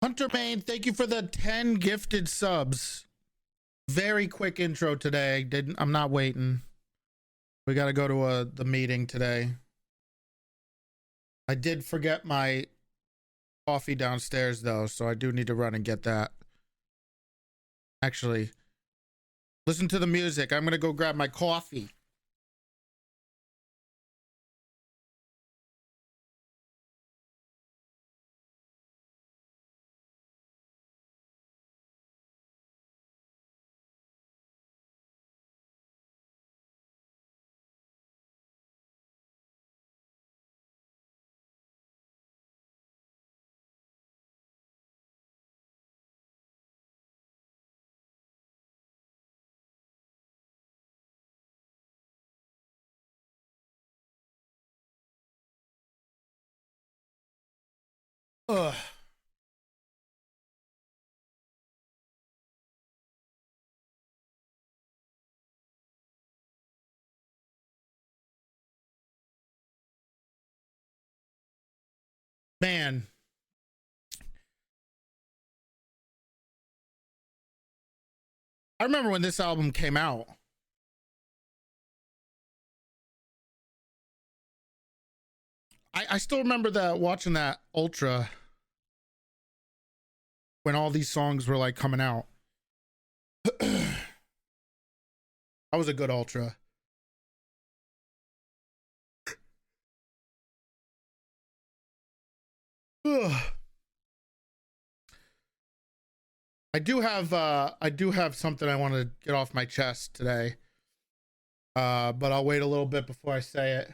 Hunter Main, thank you for the 10 gifted subs. Very quick intro today. I'm not waiting. We got to go to the meeting today. I did forget my coffee downstairs though, so I do need to run and get that. Actually, listen to the music. I'm going to go grab my coffee. Ugh. Man. I remember when this album came out. I still remember that watching that Ultra when all these songs were like coming out. That was a good Ultra. Ugh. I do have something I want to get off my chest today. But I'll wait a little bit before I say it.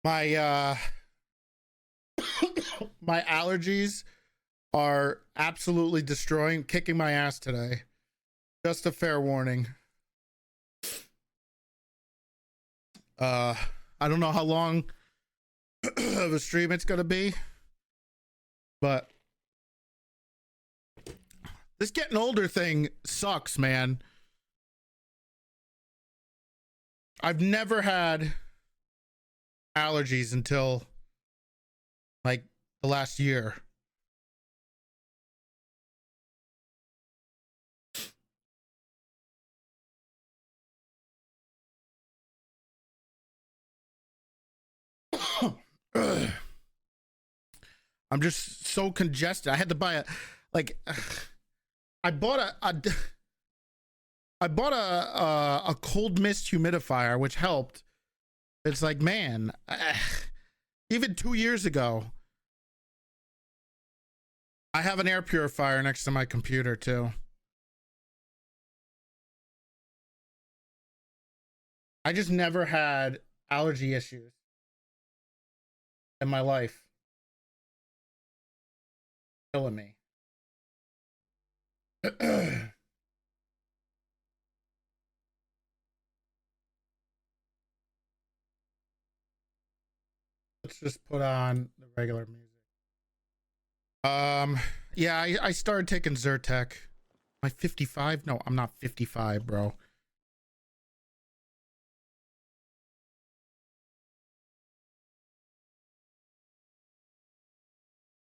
My my allergies are absolutely kicking my ass today. Just a fair warning. I don't know how long of a stream it's gonna be, but this getting older thing sucks, man. I've never had allergies until like the last year. I'm just so congested. I had to buy a like I bought a cold mist humidifier, which helped. It's like, man, even 2 years ago, I have an air purifier next to my computer too. I just never had allergy issues in my life. Killing me. Let's just put on the regular music. Yeah, I started taking Zyrtec. Am I 55? No, I'm not 55, bro.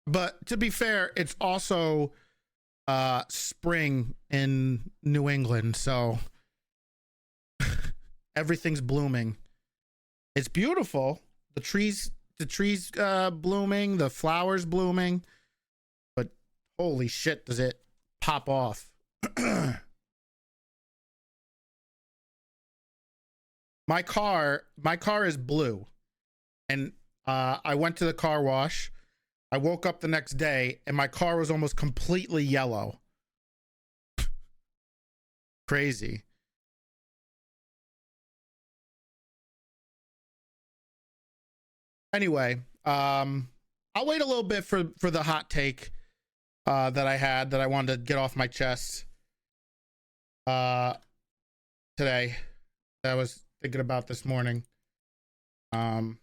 But to be fair, it's also spring in New England, so everything's blooming. It's beautiful. The trees blooming, the flowers blooming, but holy shit, does it pop off. My car is blue, and I went to the car wash. I woke up the next day and my car was almost completely yellow. Crazy. Anyway, I'll wait a little bit for the hot take that I had that I wanted to get off my chest today that I was thinking about this morning. Um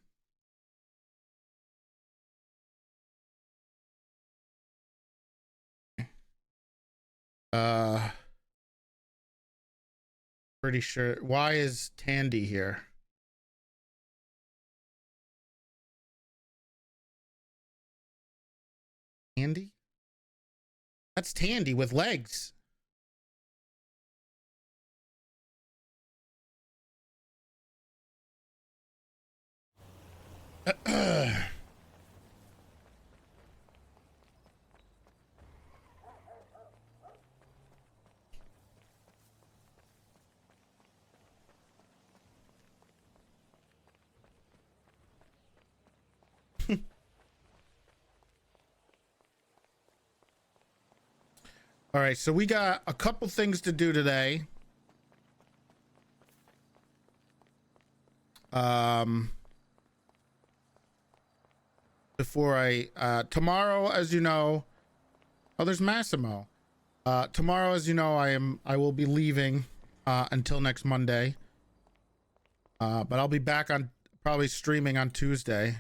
uh Pretty sure. Why is Tandy here? Tandy? That's Tandy with legs. All right, so we got a couple things to do today. Before tomorrow, as you know, oh, there's Massimo. Tomorrow, as you know, I will be leaving until next Monday. But I'll be back on probably streaming on Tuesday.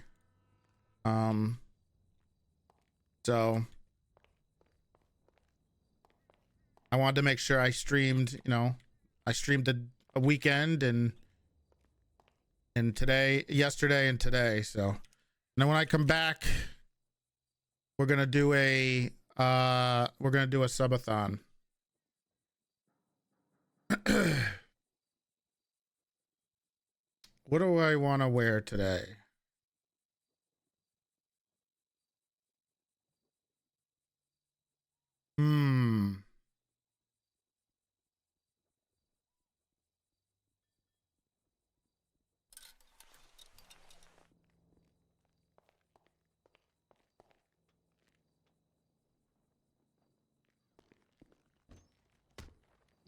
So I wanted to make sure I streamed, I streamed a weekend and yesterday and today. So, and then when I come back, we're going to do a subathon. What do I want to wear today?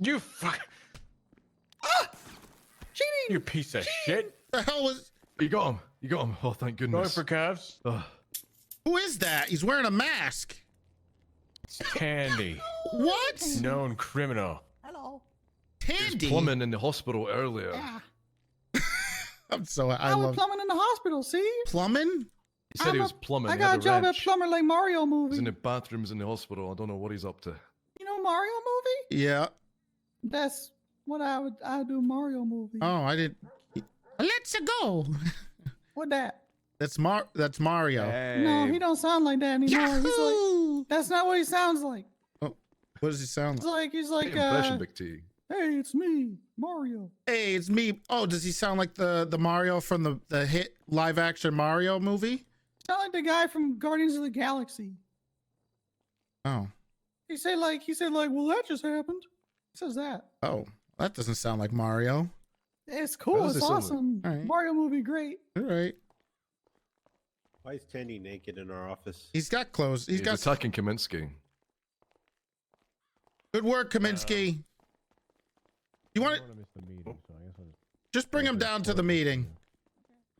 You fuck. Cheating! You piece of shit. The hell was? You got him. You got him. Oh, thank Going goodness. for calves. Who is that? He's wearing a mask. It's Tandy. What? Known criminal. Hello. He was Tandy. plumbing in the hospital earlier. Yeah. I was love plumbing in the hospital, see? plumbing. He said he was plumbing. I He got had a job at wrench. Plumber like Mario He movie. was in the bathrooms in the hospital. I don't know what he's up to. You know Mario movie? Yeah. That's what I do Mario movie. Oh, I didn't. Let's go. What that? That's Mario. No, he don't sound like that anymore. He's like, Yahoo! that's not what he sounds like. Oh, what does he sound like? He's like, Great impression, Big T. hey, it's me, Mario. Hey, it's me. Oh, does he sound like the Mario from the hit live action Mario movie? Sound like the guy from Guardians of the Galaxy. Oh. He said like, well, that just happened. He says that. Oh, that doesn't sound like Mario. It's How cool. does It's it sound like? awesome. All right. Mario movie, great. All right. Why is Tandy naked in our office? He's got clothes. He's got attacking Kaminsky. good work, Kaminsky. You want to just bring him down to the meeting.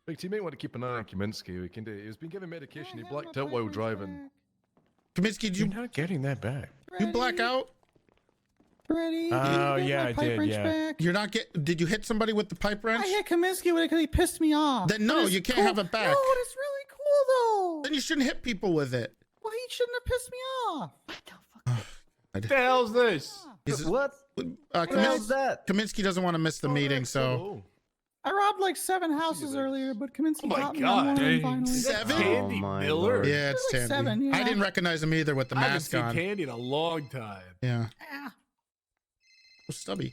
Big T, you may want to keep an eye on Kaminsky. He's been given medication. He blacked out while driving. Kaminsky, did You're you not getting that back. black out? Ready? Oh, yeah, I did, yeah. Back? You're not did you hit somebody with the pipe wrench? I hit Kaminsky with it because he pissed me off. Then no, But it's you can't cool. have it back. No, it's really cool though. Then you shouldn't hit people with it. Well, he shouldn't have pissed me off. What the hell's this? What? Kaminsky doesn't want to miss the meeting, so I robbed like 7 houses earlier, but Kaminsky Oh my got me God, on one of them dang. finally. Seven? Tandy Miller? yeah, it's Like Tandy. 7, yeah. I didn't recognize him either with the I haven't mask seen on. Tandy in a long time. Yeah. Ah, Oh, Stubby.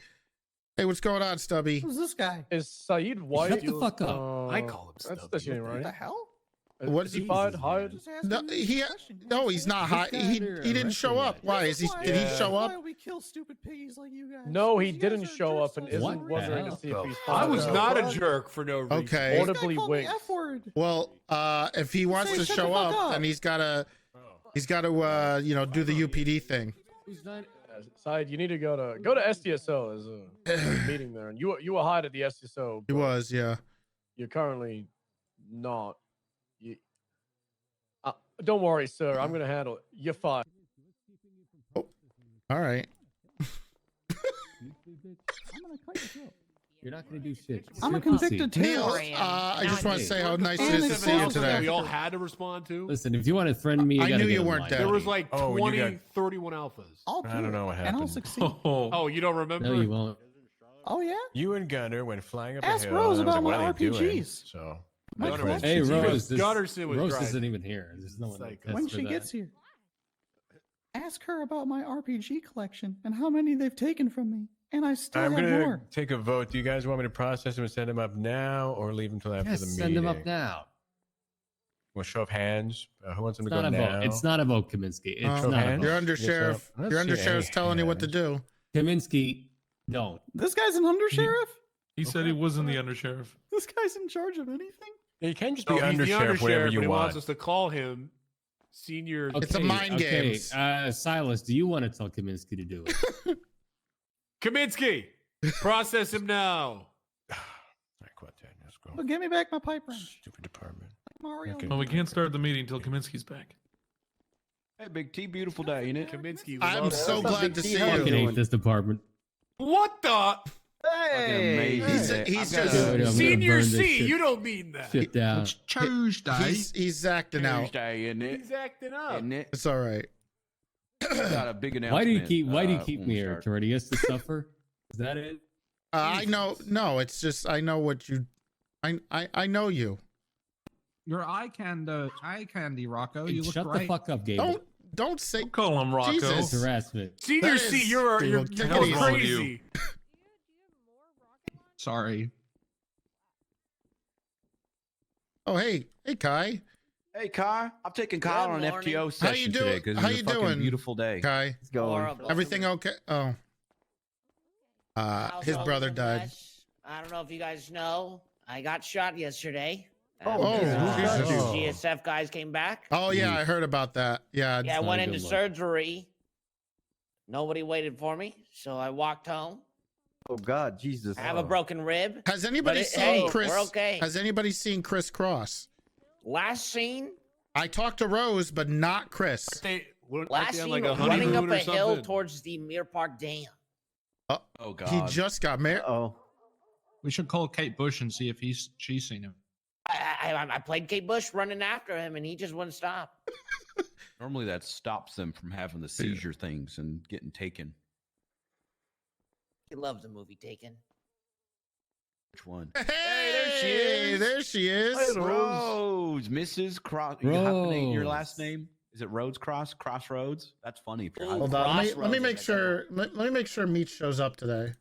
Hey, what's going on, Stubby? who's this guy? Is Saeed white? Shut the fuck up. I call him Stubby. That's the shame, What the right? hell? What Is he is fired? Hired? Just asking No, a question. no, he's not high. He didn't show up. Why is he? Did he Yeah. show Why up? we kill stupid piggies like you guys? No, he You guys didn't are show jerks up and on isn't What Saturday. the wondering hell? to see if he's I fired. was not a jerk for no reason. Okay. This guy Audibly called me winked. F-word. Well, if he wants Say, to shut the show fuck up, up. then he's gotta do the UPD thing. Saeed, you need to go to SDSO. There's a meeting there, and you were hired at the SDSO. He but was, yeah. You're currently not. Don't worry, sir. I'm gonna handle it. You're fired. All right. You're not gonna do shit. I'm a You're pussy. convicted Neil, terrorist. I just want to say how nice it And is to it's see you also- today. We all had to respond to. Listen, if you want to threaten me, you I gotta knew get you in weren't line. dead. There was like Oh, 20, you got- 31 alphas. I'll I don't know what And I'll happened. succeed. Oh, you don't remember? No, you won't. Oh yeah. You and Gunner went flying up Ask a hill. Rose and I was about like, my what are they doing? RPGs. So My Gunner collection. Hey, Because Rose. This, Gunnerson was Rose driving. isn't even here. There's no one. Psycho. That's When for she that. gets here, ask her about my RPG collection and how many they've taken from me, and I still I'm have gonna more. take a vote. Do you guys want me to process them and send them up now, or leave them till after Yes, the meeting? send them up now. We'll show of hands. Who wants them It's to not go a now? vote. It's not a vote, Kaminsky. It's Um, not a hands? Your vote. under Yes, sheriff. let's Your see under sheriff's any telling you what to hands. do. Kaminsky, don't. This guy's an undersheriff. He said he wasn't the undersheriff. This guy's in charge of anything. You can just No, be he's the undersheriff whatever undersheriff, you but he want. wants us to call him senior. It's a mind games. Silas, do you want to tell Kaminsky to do it? Kaminsky, process him now. All right, go ahead, Dan. Let's go. Well, give me back my pipe wrench. Stupid department. Like Mario. Okay. Well, we can't start the meeting until Kaminsky's back. Hey, Big T, beautiful day, ain't it? Kaminsky, I'm loves so us. glad to see Fucking you. hate this department. What the Hey, He's I've just- got Dude, I'm gonna senior burn this C? shit- You don't mean that. Shit down. Tuesday. He's acting out. Tuesday, isn't it? He's acting up. Isn't it? It's all right. Got a big announcement. Why do you keep when me we here, start. Toretti? Yes, to suffer. Is that it? I know. No, it's just I know what you. I know you. Your eye candy, Rocco. You look Shut great. the fuck up, Gabe. Don't say. Don't call him Rocco. Jesus. It's harassment. Senior That C, is- you're Take it going easy. crazy. Sorry. Oh hey Kai. Hey, Kai, I'm taking Kyle on an FTO How you session today doing? because How it's you a fucking doing? beautiful day. Kai. It's going. Everything okay? Oh. His brother died. I don't know if you guys know. I got shot yesterday. Oh, Jesus. GSF guys came back. Oh yeah, I heard about that. Yeah. Yeah, I not went a into good look. surgery. Nobody waited for me, so I walked home. Oh God, Jesus. I have a broken rib. Has anybody But seen hey, Chris? we're okay. Has anybody seen Chris Cross? Last scene, I talked to Rose, but not Chris. last on scene, like a running up honeymoon a or hill something? towards the Mere Park Dam. Oh God. He just got married. Oh. We should call Kate Bush and see if she's seen him. I played Kate Bush running after him, and he just wouldn't stop. Normally that stops them from having the seizure things and getting taken. He loves the movie Taken. Which one? Hey, there she is. There she is. Rose, Mrs. Cross. You hyphenate your last name? Is it Rhodes Cross? Crossroads? That's funny. If you're Ooh, Hold on. Let me Crossroads make is a good sure. Let me make sure Meat shows up today.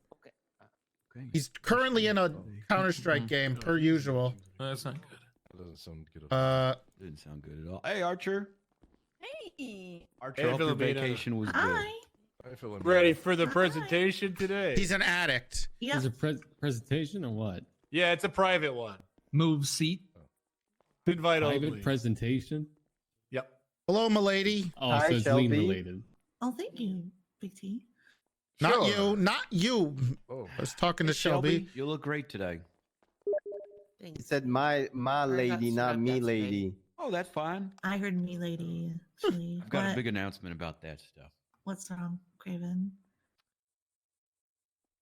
Okay. He's currently in a Counter-Strike game, per usual. That's not good. That doesn't sound good. at all. Didn't sound good at all. Hey, Archer. Hey. Archer, Hey, hope your Philomena. vacation was Hi. I feel Ready for the presentation today? He's an addict. Yeah. Is it presentation or what? Yeah, it's a private one. Move seat. Invite Private only. presentation? Yep. Hello, milady. Oh, Hi, so it's lean Shelby. related. Oh, thank you, Big T. Not Sure. you. Not you. Oh, I was talking to Hey, Shelby. You look great today. He Thanks. said my lady, not me That's okay. lady. Oh, that's fine. I heard me, lady. Actually, I've got a What- big announcement about that stuff. What's wrong, Craven?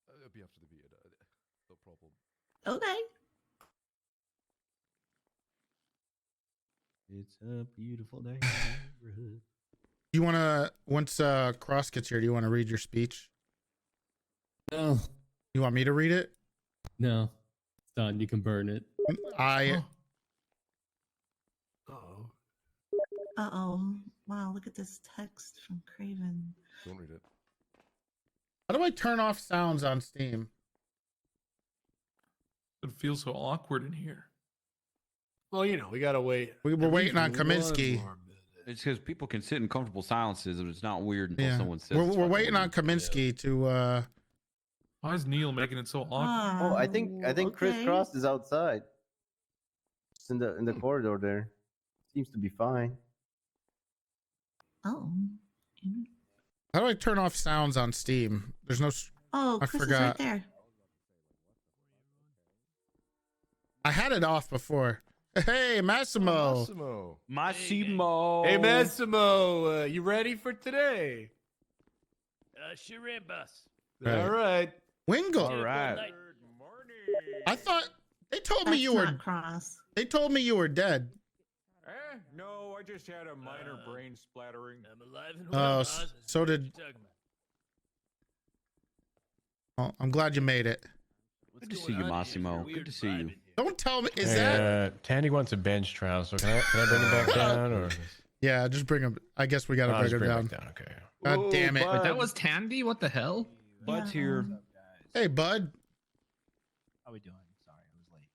it'll be after the video. No problem. Okay. It's a beautiful day. in the neighborhood. You want to, once Cross gets here, do you want to read your speech? No, You want me to read it? no. It's done. You can burn it. I. Uh-oh. Uh-oh. Wow, look at this text from Craven. Don't read it. How do I turn off sounds on Steam? It feels so awkward in here. Well, you know, we gotta wait. We were at waiting on least one Kaminsky. more minute. It's because people can sit in comfortable silences and it's not weird until Yeah. someone says We're it's we're fucking waiting on weird. Kaminsky to. Why is Neil making it so awkward? Oh, I think Chris okay. Cross is outside. Just in the corridor there. Seems to be fine. Oh. How do I turn off sounds on Steam? There's no. Oh, I Chris is forgot. right there. I had it off before. Hey, Massimo. Massimo. Massimo. Hey, Massimo, you ready for today? Sure am, boss. Right. All right. Wingle. All right. I thought they told me That's you were. not Cross. They told me you were dead. No, I just had a minor brain splattering. I'm alive and Oh, so did. Well, I'm glad you made it. Good to see you, Massimo. Good to see you. Don't tell me. Is Hey, that? Tandy wants a bench trial, so can I bring him back down or? Yeah, just bring him. I guess we gotta I'll bring just him bring down. him back down. Okay. God damn it! Bud. That was Tandy? What the hell? Bud's Yeah, here. Hey, bud. How we doing? Sorry, I was late.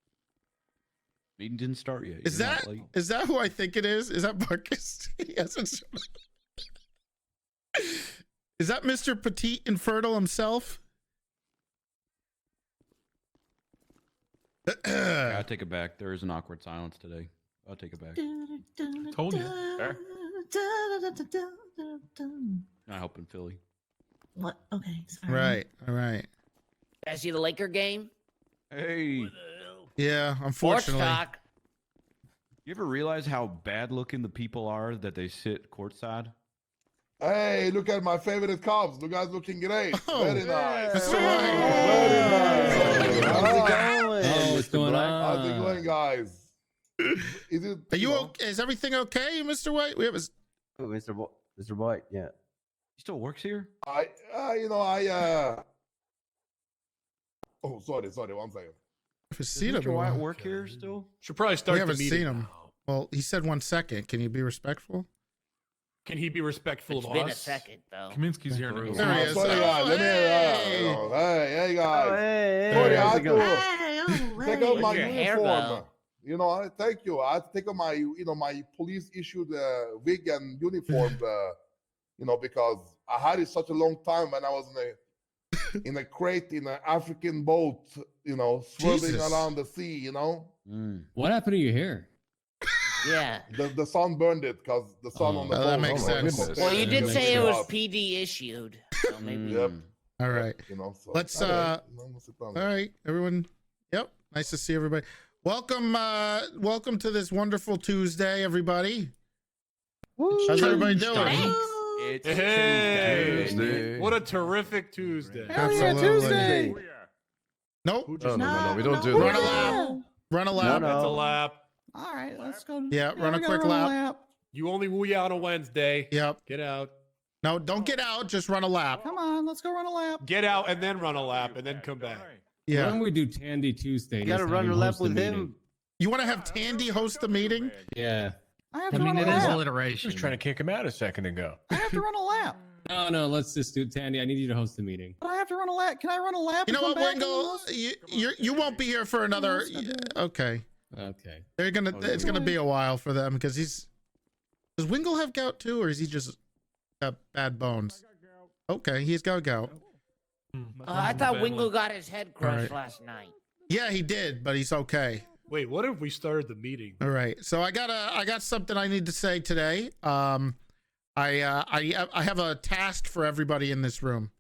Meeting didn't start yet. Is You're not that late. is that who I think it is? Is that Marcus? He hasn't shown up. Is that Mr. Petite Infertile himself? Yeah, I take it back. There is an awkward silence today. I'll take it back. Told you. Not helping Philly. What? Okay, sorry. Right. All right. Guys see the Laker game? Hey, Yeah. Sports Unfortunately. talk. you ever realize how bad looking the people are that they sit courtside? Hey, look at my favorite Cubs. You guys looking great. Oh, Very nice. Mr. Very nice. How's it going? Oh, what's Mr. going Black? on? How's it going, guys? Is it? Are you know, okay? Is everything okay, Mr. White? We have a. Oh, Mr. White, yeah. He still works here? I. Oh, sorry. 1 second. I've seen him. Mr. White work here still? Should probably start We the haven't meeting seen him. now. Well, he said 1 second. Can you be respectful? Can he be respectful It's of been us? a second though. Kaminsky's here now. There he is. Sorry, Oh, guys. Let me. hey! Hey, guys. Oh, hey, Sorry, I how's had it going? Hey, oh, take hey. out my Where's your hair uniform. go? Thank you. I had to take out my, my police issued wig and uniform, because I had it such a long time when I was in a crate in an African boat, swimming Jesus. around the sea, What happened to your hair? Yeah. The sun burned it because the sun Oh. on the Oh, boat. that makes was sense. protected Well, you and did it say makes it it was up. PD issued. So maybe. Yep. All right. So, Let's, all right, All right, everyone. Yep. Nice to see everybody. Welcome, welcome to this wonderful Tuesday, everybody. How's everybody doing? Thanks. It's Hey, Tuesday. what a terrific Tuesday. Hell yeah, Absolutely. Tuesday. Nope. Who No, just no, we don't do Run a that. lap. Run a lap. No, That's a no. lap. All right, let's go. Yeah, run a we quick gotta run a lap. You only woo out on a Wednesday. Yep. Get out. No, don't get out. Just run a lap. Come on, let's go run a lap. Get out and then run a lap and then come back. Why Yeah. don't we do Tandy Tuesday? You Just gotta have run him a lap host the with meeting. him. You want to have Tandy host the meeting? Yeah. I have I to mean, run it a is lap. alliteration. Just trying to kick him out a second ago. I have to run a lap. No, let's just do Tandy. I need you to host the meeting. But I have to run a lap. Can I run a lap? You and know come what, back and Wingle? host? You won't be here for another. let's not do it. Okay. Okay. They're gonna. Oh, It's gonna be a while for them because he's. Does Wingle have gout too, or is he just got bad bones? Okay, he's got gout. I thought Wingo got his head crushed Alright. last night. Yeah, he did, but he's okay. Wait, what if we started the meeting? All right. So I got something I need to say today. I have a task for everybody in this room.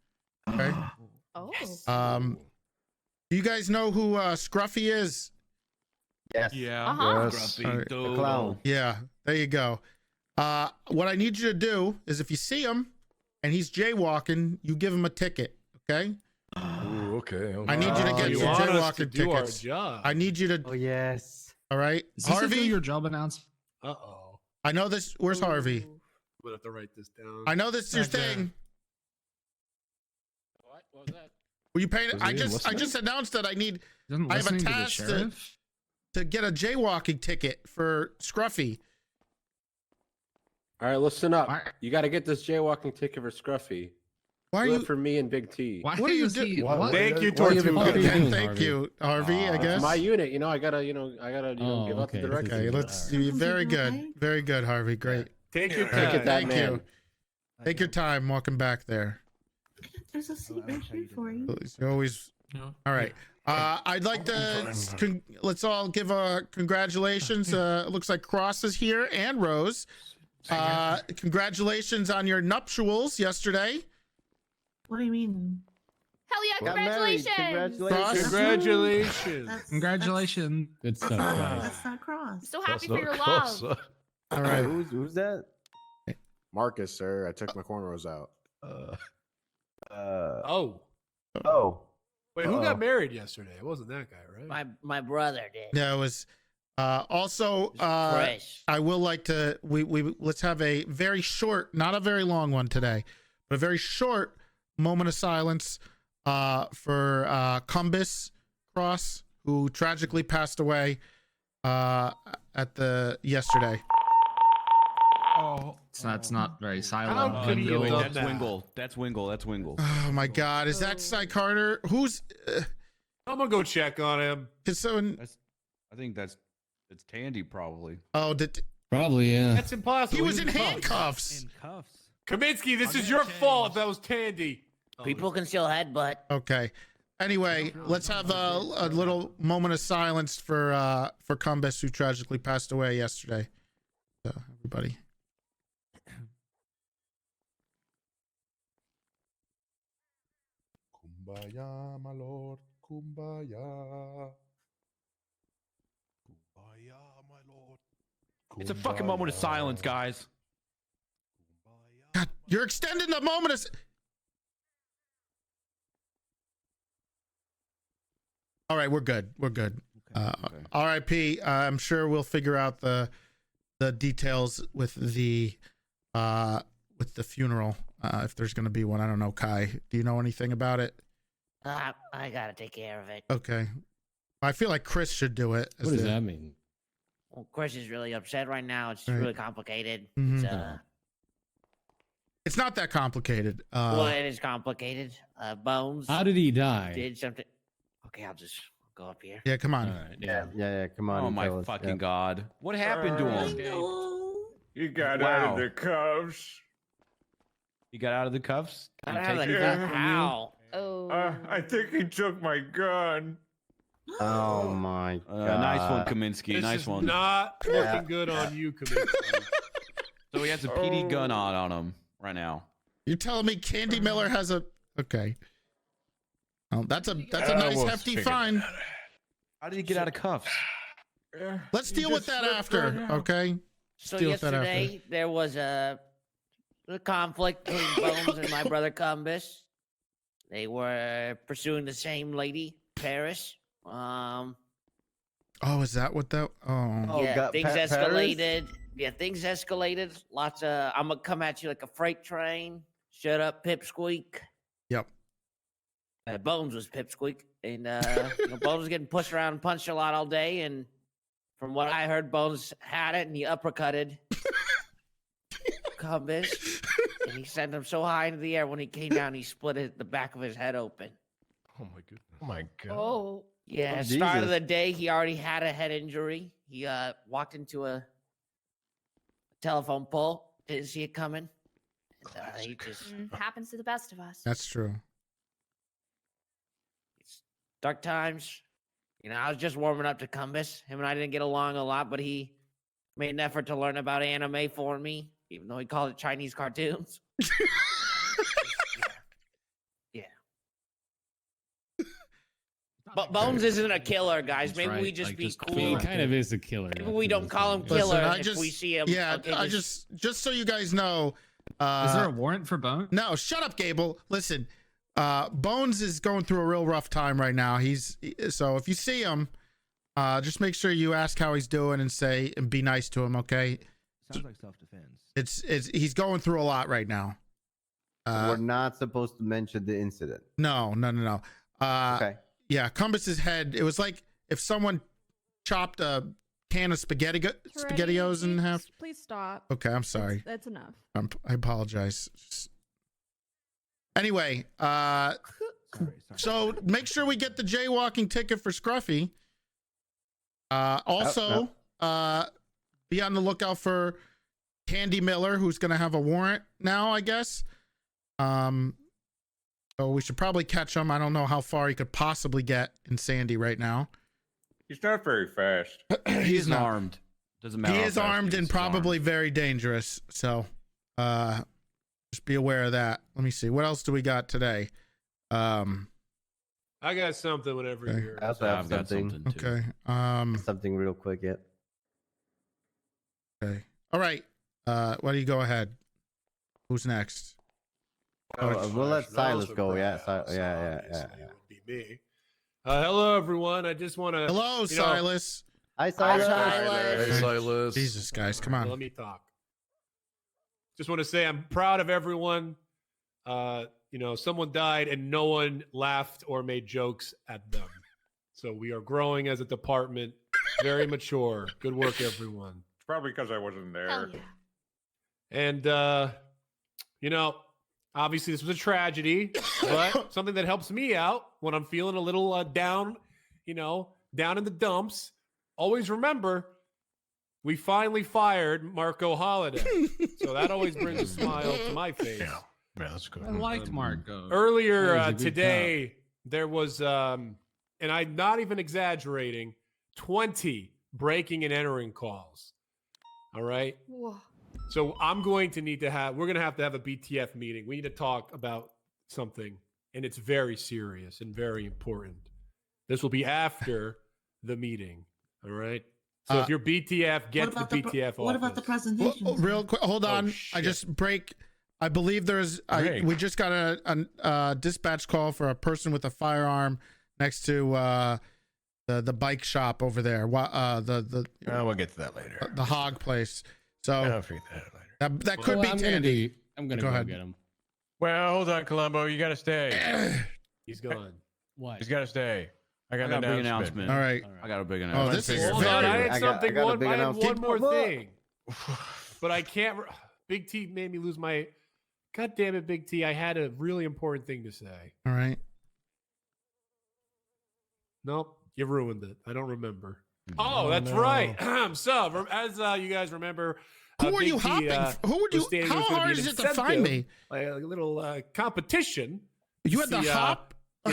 Okay. Oh. Do you guys know who Scruffy is? Yes. Yeah. Uh-huh. Yes. All right. The clown. Yeah, there you go. What I need you to do is if you see him and he's jaywalking, you give him a ticket, okay? Ooh, okay. I need you to get you some want us to jaywalking do our tickets. job. I need you to, Oh, yes. all right? Is this Harvey, your job announcement? Uh-oh. I know this. Where's Harvey? I'm gonna have to write this down. I know this is your Back there. thing. What was that? Were you paying? Was I he just listening? announced that I need Isn't I have a listening to the task to- sheriff? to get a jaywalking ticket for Scruffy. All right, listen up. Why- You got to get this jaywalking ticket for Scruffy. Why are Do you? it for me and Big T. Why What are you is do- he? What- What? Thank you, what are you Tortuga. What are you doing, Thank Harvey? you, Harvey. I It's guess. my unit, I gotta, Oh, give out the okay. directions. Okay, let's. Very good. Very good, Harvey. Great. Take your All right, time. thank man. you. Take your time walking back there. There's a seat right here for you. You're always No. all right. I'd like to let's all give a congratulations. It looks like Cross is here and Rose. Congratulations on your nuptials yesterday. What do you mean? Hell yeah, Got married. congratulations! Cross. Congratulations. Congratulations. Good stuff, guys. That's not cross. So happy That's for not your close, love. All right. Who's that? Marcus, sir. I took my cornrows out. Oh. Oh. Wait, who Uh-oh. got married yesterday? It wasn't that guy, right? My brother did. Yeah, it was. Also, Fresh. I will like to. We let's have a very short, not a very long one today, but a very short moment of silence for Cumbus Cross, who tragically passed away at the yesterday. Oh, that's not very silent. How could he have Wait, done that's that? Wingle. That's Wingle. That's Wingle. Oh my God, is that Cy Carter? Who's? I'm gonna go check on him. Can someone? I think it's Tandy probably. Oh, Probably, yeah. That's impossible. he was in cuffs. handcuffs. Kaminsky, this is your fault if that was Tandy. People can still headbutt. Okay. Anyway, let's have a little moment of silence for Cumbus, who tragically passed away yesterday. So, everybody. Kumbaya, my lord. Kumbaya. Kumbaya, my lord. It's a fucking moment of silence, guys. God, you're extending the moment of. All right, we're good. We're good. Okay. R.I.P. I'm sure we'll figure out the details with the funeral if there's going to be one. I don't know, Kai. Do you know anything about it? I gotta take care of it. Okay. I feel like Chris should do it. What does that mean? Well, Chris is really upset right now. It's Right. really complicated. Mhm. It's not that complicated. Well, it is complicated. Bones. How did he die? Did something. Okay, I'll just go up here. Yeah, come on. All right, Yeah, come on. Oh and my tell us, fucking yeah. God! What happened to him? You got Wow. out of the cuffs. He got out of the cuffs. I Did he don't have take the it gun. from you? How? I think he took my gun. Oh my god. Nice one, Kaminsky. This Nice is one. not looking good on you, Kaminsky. So he has a PD gun on him right now. You're telling me Candy Miller has a okay. Oh, that's a nice hefty fine. How did he get out of cuffs? Let's deal with that after, okay? So Deal with that after. yesterday there was a conflict between Bones and my brother Cumbus. They were pursuing the same lady, Paris. Oh, is that what that? Oh, Oh, Yeah, got things Paris? escalated. Yeah, things escalated. Lots of I'm gonna come at you like a freight train. Shut up, Pipsqueak. yep. Bones was Pipsqueak, and Bones was getting pushed around and punched a lot all day. And from what I heard, Bones had it and he uppercutted Cumbus, and he sent him so high into the air when he came down, he split the back of his head open. Oh my goodness. Oh my god. Oh. Yeah, Oh, at the start of Jesus. the day, he already had a head injury. He walked into a telephone pole, didn't see it coming. He just Happens to the best of us. That's true. dark times. I was just warming up to Cumbus. Him and I didn't get along a lot, but he made an effort to learn about anime for me, even though he called it Chinese cartoons. Yeah. But Bones isn't a killer, guys. That's Maybe right. we just Like, be just cool. He kind of is a killer. Maybe we don't call him Listen, killer I if just- we see him. Yeah, Okay, I just so you guys know. Is there a warrant for Bones? No, shut up, Gable. Listen, Bones is going through a real rough time right now. So if you see him, just make sure you ask how he's doing and be nice to him. Okay. Sounds like self-defense. It's he's going through a lot right now. We're not supposed to mention the incident. No. Okay. Yeah, Cumbus's head. It was like if someone chopped a can of SpaghettiOs in half. Please stop. Okay, I'm sorry. That's enough. I apologize. Anyway, so make sure we get the jaywalking ticket for Scruffy. Also, be on the lookout for Candy Miller, who's going to have a warrant now, I guess. So we should probably catch him. I don't know how far he could possibly get in Sandy right now. He's not very fast. He's not. armed. Doesn't matter. He how is fast armed he and he's probably armed. very dangerous. So, just be aware of that. Let me see. What else do we got today? I got something whenever Okay. you're. I also have I've got something. something too. Okay. Something real quick, yeah. Okay. All right. Why do you go ahead? Who's next? We'll let Silas go. Yeah, yeah. It would be me. Hello, everyone. I just want to. Hello, Silas. Hi, Silas. Hey, Silas. Jesus, guys, come on. Let me talk. Just want to say I'm proud of everyone. someone died and no one laughed or made jokes at them. So we are growing as a department, very mature. Good work, everyone. It's probably because I wasn't there. Hell yeah. And, obviously this was a tragedy, but something that helps me out when I'm feeling a little down, down in the dumps. Always remember, we finally fired Marco Holiday. So that always brings a smile to my face. Yeah, that's good. I liked Marco. Earlier That was a good today, there was, and I'm not even exaggerating, 20 breaking and entering calls. All right. Whoa. So we're going to have a BTF meeting. We need to talk about something, and it's very serious and very important. This will be after the meeting. All right. So if you're BTF, get to the BTF office. What about the presentation? Real quick, hold on. I shit. just I believe we just got a dispatch call for a person with a firearm next to the bike shop over there. We'll get to that later. The hog place. So I'll figure that out later. that could be Tandy. I'm gonna Go go ahead. get him. Well, hold on, Columbo. You got to stay. He's gone. What? He's got to stay. I got I an got a big announcement. announcement. All right. I got a big Oh, announcement. this is Hold on, I very. had something. I got a big I had announcement. one more thing, but I can't. Big T made me lose my. God damn it, Big T! I had a really important thing to say. All right. Nope, you ruined it. I don't remember. Oh, Oh, that's no. right. So, as you guys remember, Who are Big you T, hopping? Who would was you? stating How there's gonna hard be an is it to find me? incentive, a little competition. You had to see, hop. How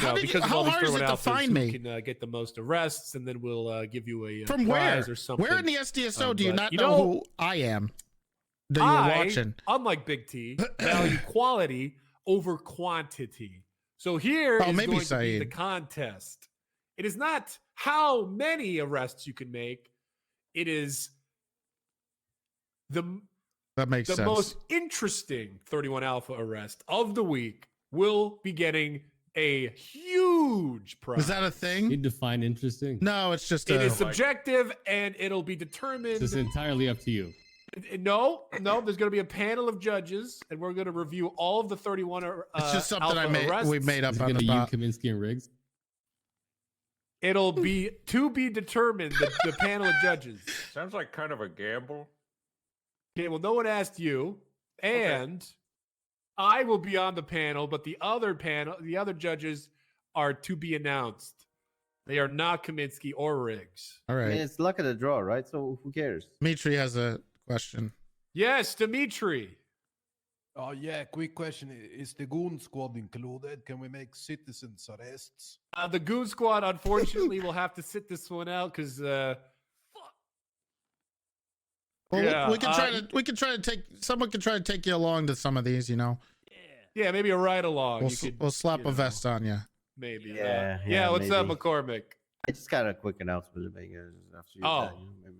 hard is it to find me? Can get the most arrests, and then we'll give you a From where? prize or something. Where in the SDSO do you but not you know know, who I am? That you're watching. Unlike Big T, value quality over quantity. So here is maybe going to be the Saeed. contest. It is not how many arrests you can make. It is That makes the sense. most interesting 31 Alpha arrest of the week will be getting a huge prize. Is that a thing? Need to find interesting. No, it's just It a. is subjective, and it'll be determined. It's entirely up to you. No, there's going to be a panel of judges, and we're going to review all of the 31 It's just something Alpha arrests. we made up Is it on gonna the be you, spot. Kaminsky and Riggs? It'll be to be determined, the panel of judges. Sounds like kind of a gamble. Okay, well, no one asked you, and I will be on the panel, but the other judges are to be announced. They are not Kaminsky or Riggs. All I mean, right. it's luck of the draw, right? So who cares? Dimitri has a question. Yes, Dimitri. Oh yeah, quick question. Is the goon squad included? Can we make citizens arrests? The Goon Squad, unfortunately, will have to sit this one out because Well, Yeah, we can try to take. Someone can try to take you along to some of these. yeah, maybe a ride along. We'll slap a vest on you. Maybe. Yeah, What's up, maybe. McCormick? I just got a quick announcement to make after you. Oh. That, maybe.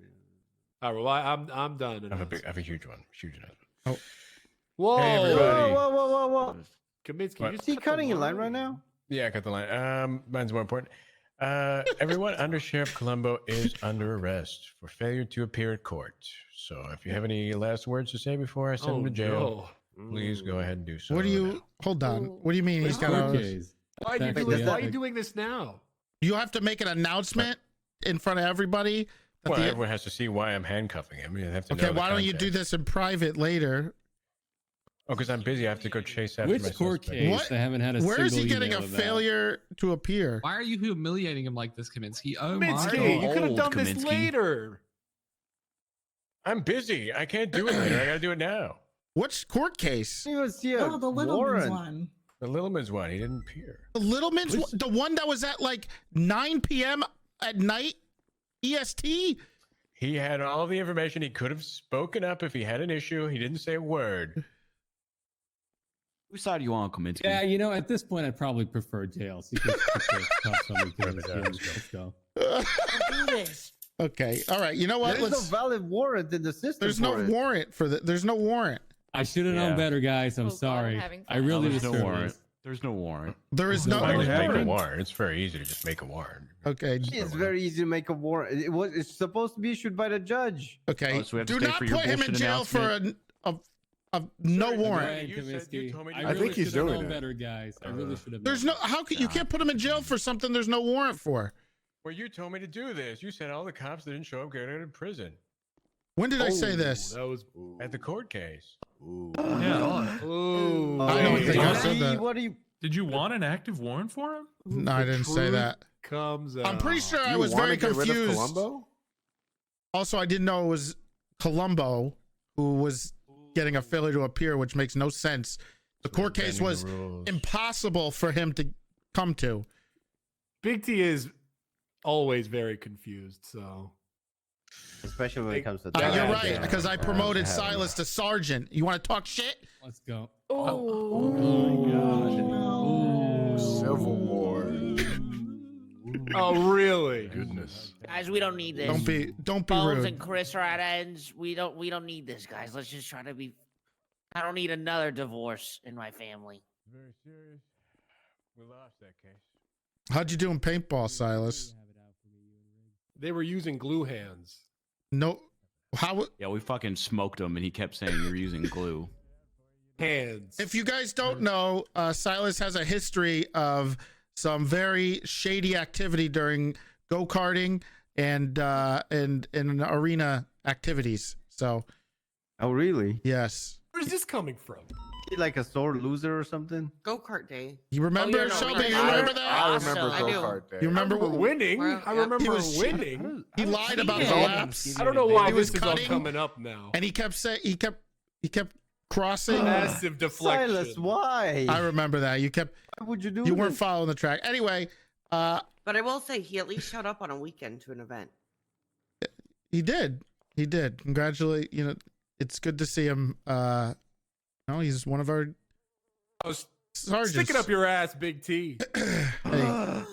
All right, well, I'm done. I have a huge one. Huge announcement. Oh. Whoa, Hey, everybody. Whoa! Kaminsky, What? you just Is he cut the cutting in line right now? Yeah, I got the line. Mine's more important. Everyone under Sheriff Columbo is under arrest for failure to appear at court. So if you have any last words to say before I send him to jail, please go ahead and do so. What do you? Hold on. What do you mean he's got a? Case. Why are you doing this now? You have to make an announcement in front of everybody. that Well, the- everyone has to see why I'm handcuffing him. You have to okay, know the why don't you do context. this in private later? Oh, because I'm busy. I have to go chase after Which my court suspect. case? What? I haven't had a Where is he single getting a email about. failure to appear? Why are you humiliating him like this, Kaminsky? Oh my Kaminsky, you god. could have done this Kaminsky. later. I'm busy. I can't do it later. I got to do it now. Which court case? You even see a Oh, the Littleman's warrant. one. The Littleman's one. He didn't appear. The Littleman's, the one that was at like 9 p.m. at night, EST. He had all the information. He could have spoken up if he had an issue. He didn't say a word. Whose side are you on, Kaminsky? Yeah, at this point, I'd probably prefer jail. So you can tough somebody Let's go. Do this. Okay, all right. You know what? There's no valid warrant in the system. There's no for it. warrant for the. There's no warrant. I should have known better, guys. I'm Oh, God, I'm sorry. having I fun. really there's was no nervous. warrant. There's no warrant. There is no. I just make a warrant. warrant. It's very easy to just make a warrant. Okay. It's very easy to make a warrant. It's supposed to be issued by the judge. Okay. Oh, so we have to Do stay not for your put him in bullshit jail for announcement? a no Sir, warrant. you said you told me to I do really it. should have known better, guys. I really should have. There's no. How can you can't put him in jail for something there's no warrant for? Well, you told me to do this. You said all the cops that didn't show up got out of prison. When did I say this? That was At the court case. Yeah. Ooh. I don't think I said that. What do you? Did you want an active warrant for him? No, I didn't say that. Comes out. I'm pretty sure I You was wanna very get rid of confused. Columbo? Also, I didn't know it was Columbo who was getting a failure to appear, which makes no sense. The court case bending was the rules. impossible for him to come to. Big T is always very confused. So Especially when it comes to. You're that. right, Yeah. because I Yeah, promoted yeah. Silas to sergeant. You want to talk shit? Let's go. Oh my gosh. Civil War. oh really? Goodness. Guys, we don't need this. Don't be Bones rude. and Chris are at ends. We don't need this, guys. Let's just try to be. I don't need another divorce in my family. Very serious. We lost that case. How'd you do in paintball, Silas? They were using glue hands. No, how? Yeah, we fucking smoked him, and he kept saying you're using glue. Hands. If you guys don't know, Silas has a history of some very shady activity during go-karting and arena activities. So, Oh really? yes. Where's this coming from? He like a sore loser or something? Go kart day. You remember, yeah, no, Shelby? we- You I- remember that? I remember Awesome. I do. go-kart day. You remember I remember winning. Well, I yeah. remember He was- winning. He lied about the cheating. laps, I don't know why He was this is all cutting. coming up now. and he kept crossing. Massive deflection. Silas, why? I remember that. You kept. Why would you do You weren't this? following the track. Anyway, But I will say he at least showed up on a weekend to an event. he did. He did. Congratulate. You know, it's good to see him. No, he's one of our Oh, sergeants. stick it up your ass, Big T. Hey,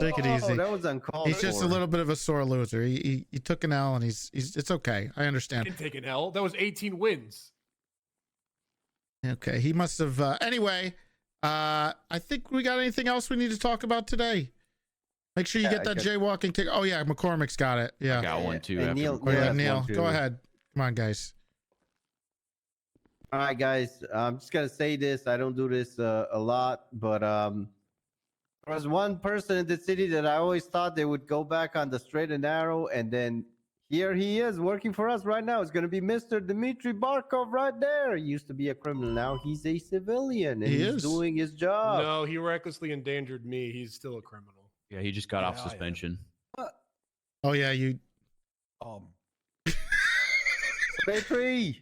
take it easy. Oh, that was uncalled He's just a for. little bit of a sore loser. He took an L and he's it's okay. I understand. Didn't take an L. That was 18 wins. Okay, he must have. Anyway, I think we got anything else we need to talk about today. Make sure you Yeah, get that I got- jaywalking ticket. Oh yeah, McCormick's got it. Yeah. I got one too. And after Neil- recording. Oh yeah, has Neil, one, too. go ahead. Come on, guys. All right, guys. I'm just gonna say this. I don't do this a lot, but there was one person in the city that I always thought they would go back on the straight and narrow, and then here he is working for us right now. It's gonna be Mr. Dmitry Barkov right there. He used to be a criminal. Now he's a civilian, and He he's is. doing his job. No, he recklessly endangered me. He's still a criminal. Yeah, he just got off Yeah, yeah. suspension. Oh yeah, you. Dmitry.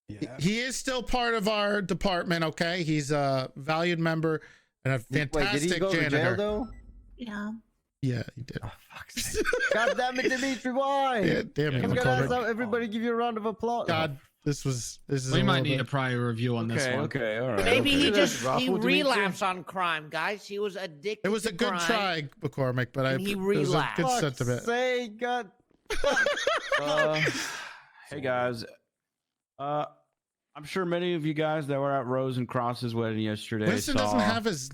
Yeah. He is still part of our department. Okay, he's a valued member and a Wait, did fantastic he go janitor. to jail though? Yeah. Yeah, he did. Oh, fuck's sake. God damn it, Dimitri, why? Yeah, damn it, I'm gonna ask McCormick. everybody give you a round of applause. God, this is We a might little need a bit- prior review on this one. Okay, all right. Maybe okay. he just rough he with Dimitri? relapsed on crime, guys. He was addicted. It was a to good crime. try, McCormick, but And he it was a good relapsed. sentiment. Say God. Hey guys, I'm sure many of you guys that were at Rose and Cross's wedding yesterday Winston saw doesn't have his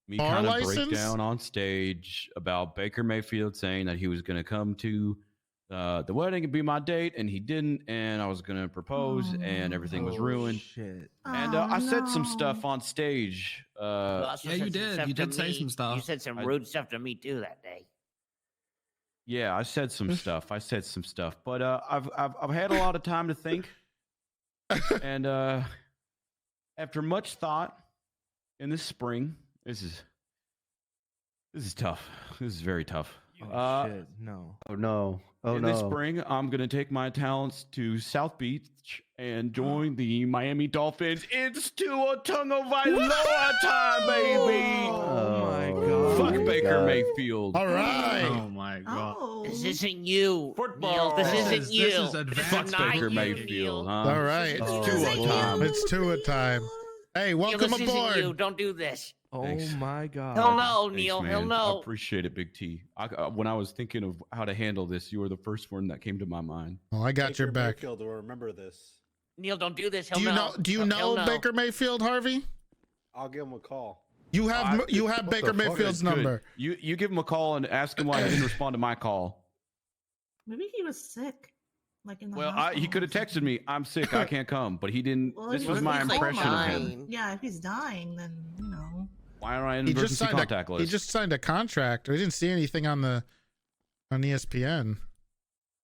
me bar kind of license? break down on stage about Baker Mayfield saying that he was going to come to the wedding and be my date, and he didn't, and I was going to propose, and everything was ruined. Shit. And I said some stuff on stage. You also Yeah, said you some did. stuff You to did say me. some stuff. You said some I- rude stuff to me too that day. Yeah, I said some stuff. But I've had a lot of time to think, and after much thought, in this spring, this is tough. This is very tough. Shit. No. Oh no. Oh in no. this spring, I'm gonna take my talents to South Beach and join the Miami Dolphins. It's to a tongue of Iloa time, baby. Oh my god. Fuck Baker God. Mayfield. All right. Oh my god. Oh. This isn't you, Football. Neil. This This isn't is- you. this is advanced It's not Baker you, Mayfield, Neil. huh? All right. Oh, It's two my time. It's two a time. Hey, Neil, welcome this isn't you. aboard. Don't do this. Oh Thanks. my god. He'll know, Thanks, Neil. man. He'll I know. appreciate it, Big T. When I was thinking of how to handle this, you were the first one that came to my mind. Oh, I got your back. Mayfield will remember this. Neil, don't do this. He'll Do you know? know. Do you He'll know Baker Mayfield, Harvey? I'll give him a call. You have Baker the fuck? Mayfield's Good. number. You give him a call and ask him why he didn't respond to my call. Maybe he was sick. Like in the Well, hospital he could have or texted me, "I'm sick, I can't come," but he didn't. Well, This if was he's, my like, impression of him. dying. Yeah, if he's dying, then you know. Why am I on He emergency just signed contact a, list? he just signed a contract. We didn't see anything on ESPN.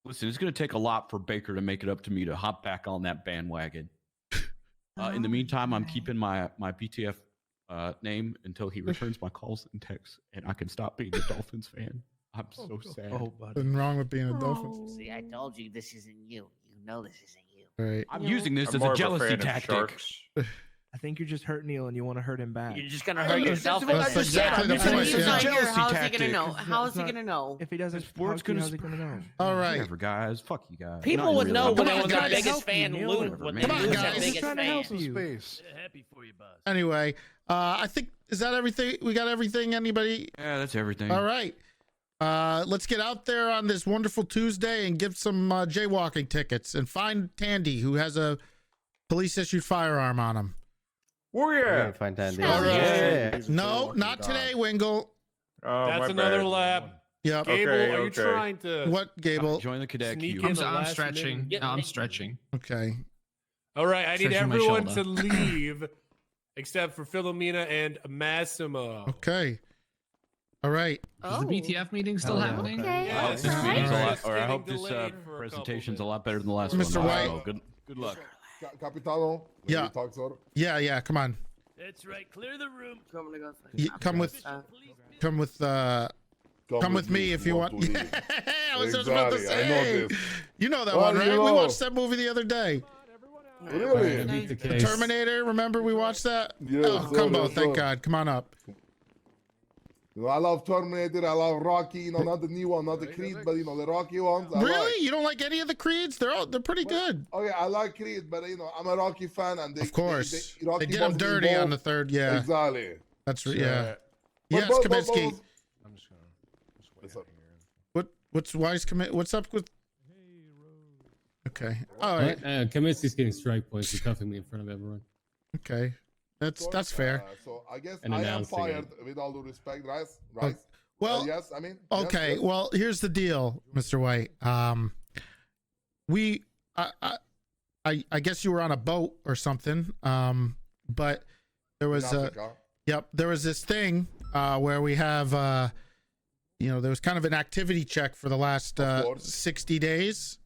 Listen, it's going to take a lot for Baker to make it up to me to hop back on that bandwagon. In the meantime, I'm keeping my BTF name until he returns my calls and texts, and I can stop being a Dolphins fan. I'm so sad. Nothing wrong with being a Dolphins. See, I told you this isn't you. You know this isn't you. Right. I'm using this I'm as more a of jealousy fan of tactic. sharks. I think you're just hurting Neil and you want to hurt him back. You're just gonna hurt yourself. That's exactly the point. It's a Yeah. jealousy How's he tactic. gonna know? How is he gonna know? If he doesn't, Word's how's gonna he gonna know? All right. Whatever, guys. Fuck you guys. People Not would really. know when Come they on, were their guys. biggest Help you, fan. Neil. Lose Come when they on, lose their guys. biggest Trying to help fan. you. Space. Happy for you, boss. Anyway, I think is that everything? We got everything. Anybody? Yeah, that's everything. All right. Let's get out there on this wonderful Tuesday and give some jaywalking tickets and find Tandy, who has a police-issued firearm on him. Oh yeah. Find Tandy. All right. Yeah. No, not today, Wingle. Oh, That's my another bad. lab. Yep. Gable, Okay, are you okay. trying to? What, Gable? Join the cadet Sneak queue. in the I'm last stretching. minute? Yeah. I'm stretching. Okay. All right, I need Stretching my everyone to shoulder. leave except for Philomena and Massimo. Okay. All right. Is the BTF meeting still happening? Okay. I hope this All meeting's a right. lot, or I hope Getting this delayed for a presentation's a couple lot better than the last Mr. one. White. So good luck. Capitano. may Yeah. we talk, sir? Yeah. Come on. That's right. Clear the room. I'm gonna go. Come with come with me if you want. to leave. I was just about to Exactly, I know say. this. You know that Well, one, you right? We know. watched that movie the other day. Really? Beat the The case. Terminator. Remember we watched that? Yes, Oh, sir, Combo. yes, Thank sir. God. Come on up. You know, I love Terminator. I love Rocky. You know, not the new one, not the Creed, but you know the Rocky ones. I Really? Like. You don't like any of the Creeds? They're pretty good. Oh yeah, I like Creed, but you know, I'm a Rocky fan, and Of course. They Rocky did him wasn't dirty on the involved. third. Yeah. Exactly. That's So, yeah. But Yes, both- Kaminsky. both- I'm just gonna What's up? What's wise commit? What's up with? Okay. All right. Kaminsky's getting strike points for cuffing me in front of everyone. Okay. That's fair. So I guess And I am announcing fired, it. with all due respect, right? Well, Yes, I mean. yes, okay. yes. Well, here's the deal, Mr. White. I guess you were on a boat or something. But there In was Africa. there was this thing where we have there was kind of an activity check for the last Of course. 60 days.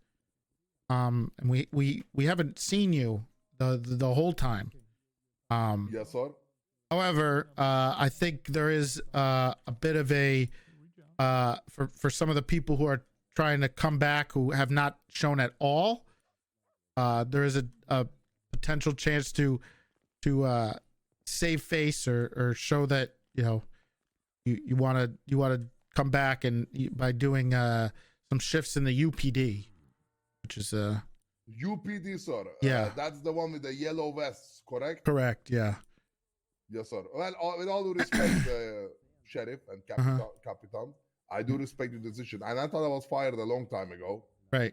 And we haven't seen you the whole time. Yes, sir. However, I think there is a bit of a for some of the people who are trying to come back who have not shown at all. There is a potential chance to save face or show that you want to come back and by doing some shifts in the UPD, which is UPD, sir. Yeah. That's the one with the yellow vests, correct? correct. Yeah. Yes, sir. Well, with all due respect, Sheriff and Capitan, I do respect your decision. And I thought I was fired a long time ago. Right.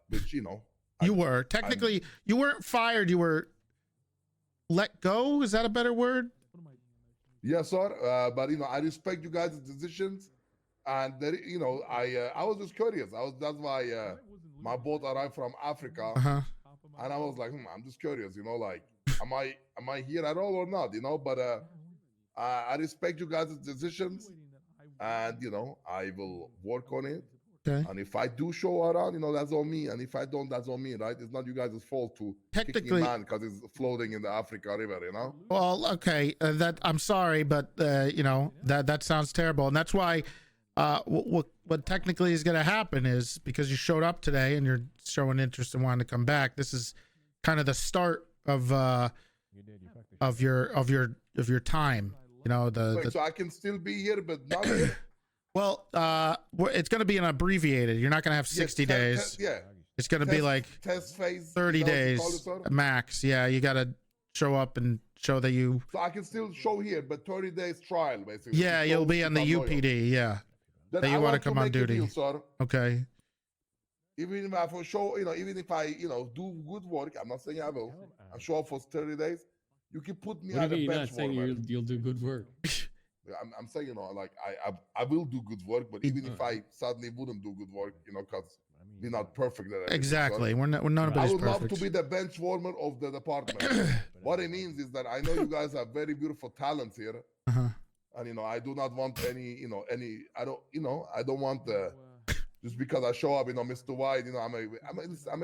Which, You were technically you weren't fired. You were let go. Is that a better word? yes, sir. But, I respect you guys' decisions. And, I was just curious. That's why my boat arrived from Africa. Uh-huh. And I was like, I'm just curious, like, am I here at all or not, But I respect you guys' decisions, and I will work on it. Okay. And if I do show around, that's on me. And if I don't, that's on me, right? It's not you guys' fault to kick me Technically- man because it's floating in the Africa River, Well, okay. That I'm sorry, but that sounds terrible, and that's why. What technically is going to happen is because you showed up today and you're showing interest and wanting to come back. This is kind of the start of your time. Wait, so I can still be here, but not here. Well, it's going to be an abbreviated. You're not going to have 60 days. Yeah. It's going to be Test- like test phase. 30 is that what you days call it, sir? max. Yeah, you got to show up and show that you. So I can still show here, but 30 days trial, basically. Yeah, to you'll show be on the if I'm loyal. UPD. Yeah, Then that I you want to want come on make a duty. deal, sir. Okay. Even if I for show, even if I, do good work, I'm not saying I will, and show up for 30 days, you can put me What on do you the mean? You're bench not saying warmer. you'll do good work. I'm saying, you know, like I will do good work, but even if I suddenly wouldn't do good work, you know, because we're not perfect at everything. Exactly. So we're I nobody's would love perfect. to be the bench warmer of the department. What it means is that I know you guys have very beautiful talents here. Uh-huh. And you know, I do not want any I don't want the just because I show up, you know, Mr. White, you know, I'm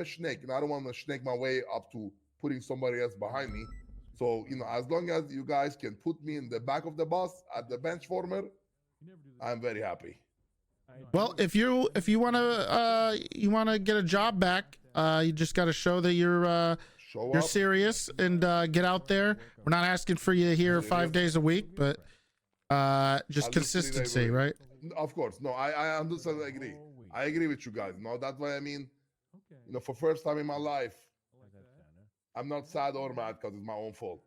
a snake, and I don't want to snake my way up to putting somebody else behind me. So, you know, as long as you guys can put me in the back of the bus at the bench warmer, I'm very happy. Well, if you wanna get a job back, you just got to show that you're serious and get out there. We're not asking for you here 5 days a week, but just consistency, right? Of course, no, I understand. I agree with you guys. No, that's what I mean. You know, for first time in my life, I'm not sad or mad because it's my own fault.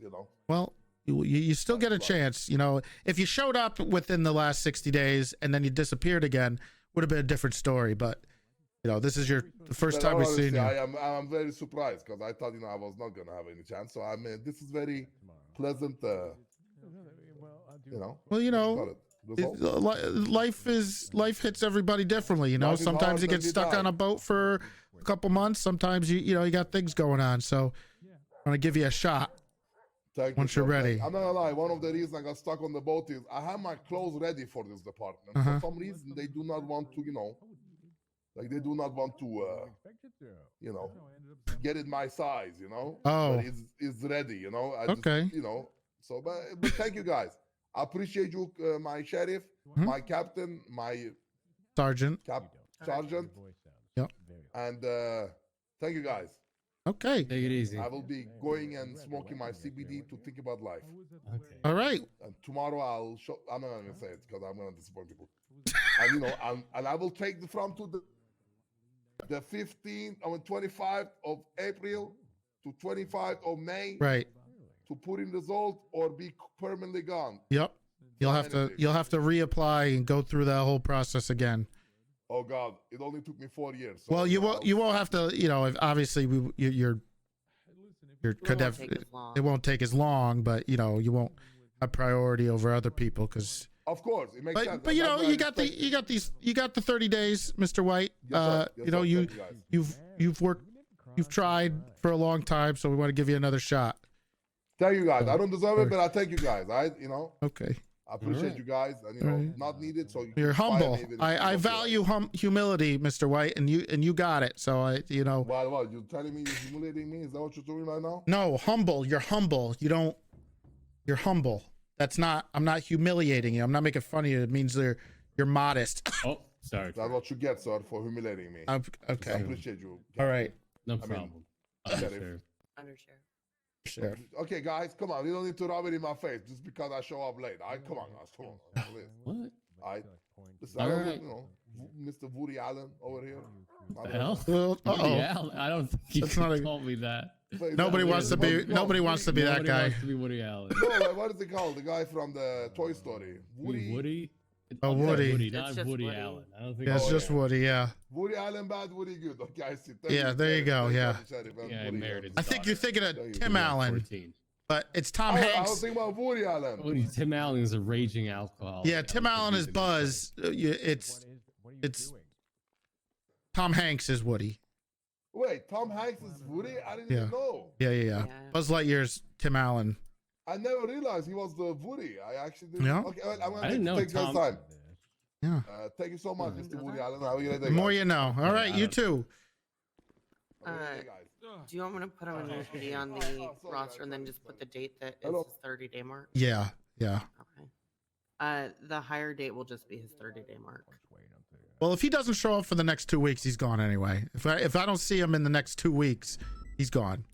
You know. Well, you still get a chance. You know, if you showed up within the last 60 days and then you disappeared again, would have been a different story. But you know, this is the first time we've seen you. I'm very surprised because I thought, you know, I was not gonna have any chance. So I mean, this is very pleasant. You know. Well, you know, life hits everybody differently. You know, sometimes you get stuck on a boat for a couple months. Sometimes you got things going on. So I want to give you a shot. Once you're ready. I'm not gonna lie, one of the reasons I got stuck on the boat is I have my clothes ready for this department. For some reason, they do not want to, you know, like they do not want to, you know, get it my size, you know. Oh. But it's ready, you know. Okay. You know, so, but thank you guys. I appreciate you, my sheriff, my captain, my sergeant. Sergeant. Yep. And thank you guys. Okay. Take it easy. I will be going and smoking my CBD to think about life. Okay. All right. And tomorrow I'll show. I'm not gonna say it because I'm gonna disappoint people. And you know, and I will take the from to the 15th or 25th of April to 25th of May. Right. To put in result or be permanently gone. Yep. You'll have to reapply and go through that whole process again. Oh God, it only took me 4 years. So Well, you won't have to. You know, obviously you're could have. It won't take as long, but you know, you won't have priority over other people because. Of course, it makes sense. But you know, you got the 30 days, Mr. White. Yes, you know, you've worked, you've tried for a long time, so we want to give you another shot. Thank you guys. I don't deserve it, but I thank you guys. Okay. I appreciate you guys, and you know, not needed. So You're humble. I value humility, Mr. White, and you got it. So you know. What you telling me you're humiliating me? Is that what you're doing right now? No, humble. You're humble. You're humble. I'm not humiliating you. I'm not making fun of you. It means you're modest. Oh, sorry. That's what you get, sir, for humiliating me. Okay. I appreciate you. All right. No problem. Sure. Okay, guys, come on. You don't need to rub it in my face just because I show up late. Come on, guys. Come on. What? Listen, All I right. you know, Mr. Woody Allen over here. The hell? Well, Yeah, I don't think you That's not told me that. Nobody wants to be. Nobody wants to be that guy. Wants to be Woody Allen. No, like, what is it called? The guy from the Toy Story. Woody? Oh, Woody. Woody, not Woody Allen. I don't think. Yeah, it's just Woody. Yeah. Woody Allen bad, Woody good. Okay, I see. Yeah, there you go. Yeah. Yeah, I married his I think you're thinking of Thank you. Tim Allen, 14. but it's Tom I Hanks. was thinking about Woody Allen. Tim Allen is a raging alcoholic. Yeah, Tim Allen is Buzz. It's Tom Hanks is Woody. Wait, Tom Hanks is Woody? I didn't even know. Yeah. Buzz Lightyear's Tim Allen. I never realized he was the Woody. I actually didn't. Yeah. Okay, well, I'm I going didn't to know take your Tom. time. Yeah. Thank you so much, Mr. Woody Allen. Have a great day, The more guys. you know. All right, you too. Have a great day, guys. Do you want me to put him in usually on the roster and then just put the date that is his 30-day mark? Yeah. Okay. The higher date will just be his 30-day mark. Well, if he doesn't show up for the next 2 weeks, he's gone anyway. If I don't see him in the next 2 weeks, he's gone.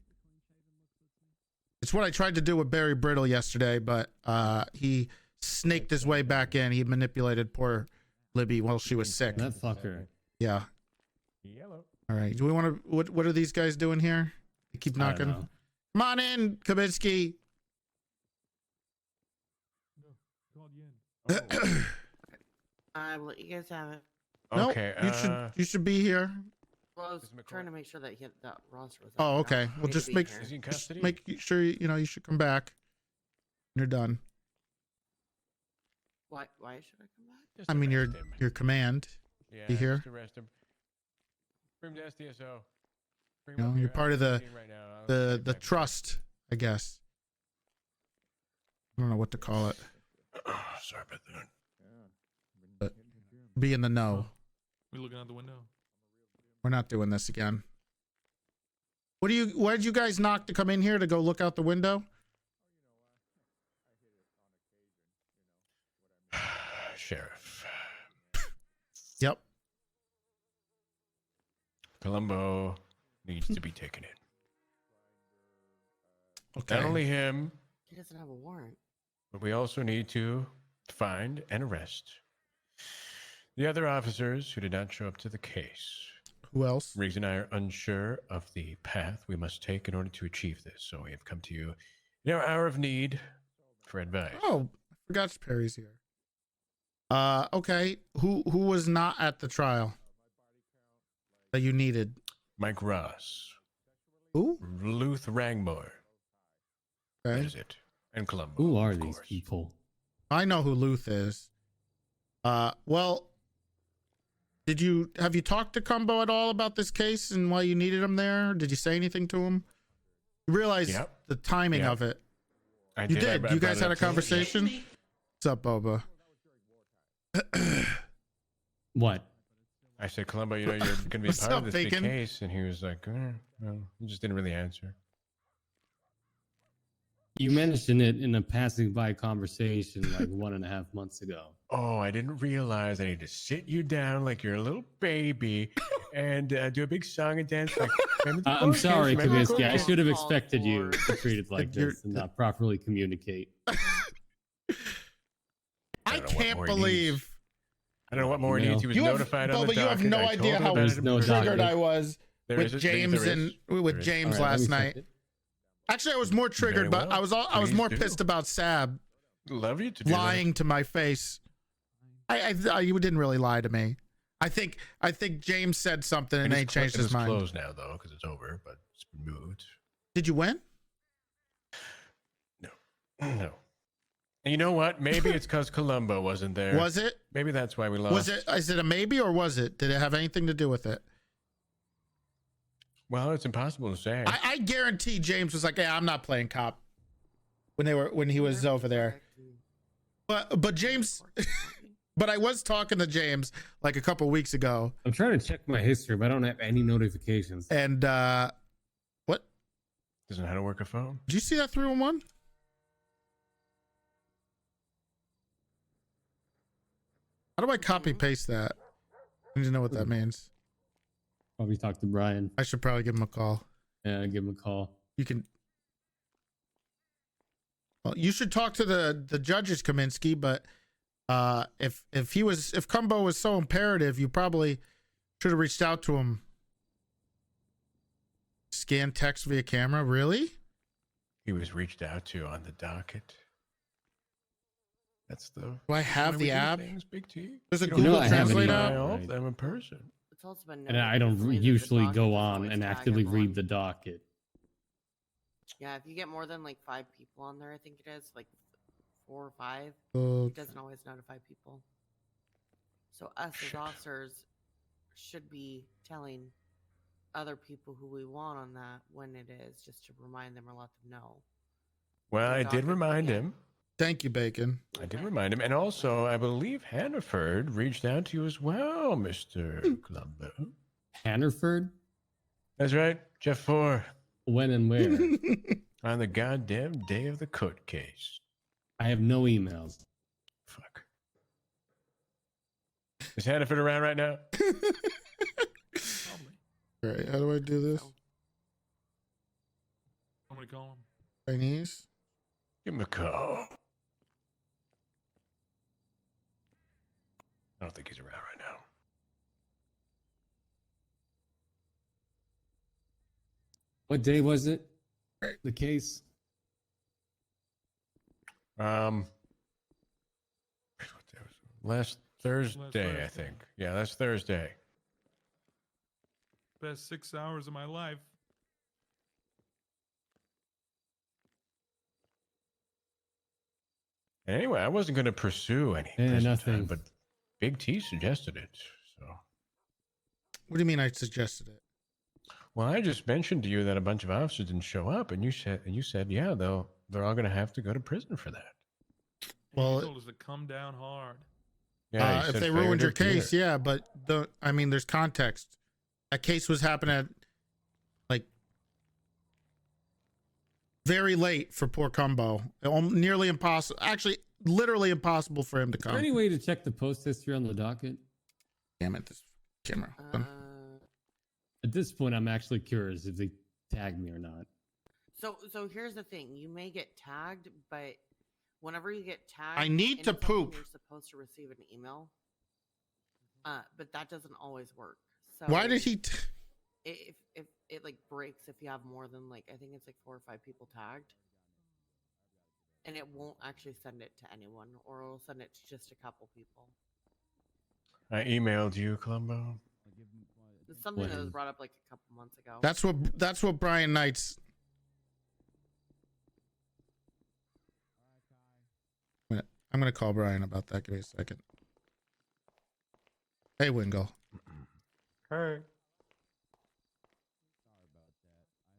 It's what I tried to do with Barry Brittle yesterday, but he snaked his way back in. He manipulated poor Libby while she was sick. That fucker. Yeah. All right. Do we want to? What are these guys doing here? They keep I don't knocking. know. Come on in, Kabinski. I will let you guys have it. Okay. Nope, you should be here. Well, I was trying to make sure that that roster was. Oh, up. okay. I Well, need just to be make here. Is he in just custody? make sure you know you should come back. You're done. Why should I come back? Just I mean, arrest him. your command. Yeah, You here? just arrest him. Bring him to SDSO. Bring him You know, up you're here. part I'm of the meeting right now. I'll get the back. trust, I guess. I don't know what to call it. Sorry about that. But be in the know. We looking out the window. We're not doing this again. Why did you guys knock to come in here to go look out the window? Sheriff. Yep. Columbo needs to be taken in. Okay. Not only him, He doesn't have a warrant. but we also need to find and arrest the other officers who did not show up to the case. Who else? Riggs and I are unsure of the path we must take in order to achieve this, so we have come to you in our hour of need for advice. Oh, I forgot Perry's here. Okay. Who was not at the trial that you needed? Mike Ross. Who? Luth Rangmore. Okay. That is it. And Columbo. Who are of these course. people? I know who Luth is. Well, have you talked to Cumbo at all about this case and why you needed him there? Did you say anything to him? You realize Yep. the timing Yep. of it. I You did. did. I You brought guys it had a up to him. conversation? What's up, Boba? What? I said, Columbo, you're going to be a What's part up, of this big Bacon? case. And he was like, well, he just didn't really answer. You mentioned it in a passing by conversation like 1.5 months ago. Oh, I didn't realize I need to sit you down like you're a little baby and do a big song and dance. Like, I'm sorry, Kaminsky. I should have Called expected you for. to treat it like You're- this and not properly communicate. I don't know what can't more he believe. needs. I don't know what more he Email. needs. He was You have, notified on the Boba, you have docket. no I told idea him how about it There's no triggered docket. I was There with is a- James there and is. with There is. James All right, let last me check night. it. Actually, I was more triggered, Very but well. I was Please more do. pissed about Sab Love you to do lying to my face. You didn't really lie to me. I think James said something that. and It they is changed his mind. closed now, though, because it's over, but it's been moved. Did you win? No. And you know what? Maybe it's because Columbo wasn't there. Was it? Maybe that's why we lost. Was it? Is it a maybe or was it? Did it have anything to do with it? Well, it's impossible to say. I guarantee James was like, "Yeah, I'm not playing cop." When he was over there. But James, but I was talking to James like a couple weeks ago, I'm trying to check my history, but I don't have any notifications. and what? Doesn't know how to work a phone. Did you see that 311? How do I copy paste that? I need to know what that means. Probably talk to Brian. I should probably give him a call. Yeah, give him a call. You can. Well, you should talk to the judges, Kaminsky. But if Cumbo was so imperative, you probably should have reached out to him. Scan text via camera, really? He was reached out to on the docket. That's the. Do I have the app? Big T. There's a You Google don't have Translate to app. dial them in person. It's also been And I noted don't recently that the usually docket go doesn't on always and tag actively everyone. read the docket. Yeah, if you get more than like 5 people on there, I think it is like 4 or 5. Okay. It doesn't always notify people. So us as officers should be telling other people who we want on that when it is, just to remind them or let them know. Well, The I did docket, remind yeah. him. Thank you, Bacon. I did remind him, and also I believe Hannaford reached out to you as well, Mister Columbo. Hannaford? That's right, Jeff 4. When and where? On the goddamn day of the court case. I have no emails. Fuck. Is Hannaford around right now? All right, how do I do this? I'm gonna call him. Chinese? Give him a call. I don't think he's around right now. What day was it? The case? Last Thursday, I think. Yeah, that's Thursday. Best 6 hours of my life. Anyway, I wasn't going to pursue any Yeah, prison nothing. time, but Big T suggested it. So, What do you mean I suggested it? well, I just mentioned to you that a bunch of officers didn't show up, and you said, yeah, they're all going to have to go to prison for that. Well, He told us to come down hard. Yeah, he if said they failure ruined to your case, appear. yeah, but there's context. That case was happening at like very late for poor Cumbo. Nearly impossible. Actually, literally impossible for him to Is there come. any way to check the post history on the docket? Damn it, this camera. At this point, I'm actually curious if they tagged me or not. So here's the thing: you may get tagged, but whenever you get tagged, I need to anytime poop. You're supposed to receive an email, but that doesn't always work. So Why did he? If it like breaks if you have more than like I think it's like 4 or 5 people tagged, and it won't actually send it to anyone, or it'll send it to just a couple people. I emailed you, Columbo. It's something that was brought up like a couple months ago. That's what Brian Knight's. I'm gonna call Brian about that. Give me a second. Hey, Wingo. Hey.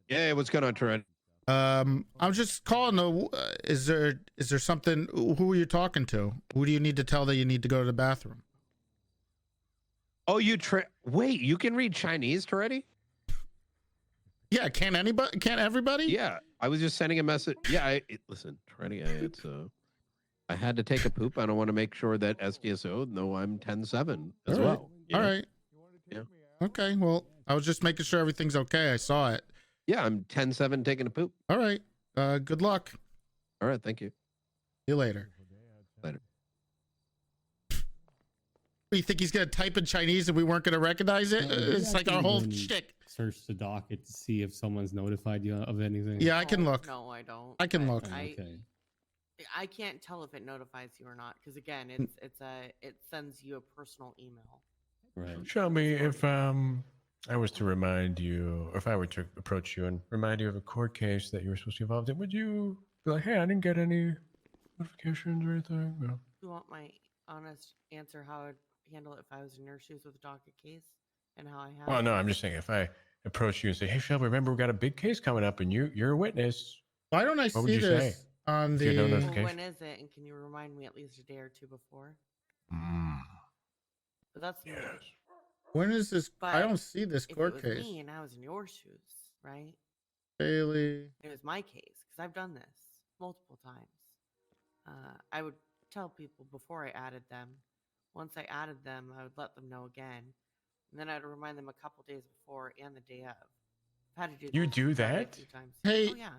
Yeah, what's going on, Toretti? I'm just calling. Is there something? Who are you talking to? Who do you need to tell that you need to go to the bathroom? Oh, wait, you can read Chinese, Toretti? Yeah, can't anybody? Can't everybody? Yeah, I was just sending a message. Yeah, listen, Toretti, I had to take a poop. I don't want to make sure that SDSO know I'm 10-7 as well. All right. Yeah. Okay. Well, I was just making sure everything's okay. I saw it. Yeah, I'm 10-7 taking a poop. All right. Good luck. All right, thank you. See you later. Later. You think he's gonna type in Chinese and we weren't gonna recognize it? It's like our whole Even shtick. Search the docket to see if someone's notified you of anything. Yeah, I can look. No, I don't. I can but look. Okay. I can't tell if it notifies you or not because again, it sends you a personal email. Right. Shelby, if I was to remind you, or if I were to approach you and remind you of a court case that you were supposed to be involved in, would you be like, hey, I didn't get any notifications or anything? No. You want my honest answer how I'd handle it if I was in your shoes with a docket case and how I have? Well, no, I'm just saying if I approach you and say, hey, Shelby, remember we got a big case coming up and you're a witness. Why don't I What would see you this say? on If you had no the? notification? Well, when is it? And can you remind me at least a day or two before? But that's me. When is this? I don't see this If court it was case. me and I was in your shoes, right? Bailey. It was my case because I've done this multiple times. I would tell people before I added them. Once I added them, I would let them know again, and then I'd remind them a couple days before and the day of. I've had to do You this do quite a that? few times. Hey. Oh yeah.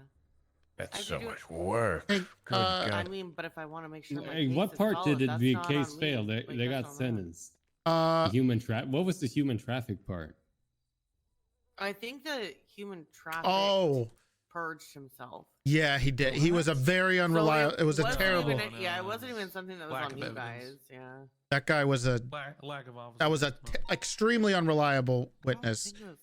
That's I so do it. much work. Hey, Good uh, I God. mean, but if I want to make sure my Hey, case what is part solid, did that's the not case on me. fail? They Like, they that's got on them. sentenced. What was the human traffic part? I think the human traffic Oh, purged himself. yeah, he did. He was a very unreliable. So it was a wasn't terrible. Even, yeah, it wasn't even something that was Lack on of you evidence. guys. Yeah. That guy was a. Lack of officer. That was a extremely unreliable I witness. think it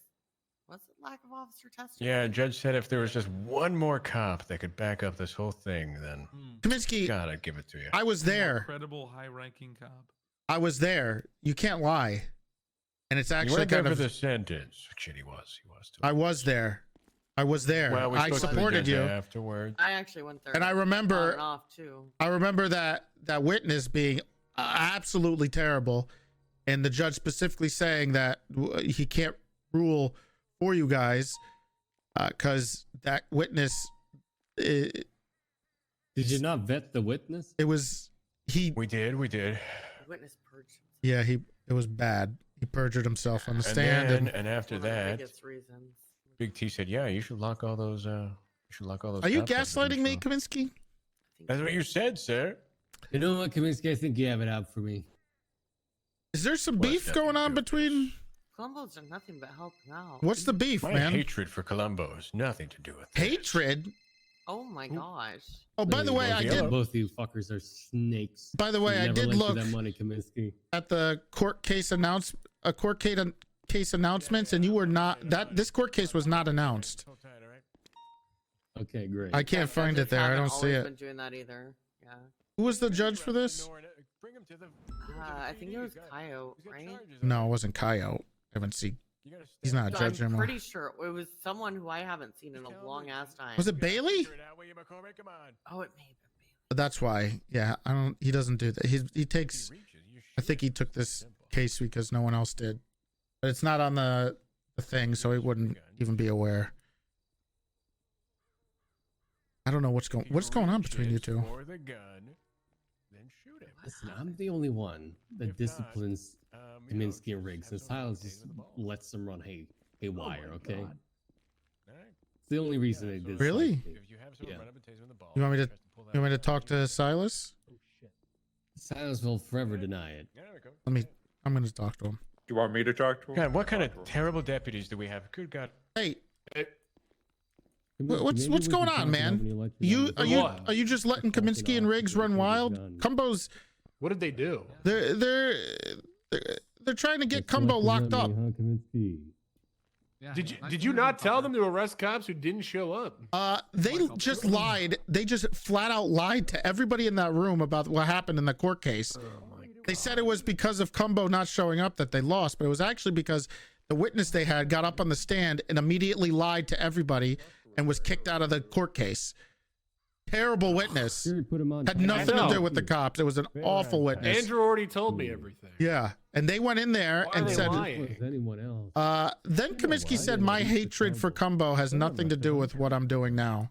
was it lack of officer testimony? Yeah, judge said if there was just one more cop that could back up this whole thing, then Kaminsky, God, I'd give it to you. I was there. Credible, high-ranking cop. I was there. You can't lie. And it's You actually weren't there kind for of. the sentence. Shit, he was. Too. I was there. I was there. Well, we I spoke to the supported judge you. afterwards. I actually went there. And I on remember. and off too. I remember that witness being absolutely terrible, and the judge specifically saying that he can't rule for you guys because that witness. Did you not vet the witness? It was he. We did. The witness purged himself. Yeah, it was bad. He perjured himself on the And stand, then, and after One of the that, biggest reasons. Big T said, "Yeah, you should lock all those. You should lock all those." Are you cops up gaslighting and me, so- Kaminsky? That's what you said, sir. You know what, Kaminsky? I think you have it out for me. Is there some What's beef that going to on do? between? Columbo's done nothing but helping out. What's the beef, My man? hatred for Columbo has nothing to do with it. Hatred. Oh my gosh. Oh, by the way, I did. Both of you fuckers are snakes. By the way, You I never did lent you look that money, Kaminsky. at the court case case announcements, and you were not that. This court case was not announced. Okay, great. I can't find it Judges there. I haven't don't see always it. Been doing that either. Yeah. Who was the judge for this? Bring him to the. I think it was Coyote, right? No, it wasn't Coyote. I haven't seen. He's not a judge I'm anymore. pretty sure it was someone who I haven't seen in a long ass time. Was it Bailey? Oh, it may have been. That's why. Yeah, I don't. He doesn't do that. He takes. I think he took this case because no one else did, but it's not on the thing, so he wouldn't even be aware. I don't know what's going on between you two. For the gun, then shoot him. Listen, I'm the only one that disciplines Kaminsky and Riggs, and Silas just lets them run haywire. Okay, it's the only reason they did. Really? Yeah. You want me to talk to Silas? Silas will forever deny it. I'm gonna talk to him. You want me to talk to him? God, what kind of terrible deputies do we have? Good God. Hey. What's going on, man? Are you just letting Kaminsky and Riggs run wild? Cumbo's. What did they do? They're trying to get Cumbo locked up. Did you not tell them to arrest cops who didn't show up? They just lied. They just flat out lied to everybody in that room about what happened in the court case. They said it was because of Cumbo not showing up that they lost, but it was actually because the witness they had got up on the stand and immediately lied to everybody and was kicked out of the court case. Terrible witness. Had nothing to do with the cops. It was an awful witness. Andrew already told me everything. Yeah, and they went in there and said, anyone else? then Kaminsky said, my hatred for Cumbo has nothing to do with what I'm doing now.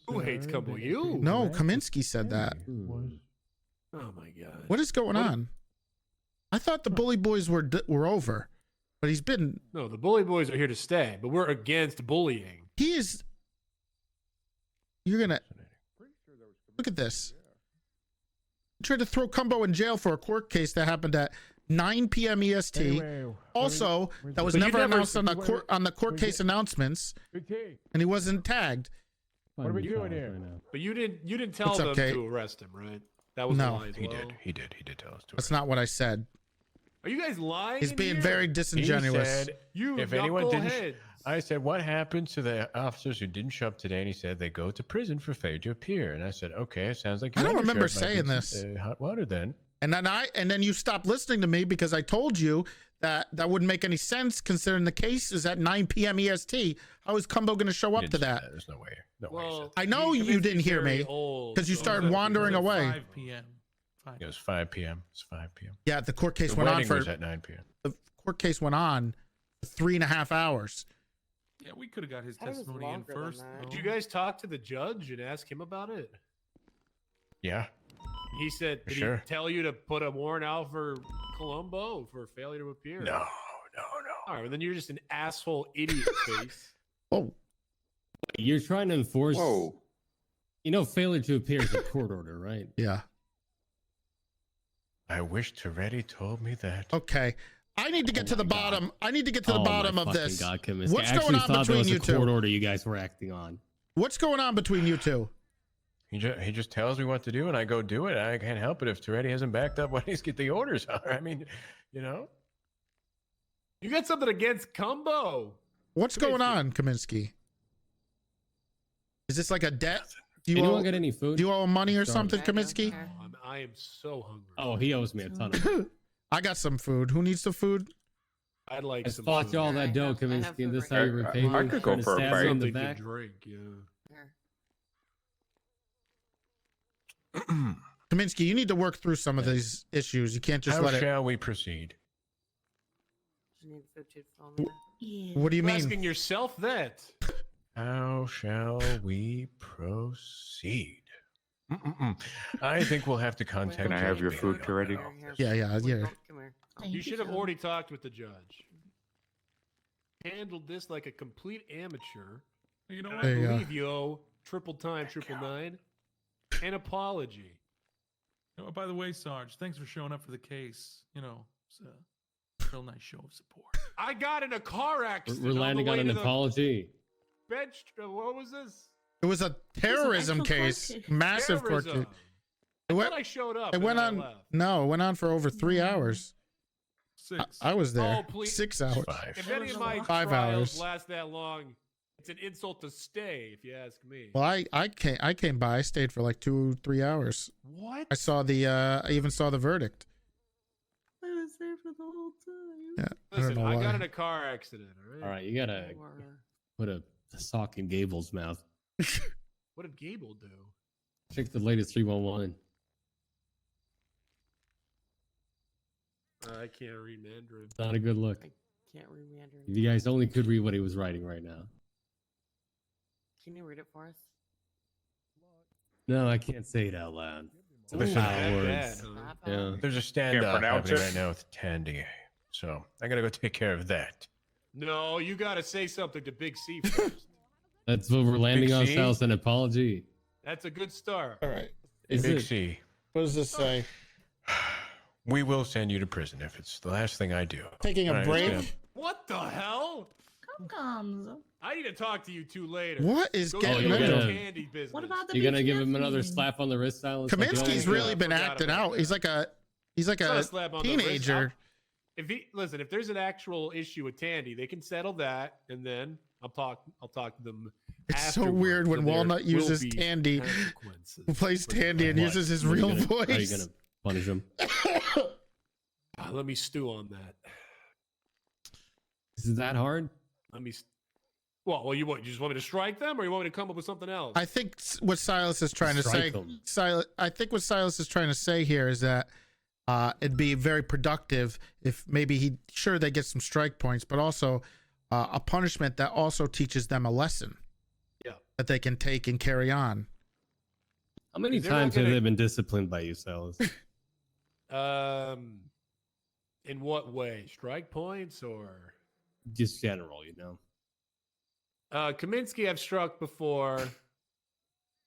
Who hates Cumbo? You? No, Kaminsky said that. Oh my God. What is going on? I thought the Bully Boys were over, but he's been. No, the Bully Boys are here to stay, but we're against bullying. He is. You're gonna look at this. Tried to throw Cumbo in jail for a court case that happened at 9 p.m. EST. Anyway, also, that was never announced on the court case announcements, and he wasn't tagged. What are we doing here? But you didn't tell It's them okay. to arrest him, right? That was No. a lie as He well. did. He did tell us to. That's not what I said. Are you guys lying? He's in being here? very disingenuous. He said, You if anyone didn't, knuckleheads. I said, what happened to the officers who didn't show up today? And he said they go to prison for failure to appear. And I said, okay, sounds like I don't remember Sheriff might saying get this. hot water then. And then you stopped listening to me because I told you that wouldn't make any sense considering the case is at 9 p.m. EST. How is Cumbo going to show up to that? There's no way. No way. Well, I know you didn't hear me because you started wandering away. 5 p.m. It was 5 p.m. It's 5 p.m. Yeah, the court case The went on wedding for was at 9 p.m. the court case went on for 3.5 hours. Yeah, we could have got his That was testimony in longer than first. that. though. Did you guys talk to the judge and ask him about it? Yeah. He said, did Sure. he tell you to put a warrant out for Colombo for failure to appear? No. All right, well, then you're just an asshole idiot face. Oh, You're trying to enforce. Whoa. You know, failure to appear is a court order, right? yeah. I wish Toretti told me that. Okay. I need to get to the bottom. I need to get to the Oh bottom my of fucking this. God, Kaminsky. What's I going actually on thought that between was you a court two? order you guys were acting on. What's going on between you two? He just tells me what to do, and I go do it. I can't help it if Toretti hasn't backed up what the orders are. I mean, you know. You got something against Cumbo? What's going on, Kaminsky? Is this like a debt? Do you Anyone owe, got any food? do you owe him money or Sorry. something, Kaminsky? I am so hungry. Oh, he owes me a ton of. I got some food. Who needs the food? I'd like I some fought food. you all that dough, Kaminsky, and this is how you repay me. I could go Trying to for a stab me in the Something to back. drink, yeah. Kaminsky, you need to work through some of these issues. You can't just How let it. shall we proceed? What do you You're mean? asking yourself that. How shall we proceed? I think we'll have to contact. Can I have Judge your Bailey food on already? that. Yeah. You should have already talked with the judge. Handled this like a complete amateur. You know And what? I There you go. believe you owe triple time, triple nine, an apology. Oh, by the way, Sarge, thanks for showing up for the case. You know, it's a real nice show of support. I got in a car accident. We're landing on an apology. Bench. What was this? It was a terrorism actual court case, case. massive court Terrorism. case. I It went- thought I showed up. It and went then I on. left. No, it went on for over 3 hours. 6. I was there. Oh, please. 6 hours. Five. If any of my 5 trials hours. last that long, It's an insult to stay, if you ask me. Well, I came by. I stayed for like 2-3 hours. What? I saw the. I even saw the verdict. I was there for the whole time. Yeah. Listen, I don't know I got why. in a car accident. All right. All right, you gotta put a sock in Gable's mouth. What did Gable do? Check the latest 311. I can't read Mandarin. It's not a good look. Can't read Mandarin. You guys only could read what he was writing right now. Can you read it for us? No, I can't say it out loud. It's Listen, foul bad, words. Not Yeah. There's a stand-up happening right now with Tandy, so I gotta go take care of that. No, you got to say something to Big C first. That's what we're landing Big on, C? Silas, an apology. That's a good start. All right. Is Big it? C, What does this say? we will send you to prison if it's the last thing I do. Taking a All right, break? let's go. What the hell? Comes. I need to talk to you two later. What is Go getting do your into? candy business. What about the You're gonna give BTS him another meeting? slap on the wrist, Silas? like you Kaminsky's always really do? been Forgot acting about out. that. He's like a It's not a a slap on the wrist. teenager. If there's an actual issue with Tandy, they can settle that, and then I'll talk to them. It's so afterwards, weird when so there Walnut will uses be Tandy, consequences. who plays Tandy and What? uses his Are you real gonna- Are you voice. gonna punish him? Let me stew on that. Is it that hard? Let me. Well, you just want me to strike them, or you want me to come up with something else? I think what Silas is trying to say, Strike 'em. I think what Silas is trying to say here is that it'd be very productive if maybe they get some strike points, but also a punishment that also teaches them a lesson. Yeah. That they can take and carry on. How many They're not times have gonna- they been disciplined by you, Silas? In what way? Strike points or? Just general, you know. Kaminsky I've struck before.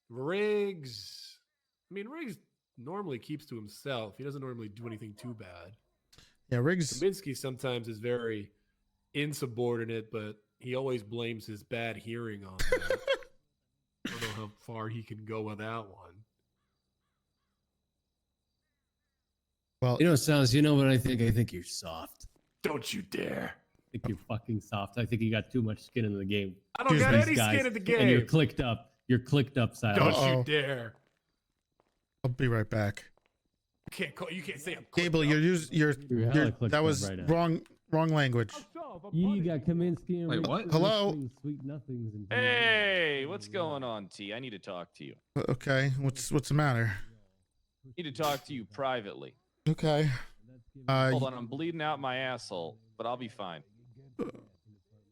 Riggs. I mean, Riggs normally keeps to himself. He doesn't normally do anything too bad. Yeah, Riggs. Kaminsky sometimes is very insubordinate, but he always blames his bad hearing on that. I don't know how far he can go with that one. Well, You know, Silas, you know what I think? I think you're soft. Don't you dare. I think you're fucking soft. I think you got too much skin in the game. I don't Here's got these any guys, skin in the And you're game. clicked up. You're clicked up, Silas. Don't Uh-oh. you dare. I'll be right back. You can't say I'm Gable, clicked you're You're hella clicked that up was right now. wrong language. You got Kaminsky and Wait, Riggs what? doing Hello? Sweet nothings. And Hey, what's going on, T? I need to talk to you. Okay, what's the matter? I need to talk to you privately. Okay. Hold on, I'm bleeding out my asshole, but I'll be fine.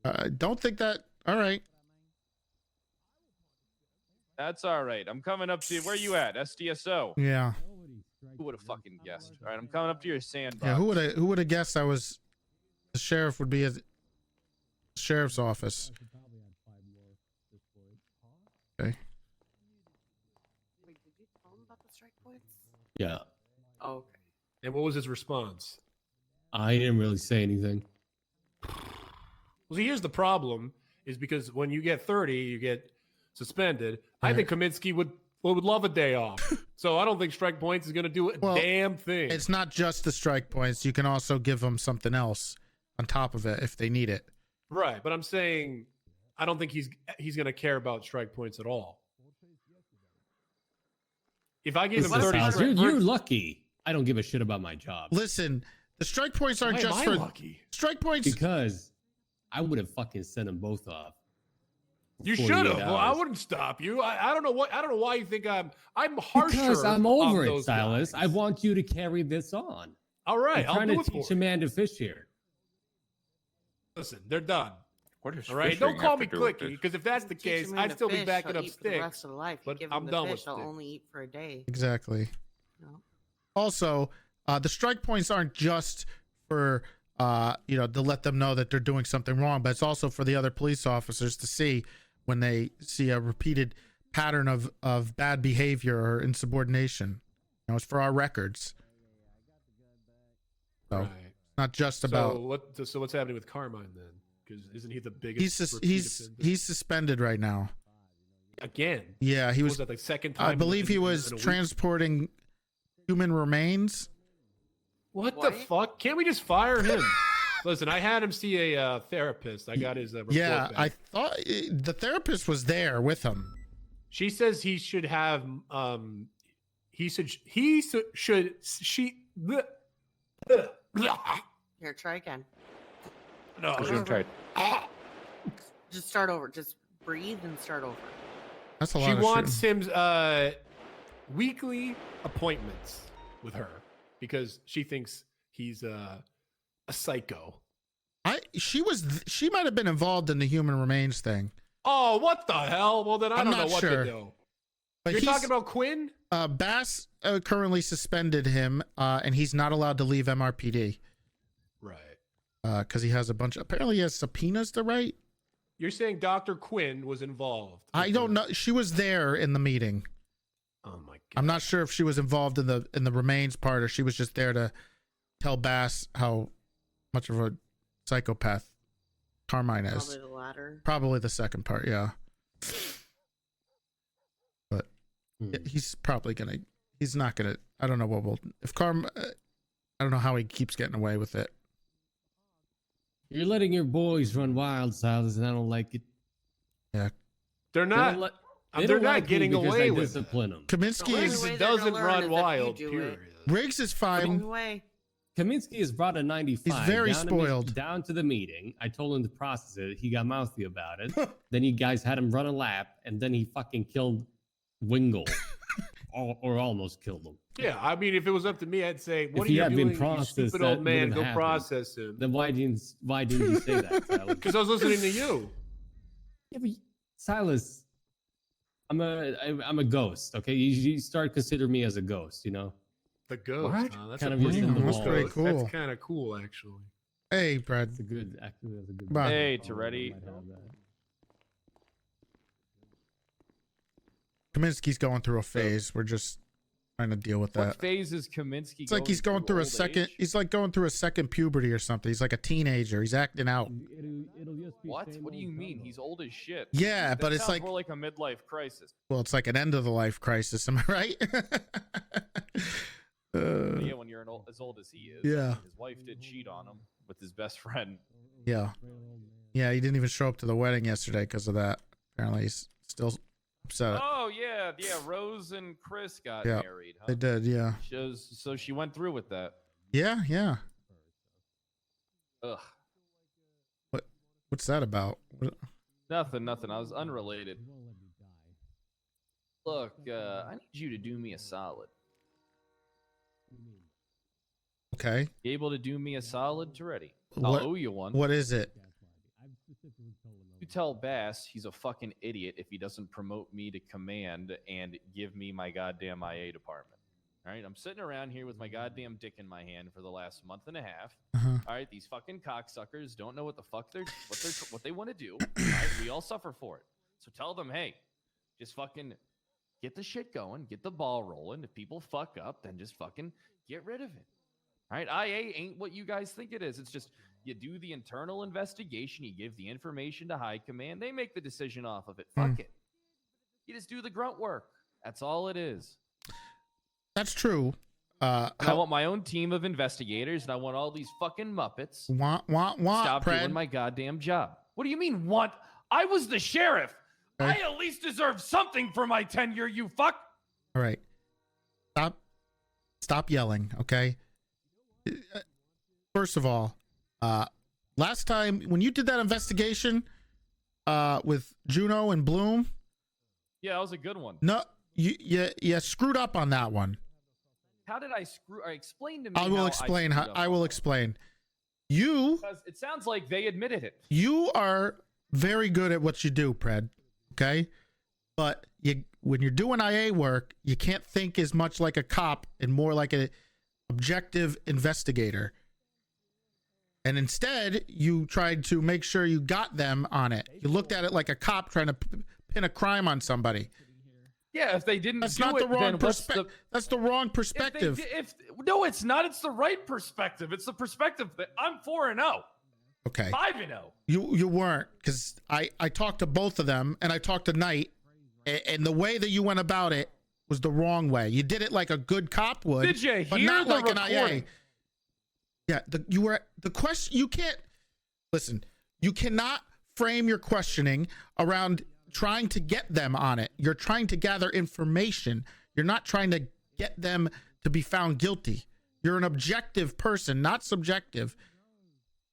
I don't think that. All right. That's all right. I'm coming up to where you at? SDSO. Yeah. Who would have fucking guessed? All right, I'm coming up to your sandbox. Yeah. Who would have guessed I was the sheriff would be at the sheriff's office? Okay. Wait, did you tell him about the strike points? Yeah. Oh, okay. And what was his response? I didn't really say anything. Well, see, here's the problem: is because when you get 30, you get suspended. I think Kaminsky would love a day off. So I don't think strike points is going to do a damn thing. It's not just the strike points. You can also give them something else on top of it if they need it. Right, but I'm saying I don't think he's going to care about strike points at all. If I gave him 30 Silas, strike you're points, lucky. I don't give a shit about my job. Listen, the strike points aren't why just am I for lucky? strike points. Because I would have fucking sent them both off. You 48 should have. Well, I hours. wouldn't stop you. I don't know why you think I'm harsher. Because I'm over on it, those Silas. guys. I want you to carry this on. All right, I'm I'll trying do to it for teach you. a man to fish here. Listen, they're done. What is All right, fishing don't call have me to do with clicky this? because if that's the Teach case, a man I'd to still be fish, backing he'll up eat for the sticks. rest of the life. You But give I'm him the done fish, with he'll sticks. only eat for a day. Exactly. No. Also, the strike points aren't just for to let them know that they're doing something wrong, but it's also for the other police officers to see when they see a repeated pattern of bad behavior or insubordination. It's for our records. So Right. it's not just about. So what's happening with Carmine then? Because isn't he the biggest? repeat offender? He's suspended right now. Again. Yeah, he was that the second time? I believe he was in a week? transporting human remains. What the fuck? Can't we just fire him? Listen, I had him see a therapist. I got his report Yeah, back. I thought the therapist was there with him. She says he should have he should Here, try again. No, I was gonna try it. Just start over. Just breathe and start over. That's a lot she of wants shit. him weekly appointments with her because she thinks he's a psycho. She might have been involved in the human remains thing. Oh, what the hell? Well, then I I'm don't know not what sure. to do. But You're he's- talking about Quinn? Bass currently suspended him, and he's not allowed to leave MRPD. Right. Because he has apparently he has subpoenas to write. You're saying Dr. Quinn was involved. I don't know. She was there in the meeting. Oh my god. I'm not sure if she was involved in the remains part or she was just there to tell Bass how much of a psychopath Carmine is. Probably the latter. Probably the second part, yeah. But he's probably gonna. He's not gonna. I don't know what will. If I don't know how he keeps getting away with it. You're letting your boys run wild, Silas, and I don't like it. Yeah. They're They not. don't li- they're don't not like me getting because away I with it. discipline them. Kaminsky The only is way they're doesn't gonna learn run is if you wild, do period. it. Riggs is fine. No way. Kaminsky has brought a 95. He's very down to spoiled. down to the meeting. I told him to process it. He got mouthy about it. Then you guys had him run a lap, and then he fucking killed Wingle, or almost killed him. Yeah, I mean, if it was up to me, I'd say, "What If are he you had doing, been you processed, stupid that old man? wouldn't Go happen. process him." Then why didn't you say that, Silas? Because I was listening to you. Yeah, but Silas, I'm a ghost. Okay, you start considering me as a ghost. You know. The ghost. What? Huh? That's Kind a of pretty using the cool walls. pretty ghost. cool. That's kind of cool, actually. Hey, Brad. That's a good. Actually, that's a good. Bye. Hey, Toretti. Kaminsky's going through a phase. We're just trying to deal with that. What phase is Kaminsky? It's like he's going through a old second. age? He's like going through a second puberty or something. He's like a teenager. He's acting out. What? What do you mean? He's old as shit. Yeah, That but it's sounds like, more like a midlife crisis. well, it's like an end of the life crisis. Am I right? Yeah, when you're as old as he is. Yeah. His wife did cheat on him with his best friend. Yeah. Yeah, he didn't even show up to the wedding yesterday because of that. Apparently, he's still upset. Oh yeah, Rose and Chris got Yeah, married. Huh? they did. Yeah. So she went through with that. Yeah. Yeah. Ugh. What's that about? Nothing. I was unrelated. Look, I need you to do me a solid. Okay. You able to do me a solid, Toretti? What- I'll owe you one. What is it? You tell Bass he's a fucking idiot if he doesn't promote me to command and give me my goddamn IA department. All right, I'm sitting around here with my goddamn dick in my hand for the last month and a half. Uh-huh. All right, these fucking cocksuckers don't know what the fuck what they want to do. All right, we all suffer for it. So tell them, hey, just fucking get the shit going, get the ball rolling. If people fuck up, then just fucking get rid of it. All right, IA ain't what you guys think it is. It's just you do the internal investigation, you give the information to high command, they make the decision off of it. Fuck it. You just do the grunt work. That's all it is. That's true. And I want my own team of investigators, and I want all these fucking Muppets. Want, Stop Pred. doing my goddamn job. What do you mean, want? I was the sheriff. Okay. I at least deserve something for my tenure, you fuck. All right. Stop yelling, okay? First of all, last time when you did that investigation with Juno and Bloom, Yeah, that was a good one. no, you screwed up on that one. How did I screw? Explain to me. I will how explain. screwed up I will explain. You Because it sounds like they admitted it. you are very good at what you do, Pred. Okay, but when you're doing IA work, you can't think as much like a cop and more like a objective investigator. And instead, you tried to make sure you got them on it. You looked at it like a cop trying to pin a crime on somebody. Yeah, if they didn't That's do not it, the wrong then what's perspective. That's the wrong perspective. No, it's not. It's the right perspective. It's the perspective that I'm 4-0, Okay. 5-0. You weren't, because I talked to both of them and I talked to Knight, and the way that you went about it was the wrong way. You did it like a good cop would, Did you but hear not the like an IA. recording? Yeah, the question you can't. listen, you cannot frame your questioning around trying to get them on it. You're trying to gather information. You're not trying to get them to be found guilty. You're an objective person, not subjective.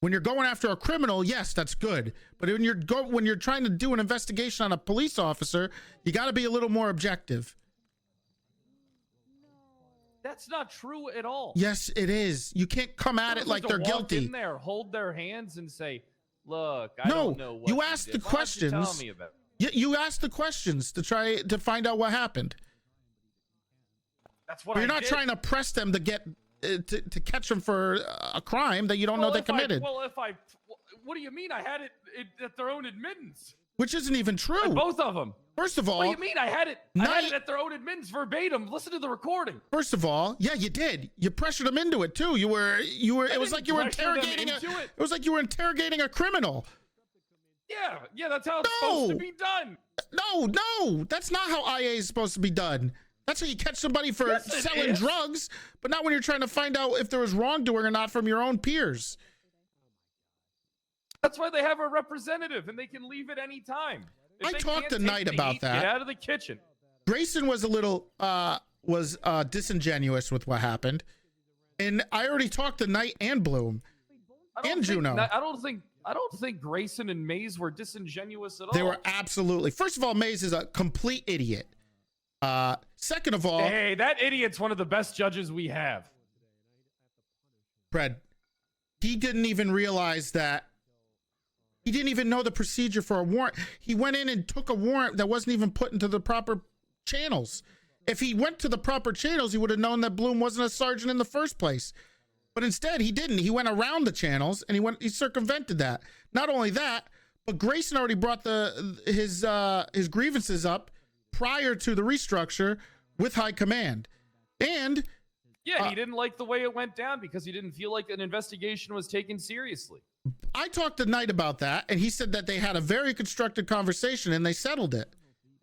When you're going after a criminal, yes, that's good. But when you're trying to do an investigation on a police officer, you got to be a little more objective. That's not true at all. Yes, it is. You can't come at it like they're guilty. In there, hold their hands, and say, "Look, I no, don't know what you asked the did. Why don't you tell questions. me about it?" You asked the questions to try to find out what happened. That's what But you're I not did. trying to press them to get to catch them for a crime that you don't know they committed. What do you mean? I had it at their own admittance. Which isn't even true. Like both of them. First of all, What do you mean? I had it at their own admittance verbatim. Listen to the recording. First of all, yeah, you did. You pressured them into it too. You were. It was like you were interrogating it was like you were interrogating a criminal. Yeah, that's how it's supposed to be done. No, that's not how IA is supposed to be done. That's how you catch somebody for Yes, it selling is. drugs, but not when you're trying to find out if there was wrongdoing or not from your own peers. That's why they have a representative, and they can leave at any time. If I they talked can't to take Knight the about heat, that. Get out of the kitchen. Grayson was a little disingenuous with what happened, and I already talked to Knight and Bloom and Juno. I don't think Grayson and Maze were disingenuous at all. They were absolutely. First of all, Maze is a complete idiot. Second of all, Hey, that idiot's one of the best judges we have. Fred, he didn't even realize that. He didn't even know the procedure for a warrant. He went in and took a warrant that wasn't even put into the proper channels. If he went to the proper channels, he would have known that Bloom wasn't a sergeant in the first place. But instead, he didn't. He went around the channels and he circumvented that. Not only that, but Grayson already brought his grievances up prior to the restructure with high command. And Yeah, he didn't like the way it went down because he didn't feel like an investigation was taken seriously. I talked to Knight about that, and he said that they had a very constructive conversation and they settled it.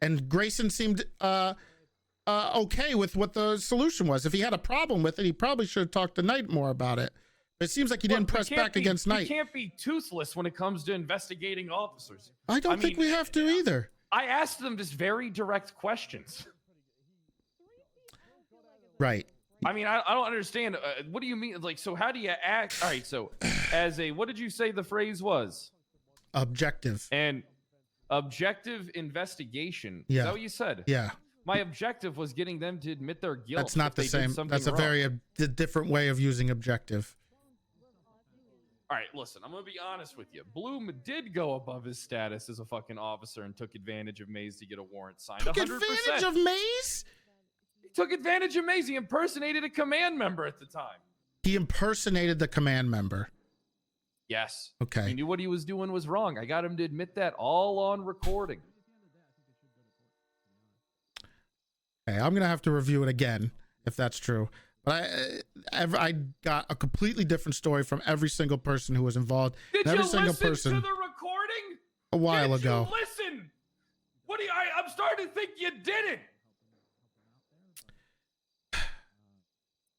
And Grayson seemed okay with what the solution was. If he had a problem with it, he probably should have talked to Knight more about it. But it seems like he didn't press back against Knight. You can't be toothless when it comes to investigating officers. I don't think we have to either. I asked them just very direct questions. Right. I mean, I don't understand. What do you mean? Like, so how do you act? All right, so as a, what did you say the phrase was? Objective. And objective investigation. Yeah. Is that what you said? Yeah. My objective was getting them to admit their guilt. That's not if the they did same. something That's a wrong. very different way of using objective. All right, listen, I'm going to be honest with you. Bloom did go above his status as a fucking officer and took advantage of Maze to get a warrant signed. Took 100%. advantage of Maze? He took advantage of Maze. He impersonated a command member at the time. He impersonated the command member. Yes. Okay. He knew what he was doing was wrong. I got him to admit that all on recording. Okay, I'm gonna have to review it again if that's true. But I got a completely different story from every single person who was involved. Did every you single listen person to the recording? a while Did ago. you listen? What do you? I'm starting to think you didn't.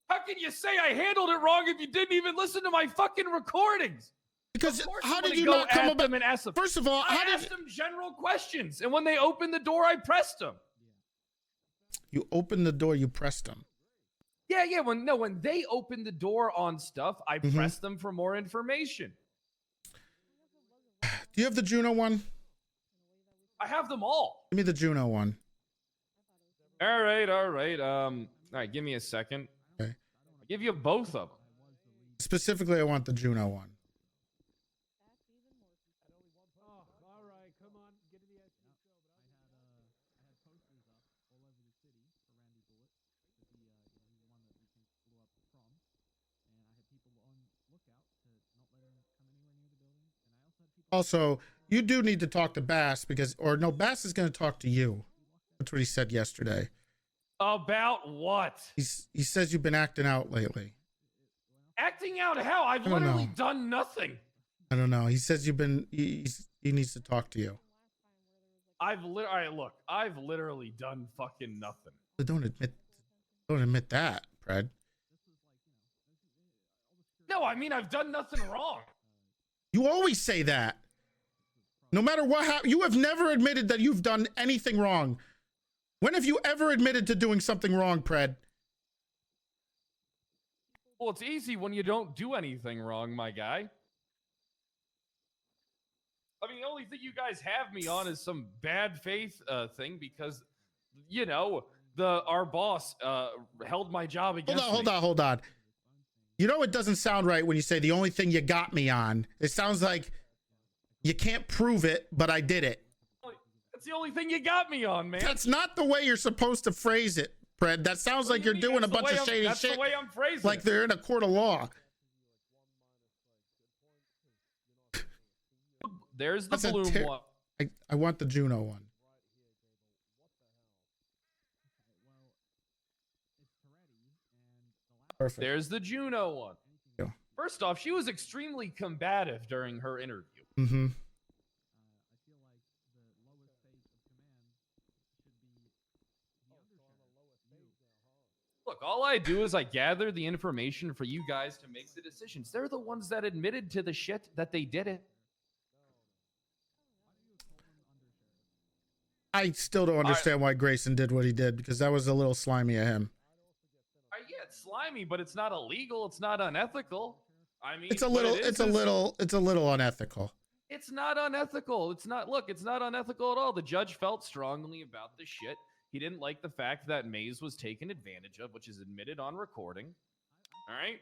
How can you say I handled it wrong if you didn't even listen to my fucking recordings? Because Of course how I'm did gonna you go not come at up them and ask them? First of all, I how did asked them general questions, and when they opened the door, I pressed them. you open the door? You pressed them. Yeah. When they opened the door on stuff, I Mhm. pressed them for more information. Do you have the Juno one? I have them all. Give me the Juno one. All right. All right. Give me a second. Okay. I'll give you both of them. Specifically, I want the Juno one. Also, you do need to talk to Bass Bass is going to talk to you. That's what he said yesterday. About what? He says you've been acting out lately. Acting out how? I've I don't literally know. done nothing. I don't know. He says you've been. He needs to talk to you. All right, look, I've literally done fucking nothing. But don't admit that, Fred. No, I mean I've done nothing wrong. You always say that. No matter what you have never admitted that you've done anything wrong. When have you ever admitted to doing something wrong, Pred? Well, it's easy when you don't do anything wrong, my guy. I mean, the only thing you guys have me on is some bad faith thing because, you know, our boss held my job against me. Hold on. You know it doesn't sound right when you say the only thing you got me on. It sounds like you can't prove it, but I did it. That's the only thing you got me on, man. That's not the way you're supposed to phrase it, Pred. That sounds like you're doing a bunch of shady shit. That's the way I'm phrasing like they're in a court of law. There's the Bloom one. I want the Juno one. Perfect. There's the Juno one. Yeah. First off, she was extremely combative during her interview. Mm-hmm. Look, all I do is I gather the information for you guys to make the decisions. They're the ones that admitted to the shit that they did it. I still don't understand why Grayson did what he did because that was a little slimy of him. Yeah, it's slimy, but it's not illegal. It's not unethical. I mean, It's a little unethical. It's not unethical. It's not unethical at all. The judge felt strongly about the shit. He didn't like the fact that Maze was taken advantage of, which is admitted on recording. All right.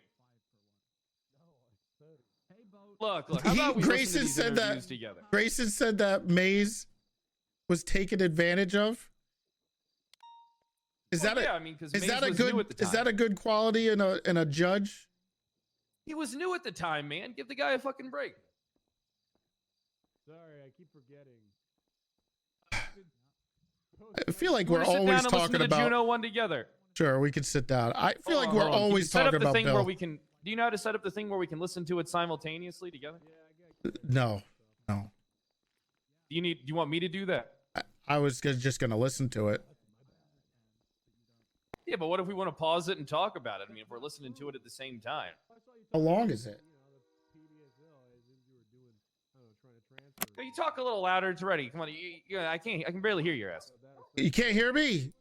Look. How about we listen to these interviews together? Grayson said that Maze was taken advantage of. Is that a good quality in a judge? He was new at the time, man. Give the guy a fucking break. Sorry, I keep forgetting. I feel like we're always talking about Juno one together. Sure, we could sit down. I feel like we're always talking about Bill. Where we can. Do you know how to set up the thing where we can listen to it simultaneously together? No. Do you want me to do that? I was just gonna listen to it. Yeah, but what if we want to pause it and talk about it? I mean, if we're listening to it at the same time. How long is it? Yo, you talk a little louder. It's ready. Come on. I can barely hear your ass. You can't hear me?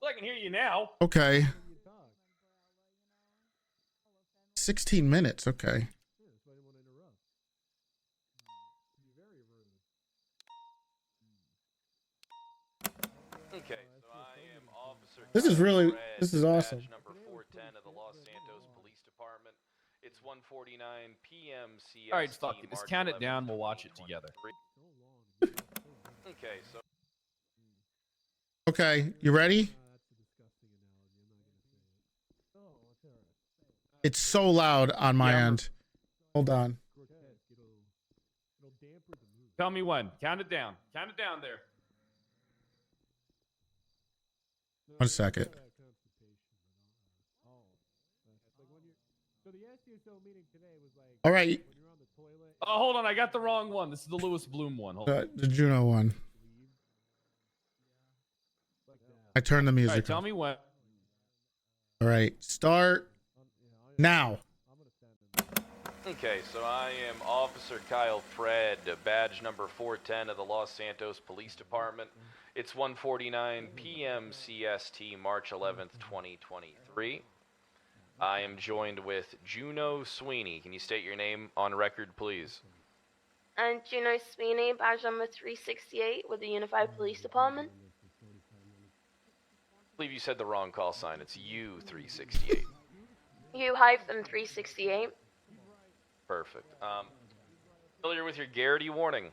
Well, I can hear you now. Okay. 16 minutes. Okay. Okay, so I am Officer. This is awesome. Number 410 of the Los Santos Police Department. It's 1:49 p.m. CST. All right, fuck it. Just count it down. We'll watch it together. Okay, so. Okay, you ready? It's so loud on my end. Hold on. Tell me when. Count it down. Count it down there. 1 second. All right. Oh, hold on. I got the wrong one. This is the Lewis Bloom one. Hold on. The Juno one. I turned the music. All right, tell me when. All right, start now. Okay, so I am Officer Kyle Fred, badge number 410 of the Los Santos Police Department. It's 1:49 p.m. CST, March 11th, 2023. I am joined with Juno Sweeney. Can you state your name on record, please? I'm Juno Sweeney, badge number 368 with the Unified Police Department. I believe you said the wrong call sign. It's U368. U-368. Perfect. Familiar with your Garrity warning?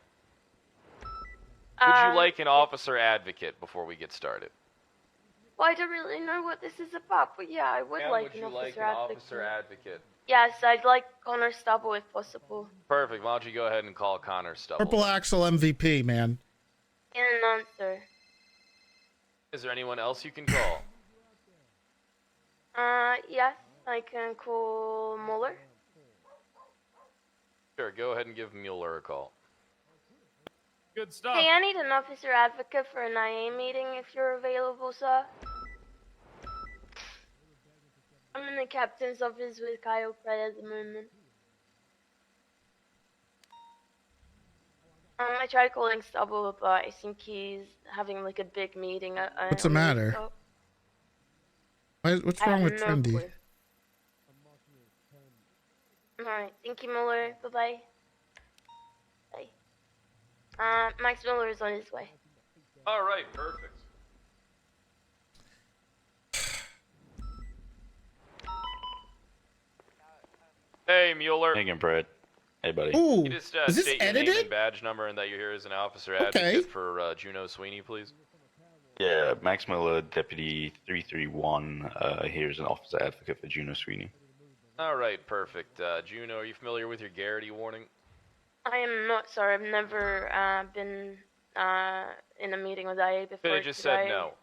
Would you like an officer advocate before we get started? Well, I don't really know what this is about, but yeah, I would like an officer advocate? Yes, I'd like Connor Stubble if possible. Perfect. Why don't you go ahead and call Connor Stubble? Purple Axle MVP, man. In an answer. Is there anyone else you can call? Yes, I can call Mueller. Sure, go ahead and give Mueller a call. Good stuff. Hey, I need an officer advocate for an IA meeting if you're available, sir. I'm in the captain's office with Kyle Pratt at the moment. I tried calling Stubble, but I think he's having like a big meeting. What's the matter? What's wrong with Trendy? Alright, thank you, Mueller. Bye-bye. Bye. Max Miller is on his way. All right, perfect. Hey, Mueller. Megan Brett. Hey, buddy. Ooh, You just is this state your name edited? and badge number and that you're here as an officer Okay. advocate for Juno Sweeney, please. Yeah, Max Miller, Deputy 331. Here's an officer advocate for Juno Sweeney. All right, perfect. Juno, are you familiar with your Garrity warning? I am not, sorry. I've never been in a meeting with IA before. Could have just said no.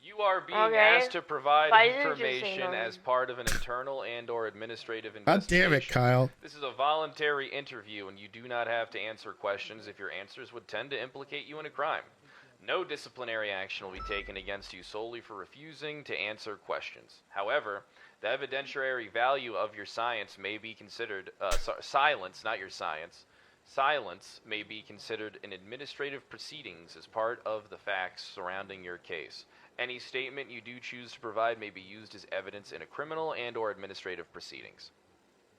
You are being Okay. asked to provide Why didn't you say information no? as part of an internal and/or administrative God investigation. damn it, Kyle. This is a voluntary interview, and you do not have to answer questions if your answers would tend to implicate you in a crime. No disciplinary action will be taken against you solely for refusing to answer questions. However, the evidentiary value of your science may be considered silence, not your science. Silence may be considered in administrative proceedings as part of the facts surrounding your case. Any statement you do choose to provide may be used as evidence in a criminal and/or administrative proceedings.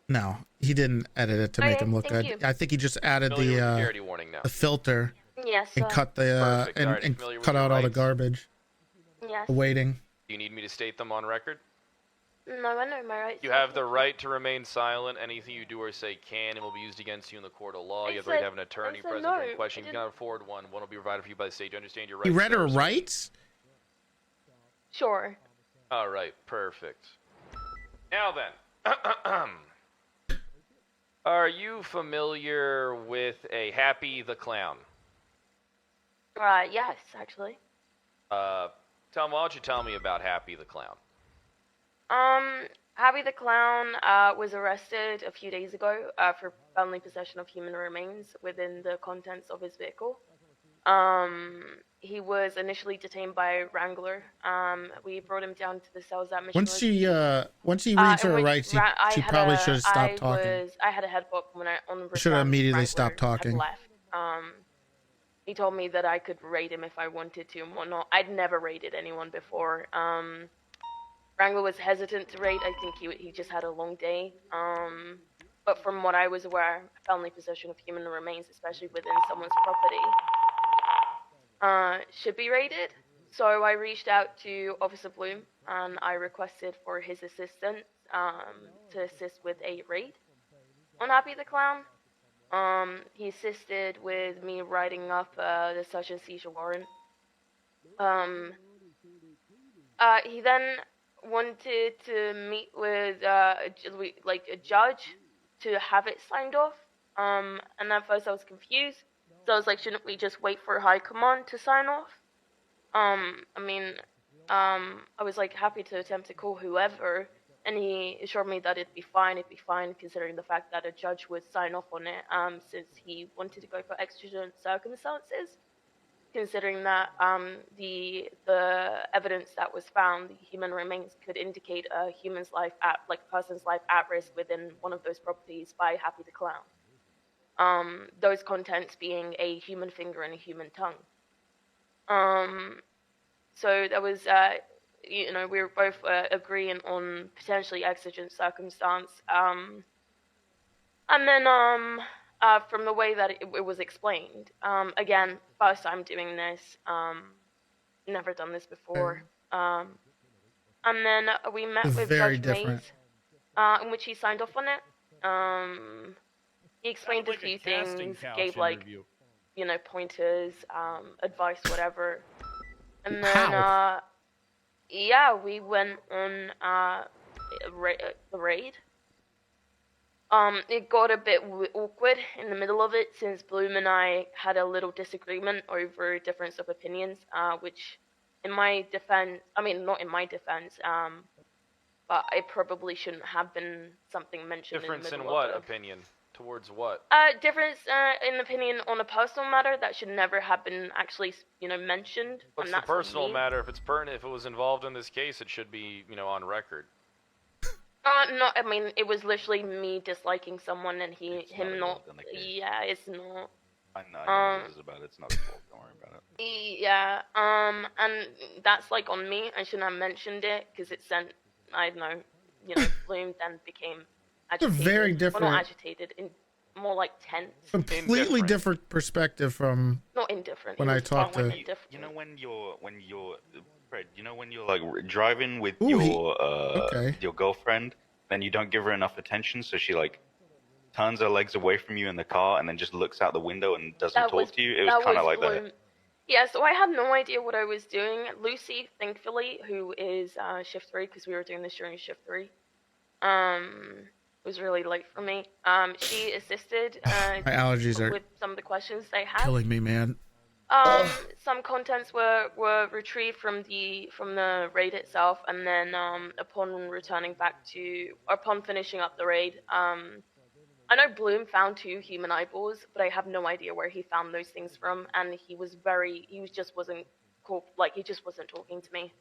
No, he didn't edit it to make him look thank good. you. I think he just added Familiar with the the Garrity warning now. filter Yes. and cut the Perfect. Alright, and familiar with cut your out all the rights? garbage. Yes. The waiting. Do you need me to state them on record? No, I know my rights. You have the right to remain silent. Anything you do or say can and will be used against you in the court of law. I You have the right to said- have an attorney I said present no, during I questions. You didn't- cannot afford one. One will be provided for you by the state. Do you understand your rights? He read her sir? rights? Sure. All right, perfect. Now then, are you familiar with a Happy the Clown? Yes, actually. Tom, why don't you tell me about Happy the Clown? Happy the Clown was arrested a few days ago for felony possession of human remains within the contents of his vehicle. He was initially detained by Wrangler. We brought him down to the cells at Mission. Once he reads her rights, she probably should have stopped talking. I had a head book when I on Should have immediately Wrangler stopped talking. had left. He told me that I could raid him if I wanted to and whatnot. I'd never raided anyone before. Wrangler was hesitant to raid. I think he just had a long day. But from what I was aware, felony possession of human remains, especially within someone's property, should be raided. So I reached out to Officer Bloom and I requested for his assistance to assist with a raid on Happy the Clown. He assisted with me writing up the search and seizure warrant. He then wanted to meet with a judge to have it signed off. And at first I was confused. So I was like, shouldn't we just wait for high command to sign off? I was like happy to attempt to call whoever, and he assured me that it'd be fine considering the fact that a judge would sign off on it, since he wanted to go for exigent circumstances, considering that the evidence that was found, the human remains, could indicate a human's life a person's life at risk within one of those properties by Happy the Clown. Those contents being a human finger and a human tongue. So that was, we were both agreeing on potentially exigent circumstance. And then, from the way that it was explained, again, first time doing this, never done this before. And then we met with Very Judge different. Mays, in which he signed off on it. He explained a few things, gave pointers, advice, whatever. And then, we went on the raid. It got a bit awkward in the middle of it since Bloom and I had a little disagreement over difference of opinions, which in my defense, not in my defense, but it probably shouldn't have been something mentioned Difference in in the middle what of the... opinion? Towards what? Difference in opinion on a personal matter that should never have been actually, mentioned. What's and the that's on personal me. matter? If it's pertinent, if it was involved in this case, it should be, on record. No, it was literally me disliking someone and him not. Yeah, it's not. I know this is about it. It's not his fault. Don't worry about it. Yeah. And that's like on me. I shouldn't have mentioned it because it sent. I don't know. Bloom then became It's a agitated. very Well, different, not agitated. More like tense. completely different perspective from Not indifferent. when it I was talked far more to. indifferent. You know when you're Fred, you know when you're like driving with Ooh, your girlfriend, then you don't give her enough attention, so she like turns her legs away from you in the car and then just looks out the window and doesn't talk to you. It was kind of like Bloom. that. Yeah, so I had no idea what I was doing. Lucy, thankfully, who is shift 3, because we were doing this during shift 3, it was really late for me. She assisted My allergies are with some of the questions they had. killing me, man. Some contents were retrieved from the raid itself, and then upon finishing up the raid, I know Bloom found 2 human eyeballs, but I have no idea where he found those things from, and he just wasn't cool, like he just wasn't talking to me.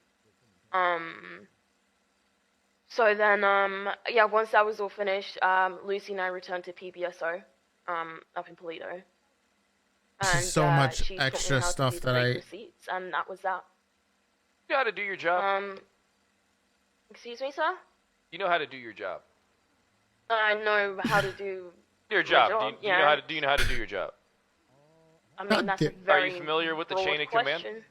So then yeah, once that was all finished, Lucy and I returned to PBSO, up in Polito. This is so much extra stuff that I. Receipts, and that was that. You know how to do your job. Excuse me, sir. You know how to do your job. I know how to do your my job. job. Do you know how to do your job? I mean, that's a very Are you familiar with the chain of command? question.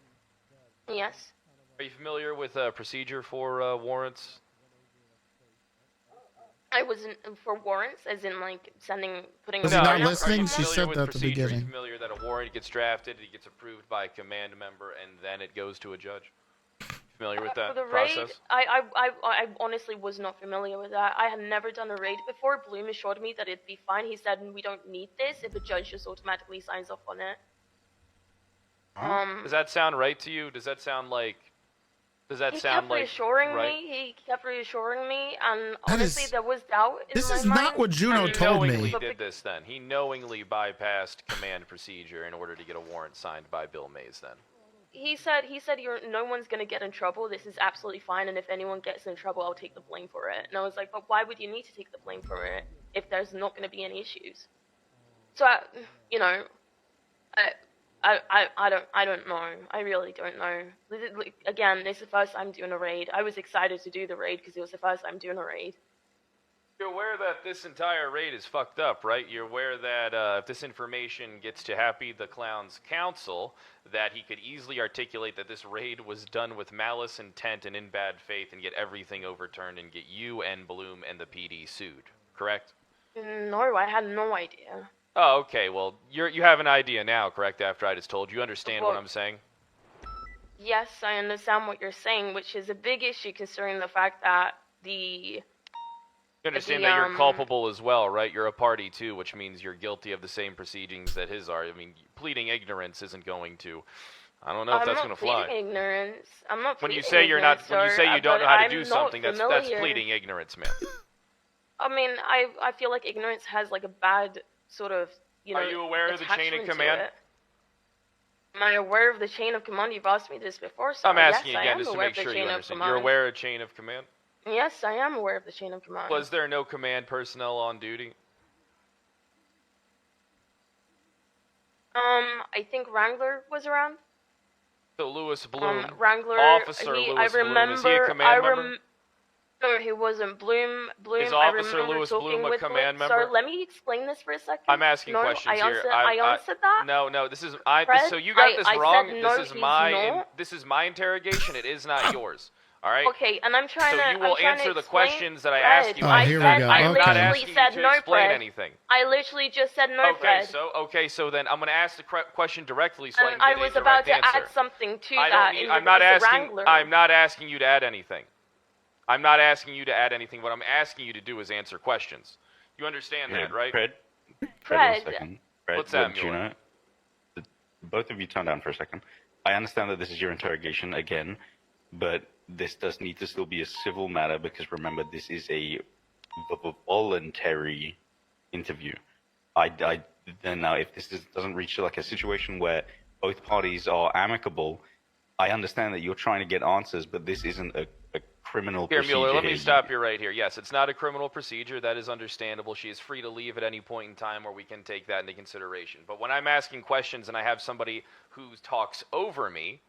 Yes. Are you familiar with procedure for warrants? I wasn't for warrants, as in like putting. Was he not listening? She said that at the Are you beginning. familiar that a warrant gets drafted, it gets approved by a command member, and then it goes to a judge? Familiar with that For the raid, process? I honestly was not familiar with that. I had never done a raid before. Bloom assured me that it'd be fine. He said we don't need this if a judge just automatically signs off on it. Does that sound right to you? Does that sound like? Does that he sound kept like reassuring right? me. He kept reassuring me, and That honestly, is- there was doubt in This my is mind. not what Juno He told knowingly me. did this then. He knowingly bypassed command procedure in order to get a warrant signed by Bill Mays then. He said no one's gonna get in trouble. This is absolutely fine, and if anyone gets in trouble, I'll take the blame for it. And I was like, but why would you need to take the blame for it if there's not gonna be any issues? So I don't know. I really don't know. Again, this is the first time doing a raid. I was excited to do the raid because it was the first time doing a raid. You're aware that this entire raid is fucked up, right? You're aware that if this information gets to Happy the Clown's counsel, that he could easily articulate that this raid was done with malice, intent, and in bad faith, and get everything overturned and get you and Bloom and the PD sued, correct? No, I had no idea. Oh, okay. Well, you have an idea now, correct? After I just told you, understand what I'm saying? Yes, I understand what you're saying, which is a big issue considering the fact that You understand that you're culpable as well, right? You're a party too, which means you're guilty of the same proceedings that his are. I mean, pleading ignorance isn't going to. I don't know if that's going to fly. I'm not pleading ignorance. I'm not. When you pleading say you're not, ignorance, when you sir, say you don't know how to I'm do not something, that's familiar. pleading ignorance, man. I mean, I feel like ignorance has like a bad sort of Are you aware of the chain of attachment to command? it. Am I aware of the chain of command? You've asked me this before, so I'm asking yes, I again am just to aware make of the sure you chain of understand. command. You're aware of chain of command? Yes, I am aware of the chain of command. Was there no command personnel on duty? I think Wrangler was around. So Lewis Bloom, Wrangler, Officer I Lewis remember, Bloom, is he a command member? No, he wasn't. Bloom. Is I Officer remember Lewis talking Bloom a with command Sir, member? let me explain this for a second. I'm asking no, questions I here. answered, I answered that. No, this is Fred, so you got this I wrong. said no, this is he's my not. this is my interrogation. It is not yours. All right. Okay, and I'm trying so to. you will I'm trying answer to the explain, questions that I Fred, ask you. Oh, here we go. I I'm not Okay. asking literally said you to no, explain Fred. anything. I literally just said no, Okay, Fred. so then I'm going to ask the question directly so And I I can get was a about direct to answer. add something to I that. don't need, in I'm not regards to asking. Wrangler. I'm not asking you to add anything. I'm not asking you to add anything. What I'm asking you to do is answer questions. You understand that, right? Fred, Fred. 1 second. Fred, What's that, look, Juno, both of you turn down for a second. I understand that this is your interrogation again, but this does need to still be a civil matter because remember, this is a voluntary interview. Then now, if this doesn't reach like a situation where both parties are amicable, I understand that you're trying to get answers, but this isn't a criminal Here, procedure. Mueller, let me here. stop you right here. Yes, it's not a criminal procedure. That is understandable. She is free to leave at any point in time where we can take that into consideration. But when I'm asking questions and I have somebody who talks over me,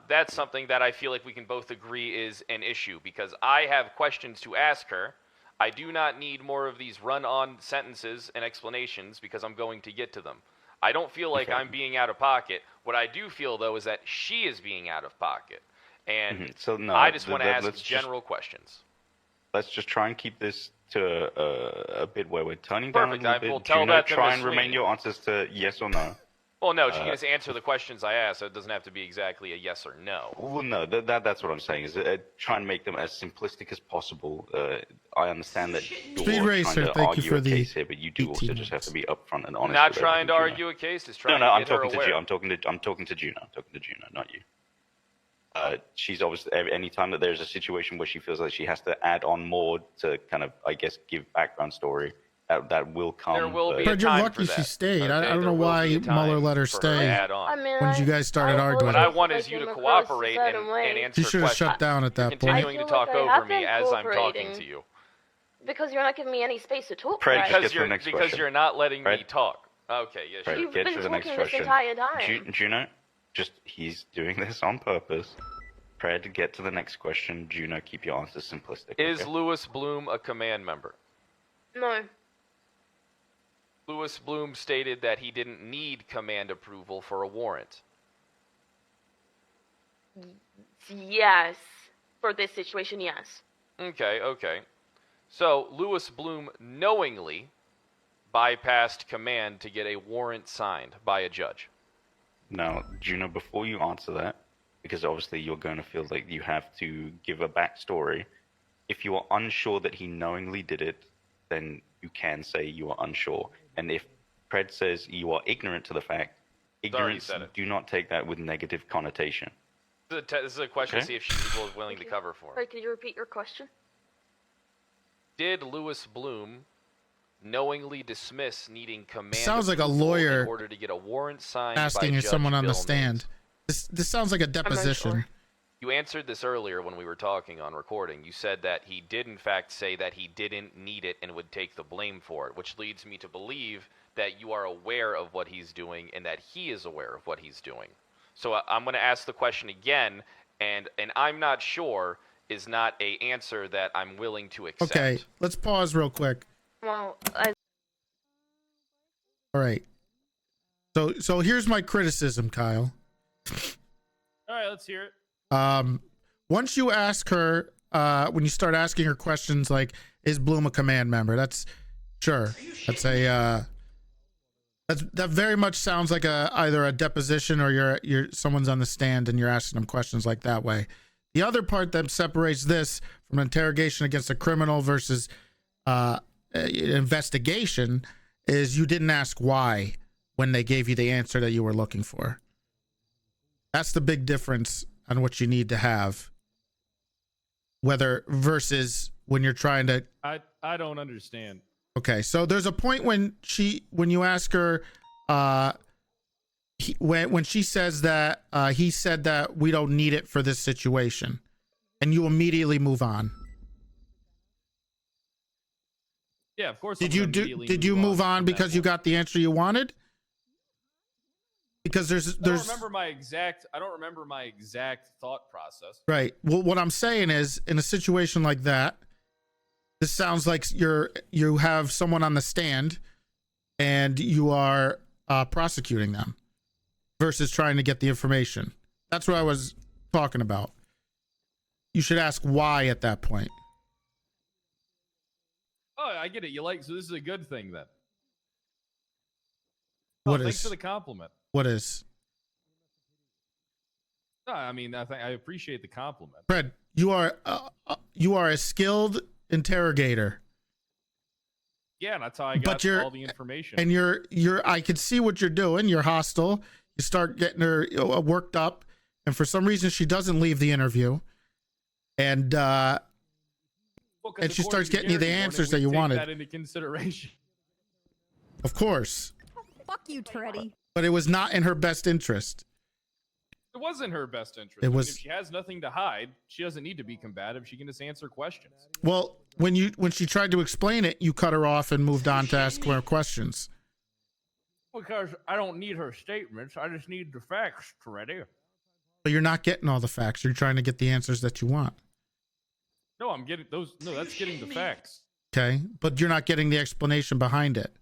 that's something that I feel like we can both agree is an issue because I have questions to ask her. I do not need more of these run-on sentences and explanations because I'm going to get to them. I don't feel like I'm being out of pocket. What I do feel, though, is that she is being out of pocket. And So no, I just want to ask let's general questions. Let's just try and keep this to a bit where we're turning down a Perfect. little I bit. will tell Juno, that to try Miss and remain Sweeney. your answers to yes or no. Well, no, she can just answer the questions I ask, so it doesn't have to be exactly a yes or no. Well, no, that's what I'm saying. Is try and make them as simplistic as possible. I understand that you're Speed Racer, trying to thank you argue for a the case here, but you do also just have to be upfront and honest. Not with trying to everything, argue a case, just Juno. trying No, to I'm get her talking to aware. Juno. I'm talking to Juno. I'm talking to Juno, not you. She's obviously any time that there's a situation where she feels like she has to add on more to kind of, I guess, give background story. That will come. There will be But a you're time lucky for she that. stayed. I Okay, don't there know will why be a time Mueller let her for her to stay add on. I mean, when you guys started arguing. What I want is I you to came across a cooperate certain and way. answer She should have questions. shut down at that point. Continuing to I feel talk like I over have me been as I'm talking cooperating. to you. Because you're not giving me any space to talk. Fred, right? just get to the next Because question. you're not letting me Fred? talk. Okay, yeah, Fred, sure. You've get been to the next talking this question. entire time. Juno, just he's doing this on purpose. Fred, get to the next question. Juno, keep your answers simplistic. Is okay? Lewis Bloom a command member? No. Lewis Bloom stated that he didn't need command approval for a warrant. Yes. For this situation, yes. Okay. So, Lewis Bloom knowingly bypassed command to get a warrant signed by a judge. Now, Juno, before you answer that, because obviously you're going to feel like you have to give a backstory, if you are unsure that he knowingly did it, then you can say you are unsure. And if Fred says you are ignorant to the fact, ignorance, said it. do not take that with negative connotation. This is a question to see if she's willing to cover for him. Wait, could you repeat your question? Did Lewis Bloom knowingly dismiss needing command Sounds like a approval lawyer in order to get a warrant signed asking by if Judge someone on the Bill stand. This sounds like a deposition. You answered this earlier when we were talking on recording. You said that he did, in fact, say that he didn't need it and would take the blame for it, which leads me to believe that you are aware of what he's doing and that he is aware of what he's doing. So I'm going to ask the question again, and I'm not sure is not a answer that I'm willing to accept. Okay, let's pause real quick. Well, All right. So here's my criticism, Kyle. All right, let's hear it. Once you ask her, when you start asking her questions like, is Bloom a command member? That's sure. That's a, that very much sounds like either a deposition or you're someone's on the stand and you're asking them questions like that way. The other part that separates this from an interrogation against a criminal versus, investigation is you didn't ask why when they gave you the answer that you were looking for. That's the big difference on what you need to have, whether versus when you're trying to. I don't understand. Okay, so there's a point when you ask her, when she says that he said that we don't need it for this situation, and you immediately move on. Yeah, of course. Did you move on because you got the answer you wanted? Because I don't remember my exact thought process. Right. Well, what I'm saying is, in a situation like that, this sounds like you have someone on the stand, and you are prosecuting them, versus trying to get the information. That's what I was talking about. You should ask why at that point. Oh, I get it. So this is a good thing then. Thanks for the compliment. What is? No, I mean, I appreciate the compliment. Fred, you are a skilled interrogator. Yeah, and that's how I got all the information. And I can see what you're doing. You're hostile. You start getting her worked up, and for some reason she doesn't leave the interview, and she starts getting you the answers that you wanted. That into consideration. Of course. Fuck you, Toretti. But it was not in her best interest. It was in her best interest. It I mean, was- if she has nothing to hide, she doesn't need to be combative. She can just answer questions. Well, when she tried to explain it, you cut her off and moved on to ask her questions. Because I don't need her statements. I just need the facts, Toretti. But you're not getting all the facts. You're trying to get the answers that you want. No, I'm getting those. No, that's getting the facts. Okay, but you're not getting the explanation behind it.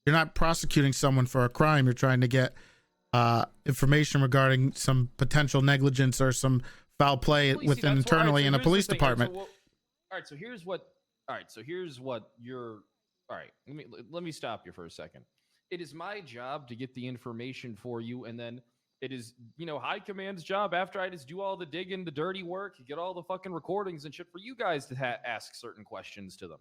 You're not prosecuting someone for a crime. You're trying to get information regarding some potential negligence or some foul play Well, you see, within that's what- internally in a here's the police thing. department. All right, so here's what. All right, so here's what you're. All right, let me stop you for a second. It is my job to get the information for you, and then it is, High Command's job after I just do all the digging, the dirty work, get all the fucking recordings and shit for you guys to ask certain questions to them.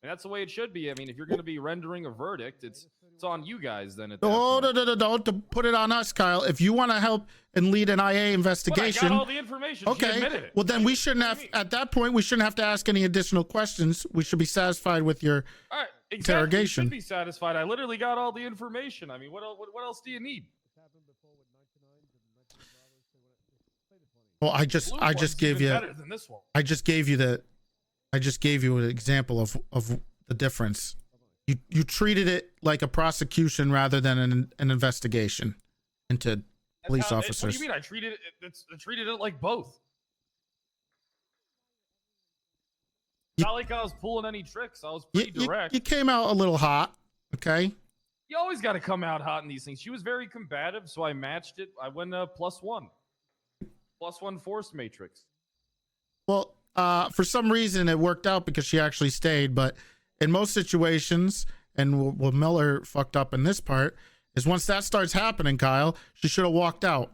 And that's the way it should be. I mean, if you're going to be rendering a verdict, it's on you guys then. At that point. No, to put it on us, Kyle. If you want to help and lead an IA investigation, But I got all the information. She okay. admitted it. Well, then we shouldn't have. At that point, we shouldn't have to ask any additional questions. We should be satisfied with your All right, exactly. interrogation. You should be satisfied. I literally got all the information. I mean, what else do you need? Well, I just gave you. Better than this one. I just gave you an example of the difference. You treated it like a prosecution rather than an investigation into police What officers. do you mean? I treated it like both. It's not like I was pulling any tricks. I was pretty direct. You came out a little hot, okay? You always got to come out hot in these things. She was very combative, so I matched it. I went +1. +1 force matrix. Well, for some reason it worked out because she actually stayed, but in most situations, and what Miller fucked up in this part, is once that starts happening, Kyle, she should have walked out.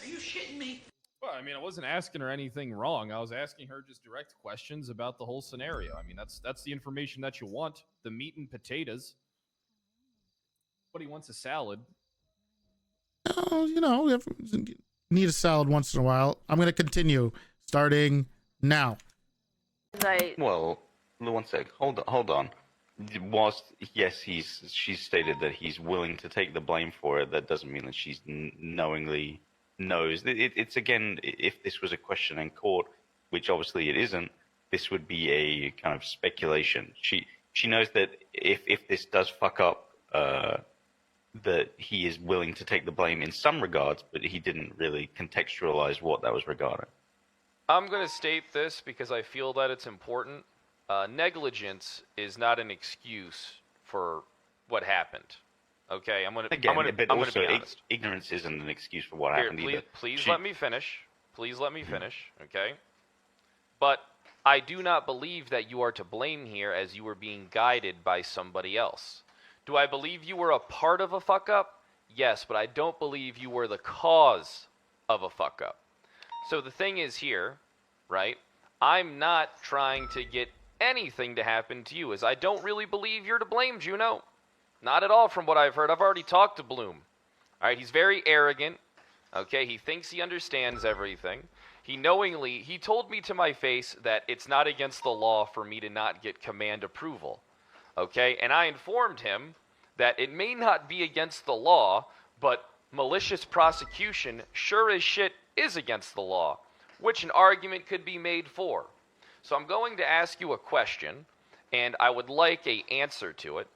Are you shitting me? Well, I mean, I wasn't asking her anything wrong. I was asking her just direct questions about the whole scenario. I mean, that's the information that you want. The meat and potatoes. But he wants a salad. Oh, you need a salad once in a while. I'm going to continue starting now. Well, one sec. Hold on. Whilst yes, she stated that he's willing to take the blame for it. That doesn't mean that she's knowingly knows. It's again, if this was a question in court, which obviously it isn't, this would be a kind of speculation. She knows that if this does fuck up, that he is willing to take the blame in some regards, but he didn't really contextualize what that was regarding. I'm going to state this because I feel that it's important. Negligence is not an excuse for what happened. Okay, I'm going to be honest. Ignorance isn't an excuse for what Here, happened either. Please let me finish. Okay? But I do not believe that you are to blame here as you were being guided by somebody else. Do I believe you were a part of a fuck-up? Yes, but I don't believe you were the cause of a fuck-up. So the thing is here, right? I'm not trying to get anything to happen to you, as I don't really believe you're to blame, Juno. Not at all from what I've heard. I've already talked to Bloom. All right, he's very arrogant. Okay, he thinks he understands everything. He told me to my face that it's not against the law for me to not get command approval. Okay, and I informed him that it may not be against the law, but malicious prosecution sure as shit is against the law, which an argument could be made for. So I'm going to ask you a question, and I would like an answer to it.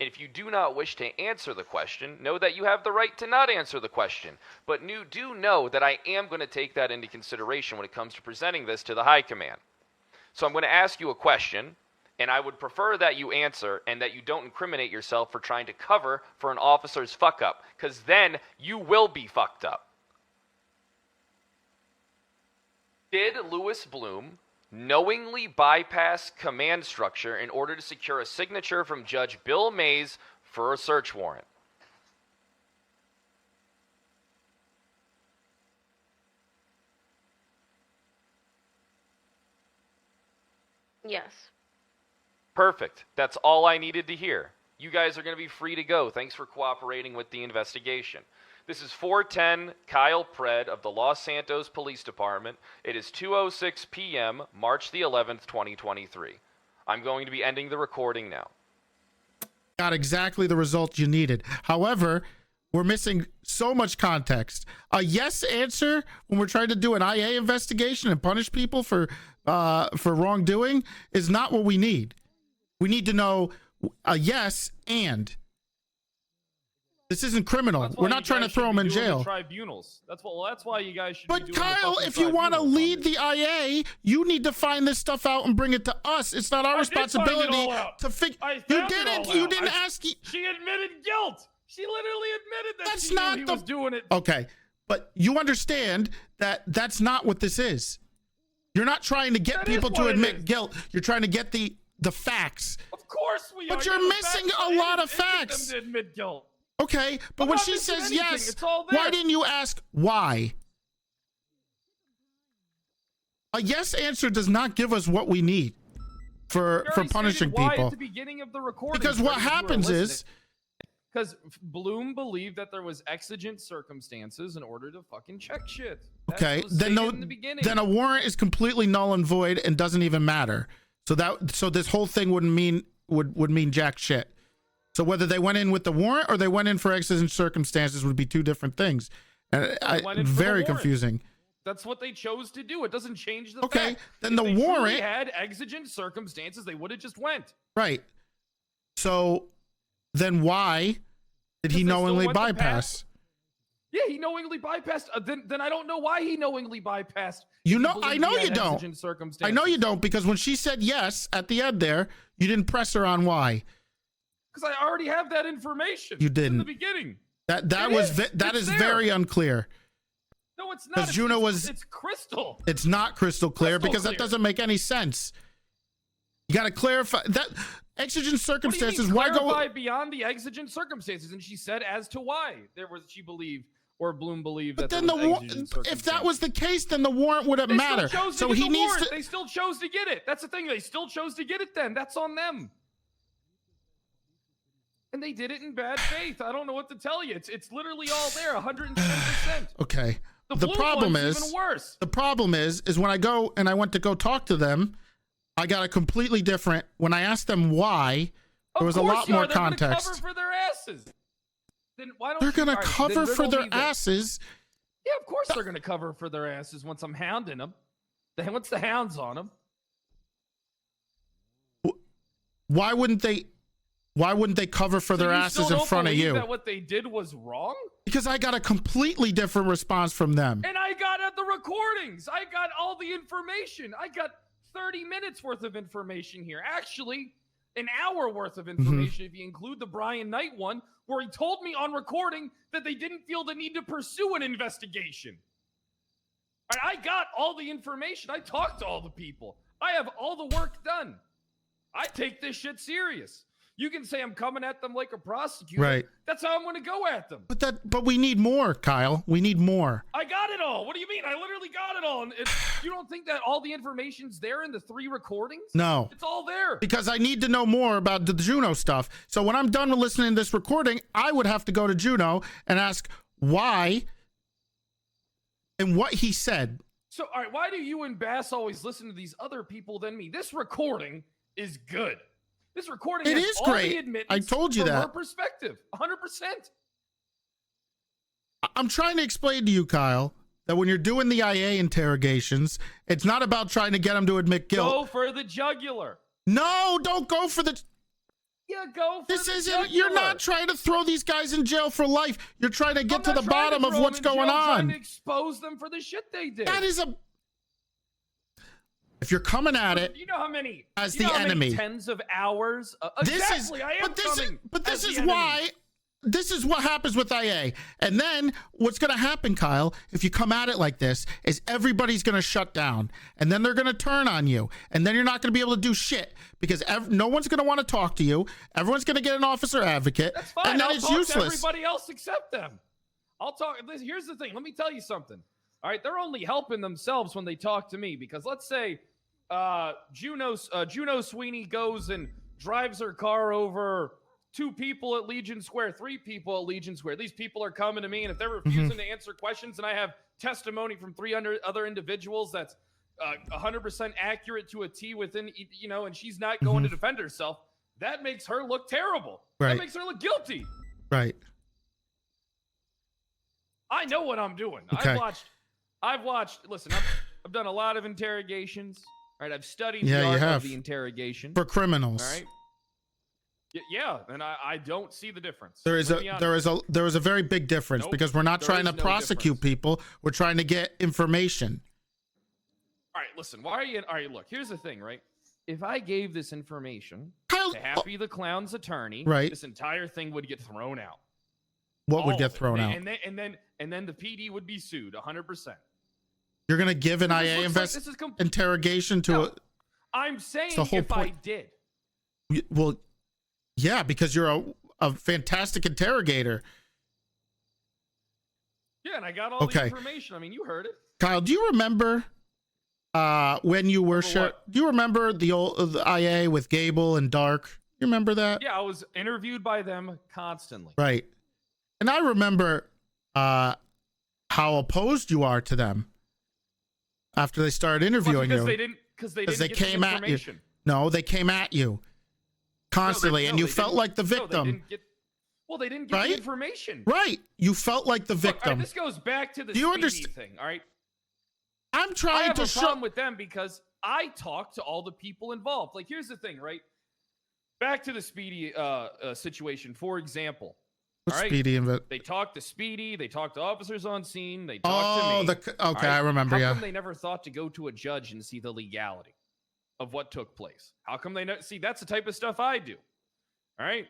And if you do not wish to answer the question, know that you have the right to not answer the question. But do know that I am going to take that into consideration when it comes to presenting this to the High Command. So I'm going to ask you a question, and I would prefer that you answer and that you don't incriminate yourself for trying to cover for an officer's fuck-up, because then you will be fucked up. Did Louis Bloom knowingly bypass command structure in order to secure a signature from Judge Bill Mays for a search warrant? Yes. Perfect. That's all I needed to hear. You guys are going to be free to go. Thanks for cooperating with the investigation. This is 410 Kyle Pred of the Los Santos Police Department. It is 2:06 p.m., March the 11th, 2023. I'm going to be ending the recording now. Got exactly the result you needed. However, we're missing so much context. A yes answer when we're trying to do an IA investigation and punish people for wrongdoing is not what we need. We need to know a yes and. This isn't criminal. That's why We're you not trying to guys throw should them be in doing the jail. Tribunals. That's why you guys should. But be doing Kyle, the if you want to tribunals on lead this. the IA, you need to find this stuff out and bring it to us. It's not our I did find it responsibility all out. to figure. I You found it didn't. all You out. didn't ask. She admitted guilt. She literally admitted that That's she not knew he the. was doing it. Okay, but you understand that that's not what this is. You're not trying to get That is people to what it admit is. guilt. You're trying to get the facts. Of course we are. But you're The missing facts a are lot in of it. Get facts. them to admit guilt. Okay, but I'm when not she missing says anything. yes, It's all why there. didn't you ask why? A yes answer does not give us what we need for punishing why people. At the beginning of the recording, Because what happens is, because Bloom believed that there was exigent circumstances in order to fucking check shit. That's okay, what was then stated in the beginning. then a warrant is completely null and void and doesn't even matter. So this whole thing wouldn't mean would mean jack shit. So whether they went in with the warrant or they went in for exigent circumstances would be two different things. They went in for the Very warrant. confusing. That's what they chose to do. It doesn't change the Okay, fact. then If the they truly warrant- had exigent circumstances, they would have just went. Right. So then why did he Because they still knowingly went to bypass? Yeah, he knowingly bypassed. Then I don't know why he knowingly bypassed. You if know, he I believed know he you had don't. exigent I circumstances. know you don't, because when she said yes at the end there, you didn't press her on why. Because I already have that information. You It's in didn't. the beginning. That It was is. that It's is there. very unclear. No, it's not. Because Juno was. It's crystal. It's not crystal clear Crystal because that clear. doesn't make any sense. You got to clarify that exigent circumstances. Why go? Clarify beyond the exigent circumstances? And she said as to why she believed or Bloom believed But that then there the was war- exigent if that was the case, then the warrant wouldn't They matter. still chose to So get he the needs warrant. to. They still chose to get it. That's the thing. They still chose to get it. Then that's on them. And they did it in bad faith. I don't know what to tell you. It's literally all there, 110%. Okay. The The blue problem one's is even worse. the problem is when I go and I went to go talk to them, I got a completely different. When I asked them why, there was a lot more They're gonna context. cover for their asses. Then why don't They're you- gonna all right, cover then for riddle their me this. asses. Yeah, of course they're gonna cover for their asses once I'm hounding them. Once the hound's on them. Why wouldn't they? Why wouldn't they cover for their you asses still in don't front of believe you? That what they did was wrong. Because I got a completely different response from them. And I got the recordings. I got all the information. I got 30 minutes worth of information here. Actually, an hour worth of information if you include the Brian Knight one, where he told me on recording that they didn't feel the need to pursue an investigation. All right, I got all the information. I talked to all the people. I have all the work done. I take this shit serious. You can say I'm coming at them like a prosecutor. Right. That's how I'm going to go at them. But we need more, Kyle. We need more. I got it all. What do you mean? I literally got it all. And you don't think that all the information's there in the 3 recordings? No. It's all there. Because I need to know more about the Juno stuff. So when I'm done with listening to this recording, I would have to go to Juno and ask why and what he said. So, all right, why do you and Bass always listen to these other people than me? This recording is good. This recording It has is all great. the admittance I told you from that. her perspective. 100%. I'm trying to explain to you, Kyle, that when you're doing the IA interrogations, it's not about trying to get them to admit guilt. Go for the jugular. No, don't go for the. Yeah, go for This the isn't. jugular. You're not trying to throw these guys in jail for life. You're trying to get to I'm the not trying to bottom of throw what's them in going jail. I'm trying on. to expose them for the shit they did. That is a. If you're coming at it, You know how many as you know the how many enemy. tens of hours. This Exactly, I am coming. This as the is enemy. why. This is what happens with IA. And then what's going to happen, Kyle, if you come at it like this, is everybody's going to shut down. And then they're going to turn on you. And then you're not going to be able to do shit because no one's going to want to talk to you. Everyone's going to get an officer advocate. That's fine. And then I'll it's talk useless. to everybody else except them. I'll talk. Here's the thing. Let me tell you something. All right, they're only helping themselves when they talk to me because let's say Juno Sweeney goes and drives her car over 2 people at Legion Square, 3 people at Legion Square. These people are coming to me, and if they're refusing to answer questions, and I have testimony from 300 other individuals that's 100% accurate to a T within, and she's not going to defend herself, that makes her look terrible. Right. That makes her look guilty. Right. I know what I'm doing. Okay. I've watched. Listen, I've done a lot of interrogations. All right, I've studied Yeah, the you art have. of the interrogation For criminals. All right. Yeah, and I don't see the difference. There is a very big difference Nope, because we're not there trying is to no prosecute people. We're trying to get information. All right, listen. Why are you? All right, look. Here's the thing, right? If I gave this information Kyle, to Happy the Clown's attorney, Right. this entire thing would get thrown out. What would All get of it. thrown out? And then the PD would be sued 100%. You're going to give an This IA looks like this is interrogation to a... I'm saying the whole if I point. did. Well, yeah, because you're a fantastic interrogator. Yeah, and I got all the Okay. information. I mean, you heard it. Kyle, do you remember when you were... do you remember the old the IA with Gable and Dark? You remember that? Yeah, I was interviewed by them constantly. Right. And I remember how opposed you are to them after they started interviewing because you. they didn't get came the at you. information. No, they came at you constantly, and you felt like the victim. They didn't get Right? the information. Right. You felt like the Look, all victim. right, this goes back to the Do you Speedy understand- thing. All right. I'm I trying have to a show. problem with them because I talk to all the people involved. Like, here's the thing, right? Back to the Speedy situation, for example. What's all right? Speedy They talked to Speedy. They talked to officers on scene. They talked to me. okay, all I remember. How Yeah. come they never thought to go to a judge and see the legality of what took place? How come they see? That's the type of stuff I do. All right.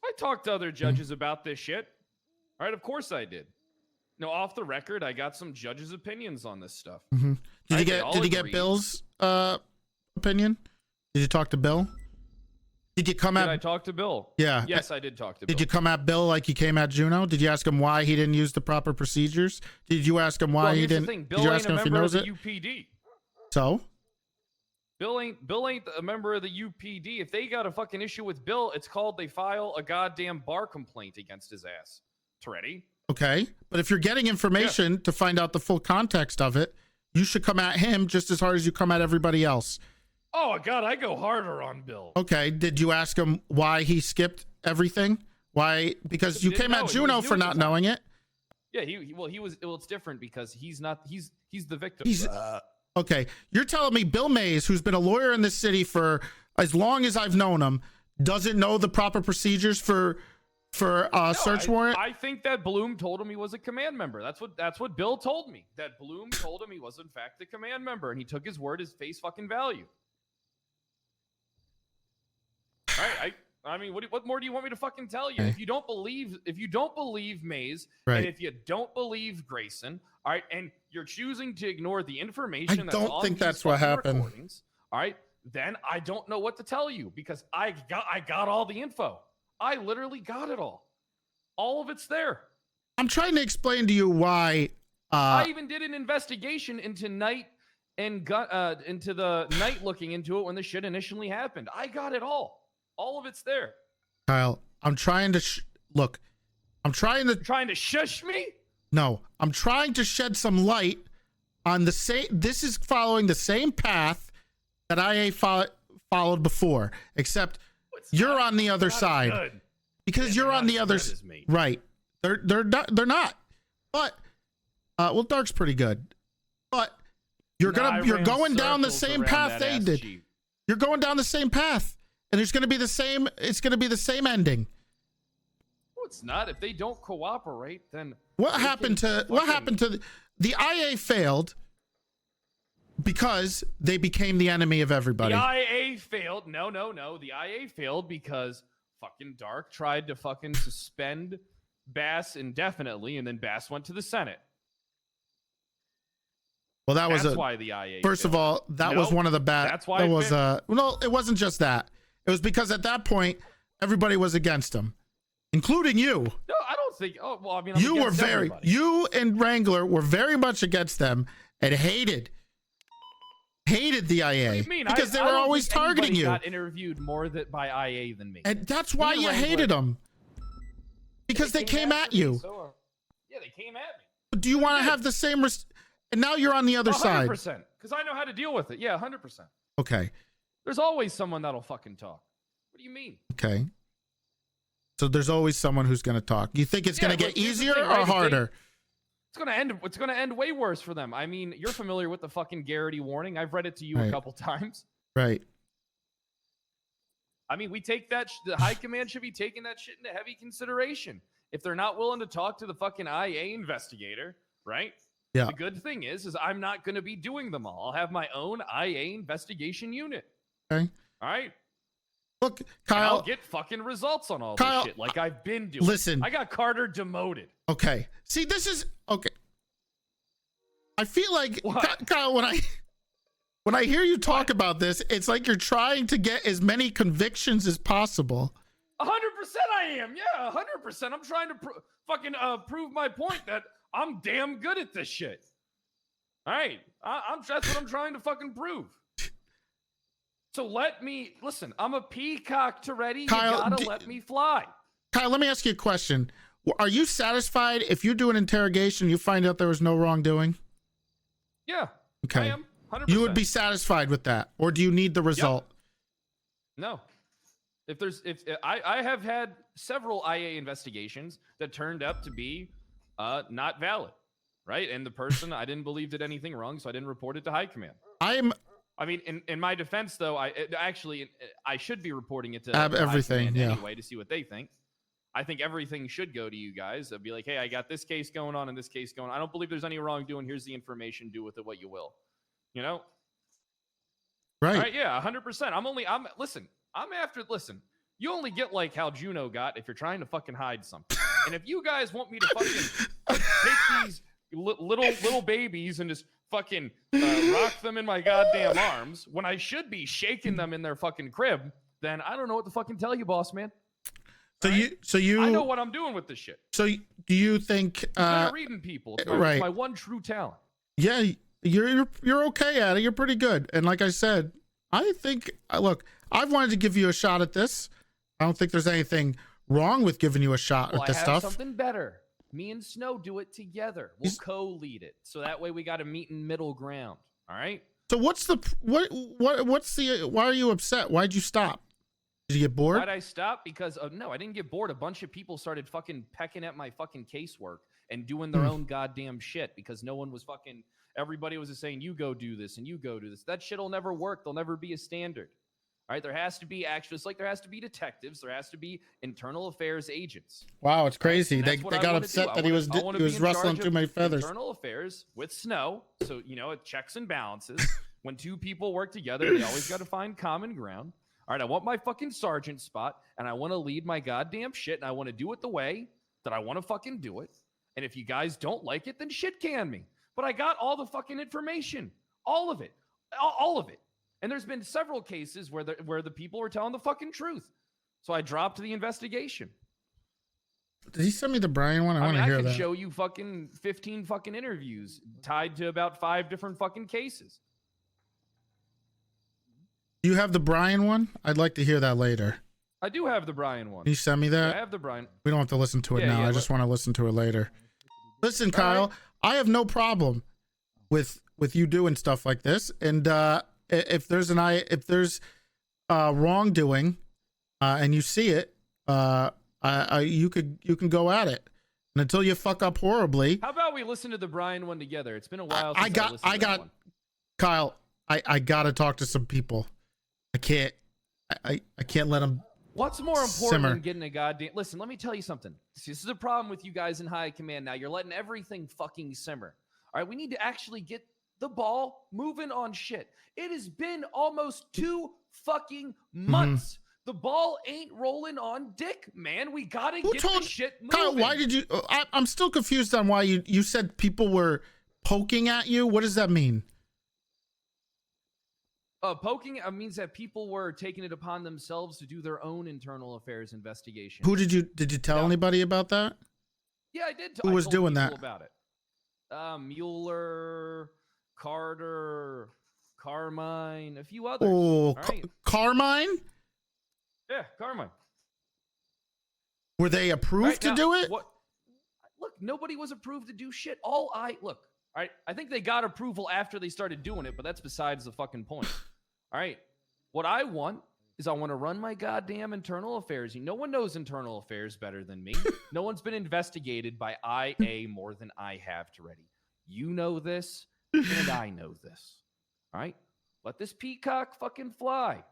I talked to other judges about this shit. All right, of course I did. No, off the record, I got some judges' opinions on this stuff. Mm-hmm. Right, Did they you all get agreed. Bill's opinion? Did you talk to Bill? Did you come Did at? I talk to Bill? Yeah. Yes, I did talk to Bill. Did you come at Bill like you came at Juno? Did you ask him why he didn't use the proper procedures? Did you ask him why Well, he here's the didn't? thing. Did Bill you ain't ask a him if he member of knows the it? UPD. So Bill ain't a member of the UPD. If they got a fucking issue with Bill, it's called they file a goddamn bar complaint against his ass. Toretti. okay, but if you're getting information to find out the full context of it, you should come at him just as hard as you come at everybody else. Oh God, I go harder on Bill. Okay, did you ask him why he skipped everything? Why? Because you came at Juno for not knowing it. Yeah, he was. Well, it's different because he's not. He's the victim. He's okay. You're telling me Bill Mays, who's been a lawyer in this city for as long as I've known him, doesn't know the proper procedures for search warrant? I think that Bloom told him he was a command member. That's what Bill told me. That Bloom told him he was in fact a command member, and he took his word as face fucking value. All right, I mean, what more do you want me to fucking tell you? Okay. If you don't believe Mays, Right. and if you don't believe Grayson, all right, and you're choosing to ignore the information, I that's don't on think these that's what fucking happened. recordings, all right, then I don't know what to tell you because I got all the info. I literally got it all. All of it's there. I'm trying to explain to you why. I even did an investigation into Night and into the Night looking into it when the shit initially happened. I got it all. All of it's there. Kyle, I'm trying to look. I'm trying to shush me. No, I'm trying to shed some light on the same. This is following the same path that IA followed before, except you're on the other side because you're on the other side. Right? They're not. But well, Dark's pretty good. But you're going down the same path they did. You're going down the same path. And it's going to be the same. It's going to be the same ending. No, it's not. If they don't cooperate, then What happened to the IA failed because they became the enemy of everybody. the IA failed. No. The IA failed because fucking Dark tried to fucking suspend Bass indefinitely, and then Bass went to the Senate. Well, that was That's why the IA. First of all, that was Nope. one of the bad. That's why that it was failed. no, it wasn't just that. It was because at that point everybody was against him, including you. No, I don't think. Oh well, I mean, I'm You were against very everybody. you and Wrangler were very much against them and hated the IA What do you mean? because they I were don't always think anybody targeting you. Got interviewed more by IA than me. And that's why Me and you Wrangler- hated them. Because they came at you. Yeah, they came at me. But do you want to have the same and now you're on the other side. 100%. Because I know how to deal with it. Yeah, 100%. Okay. There's always someone that'll fucking talk. What do you mean? Okay. So there's always someone who's going to talk. You think it's going to get here's the easier thing, or right? harder? It's gonna end way worse for them. I mean, you're familiar with the fucking Garrity warning. I've read it to you Right. a couple times. Right. I mean, we take that. The high command should be taking that shit into heavy consideration. If they're not willing to talk to the fucking IA investigator, right? Yeah. The good thing is I'm not going to be doing them all. I'll have my own IA investigation unit. Okay. All right. Look, And Kyle. I'll get fucking results on all Kyle, this shit like I've been doing. listen. I got Carter demoted. Okay. See, this is okay. I feel like Kyle, when I hear you talk about this, it's like you're trying to get as many convictions as possible. 100% I am. Yeah, 100%. I'm trying to prove my point that I'm damn good at this shit. All right. That's what I'm trying to fucking prove. So let me listen. I'm a peacock, Toretti. Kyle, You gotta let me fly. Kyle, let me ask you a question. Are you satisfied if you do an interrogation, you find out there was no wrongdoing? Yeah. Okay. I am. 100%. You would be satisfied with that, or do you need the result? No. If I have had several IA investigations that turned up to be not valid, right? And the person I didn't believe did anything wrong, so I didn't report it to high command. I mean, in my defense, though, I should be reporting it to everything, high command yeah. anyway to see what they think. I think everything should go to you guys. I'd be like, hey, I got this case going on and this case going on. I don't believe there's any wrongdoing. Here's the information. Do with it what you will. You know? Right. All right, yeah, 100%. Listen, you only get like how Juno got if you're trying to fucking hide something. And if you guys want me to fucking take these little babies and just fucking rock them in my goddamn arms when I should be shaking them in their fucking crib, then I don't know what to fucking tell you, boss man. So you I know what I'm doing with this shit. So do you think I'm good at reading people. It's right. my one true talent. Yeah, you're okay at it. You're pretty good. And like I said, I think look, I've wanted to give you a shot at this. I don't think there's anything wrong with giving you a shot Well, at this I have stuff. something better. Me and Snow do it together. We'll co-lead it, so that way we got to meet in middle ground. All right. So what's the why are you upset? Why'd you stop? Did you get bored? Why'd I stop? Because no, I didn't get bored. A bunch of people started fucking pecking at my fucking casework and doing their own goddamn shit because no one was fucking. Everybody was just saying, "You go do this and you go do this." That shit'll never work. There'll never be a standard. All right, there has to be actually, it's like there has to be detectives, there has to be internal affairs agents. Wow, it's crazy. They That's what I got wanna upset do. that he was I wanna be in rustling charge too of many feathers. Internal affairs with Snow, so it checks and balances. When two people work together, they always got to find common ground. All right, I want my fucking sergeant spot, and I want to lead my goddamn shit, and I want to do it the way that I want to fucking do it. And if you guys don't like it, then shit can me. But I got all the fucking information, all of it, all of it. And there's been several cases where the people were telling the fucking truth. So I dropped the investigation. Did he send me the Brian one? I want mean, to hear I could that. show you fucking 15 fucking interviews tied to about 5 different fucking cases. Do you have the Brian one? I'd like to hear that later. I do have the Brian one. Can you send me that? Yeah, I have the Brian. We don't have to listen to it Yeah, now. yeah, I just want to listen to it later. Listen, Kyle, I have no problem with you doing stuff like this. And if there's wrongdoing and you see it, you can go at it. And until you fuck up horribly. How about we listen to the Brian one together? It's been a while since I got Kyle, I got to talk to some people. I can't let them. What's more important simmer. than getting a goddamn... Listen, let me tell you something. This is a problem with you guys in high command now. You're letting everything fucking simmer. All right, we need to actually get the ball moving on shit. It has been almost 2 fucking months. The ball ain't rolling on dick, man. We gotta get the shit moving. Kyle, why did you... I'm still confused on why you said people were poking at you. What does that mean? Poking means that people were taking it upon themselves to do their own internal affairs investigation. Who did you tell anybody about that? Yeah, I did. Who was doing that? About it. Mueller, Carter, Carmine, a few others. Oh, right. Carmine? Yeah, Carmine. Were they approved to do it? Look, nobody was approved to do shit. All right, I think they got approval after they started doing it, but that's besides the fucking point. All right, what I want is I want to run my goddamn internal affairs. No one knows internal affairs better than me. No one's been investigated by IA more than I have, Toretti. You know this, and I know this. All right? Let this peacock fucking fly.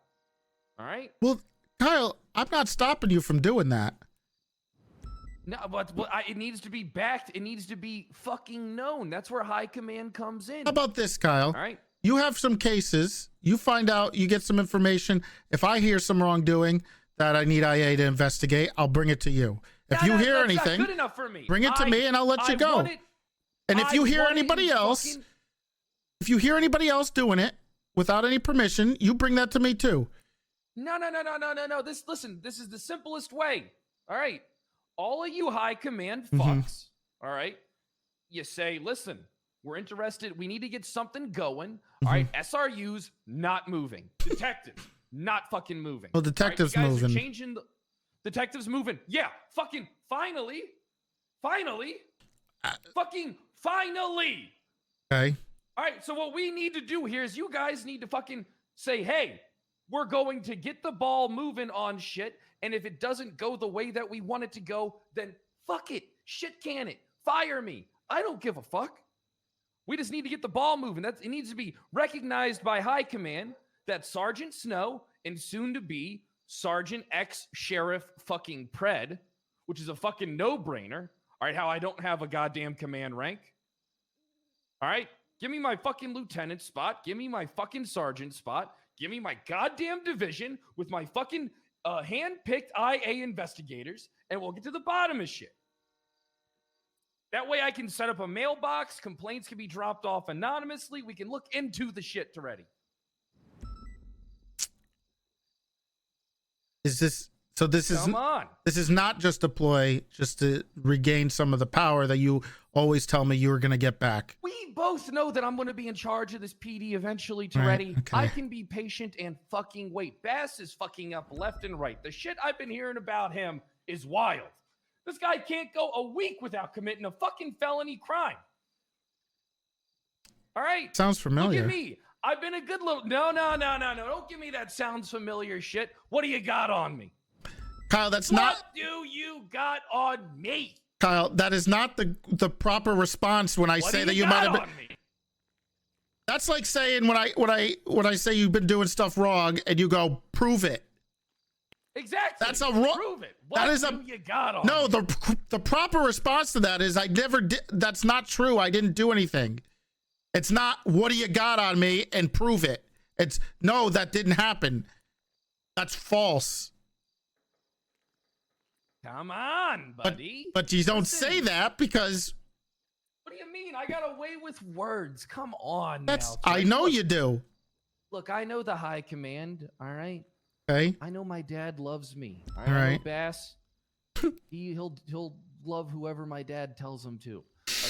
All right? Well, Kyle, I'm not stopping you from doing that. No, but it needs to be backed. It needs to be fucking known. That's where high command comes in. How about this, Kyle? All right? You have some cases. You find out, you get some information. If I hear some wrongdoing that I need IA to investigate, I'll bring it to you. If you hear that's anything, not good enough for me. bring it to me and I'll let you go. And if you hear anybody else, if you hear anybody else doing it without any permission, you bring that to me too. No. Listen, this is the simplest way. All right. All of you high command fucks, all right? You say, listen, we're interested. We need to get something going. All right. SRU's not moving. Detectives not fucking moving. Well, detectives right? You guys moving. Are changing the detectives moving. Yeah. Fucking finally. Fucking finally. Okay. All right. So what we need to do here is you guys need to fucking say, hey, we're going to get the ball moving on shit. And if it doesn't go the way that we want it to go, then fuck it. Shit can it. Fire me. I don't give a fuck. We just need to get the ball moving. It needs to be recognized by high command that Sergeant Snow and soon to be Sergeant Sheriff fucking Pred, which is a fucking no-brainer. All right, how I don't have a goddamn command rank. All right, give me my fucking lieutenant spot. Give me my fucking sergeant spot. Give me my goddamn division with my fucking hand-picked IA investigators, and we'll get to the bottom of shit. That way I can set up a mailbox. Complaints can be dropped off anonymously. We can look into the shit already. Is this so? This is Come on. This is not just a ploy, just to regain some of the power that you always tell me you were going to get back. We both know that I'm going to be in charge of this PD eventually, Right, Toretti. okay. I can be patient and fucking wait. Bass is fucking up left and right. The shit I've been hearing about him is wild. This guy can't go a week without committing a fucking felony crime. All right? Sounds familiar. Look at me. I've been a good little... No. Don't give me that sounds familiar shit. What do you got on me? Kyle, that's What not... do you got on me? Kyle, that is not the proper response when I What say do that you you might got have been... on me? That's like saying when I say you've been doing stuff wrong and you go, prove it. Exactly. That's a wrong... Prove it. What That is do you got on No, me? the proper response to that is I never did... That's not true. I didn't do anything. It's not, what do you got on me, and prove it. It's, no, that didn't happen. That's false. Come on, buddy. But you don't say that because What do you mean? I got away with words. Come on that's, now. I know you do. Look, I know the high command, all right? Okay. I know my dad loves me. All All right. I know right. Bass, he'll love whoever my dad tells him to.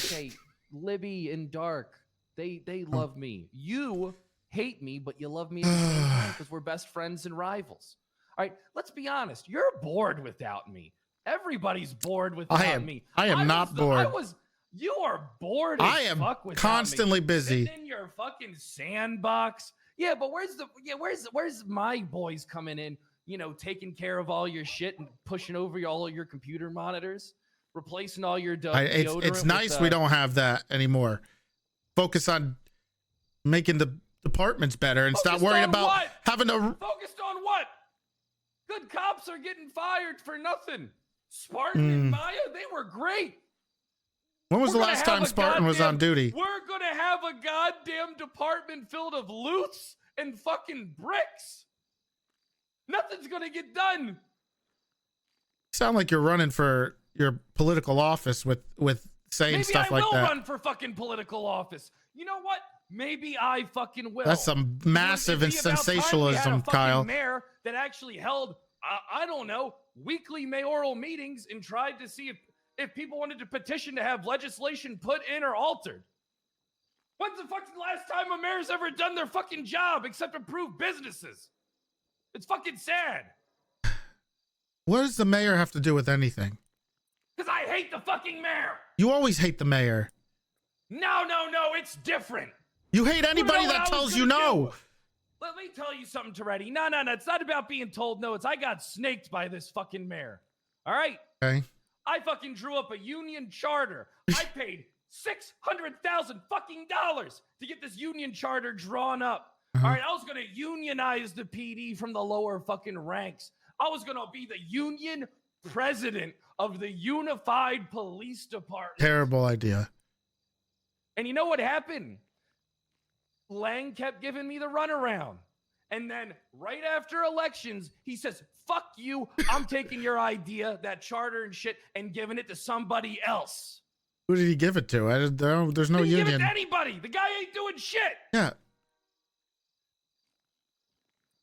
Okay, Libby and Dark, they love me. You hate me, but you love me at the same time because we're best friends and rivals. All right, let's be honest. You're bored without me. Everybody's bored without me. I am not bored. You are bored as I am fuck without constantly me. busy. Sitting in your fucking sandbox. Yeah, but where's my boys coming in, you know, taking care of all your shit and pushing over all of your computer monitors, replacing all your It's deodorant nice with, we don't have that anymore. Focus on making the departments better and stop Focused worrying on about what? having to... Focused on what? Good cops are getting fired for nothing. Spartan and Maya, they were great. When was We're the gonna last have time a Spartan was on duty? We're gonna have a goddamn department filled of loots and fucking bricks. Nothing's gonna get done. Sound like you're running for your political office with saying Maybe stuff I like will that. run for fucking political office. You know what? Maybe I fucking will. That's some massive It'd be about time we had a sensationalism, fucking Kyle. Mayor that actually held, I don't know, weekly mayoral meetings and tried to see if people wanted to petition to have legislation put in or altered. When's the fucking last time a mayor's ever done their fucking job except approve businesses? It's fucking sad. What does the mayor have to do with anything? Because I hate the fucking mayor. You always hate the mayor. No, it's different. You hate You anybody know what that I was tells you gonna no. do? Let me tell you something, Toretti. No. It's not about being told no. It's I got snaked by this fucking mayor. All right? Okay. I fucking drew up a union charter. I paid $600,000 fucking dollars to get this union charter drawn up. All right, I was going to unionize the PD from the lower fucking ranks. I was going to be the union president of the Unified Police Department. Terrible idea. And you know what happened? Lang kept giving me the runaround. And then right after elections, he says, fuck you. I'm taking your idea, that charter and shit, and giving it to somebody else. Who did he give it to? There's no He didn't union. give it to anybody. The guy ain't doing shit. Yeah.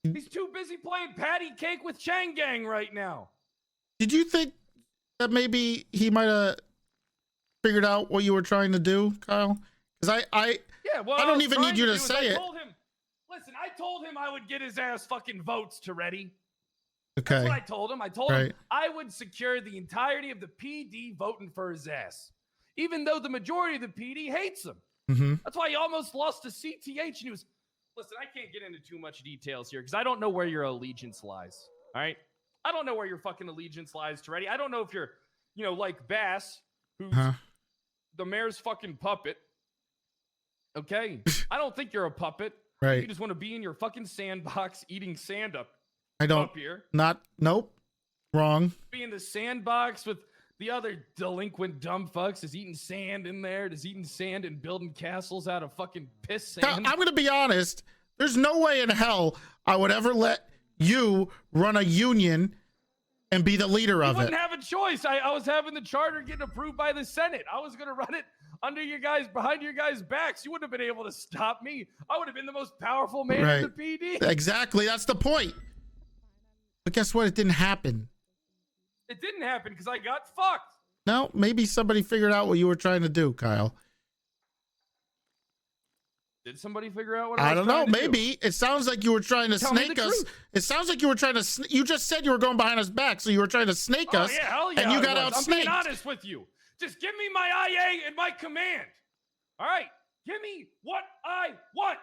He's too busy playing patty cake with Chang Gang right now. Did you think that maybe he might have figured out what you were trying to do, Kyle? Because I don't even need you to say it. Listen, I told him I would get his ass fucking votes, Toretti. Okay. That's what I told him. I told him Right. I would secure the entirety of the PD voting for his ass, even though the majority of the PD hates him. Mm-hmm. That's why he almost lost to CTH, and he was. Listen, I can't get into too much details here because I don't know where your allegiance lies. All right, I don't know where your fucking allegiance lies, Toretti. I don't know if you're, like Bass, who's the mayor's fucking puppet. Okay, I don't think you're a puppet. Right. You just want to be in your fucking sandbox eating sand up. I don't. Up here. Nope. Wrong. Be in the sandbox with the other delinquent dumb fucks is eating sand in there, just eating sand and building castles out of fucking piss sand. Kyle, I'm going to be honest. There's no way in hell I would ever let you run a union and be the leader of You it. wouldn't have a choice. I was having the charter getting approved by the Senate. I was going to run it under your guys, behind your guys' backs. You wouldn't have been able to stop me. I would have been the most powerful man in the PD. Exactly. That's the point. But guess what? It didn't happen. It didn't happen because I got fucked. No, maybe somebody figured out what you were trying to do, Kyle. Did somebody figure out what I was don't know. trying to do? Maybe it sounds like you were trying to Tell me snake the us. truth. It sounds like you were trying to. You just said you were going behind us back, so you were trying to snake us. Yeah, hell yeah, and you I got was. out I'm being snaked. honest with you. Just give me my IA and my command. All right, give me what I want.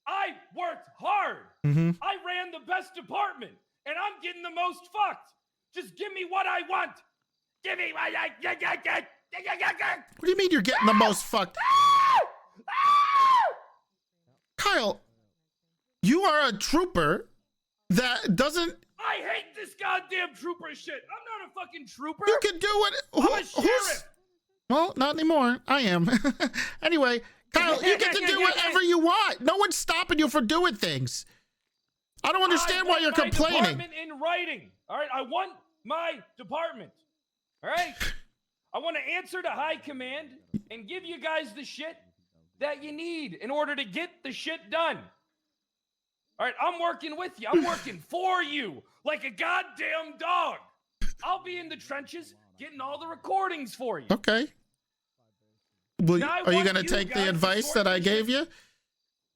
I worked hard. Mm-hmm. I ran the best department, and I'm getting the most fucked. Just give me what I want. Give me what I. What do you mean you're getting the most fucked? Kyle, you are a trooper that doesn't. I hate this goddamn trooper shit. I'm not a fucking trooper. You can do what? I'm a sheriff. Well, not anymore. I am. Anyway, Kyle, you get to do whatever you want. No one's stopping you for doing things. I don't understand why you're my complaining. Department in writing. All right, I want my department. All right, I want to answer to high command and give you guys the shit that you need in order to get the shit done. All right, I'm working with you. I'm working for you like a goddamn dog. I'll be in the trenches getting all the recordings for you. Okay. Well, Now, I are you want going to you take guys the to advice sort that I this gave shit. you?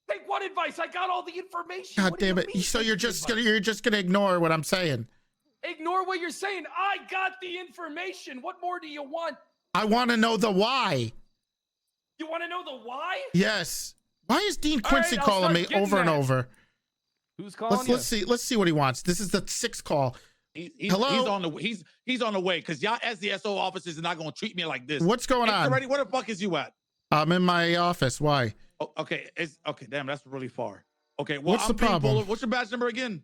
Take what advice? I got all the information. God What do damn you it! mean So take you're the just advice? gonna ignore what I'm saying. Ignore what you're saying. I got the information. What more do you want? I want to know the why. You want to know the why? Yes. Why is Dean All right, Quincy I'll calling start me getting over and that. over? Who's calling Let's see what he wants. This is the 6th call. Hello? He's on the way because y'all SDSO officers are not gonna treat me like this. What's going on? Already, where the fuck is you at? I'm in my office. Why? Oh, okay, it's okay. Damn, that's really far. Okay, well, What's the I'm being problem? pulled- What's your badge number again?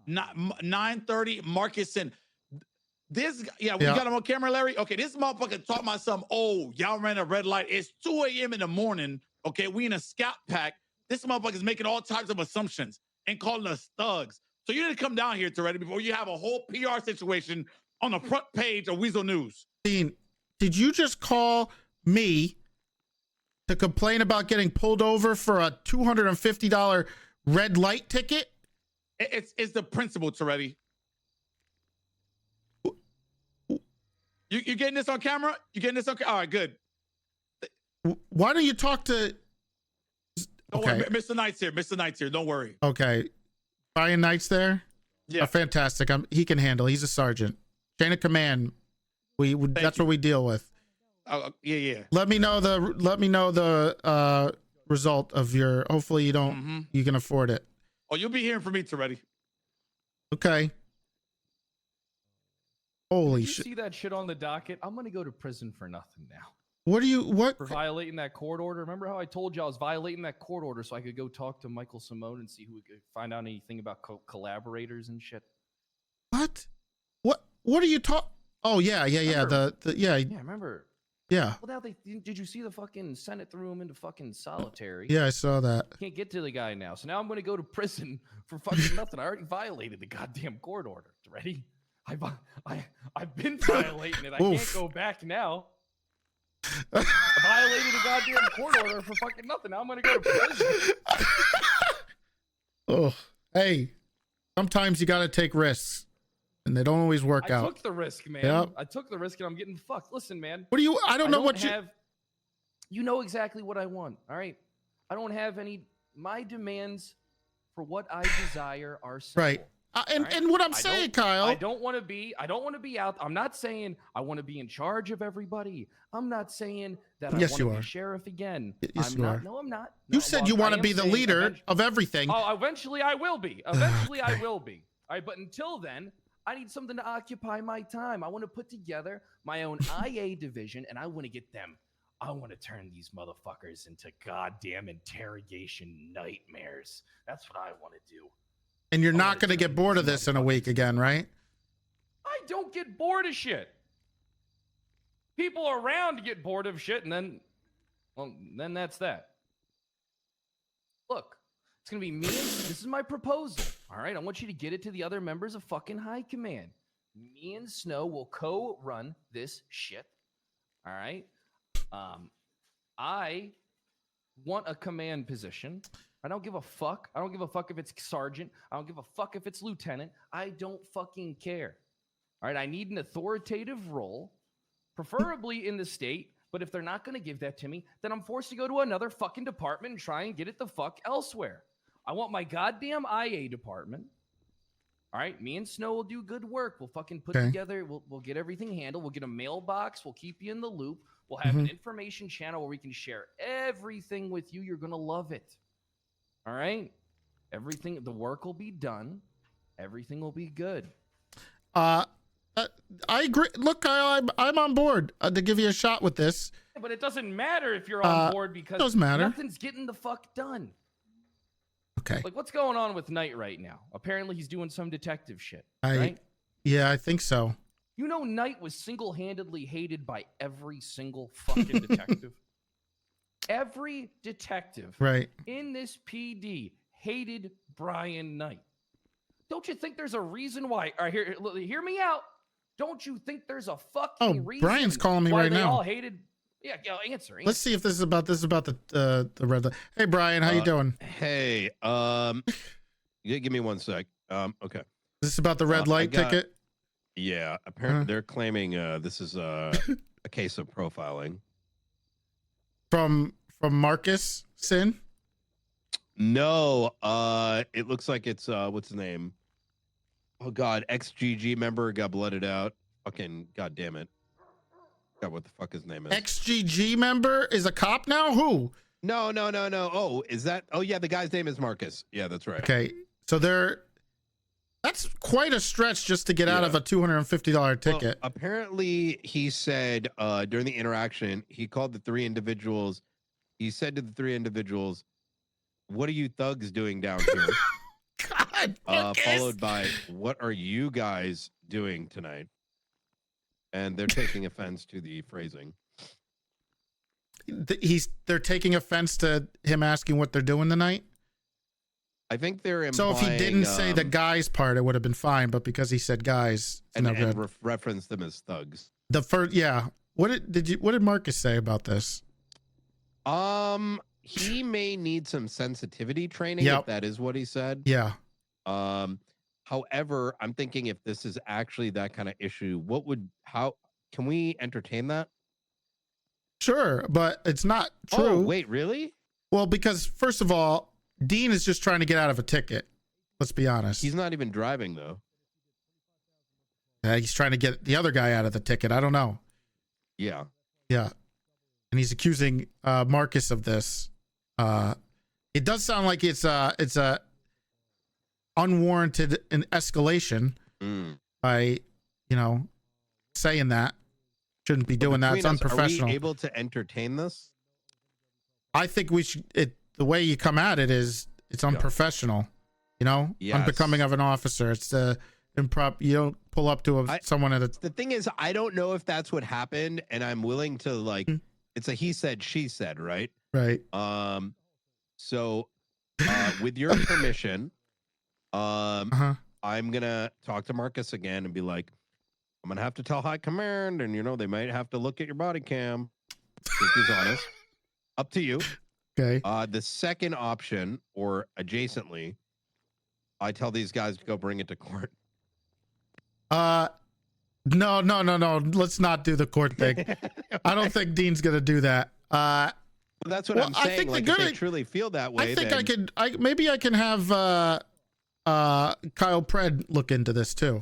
930 Marcusson. This, we Yeah. got him on camera, Larry. Okay, this motherfucker taught my son, oh, y'all ran a red light. It's 2 a.m. in the morning. Okay, we in a scout pack. This motherfucker's making all types of assumptions and calling us thugs. So you need to come down here, Toretti, before you have a whole PR situation on the front page of Weasel News. Dean, did you just call me to complain about getting pulled over for a $250 red light ticket? It's the principle, Toretti. You getting this on camera? You getting this on camera? All right, good. Why don't you talk to... Don't worry, Mr. Knight's here. Mr. Knight's here. Don't worry. Okay. Brian Knight's there? Yeah. Fantastic. He can handle. He's a sergeant. Chain of command. That's what we deal with. Yeah. Let me know the result of your. Hopefully you don't. You can afford it. Oh, you'll be hearing from me, Toretti. Okay. Holy Did you shit! see that shit on the docket? I'm gonna go to prison for nothing now. What do you what? For violating that court order. Remember how I told you I was violating that court order so I could go talk to Michael Simone and see who could find out anything about collaborators and shit? What? What are you talking? Oh yeah. Remember? Yeah. Yeah, remember? Yeah. Well, now did you see the fucking Senate threw him into fucking solitary? Yeah, I saw that. Can't get to the guy now. So now I'm going to go to prison for fucking nothing. I already violated the goddamn court order. Ready? I've been violating it. I can't go back now. I violated the goddamn court order for fucking nothing. Now I'm going to go to prison. Oh, hey. Sometimes you got to take risks. And they don't always work out. I took the risk, man. Yep. I took the risk and I'm getting fucked. Listen, man. What do you? I don't know what you. You know exactly what I want. All right. I don't have any. My demands for what I desire are simple. Right. And what I'm saying, Kyle. I don't want to be out. I'm not saying I want to be in charge of everybody. I'm not saying that I want to be sheriff again. Yes, you are. No, I'm not. You said you want to be the leader of everything. Oh, eventually I will be. Eventually I will be. All right. But until then, I need something to occupy my time. I want to put together my own IA division, and I want to get them. I want to turn these motherfuckers into goddamn interrogation nightmares. That's what I want to do. And you're not going to get bored of this in a week again, right? I don't get bored of shit. People around get bored of shit, and then that's that. Look. It's going to be me. This is my proposal. All right. I want you to get it to the other members of fucking high command. Me and Snow will co-run this shit. All right. I want a command position. I don't give a fuck. I don't give a fuck if it's sergeant. I don't give a fuck if it's lieutenant. I don't fucking care. All right. I need an authoritative role, preferably in the state. But if they're not going to give that to me, then I'm forced to go to another fucking department and try and get it the fuck elsewhere. I want my goddamn IA department. All right, me and Snow will do good work. We'll fucking put together, we'll get everything handled. We'll get a mailbox. We'll keep you in the loop. We'll have an information channel where we can share everything with you. You're going to love it. All right? Everything, the work will be done. Everything will be good. I agree. Look, I'm on board to give you a shot with this. But it doesn't matter if you're on board because doesn't matter. Nothing's getting the fuck done. Okay. Like, what's going on with Knight right now? Apparently, he's doing some detective shit, right? Yeah, I think so. You know, Knight was single-handedly hated by every single fucking detective. Every detective in this PD hated Brian Knight. Don't you think there's a reason why? All right, hear me out. Don't you think there's a fucking reason? Brian's calling me why right they now. all hated. Yeah, answer. Let's see if this is about the red light. Hey, Brian, how you doing? Hey, give me 1 sec. Okay. This is about the red light ticket. Yeah, apparently they're claiming this is a case of profiling from Marcus Sin. No, it looks like it's what's his name? Oh God, XGG member got blooded out. Fucking God damn it. God, what the fuck his name is? XGG member is a cop now? Who? No. Oh, is that? Oh yeah, the guy's name is Marcus. Yeah, that's right. Okay, so that's quite a stretch just to get out of a $250 ticket. Well, apparently, he said during the interaction, he called the 3 individuals. He said to the 3 individuals, "What are you thugs doing down here?" God, followed by, "What are you guys doing tonight?" And they're taking offense to the phrasing. They're taking offense to him asking what they're doing tonight. I think they're implying. So if he didn't say the guys part, it would have been fine. But because he said guys, it's no good. Reference them as thugs. The first, yeah. What did Marcus say about this? He may need some sensitivity training. If that is what he said. Yeah. However, I'm thinking if this is actually that kind of issue, how can we entertain that? Sure, but it's not true. Oh, wait, really? Well, because first of all, Dean is just trying to get out of a ticket. Let's be honest. He's not even driving though. He's trying to get the other guy out of the ticket. I don't know. Yeah. Yeah. And he's accusing Marcus of this. It does sound like it's a unwarranted an escalation by, saying that. Shouldn't be doing that. It's Between us, unprofessional. Are we able to entertain this? I think we should. The way you come at it is it's unprofessional. Yes. Unbecoming of an officer. It's improp. You don't pull up to someone at a. The thing is, I don't know if that's what happened, and I'm willing to like. It's a he said, she said, right? Right. So, with your permission, I'm gonna talk to Marcus again and be like, I'm gonna have to tell High Command, and they might have to look at your body cam. If he's honest, up to you. Okay. The second option, or adjacently, I tell these guys to go bring it to court. No. Let's not do the court thing. I don't think Dean's gonna do that. That's what I'm saying. I think like, if they truly feel that way, I think then... maybe I can have Kyle Pred look into this too.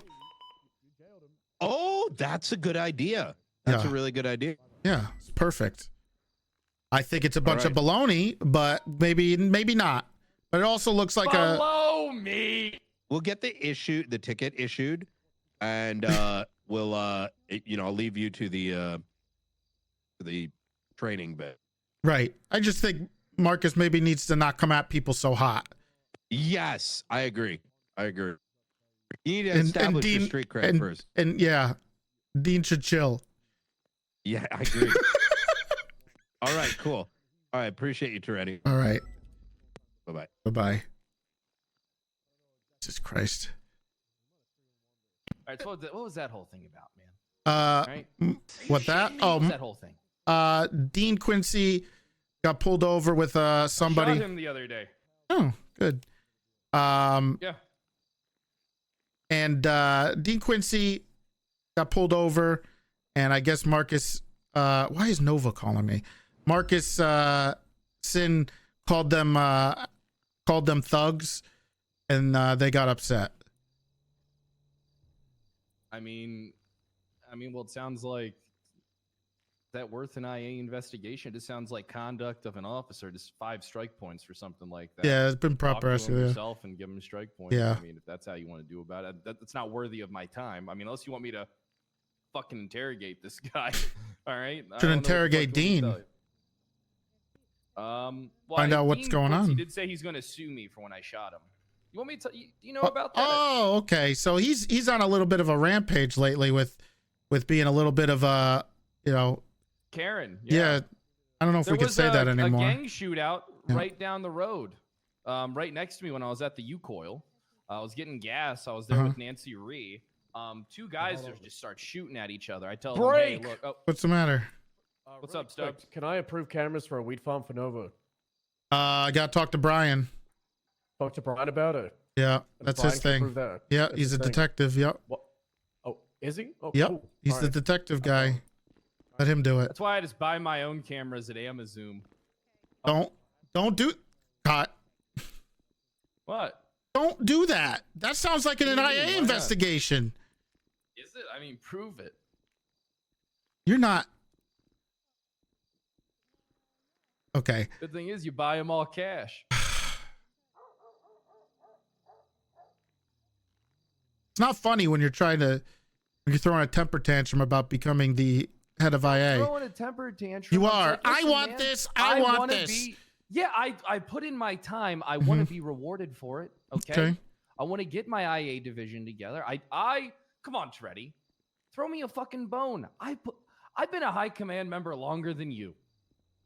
Oh, that's a good idea. That's a really good idea. Yeah, it's perfect. I think it's a bunch of baloney, but maybe not. But it also looks like Follow me. We'll get the ticket issued, and we'll I'll leave you to the training bit. Right. I just think Marcus maybe needs to not come at people so hot. Yes, I agree. You need to establish your street cred first. And yeah, Dean should chill. Yeah, I agree. All right, cool. All right, appreciate you, Toretti. All right. Bye-bye. Bye-bye. Jesus Christ. All right, so what was that whole thing about, man? What that? What was that whole thing? Dean Quincy got pulled over with somebody. I shot him the other day. Oh, good. Yeah. And Dean Quincy got pulled over, and I guess Marcus. Why is Nova calling me? Marcus Sin called them thugs, and they got upset. I mean, well, it sounds like that worth an IA investigation. It just sounds like conduct of an officer. Just 5 strike points for something like that. Yeah, it's been proper. Talk to him yourself and give him strike points. Yeah. I mean, if that's how you want to do about it, that's not worthy of my time. I mean, unless you want me to fucking interrogate this guy. All right. Should interrogate Dean. Well, Find out what's Dean going Quincy on. did say he's going to sue me for when I shot him. You want me to tell you? Do you know about that? Oh, okay. So he's on a little bit of a rampage lately with being a little bit of a Karen. Yeah. I don't know if we could say that anymore. A gang shootout right down the road, right next to me when I was at the U-Coil. I was getting gas. I was there with Nancy Ree. 2 guys just start shooting at each other. I tell them, hey, look. Oh, What's the matter? what's up, Stubbs? Can I approve cameras for a wheat farm for Nova? I got to talk to Brian. Talk to Brian about it. Yeah, that's his thing. Yeah, he's a detective. Yep. What? Oh, is he? Oh, yep. cool. He's the detective guy. Let him do it. That's why I just buy my own cameras at Amazon. Don't do cut. What? Don't do that. That sounds like an NIA investigation. Is it? I mean, prove it. You're not. Okay. The thing is, you buy them all cash. It's not funny when you're throwing a temper tantrum about becoming the head of IA. Throwing a temper tantrum. You It's are. like, I listen, want man, this. I want wanna this. Yeah, I put in my time. I want to be rewarded for it. Okay. I want to get my IA division together. I come on, Toretti. Throw me a fucking bone. I've been a high command member longer than you.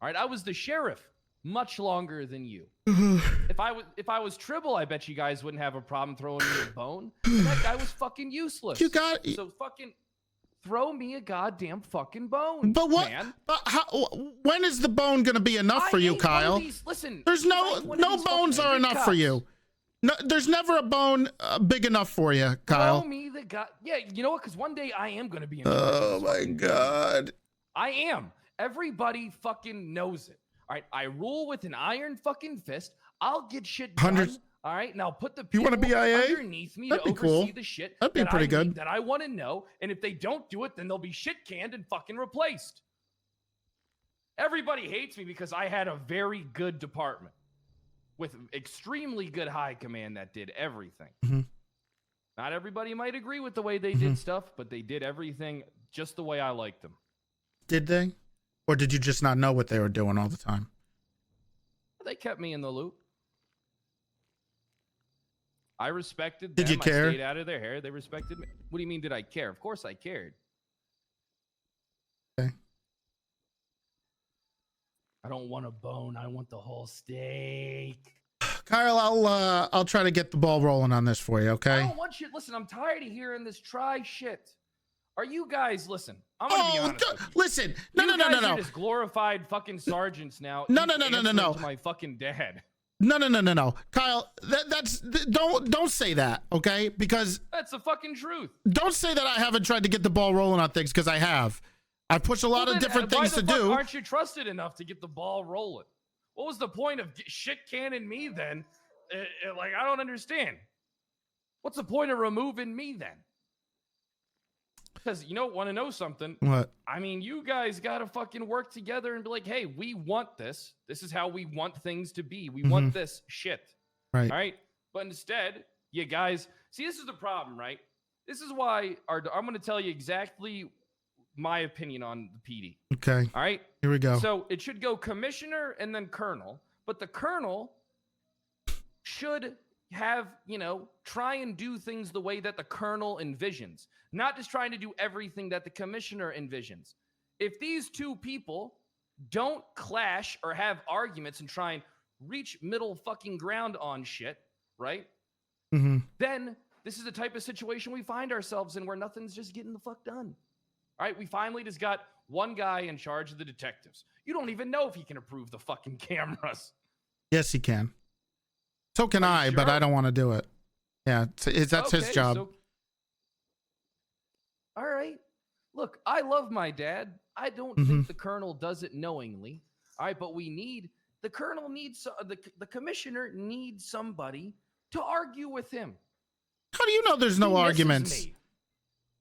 All right, I was the sheriff much longer than you. If I was Tribble, I bet you guys wouldn't have a problem throwing me a bone. And that guy was fucking useless. So fucking throw me a goddamn fucking bone. But what? Man. But when is the bone going to be enough for you, Kyle? Listen, there's no bones are enough for you. No, there's never a bone big enough for you, Kyle. Throw me the god. Yeah, you know what? Because one day I am going to be. Oh my God. I am. Everybody fucking knows it. All right, I rule with an iron fucking fist. I'll get shit done. All right, now put the people underneath me to oversee the shit. That'd be pretty good. That I want to know, and if they don't do it, then they'll be shit canned and fucking replaced. Everybody hates me because I had a very good department with extremely good high command that did everything. Mm-hmm. Not everybody might agree with the way they did stuff, but they did everything just the way I liked them. Did they? Or did you just not know what they were doing all the time? They kept me in the loop. I respected them. Did you care? I stayed out of their hair. They respected me. What do you mean, did I care? Of course I cared. Okay. I don't want a bone. I want the whole steak. Kyle, I'll try to get the ball rolling on this for you, I okay? don't want you. Listen, I'm tired of hearing this try shit. Are you guys, listen, I'm going to be honest with you. Listen. No. You guys are just glorified fucking sergeants now. No. answering to my fucking dad. No. Kyle, don't say that, okay? Because That's the fucking truth. don't say that I haven't tried to get the ball rolling on things, because I have. I've pushed a lot of different things to do. Aren't you trusted enough to get the ball rolling? What was the point of shit canning me then? Like, I don't understand. What's the point of removing me then? Because, want to know something? What? I mean, you guys got to fucking work together and be like, hey, we want this. This is how we want things to be. We want this shit. Right. All right? But instead, you guys... See, this is the problem, right? This is why I'm going to tell you exactly my opinion on the PD. Okay. All right? Here we go. So it should go commissioner and then colonel. But the colonel should have, try and do things the way that the colonel envisions, not just trying to do everything that the commissioner envisions. If these two people don't clash or have arguments and try and reach middle fucking ground on shit, right? Then this is the type of situation we find ourselves in where nothing's just getting the fuck done. All right, we finally just got one guy in charge of the detectives. You don't even know if he can approve the fucking cameras. Yes, he can. So can I, but I don't want to do it. Yeah, that's his job. All right. Look, I love my dad. I don't think the colonel does it knowingly. All right, but the colonel needs, the commissioner needs somebody to argue with him. How do you know there's no arguments?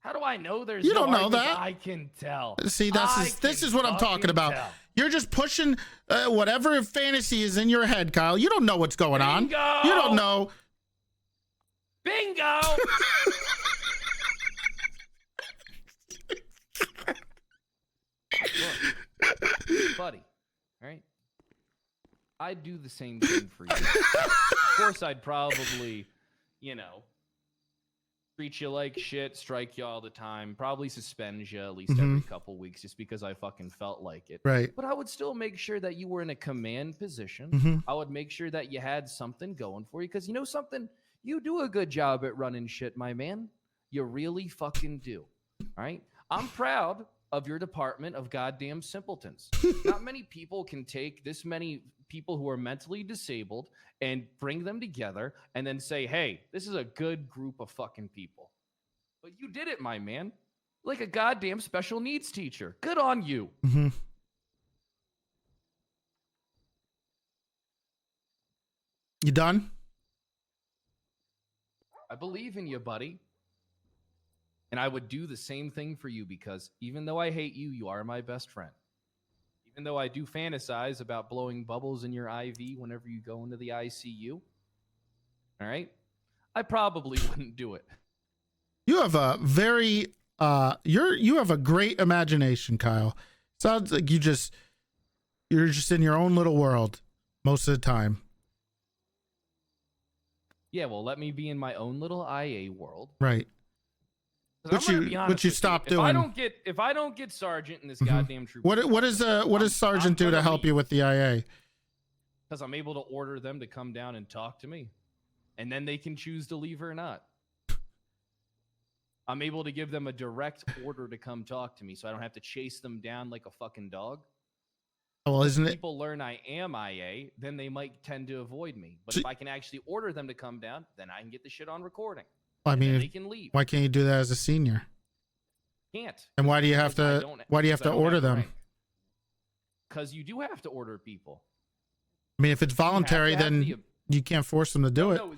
How do I know there's You no don't know arguments? that. I can tell. See, this is what I'm talking about. You're just pushing whatever fantasy is in your head, Kyle. You don't know what's going on. You don't know. Bingo! Look, buddy, all right? I'd do the same thing for you. Of course, I'd probably, treat you like shit, strike you all the time, probably suspend you at least every couple weeks just because I fucking felt like it. Right. But I would still make sure that you were in a command position. I would make sure that you had something going for you because you know something? You do a good job at running shit, my man. You really fucking do. All right? I'm proud of your department of goddamn simpletons. Not many people can take this many people who are mentally disabled and bring them together and then say, hey, this is a good group of fucking people. But you did it, my man. Like a goddamn special needs teacher. Good on you. You done? I believe in you, buddy. And I would do the same thing for you because even though I hate you, you are my best friend. Even though I do fantasize about blowing bubbles in your IV whenever you go into the ICU, all right? I probably wouldn't do it. You have a very you have a great imagination, Kyle. Sounds like you're just in your own little world most of the time. Yeah, well, let me be in my own little IA world. Right. Which you stop doing. If I don't get sergeant in this goddamn troop. What does sergeant do to help you with the IA? Because I'm able to order them to come down and talk to me, and then they can choose to leave or not. I'm able to give them a direct order to come talk to me, so I don't have to chase them down like a fucking dog. Well, isn't it? People learn I am IA, then they might tend to avoid me. But if I can actually order them to come down, then I can get the shit on recording. I mean, they can leave. Why can't you do that as a senior? Can't. And why do you have to? Why do you have to order them? Because you do have to order people. I mean, if it's voluntary, then you can't force them to do it. No,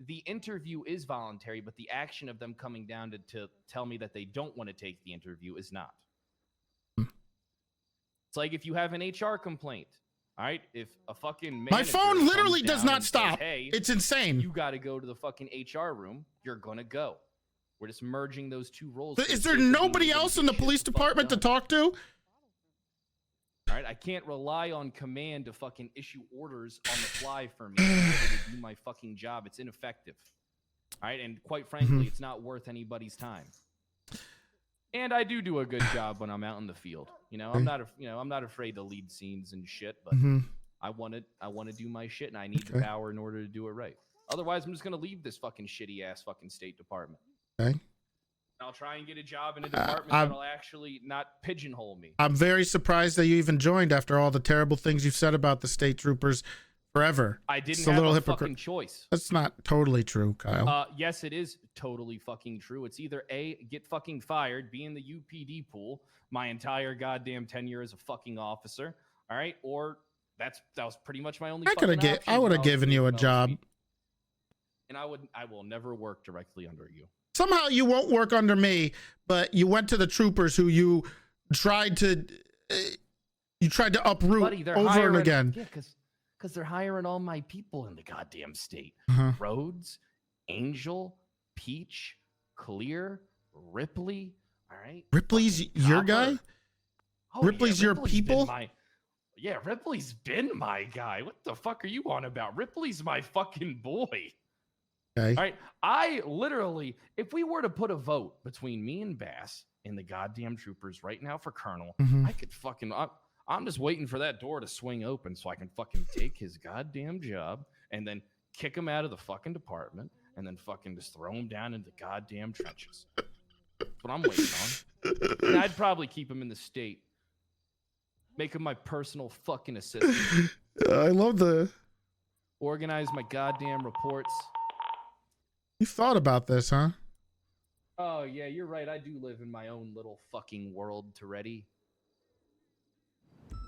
the interview is voluntary, but the action of them coming down to tell me that they don't want to take the interview is not. It's like if you have an HR complaint. All right, if a fucking My manager phone comes literally does down not and says, stop. hey, It's insane. you got to go to the fucking HR room. You're gonna go. We're just merging those two roles. But for is the there sake of being nobody able to else get in the shit police the fuck department to done. talk to? All right, I can't rely on command to fucking issue orders on the fly for me in order to do my fucking job. It's ineffective. All right, and quite frankly, it's not worth anybody's time. And I do a good job when I'm out in the field. You know, I'm not afraid to lead scenes and shit, but I want to do my shit, and I need the power in order to do it right. Otherwise, I'm just gonna leave this fucking shitty ass fucking State Department. Okay. I'll try and get a job in a department that'll actually not pigeonhole me. I'm very surprised that you even joined after all the terrible things you've said about the state troopers forever. I didn't It's have little a hypocrite. fucking choice. That's not totally true, Kyle. Yes, it is totally fucking true. It's either A, get fucking fired, be in the UPD pool my entire goddamn tenure as a fucking officer, all right? Or that was pretty much my only I fucking option I would when have was given you a when I was job. beat. And I will never work directly under you. Somehow you won't work under me, but you went to the troopers who you tried to uproot Buddy, they're over hiring, and again. Yeah, because they're hiring all my people in the goddamn state. Uh-huh. Rhodes, Angel, Peach, Clear, Ripley. All right. Ripley's your guy? Oh, Ripley's your Ripley's been people? Yeah, Ripley's been my guy. What the fuck are you on about? Ripley's my fucking boy. Okay. All right. I literally, if we were to put a vote between me and Bass and the goddamn troopers right now for Colonel, I could fucking, I'm just waiting for that door to swing open so I can fucking take his goddamn job and then kick him out of the fucking department and then fucking just throw him down into the goddamn trenches. That's what I'm waiting on. And I'd probably keep him in the state. Make him my personal fucking assistant. I love the... Organize my goddamn reports. You thought about this, huh? Oh, yeah, you're right. I do live in my own little fucking world, Toretti.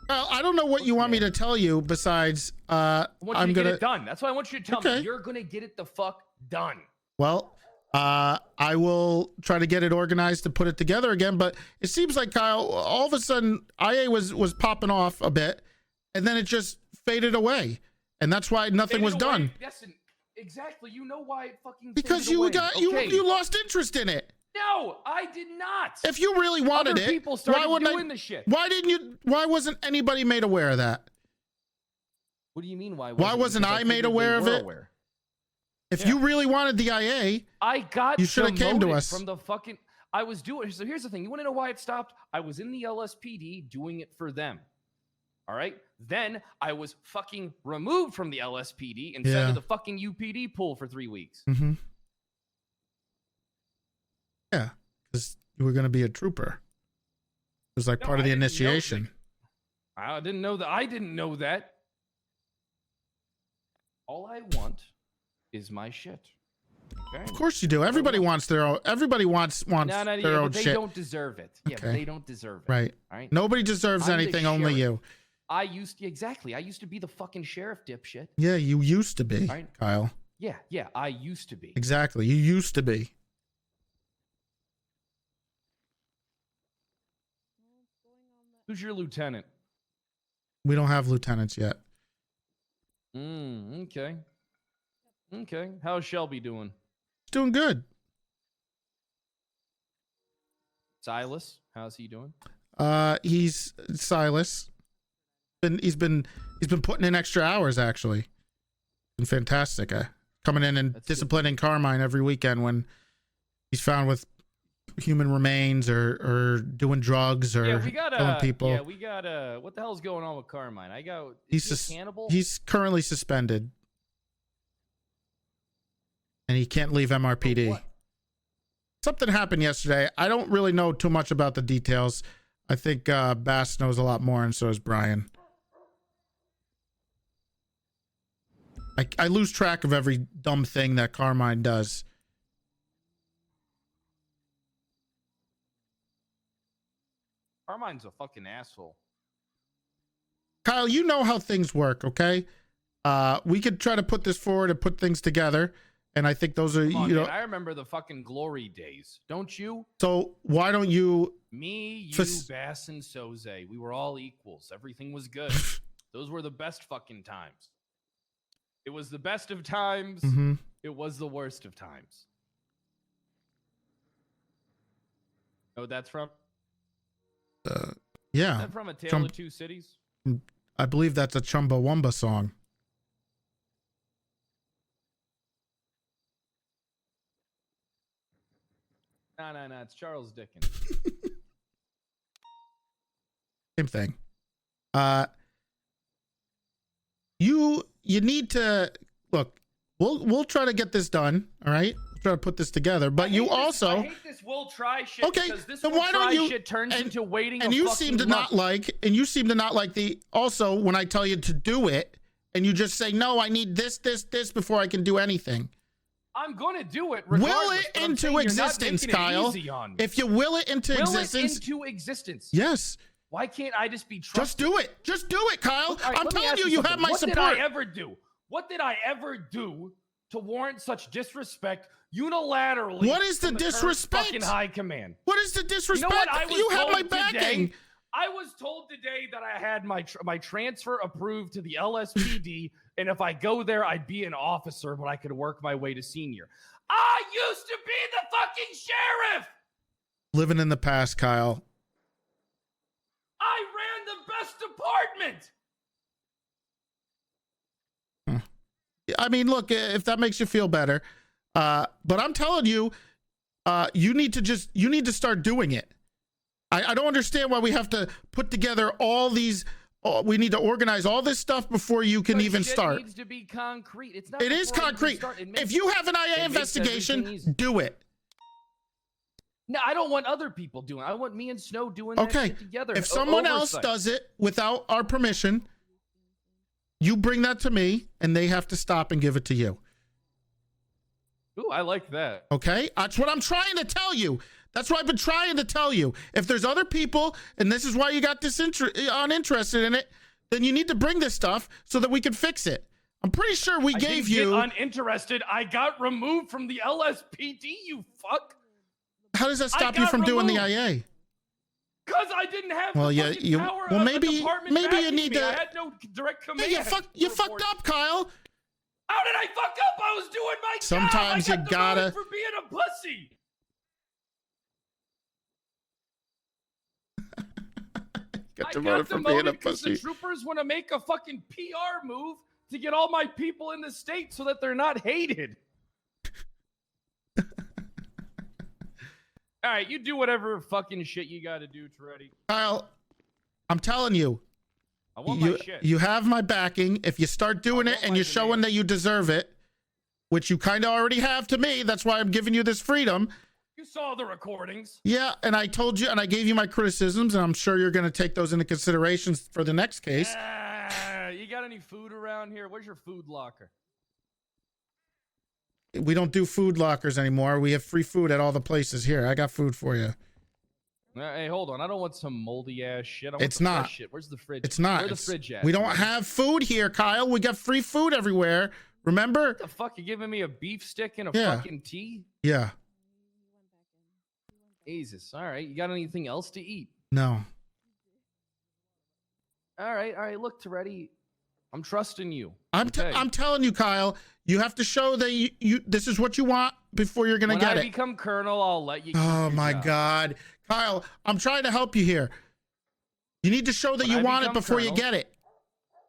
Well, I don't know what you want me to tell you besides I want you I'm to gonna get it done. That's why I want you to tell me. You're going to get it the fuck done. Well, I will try to get it organized to put it together again, but it seems like, Kyle, all of a sudden IA was popping off a bit and then it just faded away. And that's why nothing was done. Yes, exactly. You know why it fucking Because faded you away. Okay. you lost interest in it. No, I did not. If you really wanted Other it, people started why wouldn't doing the shit. Why wasn't anybody made aware of that? What do you mean? Why wasn't Because I made figured aware they of were it? aware. If you really wanted the IA, I got you should have came to demoted us. from the fucking. I was doing. So here's the thing. You want to know why it stopped? I was in the LSPD doing it for them. All right. Then I was fucking removed from the LSPD and sent Yeah. to the fucking UPD pool for 3 weeks. Mm-hmm. Yeah, because you were going to be a trooper. It was like No, part of I the didn't know initiation. I didn't know that. I didn't know that. All I want is my shit. Okay? Of course you do. Everybody wants their own. Everybody wants No, their yeah, own but they shit. don't deserve it. Yeah, but Okay. they don't deserve it. Right. All right. Nobody deserves I'm the anything. Only sheriff. you. I used to be the fucking sheriff, dipshit. Yeah, you used to be, Right. Kyle. Yeah, I used to be. Exactly. You used to be. Who's your lieutenant? We don't have lieutenants yet. Okay. Okay. How's Shelby doing? Doing good. Silas, how's he doing? He's Silas. He's been putting in extra hours actually. Been fantastic. Coming in and disciplining Carmine every weekend when he's found with human remains or doing drugs or killing people. Yeah, we got what the hell's going on with Carmine? He's is he a cannibal? He's currently suspended. And he can't leave MRPD. Something happened yesterday. I don't really know too much about the details. I think Bass knows a lot more, and so does Brian. I lose track of every dumb thing that Carmine does. Carmine's a fucking asshole. Kyle, you know how things work, okay? We could try to put this forward and put things together. And I think those are, Come on, you know. man, I remember the fucking glory days. Don't you? So why don't you Me, you, Fas- Bass, and Soze. We were all equals. Everything was good. Those were the best fucking times. It was the best of times. Mhm. It was the worst of times. Oh, that's from? Yeah. Is that from A Tale Chum- of Two Cities? I believe that's a Chumbawamba song. No. It's Charles Dickens. Same thing. You need to look. We'll try to get this done. All right. We'll try to put this together. But you also I hate this will try shit. Okay, Because this then will why don't try you- shit turns and- into waiting. and a you fucking seem to month. not like the also when I tell you to do it and you just say no, I need this before I can do anything. I'm gonna do it. Will regardless, it but I'm into saying you're not existence, making it Kyle. easy on me. If you will it into Will existence, it into existence. yes. Why can't I just be trusted? Just do it. Just do it, Kyle. All right, I'm let me telling ask you, you have something. my what support. What did I ever do? What did I ever do to warrant such disrespect unilaterally? What is the from current disrespect? Fucking high command. What is the disrespect? You know what I was You have told my backing. today? I was told today that I had my transfer approved to the LSPD, and if I go there, I'd be an officer, but I could work my way to senior. I used to be the fucking sheriff. Living in the past, Kyle. I ran the best department. I mean, look, if that makes you feel better, but I'm telling you, you need to start doing it. I don't understand why we have to put together all these. We need to organize all this stuff before you can But even shit start. needs to be concrete. It's not. It is before I even concrete. start. It makes- If you have an it IA makes investigation, everything easy. do it. No, I don't want other people doing it. I want me and Snow doing that Okay. shit together. If someone else Oversight. does it without our permission, you bring that to me, and they have to stop and give it to you. Ooh, I like that. Okay? That's what I'm trying to tell you. That's what I've been trying to tell you. If there's other people, and this is why you got uninterested in it, then you need to bring this stuff so that we can fix it. I'm pretty sure we I gave didn't you. get uninterested. I got removed from the LSPD. You fuck. How does that I stop you got from doing the removed. IA? Because I didn't have Well, the yeah, fucking you. power Well, of maybe, the department maybe you backing need me. to. I had no direct command. Yeah, you fucked up, Kyle. How did I fuck up? I was doing my Sometimes job. you I got gotta- demoted for being a pussy. Got I demoted got for being a demoted because the pussy. troopers want to make a fucking PR move to get all my people in the state so that they're not hated. All right, you do whatever fucking shit you got to do, Toretti. Kyle, I'm telling you. I want you, my shit. you have my backing. If you start doing it and you're showing that you deserve it, which you kind of already have to me, that's why I'm giving you this freedom. You saw the recordings. Yeah, and I told you, and I gave you my criticisms, and I'm sure you're going to take those into considerations for the next case. You got any food around here? Where's your food locker? We don't do food lockers anymore. We have free food at all the places here. I got food for you. Hey, hold on. I don't want some moldy ass shit. I want It's the fresh not. Shit. Where's the fridge? It's not. Where's the It's- fridge at? we don't have food here, Kyle. We got free food everywhere. Remember? What the fuck? You giving me a beef stick and a Yeah. fucking tea? Yeah. Jesus. All right. You got anything else to eat? No. All right. Look, Toretti, I'm trusting you. I'm telling you, Kyle. You have to show that you this is what you want before you're gonna When get I it. become colonel, I'll let you. Oh keep your my job. God, Kyle! I'm trying to help you here. You need to show that When you I want it become before you colonel, get it.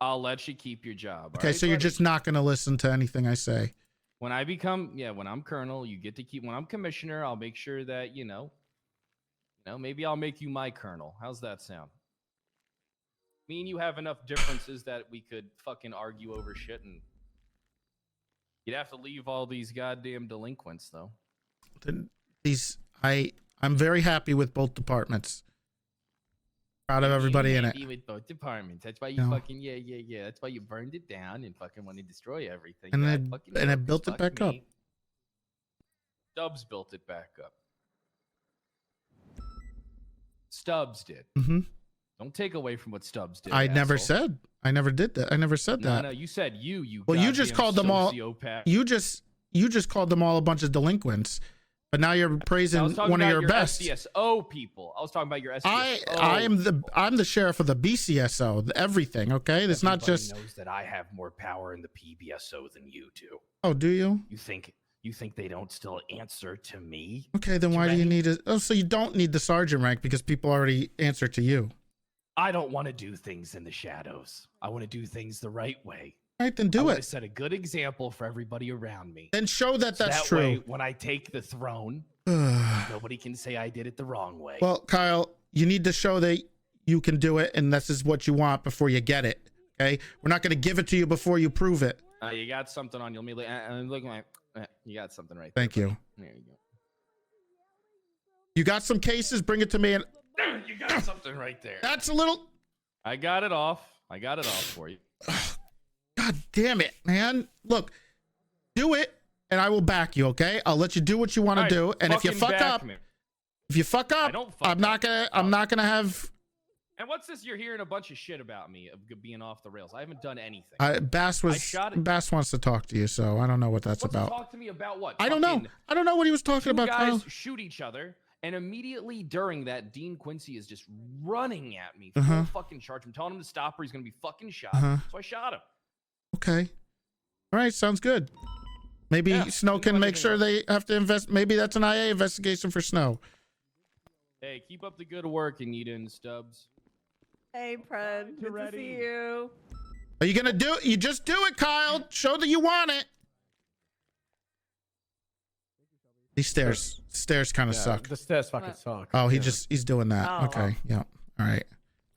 I'll let you keep your job. Okay, so you're just not gonna listen to anything I say. When I'm colonel, you get to keep. When I'm commissioner, I'll make sure that maybe I'll make you my colonel. How's that sound? Me and you have enough differences that we could fucking argue over shit, and you'd have to leave all these goddamn delinquents, though. I'm very happy with both departments. Proud of everybody in it. Happy with both departments. That's why you No. fucking yeah. That's why you burned it down and fucking want to destroy everything. And Yeah, I fucking and I know, 'cause built it fuck back up. me. Stubbs built it back up. Stubbs did. Mm-hmm. Don't take away from what Stubbs did. I never asshole. said. I never did that. I never said No, that. no, you said you. Well, you just goddamn called them all. sociopath. You just called them all a bunch of delinquents but now you're praising I was talking one of about your best. SDSO people. I was talking about your SDSO. I'm the sheriff of the BCSO, everything. Okay, it's not Everybody just. knows that I have more power in the PBSO than you do. Oh, do you? You think they don't still answer to me? Okay, then why do you need it? Oh, so you don't need the sergeant rank because people already answer to you. I don't want to do things in the shadows. I want to do things the right way. All right, then do I want it. to set a good example for everybody around me. Then show that So that's that true. way, when I take the throne, nobody can say I did it the wrong way. Well, Kyle, you need to show that you can do it, and this is what you want before you get it. Okay, we're not going to give it to you before you prove it. You got something on you. I'm looking like you got something right Thank there. you. There you go. You got some cases? Bring it to me. And You got something right there. that's a little. I got it off. I got it off for you. God damn it, man! Look, do it, and I will back you. Okay, I'll let you do what you want to do, and if you fuck up, I'm not gonna have. And what's this? You're hearing a bunch of shit about me of being off the rails. I haven't done anything. Bass wants to talk to you, so I don't know what that's What's about. to talk to me about what? I don't know. I don't know what he was talking about, Guys Kyle. shoot each other, and immediately during that, Dean Quincy is just running at me. Uh-huh. Full fucking charge. I'm telling him to stop, or he's gonna be fucking shot. Uh-huh. So I shot him. Okay. All right, sounds good. Maybe Yeah, Snow we can can do make everything sure else. they have to invest. Maybe that's an IA investigation for Snow. Hey, keep up the good work, Anita and Stubbs. Hey, Fred. Good to see you. Are you gonna do it? You just do it, Kyle. Show that you want it. These stairs kind of suck. The stairs fucking suck. Oh, Yeah. he's doing that. Oh. Okay. Yeah. All right.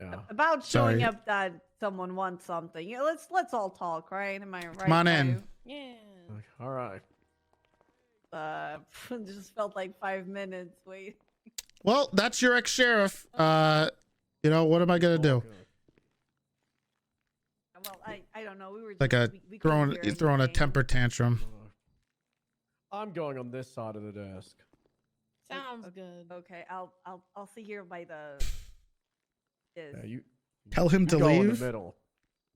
Yeah. About showing Sorry. up that someone wants something. Yeah, let's all talk, right? Am I right? Come on in. Kyle? Yeah. All right. Just felt like 5 minutes. Wait. Well, that's your ex-sheriff. You know, what am I gonna do? Well, I don't know. We were Like just, a we couldn't hear throwing a anything. temper tantrum. I'm going on this side of the desk. Sounds good. Okay, I'll see here by the. Yeah, you Tell him to go in leave. the middle.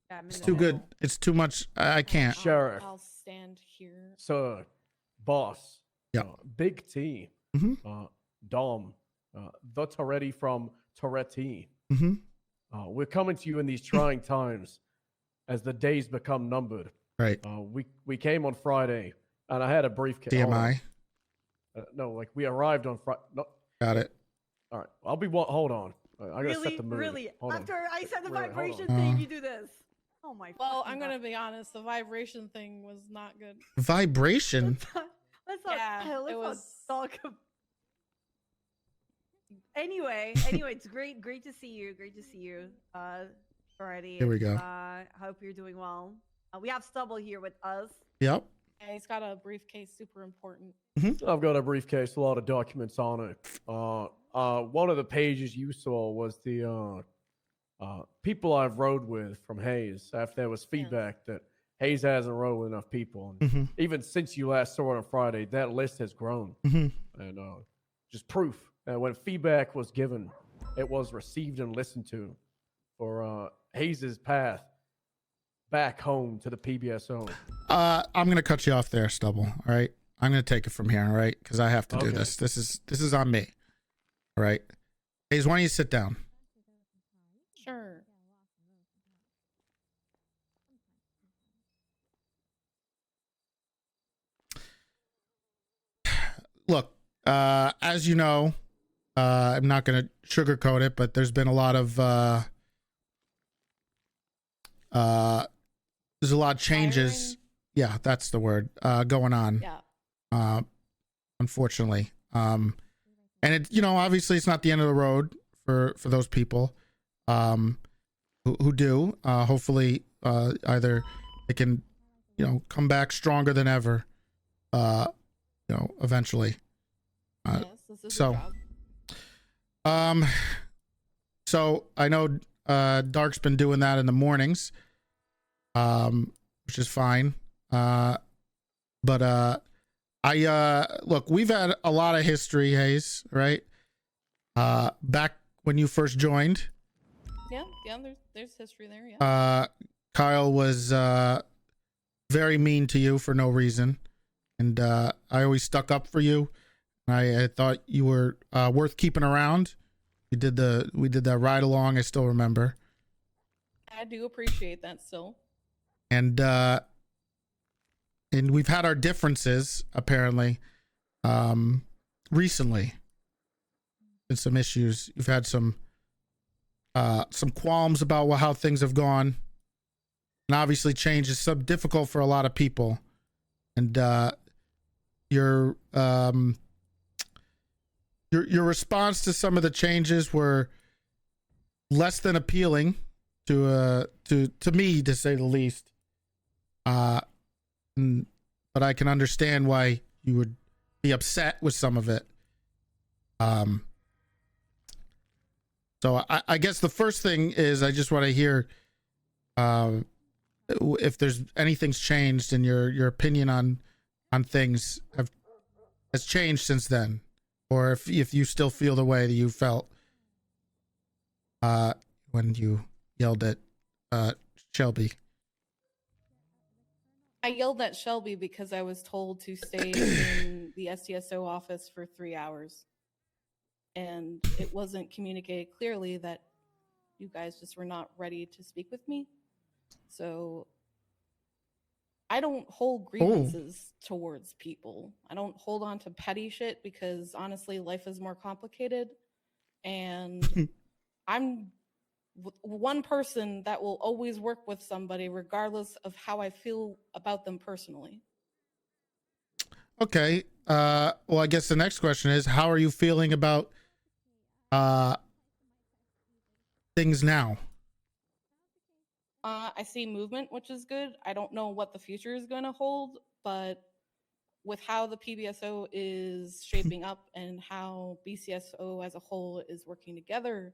Yeah, I'm in It's the too middle. good. It's too much. I can't. Sheriff, I'll stand here. sir, boss, Yeah. Big T, Mhm. Dom, the Toretti from Toretti. Mm-hmm. We're coming to you in these trying times as the days become numbered. Right. We came on Friday, and I had a briefcase. hold on. DMI. No, like we arrived on Friday. No. Got it. All right, I'll be. Hold on. I gotta set the mood. Really? Hold on. After I said the Really, hold vibration on. thing, you do this. Oh my. Well, fucking I'm God. gonna be honest. The vibration thing was not good. Vibration. Let's not. Yeah, let's it not was- talk. Anyway, it's great to see you. Great to see you. Already. Here we go. Hope you're doing well. We have Stubble here with us. Yep. Yeah, he's got a briefcase, super important. I've got a briefcase, a lot of documents on it. One of the pages you saw was the people I've rode with from Hayes. After there was feedback that Hayes hasn't rode with enough people, and Mhm. even since you last saw it on Friday, that list has grown. Mhm. And just proof that when feedback was given, it was received and listened to for Hayes's path back home to the PBSO. I'm gonna cut you off there, Stubble. All right. I'm gonna take it from here. All right, because I have to do Okay. this. This is on me. All right. Hayes, why don't you sit down? Sure. Look, as you know, I'm not gonna sugarcoat it, but there's been a lot of there's a lot of changes. Yeah, that's the word. Going on. Yeah. Unfortunately. And it, obviously it's not the end of the road for those people who do. Hopefully either they can, come back stronger than ever, eventually. Yes, this is so, your job. so I know Dark's been doing that in the mornings, which is fine. But look, we've had a lot of history, Hayes, right? Back when you first joined, Yeah, there's history there. Yeah. Kyle was very mean to you for no reason, and I always stuck up for you, I thought you were worth keeping around. We did that ride along. I still remember. I do appreciate that still. And we've had our differences apparently recently. And some issues. You've had some qualms about how things have gone. And obviously change is so difficult for a lot of people. And your response to some of the changes were less than appealing to me, to say the least. But I can understand why you would be upset with some of it. So I guess the first thing is I just want to hear if there's anything's changed and your opinion on things has changed since then, or if you still feel the way that you felt when you yelled at Shelby. I yelled at Shelby because I was told to stay in the STSO office for 3 hours. And it wasn't communicated clearly that you guys just were not ready to speak with me. So I don't hold grievances towards people. I don't hold on to petty shit because honestly, life is more complicated. And I'm one person that will always work with somebody regardless of how I feel about them personally. Okay. Well, I guess the next question is, how are you feeling about things now? I see movement, which is good. I don't know what the future is going to hold, but with how the PBSO is shaping up and how BCSO as a whole is working together,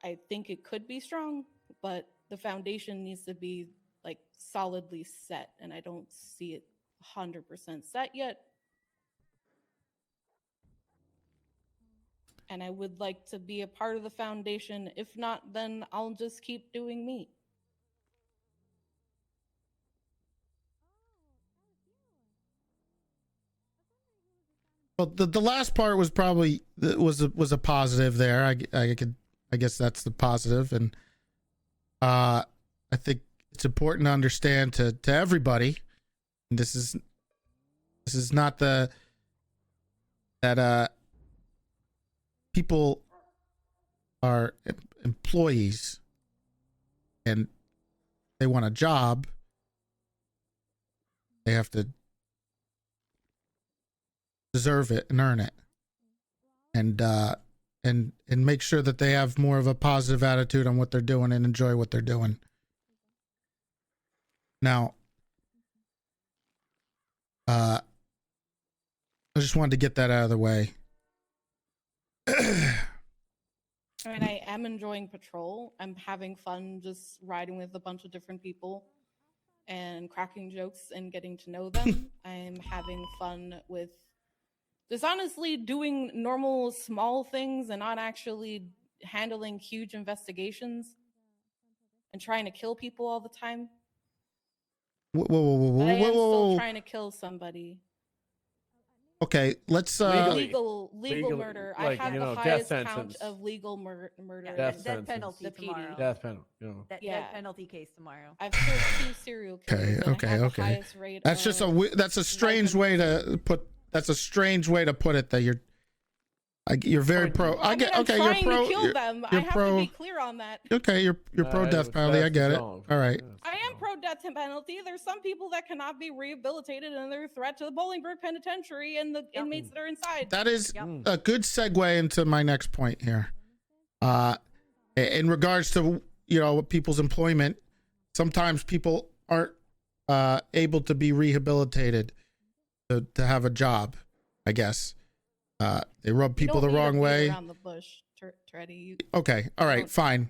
I think it could be strong, but the foundation needs to be like solidly set, and I don't see it 100% set yet. And I would like to be a part of the foundation. If not, then I'll just keep doing me. Well, the last part was probably was a positive there. I guess that's the positive, and I think it's important to understand to everybody. And this is not that people are employees and they want a job. They have to deserve it and earn it, and make sure that they have more of a positive attitude on what they're doing and enjoy what they're doing. Now, I just wanted to get that out of the way. I mean, I am enjoying patrol. I'm having fun just riding with a bunch of different people and cracking jokes and getting to know them. I'm having fun with just honestly doing normal small things and not actually handling huge investigations and trying to kill people all the time. Whoa, But I am still trying to kill somebody. Okay, let's legal murder. Like, I have you know, the death highest count sentence. of legal murder. Death Death penalty tomorrow. Death penalty. You know. Death penalty case tomorrow. I've killed 2 serial killers. and I have the highest rate That's just that's a strange way to put. That's a strange way to put it. That you're very pro. I'm you're trying pro. to kill them. I You're have pro. to be clear on that. Okay, you're pro death penalty. I get it. All right. I am pro death penalty. There's some people that cannot be rehabilitated and they're a threat to the Bolingbroke Penitentiary and the inmates that are inside. That is a good segue into my next point here. In regards to people's employment, sometimes people aren't able to be rehabilitated to have a job. I guess they rub people the wrong way. Around the bush, Toretti. Okay, all right, fine.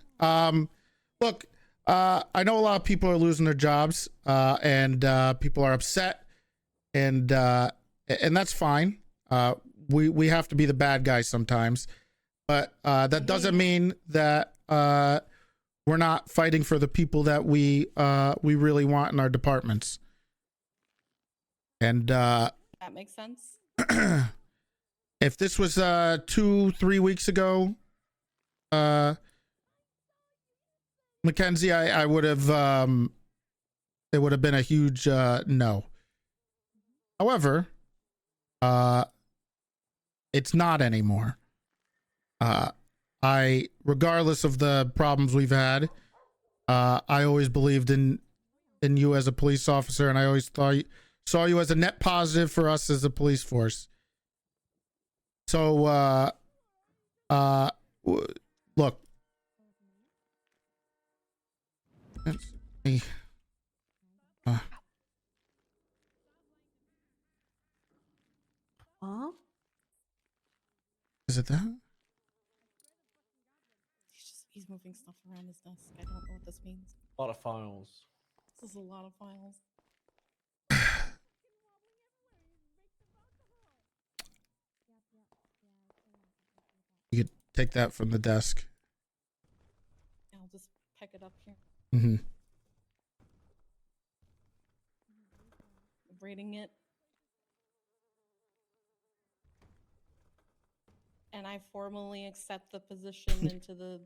Look, I know a lot of people are losing their jobs, and people are upset, and that's fine. We have to be the bad guys sometimes, but that doesn't mean that we're not fighting for the people that we really want in our departments. And that makes sense. If this was 2-3 weeks ago, Mackenzie, I would have it would have been a huge no. However, it's not anymore. Regardless of the problems we've had, I always believed in you as a police officer, and I always saw you as a net positive for us as a police force. So, look. Huh? Is it that? He's moving stuff around his desk. I don't know what this means. A lot of files. This is a lot of files. You could take that from the desk. I'll just pick it up here. Mm-hmm. Reading it. And I formally accept the position into the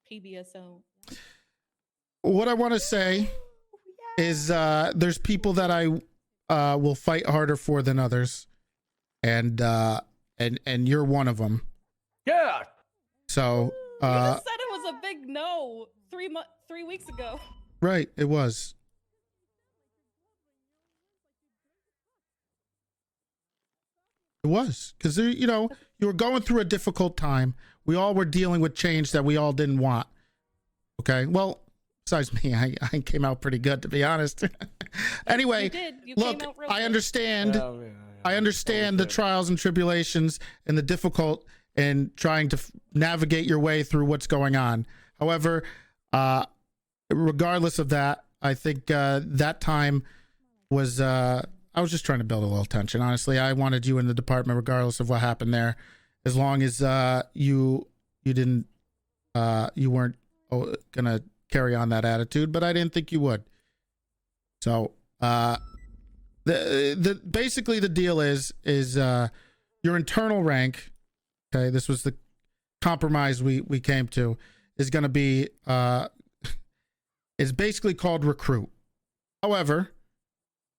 PBSO. What I want to say is there's people that I will fight harder for than others, and you're one of them. Yeah. So You just said it was a big no 3 weeks ago. right, it was. It was because you were going through a difficult time. We all were dealing with change that we all didn't want. Okay, well, besides me, I came out pretty good, to be honest. Anyway, You did. You look, came out real I good. understand. I understand the trials and tribulations and the difficult and trying to navigate your way through what's going on. However, regardless of that, I think that time was. I was just trying to build a little tension. Honestly, I wanted you in the department, regardless of what happened there, as long as you weren't gonna carry on that attitude. But I didn't think you would. So basically the deal is your internal rank. Okay, this was the compromise we came to. Is going to be is basically called recruit. However,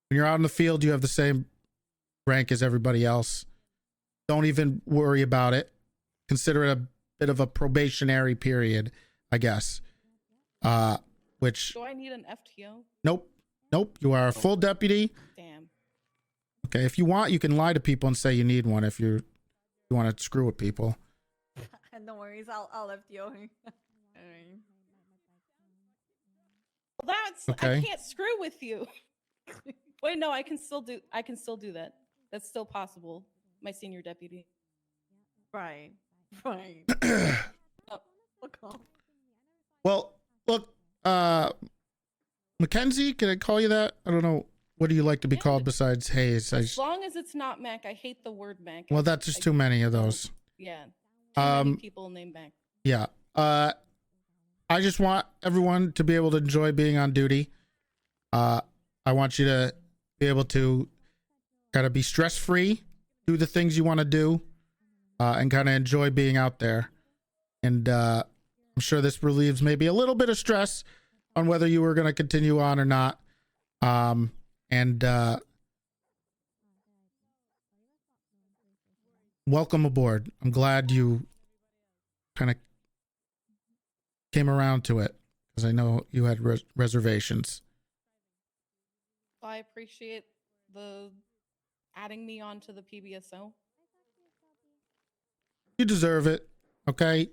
when you're out in the field, you have the same rank as everybody else. Don't even worry about it. Consider it a bit of a probationary period, I guess. Which Do I need an FTO? nope. You are a full deputy. Damn. Okay, if you want, you can lie to people and say you need one if you want to screw with people. No worries, I'll FTO her. Well, that's Okay. I can't screw with you. Wait, no, I can still do that. That's still possible. My senior deputy. Right. Right. Oh, look off. Well, look, Mackenzie, can I call you that? I don't know. What do you like to be called besides Hayes? As long as it's not Mac, I hate the word Mac. Well, that's just too many of those. Yeah. Too many people named Mac. Yeah. I just want everyone to be able to enjoy being on duty. I want you to be able to kind of be stress-free, do the things you want to do, and kind of enjoy being out there. And I'm sure this relieves maybe a little bit of stress on whether you were going to continue on or not. Welcome aboard. I'm glad you kind of came around to it, because I know you had reservations. I appreciate the adding me onto the PBSO. You deserve it, okay?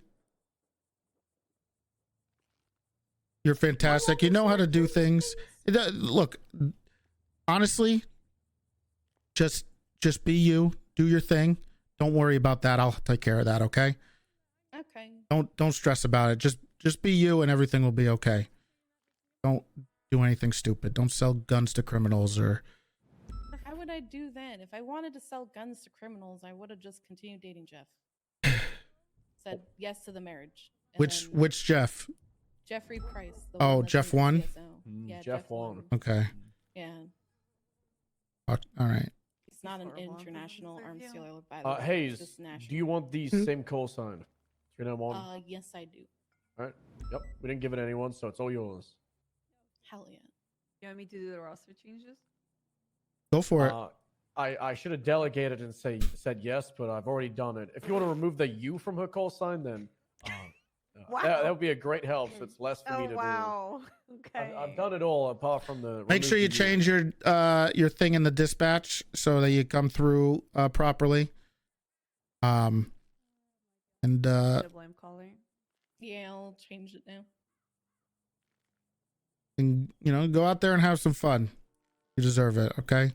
You're fantastic. You know how to do things. Look, honestly, just be you. Do your thing. Don't worry about that. I'll take care of that, okay? Okay. Don't stress about it. Just be you and everything will be okay. Don't do anything stupid. Don't sell guns to criminals or... How would I do that? If I wanted to sell guns to criminals, I would have just continued dating Jeff. Said yes to the marriage. And Which Jeff? Jeffrey Price. Oh, Jeff one? Yeah, Jeff one. Okay. Yeah. All right. He It's not an horrible. I'm international thinking arms so, dealer, by the way. It's Hayes, just national. do you want the same call sign? 391. Yes, I do. All right. Yep. We didn't give it to anyone, so it's all yours. Hell yeah. You want me to do the roster changes? Go for it. I should have delegated and said yes, but I've already done it. If you want to remove the U from her call sign, then Wow. that would be a great help. So it's less for me to Wow. do. Okay. I've done it all apart from the. Make sure you change your thing in the dispatch so that you come through properly. And Blame caller. Yeah, I'll change it now. and go out there and have some fun. You deserve it. Okay.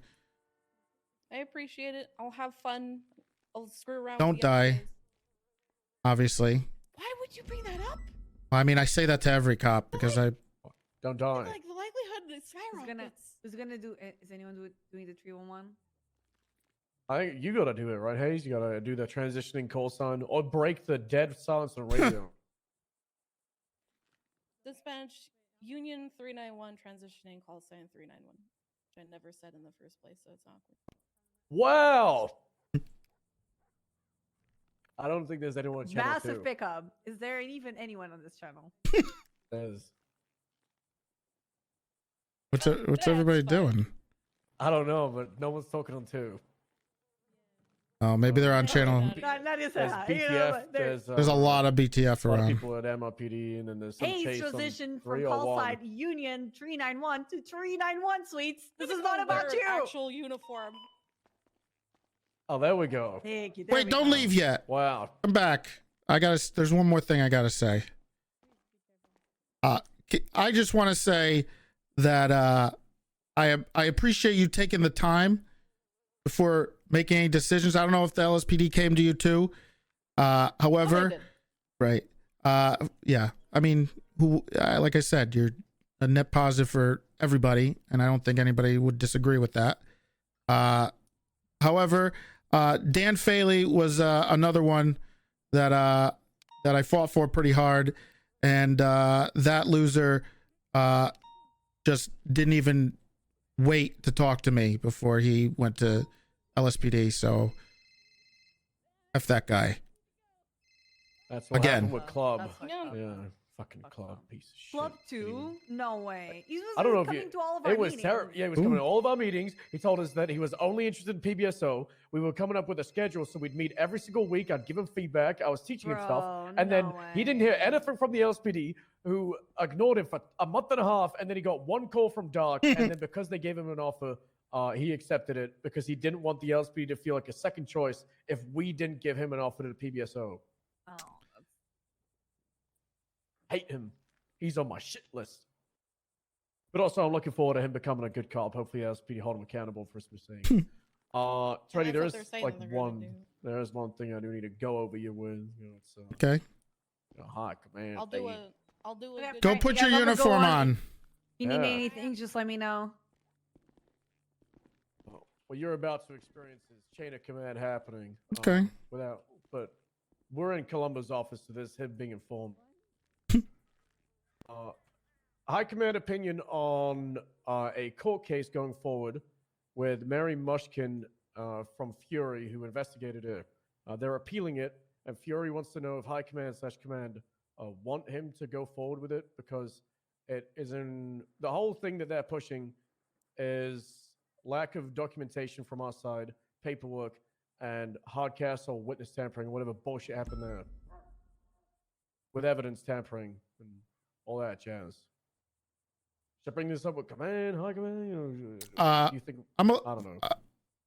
I appreciate it. I'll have fun. I'll screw around. Don't with the die. other guys. Obviously. Why would you bring that up? I mean, I say that to every cop because I don't die. Like the likelihood is skyrockets. Who's gonna do? Is anyone doing the 311? I think you gotta do it, right, Hayes? You gotta do the transitioning call sign or break the dead silence on radio. Dispatch Union 391 transitioning call sign 391. Which I never said in the first place, so it's awkward. Wow. I don't think there's anyone on channel Massive 2. pickup. Is there even anyone on this channel? There's. what's everybody doing? I don't know, but no one's talking on 2. Oh, maybe they're on channel. That is There's a, BTF. There's a lot of BTF a lot of around. people at MRPD, and then there's some Hayes chase transition on from call 301. sign Union 391 to 391 Sweets. This Look is at not them about wear you. Actual uniform. Oh, there we go. Thank you. There Wait, we don't go. leave yet. Wow. Come back. There's one more thing I gotta say. I just want to say that I appreciate you taking the time before making any decisions. I don't know if the LSPD came to you too. However, right. Yeah. I mean, like I said, you're a net positive for everybody, and I don't think anybody would disagree with that. However, Dan Faley was another one that I fought for pretty hard, and that loser just didn't even wait to talk to me before he went to LSPD. So F that guy. That's what Again. happened with Club. Yeah. Yeah, fucking Club piece of shit. Club 2? No way. He was I don't know if coming you. to all of our It was meetings. terrible. Yeah, he was coming to all of our meetings. He told us that he was only interested in PBSO. We were coming up with a schedule, so we'd meet every single week. I'd give him feedback. I was teaching him stuff, Bro, and then no he didn't hear anything from the LSPD, who ignored him for a month and a half. And then he got one call from Dark, and then because they gave him an offer, he accepted it because he didn't want the LSPD to feel like a second choice if we didn't give him an offer to the PBSO. Oh, Hate him. He's on my shit list. But also, I'm looking forward to him becoming a good cop. Hopefully, LSPD hold him accountable for his mistakes. Toretti, there is like there is one thing I do need to go over you with. It's Okay. High command. I'll do a good Go put your uniform on. You need Yeah. anything, just let me know. What you're about to experience is chain of command happening. Okay. But we're in Columbo's office, so there's him being informed. High command opinion on a court case going forward with Mary Mushkin from Fury, who investigated it. They're appealing it, and Fury wants to know if high command / command want him to go forward with it because it is in the whole thing that they're pushing is lack of documentation from our side, paperwork, and hardcastle witness tampering, whatever bullshit happened there. With evidence tampering and all that jazz. Should I bring this up with command, high command? Do you think? I don't know.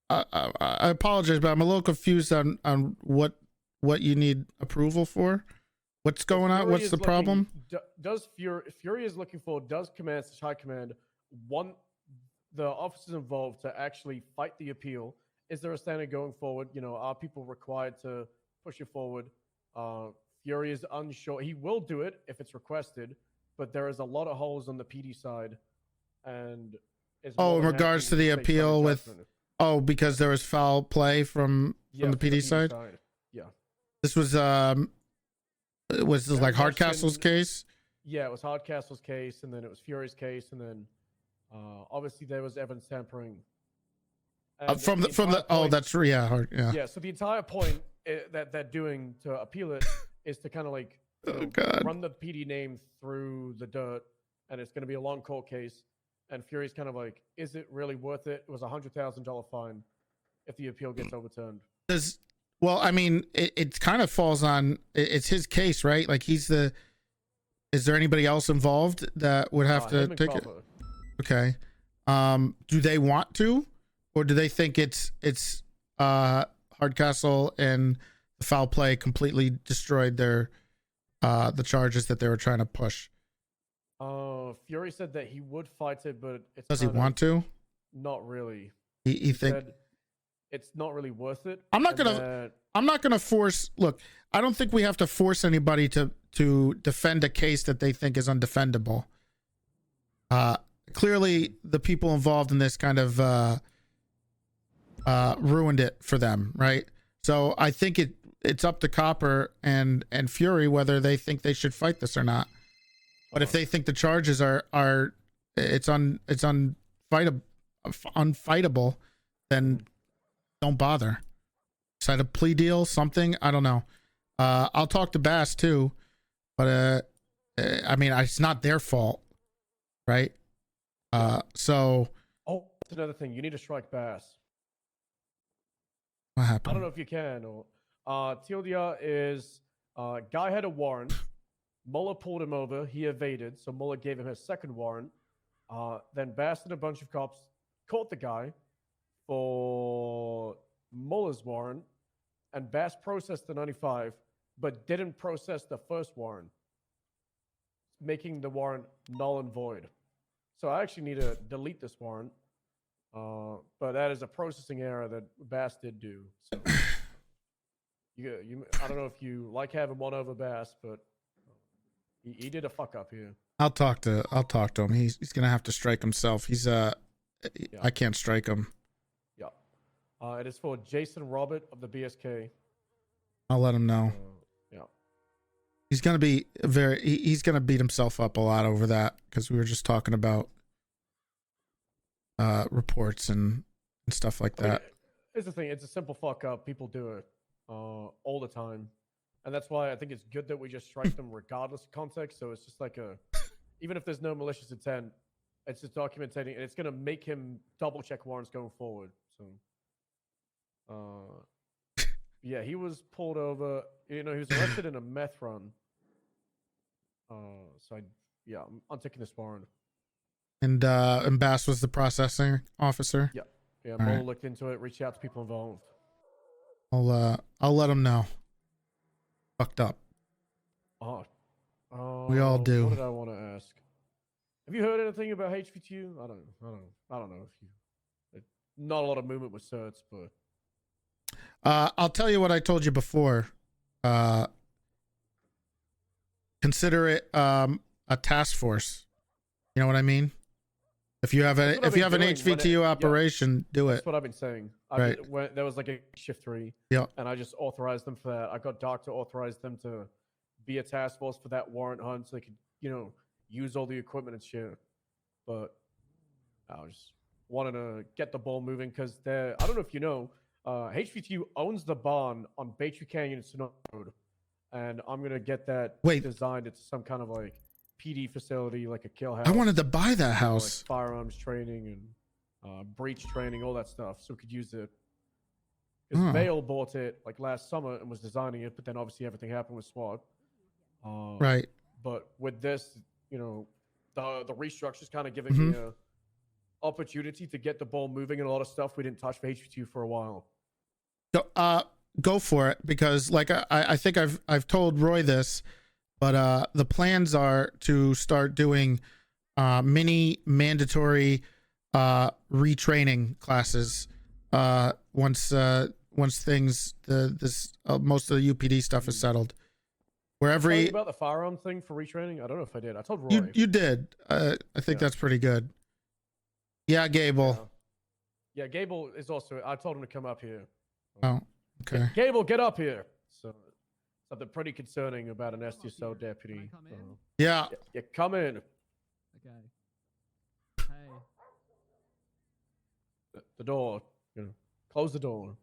I apologize, but I'm a little confused on what you need approval for. What's going on? Fury What's is the problem? Does Fury is looking for, does command / high command want the officers involved to actually fight the appeal? Is there a standard going forward? Are people required to push it forward? Fury is unsure. He will do it if it's requested, but there is a lot of holes on the PD side. And In regards to the appeal because there was foul play from the PD side? Yeah. This was this like Hardcastle's case? Yeah, it was Hardcastle's case, and then it was Fury's case, and then obviously there was evidence tampering And from the entire oh, point- that's true. Yeah, yeah. Yeah. So the entire point that they're doing to appeal it is to kind of like God. run the PD name through the dirt, and it's going to be a long court case. And Fury's kind of like, is it really worth it? It was $100,000 fine if the appeal gets overturned. Well, I mean, it kind of falls on it's his case, right? Like he's the. Is there anybody else involved that would have to him and take it? Crawford. Okay. Do they want to, or do they think it's Hardcastle and the foul play completely destroyed their the charges that they were trying to push? Fury said that he would fight it, but it's Does he kind of want to? Not really. He think said it's not really worth it. I'm not and gonna that- I'm not gonna force. Look, I don't think we have to force anybody to defend a case that they think is undefendable. Clearly, the people involved in this kind of ruined it for them, right? So I think it's up to Copper and Fury whether they think they should fight this or not. But if they think the charges are unfightable, then don't bother. Sign a plea deal, something. I don't know. I'll talk to Bass too, but I mean, it's not their fault, right? So Oh, that's another thing. You need to strike Bass. what I happened? don't know if you can. Or Tildia is guy had a warrant. Muller pulled him over. He evaded, so Muller gave him his second warrant. Then Bass and a bunch of cops caught the guy for Muller's warrant, and Bass processed the 95, but didn't process the first warrant, making the warrant null and void. So I actually need to delete this warrant, but that is a processing error that Bass did do. So I don't know if you like having one over Bass, but he did a fuck up here. I'll talk to him. He's gonna have to strike himself. He's I can't strike him. Yeah. It is for Jason Robert of the BSK. I'll let him know. Yeah. He's gonna be he's gonna beat himself up a lot over that because we were just talking about reports and stuff like that. Here's the thing. It's a simple fuck up. People do it all the time. And that's why I think it's good that we just strike them regardless of context. So it's just like even if there's no malicious intent, it's just documenting, and it's going to make him double check warrants going forward. So, yeah, he was pulled over. He was arrested in a meth run. So I'm taking this warrant. And Bass was the processing officer. Yeah. Yeah. All Mueller right. looked into it, reached out to people involved. I'll let him know. Fucked up. We all do. What did I want to ask? Have you heard anything about HVTU? I don't know if you. Not a lot of movement with certs, but I'll tell you what I told you before. Consider it a task force. You know what I mean? If you have an HVTU operation, do it. That's what I've been saying. Right. When there was like a shift 3. Yeah. And I just authorized them for that. I got Doc to authorize them to be a task force for that warrant hunt, so they could, use all the equipment and shit. But I was wanting to get the ball moving because I don't know if you know, HVTU owns the barn on Baytree Canyon and Sonoma Road, and I'm gonna get that designed into some kind of like PD facility, like a kill house. I wanted to buy that house. Like firearms training and breach training, all that stuff, so we could use it. Because Hmm. Vale bought it like last summer and was designing it, but then obviously everything happened with SWAT. Right. But with this, the restructure's kind of giving me a opportunity to get the ball moving and a lot of stuff we didn't touch for HV2 for a while. Go for it, because like I think I've told Roy this, but the plans are to start doing mini mandatory retraining classes once things most of the UPD stuff is settled. Where Tell you every about the firearm thing for retraining? I don't know if I did. I told Roy. you did. I think that's pretty good. Yeah, Gable. Yeah, Gable is also. I told him to come up here. Oh, okay. Gable, get up here. So something pretty concerning about an STSO deputy. Yeah. Yeah, come in. Okay. Hey. The door. close the door.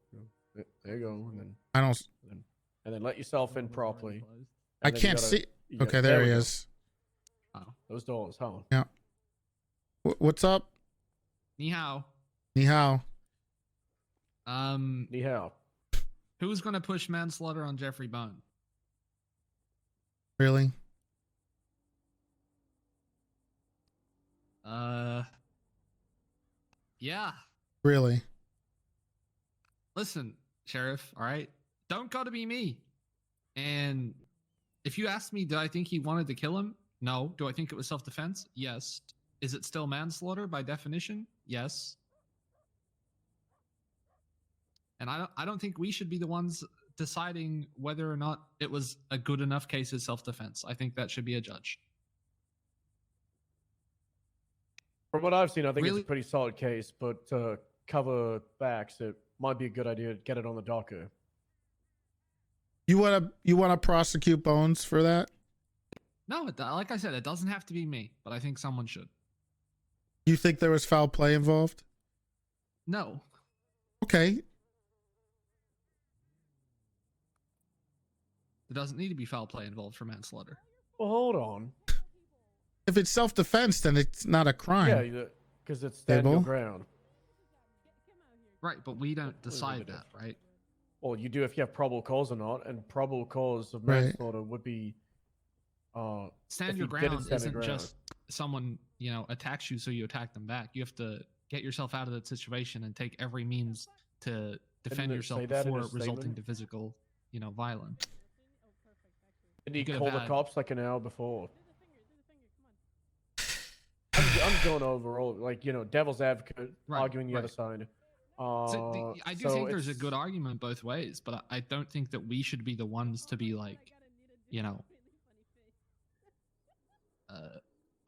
There you go, and then I don't. and then let yourself in properly. I And then you can't gotta- see. you gotta- Okay, there we he go. is. Oh, those doors, huh? Yeah. What's up? Ni hao. Ni hao. Ni hao. Who's going to push manslaughter on Jeffrey Bone? Really? Yeah. Really? Listen, Sheriff, all right? Don't gotta be me. And if you ask me, did I think he wanted to kill him? No. Do I think it was self-defense? Yes. Is it still manslaughter by definition? Yes. And I don't think we should be the ones deciding whether or not it was a good enough case as self-defense. I think that should be a judge. From what I've seen, I think Really? it's a pretty solid case, but to cover backs, it might be a good idea to get it on the docket. You wanna prosecute Bones for that? No, like I said, it doesn't have to be me, but I think someone should. You think there was foul play involved? No. Okay. There doesn't need to be foul play involved for manslaughter. Well, hold on. If it's self-defense, then it's not a crime. Yeah, because it's stand your Abel? ground. Right, but we don't decide that, right? Well, you do if you have probable cause or not, and probable cause of Right. manslaughter would be. Stand if your you didn't ground stand isn't your ground. just someone, attacks you so you attack them back. You have to get yourself out of that situation and take every means to defend Didn't it yourself say that in before his resulting statement? to physical, violence. Did he You could call have the had- cops like an hour before? I'm going overall, devil's advocate, Right, arguing the other right. side. I do think there's a good argument both ways, but I don't think that we should be the ones to be like,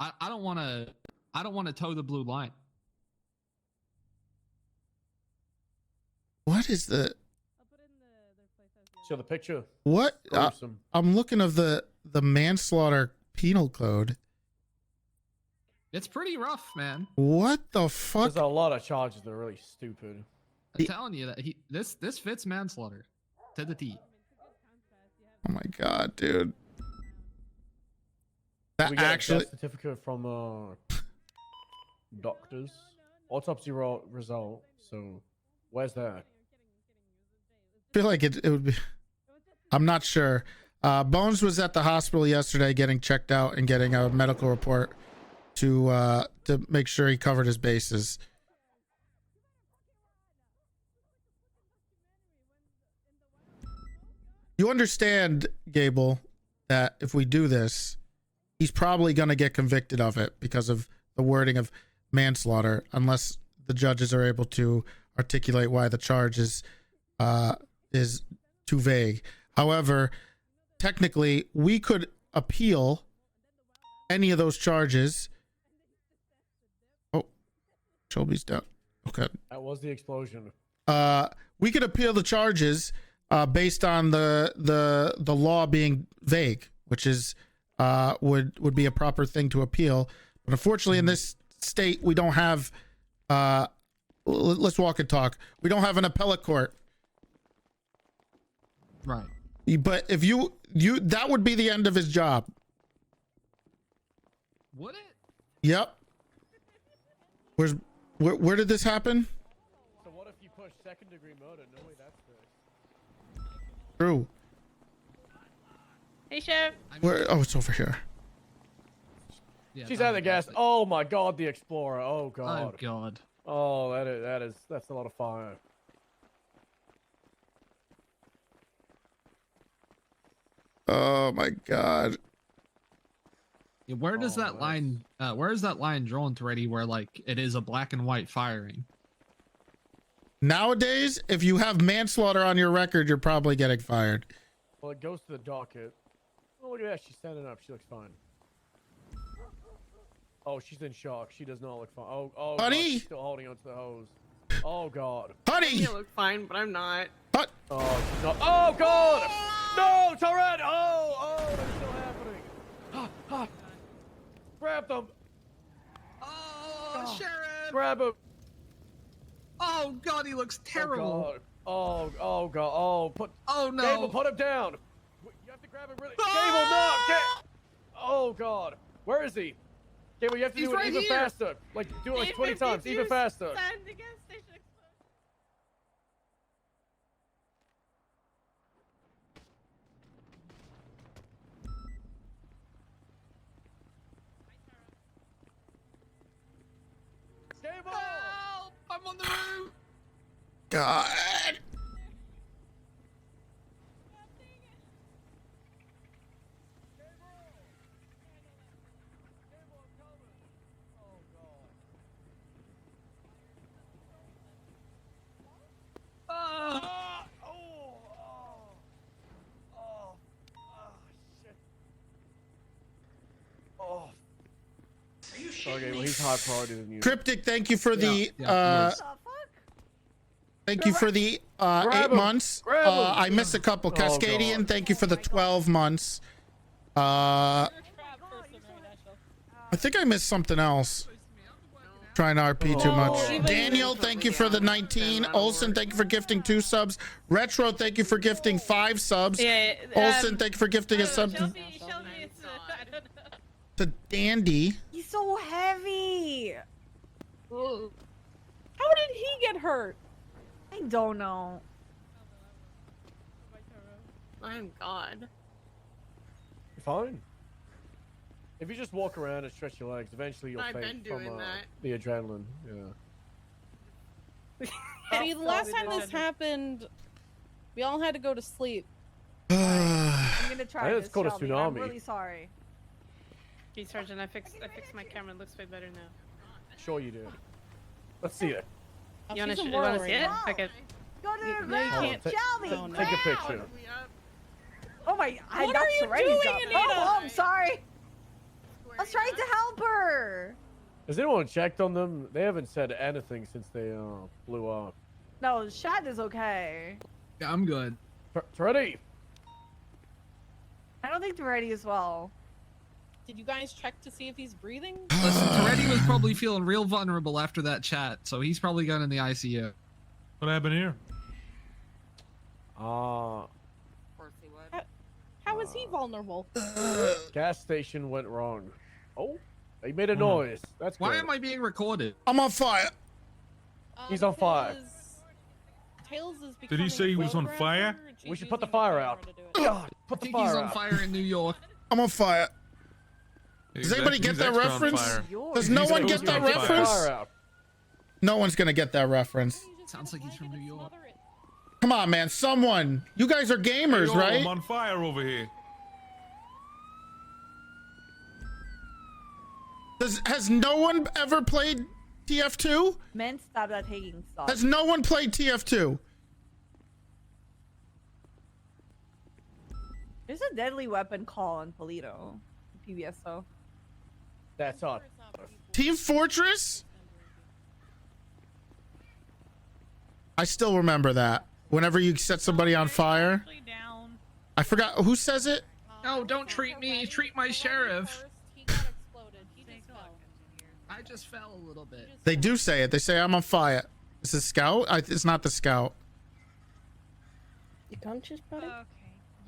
I don't want to toe the blue line. What is the Show the picture. what? Gruesome. I'm looking of the manslaughter penal code. It's pretty rough, man. What the fuck? There's a lot of charges that are really stupid. I'm telling you that this fits manslaughter to the T. Oh my god, dude. That We got actually. a death certificate from doctors, autopsy result. So, where's that? I feel like it would be. I'm not sure. Bones was at the hospital yesterday getting checked out and getting a medical report to make sure he covered his bases. You understand, Gable, that if we do this, he's probably going to get convicted of it because of the wording of manslaughter, unless the judges are able to articulate why the charge is too vague. However, technically, we could appeal any of those charges. Oh, Shelby's down. Okay. That was the explosion. We could appeal the charges based on the law being vague, which is would be a proper thing to appeal. But unfortunately, in this state, we don't have. Let's walk and talk. We don't have an appellate court. Right. But if you that would be the end of his job. Would it? Yep. Where did this happen? So what if you push second-degree murder? No way, that's the. True. Hey, Sheriff. Where? Oh, it's over here. Yeah, She's out of the gas. Oh my god, the Explorer. Oh god. Oh god. Oh, that's a lot of fire. Oh my god. Yeah, where does that line? Where is that line drawn, Toretti? Where like it is a black and white firing? Nowadays, if you have manslaughter on your record, you're probably getting fired. Well, it goes to the docket. Oh, look at that. She's standing up. She looks fine. Oh, she's in shock. She does not look fine. Oh, God, Honey? she's still holding onto the hose. Oh, God. Honey! You look fine, but I'm not. What? Oh, she's not. Oh, God! No, Toretti! Oh, that's still happening. Grab them. Oh, Sheriff! Grab him. Oh God, he looks terrible. Oh God. Oh, put. Oh no. Gable, put him down. You have to grab him really. Gable, no. Oh God. Where is he? Gable, you have to He's do it right even here. faster. Like do it like 20 times, even faster. Gable! Help! I'm on the roof. God. Okay, well he's high priority than you. Cryptic, thank you for the thank you for the Grab 8 him. months. Grab him. I missed a couple. Oh, Cascadian, God. thank you for the 12 months. I think I missed something else. Trying to RP too much. Daniel, thank you for the 19. Olson, thank you for gifting 2 subs. Retro, thank you for gifting 5 subs. Olson, thank you for gifting a sub to Dandy. He's so heavy. How did he get hurt? I don't know. My God. You're fine. If you just walk around and stretch your legs, eventually you'll I've faint been from doing that. the adrenaline. Yeah. See, the last time this happened, we all had to go to sleep. I'm gonna try I think this. it's called a Shelby. I'm tsunami. really sorry. Hey, Sergeant, I fixed my camera. It looks way better now. Sure you do. Let's see it. You wanna, She's a you wanna warrior see it? now. Okay. Go to the No, you ground. can't. Shelby, No, no. Take a picture. Oh my! I What got are you Toretti's doing, up. Anita? Oh, I'm sorry. I was trying to help her. Has anyone checked on them? They haven't said anything since they blew up. No, Shad is okay. Yeah, I'm good. Toretti! I don't think Toretti is well. Did you guys check to see if he's breathing? Listen, Toretti was probably feeling real vulnerable after that chat, so he's probably gone in the ICU. What happened here? How is he vulnerable? Gas station went wrong. Oh, they made a noise. That's Why good. am I being recorded? I'm on fire. He's on fire. Tails is Did he say he was on fire? We should put the fire out. God, put the I think fire he's on out. fire in New York. I'm on fire. Does anybody get that reference? Does no one get that reference? No one's gonna get that reference. Sounds like he's from New York. Come on, man. Someone. You guys are gamers, Yo, right? I'm on fire over here. Has no one ever played TF2? Men, stop that taking stuff. Has no one played TF2? There's a deadly weapon call on Polito. PBSO. That's odd. Team Fortress? I still remember that. Whenever you set somebody on fire. I forgot. Who says it? No, don't treat me. Treat my sheriff. I just fell a little bit. They do say it. They say I'm on fire. Is it Scout? It's not the Scout. You conscious, buddy? Okay.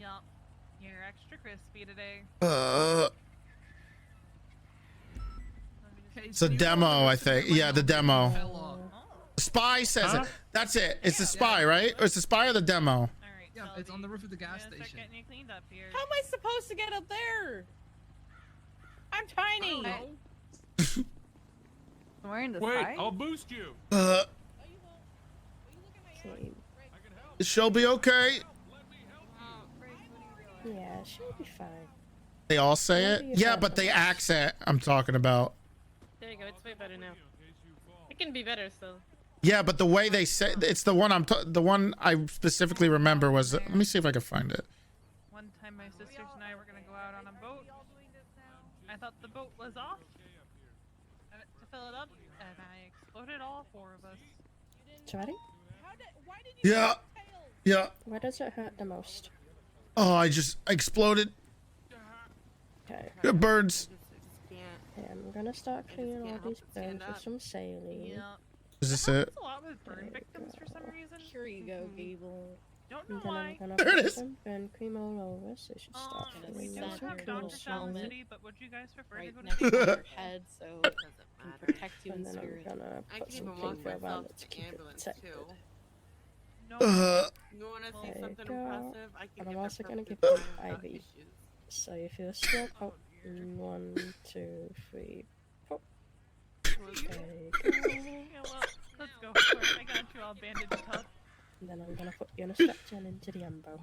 Yup. You're extra crispy today. It's a demo, I think. Yeah, the demo. Spy says it. That's it. It's the spy, right? Or it's the spy or the demo? Yeah, it's on the roof of the gas station. How am I supposed to get up there? I'm tiny. I'm wearing the Wait, spy. I'll boost you. Is Shelby okay? Yeah, she'll be fine. They all say it? Yeah, but the accent I'm talking about. There you go. It's way better now. It can be better still. Yeah, but the way they say it's the one the one I specifically remember was. Let me see if I can find it. One time, my sisters and I were gonna go out on a boat. I thought the boat was off. I went to fill it up, and I exploded all 4 of us. Sorry? Yeah. Yeah. Where does it hurt the most? Oh, I exploded. Okay. Good birds. Okay, I'm gonna start cleaning all these birds with some saline. Is this it? A lot with burn victims for some reason. Here you go, Gable. Don't know And then why. I'm gonna There it put is. some burn cream all over, so it should start We feeling do nice have and cool doctors out in the and city, but would you guys prefer Right to go next to to the your head, so it can protect you in And then I'm spirit. gonna I put can some even walk pink around myself it to to the keep it ambulance protected. too. No. You want to see There you something go. impressive? I can And give I'm the also gonna give perfect you time without IV. issues. So if you're asleep, oh, 1, 2, 3, 4. There you go. Yeah, well, let's go for it. I got you all bandaged up. And then I'm gonna put you in a stretcher and into the ambo.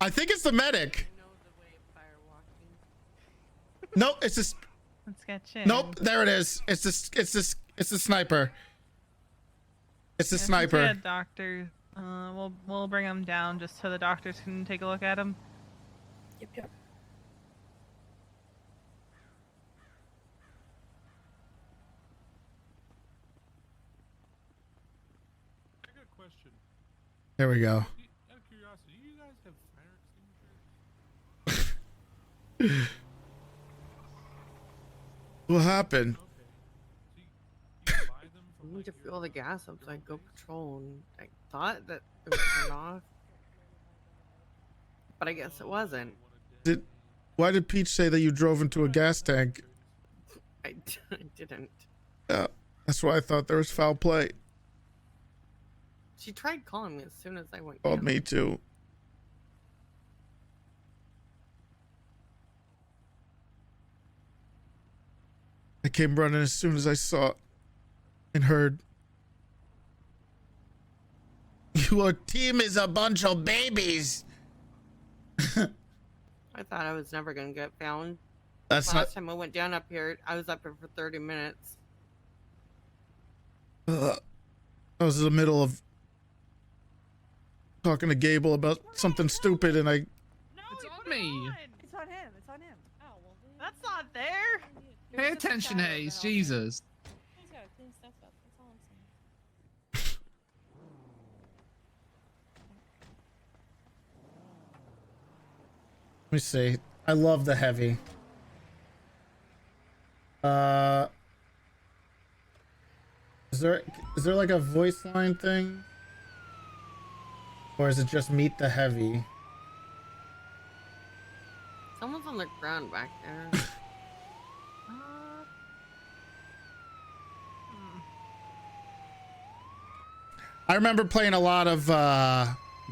I think it's the medic. Nope, it's just. Let's get you. Nope, there it is. It's this. It's this. It's the sniper. It's the sniper. Yeah, doctor. We'll bring him down just so the doctors can take a look at him. Yep, yep. I got a question. There we go. Out of curiosity, do you guys have fire extinguishers? What happened? I need to fill the gas up so I go patrol, and I thought that it was turned off, but I guess it wasn't. Why did Peach say that you drove into a gas tank? I didn't. Yeah, that's why I thought there was foul play. She tried calling me as soon as I went Called down. me too. I came running as soon as I saw it and heard. Your team is a bunch of babies. I thought I was never gonna get found. That's Last time I went down up here, I was up here for 30 minutes. I was in the middle of talking to Gable about something stupid, and I. It's on me. It's on him. It's on him. Oh, well, that's not there. Pay attention, Hayes. Jesus. He's gotta clean stuff up. That's all I'm saying. Let me see. I love the heavy. Is there like a voice line thing? Or is it just meet the heavy? Someone's on the ground back there. I remember playing a lot of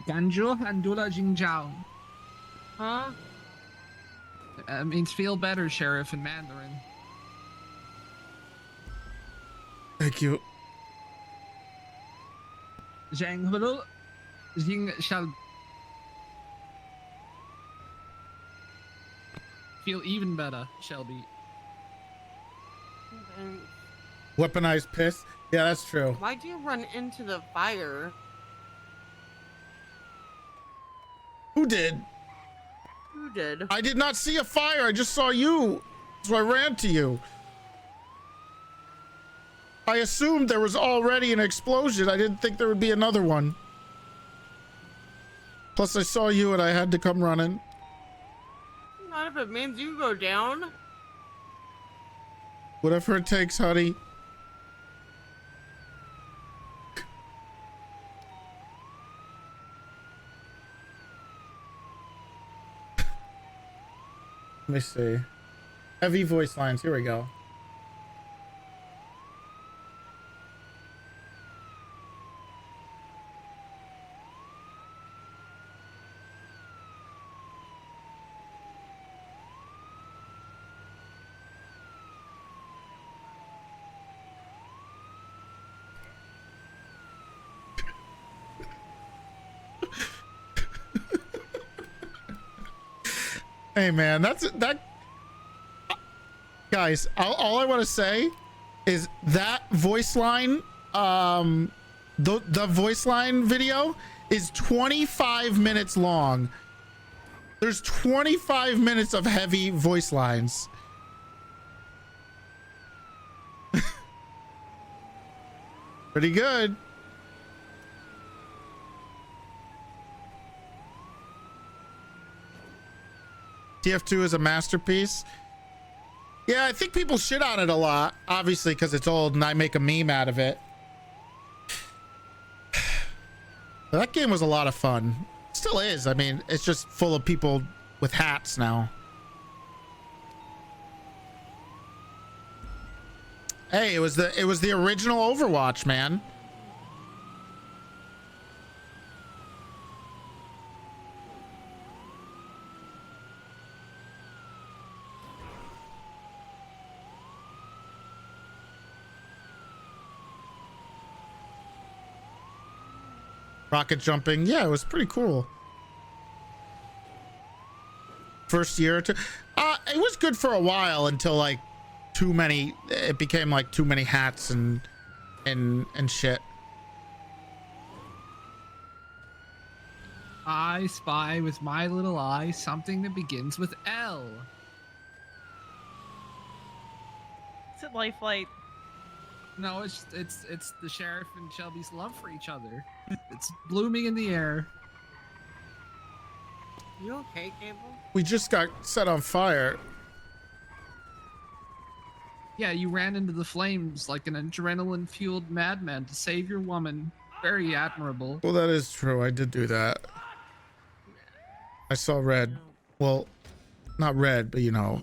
Ganjo Handula Jingjiao. Huh? Means feel better, Sheriff, in Mandarin. Thank you. Zhang Hulu Jing shall feel even better, Shelby. Weaponized piss. Yeah, that's true. Why'd you run into the fire? Who did? Who did? I did not see a fire. I just saw you. So I ran to you. I assumed there was already an explosion. I didn't think there would be another one. Plus, I saw you and I had to come running. Not if it means you go down. Whatever it takes, honey. Let me see. Heavy voice lines. Here we go. Hey man, that guys, all I want to say is that voice line, the voice line video is 25 minutes long. There's 25 minutes of heavy voice lines. Pretty good. TF2 is a masterpiece. Yeah, I think people shit on it a lot, obviously because it's old and I make a meme out of it. But that game was a lot of fun. It still is. I mean, it's just full of people with hats now. Hey, it was the original Overwatch, man. Rocket jumping. Yeah, it was pretty cool. First year or two. It was good for a while until like it became like too many hats and shit. I spy with my little eye something that begins with L. Is it Lifelight? No, it's the sheriff and Shelby's love for each other. It's blooming in the air. You okay, Cable? We just got set on fire. Yeah, you ran into the flames like an adrenaline-fueled madman to save your woman. Very admirable. Well, that is true. I did do that. I saw red. Well, not red, but you know.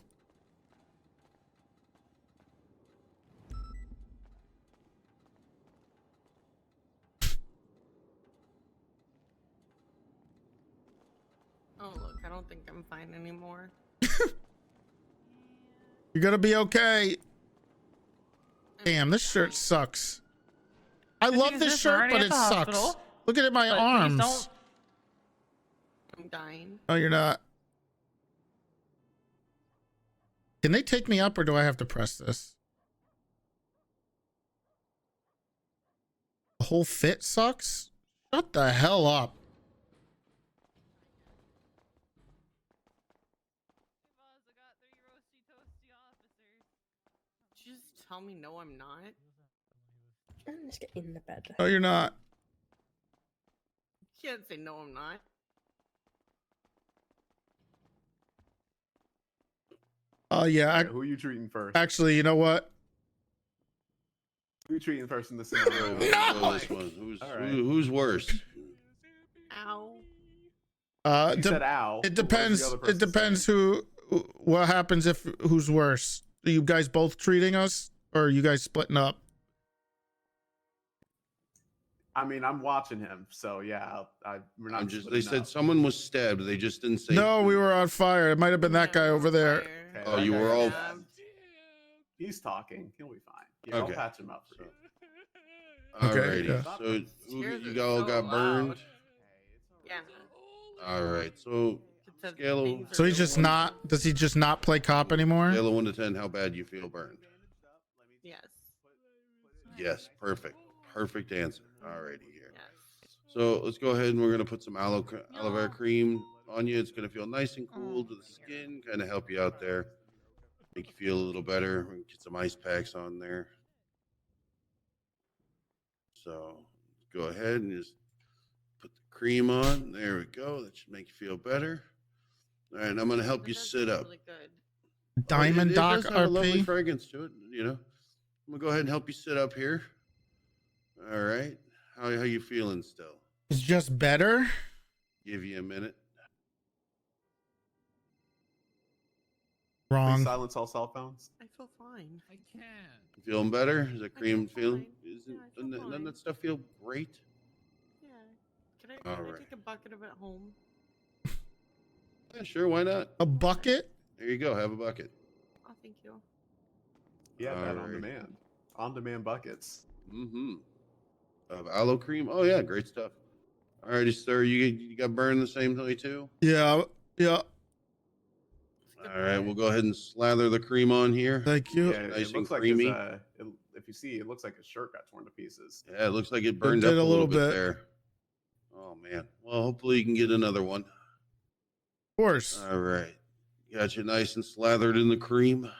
Oh, look, I don't think I'm fine anymore. You're gonna be okay. Damn, this shirt sucks. I love this shirt, but it sucks. Look at my arms. I'm dying. Oh, you're not. Can they take me up or do I have to press this? The whole fit sucks? Shut the hell up. Did you just tell me no, I'm not? Just get in the bed. No, you're not. You can't say no, I'm not. Oh, yeah. Who are you treating first? Actually, you know what? Who are you treating first in the scenario? No! This one. Who's worse? Ow. You said ow. It but what does depends. the other It person depends say? what happens if who's worse. Are you guys both treating us or are you guys splitting up? I mean, I'm watching him, so yeah. We're not. They said someone was stabbed. They just didn't say. No, we were on fire. It might have been that guy over there. Okay, Oh, that you guy were got all. stabbed. He's talking. He'll be fine. Yeah, Okay. I'll patch him up for you. Okay, Alrighty. yeah. So you all got burned. Yeah. All right. So scale of So he's just not. Does he just not play cop anymore? scale of 1 to 10, how bad you feel burned? Yes. Yes. Perfect. Perfect answer. Alrighty here. So let's go ahead and we're gonna put some aloe vera cream on you. It's gonna feel nice and cool to the skin, kind of help you out there, make you feel a little better. We can get some ice packs on there. So go ahead and just put the cream on. There we go. That should make you feel better. All right, I'm gonna help you sit up. Really good. Diamond it Doc does have a lovely RP. fragrance to it. You know, I'm gonna go ahead and help you sit up here. All right, how you feeling still? It's just better. Give you a minute. Please Wrong. silence all cell phones. I feel fine. I can't. Feeling better? Is that cream feeling? Yeah, I feel Doesn't fine. that stuff feel great? Yeah. Can I Alright. take a bucket of it home? Yeah, sure. Why not? A bucket? There you go. Have a bucket. Oh, thank you. Yeah, that on Alright. demand. On demand buckets. Mm-hmm. Aloe cream. Oh yeah, great stuff. Alrighty, sir. You got burned the same way too. Yeah. Yeah. All right, we'll go ahead and slather the cream on here. Thank you. Yeah, Nice it looks and like creamy. if you see, it looks like his shirt got torn to pieces. Yeah, it looks like it burned did up a a little little bit bit. there. Oh man. Well, hopefully you can get another one. Of course. All right. Got you nice and slathered in the cream. I'm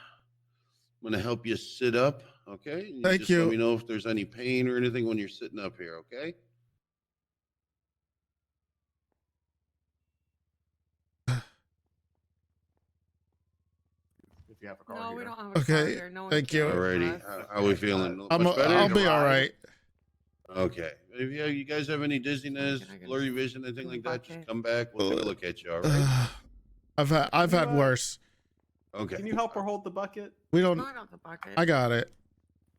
gonna help you sit up. Okay. And Thank just you. Let me know if there's any pain or anything when you're sitting up here. Okay. if you have a car No, here. we don't have a car Okay, here. No one thank you. cares for Alrighty. us. How are we feeling? I'm, Much better? I'll be all right. Okay. If you guys have any dizziness, blurry vision, anything like that, just come back. We'll take a look at you. All right. I've had worse. Okay. Can you help her hold the bucket? We don't. No, I got the bucket. I got it.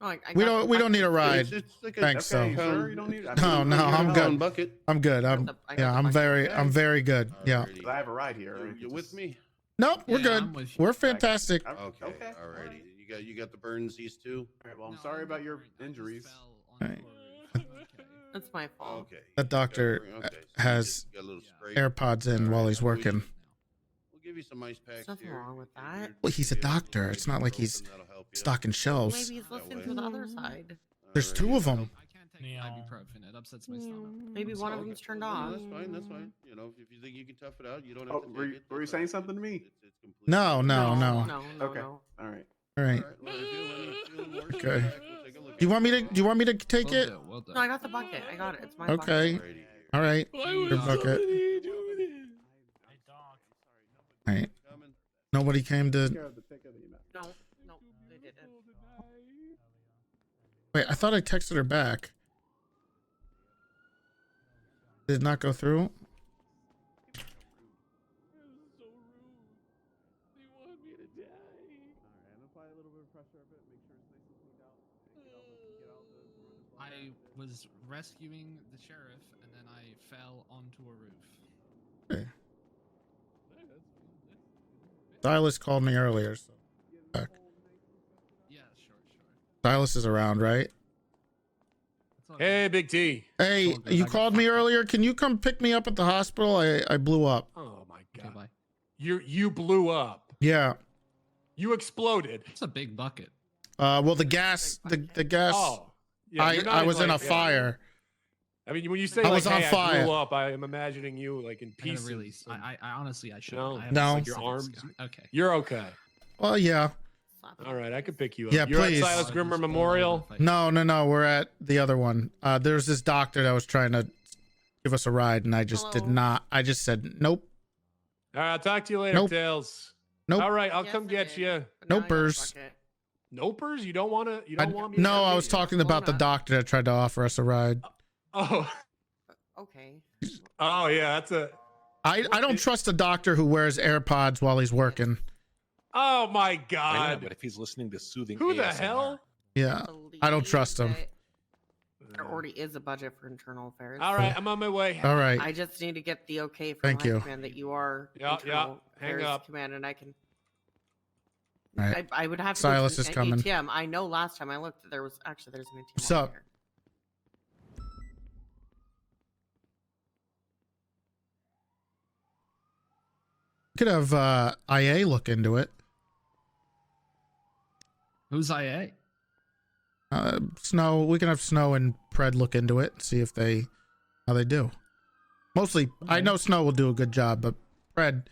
Oh, I We got don't. the We don't need a bucket. ride. It's like a- Thanks, Okay, though. sure, you don't need. I No, mean, no, I'm Pound good. bucket. I'm good. I I'm got the yeah. I'm bucket. very. I'm very good. Yeah. Alrighty. I have a ride here. You with me? Nope. We're Yeah, I'm good. with you. We're fantastic. Okay. Okay. Alrighty. You got the burns, these two? All right, well, I'm sorry about your injuries. Right. That's my fault. Okay. That doctor Okay, so you has just got a little spray. AirPods in while he's working. We'll give you some ice packs There's nothing here. wrong with that. Well, he's a doctor. It's not like he's stocking shelves. Maybe he's listening to the other side. There's two of them. I can't take ibuprofen. It upsets my stomach. Maybe one of them's turned off. That's fine. That's fine. You know, if you think you can tough it out, you don't have Oh, to were take you, it. were you saying something to me? It's completely No, no, No, no. Okay. no. All right. All right. Well, if you're feeling worse, Okay. come back, we'll take a look Do you at want me to? Do you want me to take it? Well done. No, I got the bucket. I got it. It's my Okay. bucket. All right. Why Your would bucket. All right. Nobody came to. Care of the ticket that you met. No, no, they didn't. Wait, I thought I texted her back. Did it not go through? I was rescuing the sheriff, and then I fell onto a roof. Okay. Silas called me earlier. So back. Yeah, sure. Silas is around, right? Hey, Big T. Hey, you called me earlier. Can you come pick me up at the hospital? I blew up. Oh my god. Okay, bye. You blew up. Yeah. You exploded. It's a big bucket. Well, the gas. The gas. Oh. Yeah, you're not I was in a like, fire. I mean, when you say I like, was on hey, I fire. blew up, I am imagining you like in I gotta pieces. really. I honestly, I should. No. I have No. Like your some arms. scar- Okay. You're okay. Well, yeah. All right, I could pick you up. Yeah, You're please. at Silas Grimmer Memorial. No. We're at the other one. There's this doctor that was trying to give us a ride, and I just did not. I just said nope. All right, I'll talk to you later, Nope. Tails. Nope. All right, I'll come get you. Nopers. Nopers? You don't want to? You don't want me? to No, come I get was you? talking about the doctor that tried to offer us a ride. Oh. Okay. Oh yeah, that's a. I don't trust a doctor who wears AirPods while he's working. Oh my Yeah, god. but if he's listening to soothing Who the ASMR, hell? Yeah, I don't trust him. There already is a budget for internal affairs. All right, I'm on my way. All right. I just need to get the okay from Thank High you. Command that you are Yeah, internal hang affairs up. command, and I can. All right. I would have to Silas go is to an coming. ATM. I know last time I looked, there's an ATM. What's over up? here. Could have IA look into it. Who's IA? Snow. We can have Snow and Pred look into it. See if how they do. Mostly, I know Snow will do a good job, but Pred,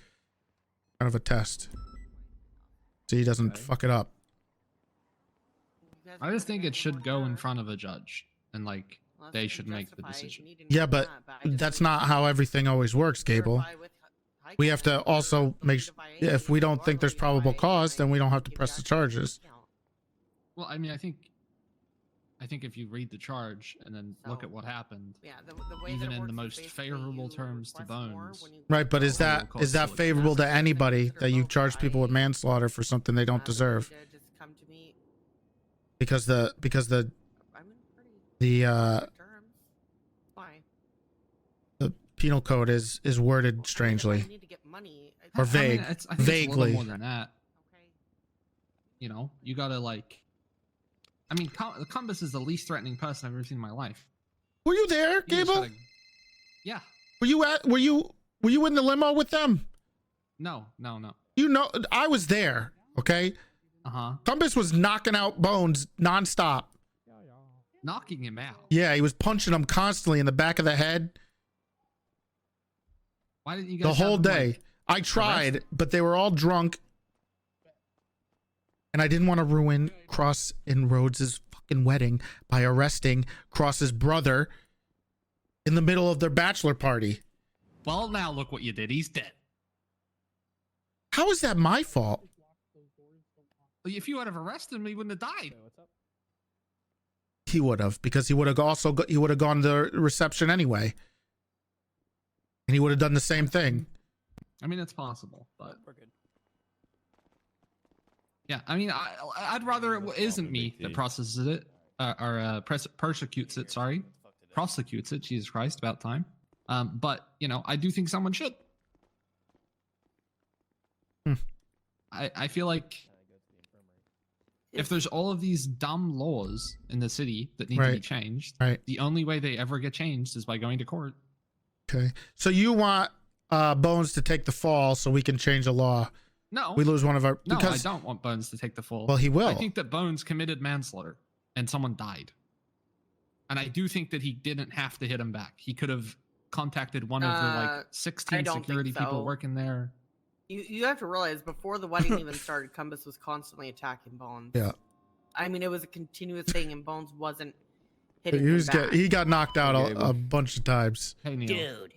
kind of a test. So he doesn't fuck it up. I just think it should go in front of a judge, and like they should make the decision. Yeah, but that's not how everything always works, Gable. We have to also make if we don't think there's probable cause, then we don't have to press the charges. Well, I mean, I think if you read the charge and then look at what happened, even in the most favorable terms to Bones, Right, but is that favorable to anybody that you charge people with manslaughter for something they don't deserve? Because the penal code is worded strangely or vague, I think it's a vaguely. little more than that. You know, you gotta like. I mean, Compass is the least threatening person I've ever seen in my life. Were you there, You just Gable? gotta- Yeah. Were you in the limo with them? No. You know, I was there. Okay. Compass was knocking out Bones nonstop. Knocking him out. Yeah, he was punching him constantly in the back of the head Why didn't you the guys have whole him, day. like, I tried, arrested? but they were all drunk, and I didn't want to ruin Cross and Rhodes' fucking wedding by arresting Cross's brother in the middle of their bachelor party. Well, now look what you did. He's dead. How is that my fault? If you would have arrested him, he wouldn't have died. He would have, because he would have also he would have gone to reception anyway, and he would have done the same thing. I mean, it's possible, but we're good. Yeah, I mean, I'd rather it isn't me that processes it or persecutes it. Sorry, prosecutes it. Jesus Christ, about time. But you know, I do think someone should. I feel like if there's all of these dumb laws in the city that need to be changed, the only way they ever get changed is by going to court. Okay, so you want Bones to take the fall so we can change the law? No, we lose one of our. No, I don't want Bones to take the fall. Well, he will. I think that Bones committed manslaughter and someone died, and I do think that he didn't have to hit him back. He could have contacted one of the like 16 security people working there. You have to realize before the wedding even started, Cumbus was constantly attacking Bones. Yeah. I mean, it was a continuous thing, and Bones wasn't hitting him back. He got knocked out a bunch of times. Hey, Neil. Dude.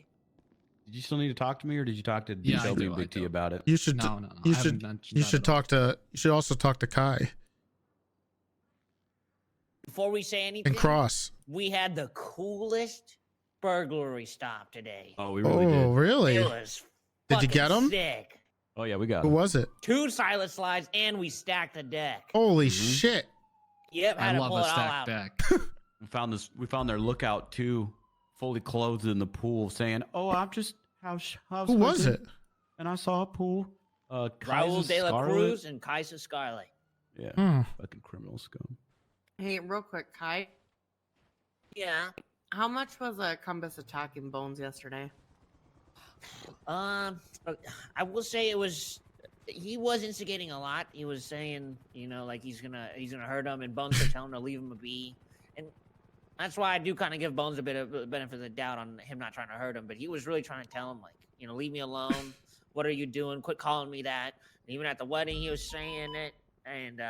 Did you still need to talk to me, or did you talk to Yeah, I Shelby do, and Big T about it? You should. No. You I should. haven't mentioned You that should at all. talk to. You should also talk to Kai Before we say anything, and Cross. we had the coolest burglary stop today. Oh, we really did. Oh, really? It was Did you get fucking him? sick. Oh yeah, we got Who him. was it? 2 silent slides, and we stacked the deck. Holy Mm-hmm. shit! Yep, had I to love pull a it all stacked out. deck. We found their lookout too, fully clothed in the pool, saying, "Oh, I'm just how's Who was hunting, it? And I saw a pool. Raul Kaiser de la Scarlet. Cruz and Kaisa Scarlet. Yeah, fucking criminal scum. Hey, real quick, Kai. Yeah. How much was Cumbus attacking Bones yesterday? I will say he was instigating a lot. He was saying, you know, like he's gonna hurt him, and Bones would tell him to leave him be, and that's why I do kind of give Bones a bit of benefit of the doubt on him not trying to hurt him. But he was really trying to tell him, like, you know, leave me alone. What are you doing? Quit calling me that. And even at the wedding, he was saying it, and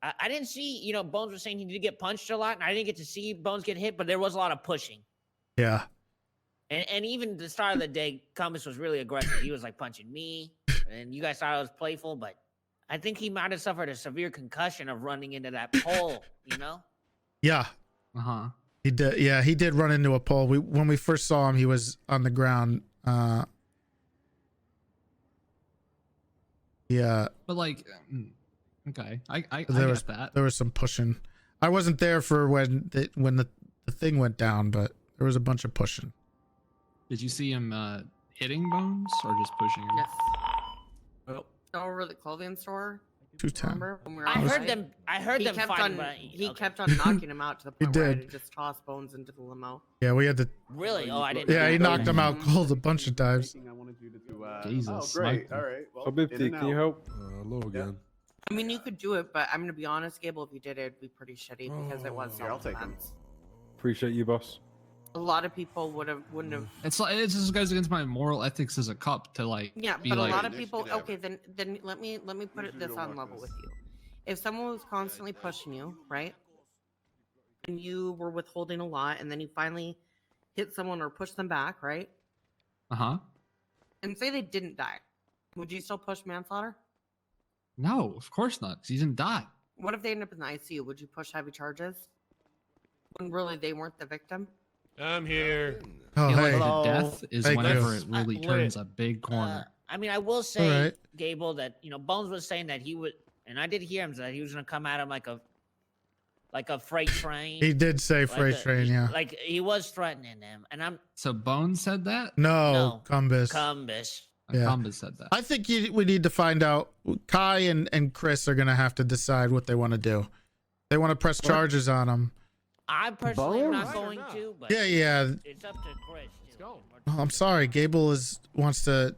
I didn't see, you know, Bones was saying he did get punched a lot, and I didn't get to see Bones get hit, but there was a lot of pushing. Yeah. And even the start of the day, Cumbus was really aggressive. He was like punching me, and you guys thought I was playful, but I think he might have suffered a severe concussion of running into that pole, you know? Yeah. Uh-huh. He did. Yeah, he did run into a pole. When we first saw him, he was on the ground. Yeah. But like, okay, I There get was that. there was some pushing. I wasn't there for when the thing went down, but there was a bunch of pushing. Did you see him hitting Bones or just pushing him? Yes. Well, Over the clothing store. 210. Remember when we were I heard outside? them. I heard He them kept fighting. on. But He kept on knocking him out to the He point where I had did. to just toss Bones into the limo. Yeah, we had to. really? Oh, I didn't. Yeah, know he that. knocked him out cold a bunch of times. Jesus. Oh, great. All right. Well, Habibti, can you help? Hello again. I mean, you could do it, but I'm gonna be honest, Gable. If you did it, it'd be pretty shitty because it was Here, I'll take him. self-defense. Appreciate you, boss. A lot of people wouldn't have. It's like it just goes against my moral ethics as a cop to like. Yeah, be but like, a lot of people. Okay, then let me put it this on level with you. If someone was constantly pushing you, right, and you were withholding a lot, and then you finally hit someone or push them back, right, Uh-huh. and say they didn't die, would you still push manslaughter? No, of course not, 'cause he didn't die. What if they end up in the ICU? Would you push heavy charges when really they weren't the victim? I'm here. Oh, feel like hey. the death is Thank whenever you. it really turns a big corner. I mean, I will say, right. Gable, that you know, Bones was saying that he would, and I did hear him say that he was gonna come at him like a freight train. He did say Like freight train. Yeah. Like he was threatening him, and I'm So Bones said that? No, Cumbus. Cumbus. Yeah. Cumbus said that. I think we need to find out. Kai and Chris are gonna have to decide what they want to do. They want to press charges on him. I personally am not going to, but Yeah. it's up to Chris. Let's go. Oh, I'm sorry. Gable wants to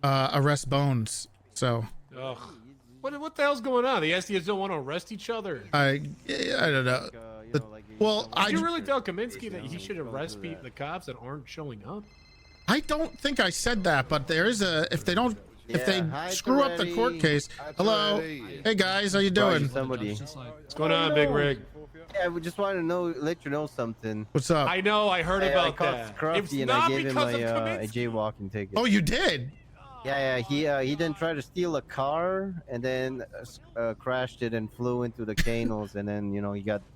arrest Bones. So Ugh. What the hell's going on? The SDs don't want to arrest each other. I don't know. Well, Did you really tell Kaminsky that he should arrest the cops that aren't showing up? I don't think I said that, but there is if they don't. If they hi, screw up the court Toretti. case, hello, hey guys, how you doing? Somebody. What's going on, Big Rig? Yeah, we just wanted to let you know something. What's up? I know, I heard I about caught that. Scruffy It's and not I gave him because of a Kaminsky. jaywalking ticket. Oh, you did? Yeah, he then tried to steal a car and then crashed it and flew into the canals and then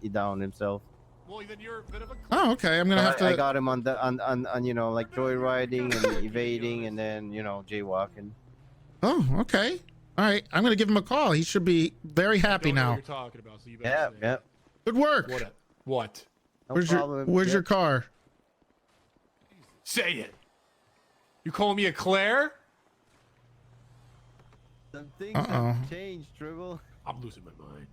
he downed himself. Well, then you're a bit of a. Oh, okay. I'm gonna have to. I got him on like joyriding and evading and then jaywalking. Oh, okay. All right. I'm gonna give him a call. He should be very happy Don't know what now. you're talking about, so you better say it. Yeah. Good work. What? No Where's problem. Where's Yep. your car? Say it. You calling me a Claire? Some things Uh-oh. have changed, Dribble. I'm losing my mind.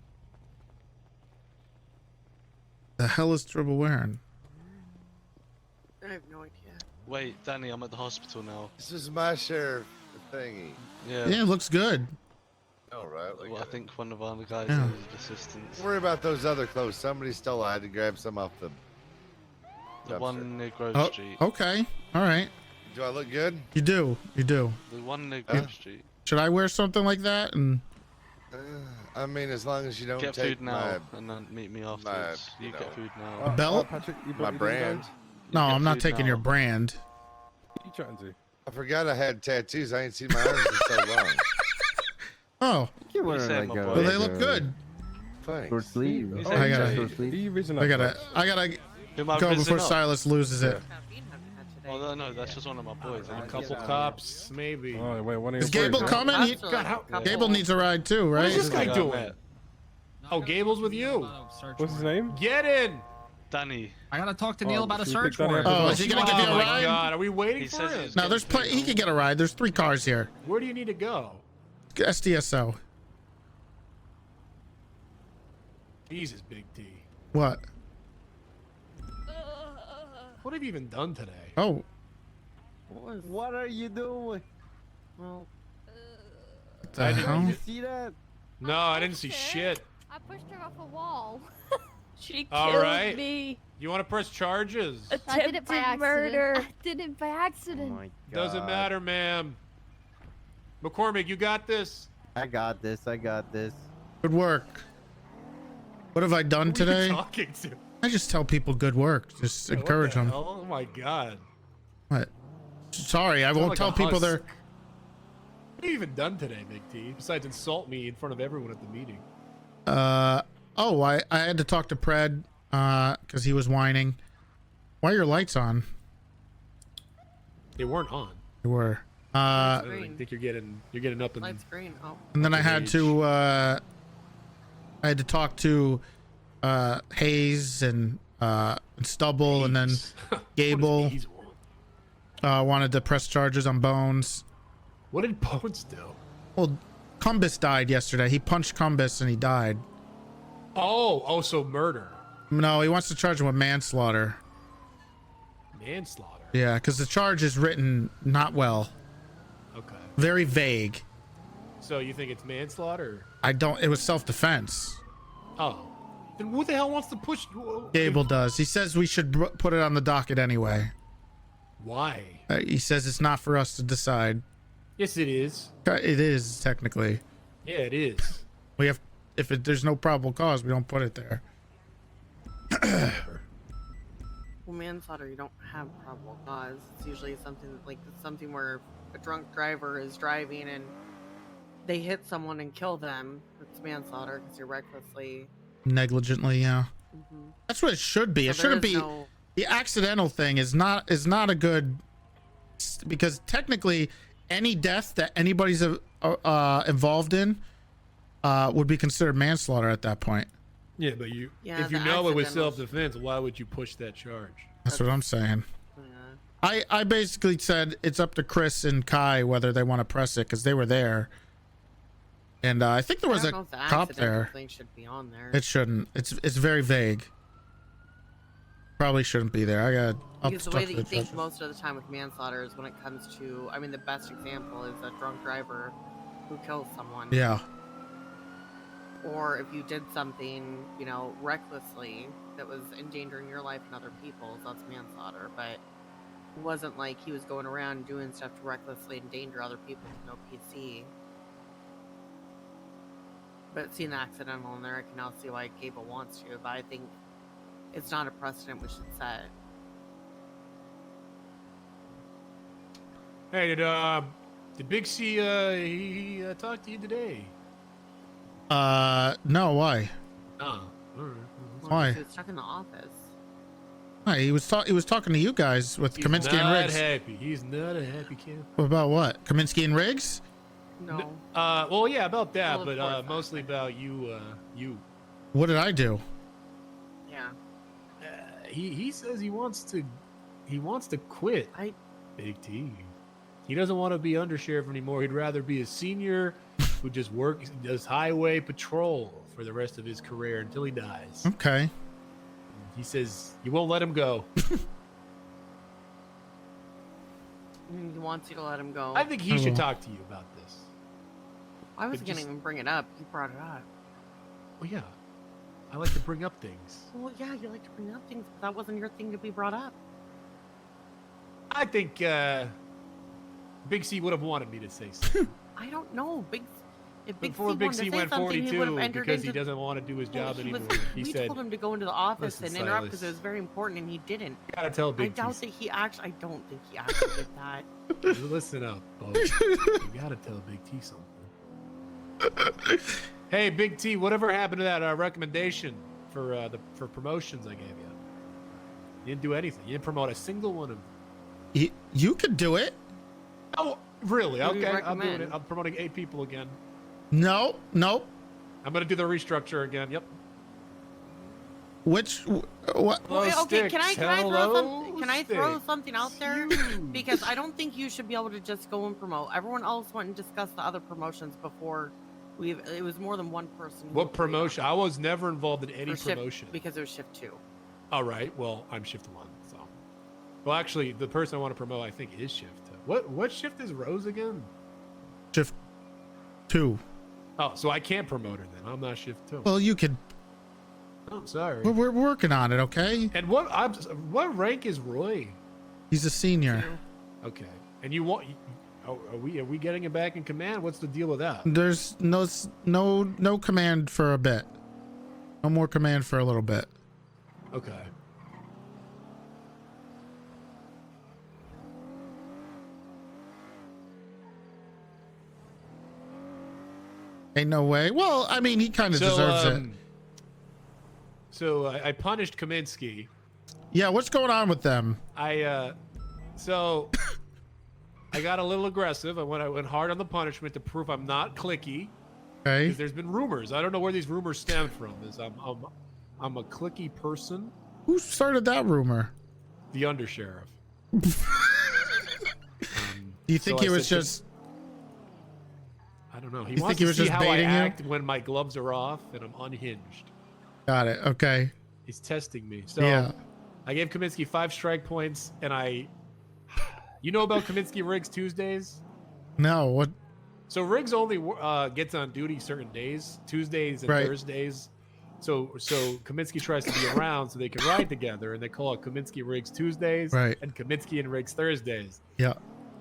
The hell is Dribble wearing? I have no idea. Wait, Danny, I'm at the hospital now. This is my sheriff thingy. Yeah. Yeah, it looks good. All right. Well, I think one of our guys Yeah. needed assistance. Don't worry about those other clothes. Somebody stole. I had to grab some off the. The one near Grove Oh, Street. okay. All right. Do I look good? You do. You do. The one near Grove Street. Should I wear something like that? And I mean, as long as you don't Get take food now and then meet me afterwards. You get food now. A belt? my brand. No, I'm not food taking now. your brand. What are you chatting to? I forgot I had tattoos. I ain't seen my arms in so long. Oh. You're What are you wearing saying, like my a, boy? Well, they look good. Thanks. short sleeve. He's I gotta. Short sleeve. I gotta Who am I go rizzing before up? Silas loses it. Oh, no, that's just one of my boys. A couple cops, maybe. Oh, wait, one of Is your Gable boys- coming? He, God, how- Gable needs a ride too, What right? is this guy Yeah, doing? man. Oh, Gable's with you. What's his name? Get in. Danny. I gotta talk to Neil about a should we pick search Danny warrant. up as Oh, well? is he gonna give you a Oh my ride? God, are we waiting He for says him? he's No, there's plenty. He could get a ride. There's 3 cars here. Where do you need to go? SDSO. Jesus, Big T. What? What have you even done today? Oh, What are you doing? Well, the hell? Did you see that? No, I didn't see shit. I pushed her off a wall. She All killed right. me. You want to press charges? I did it by Attempted accident. murder. I did it by accident. Oh my God. Doesn't matter, ma'am. McCormick, you got this. I got this. I got this. Good work. What have I done Who are you today? talking to? I just tell people good work. Just What encourage the them. hell? Oh my God. What? Sorry, I Sound won't like tell a people they're. husk. What have you even done today, Big T? Besides insult me in front of everyone at the meeting. Oh, I had to talk to Pred because he was whining. Why are your lights on? They weren't on. They were. I don't think you're getting up and. lights green. Oh. And then I had Age. to talk to Hayes and Stubble, and then Gable These want? wanted to press charges on Bones. What did Bones do? Well, Cumbus died yesterday. He punched Cumbus and he died. Oh, so murder. No, he wants to charge him with manslaughter. Manslaughter. Yeah, because the charge is written not well. Okay. Very vague. So you think it's manslaughter? It was self-defense. Oh. Then who the hell wants to push? Gable does. He says we should put it on the docket anyway. Why? He says it's not for us to decide. Yes, it is. It is technically. Yeah, it is. We have, there's no probable cause, we don't put it there. Well, manslaughter, you don't have probable cause. It's usually something where a drunk driver is driving and they hit someone and kill them. It's manslaughter because you're recklessly. Negligently, yeah. Mhm. That's what it should be. So It shouldn't there be. is no- The accidental thing is not a good, because technically any death that anybody's involved in would be considered manslaughter at that point. Yeah, but Yeah, if you the know it was accidentals. self-defense, why would you push that charge? That's what I'm saying. Yeah. I basically said it's up to Chris and Kai whether they want to press it because they were there. And I think there was I a don't know if the cop accidental there. thing should be on there. It shouldn't. It's very vague. Probably shouldn't be there. I got up Because the stuff way to that you the think judges. most of the time with manslaughter is when it comes to, I mean, the best example is a drunk driver who kills someone. Yeah. Or if you did something, recklessly that was endangering your life and other people's, that's manslaughter. But it wasn't like he was going around doing stuff to recklessly endanger other people with no PC. But seeing the accidental in there, I can now see why Gable wants to, but I think it's not a precedent we should set. Hey, Did Big C he talk to you today? No, why? Oh, all right. Why? He was stuck in the office. Hi, he was talking to you guys with He's Kaminsky not and Riggs. happy. He's not a happy camp. About what? Kaminsky and Riggs? No. Well, yeah, about that, Well, of but course mostly about you. You. What did I do? Yeah. He says he wants to quit. Big T. He doesn't want to be undersheriff anymore. He'd rather be a senior who just does highway patrol for the rest of his career until he dies. Okay. He says you won't let him go. He wants you to let him go. I think he should talk to you about this. I wasn't going to even bring it up. You brought it up. Well, yeah. I like to bring up things. Well, yeah, you like to bring up things, but that wasn't your thing to be brought up. I think Big C would have wanted me to say something. I don't know. If Big Before C Big wanted C to say went something, he would have 42 entered because he into... doesn't want to do his job anymore. We said, told him to go into the office "Listen, and interrupt because Silas, it was very important, and he didn't. you gotta tell Big I doubt T. that he actually... I don't think he actually did that. Listen up, folks. You gotta tell Big T something. Hey, Big T, whatever happened to that recommendation for promotions I gave you? You didn't do anything. You didn't promote a single one of them. You could do it. Oh, really? Who do you Okay, I'm doing recommend? it. I'm promoting 8 people again. No, nope. I'm gonna do the restructure again. Yep. Which what? Well, okay, can I throw Sticks. something out there? Because I don't think you should be able to just go and promote. Everyone else went and discussed the other promotions before it was more than one person. who What agreed promotion? I was never involved in any for shift- promotion. because it was shift 2. All right. Well, I'm shift 1. So, well, actually, the person I want to promote, I think, is shift 2. What shift is Rose again? Shift 2. Oh, so I can't promote her then. I'm not shift 2. Well, you could. Oh, sorry. We're working on it, okay? And what rank is Roy? He's a senior. Okay. And you want? Are we getting him back in command? What's the deal with that? There's no command for a bit. No more command for a little bit. Okay. Ain't no way. Well, I mean, he kind of deserves it. So I punished Kaminsky. Yeah, what's going on with them? So I got a little aggressive. I went hard on the punishment to prove I'm not clicky. Okay. Because there's been rumors. I don't know where these rumors stem from. I'm a clicky person. Who started that rumor? The undersheriff. Do you think so he I was said to- just? I don't know. He You wants think he to was see just how I baiting you? act when my gloves are off and I'm unhinged. Got it. Okay. He's testing me. So Yeah. I gave Kaminsky 5 strike points, and you know about Kaminsky Riggs Tuesdays? No. What? So Riggs only gets on duty certain days, Tuesdays and Right. Thursdays. So Kaminsky tries to be around so they can ride together, and they call it Kaminsky Riggs Tuesdays Right. and Kaminsky and Riggs Thursdays. Yeah.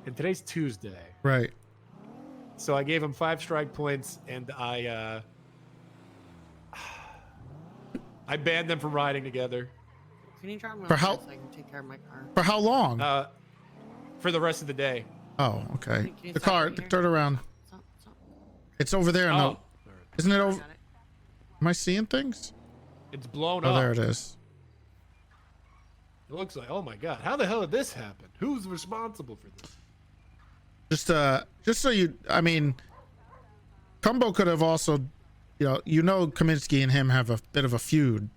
And today's Tuesday. Right. So I gave him 5 strike points, and I banned them from riding together. Can you drop me For off how- so I can take care of my car? For how long? For the rest of the day. Oh, okay. Can you The stop car. right here? Turn around. It's over there. No. Oh. Isn't it over? Am I seeing things? It's blown Oh, up. there it is. It looks like, oh my god, how the hell did this happen? Who's responsible for this? Just so I mean, Cumbo could have also, you know, Kaminsky and him have a bit of a feud.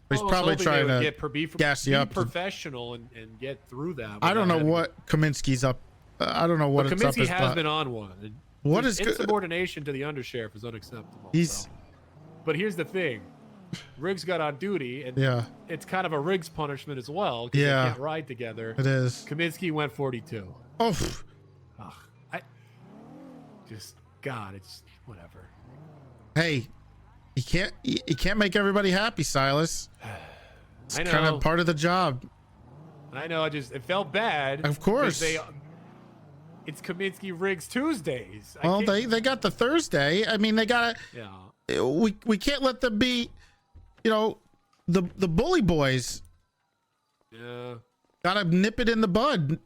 He's I was probably hoping trying they to would be gas you up. professional and get through that. I don't know without what Kaminsky's up. I don't know what But it's up Kaminsky his has butt. been on one. And What his is go- insubordination to the undersheriff is unacceptable. He's- so. But here's the thing, Riggs got on duty, and Yeah. it's kind of a Riggs punishment as well. 'Cause Yeah. they can't ride together. It is. Kaminsky went 42. Oh, God, it's whatever. hey, you can't make everybody happy, Silas. It's I kind know. of part of the job. I know. It felt bad. Of course. because it's Kaminsky Riggs Tuesdays. Well, they got the Thursday. I mean, they got to. Yeah. We can't let them be, the bully boys. Yeah. Gotta nip it in the bud.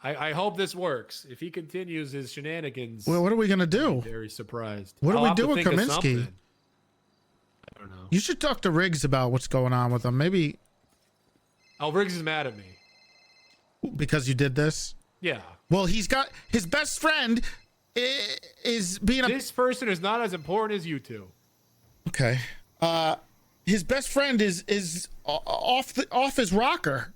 I hope this works. If he continues his shenanigans, Well, what are we gonna do? I'm very surprised. What do I'll we have to do with think of Kaminsky? something. I don't know. You should talk to Riggs about what's going on with him. Maybe Oh, Riggs is mad at me. because you did this. Yeah. Well, he's got his best friend is being a This person is not as important as you two. okay. His best friend is off his rocker.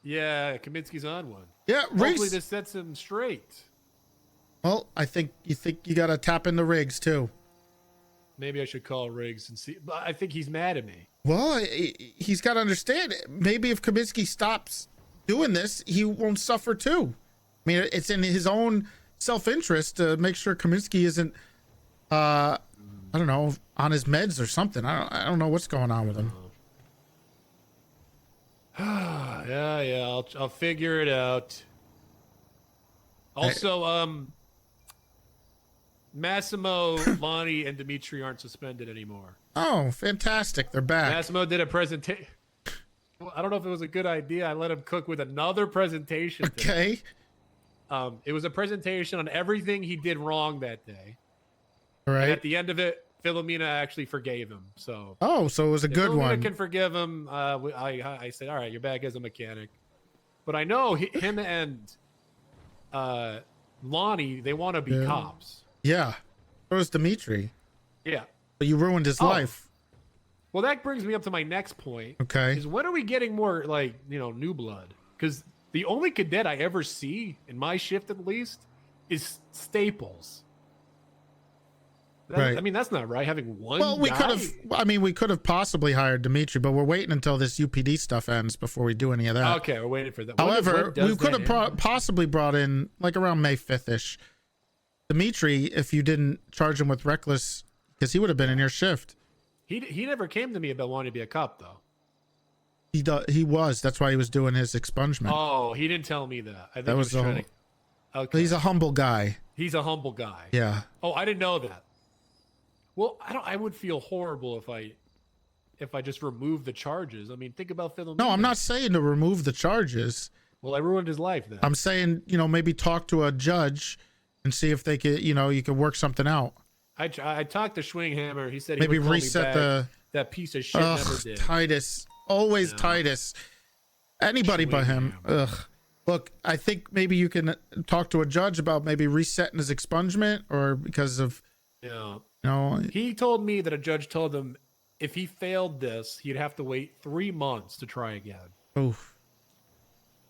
Yeah, Kaminsky's on one. Yeah, Hopefully Riggs. this sets him straight. Well, I think you got to tap into Riggs too. Maybe I should call Riggs and see. But I think he's mad at me. Well, he's got to understand. Maybe if Kaminsky stops doing this, he won't suffer too. I mean, it's in his own self-interest to make sure Kaminsky isn't, I don't know, on his meds or something. I don't know what's going on with him. Yeah, I'll figure it out. Also, Massimo, Lonnie, and Dimitri aren't suspended anymore. Oh, fantastic! They're back. Massimo did a presentation. Well, I don't know if it was a good idea. I let him cook with another presentation today. Okay. It was a presentation on everything he did wrong that day. All right. And at the end of it, Philomena actually forgave him. So. Oh, so it was a If good Philomena one. can forgive him. I said, all right, you're back as a mechanic. But I know him and Lonnie, they want to be cops. Yeah. So was Dimitri. Yeah. But you ruined his life. Well, that brings me up to my next point. Okay. Is when are we getting more new blood? Because the only cadet I ever see in my shift, at least, is Staples. Right. I mean, that's not right. Having one. Well, we guy? could have. I mean, we could have possibly hired Dimitri, but we're waiting until this UPD stuff ends before we do any of that. Okay, we're waiting for that. When However, does we could that have end? possibly brought in like around May 5th ish. Dimitri, if you didn't charge him with reckless, because he would have been in your shift. He never came to me about wanting to be a cop, though. He was. That's why he was doing his expungement. Oh, he didn't tell me that. I think that he was the trying whole. to. Okay. He's a humble guy. He's a humble guy. Yeah. Oh, I didn't know that. Well, I would feel horrible if I just removed the charges. I mean, think about Philomena. No, I'm not saying to remove the charges. Well, I ruined his life then. I'm saying, maybe talk to a judge and see if they could, you could work something out. I talked to Schwinghammer. He said he Maybe would call me reset back. the. That piece of shit Ugh, never did. Titus. Always Titus. Anybody but him. Ugh. Look, I think maybe you can talk to a judge about maybe resetting his expungement or because of. Yeah. He told me that a judge told him if he failed this, he'd have to wait 3 months to try again. Oof.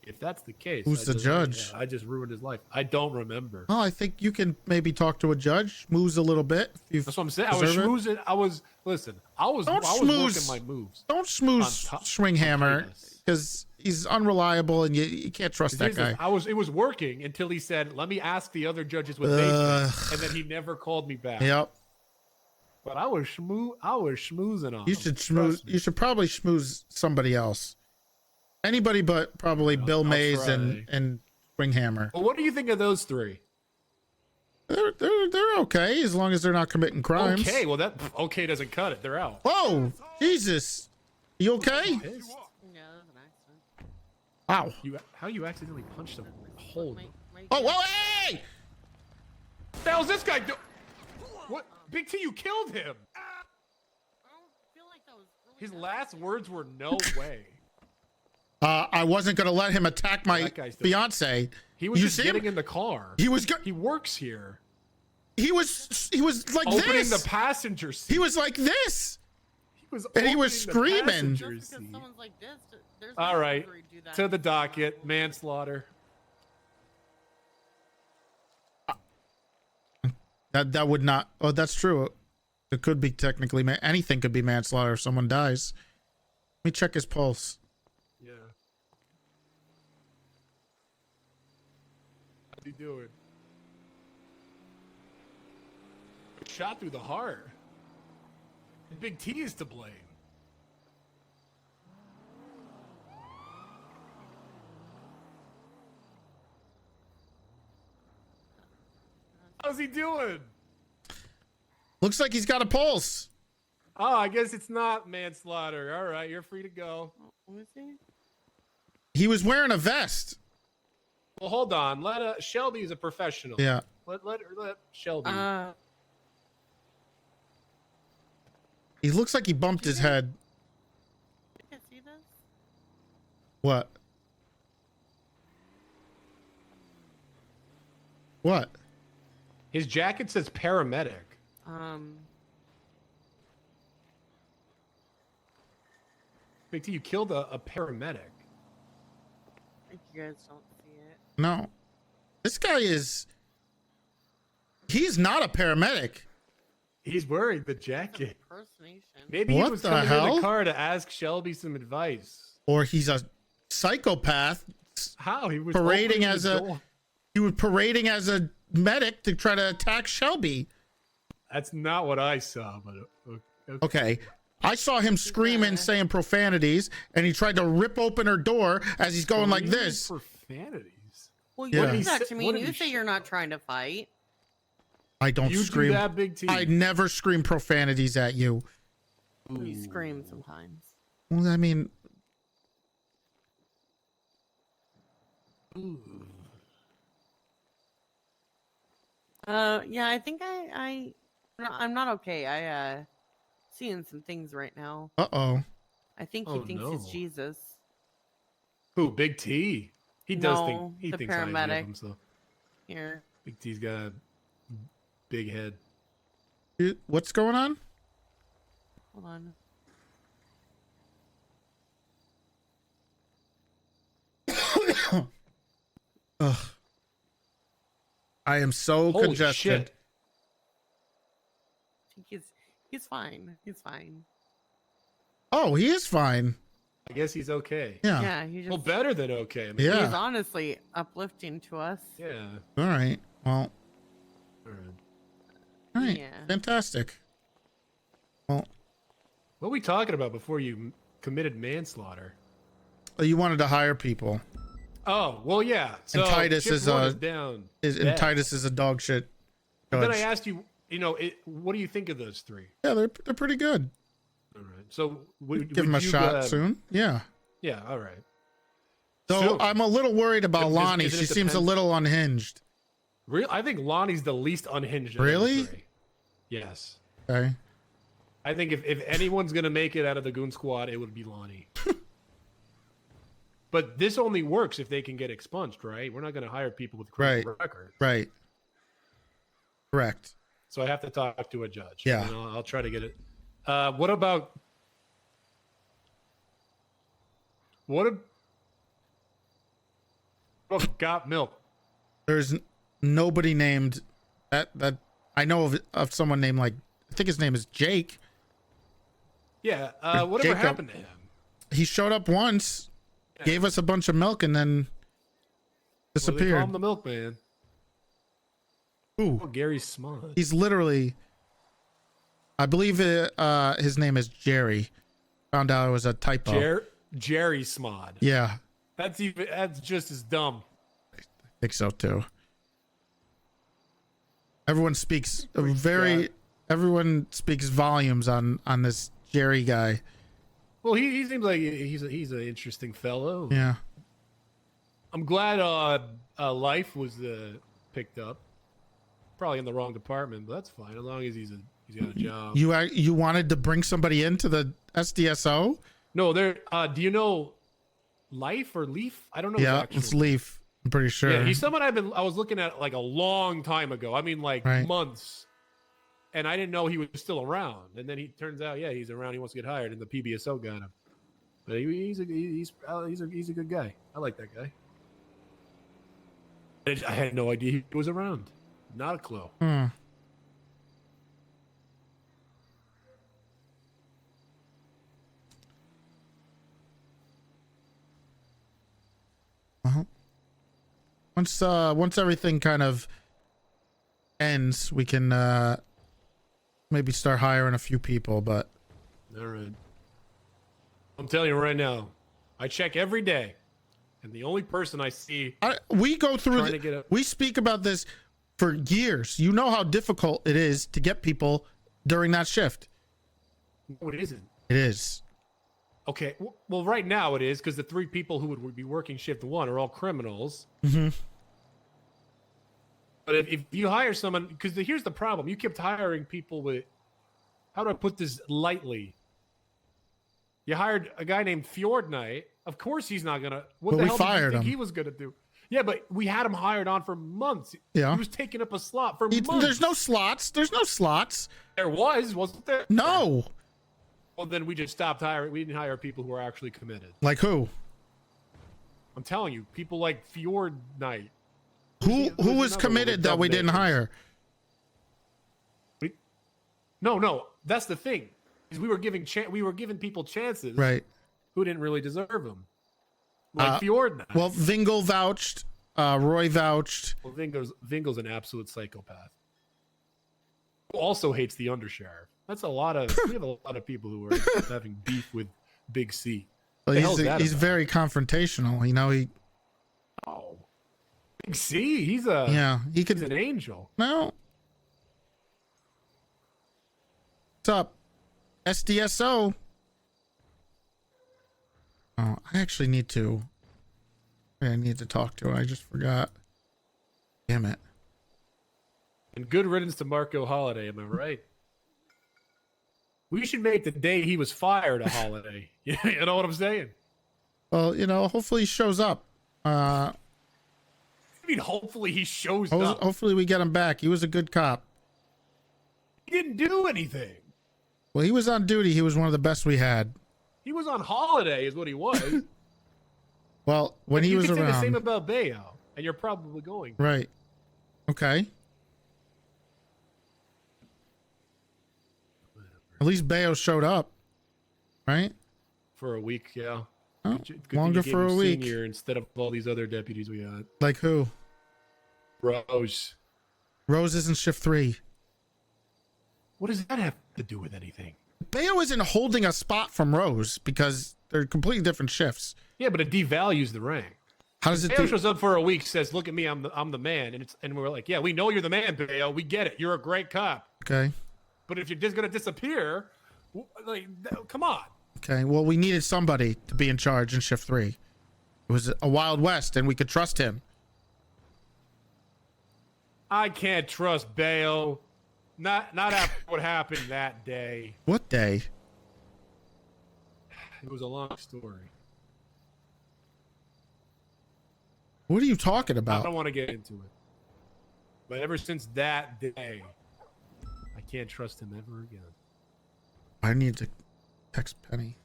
If that's the case, Who's the judge? I just ruined his life. I don't remember. Well, I think you can maybe talk to a judge, schmooze a little bit. That's what I'm saying. I was schmoozing. I was working my moves. Don't schmooze Schwinghammer because he's unreliable and you can't trust that guy. It was working until he said, "Let me ask the other judges what they think," and then he never called me back. Yep. But I was schmoozing on. You should schmooze. You should probably schmooze somebody else. Anybody but probably Bill Mays and Schwinghammer. Well, what do you think of those three? They're okay as long as they're not committing crimes. Okay, well that okay doesn't cut it. They're out. Whoa, Jesus, you okay? Wow. How you accidentally punched a hole? Oh, whoa, hey! What the hell's this guy do? What? Big T, you killed him. His last words were "no way." I wasn't gonna let him attack my fiance. He was You just see him? getting in the car. He works here. He was like Opening this. the passenger seat. He was like this. And he was screaming. All right, to the docket, manslaughter. That would not. Oh, that's true. It could be technically anything could be manslaughter if someone dies. Let me check his pulse. Yeah. How's he doing? Shot through the heart. Big T is to blame. How's he doing? Looks like he's got a pulse. Oh, I guess it's not manslaughter. All right, you're free to go. He was wearing a vest. Well, hold on. Shelby is a professional. Yeah. Let Shelby. He looks like he bumped his head. You can see this? What? What? His jacket says paramedic. Big T, you killed a paramedic. If you guys don't see it. No. This guy is... He's not a paramedic. He's wearing the jacket. Impersonation. Maybe What he was the coming in hell? the car to ask Shelby some advice. Or he's a psychopath. How? He was parading opening as the a... door. He was parading as a medic to try to attack Shelby. That's not what I saw, but Okay. I saw him screaming, saying profanities, and he tried to rip open her door as he's going like this. Profanities. Well, you Yeah. do that to me. What and did You he say you're not trying to fight. I don't You do scream. that, Big T? I never scream profanities at you. You scream sometimes. Well, I mean, Yeah, I think I'm not okay. Seeing some things right now. uh-oh. I think he thinks he's no. Jesus. Who? Big T. He does No, think he the thinks highly of paramedic. himself. Here. Big T's got a big head. What's going on? Hold on. Ugh. I am so Holy congested. shit. I think he's fine. He's fine. Oh, he is fine. I guess he's okay. Yeah. Yeah, he just Well, better than okay. I mean, Yeah. he's honestly uplifting to us. Yeah. All right. Well, All right. all right. Yeah. Fantastic. Well, What were we talking about before you committed manslaughter? you wanted to hire people. Oh, well, yeah. So And Titus shift is, one down. And bad. Titus is a dog shit. But then I judge. asked you, what do you think of those three? Yeah, they're pretty good. All right. So Give him a shot soon. Yeah. Yeah. All right. So Soon. I'm a little worried about Is- Lonnie. is it She seems a depends- little unhinged. Real, I think Lonnie's the least unhinged. Of the Really? three. Yes. Okay. I think if anyone's gonna make it out of the Goon Squad, it would be Lonnie. But this only works if they can get expunged, right? We're not gonna hire people with criminal records. Right. Correct. So I have to talk to a judge. Yeah. And I'll try to get it. What about? What about Got Milk? There's nobody named that I know of someone named, like, I think his name is Jake. Yeah. Or Whatever Jacob. happened to him? He showed up once, gave us a bunch of milk, and then Well, they call disappeared. him the Milkman. Ooh. Oh, Gary Smud. He's literally, I believe his name is Jerry. Found out it was a typo. Jerry Smod. Yeah, That's just as dumb. I think so too. Everyone speaks everyone speaks volumes on this Jerry guy. Well, he seems like he's an interesting fellow. Yeah. I'm glad Life was picked up. Probably in the wrong department, but that's fine as long as he's got a job. You wanted to bring somebody into the SDSO? No, there. Do you know Life or Leaf? I don't know. his Yeah, actual it's Leaf. I'm pretty sure. Yeah, he's someone I was looking at like a long time ago. I mean, like Right. months, and I didn't know he was still around. And then he turns out, yeah, he's around. He wants to get hired, and the PBSO got him. But he's a good guy. I like that guy. I had no idea he was around. Not a clue. Hmm. Well, once everything kind of ends, we can maybe start hiring a few people. But All right. I'm telling you right now, I check every day, and the only person I see we go through. trying to get a We speak about this for years. You know how difficult it is to get people during that shift. no, it isn't. It is. Okay, well, right now it is because the 3 people who would be working shift 1 are all criminals. Mm-hmm. But if you hire someone, because here's the problem, you kept hiring people with, how do I put this lightly? You hired a guy named Fjord Knight. Of course he's not gonna. What But the we hell did you fired think him. he was gonna do? Yeah, but we had him hired on for months. Yeah. He was taking up a slot for months. There's no slots. There's no slots. There wasn't there? No. Well, then we just stopped hiring. We didn't hire people who were actually committed. Like who? I'm telling you, people like Fjord Knight. Who There's was another committed one that we with didn't dumb hire? No, that's the thing. Is we were giving people chances, Right. who didn't really deserve them. Like Fjord Knight. Well, Vingle vouched. Roy vouched. Well, Vingel's an absolute psychopath. Who also hates the undersheriff. That's a lot of. We have a lot of people who are having beef with Big C. Well, The hell's that he's about? very confrontational. You know, he. Oh, Big C. He's he's an angel. No. What's up? SDSO. Oh, I actually need to. I need to talk to her. I just forgot. Damn it. And good riddance to Marco Holiday. Am I right? We should make the day he was fired a holiday. You know what I'm saying? Well, you know, hopefully he shows up. I mean, hopefully he shows up. Hopefully we get him back. He was a good cop. He didn't do anything. Well, he was on duty. He was one of the best we had. He was on holiday, is what he was. Well, when he you was can say the same around. about Bayo, and you're probably going. Right. Okay. At least Bayo showed up. Right? For a week, yeah. Oh, Good thing longer you gave for him a week. senior instead of all these other deputies we had. Like who? Rose. Rose is in shift 3. What does that have to do with anything? Bayo isn't holding a spot from Rose because they're completely different shifts. Yeah, but it devalues the rank. How does it Bayo do? shows up for a week, says, "Look at me, I'm the man," and we're like, "Yeah, we know you're the man, Bayo. We get it. You're a great cop." Okay. But if you're just gonna disappear, come on. Okay. Well, we needed somebody to be in charge in shift 3. It was a Wild West, and we could trust him. I can't trust Bayo. Not after what happened that day. What day? It was a long story. What are you talking I about? don't want to get into it. But ever since that day, I can't trust him ever again. I need to text Penny.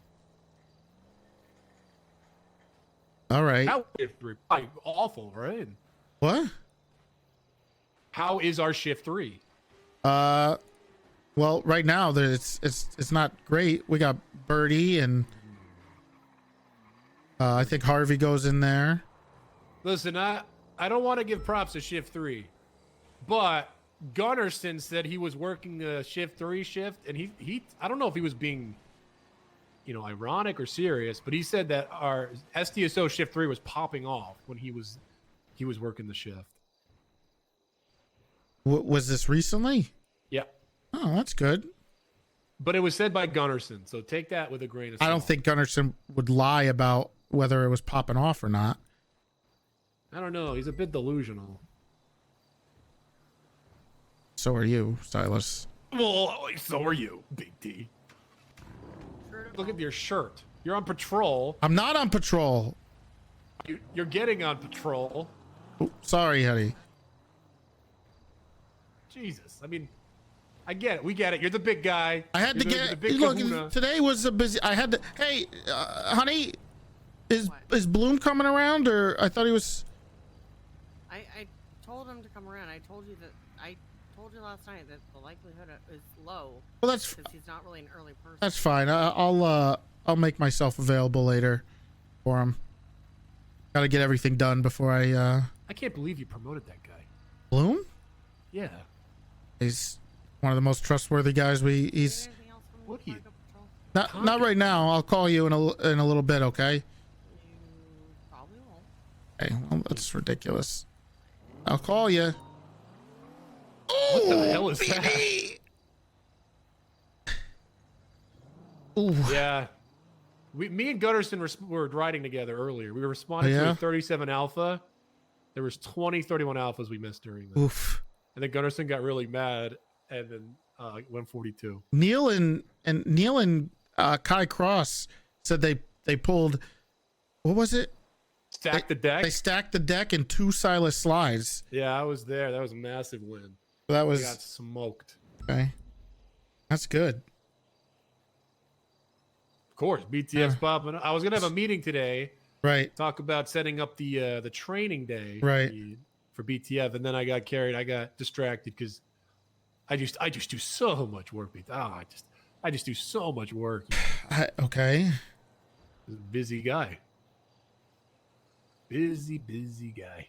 All right. How awful, right? What? How is our shift 3? Well, right now it's not great. We got Birdie and I think Harvey goes in there. Listen, I don't want to give props to shift 3, but Gunnarsson said he was working the shift 3 shift, and he I don't know if he was being, ironic or serious, but he said that our STSO shift 3 was popping off when he was working the shift. Was this recently? Yeah. Oh, that's good. But it was said by Gunnarsson, so take that with a grain of salt. I don't think Gunnarsson would lie about whether it was popping off or not. I don't know. He's a bit delusional. So are you, Silas. Well, so are you, Big D. Look at your shirt. You're on patrol. I'm not on patrol. You're getting on patrol. Oh, sorry, honey. Jesus. I mean, I get it. We get it. You're the big guy. I had to You're get. the big Look, kahuna. today was a busy. I had to. Hey, honey, is Bloom coming around, or I thought he was? I told him to come around. I told you last night that the likelihood is low. Well, that's because he's not really an early person. That's fine. I'll make myself available later for him. Got to get everything done before I. I can't believe you promoted that guy. Bloom? Yeah. He's one of the most trustworthy guys. He's What do you? not right now. I'll call you in a little bit. Okay. Probably won't. Hey, well, that's ridiculous. I'll call you. What the hell is that? Ooh. Yeah. Me and Gutterson were riding together earlier. We were responding to a 37 Alpha. There was 31 Alphas we missed during that. Oof. And then Gunnarsson got really mad and then went 42. Neil and Kai Cross said they pulled, what was it? Stacked the deck. They stacked the deck in 2 Silas slides. Yeah, I was there. That was a massive win. That was we got smoked. Okay. That's good. Of course, BTF's popping up. I was gonna have a meeting today. Right. Talk about setting up the training day. Right. For BTF, and then I got distracted because I just do so much work. I just do so much work. Okay. Busy guy. Busy guy.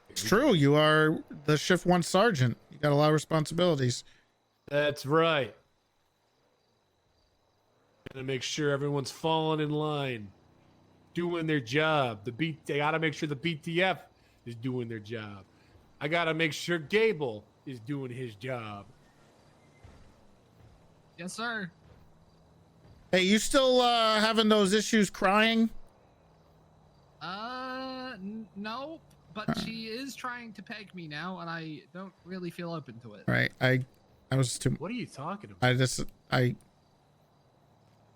It's true. You are the shift 1 sergeant. You got a lot of responsibilities. That's right. Gotta make sure everyone's falling in line, doing their job. They gotta make sure the BTF is doing their job. I gotta make sure Gable is doing his job. Yes, sir. Hey, you still having those issues crying? No, but she is trying to peg me now, and I don't really feel open to it. Right. I was too. What are you talking about?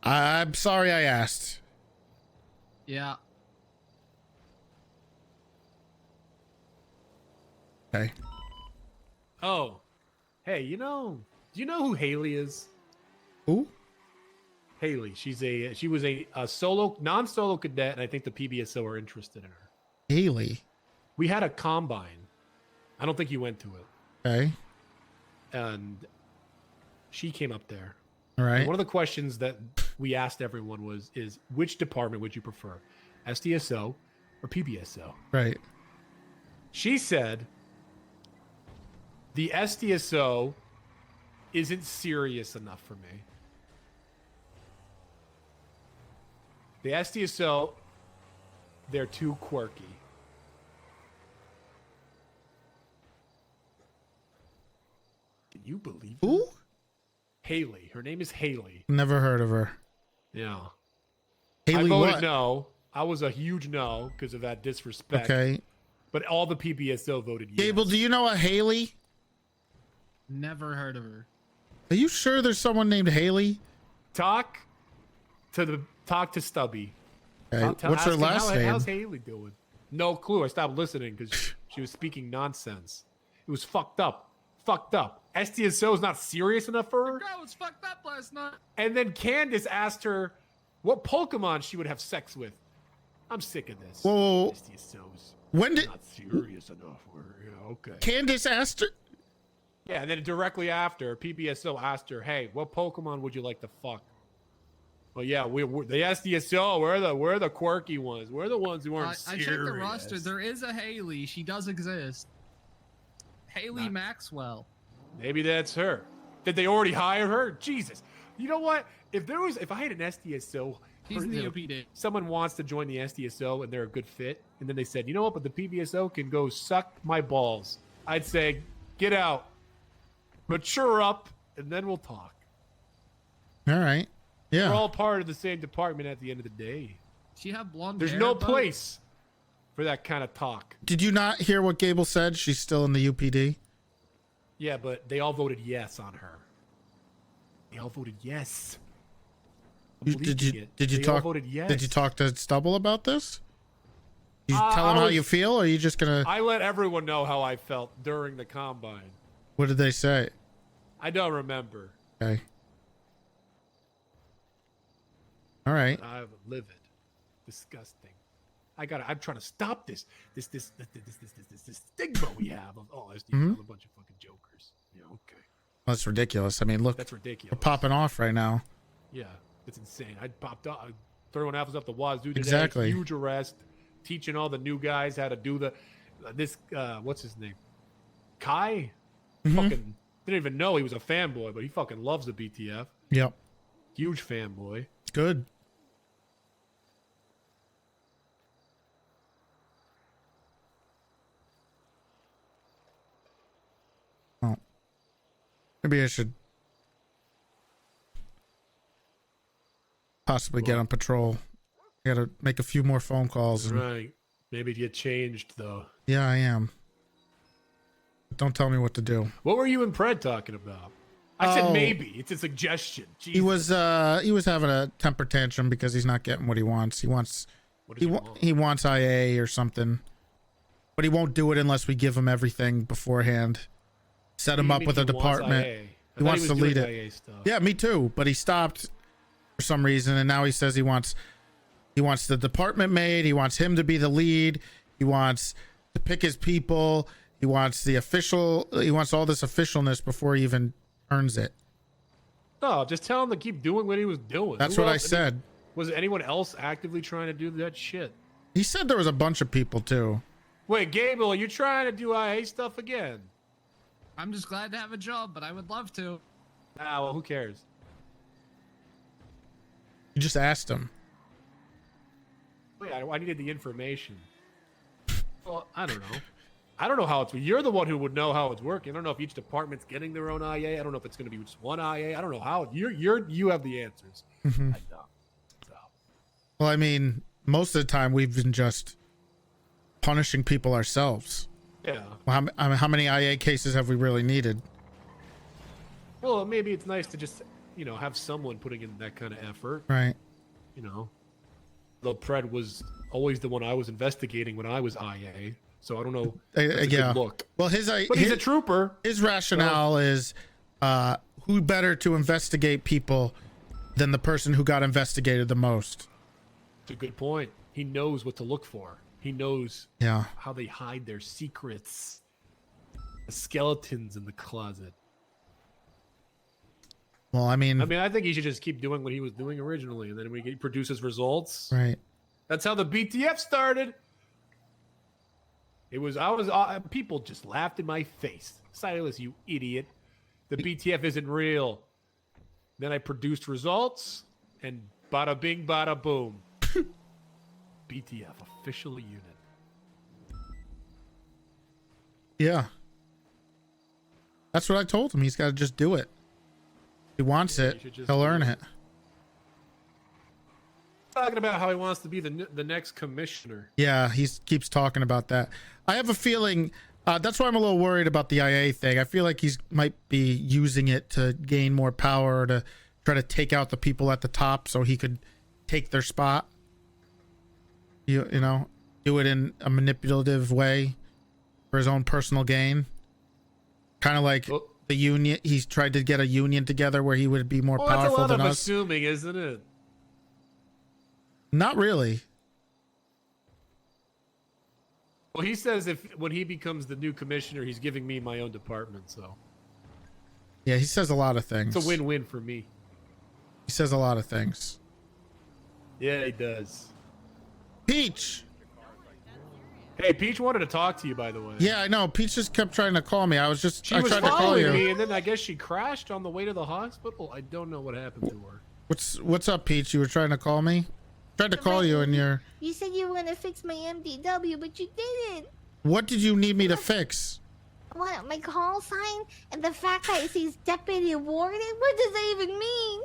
I'm sorry I asked. Yeah. Okay. Oh, hey, do you know who Haley is? Who? Haley. She was a non-solo cadet, and I think the PBSO are interested in her. Haley. We had a combine. I don't think you went to it. Okay. And she came up there. All right. And one of the questions that we asked everyone is which department would you prefer, SDSO or PBSO? Right. She said the SDSO isn't serious enough for me. The SDSO, they're too quirky. Can you believe who? That? Haley. Her name is Haley. Never heard of her. Yeah. Haley I voted what? no. I was a huge no because of that disrespect. Okay. But all the PBSO voted yes. Gable, do you know a Haley? Never heard of her. Are you sure there's someone named Haley? Talk to Stubby. Okay. What's her ask him last name? How's Haley doing? No clue. I stopped listening because she was speaking nonsense. It was fucked up. SDSO is not serious enough for her. The girl was fucked up last night. And then Candace asked her what Pokemon she would have sex with. I'm sick of this. Whoa. SDSO's Not serious enough for her. Yeah, okay. Candace asked her. Yeah, and then directly after, PBSO asked her, "Hey, what Pokemon would you like to fuck?" Well, yeah, we're the SDSO. We're the quirky ones. We're the ones who aren't I serious. checked the roster. There is a Haley. She does exist. Haley Maxwell. Maybe that's her. Did they already hire her? Jesus. You know what? If I had an SDSO, He's in the UPD. Someone wants to join the SDSO and they're a good fit, and then they said, you know what? But the PBSO can go suck my balls. I'd say, get out, mature up, and then we'll talk. All right. Yeah. We're all part of the same department at the end of the day. She have blonde There's hair, no but- place for that kind of talk. Did you not hear what Gable said? She's still in the UPD. Yeah, but they all voted yes on her. They all voted yes. Did you They all talk? voted yes. Did you talk to Stubble about this? You Uh, tell I him how was- you feel, or are you just gonna? I let everyone know how I felt during the combine. What did they say? I don't remember. Okay. All right. I'm livid, disgusting. I'm trying to stop this stigma we have of SDSO, a bunch of fucking jokers. Yeah, okay. That's ridiculous. I mean, look. That's ridiculous. We're popping off right now. Yeah, it's insane. I popped up. 31 apples up the wazoo today. Exactly. Huge arrest. Teaching all the new guys how to do what's his name? Kai? Fucking didn't even know he was a fanboy, but he fucking loves the BTF. Yep. Huge fanboy. Good. Oh. Maybe I should. possibly get on patrol. I gotta make a few more phone calls. And, Right. Maybe get changed though. yeah, I am. But don't tell me what to do. What were you and Pred talking about? I said Oh. maybe. It's a suggestion. He was having a temper tantrum because he's not getting what he wants. He wants he wants IA or something, but he won't do it unless we give him everything beforehand. Set him up with a department. He wants to lead it. IA stuff. Yeah, me too. But he stopped for some reason, and now he says he wants the department made. He wants him to be the lead. He wants to pick his people. He wants the official. He wants all this officialness before he even earns it. No, just tell him to keep doing what he was doing. That's Who what I else- said. Was anyone else actively trying to do that shit? He said there was a bunch of people too. Wait, Gable, you trying to do IA stuff again? I'm just glad to have a job, but I would love to. Ah, well, who cares? You just asked him. Wait, I needed the information. Well, I don't know. I don't know how it's. You're the one who would know how it's working. I don't know if each department's getting their own IA. I don't know if it's going to be just one IA. I don't know how. You have the answers. Mhm. I don't. Well, I mean, most of the time we've been just punishing people ourselves. Yeah. Well, how many IA cases have we really needed? Well, maybe it's nice to just have someone putting in that kind of effort. Right. Though Pred was always the one I was investigating when I was IA, so I don't know. That's a Yeah. good look. Well, But he's a trooper. His rationale is, who better to investigate people than the person who got investigated the most? It's a good point. He knows what to look for. He knows how they hide their secrets. The skeletons in the closet. Well, I mean, I think he should just keep doing what he was doing originally, and then when he produces results. right. That's how the BTF started. People just laughed in my face. Silas, you idiot. The BTF isn't real. Then I produced results, and bada bing, bada boom. BTF, official unit. Yeah. That's what I told him. He's got to just do it. He wants it. He'll earn it. Talking about how he wants to be the next commissioner. Yeah, he keeps talking about that. I have a feeling that's why I'm a little worried about the IA thing. I feel like he's might be using it to gain more power, to try to take out the people at the top so he could take their spot. You know, do it in a manipulative way for his own personal gain. Kind of like the union. He's tried to get a union together where he would be more Well, that's a powerful lot than of us. assuming, isn't it? Not really. Well, he says when he becomes the new commissioner, he's giving me my own department. So Yeah, he says a lot of things. it's a win-win for me. He says a lot of things. Yeah, he does. Peach. Hey, Peach wanted to talk to you, by the way. Yeah, I know. Peach just kept trying to call me. I was She was tried to call following you. me, and then I guess she crashed on the way to the hospital. I don't know what happened to her. What's up, Peach? You were trying to call me? Tried to call you and you're... You said you were gonna fix my MDW, but you didn't. What did you need me to fix? What, my call sign and the fact that it says deputy warden? What does that even mean?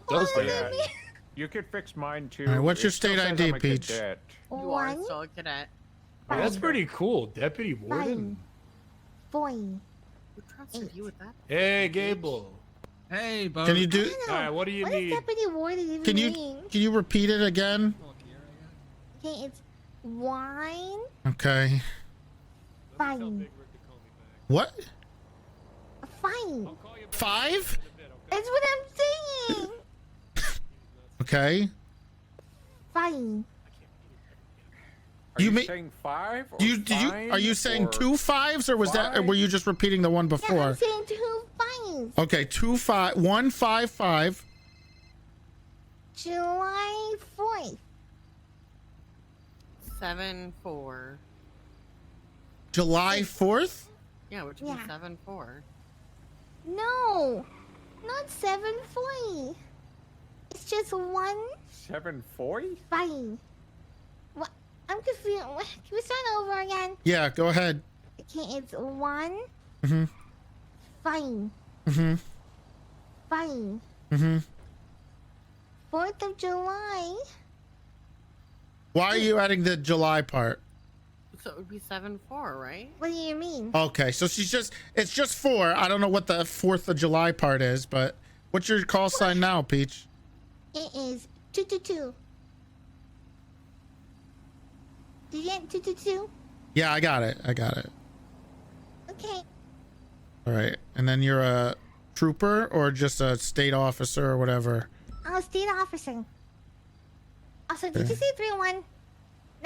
Does that mean? You could fix mine too. All right, what's It your still state says ID, I'm a Peach? cadet. You are One, still a cadet. Hey, that's pretty cool, deputy warden. 4, Who trusted you with that? Hey, Gable. Hey, Bo. Can you do... All right, what do you need? deputy warden even Can mean? you repeat it again? Okay, it's wine, Okay. fine, What? fine. 5? That's what I'm saying. Okay. Fine. Are you mean- saying 5? Or Are you saying or 2 5s or was that, or were you just repeating the one Yeah, I'm before? saying 2 fines. Okay, 2 5 1 5 5. July 4th. 7-4. July 4th? Yeah, which would be 7-4. No, not 740. It's just 1 740? fine. What? I'm confused. What? Can we start over again? Yeah, go ahead. Okay, it's 1 Mhm. fine. Mhm. Fine. Mhm. 4th of July. Why are you adding the July part? So it would be 7-4, right? What do you mean? Okay, so it's just 4. I don't know what the 4th of July part is, but what's your call sign now, Peach? It is 222. Did you get 222? Yeah, I got it. Okay. All right, and then you're a trooper or just a state officer or whatever? Oh, state officer. Also, did you say 3-1?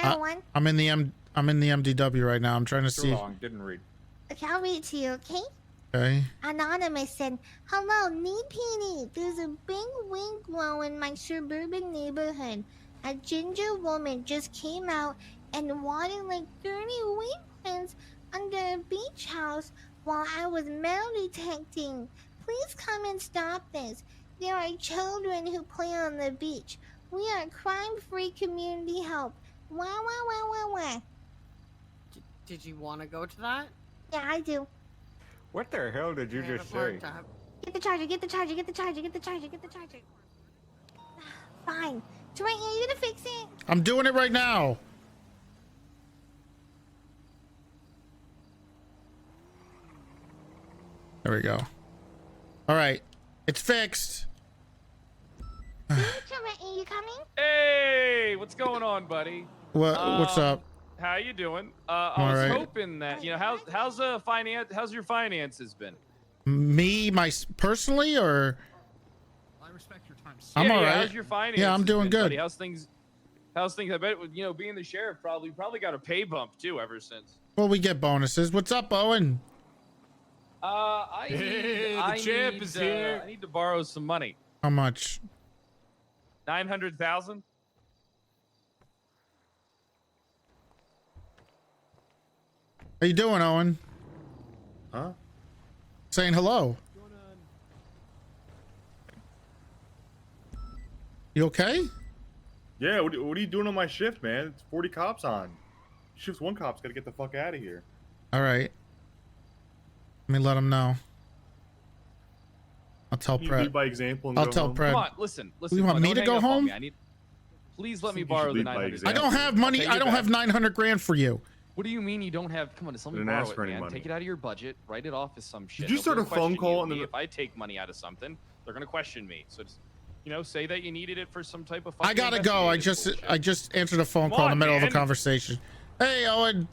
Number 1? I'm in the MDW right now. I'm trying to Too see. long. Didn't read. Okay, I'll read it to you, okay? Okay. Anonymous said, "Hello, Neepini. There's a big wind blow in my suburban neighborhood. A ginger woman just came out and watered like 30 weed plants under a beach house while I was metal detecting. Please come and stop this. There are children who play on the beach. We are crime-free community help. Wah, wah, wah, wah, wah." Did you want to go to that? Yeah, I do. What the hell did you just say? Get the charger, get the charger, get the charger, get the charger, get the charger. Fine. Toretti, are you gonna fix it? I'm doing it right now. There we go. All right, it's fixed. Toretti, you coming? Hey, what's going on, buddy? What's up? How you doing? I All was right. hoping that how's your finances been? Me, personally, or? I respect your time. I'm all right. How's your finances? Yeah, I'm doing been, good. Buddy? How's things? I bet being the sheriff probably got a pay bump too ever since. Well, we get bonuses. What's up, Owen? I champ need, is here. I need to borrow some money. How much? 900,000. How you doing, Owen? Huh? Saying hello. You okay? Yeah, what are you doing on my shift, man? It's 40 cops on. Shift 1 cop's gotta get the fuck out of here. All right. Let me let him know. I'll tell Can you Brett. lead by example and I'll go tell home? Brett. Come on, listen. You want come on, me don't to hang go up on home? me. Please let me You should borrow the lead by 900. I don't have I'll money. pay I you don't back. have 900 grand for you. What do you mean you don't have? Come on, just let me Didn't borrow ask it, for any man. money. Take it out of your budget, write it off as some shit. you Nobody's start a gonna phone question call you. and then Me, the- if I take money out of something, they're gonna question me. So just, say that you needed it for some type of. I gotta go. I just answered a phone call in the middle of a conversation. Hey, Owen.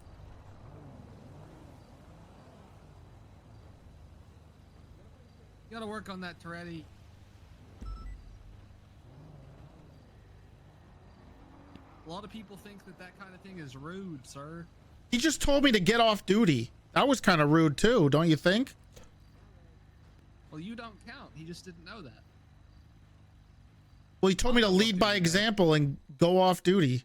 You gotta work on that, Toretti. A lot of people think that kind of thing is rude, sir. He just told me to get off duty. That was kind of rude too, don't you think? Well, you don't count. He just didn't know that. Well, he told me to lead by example and go off duty.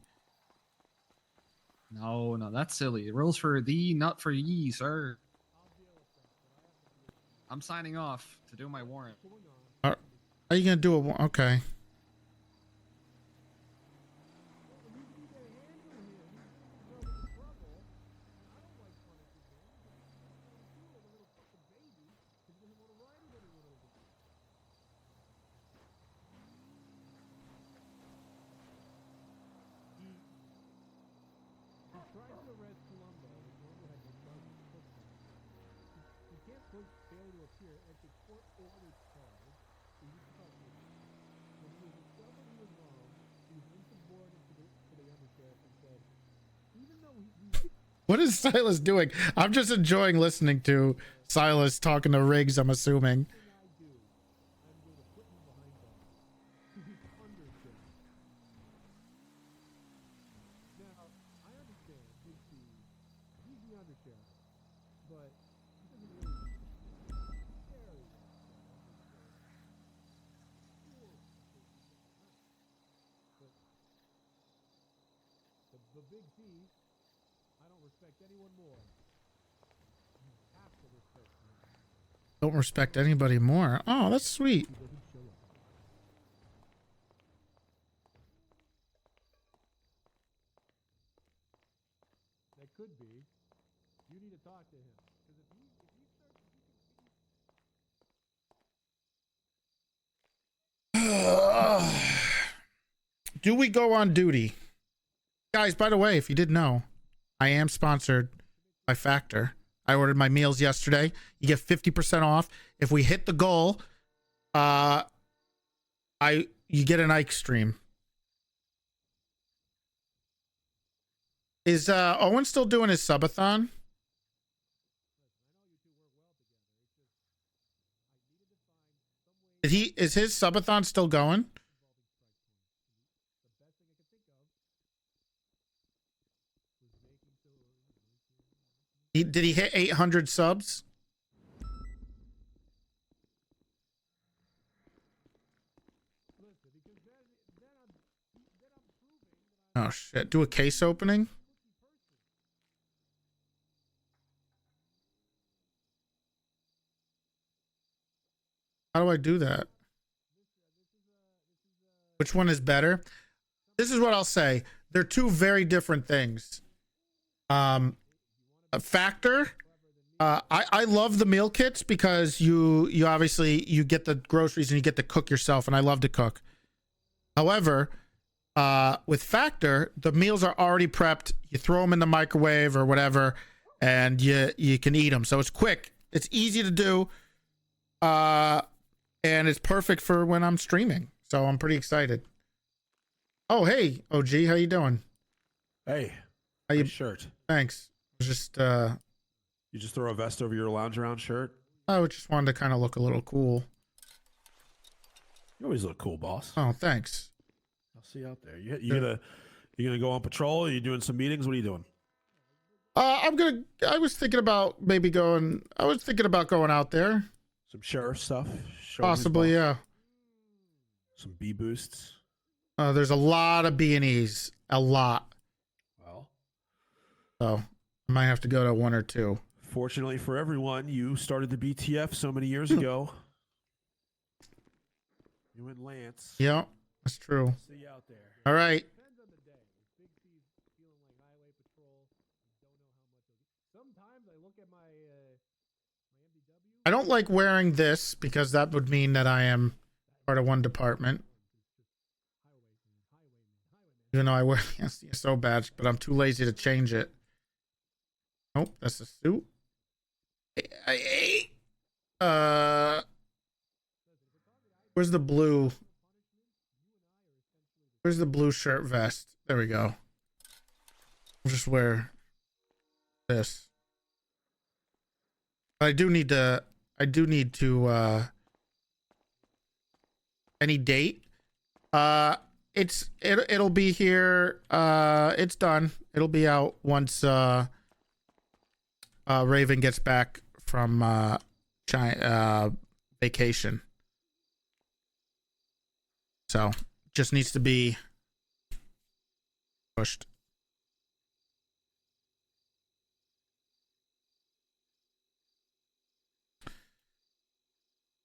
No, that's silly. The rules for thee, not for ye, sir. I'm signing off to do my warrant. Are you gonna do it? Okay. What is Silas doing? I'm just enjoying listening to Silas talking to Riggs, I'm assuming. Don't respect anybody more. Oh, that's sweet. That could be. You need to talk to him. Because if he starts... do we go on duty? Guys, by the way, if you didn't know, I am sponsored by Factor. I ordered my meals yesterday. You get 50% off. If we hit the goal, you get an Ike stream. Is Owen still doing his subathon? Is his subathon still going? Did he hit 800 subs? Oh shit. Do a case opening? How do I do that? Which one is better? This is what I'll say. They're two very different things. A Factor. I love the meal kits because you obviously you get the groceries and you get to cook yourself, and I love to cook. However, with Factor, the meals are already prepped. You throw them in the microwave or whatever, and you can eat them. So it's quick. It's easy to do. And it's perfect for when I'm streaming. So I'm pretty excited. Oh, hey, OG, how you doing? Hey, how you? nice shirt. Thanks. I was just You just throw a vest over your lounge around shirt? I just wanted to kind of look a little cool. You always look cool, boss. Oh, thanks. I'll see you out there. You gonna go on patrol? Are you doing some meetings? What are you doing? I was thinking about going out there. Some sheriff stuff? Possibly, yeah. Some B boosts? There's a lot of B&Es. A lot. Well. So I might have to go to one or two. Fortunately for everyone, you started the BTF so many years ago. You and Lance. Yeah, that's true. See you out there. All right. Sometimes I look at my I don't like wearing this because that would mean that I am part of one department. Even though I wear the SDSO badge, but I'm too lazy to change it. Nope, that's a suit. Where's the blue? Where's the blue shirt vest? There we go. I'll just wear this. But I do need to any date. It'll be here. It's done. It'll be out once Raven gets back from vacation. So just needs to be pushed.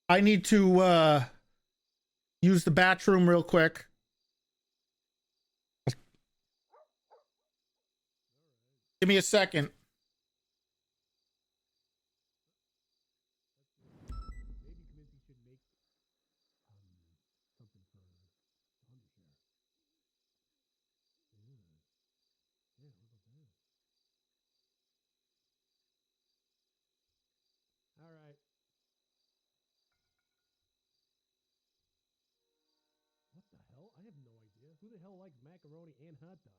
I need to use the bathroom real quick. Give me a second. All right. What the hell? I have no idea. Who the hell likes macaroni and hot dogs?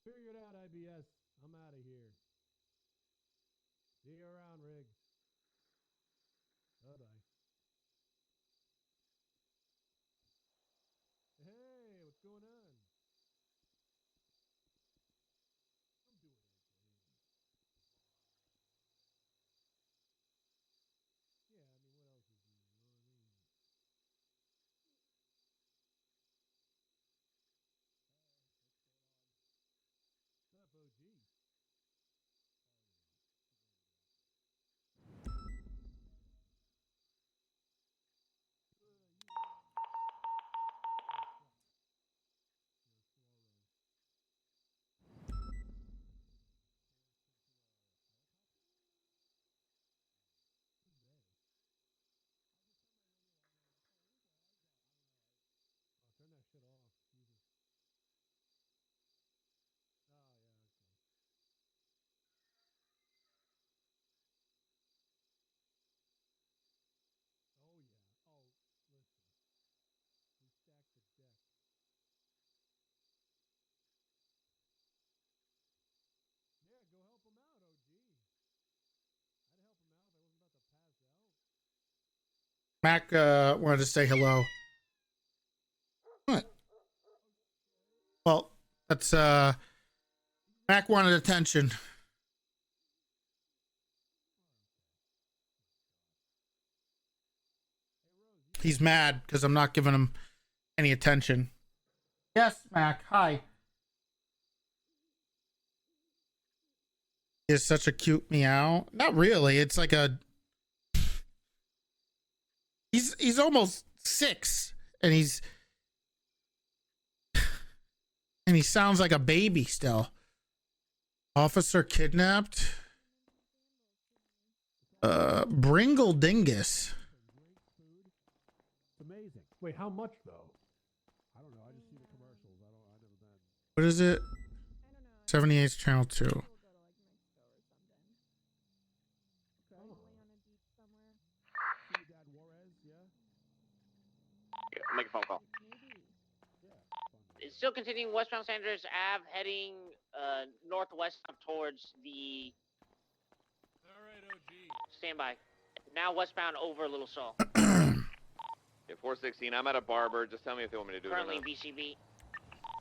Figure it out, IBS. I'm out of here. See you around, Riggs. Bye-bye. Hey, what's going on? I'm doing okay. Yeah, I mean, what else is new? You know what I mean? What's up, OG? Mac wanted to say hello. What? Well, that's Mac wanted attention. He's mad because I'm not giving him any attention. Yes, Mac. Hi. Is such a cute meow. Not really. It's like a. He's almost 6, and he sounds like a baby still. Officer kidnapped. Bringle Dingus. Amazing. Wait, how much though? I don't know. I just see the commercials. I've never been. What is it? 78's channel 2. Make a phone call. It's still continuing westbound Sanders Ave, heading northwest up towards the. All right, OG. Standby. Now westbound over Little Saul. Yeah, 416. I'm at a barber. Just tell me if they want me to do Currently it. BCB.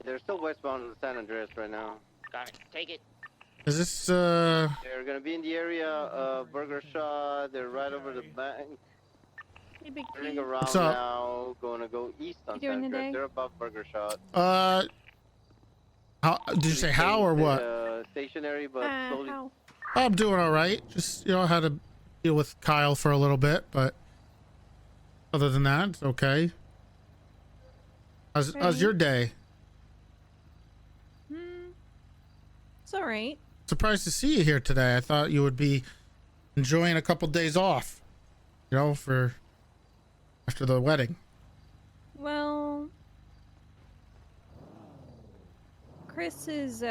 They're still westbound in San Andreas right now. Got it. Take it. Is this They're gonna be in the area of Burger Shot. They're right over the bank. Hey, Big Turning T. around What's up? now, gonna go east on You doing San Andreas. today? They're above Burger Shot. How did you say how or what? Stationary, but slowly. How? I'm doing all right. Just I had to deal with Kyle for a little bit, but other than that, it's okay. How's your day? It's all right. Surprised to see you here today. I thought you would be enjoying a couple days off, for after the wedding. Well, Chris is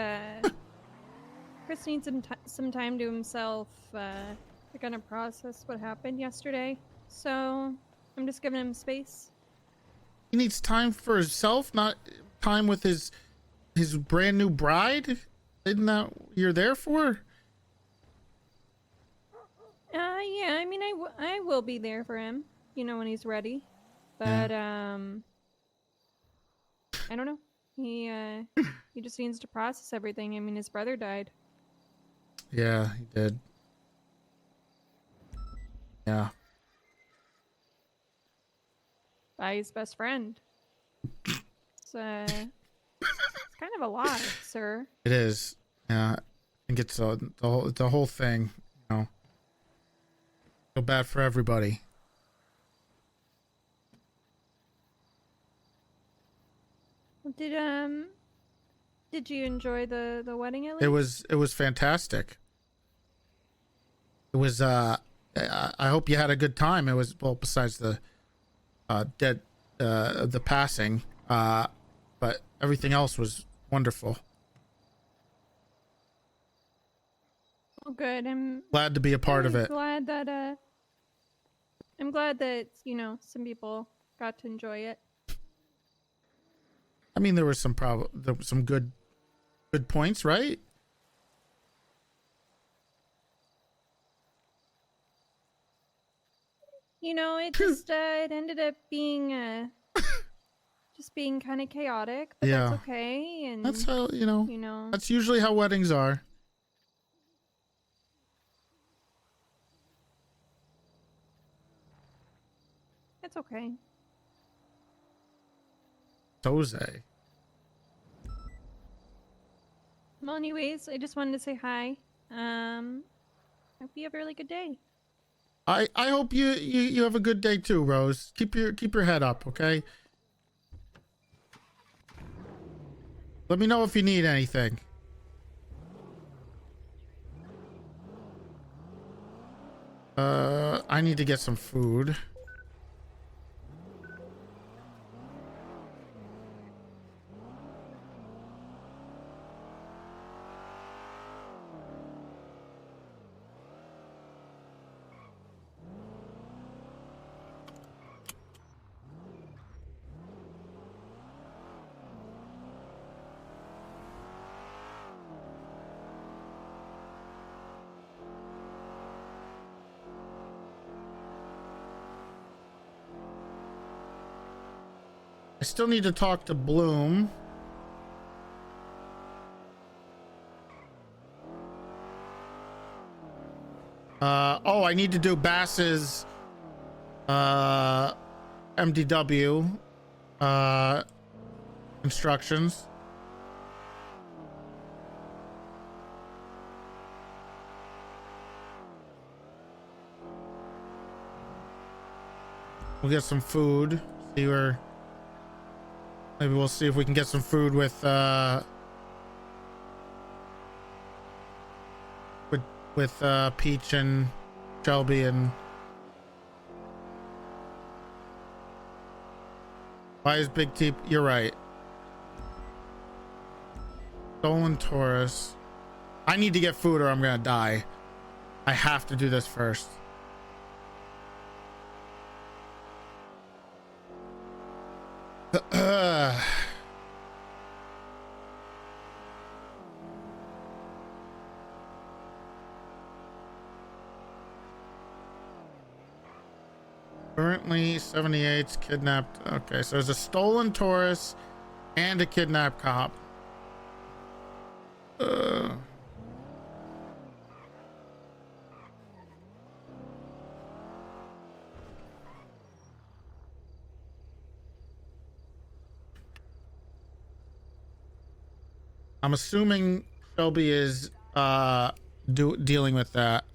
Chris needs some time to himself to kind of process what happened yesterday. So I'm just giving him space. He needs time for himself, not time with his brand new bride. Isn't that what you're there for? Yeah. I mean, I will be there for him, when he's ready. But I don't know. He just needs to process everything. I mean, his brother died. Yeah, he did. Yeah. By his best friend. It's kind of a lot, sir. It is. Yeah, I think it's the whole thing. Feel bad for everybody. Did you enjoy the wedding at least? It was fantastic. It was I hope you had a good time. It was, well, besides the the passing, but everything else was wonderful. Oh, good. I'm Glad to be a part of it. Glad that I'm glad that some people got to enjoy it. I mean, there was some good points, right? It just it ended up being just being kind of chaotic, but Yeah. that's okay. And That's how That's usually how weddings are. it's okay. Jose. Well, anyways, I just wanted to say hi. Hope you have a really good day. I hope you have a good day too, Rose. Keep your head up, okay? Let me know if you need anything. I need to get some food. I still need to talk to Bloom. Oh, I need to do Bass's MDW instructions. We'll get some food. See where. Maybe we'll see if we can get some food with Peach and Shelby and. Why is Big T? You're right. Stolen Taurus. I need to get food or I'm gonna die. I have to do this first. Currently 78's kidnapped. Okay, so there's a stolen Taurus and a kidnapped cop. I'm assuming Shelby is dealing with that.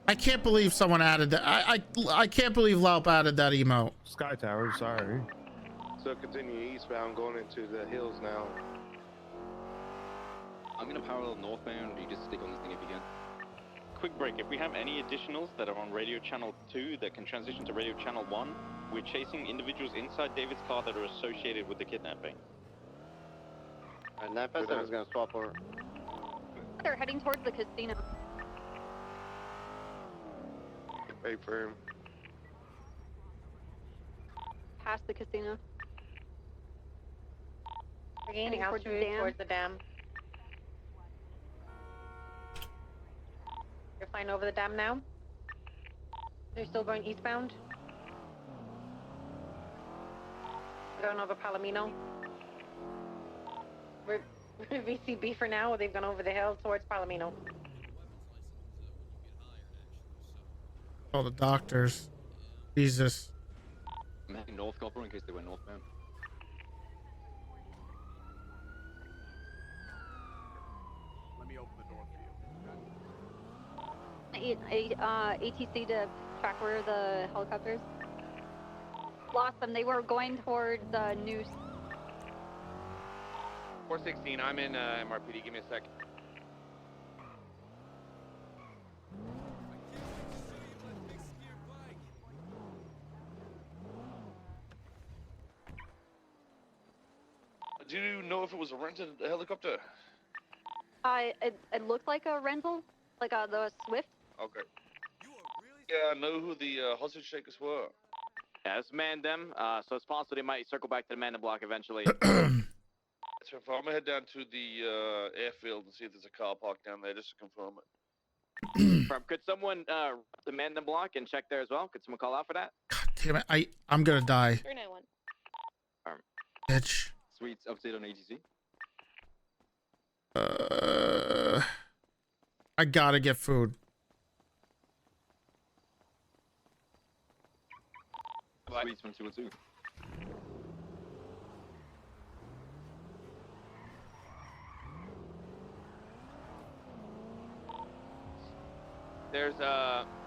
I can't believe someone added that. I can't believe Laup added that emote. Sky Tower, sorry. So continue eastbound, going into the hills now. I'm gonna parallel northbound. You just stick on this thing if you can. Quick break. If we have any additionals that are on radio channel 2 that can transition to radio channel 1, we're chasing individuals inside David's car that are associated with the kidnapping. And 957 is gonna swap over. They're heading towards the casino. Wait for him. Past the casino. They're gaining Heading altitude towards the dam. You're flying over the dam now? They're still going eastbound? We're going over Palomino. We're VCB for now, or they've gone over the hill towards Palomino. All the doctors. Jesus. I'm heading north, Copper, in case they went northbound. Let me open the door for you. ATC to track where the helicopters. Lost them. They were going towards the noose. 416, I'm in MRPD. Give me a sec. Do you know if it was a rented helicopter? It looked like a rental, like the Swift. Okay. Yeah, I know who the hostage takers were. Yeah, it's manned them, so it's possible they might circle back to the man block eventually. So if I'm gonna head down to the airfield and see if there's a car parked down there just to confirm it. Could someone man the block and check there as well? Could someone call out for that? Damn it! I'm gonna die. 391. Bitch. Sweet update on ATC. I gotta get food. Sweet 1212.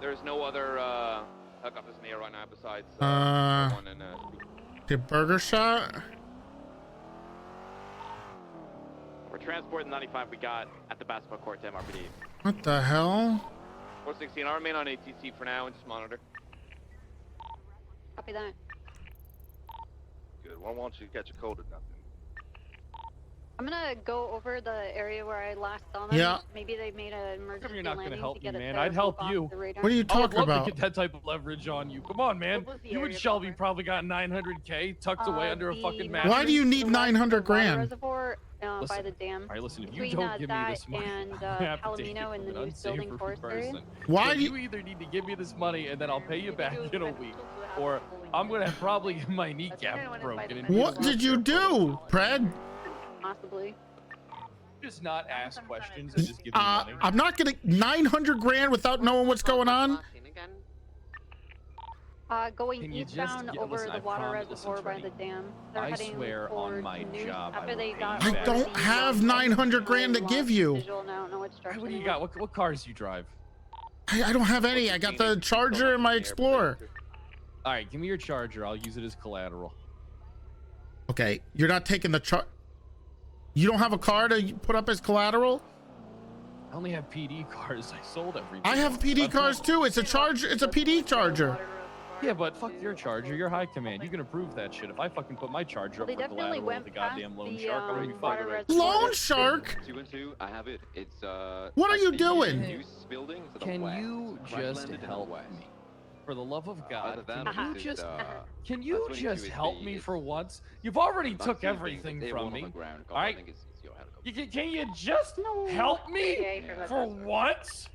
There's no other helicopters in the air right now besides one and the burger shot. we're transporting 95 we got at the basketball court to MRPD. What the hell? 416, I'll remain on ATC for now and just monitor. Copy that. 416. Good. Well, I don't want you to catch a cold or nothing. 416, I'm gonna go over the area where I last saw them. Yeah. Maybe they made an emergency You're not gonna landing help to me, get man. it I'd help you. What are you I would talking love about? to get that type of leverage on you. Come on, man. What was the You and area Shelby probably got 900K tucked away under a the fucking mountains mattress. Why do you need west of the 900 water grand? Reservoir, by Listen, the dam. All right, listen. If you Between don't give me that this money, and I'm gonna have to take it Palomino from in the an new building unsavory forest area. person. Why So do you either need to give me this money and then I'll pay you back in a week, or I'm gonna probably get my kneecap broken. And What did you do, Pred? Possibly. Just not ask questions and just give me money. I'm not gonna 900 grand without knowing what's going on. Going Can you just- eastbound yeah, over listen, the I water promise- reservoir listen, by Toretti, the dam. They're I heading swear on towards my Noose job, I after will they pay got you I back. don't have 900 grand to give you. visual, and I don't know which Hey, direction what do you they got? What cars do you drive? I don't have any. I got the Charger and my Explorer. All right, give me your Charger. I'll use it as collateral. Okay, you're not taking the You don't have a car to put up as collateral? I only have PD cars. I sold everything. I have PD cars too. It's a Charger. It's a PD Charger. Yeah, but fuck your Charger. You're high command. You can approve that shit. If I fucking put my Charger up They for definitely collateral went with a goddamn loan past shark, I'm the, gonna be water fucking. reservoir. Loan Shark? 2 and 2, I have it. It's What are you the doing? Noose building to the Can west. you Crash just landed in the help west. me? For the love of Other God, than can you this is, just can that's you what you just do, help it's me the- for once? You've already That's took the thing, everything they from won on me. the ground. All right, I think it's your helicopter. can you just help me for once?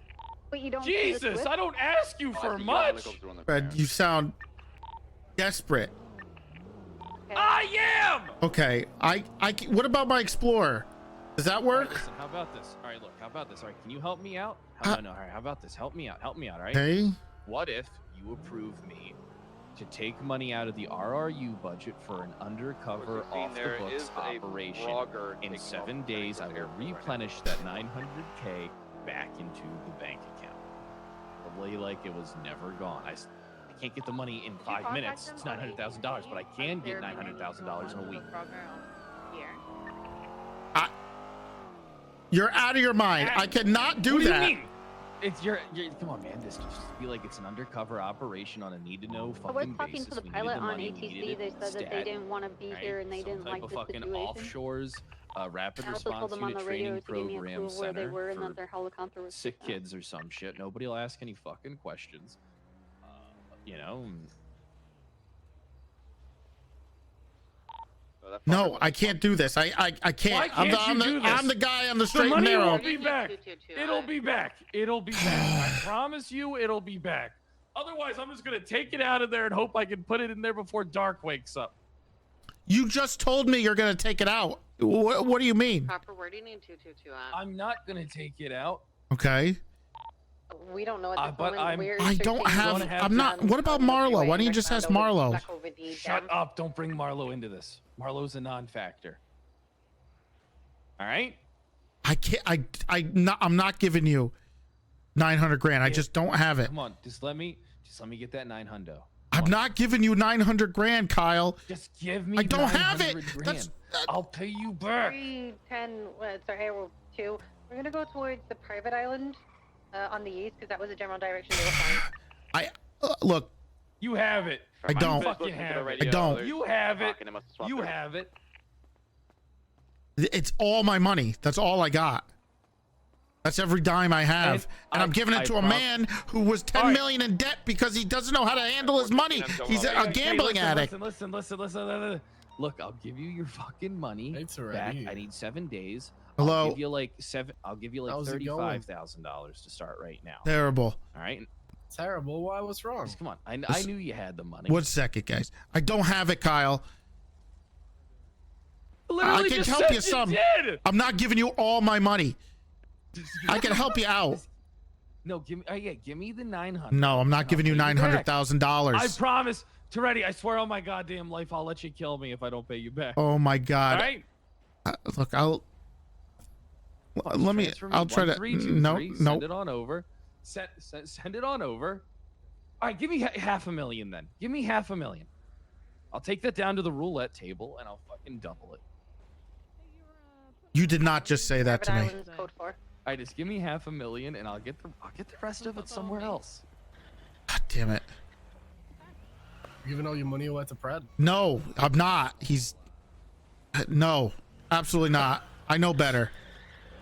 But you don't see the Jesus, Swift? I don't ask you Oh, I for see your much. helicopter on the Fred, ground. you sound desperate. I am. Okay, what about my Explorer? Does that All right, work? listen, how about this? All right, look, how about this? All right, can you help me out? Uh, No, all right, how about this? Help me out, all right? Okay. What if you approve me to take money out of the RRU budget for an undercover, off-the-books operation? In 7 days, I will replenish that 900K back into the bank account. Probably like it was never gone. I can't get the money in 5 minutes. It's $900,000, but I can get $900,000 in a week. You're out of your mind. I cannot do What do that. you mean? It's your come on, man. This just feel like it's an undercover operation on a need-to-know I was fucking talking basis. to the We pilot needed the on money, we ATC. needed They it said that they stat, didn't want to be right? here and they Some didn't type like of the fucking situation. offshores, rapid I also told response them on unit the radio training to give me a program clue of where they center were and for that their helicopter was sick sitting. kids or some shit. Nobody will ask any fucking questions. You know. No, I can't do this. I can't. Why can't you do this? I'm the guy on the The straight and money narrow. will be back. It'll be back. It'll be back. I promise you, it'll be back. Otherwise, I'm just gonna take it out of there and hope I can put it in there before dark wakes up. You just told me you're gonna take it out. What do you mean? Proper word, you need 222 at? I'm not gonna take it out. Okay. We don't know at this But moment. We're I don't searching have. I'm not. What about Marlo? Why don't you just ask Marlo? Shut up! Don't bring Marlo into this. Marlo's a non-factor. All right. I can't. I'm not giving you 900 grand. I just don't have it. Come on, just let me get that 900. I'm not giving you 900 grand, Kyle. Just give me. I don't have it. 900 grand. I'll pay you back. 310, it's our Arrow 2. We're going to go towards the private island on the east because that was the general direction they were flying. Look. You have it. I don't. You fucking have it. I don't. You have it. You have it. It's all my money. That's all I got. That's every dime I have, and I'm giving it to a man who was 10 million in debt because he doesn't know how to handle his money. He's a gambling addict. Listen. Look, I'll give you your fucking money back. I need 7 days. Hello? I'll give you like How's it going? $35,000 to start right now. Terrible. All right. Terrible. Why? What's wrong? Just come on. I knew you had the money. 1 second, guys. I don't have it, Kyle. Literally I can just help said you some. did. I'm not giving you all my money. I can help you out. No, give me the 900. No, I'm not giving you I'll pay back. $900,000. I promise, Toretti. I swear on my goddamn life, I'll let you kill me if I don't pay you back. Oh my God. All right. Look, let me. I'll try to. 1323, No. Send it on over. Send it on over. All right, give me $500,000 then. Give me $500,000. I'll take that down to the roulette table and I'll fucking double it. You did not just say that to me. Code 4. All right, just give me $500,000 and I'll get the rest of it somewhere else. God damn it. You giving all your money away to Brad? No, I'm not. No. Absolutely not. I know better.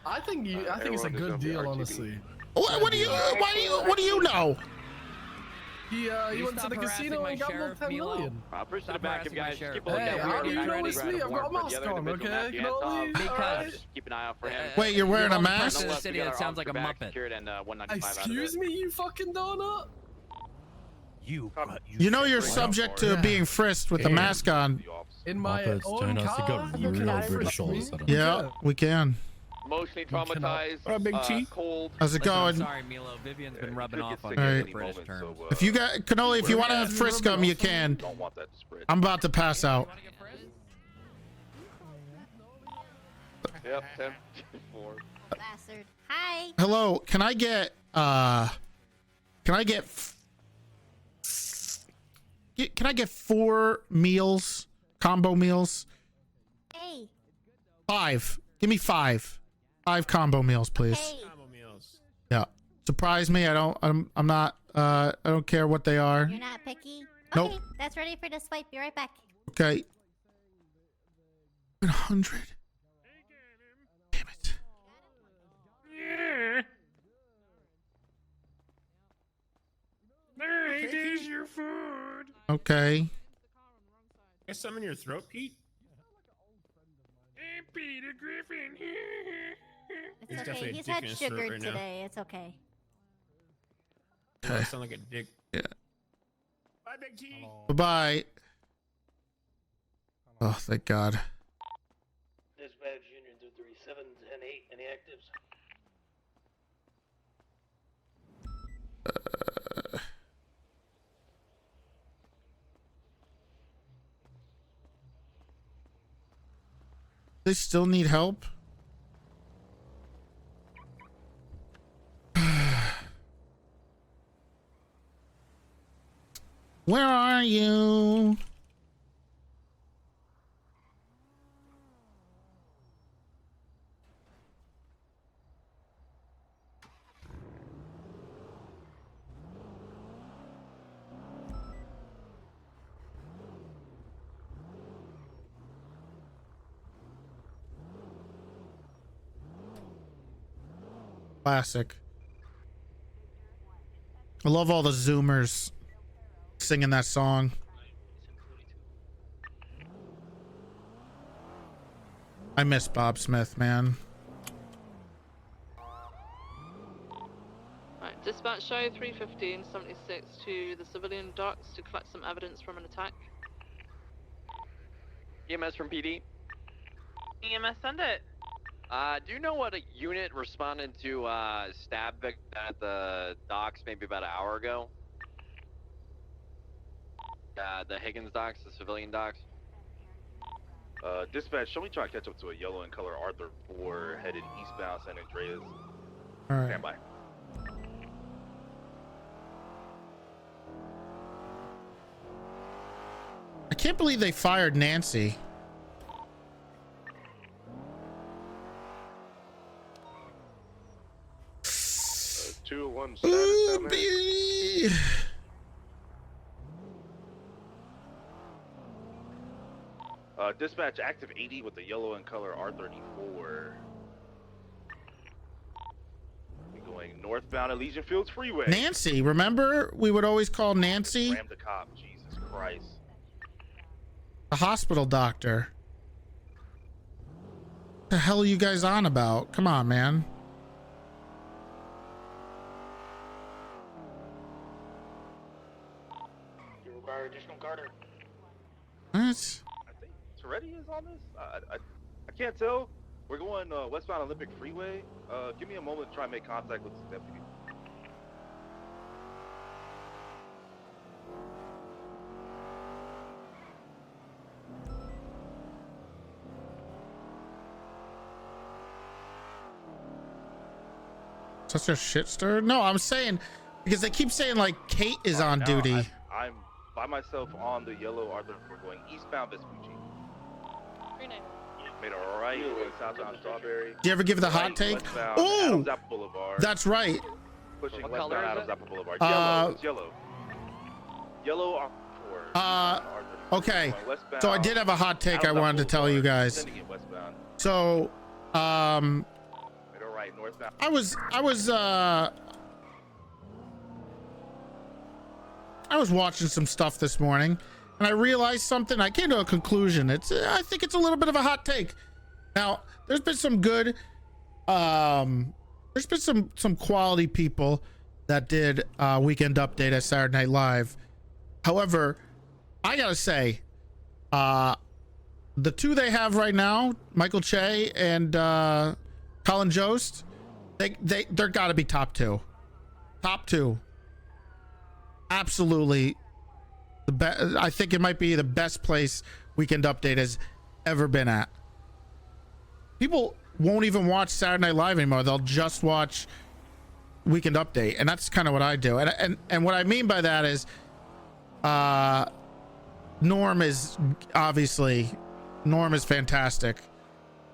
I think it's a good deal, honestly. What do you? What do you know? He went to the casino and gambled 10 million. Push to the back of guys. Keep a Hey, lookout. how do you know it's me? I've got a mask on, okay? Because keep an eye out for him. Wait, you're wearing a mask? In the city that sounds like a muppet. Excuse me, you fucking donut. You know you're subject to being frisked with the mask on. In my own car, you can frisk me. Yeah, we can. Emotionally traumatized. Big T. Cold. How's it going? Sorry, Milo. Vivian's been rubbing off on All you right. in British terms. If you got Cannoli, if you want to frisk him, you can. Don't want that to spread. I'm about to pass out. Yep. 10, 4. Bastard. Hi. Hello. Can I get Can I get 4 meals, combo meals? Hey. 5. Give me 5. 5 combo meals, please. Hey. Yeah. Surprise me. I'm not. I don't care what they are. You're not picky. Nope. Okay, that's ready for the swipe. Be right back. Okay. 100. Damn it. Here's your food. Okay. Get some in your throat, Pete. Hey, Peter Griffin. He's It's definitely okay. a He's dick had in his throat sugar right now. today. It's okay. I sound like a dick. Yeah. Bye, Big T. Bye-bye. Oh, thank God. Dispatch Union 237 and 8. Any actives? They still need help? Where are you? Classic. I love all the Zoomers singing that song. I miss Bob Smith, man. Right, dispatch show 315-76 to the civilian docks to collect some evidence from an attack. EMS from PD. EMS, send it. Do you know what a unit responded to stab victim at the docks maybe about an hour ago? The Higgins docks, the civilian docks. Dispatch, shall we try to catch up to a yellow in color Arthur 4 headed eastbound San Andreas? All right. Stand by. I can't believe they fired Nancy. 201 Ooh, dispatch, active 80 with the yellow in color R34. We're going northbound at Legion Fields Freeway. Nancy, remember we would always call Nancy Ram the cop, Jesus Christ. the hospital doctor. What the hell are you guys on about? Come on, man. You require additional Carter. What? I think Toretti is on this? I can't tell. We're going westbound Olympic Freeway. Give me a moment to try and make contact with this deputy. Such a shit stir? No, I'm saying because they keep saying like Kate is on duty. I'm by myself on the yellow Arthur. We're going eastbound Vespucci. Made a right going southbound Strawberry. Do you ever give the hot take? Oh, Adams Apple Boulevard. that's right. Pushing What westbound color is Adams it? Apple Boulevard. Yellow. It's yellow. Yellow R4. Okay. So I did have a hot take I wanted to tell you guys. Sending it westbound. So, Middle right, northbound. I was watching some stuff this morning, and I realized something. I came to a conclusion. I think it's a little bit of a hot take. Now, there's been some good, there's been some quality people that did Weekend Update at Saturday Night Live. However, I gotta say, the two they have right now, Michael Che and Colin Jost, they're gotta be top two. Top two. Absolutely the best. I think it might be the best place Weekend Update has ever been at. People won't even watch Saturday Night Live anymore. They'll just watch Weekend Update, and that's kind of what I do. And what I mean by that is, Norm is fantastic.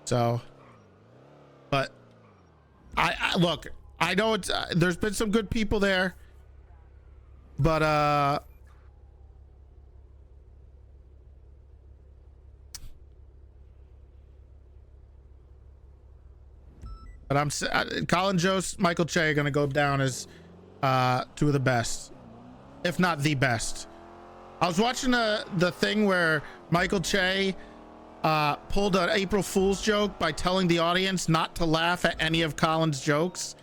So, but I look, I know it's there's been some good people there, but I'm Colin Jost, Michael Che are gonna go down as two of the best, if not the best. I was watching the thing where Michael Che pulled an April Fool's joke by telling the audience not to laugh at any of Colin's jokes.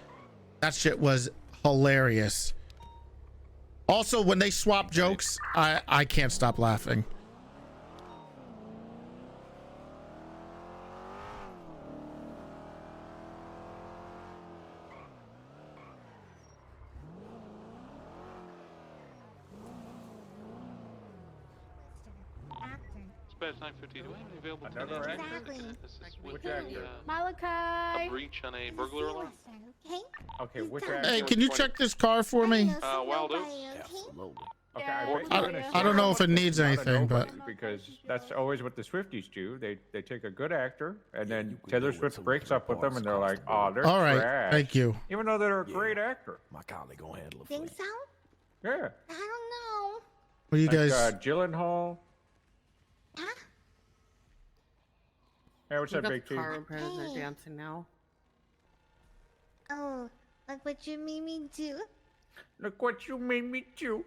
That shit was hilarious. Also, when they swap jokes, I can't stop laughing. It's 9:50. Do we have any available tonight? Exactly. Which Malachi. A breach on a burglar alarm? Okay. Okay, which Hey, can you check this car for me? Wilder? Absolutely. I don't know if it needs anything, but because that's always what the Swifties do. They take a good actor, and then Taylor Swift breaks up with them, and they're like, "Oh, they're all right, trash." thank you. Even though they're a great actor. My colleague gonna handle it. Think so? Yeah. I don't know. What do you Like, guys? Gyllenhaal. Huh? Hey, what's Look up, at Big the T? car repairs are Hey. dancing now. Oh, look what you made me do. Look what you made me do.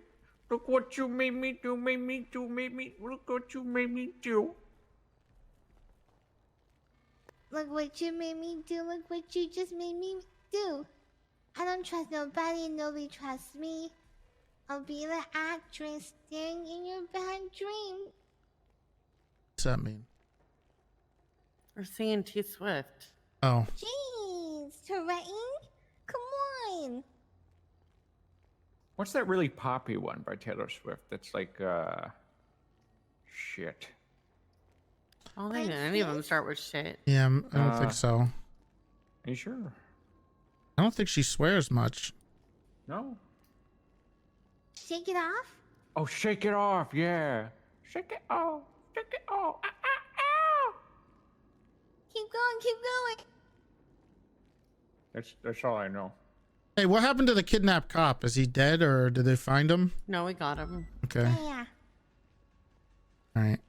Look what you made me do. Made me do. Made me. Look what you made me do. Look what you made me do. Look what you just made me do. I don't trust nobody and nobody trusts me. I'll be the actress staring in your bad dream. What's that mean? We're singing T Swift. Oh, Jeez, Toretti? Come on. What's that really poppy one by Taylor Swift? That's like shit. I don't think any of them start with shit. yeah, I don't think so. Are you sure? I don't think she swears much. No. Shake it off? Oh, shake it off, yeah. Shake it off. Shake it off. Ah, ah, ah. Keep going, keep going. That's all I know. Hey, what happened to the kidnapped cop? Is he dead or did they find him? No, we got him. Okay. Yeah. All right.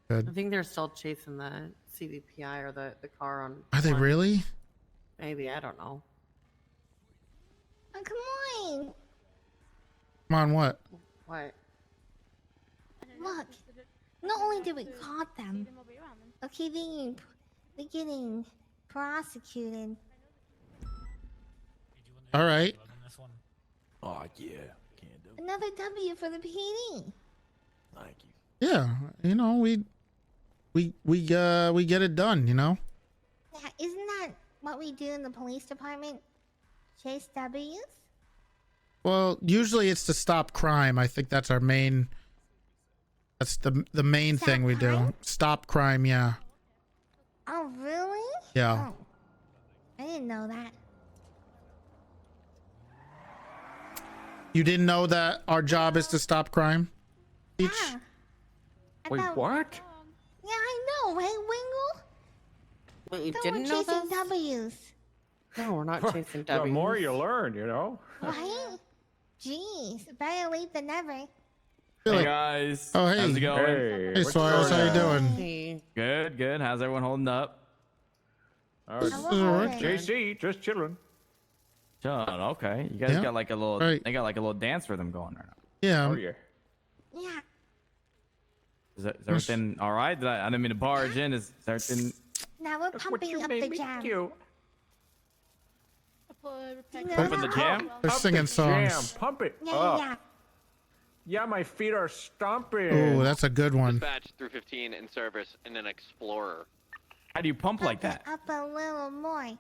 I Good. think they're still chasing the CVPI or the car on. Are they one. really? Maybe, I don't know. Oh, come on. Come on, what? What? Look. Not only did we caught them. Okay, they're getting prosecuted. All right. Oh yeah, can do. Another W for the PD. Thank you. Yeah, you know, we get it done, you know? Yeah, isn't that what we do in the police department? Chase W's? Well, usually it's to stop crime. I think that's our main that's the main thing we do. Stop crime, yeah. Oh, really? Yeah. Oh, I didn't know that. You didn't know that our job is to stop crime? Yeah. Wait, what? Yeah, I know, right, Wingle? Wait, you Thought didn't we're know chasing this? W's, No, we're not chasing The W's. more you learn, you know. right? Jeez, better late than never. Hey guys. Oh, hey. How's it going? Hey, Hey, Suarez, how you doing? Hey. Good, good. How's everyone holding up? All This is alright. JC, just chilling. John, okay. You guys Yeah. got like a little. Right. They got like a little dance rhythm going right now. Yeah. Oh yeah. Yeah. Is everything all right? I didn't mean to barge in. Is everything? Now we're pumping up the jam. Pumping the jam? They're singing songs. Jam. Pump it Yeah, up. yeah. Yeah, my feet are stomping. Ooh, that's a good one. Dispatch 315 in service in an Explorer. How do you pump like that? Up a little more.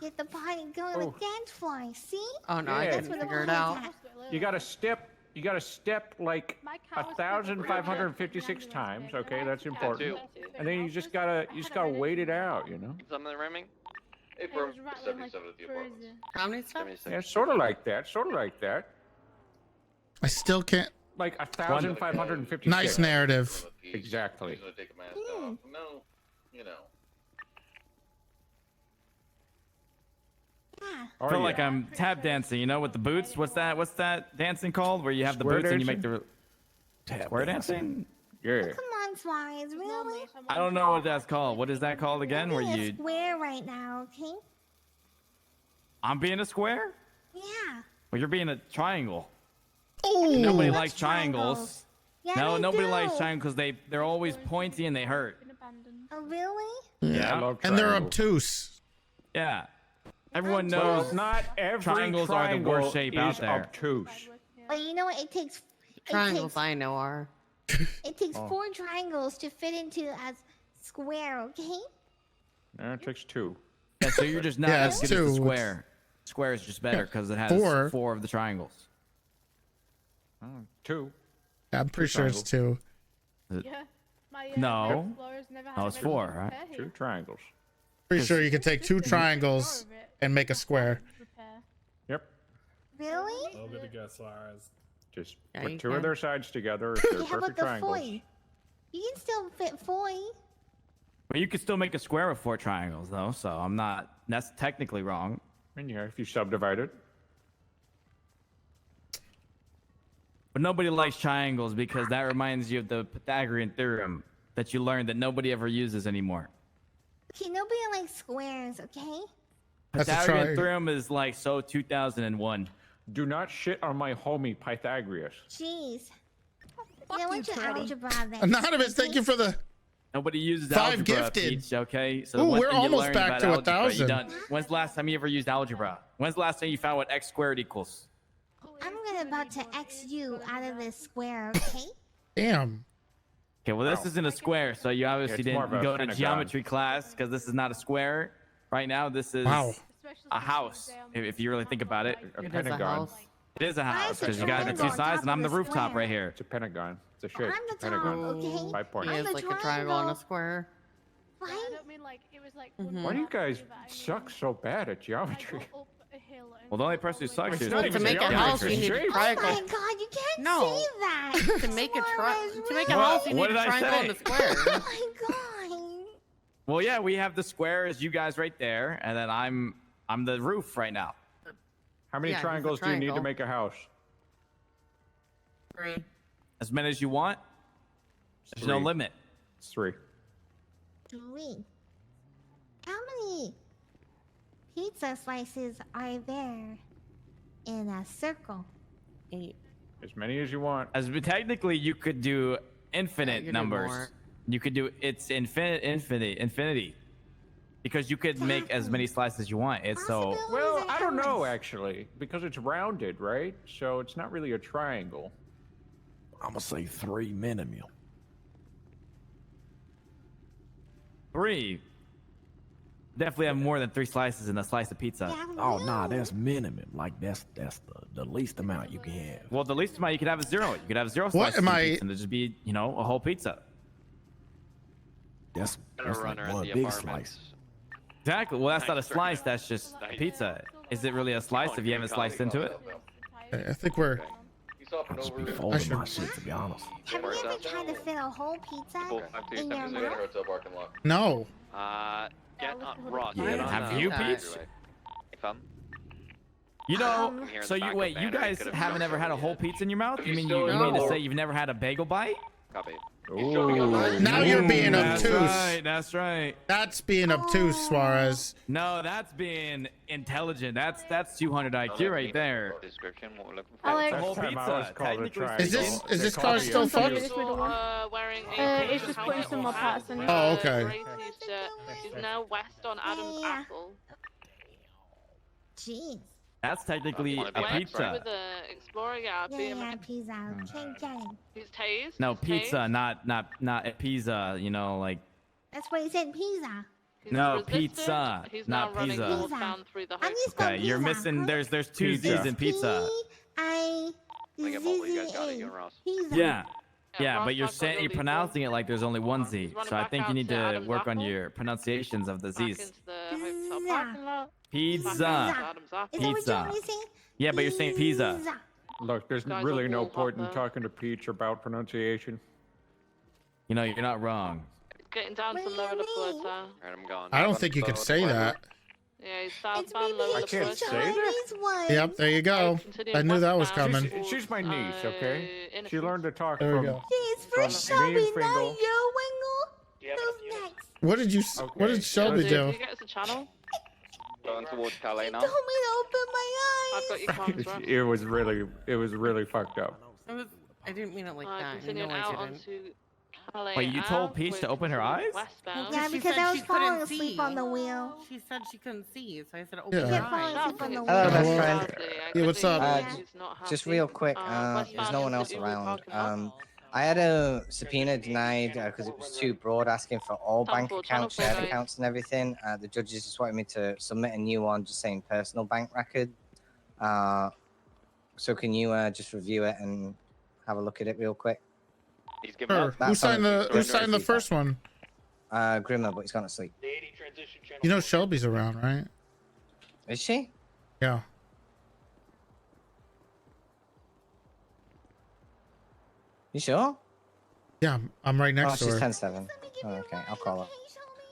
Get the party going to the dance floor. See? Oh no, I Yeah. can figure it out. You got to step. You got to step like 1,556 times. Okay, that's important. And then you just gotta wait it out. You know. Something rimming? Hey, for 77 at the apartments. How many steps? Yeah, sort of like that. Sort of like that. I still can't. Like 1,556. Nice narrative. Exactly. He's gonna take a mask off. No, you know. I feel like I'm tap dancing, you know, with the boots. What's that dancing called? Where you have the Square boots and you make dancing? the square dancing? Yeah. Come on, Suarez. Really? I don't know what that's called. What is that called again? Where You're being you? a square right now, okay? I'm being a square? Yeah. Well, you're being a triangle. Oh. Nobody What's likes triangles. Yeah, No, they nobody do. likes triangles because they're always pointy and they hurt. Oh, really? Yeah, I love And they're triangles. obtuse. Yeah. Everyone Well, knows not every triangles are the worst shape is out there. obtuse. But you know what? It takes. Triangles I know are. It takes Oh. 4 triangles to fit into a square, okay? No, it takes 2. Yeah, so you're just not Yeah, as it's good as the two. square. Square is just better because it has 4 of the triangles. 2. I'm pretty sure it's 2. Yeah. My, No. Explorers never had No, a it's regular 4, repair right? here. 2 triangles. Pretty sure you can take 2 triangles and make a square. Repair. Yep. Really? A little bit to go, Suarez. Just Yeah, put you 2 of can. their sides together. If they're How about perfect the triangles. 4? You can still fit 4. But you could still make a square with 4 triangles, though. So I'm not. That's technically wrong. And yeah, if you subdivide it. But nobody likes triangles because that reminds you of the Pythagorean theorem that you learned that nobody ever uses anymore. Okay, nobody likes squares, okay? That's a Pythagorean tri- theorem is like so 2001. Do not shit on my homie Pythagoras. Jeez. You know what? Your algebra then. Anonymous, thank you for the. Nobody uses 5 algebra, gifted. Peach, okay? So Ooh, one we're thing you almost learned back about to algebra, 1,000. you done. When's the last time you ever used algebra? When's the last time you found what x squared equals? I'm about to X you out of this square, okay? Damn. Okay, well, this isn't a square, so you obviously It's more of didn't a go to pentagon. geometry class because this is not a square. Right now, this is Wow. a house, if you really think about it. A It is a pentagon. house. It is a house a because you got the triangle 2 on sides top and I'm of the the rooftop square. right here. It's a pentagon. It's a shape. I'm the Pentagon. top, okay? 5 points. He I'm is the like a triangle on a triangle. square. Yeah, I Right? don't mean like it was like. Mhm. Why do you guys suck so bad at geometry? Well, the only person who sucks It's here is not Peach even at To make a geometry. house, you need a Shape. Oh my triangle. god, you can't No. say that! To make a Suarez, to make a What- house, you what need a did I triangle say? and a square. Oh my god! Well, yeah, we have the square as you guys right there, and then I'm the roof right now. How many Yeah, he's a triangles do you need to triangle. make a house? 3. As many as you want. There's no 3. limit. It's 3. 3. How many pizza slices are there in a circle? 8. As many as you want. As technically, you could do infinite you could do numbers. more. You could do infinity, because you could make as many slices as you want. It's so. Well, I don't know actually, because it's rounded, right? So it's not really a triangle. I'm gonna say 3 minimum. 3. Definitely have more than 3 slices in a slice of pizza. Oh nah, that's minimum. Like that's the least amount you can have. Well, the least amount you could have is 0. You could have 0 What slices am of I- pizza, and it'd just be, you know, a whole pizza. That's Better like runner one in the big apartments. slice. Exactly. Well, that's not a Nice slice. try. That's just a Nice. pizza. Is it really a slice if you haven't sliced into it? I think we're. He's off and Just be over. folding my shit to be honest. Have you ever tried to fit a whole pizza in your He's in a mouth? hotel parking lot. No. Get on Ross. Yeah, get on, have you, that. Peach? If I'm You know, Here in so the you back wait. of You banner, guys could've haven't done ever had a it. whole pizza in your mouth? You mean still you in mean to the- say you've never had a bagel bite? copy. Now you're being obtuse. That's right. That's being obtuse, Suarez. No, that's being intelligent. That's 200 IQ right there. Description, what we're looking for. It's a Alex. whole Last time I was pizza. called a Technically triangle. Is this They car called still me a fucked? fuse. Wearing It's just putting some more parts in it. Oh, okay. She's now west on Adam's Apple. Jeez. That's technically a With pizza. the Explorer, yeah, Yeah, pizza. He's tased. No, he's pizza, tased. not a pizza. You know, like That's why he said pizza. He's no resisted. pizza, He's now not running pizza. northbound through the I'm high just school. Okay, you're pizza. missing. There's two Z's in pizza. I Look at what you guys got it, you and Ross. Pizza. Yeah. Yeah, Yeah, Ross but you're Clark got saying your you're lead pronouncing it like there's only one Z. He's running So I back think you out need to to Adam's work on Apple. your pronunciations of the Back Z's. into the hotel parking lot. Pizza. Is that what you Pizza. want me to say? Yeah, but you're saying pizza. Look, there's Guy's really a no wall point in hopper. talking to Peach about pronunciation. You know, you're not wrong. Getting down to lower the floater. Alright, I'm gone. I don't think you could say that. Yeah, he's southbound lower I the can't floater. say that. Yep, there you go. I knew that was coming. She's my niece, okay? She learned to talk There we from, go. It's from for me Shelby, and not Fingal. you, Wingle. Who's next? What did you? What did Shelby Did do? you get us a channel? Going towards Calais now. Told me to open my eyes. I've got your comms, Ross. it was really fucked up. I didn't mean it like that. You Continuing know I out didn't. onto Calais. Wait, you told Ave, Peach we're to open her continuing eyes? Westbound. Yeah, She because said I was she falling couldn't asleep see. on the wheel. She said she couldn't see, so I said open Yeah. your Falling eyes. asleep on the Hello, wheel. best Hello. friend. Yeah, what's up? Just real quick, there's no one else around. I had a subpoena denied because it was too broad, asking for all bank accounts, shared accounts, and everything. The judges just wanted me to submit a new one, just saying personal bank record. So can you just review it and have a look at it real quick? He's giving Sure. up. Who signed the first one? Grimmer, but he's gone to sleep. You know Shelby's around, right? Is she? Yeah. You sure? Yeah, I'm right next Oh, to she's her. 10-7. Oh, okay, I'll call her.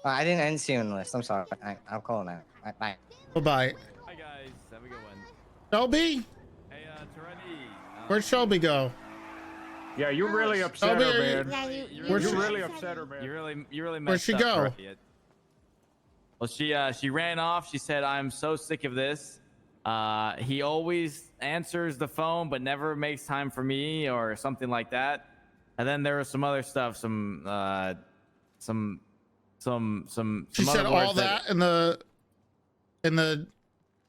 I didn't see you on the list. I'm sorry. I'll call her now. Bye. Bye-bye. Hi guys, have a good one. Shelby? Hey, Toretti. Where'd Shelby go? Yeah, you really upset Shelby, her, are you- man. Yeah, You Where'd she- really upset her, man. You really Where'd messed she up, go? Toretti. Well, she ran off. She said, "I'm so sick of this. He always answers the phone, but never makes time for me, or something like that." And then there was some other stuff, some She some said other all words that in the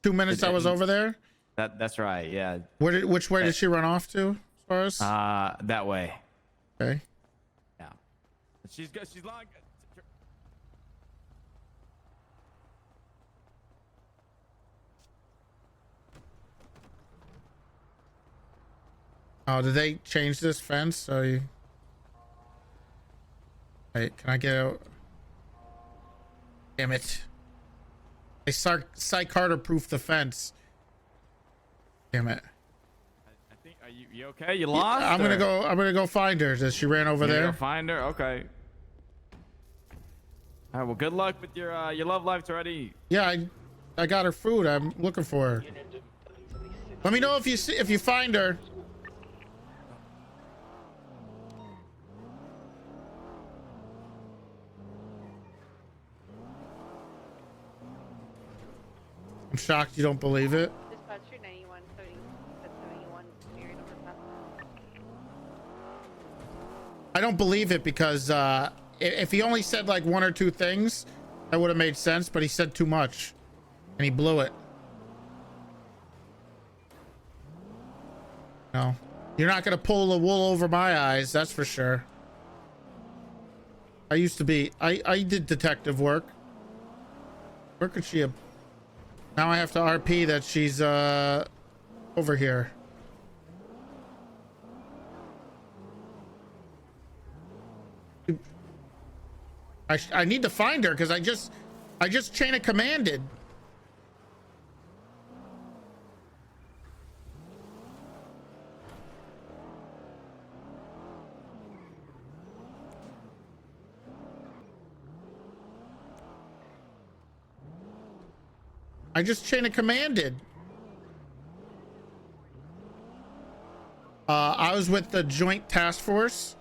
2 minutes I was over there. That's right. Yeah. Which way did she run off to? As far as that way. Okay. Yeah. She's good. She's long. Oh, did they change this fence? So you... Wait, can I get out? Damn it. They Psych Carter proof the fence. Damn it. I think. Are you okay? You lost? I'm or- gonna go find her. Does she ran over You gonna there? Go find her. Okay. All right. Well, good luck with your love life, Toretti. Yeah, I got her food. I'm looking for her. Let me know if you find her. I'm shocked you don't believe it. Dispatcher 91, 71, Mary number 5. I don't believe it because if he only said like one or two things, that would have made sense, but he said too much and he blew it. No, you're not gonna pull the wool over my eyes, that's for sure. I used to be, I did detective work. Where could she have? Now I have to RP that she's over here. I need to find her because I just chain of commanded. I just chain of commanded. I was with the Joint Task Force.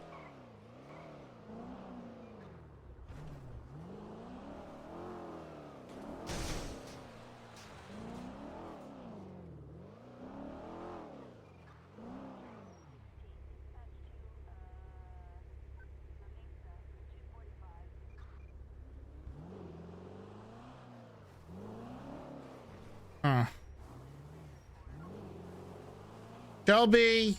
Shelby.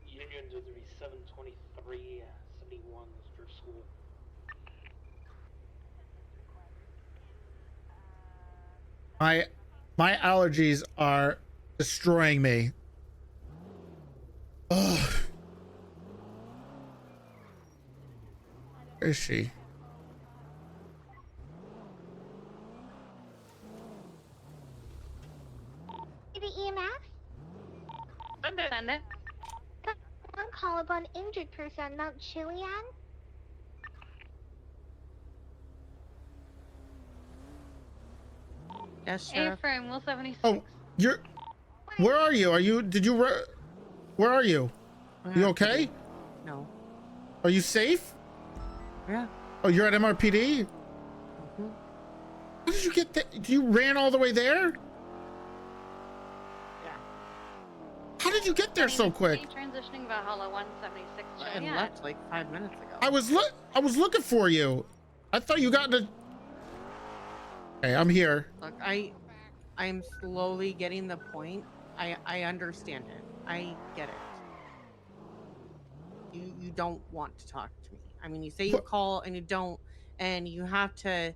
Union 723 71 is your school. My allergies are destroying me. Ugh. Where is she? The EMS? Send it. One call about an injured person on Mount Chiliad. Yes, A Sheriff. frame, Will 76. Oh, you're. Where are you? Are you? Did you? Where are you? You okay? No. Are you safe? Yeah. Oh, you're at MRPD? How did you get there? You ran all the way there? Yeah. How did you get there so quick? Transitioning Valhalla 176. I left like 5 minutes ago. I was looking for you. I thought you got into. Okay, I'm here. Look, I'm slowly getting the point. I understand it. I get it. You don't want to talk to me. I mean, you say you call and you don't, and you have to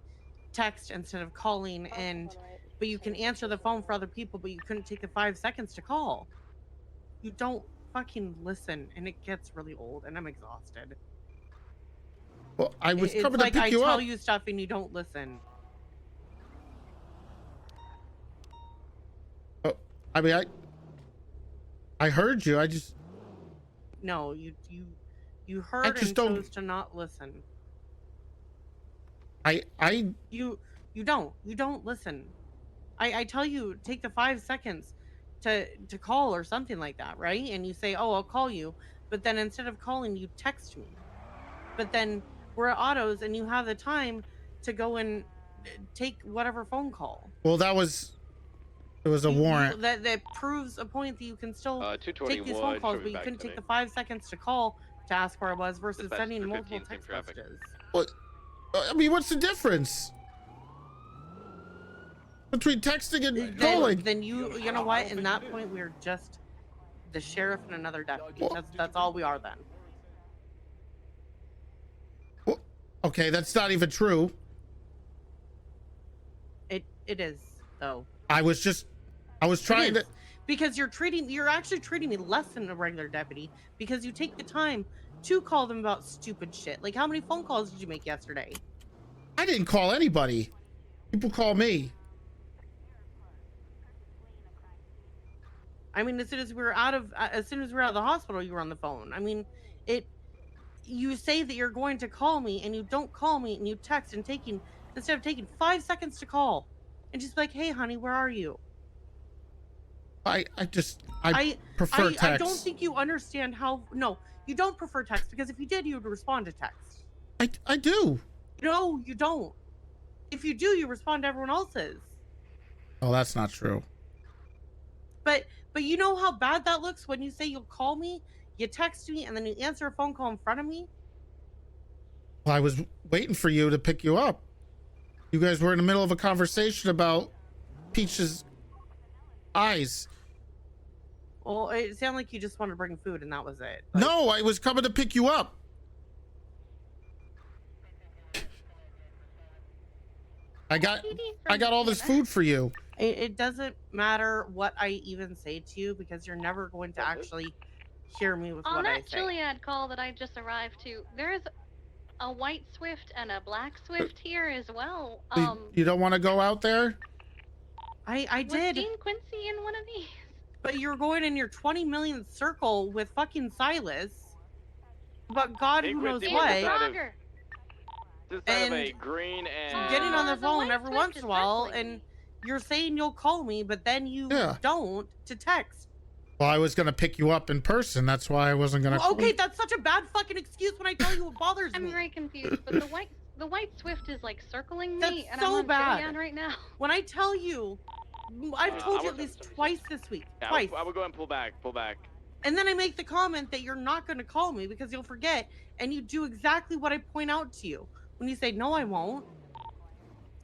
text instead of calling, but you can answer the phone for other people, but you couldn't take the 5 seconds to call. You don't fucking listen, and it gets really old, and I'm exhausted. Well, I was It's coming like to pick I you tell up. you stuff and you don't listen. Oh, I mean, I heard you. I just. No, you heard and chose to not listen. You don't listen. I tell you, take the 5 seconds to call or something like that, right? And you say, oh, I'll call you, but then instead of calling, you text me. But then we're at autos and you have the time to go and take whatever phone call. Well, it was a warrant. That proves a point that you can still take these 221, phone calls, show me but you back couldn't today. take the 5 seconds to call to ask where I was versus Dispatch sending 315, multiple text traffic. messages. What? I mean, what's the difference between texting and calling? Then you know what? In that point, we're just the sheriff and another deputy. That's all we are then. Okay, that's not even true. It is though. I was trying to. Because you're actually treating me less than a regular deputy because you take the time to call them about stupid shit. Like, how many phone calls did you make yesterday? I didn't call anybody. People call me. I mean, as soon as we were out of the hospital, you were on the phone. I mean, you say that you're going to call me and you don't call me and you text and instead of taking 5 seconds to call and just be like, hey honey, where are you? I prefer text. I don't think you understand how. No, you don't prefer text because if you did, you would respond to text. I do. No, you don't. If you do, you respond to everyone else's. Oh, that's not true. But you know how bad that looks when you say you'll call me, you text me, and then you answer a phone call in front of me? Well, I was waiting for you to pick you up. You guys were in the middle of a conversation about Peach's eyes. Well, it sounded like you just wanted to bring food and that was it. No, I was coming to pick you up. I got all this food for you. It doesn't matter what I even say to you because you're never going to actually hear me with On what I that say. Chiliad call that I just arrived to, there's a white Swift and a black Swift here as well. You don't want to go out there? I did. Was Dean Quincy in one of these? But you're going in your 20 millionth circle with fucking Silas. But God who knows what. And a green and getting on the phone every once in a while and you're saying you'll call me, but then you don't to text. Well, I was gonna pick you up in person. That's why I wasn't gonna. Well, okay, that's such a bad fucking excuse when I tell you what bothers I'm me. very confused, but the white Swift is like circling me, That's and so I'm on bad. Cheyenne right now. When I tell you, I've told I you at was- least twice this week. Yeah, Twice. I would go and pull back. And then I make the comment that you're not going to call me because you'll forget, and you do exactly what I point out to you when you say, no, I won't.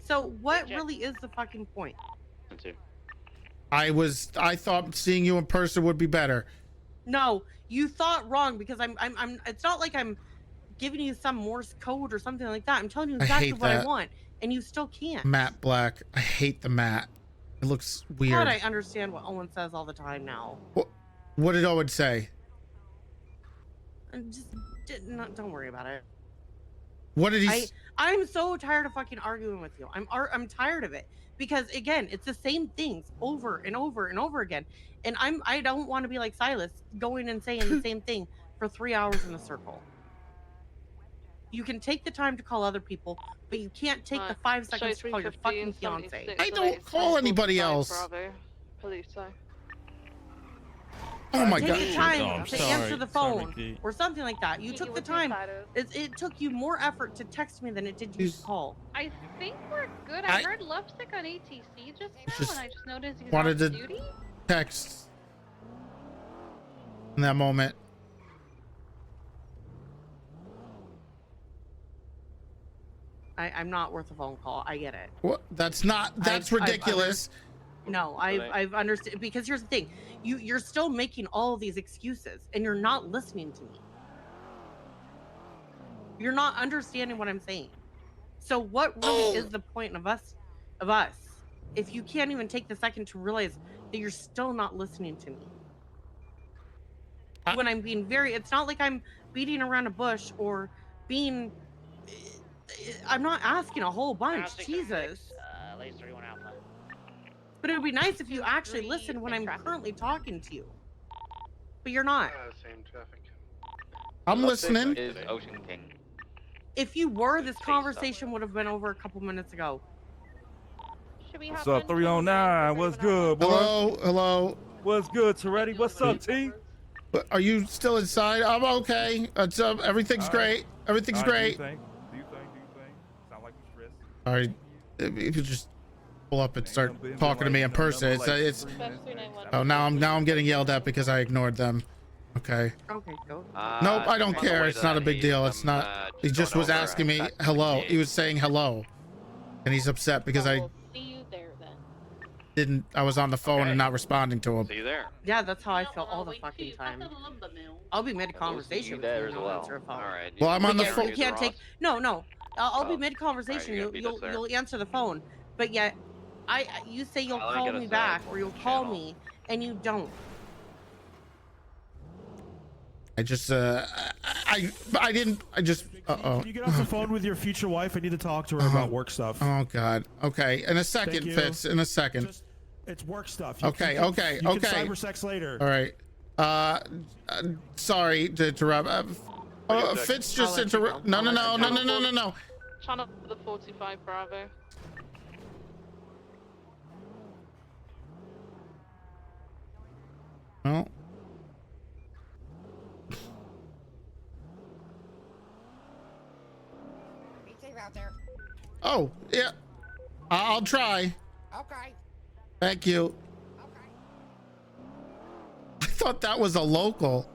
So what really is the fucking point? I thought seeing you in person would be better. No, you thought wrong because I'm it's not like I'm giving you some Morse code or something like that. I'm telling you I exactly hate what I that. want, and you still can't. Matte black. I hate the matte. It looks weird. God, I understand what Owen says all the time now. What did Owen say? And just don't worry about it. What did he? I'm so tired of fucking arguing with you. I'm tired of it because again, it's the same things over and over and over again, and I don't want to be like Silas going and saying the same thing for 3 hours in a circle. You can take the time to call other people, but you can't take the 5 seconds to call your fucking fiance. I don't call anybody else. Police, sorry. Oh my Take god. the time to answer the phone or something like that. You took the time. It took you more effort to text me than it did you to call. I think we're good. I heard Lovesick on ATC just now, and I just noticed he's Wanted on to duty. text in that moment. I'm not worth a phone call. I get it. What? That's ridiculous. I've understood because here's the thing. You're still making all of these excuses and you're not listening to me. You're not understanding what I'm saying. So what really is the point of us if you can't even take the second to realize that you're still not listening to me? When I'm being it's not like I'm beating around a bush or being I'm not asking a whole bunch. Jesus. But it would be nice if you actually listened when I'm currently talking to you. But you're not. Same traffic. I'm listening. Is Ocean King. If you were, this conversation would have been over a couple minutes ago. What's up, 309? What's good, boy? Hello. What's good, Toretti? What's up, T? Are you still inside? I'm okay. It's everything's great. Everything's great. Do you think? Sound like you stressed. All right, if you just pull up and start talking to me in person. It's oh, now I'm getting yelled at because I ignored them. Okay. Okay, go. Nope, I don't care. It's not a big deal. It's not. He just was asking me hello. He was saying hello, and he's upset because I didn't. I was on the phone and not responding to him. See you there. Yeah, that's how I feel all the fucking time. I'll be mid-conversation there with as you. well. Answer a phone. All right. Well, I'm on the Yet phone. You can't take. No. I'll be mid-conversation. Alright, you're gonna beat us You'll answer the phone, but yet you say you'll I'll call get me us back a or you'll full call channel. me and you don't. I just I didn't. I just. Can you get off the phone with your future wife? I need to talk to her about work stuff. Oh God. Okay. In a second, Thank you. Fitz. In a second. It's work stuff. Okay. You can Okay. cyber sex later. All right. Sorry to interrupt. Fitz just interrupt. No. Channel the 45 Bravo. No. Oh, yeah. I'll try. Okay. Thank you. I thought that was a local.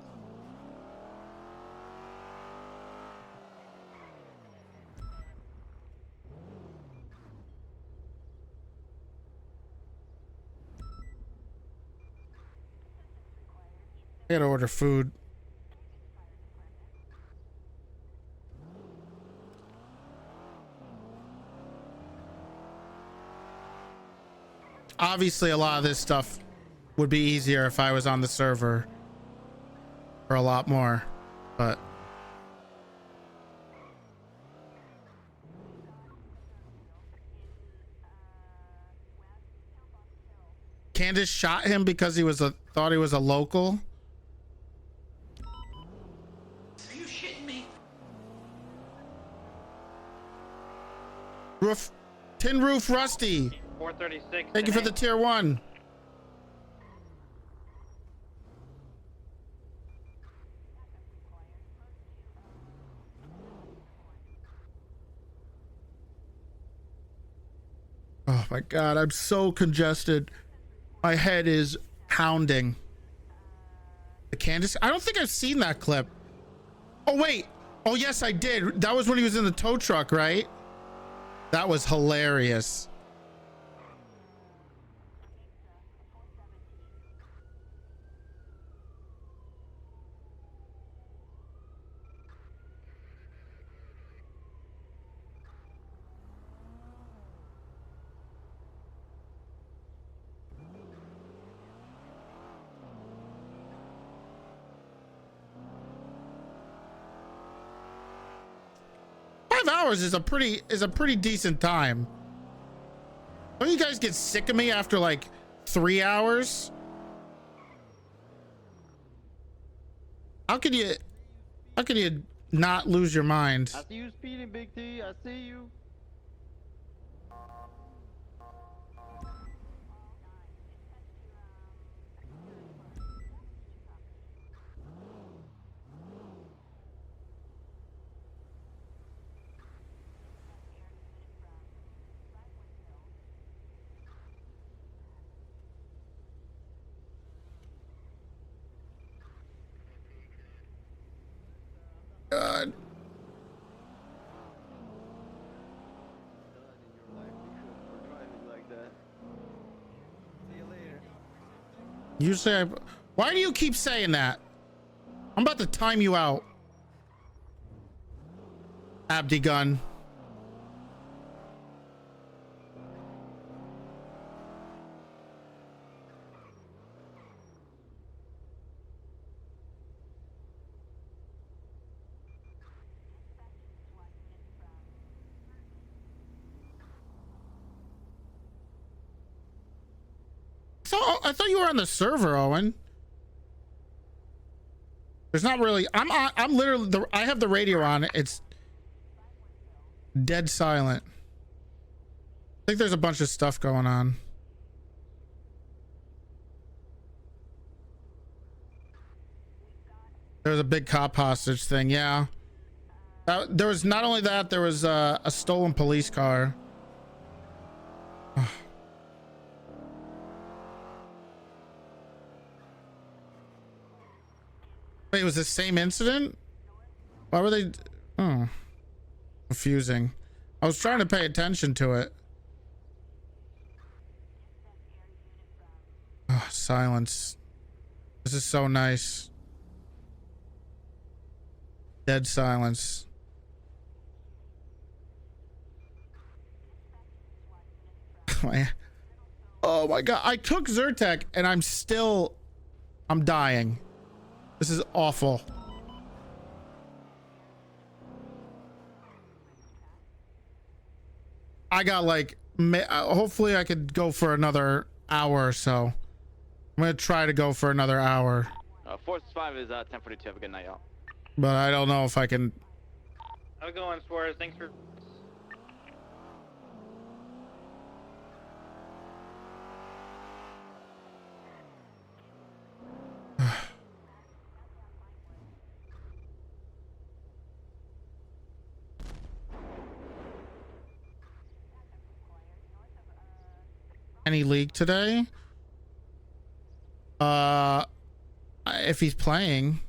I gotta order food. Obviously, a lot of this stuff would be easier if I was on the server for a lot more, but Candace shot him because he was thought he was a local. Are you shitting me? Tin Roof Rusty. 436. Thank you for the tier 1. Oh my God, I'm so congested. My head is pounding. The Candace, I don't think I've seen that clip. Oh wait. Oh yes, I did. That was when he was in the tow truck, right? That was hilarious. Hours is a pretty decent time. Don't you guys get sick of me after like 3 hours? How could you not lose your mind? I see you speeding, Big T. I see you. God. You say, why do you keep saying that? I'm about to time you out. Abdi gun. So I thought you were on the server, Owen. There's not really. I'm literally. I have the radio on. It's dead silent. I think there's a bunch of stuff going on. There's a big cop hostage thing. Yeah. There was not only that. There was a stolen police car. Wait, it was the same incident? Why were they? Oh, confusing. I was trying to pay attention to it. Oh, silence. This is so nice. Dead silence. Oh my God. I took Zyrtec and I'm dying. This is awful. I got like, hopefully I could go for another hour or so. I'm gonna try to go for another hour. 465 is 1042. Have a good night, y'all. But I don't know if I can. How's it going, Suarez? Thanks for. Any league today? If he's playing.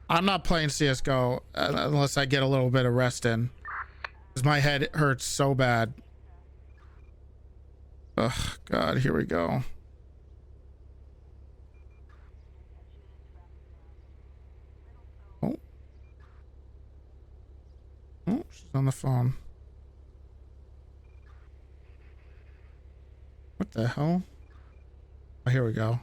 I'm not playing CSGO unless I get a little bit of rest in. Because my head hurts so bad. Oh, God, here we go. Oh. Oh, she's on the phone. What the hell? Oh, here we go.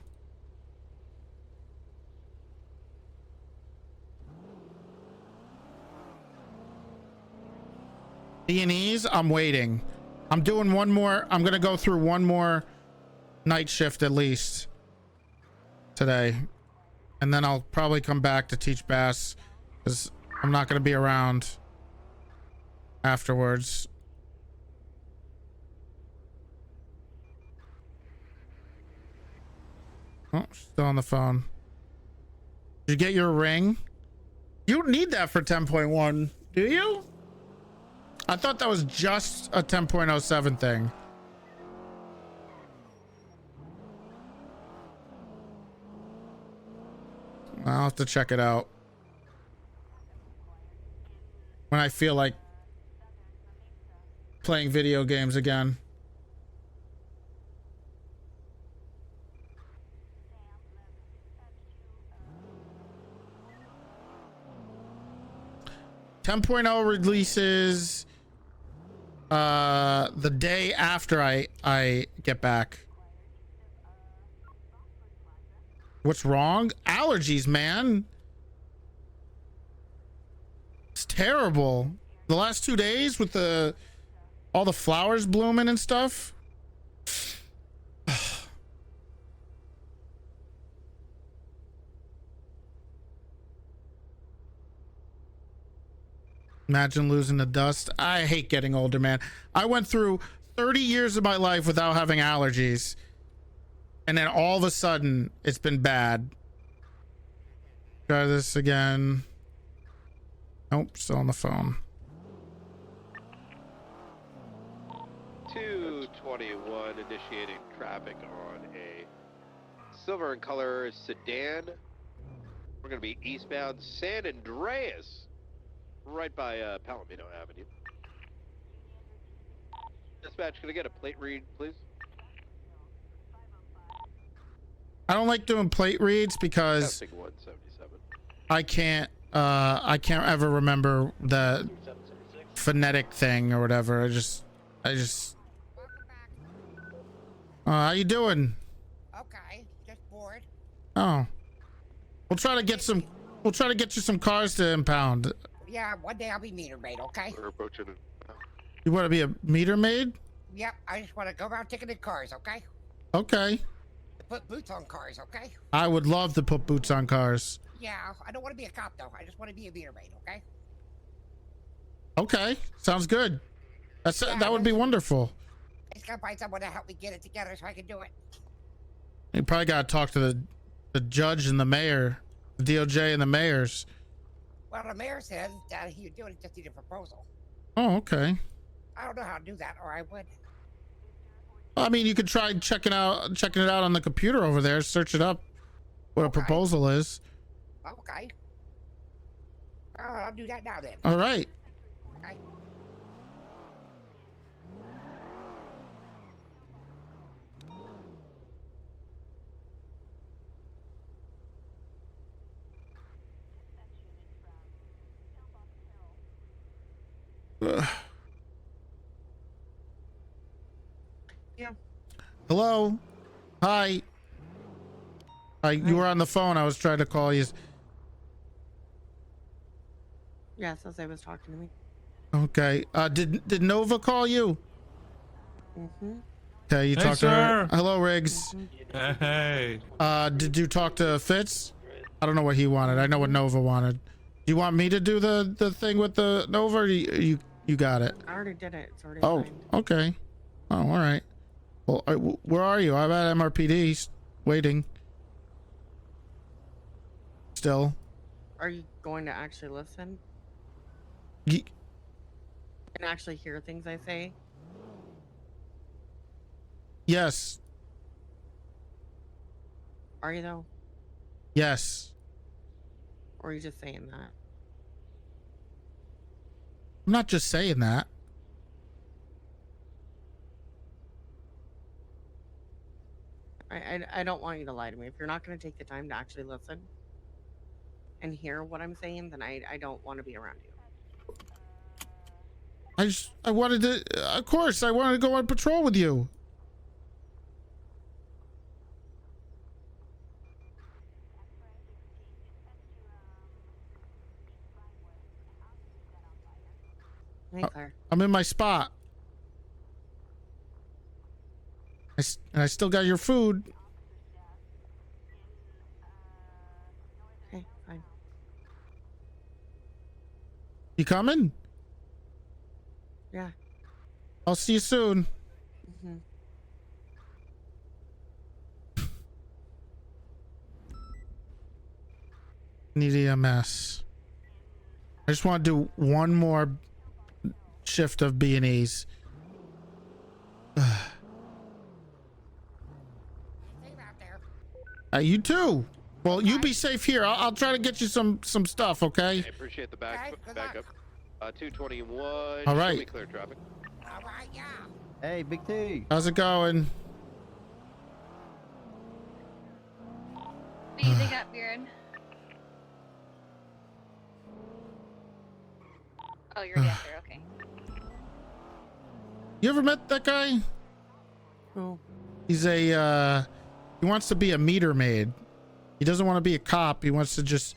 D&Es, I'm waiting. I'm doing one more. I'm gonna go through one more night shift at least today, and then I'll probably come back to teach bass because I'm not gonna be around afterwards. Oh, she's still on the phone. Did you get your ring? You don't need that for 10.1, do you? I thought that was just a 10.07 thing. I'll have to check it out when I feel like playing video games again. .10 releases the day after I get back. What's wrong? Allergies, man. It's terrible. The last 2 days with all the flowers blooming and stuff. Imagine losing the dust. I hate getting older, man. I went through 30 years of my life without having allergies. And then all of a sudden, it's been bad. Try this again. Nope, still on the phone. 221 initiating traffic on a silver in color sedan. We're going to be eastbound San Andreas, right by Palomino Avenue. Dispatch, can I get a plate read, please? I don't like doing plate reads because Testing 177. I can't ever remember the phonetic thing or whatever. I just how you doing? Okay, just bored. Oh, we'll try to get you some cars to impound. Yeah, one day I'll be meter maid, okay? We're approaching it. You want to be a meter maid? Yep, I just want to go around ticketing cars, okay? Okay. Put boots on cars, okay? I would love to put boots on cars. Yeah, I don't want to be a cop though. I just want to be a meter maid, okay? Okay, sounds good. That would be wonderful. I just gotta find someone to help me get it together so I can do it. You probably got to talk to the judge and the mayor, the DOJ and the mayors. Well, the mayor says that he would do it, just need a proposal. Oh, okay. I don't know how to do that, or I would. I mean, you could try checking it out on the computer over there. Search it up, what a proposal is. Okay. I'll do that now then. All right. Okay. Yeah. Hello. Hi. You were on the phone. I was trying to call you. Yeah, since I was talking to me. Okay. Did Nova call you? Mm-hmm. Okay, you Hey, talked to her. sir. Hello, Riggs. Hey. Did you talk to Fitz? I don't know what he wanted. I know what Nova wanted. Do you want me to do the thing with the Nova? Or you got it. I already did it. It's already Oh, signed. okay. Oh, all right. Well, where are you? I'm at MRPD, waiting. Still. Are you going to actually listen? Ye- And actually hear things I say? Yes. Are you though? Yes. Or are you just saying that? I'm not just saying that. I don't want you to lie to me. If you're not going to take the time to actually listen and hear what I'm saying, then I don't want to be around you. I wanted to, of course, I wanted to go on patrol with you. Hey, Claire. I'm in my spot. And I still got your food. Okay, fine. You coming? Yeah. I'll see you soon. Mm-hmm. Need EMS. I just want to do one more shift of B&Es. Safe out there. You too. Well, you be safe here. I'll try to get you some stuff, okay? I appreciate the backup. 221. All right. Show me clear traffic. All right, yeah. Hey, Big T. How's it going? What do you think up, Beard? Oh, you're the answer. Okay. You ever met that guy? Who? He's he wants to be a meter maid. He doesn't want to be a cop. He wants to just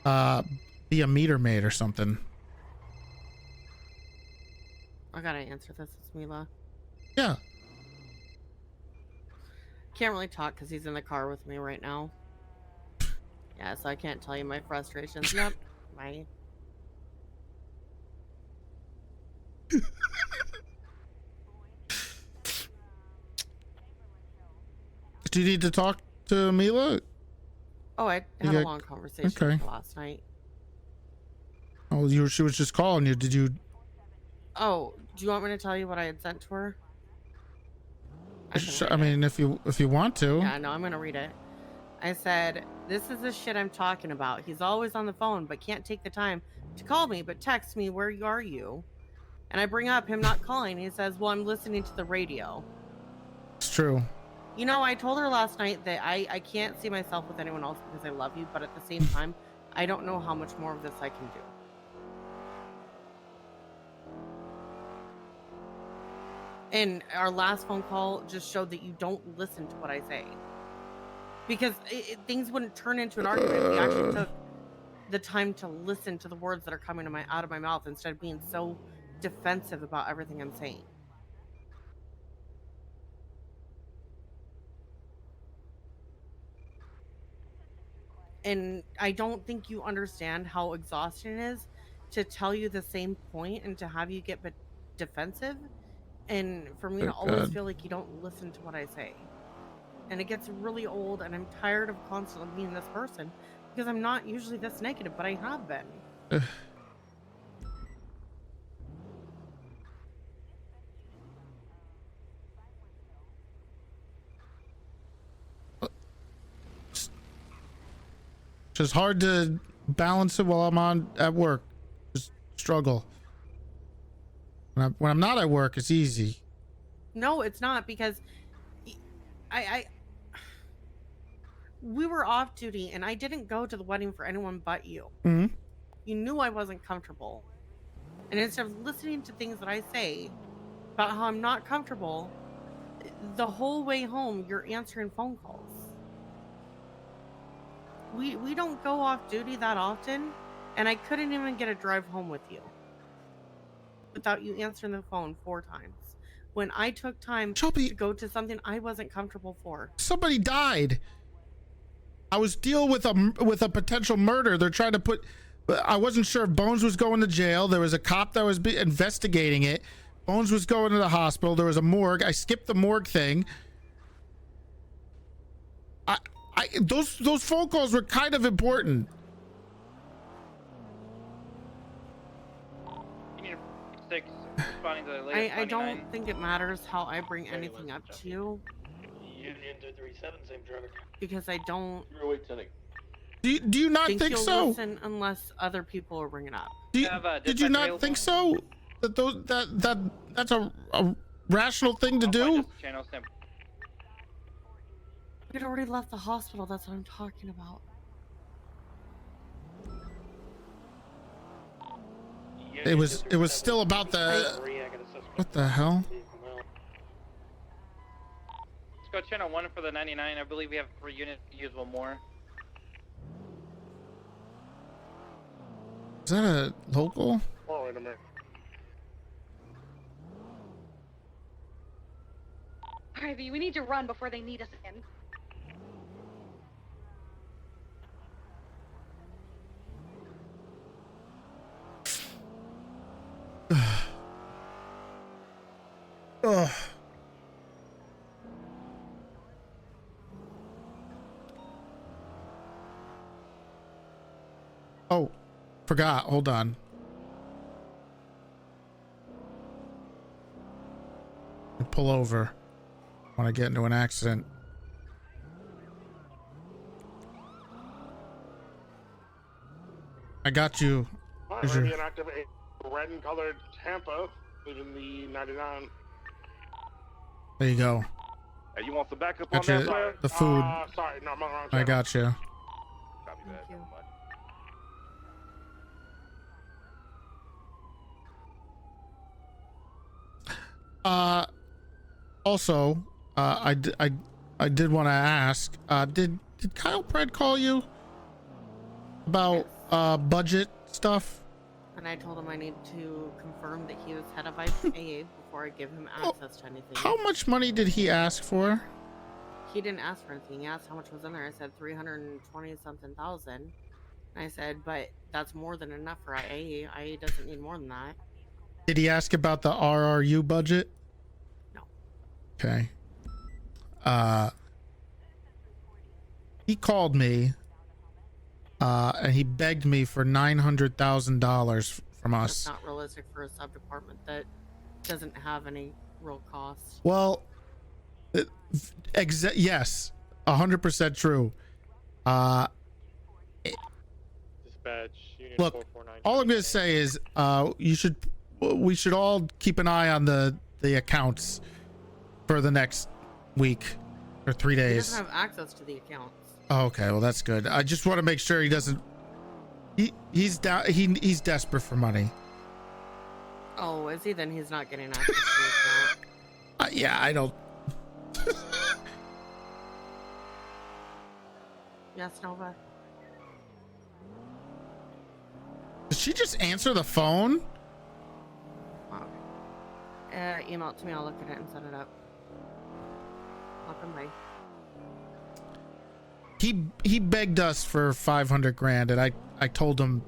be a meter maid or something. I gotta answer this. It's Mila. Yeah. Can't really talk because he's in the car with me right now. Yeah, so I can't tell you my frustrations. Yep. My. Do you need to talk to Mila? Oh, I had a long conversation with her last night. Oh, she was just calling you. Did you? Oh, do you want me to tell you what I had sent to her? I mean, if you want to. Yeah, no, I'm gonna read it. I said, "This is the shit I'm talking about. He's always on the phone, but can't take the time to call me, but text me, where are you?" And I bring up him not calling. He says, "Well, I'm listening to the radio." It's true. You know, I told her last night that I can't see myself with anyone else because I love you, but at the same time, I don't know how much more of this I can do. And our last phone call just showed that you don't listen to what I say. Because things wouldn't turn into an argument if you actually took the time to listen to the words that are coming out of my mouth instead of being so defensive about everything I'm saying. And I don't think you understand how exhausting it is to tell you the same point and to have you get defensive. And for me to always feel like you don't listen to what I say. And it gets really old, and I'm tired of constantly being this person because I'm not usually this negative, but I have been. Just hard to balance it while I'm at work. Just struggle. When I'm not at work, it's easy. No, it's not, because we were off duty and I didn't go to the wedding for anyone but you. Mm-hmm. You knew I wasn't comfortable. And instead of listening to things that I say about how I'm not comfortable, the whole way home, you're answering phone calls. We don't go off duty that often, and I couldn't even get a drive home with you without you answering the phone 4 times. When I took time to go to something I wasn't comfortable for. Somebody died. I was dealing with a potential murder. They're trying to put. I wasn't sure if Bones was going to jail. There was a cop that was investigating it. Bones was going to the hospital. There was a morgue. I skipped the morgue thing. Those phone calls were kind of important. I don't think it matters how I bring anything up to you. Union 237, same traffic. Because I don't. Do you not think you'll so? Listen unless other people are bringing up. Did you not think so? That's a rational thing to do? We had already left the hospital. That's what I'm talking about. It was still about the. What the hell? Let's go channel 1 for the 99. I believe we have 3 units. Use 1 more. Is that a local? Oh, wait a minute. Harvey, we need to run before they need us again. Ugh. Oh, forgot. Hold on. Pull over when I get into an accident. I got you. Alright, Here's we're your- gonna be inactive a red and colored Tampa, leaving the 99. There you go. Hey, you want some backup Got on you that, player? the food. Sorry, no, I'm on the wrong I channel. got you. Copy that. Never mind. Also, I did want to ask, did Kyle Pred call you about budget stuff? And I told him I need to confirm that he was head of IA before I give him access to anything. How much money did he ask for? He didn't ask for anything. He asked how much was in there. I said 320 something thousand. And I said, but that's more than enough for IA. IA doesn't need more than that. Did he ask about the RRU budget? No. Okay. He called me, and he begged me for $900,000 from us. That's not realistic for a sub department that doesn't have any real cost. Well, yes, 100% true. Dispatch, Union Look, 449. all I'm gonna say is, we should all keep an eye on the accounts for the next week or 3 He days. doesn't have access to the accounts. Oh, okay, well that's good. I just want to make sure he doesn't. He's down. He's desperate for money. Oh, is he? Then he's not getting access to the account. Yeah, I don't. Yes, Nova. Did she just answer the phone? Email it to me. I'll look at it and set it up. Welcome, bye. He begged us for 500 grand, and I told him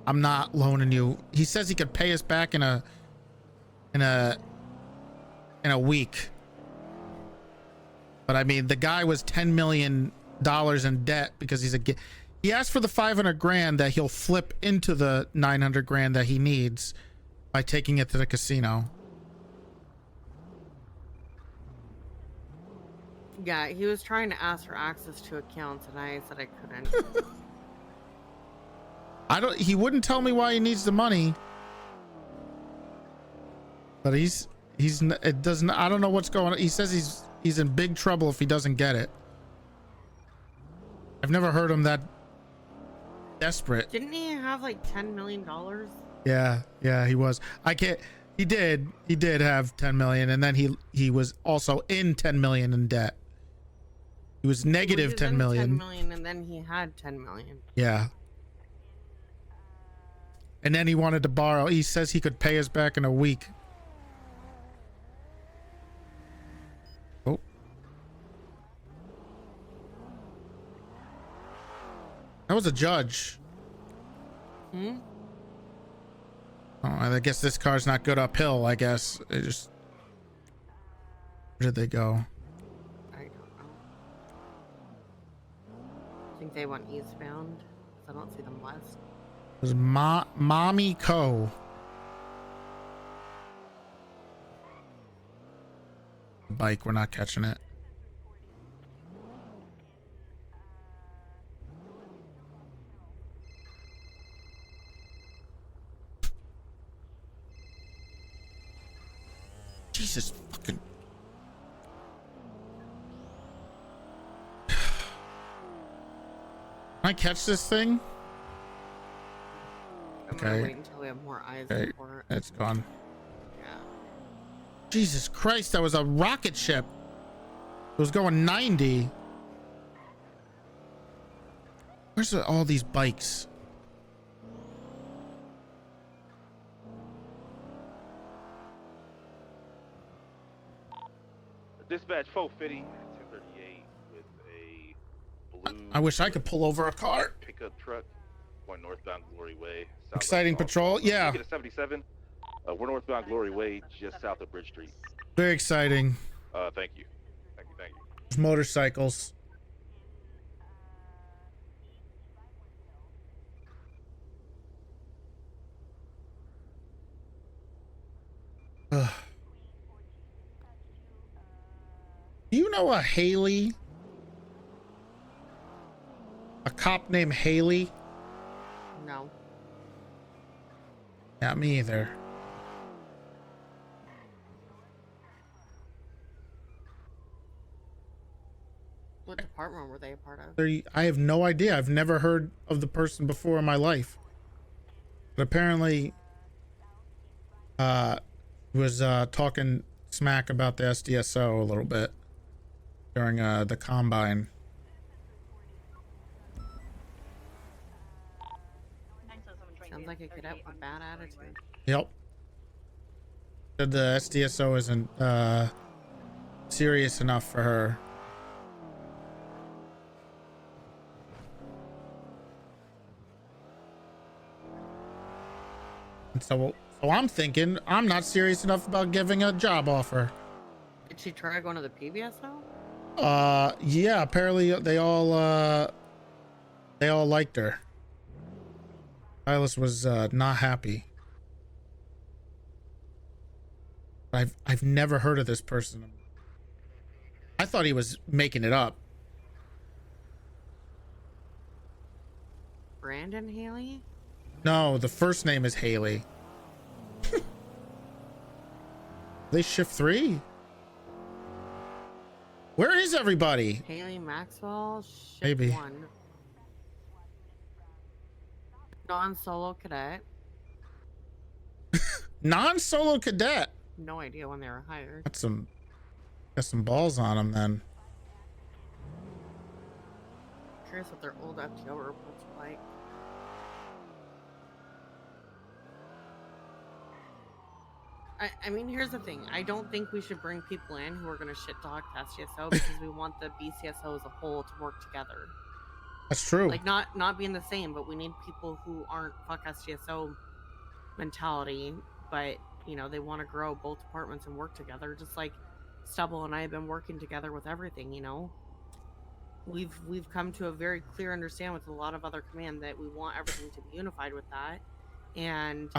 I'm not loaning you. He says he could pay us back in a week. But I mean, the guy was $10 million in debt because he asked for the 500 grand that he'll flip into the 900 grand that he needs by taking it to the casino. Yeah, he was trying to ask for access to accounts, and I said I couldn't. He wouldn't tell me why he needs the money. But it doesn't, I don't know what's going on. He says he's in big trouble if he doesn't get it. I've never heard him that desperate. Didn't he have like $10 million? Yeah, he was. He did have 10 million, and then he was also in 10 million in debt. He was negative 10 million. 10 million, and then he had 10 million. Yeah. And then he wanted to borrow. He says he could pay us back in a week. Oh. That was a judge. Hmm? Oh, I guess this car's not good uphill, I guess. It just... Where did they go? I don't know. I think they went eastbound. I don't see them west. It was Mommy Co. Bike, we're not catching it. Jesus fucking... Can I catch this thing? I'm gonna wait until we have more eyes Okay, for it. it's gone. Yeah. Jesus Christ, that was a rocket ship. It was going 90. Where's all these bikes? Dispatch 450, 1038 with a blue. I wish I could pull over a car. Pickup truck going northbound Glory Way. Exciting patrol, yeah. Get a 77. We're northbound Glory Way, just south of Bridge Street. Very exciting. Thank you. Thank you. There's motorcycles. Ugh. Do you know a Haley? A cop named Haley? No. Yeah, me either. What department were they a part of? I have no idea. I've never heard of the person before in my life. But apparently, was talking smack about the SDSO a little bit during the combine. Sounds like a cadet with bad attitude. Yep. Said the SDSO isn't serious enough for her. And so I'm thinking I'm not serious enough about giving a job offer. Did she try going to the PBSO? Yeah, apparently they all liked her. Silas was not happy. I've never heard of this person. I thought he was making it up. Brandon Haley? No, the first name is Haley. They shift 3? Where is everybody? Haley Maxwell, shift Maybe. 1. Non-solo cadet. Non-solo cadet. No idea when they were hired. Got some balls on them then. Curious what their old FTO reports were like. I mean, here's the thing. I don't think we should bring people in who are going to shit talk SGSO because we want the BCSO as a whole to work together. That's true. Like, not being the same, but we need people who aren't fuck SGSO mentality, but, you know, they want to grow both departments and work together, just like Stubble and I have been working together with everything, you know? We've come to a very clear understanding with a lot of other command that we want everything to be unified with that. And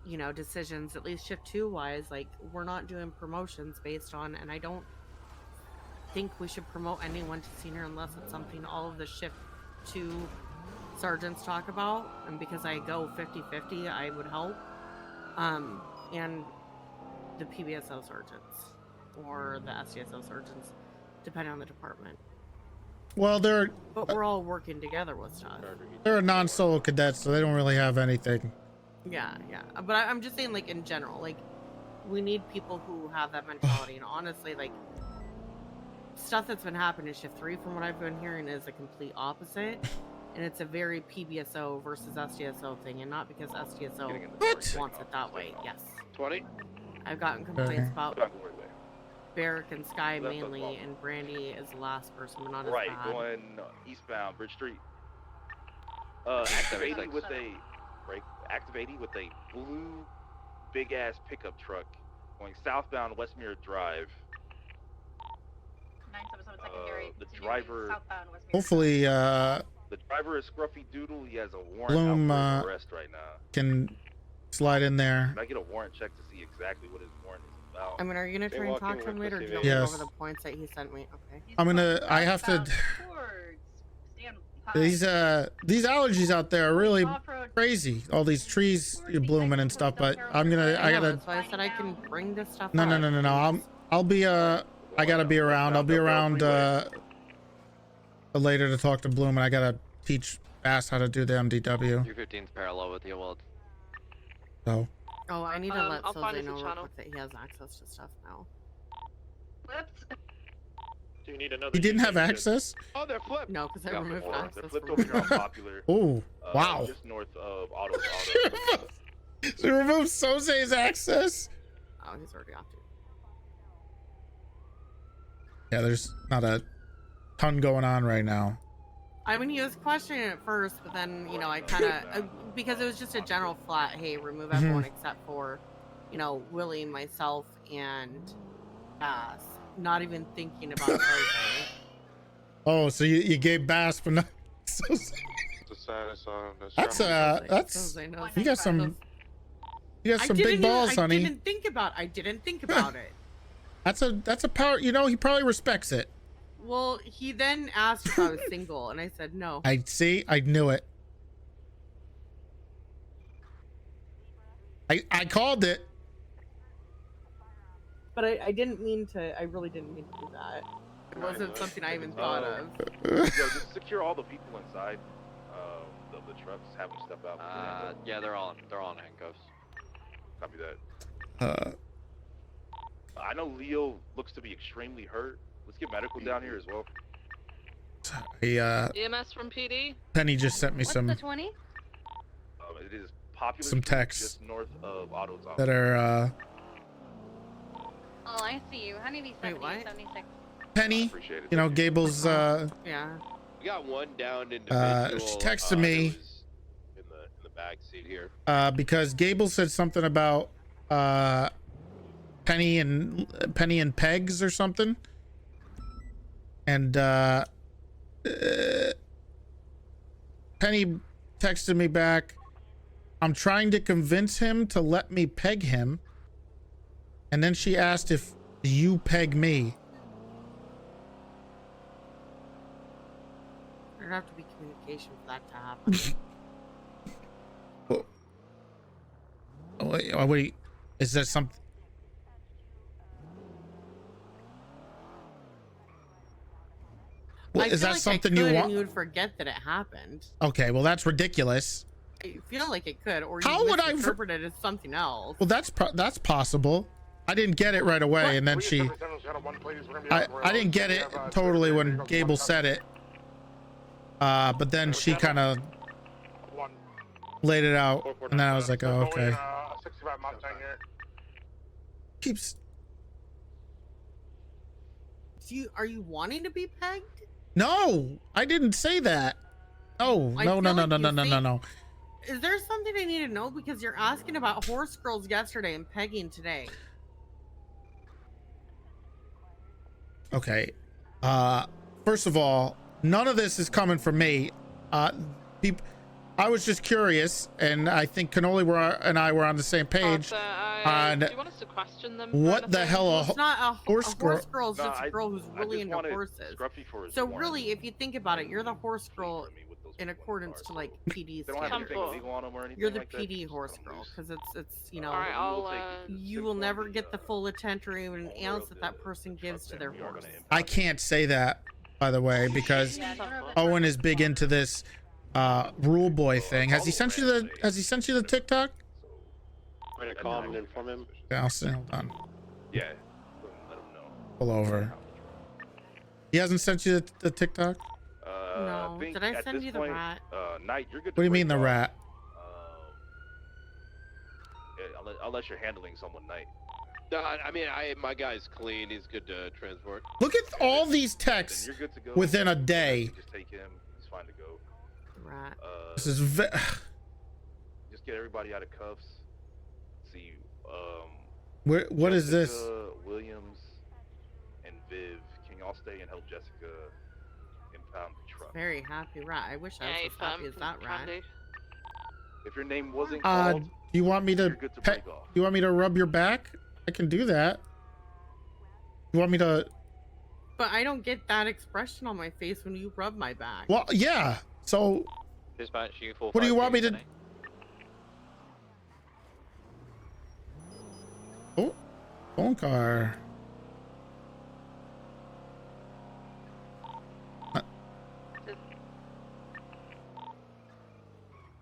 you know, decisions, at least shift 2 wise, like, we're not doing promotions based on, and I don't think we should promote anyone to senior unless it's something all of the shift 2 sergeants talk about, and because I go 50-50, I would help. And the PBSO sergeants or the SDSO sergeants, depending on the department. Well, but we're all working together with stuff. They're a non-solo cadet, so they don't really have anything. Yeah. But I'm just saying, like, in general, like, we need people who have that mentality. And honestly, like, stuff that's been happening in shift 3, from what I've been hearing, is a complete opposite. And it's a very PBSO versus SDSO thing, and not because SDSO wants it that way. Yes. 20. I've gotten complaints about Barrick and Sky mainly, and Brandy is the last person, but not as right, bad. going eastbound Bridge Street. Activating with a blue big ass pickup truck going southbound Westmere Drive. 977 secondary. The driver. Southbound Westmere. Hopefully, the driver is Scruffy Doodle. He has a warrant Bloom out for arrest right now. can slide in there. Can I get a warrant check to see exactly what his warrant is about? I mean, are you gonna try and talk to him later? Or do you want Yes. me to go over the points that he sent me? Okay. I have to. These allergies out there are really crazy. All these trees blooming and stuff, but I gotta. That's why I said I can bring this stuff. No. I'll be I gotta be around. I'll be around later to talk to Bloom, and I gotta teach Bass how to do the MDW. 315's parallel with you, Walt. So. Oh, I need to let I'll find Soze us a know real channel. quick that he has access to stuff now. Flipped. Do you need another? He didn't have access? Oh, they're flipped. No, because I removed access. They're flipped from over here on Popular. Oh, wow. Just north of Auto. So you removed Soze's access? Oh, he's already off, dude. Yeah, there's not a ton going on right now. I mean, he was questioning it at first, but then, you know, I kind of, because it was just a general flat, hey, remove everyone except for, you know, Willie, myself, and Bass. Not even thinking about Soze. Oh, so you gave Bass, but not Soze. That's you got some big balls, honey. I didn't think about it. That's a power. You know, he probably respects it. Well, he then asked if I was single, and I said no. I knew it. I called it. But I didn't mean to. I really didn't mean to do that. It wasn't something I even thought of. Yo, just secure all the people inside the trucks. Have them step out. Yeah, they're all in handcuffs. Copy that. I know Leo looks to be extremely hurt. Let's get medical down here as well. EMS from PD. Penny just sent me some. What's the 20? It is Popular some Street, texts just north of Auto's that are Oh, I see you. Honeybee 70, 76. Penny. You know, Gable's. Yeah. We got one down in She texted me in the back seat here. because Gable said something about Penny and Pegs or something, and Penny texted me back. I'm trying to convince him to let me peg him, and then she asked if you peg me. There'd have to be communication for that to happen. Wait, is there something? Well, I is feel that like something I could you and want? you would forget that it happened. Okay, well that's ridiculous. I feel like it could, or How you would I misinterpret it as something else. Well, that's possible. I didn't get it right away, and then she. I didn't get it totally when Gable said it. But then she kind of laid it out, and then I was like, oh, okay. Keeps. Are you wanting to be pegged? No, I didn't say that. No. Is there something I need to know? Because you're asking about horse girls yesterday and pegging today. Okay. First of all, none of this is coming from me. I was just curious, and I think Cannoli and I were on the same page. On do you want us to question them? What the hell? It's not a horse girl. It's No, just a girl who's really into wanted horses. Scruffy for his So warrant. really, if you think about it, you're the horse girl in accordance to like PD They don't have standards. anything illegal on them or anything You're the like that. PD horse girl because it's you know Alright, I'll, you will never get the full attention or even an ounce that person gives to their horse. I can't say that, by the way, because Owen is big into this rule boy thing. Has he sent you the TikTok? I'm gonna call him and inform him. Yeah, I'll say, hold on. Yeah. Let him know. Pull over. He hasn't sent you the TikTok? No. Did I send you the rat? Knight, you're good What do you mean the rat? Yeah, unless you're handling someone, Knight. No, I mean, my guy's clean. He's good to transport. Look at all these texts Then you're good to go. within a day. Just take him. He's fine to go. Rat. This is Just get everybody out of cuffs. See, what is this? Jessica, Williams, and Viv, can y'all stay and help Jessica impound the truck? Very happy rat. I wish I was as happy as that rat. If your name wasn't Do called, you want me to you're good to break off. you want me to rub your back? I can do that. You want me to? But I don't get that expression on my face when you rub my back. Well, yeah. So Dispatch, what do you want me to? Oh, phone car.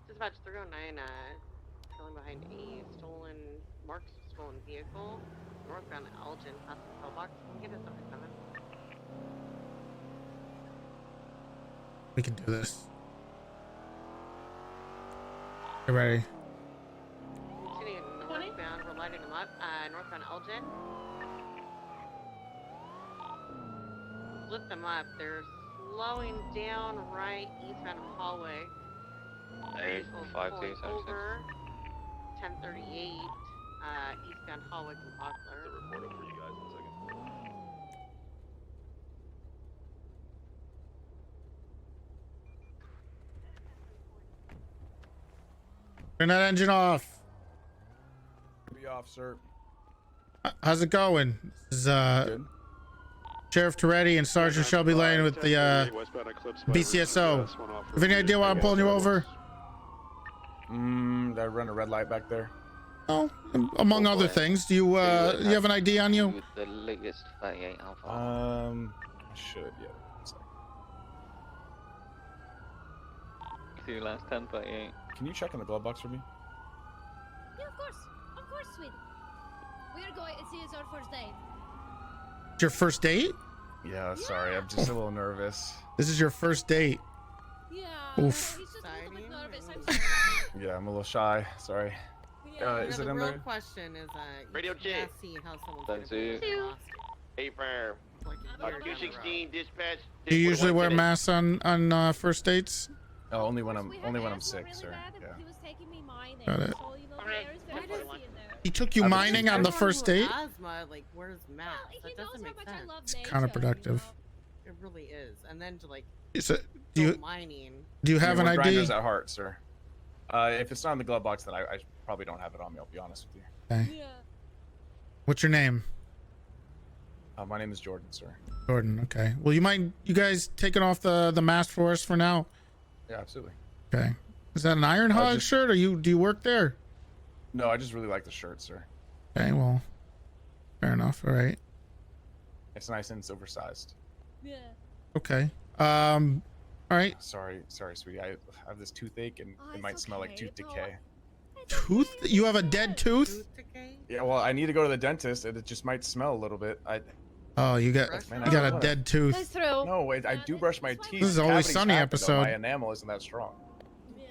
Dispatch 309, trailing behind a marked stolen vehicle, northbound Elgin, past the pillbox. Can you get us up to 7? We can do this. You ready? Continuing northbound, we're lighting them up. Northbound Elgin. Lit them up. They're slowing down right eastbound of hallway. 5-2-76. Over 1038 eastbound hallway from Poplar. Report over you guys in a second. Turn that engine off. Be off, sir. How's it going? This is Sheriff Toretti and Sergeant Shelby Lane with the BCSO. Have any idea why I'm pulling you over? Did I run a red light back there? Oh, among other things. Do you you have an ID on you? The latest 38 Alpha. I should, yeah. Two last 1038. Can you check in the glove box for me? Yeah, of course, sweetie. We're going. It's our first date. It's your first date? Yeah, sorry, I'm just a little nervous. This is your first date. Yeah. Oof. He's just a little bit nervous. I'm sorry. Yeah, I'm a little shy. Sorry. Is it the in real there? question is, Radio you J. can't see how someone's That's gonna it. be lost. Hey, firm. Like, 216 dispatch. Do you usually wear masks on first dates? Oh, only when I'm sick, sir. Yeah. He was taking me mining. Got it. So, you know, the air is very fuzzy in there. He took you mining on the first date? Asthma, like, wears masks? That doesn't make sense. It's counterproductive. It really is. And then to like Is it, go mining. do you have an We're ID? grinders at heart, sir. If it's not in the glove box, then I probably don't have it on me. I'll be honest with you. Okay. What's your name? My name is Jordan, sir. Jordan. Okay. Well, you mind you guys taking off the mask for us for now? Yeah, absolutely. Okay. Is that an Iron Hog shirt, or do you work there? No, I just really like the shirt, sir. Okay. Well, fair enough. All right. It's nice and it's oversized. Yeah. Okay. All right. Sorry, sweetie. I have this toothache and it might smell like tooth decay. Tooth? You have a dead tooth? Yeah, well, I need to go to the dentist and it just might smell a little bit. Oh, you got a dead tooth. That's true. No, wait, I do brush my teeth. This is Always Cavity's Sunny happen, though. episode. My enamel isn't that strong.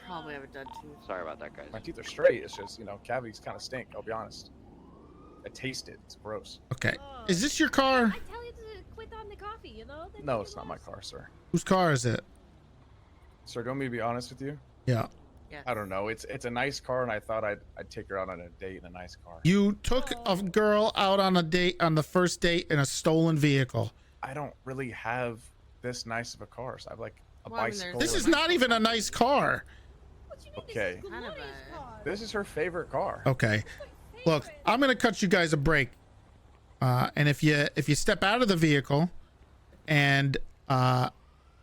Probably have a dead tooth. Sorry about that, guys. My teeth are straight. It's just, cavities kind of stink. I'll be honest. I taste it. It's gross. Okay. Is this your car? I tell you to quit on the coffee, you know? Then No, you it's not my car, sir. Whose car is it? Sir, do you want me to be honest with you? Yeah. I don't know. It's a nice car, and I thought I'd take her out on a date in a nice car. You took a girl out on a date on the first date in a stolen vehicle. I don't really have this nice of a car. So I have like a Well, I mean, bicycle. This is not even a nice car. Okay. Kind of This is her favorite car. Okay. Look, I'm gonna cut you guys a break. And if you step out of the vehicle and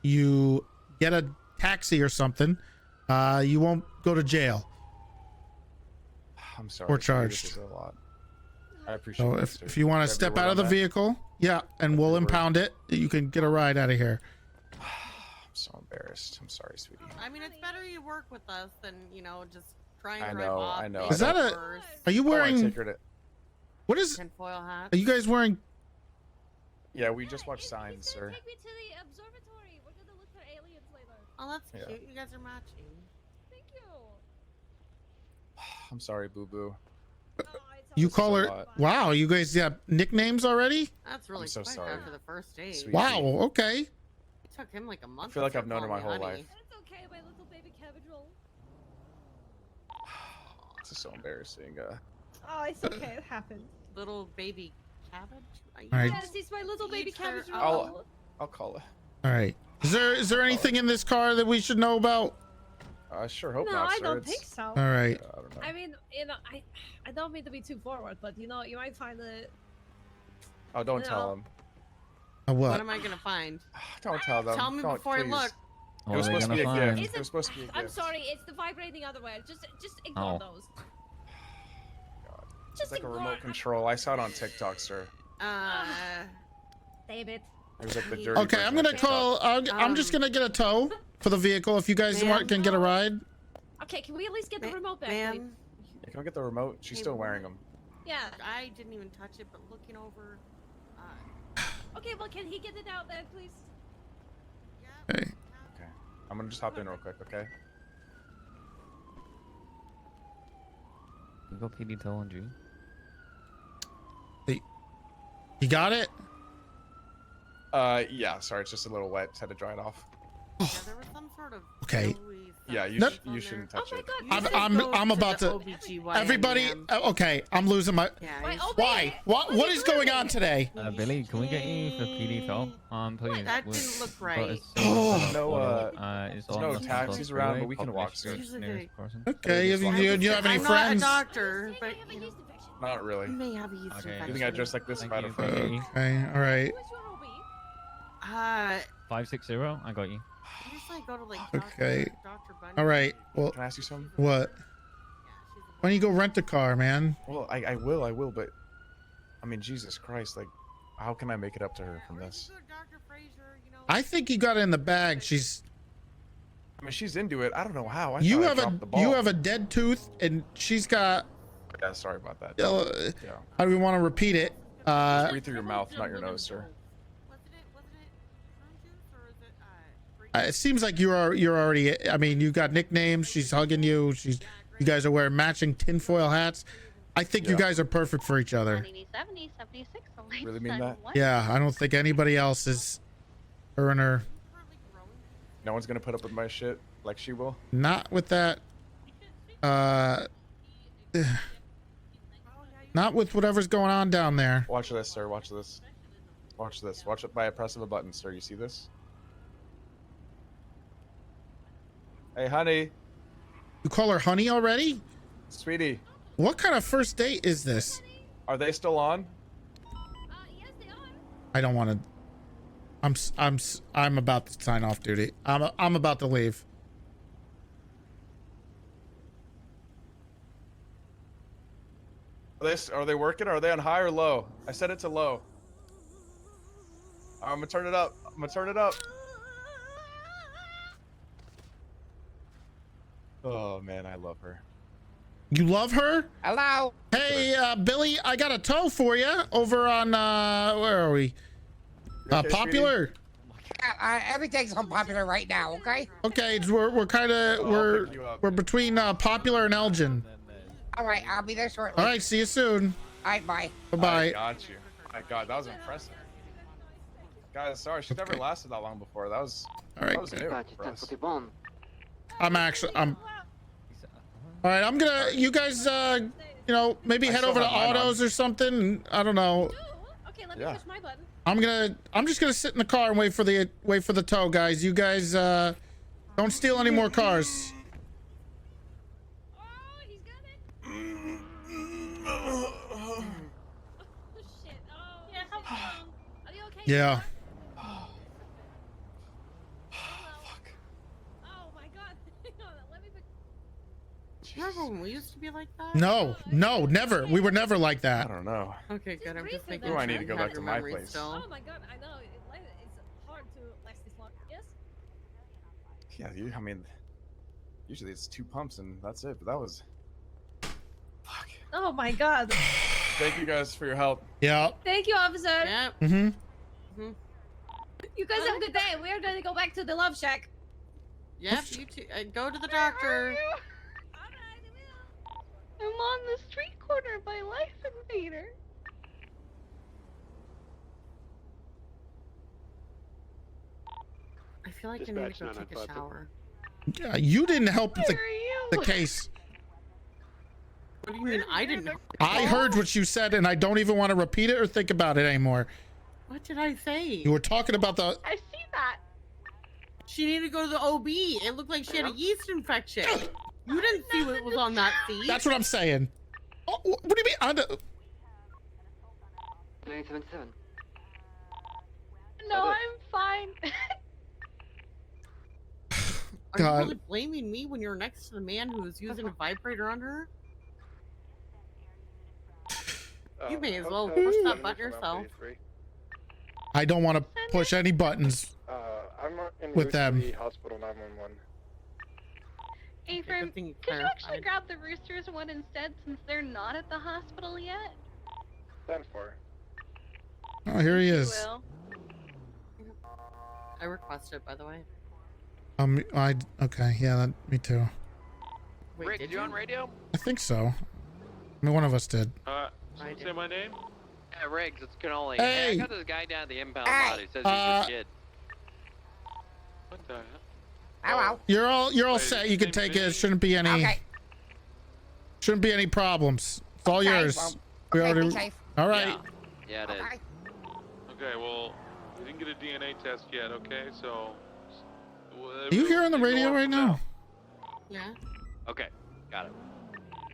you get a taxi or something, you won't go to jail I'm sorry. or sir, charged. This is a lot. I appreciate So it. if you want to step out of the vehicle, yeah, and we'll impound it, you can get a ride out of here. I'm so embarrassed. I'm sorry, sweetie. I mean, it's better you work with us than, just try I and know, drive off. I know. make Is that it a? worse. Are you Oh, I wearing? take her to. What is? Tinfoil hat. Are you guys wearing? Yeah, we just watched Signs, sir. Take me to the observatory. We're gonna look for aliens later. Oh, that's Yeah. cute. You guys are matching. Thank you. I'm sorry, Boo Boo. You This call is a her? lot. Wow, you guys have nicknames already? That's really so quick sorry. after the first date. Sweet. Wow. Okay. It took him like a month. I feel to like start I've known her my calling whole me life. It's okay, my little baby cabbage roll. This is so embarrassing. Oh, it's okay. It happened. honey. Little baby cabbage. All right. Yes, it's my little baby Each their cabbage own. roll. I'll call her. All right. Is there anything in this car that we should know about? I sure hope No, not, I sir. don't It's- think so. All right. I don't know. I mean, I don't mean to be too forward, but you might find it. Oh, don't No. tell him. A What what? am I gonna find? Don't tell them. Tell me Don't, before I please. look. It was supposed to be a gift. It's It was supposed to be a I'm gift. sorry, it's the vibrating underwear. Just ignore those. It's like a remote control. I saw it on TikTok, sir. David. It was like the dirty Okay, I'm version of gonna TikTok. call. I'm just gonna get a tow for the vehicle. If you guys Ma'am? can get a ride. Okay, can we at least get the remote back? please? Ma'am, Yeah, can I get the remote? She's still wearing them. Yeah. I didn't even touch it, but looking over. Okay, well, can he get it out there, please? Hey. Okay. I'm gonna just hop in real quick, okay? You got PD tow on G? You got it? Yeah, sorry, it's just a little wet. Just had to dry it off. Yeah, there was some sort of. Okay. Yeah, you, Nope. you shouldn't touch it. I'm about to. Everybody, okay, I'm losing my. Why? What is going on today? Billy, can we get you for PD tow? Please. That didn't look right. Oh. It's There's no taxis around, but we can walk soon. Okay, if you do you have any I'm friends? not a doctor, but Not really. you may have a yeast You infection. think I dress like this if I had a friend? Okay, all right. 560. I got you. I just like go to like Okay. Dr. Bunny. All right. Well, Can I ask you something? what? Why don't you go rent a car, man? Well, I will, but I mean, Jesus Christ, like, how can I make it up to her from this? I think you got it in the bag. I mean, she's into it. I don't know how. You thought I have dropped the ball. you have a dead tooth, and she's got. Yeah, sorry about that. Yeah. How do we want to repeat it? Just breathe through your mouth, not your nose, sir. It seems like you're already. I mean, you got nicknames. She's hugging you. You guys are wearing matching tinfoil hats. I think you guys are perfect for each other. 70, 76. Really mean that? Yeah, I don't think anybody else is her and her. No one's gonna put up with my shit like she will. Not with that. Not with whatever's going on down there. Watch this, sir. Watch this. Watch this. Watch it by a press of a button, sir. You see this? Hey, honey. You call her honey already? Sweetie. What kind of first date is this? Are they still on? I don't want to. I'm about to sign off duty. I'm about to leave. Are they working? Or are they on high or low? I set it to low. I'm gonna turn it up. Oh man, I love her. You love her? Hello. Hey, Billy, I got a tow for you over on where are we? Okay, Popular. Everything's unpopular right now. Okay. Okay, we're kind of we're between Popular and Elgin. All right, I'll be there shortly. All right, see you soon. All right, bye. Bye. I got you. My God, that was impressive. Guys, sorry, she never lasted that long before. That was all right. That was new for us. I'm all right. I'm gonna. You guys, you know, maybe head over to Autos or something. I don't know. Okay, let me push my button. I'm just gonna sit in the car and wait for the tow, guys. You guys, don't steal any more cars. Yeah. Oh my god. Let me Remember when we used to be like that? No, never. We were never like that. I don't know. Okay, good. I'm just thinking. Oh, I need to go you have back to your my memories place. Still. Oh my god, I know. It's hard to last this long. Yes? Yeah, I mean, usually it's 2 pumps and that's it, but that was. Fuck. Oh my god. Thank you guys for your help. Yeah. Thank you, officer. Yep. You guys have a good day. We are going to go back to the Love Shack. Yep, you too. Go to the doctor. I'm on the street corner by Life Invader. I feel like I need to go take a shower. Yeah, you didn't help the case. What do you mean I didn't? I heard what you said, and I don't even want to repeat it or think about it anymore. What did I say? You were talking about the. I see that. She needed to go to the OB. It looked like she had a yeast infection. You didn't see what was on that seat. That's what I'm saying. Oh, what do you mean? 977. No, I'm fine. Are God. you really blaming me when you're next to the man who was using a vibrator on her? You may as well push that button yourself. I don't want to push any buttons I'm in with them. Hospital 911. Ephraim, could you actually grab the Roosters one instead since they're not at the hospital yet? 10-4. Oh, here he is. Will. I requested it, by the way. Okay, yeah, me too. Wait, Rick, you on radio? I think so. I mean, one of us did. Someone say my name? Yeah, Riggs, it's Cannoli. Hey! I got this guy down at the impound lot. He says he's your kid. What the hell? Hello. You're all set. You can take it. Shouldn't be any. Okay. Shouldn't be any problems. It's all yours. Well, We okay, already. be safe. All right. Yeah, it is. Okay. Okay, well, we didn't get a DNA test yet, okay? So. Are you here on the radio right now? Yeah. Okay, got it.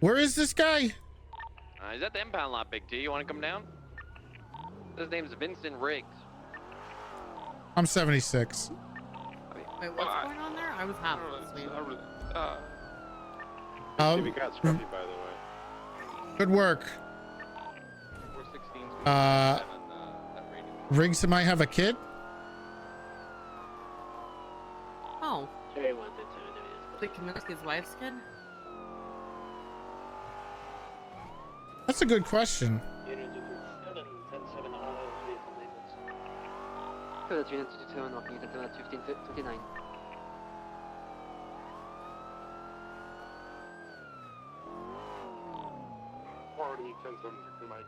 Where is this guy? He's at the impound lot, Big T. You want to come down? His name's Vincent Riggs. I'm 76. Wait, what's going on there? I was half asleep. We got Scruffy, by the way. Good work. 416. Riggs might have a kid. Oh. Cherry wanted to. The Kaminsky's wife's kid? That's a good question. Unit 237, 10-7 auto vehicle labels. Correct, unit 227 of unit 1529. Already 10-7 mics.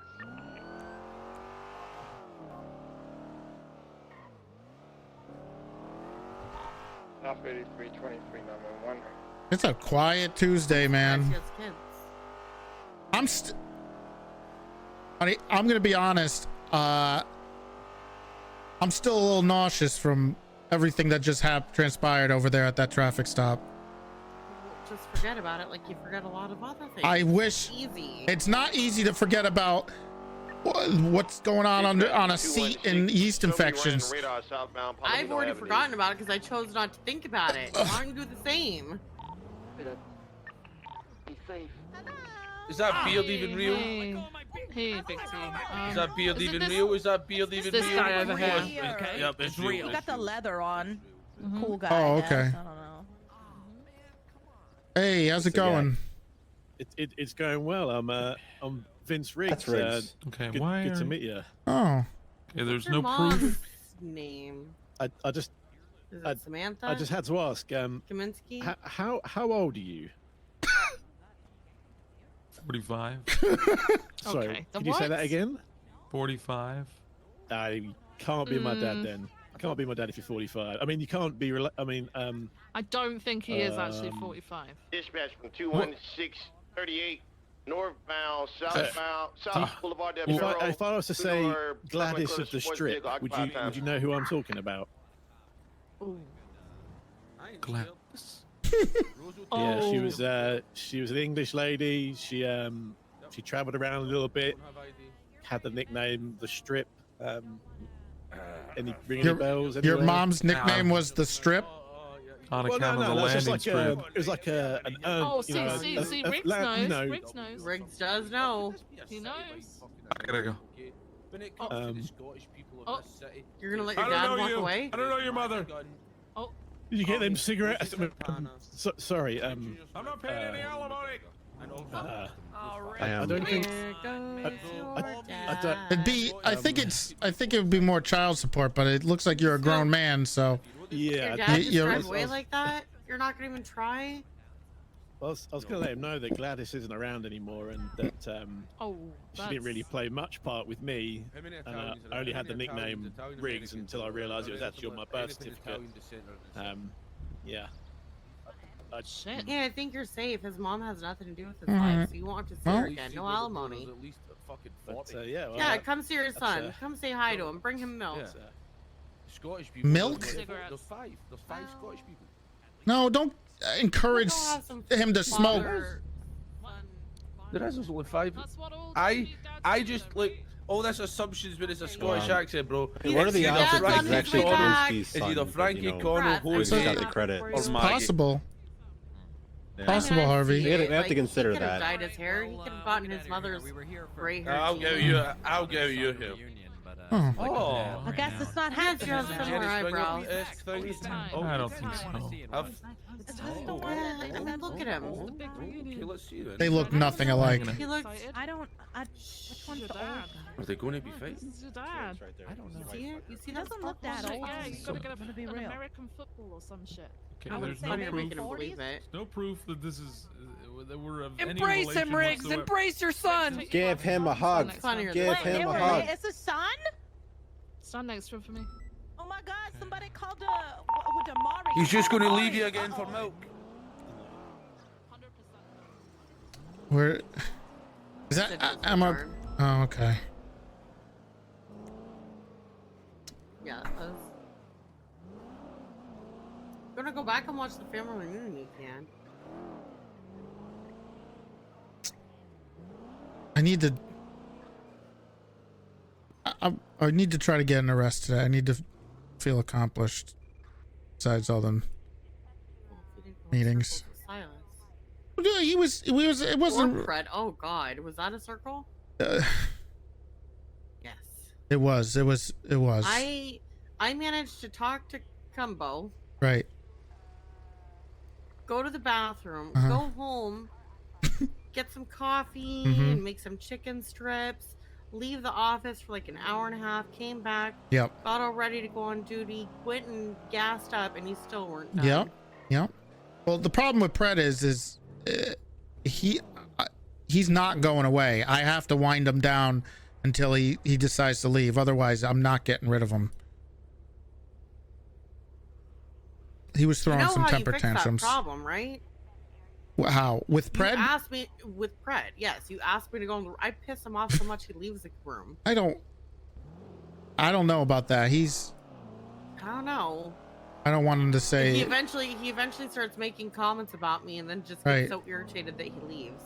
Alpha 8323 911. It's a quiet Tuesday, man. She has kids. Honey, I'm gonna be honest. I'm still a little nauseous from everything that just transpired over there at that traffic stop. Just forget about it like you forget a lot of other things. I wish Easy. it's not easy to forget about what's going on on a seat in yeast infections. I've already forgotten about it because I chose not to think about it. Why don't you do the same? Be safe. Is that beard even real? Hey, Big T. Is that beard is it even this- real? Is that beard even real? this guy over here. Okay. Yep, it's real. You got the leather on. Mm-hmm. Cool guy. Oh, I guess. okay. I don't know. Hey, how's it going? It's going well. I'm Vince Riggs. That's Riggs. Okay, good, why good are... to meet you. Oh. Yeah, there's What's your mom's name? I just. Is it Samantha? I just had to ask. Kaminsky? How old are you? 45. Sorry, Okay, the can you say what? that again? 45. I can't be my dad then. I can't be my dad if you're 45. I mean, you can't be. I don't think he is actually 45. Dispatch from 21638, northbound, southbound, South Boulevard del Bureau. If I was to say Two-door, Gladys Southern of the Sports Strip, vehicle, would occupied you know who I'm talking about? Gladys. Yeah, she was an English lady. She traveled around a little bit. Had the nickname the Strip. Any ring any bells? Your anywhere? mom's nickname was the Strip. On Well, account of the that's just landing like strip. it was like an Oh, you know, see, a Riggs land- you knows. know, Riggs knows. Riggs does know. He knows. I gotta go. When it comes to Um, the Scottish people Oh. of this city, You're gonna let I your don't dad know walk you. away? I don't know your mother. Did you get them cigarettes? Sorry. I'm not paying any alimony. I don't think. There goes your I don't. It'd be. I think it would be more child support, but it looks like you're a grown man, so. Yeah. Your dad just you're- drive away like that? You're not gonna even try? I was going to let him know that Gladys isn't around anymore and that she didn't really play much part with me. And I only had the nickname Riggs until I realised it was actually on my birth certificate. Yeah. Shit. Yeah, I think you're safe. His mom has nothing to do with his Alright. life, so you won't have to see Well- her again. No alimony. But, yeah, well, Yeah, come see your that's, son. Come say hi to him. Bring him milk. Scottish people. Milk? There's five Scottish people. No, don't encourage We'll have some him to smoke. There is only five. That's what all I just like all this assumptions when it's a Scottish accent, bro. Hey, what are the It's odds either that Frankie it's actually Connell, Kaminsky's it's either son, Frankie you know, Connell, who's Jose, got the credit? or It's Maggie. possible. Yeah. Possible, Harvey. We have to consider he could have that. dyed his hair. He could have gotten his mother's gray hair. I'll give you him. Oh. Oh. I guess it's not Has happening. just similar eyebrows. I don't think so. It's just the way. I mean, look at him. Okay, let's see then. They look nothing alike. He looks. I don't. Which one's the old? Are they going to be fighting? This is your dad. I don't know. See it? You see He that? doesn't look that Shit, old. yeah, you gotta get I'm gonna be an real. American football or some shit. Okay, I would there's say no they're proof. making him believe it. No proof that this is that we're of any Embrace him, relation Riggs. whatsoever. Embrace your son. Give him a hug. Funnier Give than him a Wait, hug. it's a son? Stand next to him for me. Oh my God! Somebody called the Mari. He's just going to leave you again for milk. Where is that? I'm a. Oh, okay. Yeah, it was. If you're gonna go back and watch the family reunion, you can. I need to. I need to try to get an arrest today. I need to feel accomplished. Besides all them meetings. He was. It wasn't. Or Fred. Oh God, was that a circle? Yes. It was. I managed to talk to Cumbo. Right. Go to the bathroom. Uh-huh. Go home. Get some coffee. Mhm. Make some chicken strips. Leave the office for like an hour and a half. Came back. Yep. Got all ready to go on duty. Went and gassed up, and he still weren't done. Yep. Yep. Well, the problem with Pred is he's not going away. I have to wind him down until he decides to leave. Otherwise, I'm not getting rid of him. He was throwing some temper tantrums. That problem, right? How? With Pred? You asked me with Pred. Yes, you asked me to go in the. I piss him off so much he leaves the room. I don't know about that. I don't know. I don't want him to say. He eventually starts making comments about me, and then just gets Right. so irritated that he leaves.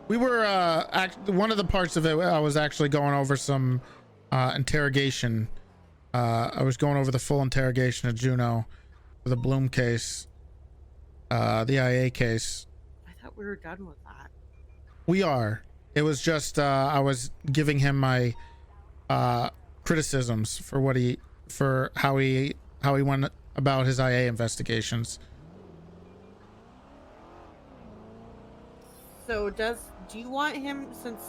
We were one of the parts of it. I was actually going over some interrogation. I was going over the full interrogation of Juno for the Bloom case, the IA case. I thought we were done with that. We are. It was just I was giving him my criticisms for how he went about his IA investigations. So do you want him, since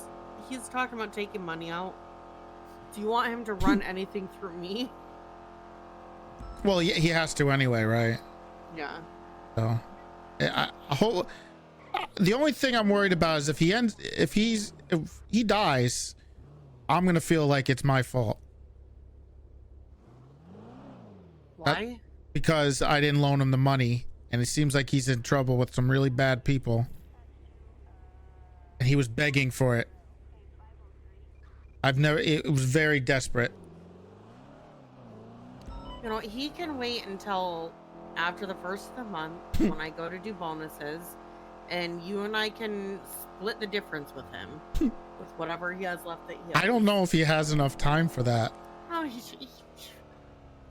he's talking about taking money out, do you want him to run anything through me? Well, he has to anyway, right? Yeah. So, the only thing I'm worried about is if he dies, I'm gonna feel like it's my fault. Why? Because I didn't loan him the money, and it seems like he's in trouble with some really bad people, and he was begging for it. It was very desperate. You know, he can wait until after the first of the month when I go to do bonuses, and you and I can split the difference with him with whatever he has left that he has. I don't know if he has enough time for that. Oh,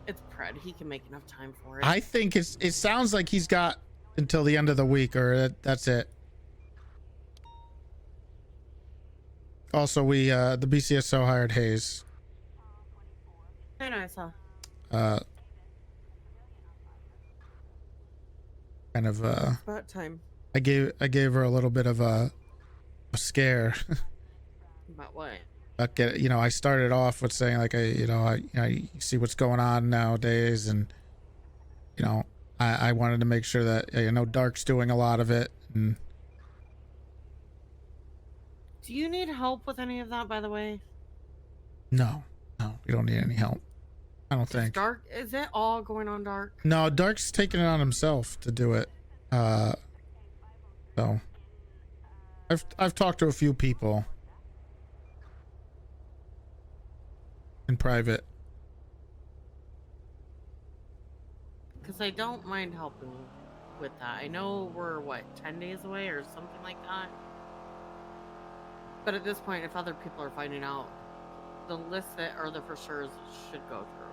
it's Pred. He can make enough time for it. I think it sounds like he's got until the end of the week, or that's it. Also, the BCSO hired Hayes. I know, I saw. Kind of It's about time. I gave her a little bit of a scare. About what? I started off with saying like I see what's going on nowadays, and I wanted to make sure that Dark's doing a lot of it. And Do you need help with any of that, by the way? no, we don't need any help. I don't think. Dark, is it all going on Dark? No, Dark's taking it on himself to do it. So I've talked to a few people in private. Because I don't mind helping with that. I know we're 10 days away or something like that. But at this point, if other people are finding out, the licit or the for sure should go through.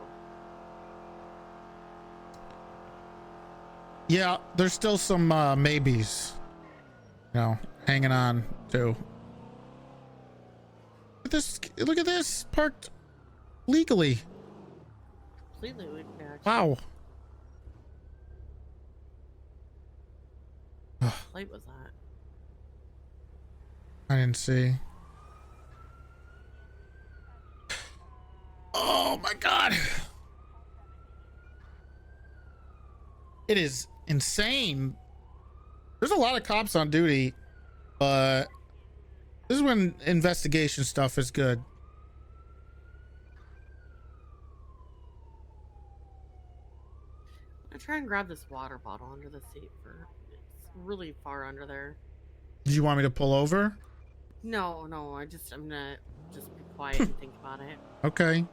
Yeah, there's still some maybes, hanging on to. Look at this, parked legally. Completely legally, actually. Wow. What plate was that? I didn't see. Oh my God. It is insane. There's a lot of cops on duty, but this is when investigation stuff is good. I'm gonna try and grab this water bottle under the seat it's really far under there. Did you want me to pull over? No, I'm gonna just be quiet and think about it. Okay.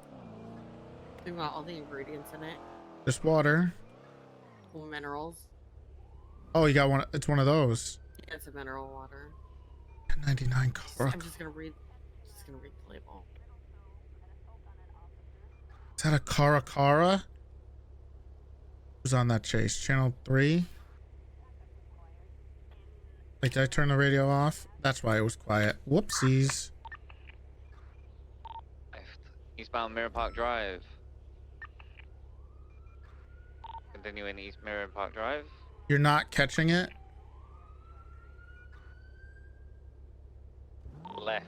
Think about all the ingredients in it. Just water. Minerals. Oh, you got one. It's one of those. Yeah, it's a mineral water. 99 color. I'm just gonna read the label. Is that a Cara? Who's on that chase? Channel 3? Wait, did I turn the radio off? That's why it was quiet. Whoopsies. Eastbound Mirror Park Drive. Continuing East Mirror Park Drive. You're not catching it? Left.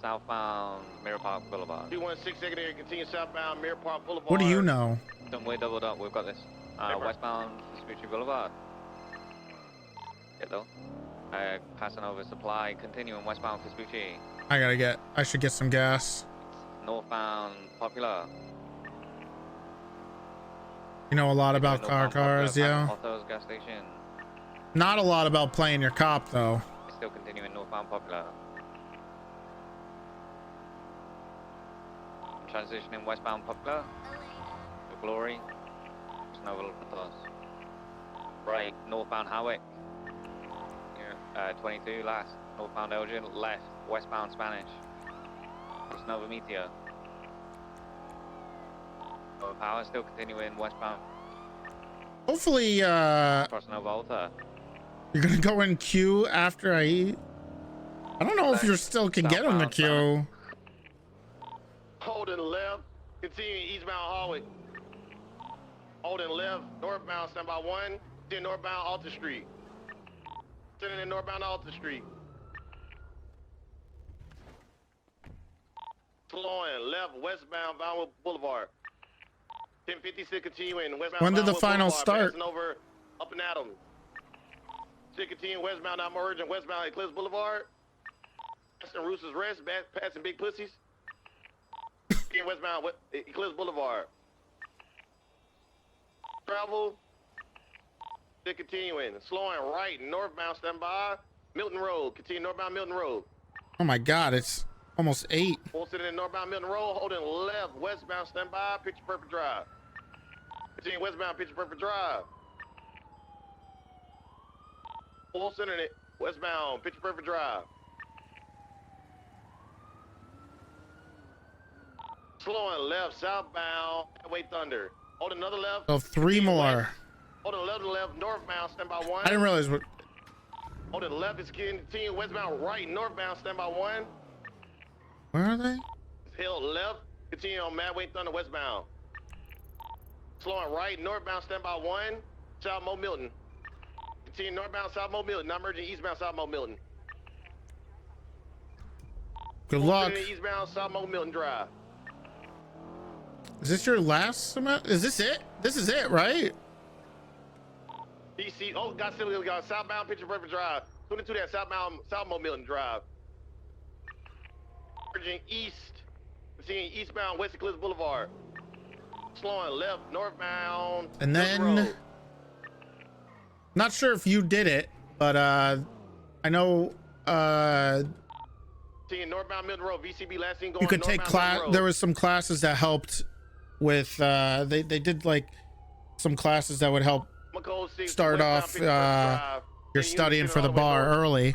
Southbound Mirror Park Boulevard. 216 secondary, continue southbound Mirror Park Boulevard. What do you know? Don't wait, doubled up. We've got this. Westbound Vespucci Boulevard. Get though. Passing over Supply, continuing westbound Vespucci. I should get some gas. Northbound Popular. You know a lot about cars, yeah? Otto's gas station. Not a lot about playing your cop, though. Still continuing northbound Popular. Transitioning westbound Popular. The Glory. Nova Latos. Right, northbound Howick. 22 last. Northbound Elgin. Left, westbound Spanish. Nova Meteor. Nova Power still continuing westbound. Hopefully, Cross Nova Alta. you're gonna go in queue after I eat. I don't know if you still can get in the queue. Holding left, continue eastbound hallway. Holding left, northbound, stand by 1. Then northbound Alta Street. Sending in northbound Alta Street. Flowing left, westbound Vinewood Boulevard. 1056 continuing westbound. When did the Vinewood final Boulevard, start? Passing over up and Adam. Still continue westbound I'm urging westbound Eclipse Boulevard. Passing Rooster's Rest, passing Big Pussies. Westbound Eclipse Boulevard. Travel. Still continuing. Slowing right, northbound, stand by. Milton Road. Continue northbound Milton Road. Oh my God, it's almost 8. Full sitting in northbound Milton Road. Holding left, westbound, stand by. Picture Perfect Drive. Continue westbound, Picture Perfect Drive. Full center it. Westbound, Picture Perfect Drive. Slowing left, southbound, Highway Thunder. Hold another left. Oh, 3 more. Hold another left, northbound, stand by 1. I didn't realize what. Hold the left is continue westbound, right, northbound, stand by 1. Where are they? Hill left, continue on Madway Thunder, westbound. Slowing right, northbound, stand by 1. South Mo Milton. Continue northbound, South Mo Milton. Not merging eastbound, South Mo Milton. Good luck. Eastbound, South Mo Milton Drive. Is this your last cement? Is this it? This is it, right? DC, oh, got southbound Picture Perfect Drive. 22 that southbound, South Mo Milton Drive. Merging east, seeing eastbound West Eclipse Boulevard. Slowing left, northbound. And then, not sure if you did it, but I know seeing northbound Milton Road, VCB last seen going. you could take class. There was some classes that helped with. They did like some classes that would help start off your studying for the bar early.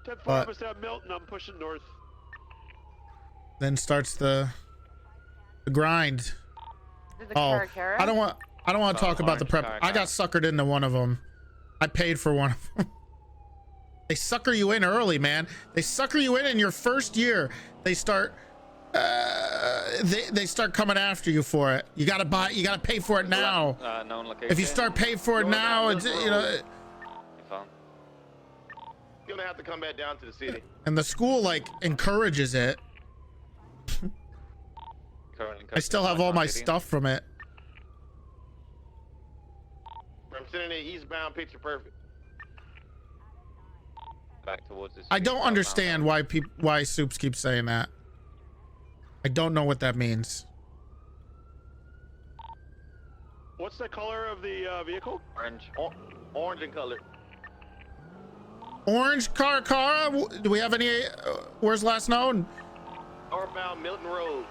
10-5% Milton, I'm pushing north. Then starts the grind. Oh, I don't want to talk about the prep. I got suckered into one of them. I paid for one of them. They sucker you in early, man. They sucker you in your first year. They start they start coming after you for it. You gotta pay for it now. If you start paying for it now, it's, you know. You're gonna have to come back down to the city. And the school like encourages it. I still have all my stuff from it. I'm sitting in eastbound Picture Perfect. Back towards this. I don't understand why Soups keeps saying that. I don't know what that means. What's the color of the vehicle? Orange. Orange in color. Orange car. Do we have any? Where's last known? Northbound Milton Road.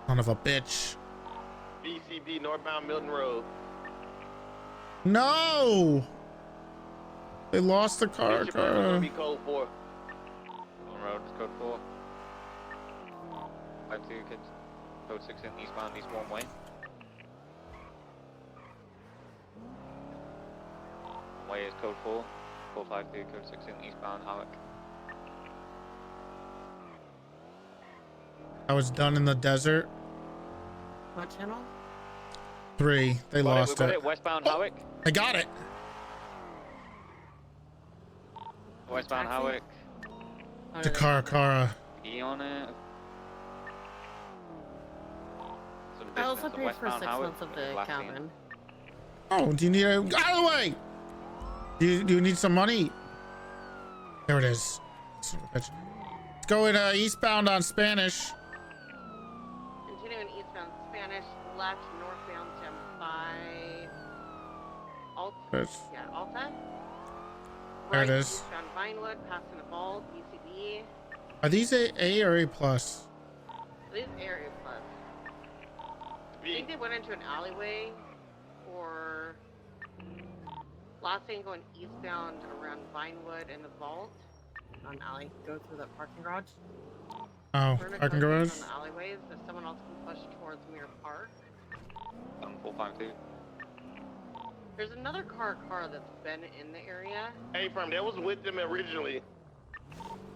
Son of a bitch. BCB northbound Milton Road. No. They lost the car. Be code 4. On road, code 4. 52 kids. Code 6 in eastbound, east one way. highway is code 4, 452, code 16, eastbound Hawick. I was done in the desert. What channel? 3. They lost We got it. it, westbound Hawick. I got it. Westbound Hawick. To Karakara. E on it. I also paid for 6 months of the cabin. Oh, do you need a... Out of the way! Do you need some money? There it is. Son of a bitch. Let's go in eastbound on Spanish. Continuing eastbound Spanish, left northbound to by Alta. Yeah, Alta. There it Right, is. Eastbound Vinewood, passing the ball, UCB. Are these A or A plus? This area plus. I think they went into an alleyway, or last thing going eastbound around Vinewood and the Vault. On alley, go through that parking garage. Oh, We're gonna parking go garage? on the alleyways. If someone else can push towards Mirror Park. 452. There's another car that's been in the area. Hey, from that was with them originally.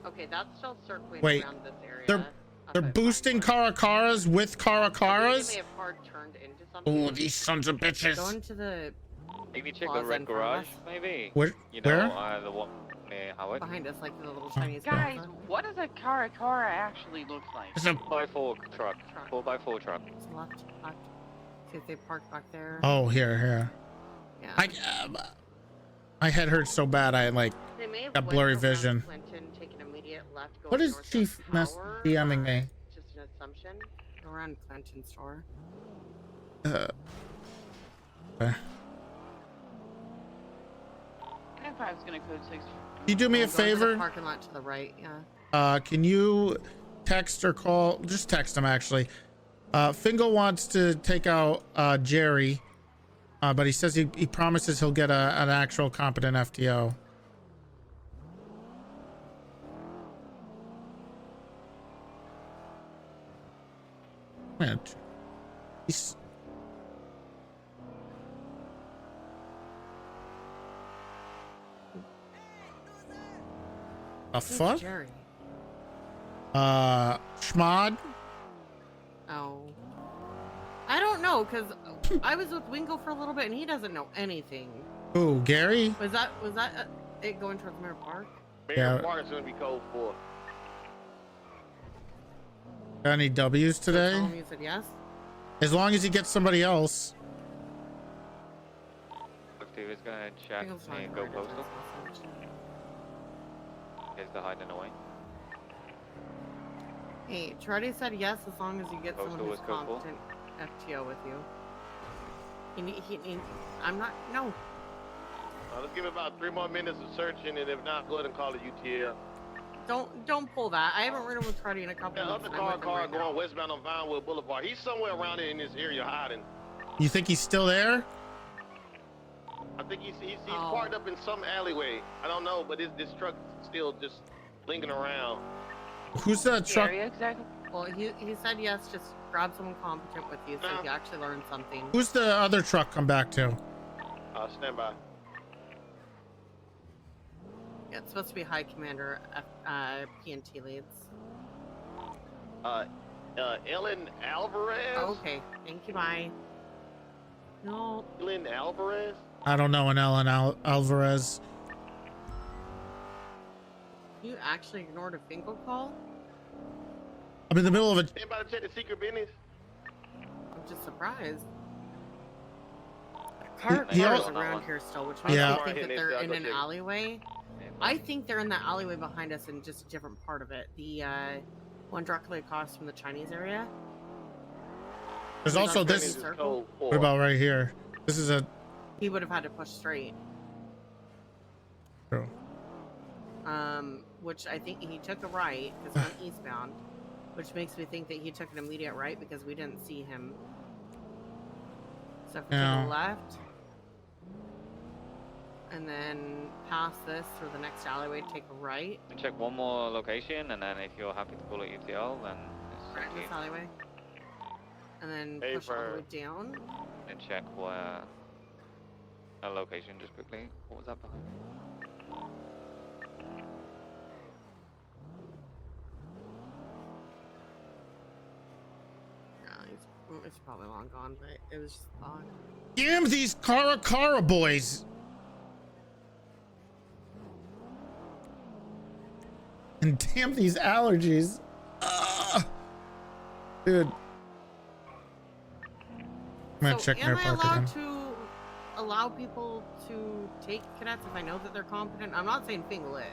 Okay, that's still circling Wait, around this area. they're boosting Karakaras with I think Karakaras? they may have hard turned into something. Oh, these sons of bitches. Go into the Maybe check the plaza red in front of garage, us. maybe. Where? You know, Where? the one near Hawick. Behind us, like the little Chinese Guys, plaza. what does a Karakara actually look like? It's a 4x4 truck. 4x4 truck. It's left. See if they parked back there. Oh, here. Yeah. My head hurts so bad I like They may have got went blurry around vision. Clinton, taken immediate left, going What is north Chief of Mess Tower. DMing me? Just an assumption. Around Clinton store. Okay. 95 is gonna code 6. Can you do me a Go into the favor? parking lot to the right, yeah. Can you text or call? Just text him actually. Fingal wants to take out Jerry, but he says he promises he'll get an actual competent FTO. Man, he's... The Who's fuck? Jerry? Schmod? Oh. I don't know, because I was with Wingo for a little bit and he doesn't know anything. Who, Gary? Was that it going towards Mirror Park? Mirror Park is gonna be code 4. Got any W's today? Tell him you said yes? As long as he gets somebody else. Steve is gonna check and go postal. Is the hiding away? Hey, Toretti said yes as long as you get Postal someone who's was code 4. competent FTO with you. I'm not, no. Let's give it about 3 more minutes of searching, and if not, go ahead and call it UTL. Don't pull that. I haven't ridden with Toretti in a couple Yeah, months. other and I'm with him car right now. going westbound on Vinewood Boulevard. He's somewhere around in this area hiding. You think he's still there? I think he's parked up in some alleyway. I don't know, but this truck still just lingering around. Who's the truck? Exactly. Well, he said yes, just grab someone competent with you so you actually learn something. Who's the other truck come back to? Stand by. Yeah, it's supposed to be High Commander PNT leads. Ellen Alvarez? Okay, thank you, bye. No. Ellen Alvarez? I don't know an Ellen Alvarez. You actually ignored a Finkel call? I'm in the middle of a... Anybody check the secret business? I'm just surprised. He Cars al- around here still, which makes Yeah. me think that they're in an alleyway. I think they're in the alleyway behind us in just a different part of it. The one directly across from the Chinese area. There's also this... What about right here? This is a... He would have had to push straight. True. Which I think he took a right because he went eastbound, which makes me think that he took an immediate right because we didn't see him. So if we Yeah. take a left, and then pass this through the next alleyway, take a right. And check one more location, and then if you're happy to call it UTL, then it's Right up in to this you. alleyway. And then Hey, push all the for- way down. And check where a location just quickly. What was that behind? It's probably long gone, but it was just a thought. Damn these Cara boys. And damn these allergies. Dude. I'm gonna check am their I park allowed again. to allow people to take cadets if I know that they're competent? I'm not saying Fingal is.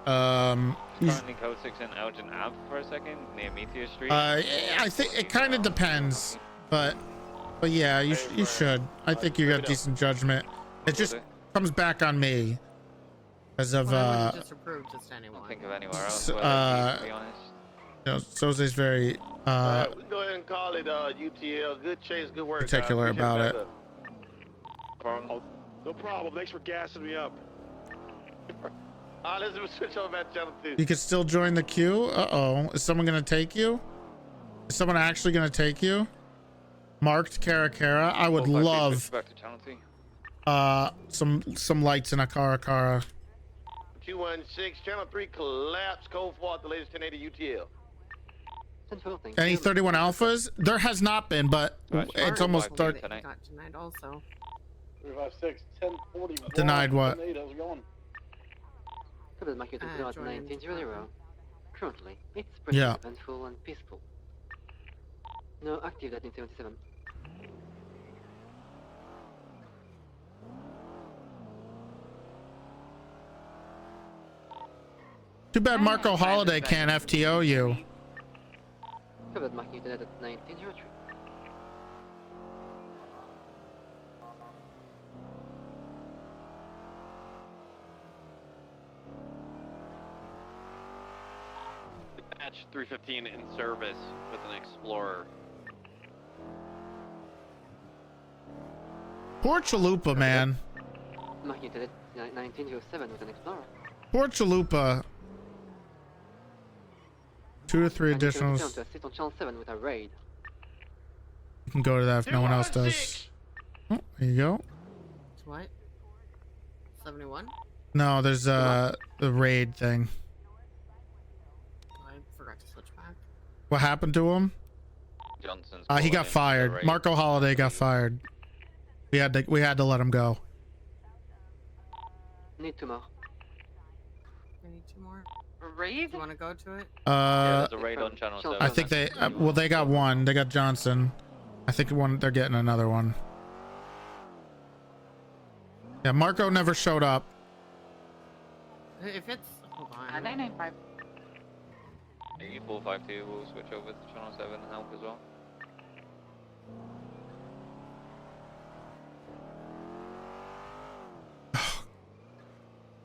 Currently code 6 in Elgin Ave for a second, near Meteor Street. I think it kind of depends, but yeah, you should. I think you got decent judgment. It just comes back on me because of Just approve just anyone. Think of anywhere else. To be honest. You know, Soze's very we can go ahead and call it UTL. Good chase, good work. particular guys. about it. Oh, no problem. Thanks for gassing me up. Let's switch over back to channel 2. You can still join the queue. Is someone gonna take you? Is someone actually gonna take you? Marked Cara. I would love Back to channel 2. some lights in a Cara. 216, channel 3 collapse. Code 4 at the latest 1080 UTL. Any 31 alphas? There has not been, but it's almost dark. Got denied also. 356, 1041. Denied what? 10-8, how's it going? Currently, it's pretty eventful and peaceful. No active at 1977. Too bad Marco Holiday can't FTO you. Covered marking internet at 1903. Batch 315 in service with an Explorer. Poor Chalupa, man. Marking internet 1907 with an Explorer. Poor Chalupa. 2 to 3 additionals. To assist on channel 7 with a raid. You can go to that if no one else does. Oh, there you go. It's what? 71? No, there's the raid thing. I forgot to switch back. What happened to him? Johnson's He got fired. Marco Holiday got fired. We had to let him go. Need 2 more. I need 2 more. Raid? You want to go to it? Yeah, there's a raid on channel 7. I think they they got one. They got Johnson. I think they're getting another one. Yeah, Marco never showed up. If it's hold on. 995. 8452 will switch over to channel 7 and help as well.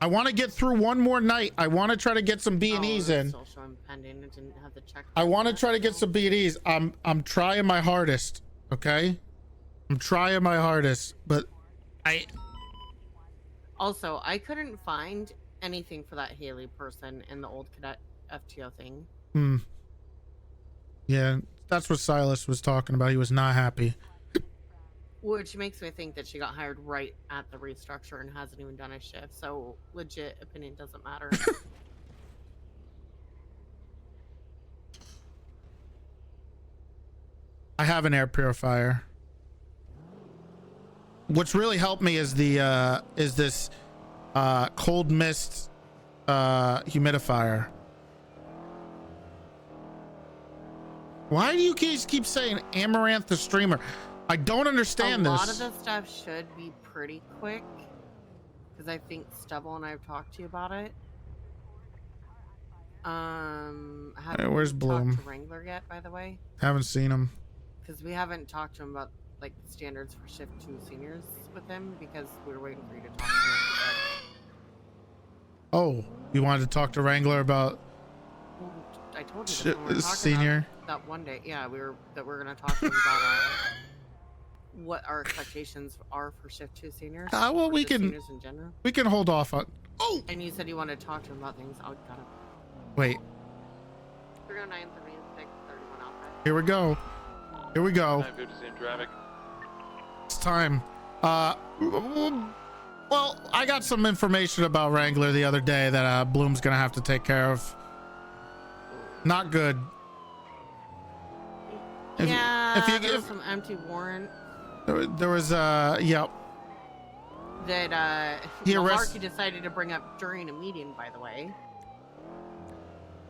I want to get through one more night. I want to try to get some B&Es in. Still showing pending. It didn't have the check. I want to try to get some B&Es. I'm trying my hardest. Okay, I'm trying my hardest, but Also, I couldn't find anything for that Haley person in the old cadet FTO thing. Yeah, that's what Silas was talking about. He was not happy. Which makes me think that she got hired right at the restructure and hasn't even done a shift. So legit opinion doesn't matter. I have an air purifier. What's really helped me is this cold mist humidifier. Why do you guys keep saying Amaranth the streamer? I don't understand this. A lot of this stuff should be pretty quick, because I think Stubble and I have talked to you about it. Where's Bloom? Talked to Wrangler yet, by the way? Haven't seen him. Because we haven't talked to him about like standards for shift 2 seniors with him, because we were waiting for you to talk to him. Oh, you wanted to talk to Wrangler about I told you that when we were talking senior. about that one day. Yeah, we're gonna talk to him about what our expectations are for shift 2 seniors. Well, or we just can seniors in general. we can hold off on. Oh, and you said you wanted to talk to him about things. I'll gotta Wait. 309 36 31 outside. Here we go. Here we go. Good to see him traffic. It's time. Well, I got some information about Wrangler the other day that Bloom's gonna have to take care of. Not good. There was some empty warrant There was yep. that Malarkey decided to bring up during a meeting, by the way.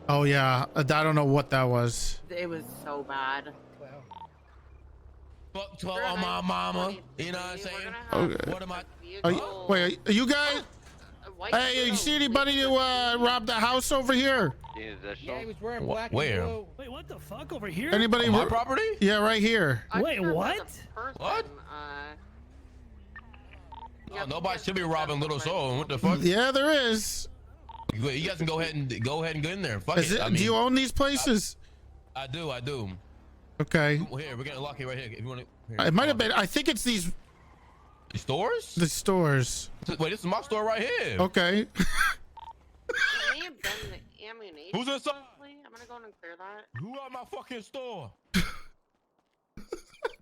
Oh yeah, I don't know what that was. It was so bad. Fuck 12 on my mama. You know what I'm saying? Okay. What am I? Wait, are you guys? Hey, you see anybody who robbed the house over here? Yeah, he was wearing black and Where? blue. Wait, what the fuck over here? Anybody? On my property? Yeah, right here. Wait, what? What? Oh, nobody should be robbing Little Soul. What the fuck? Yeah, there is. You guys can go ahead and go in there. Fuck Is it. it do you own these places? I do. Okay. Here, we're getting lucky right here. If you want to. It might have been. I think it's these. The stores? The stores. Wait, this is my store right here. Okay. It may have been the ammunition. Who's inside? I'm gonna go in and clear that. Who at my fucking store?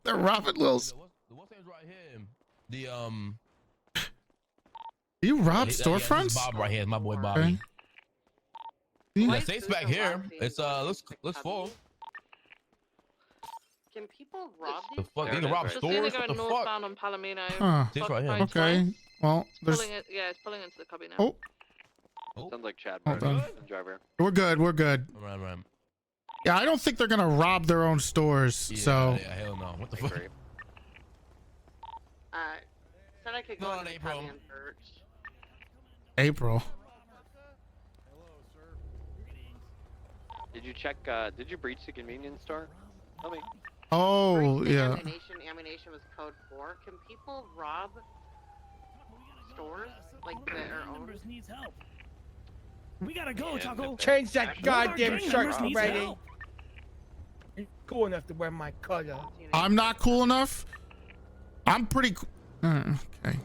They're robbing Lil. The one thing's right here. The You rob this storefronts? is Bob right here. My boy Bobby. Okay. The safe's back here. It's looks full. Can people rob The these? fuck? You can rob Just stores? either What going the fuck? northbound on Palomino. Huh. This right here. Okay. Well, there's. It's pulling into the cubby now. Oh, Sounds like Chad, hold on. driver. We're good. We're good. Right. Yeah, I don't think they're gonna rob their own stores. Yeah, so. yeah, hell no. What the fuck? Said I could go in April. And search. April. Did you check? Did you breach the convenience store? Tell me. Oh yeah. Ammunition was code 4. Can people rob stores like that are owned? Needs help. We gotta go, Taco. Change that goddamn gang shirt members needs already. help. You're cool enough to wear my color. I'm not cool enough. I'm pretty. Okay.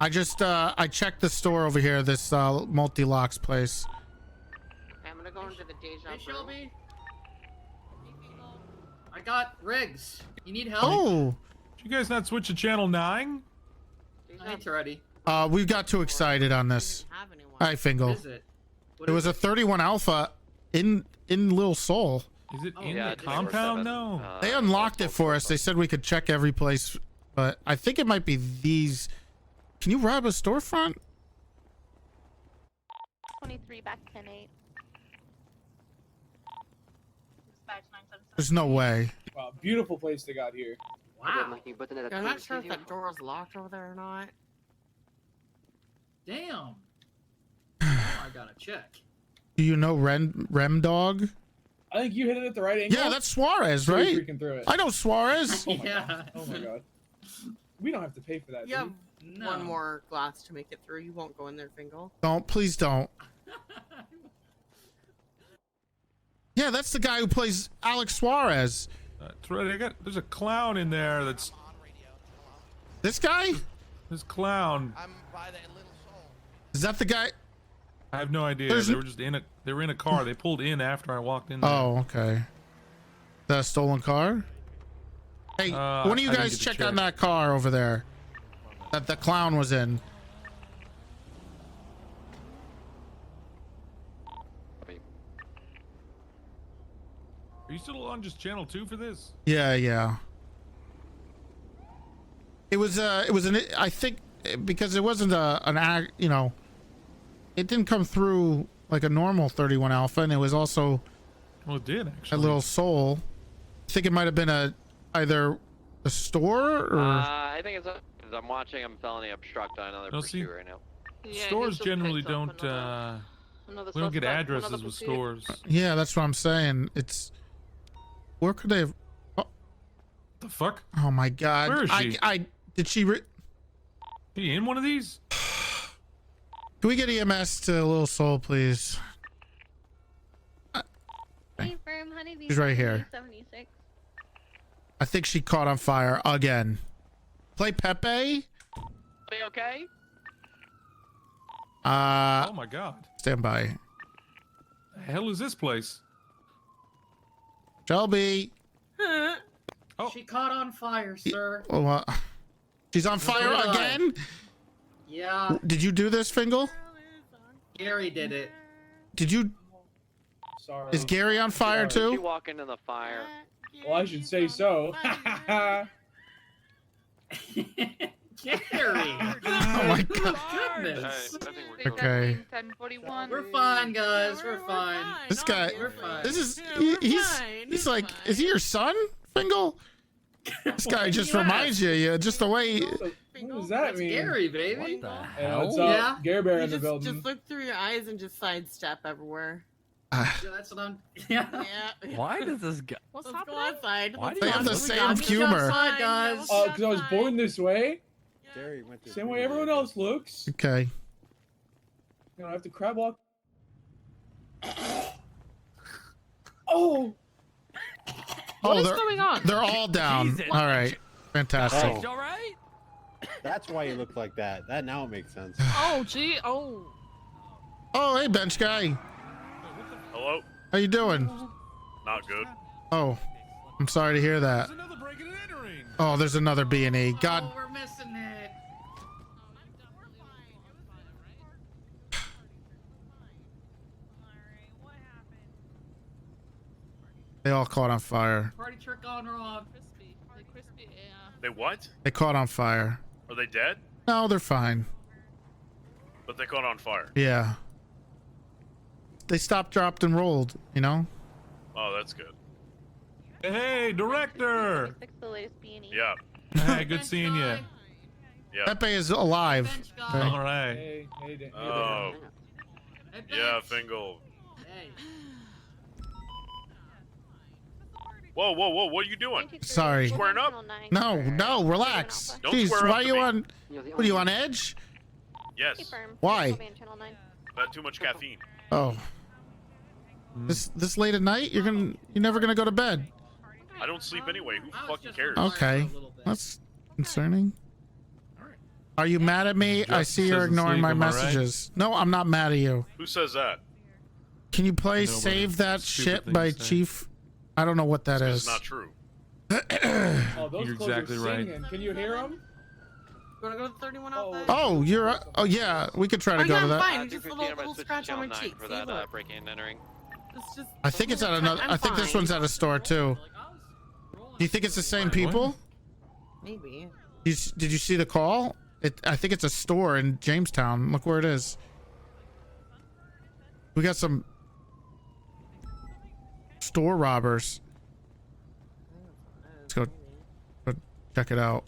I just I checked the store over here. This multi-locks place. I'm gonna go into the Deja Vu. Shelby. I got rigs. You need help? Oh. Did you guys not switch to channel 9? Hey, Toretti. We got too excited on this. Hi, Fingal. What is it? It was a 31 Alpha in Lil Soul. Is it in yeah, the compound? No. They unlocked it for us. They said we could check every place, but I think it might be these. Can you rob a storefront? 23 back 10-8. There's no way. Wow, beautiful place they got here. Wow. I'm not sure if that door is locked over there or not. Damn. I gotta check. Do you know Rem Dog? I think you hit it at the right angle. Yeah, that's Suarez, Really right? freaking through it. I know Suarez. Yeah. Oh my god. We don't have to pay for that. You do have No. one more glass to make it through. You won't go in there, Fingal. Don't, please don't. Yeah, that's the guy who plays Alex Suarez. Toretti, there's a clown in there that's... This guy? This clown. Is that the guy? I have no idea. There's They were just in a car. They pulled in after I walked in there. Oh, okay. The stolen car? Hey, one of you I didn't guys get to check check. on that car over there that the clown was in. Are you still on just channel 2 for this? Yeah. It was an, I think, because it wasn't an act, you know, it didn't come through like a normal 31 Alpha, and it was also Well, it did, a actually. little soul. I think it might have been either a store or I think it's. I'm watching him felony obstruct on another pursuit right now. Yeah, Stores he just generally picked up don't, another we don't get suspect, addresses another with pursuit. stores. yeah, that's what I'm saying. It's where could they have? Oh, The fuck? oh my god! Where is she? I did she? Are you in one of these? Can we get EMS to Little Soul, please? Hey, firm, honeybee. She's right here. 76. I think she caught on fire again. Play Pepe. Be okay? Oh my god. Stand by. The hell is this place? Shelby. She caught on fire, sir. Oh, she's on fire did I. again? Yeah, Did you do this, Fingal? Gary did it. Did you? Sorry. Is Gary on fire too? walk into the fire. Well, I should say so. Gary. Oh my god. Goodness. Okay. 1041. We're fine, guys. We're fine. This guy. We're fine. This is. He's like. Is he your son, Fingal? This guy just reminds you. Just the way. What does that mean? Gary, baby. Hey, what's up? Yeah. Gary Bear You in the building. just look through your eyes and just sidestep everywhere. Yeah, that's what I'm. Yeah. Yeah. Why does this guy? Let's go outside. Why do They you have the let's same go humor. Outside, guys. Because I was born this way. Gary went to Same way everyone else looks. Okay. You know, I have to crab walk. Oh. What is they're, going on? They're all down. Jesus. All right. Fantastic. Oh. You all right? That's why you look like that. That now makes sense. Oh, gee. Oh. Oh, hey, bench guy. Hello? How you doing? Not good. Oh, I'm sorry to hear that. There's another breaking and entering. Oh, there's another B&E. God. Oh, we're missing it. They all caught on fire. Party trick on wrong. Crispy, yeah. They what? They caught on fire. Are they dead? No, they're fine. But they caught on fire. Yeah. They stopped, dropped, and rolled, you know? Oh, that's good. Hey, director. Fix the latest B&E. Yeah. Hey, good seeing you. Yeah. Pepe is alive. Bench guy. Okay. All right. Hey, hey, hey, Oh, Hey, yeah, bench. Fingal. Hey. Whoa, whoa, whoa, what are you doing? Sorry. Squaring up? No, relax. Don't Jeez, square why up are to you me. on? What are you on edge? Yes. Why? Not too much caffeine. Oh. This late at night? You're never gonna go to bed. I don't sleep anyway. Who fucking cares? Okay. That's concerning. Are you mad at me? I see you're doesn't ignoring sleep, my am I right? messages. No, I'm not mad at you. Who says that? Can you play I know, but Save it's That stupid Shit thing by to say. Chief? I don't know what that It's is. not true. Oh, those You're clothes exactly are right. singing. Can you hear them? You wanna go to 31 outside? Oh, you're. Oh, yeah. We could try to go yeah, to I'm that. fine. Just a little scratch on my cheek. for See, that look. breaking and entering. It's just. I think it's at another. I'm I think this fine. one's at a store too. Do you think it's the same people? Maybe. Did you see the call? I think it's a store in Jamestown. Look where it is. We got some store robbers. Let's go check it out.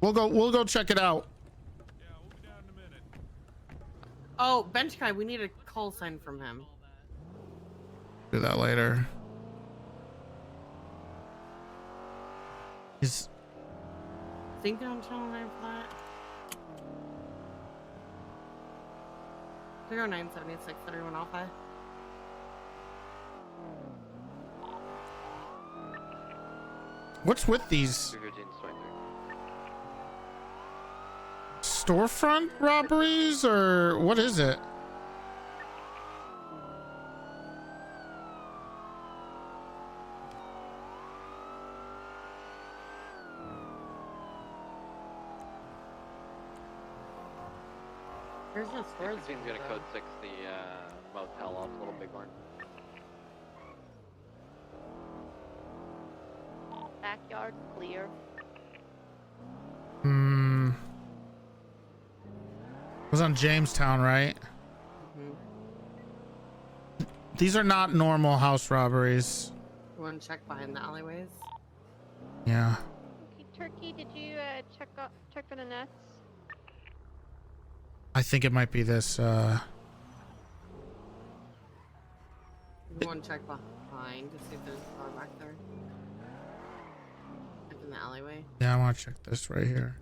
We'll go check it out. Oh, bench guy, we need a call sign from him. Do that later. He's Think they're on channel 9 flat. 0976 31 Alpha. what's with these storefront robberies or what is it? There's no stores. Team's gonna code 6 the motel off Little Bighorn. Backyard clear. It was on Jamestown, right? These are not normal house robberies. You want to check behind the alleyways? Yeah. Okay, Turkey, did you check for the nets? I think it might be this. You want to check behind to see if there's a car back there? Like in the alleyway? Yeah, I want to check this right here.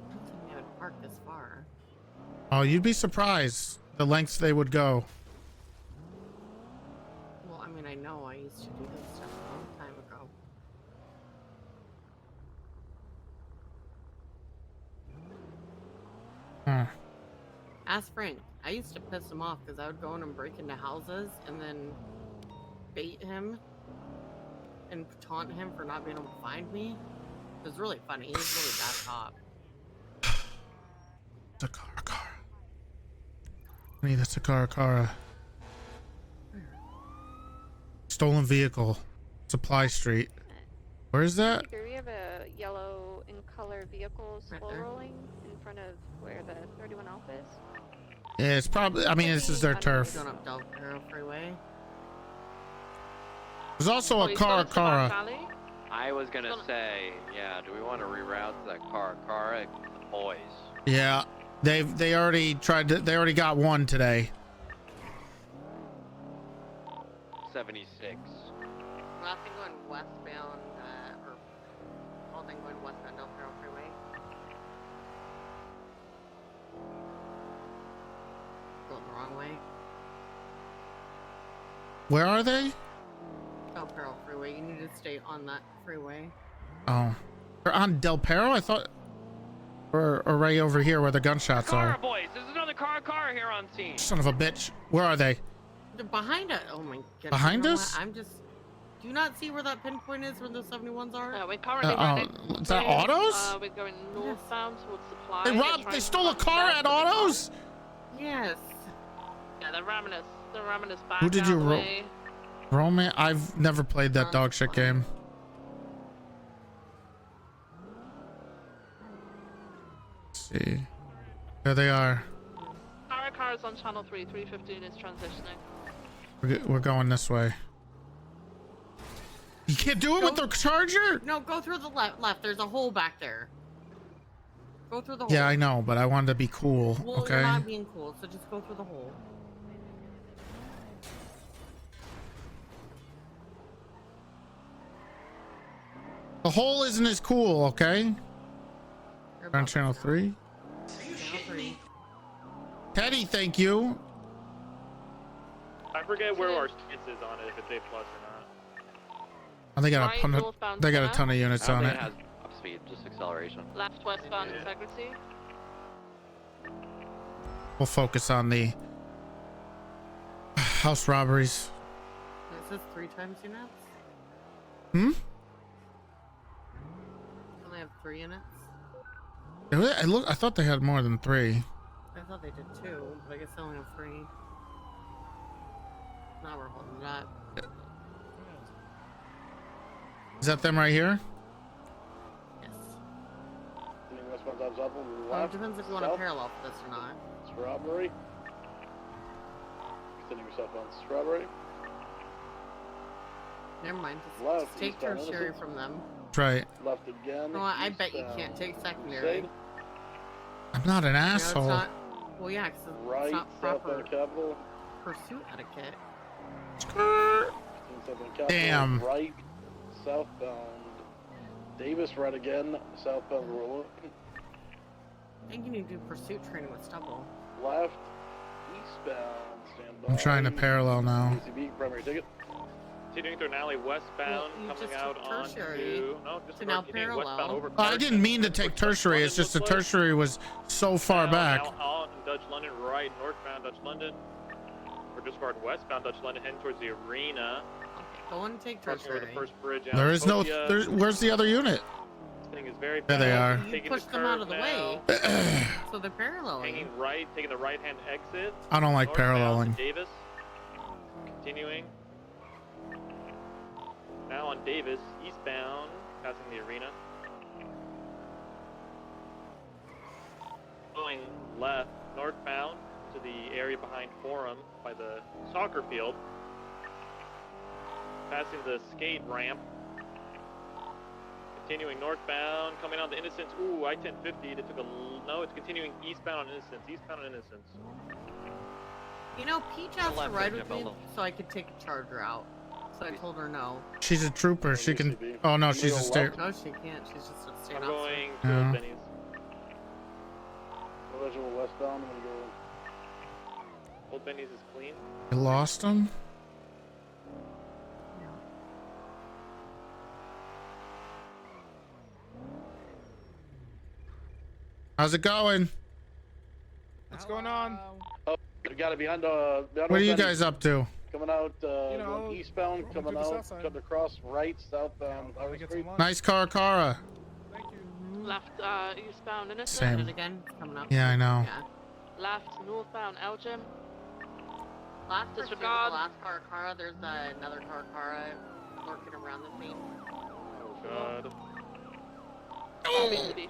I don't think they would park this far. Oh, you'd be surprised the lengths they would go. Well, I mean, I know I used to do this stuff a long time ago. Ask Frank. I used to piss him off because I would go in and break into houses and then bait him and taunt him for not being able to find me. It was really funny. He was really bad cop. Takara. I need a Takara. Stolen vehicle. Supply Street. Where is that? Here we have a yellow in color vehicle slow rolling in front of where the 31 Alpha is. Yeah, it's probably, I mean, this is their turf. Going up Del Perro Freeway. There's also a Cara. I was gonna say, yeah, do we want to reroute to that Cara boys? Yeah, they already tried to, they already got one today. 76. Last thing going westbound, or all thing going westbound Del Perro Freeway. Going the wrong way. Where are they? Del Perro Freeway. You need to stay on that freeway. Oh, they're on Del Perro. I thought, or right over here where the gunshots Cara are. boys, there's another Cara here on scene. Son of a bitch. Where are they? They're behind us. Oh my goodness. Behind You know us? what? I'm just. Do you not see where that pinpoint is where the 71s are? We're currently running. Is that autos? We're going northbound towards supply. They stole a car at autos? Yes. Yeah, they're ramming us. They're ramming us back. Who did you roll? way. Roman? I've never played that dog shit game. Let's see. There they are. Cara's on channel 3. 315 is transitioning. We're going this way. You can't do it with the charger? No, go through the left. There's a hole back there. Go through the hole. Yeah, I know, but I wanted to be cool. Well, Okay. you're not being cool, so just go through the hole. The hole isn't as cool, okay? On channel 3. Teddy, thank you. I forget where our stance is on it, if it's A plus or not. Oh, they got a ton of, they got a ton of units on it. It has up speed, just acceleration. Left westbound integrity. We'll focus on the house robberies. It says 3 times units. Hmm? Only have 3 units. I thought they had more than 3. I thought they did 2, but I guess they only have 3. Now we're holding it up. Is that them right here? Yes. Westbound Dobbs up on the Well, it left. depends if you want to south. parallel for this or not. Strawberry. Extending yourself on Strawberry. Never mind. Left, Just take eastbound tertiary Innocence. from them. That's right. Left again. No, I bet you eastbound can't take secondary. Crusade. I'm not an You know, it's asshole. not, well, yeah, because it's Right, not southbound proper Capital. pursuit etiquette. Southbound Capital. Damn. Right, southbound Davis. Right again. Southbound Roller. I think you need to do pursuit training with stubble. Left, eastbound. Stand by. I'm trying to parallel now. ACB primary ticket. Continuing through an alley westbound, Well, you coming just out took onto... tertiary No, just to now continuing westbound parallel. over I didn't mean to take tertiary. It's just the tertiary was so far back. Now on Dutch London, right, northbound Dutch London. We're just guard westbound Dutch London, heading towards the arena. Go and take Crossing over tertiary. the first bridge out There is no. Scotia. There's. Where's the other unit? This thing is very There they bad. are. You Taking push the them out curve of the now. way, so they're paralleling. Hanging right, taking the right-hand exit. I don't like Northbound paralleling. Davis. Continuing. Now on Davis, eastbound, passing the arena. Going left, northbound to the area behind Forum by the soccer field. Passing the skate ramp. Continuing northbound, coming on the Innocence. Ooh, I-1050. They took a... No, it's continuing eastbound on Innocence. Eastbound on Innocence. You know, Peach asked to left ride edge with of me Belleville. so I could take a charger out. So I told her no. She's a trooper. She can. Oh no, she's a state. No, she can't. She's just a state I'm officer. going to Yeah. Benny's. Original westbound. I'm gonna go. Old Benny's is clean. You lost him. How's it going? What's going on? Oh, we got to be on What are you guys up to? Coming out, going eastbound, coming out, cutting across, right, southbound. Nice Karakara. Left eastbound Innocent. Same. It again. It's coming up. Yeah, I know. Yeah. Left northbound Elgin. Last Disregard. the last car, there's another car lurking around the scene. God. BCB.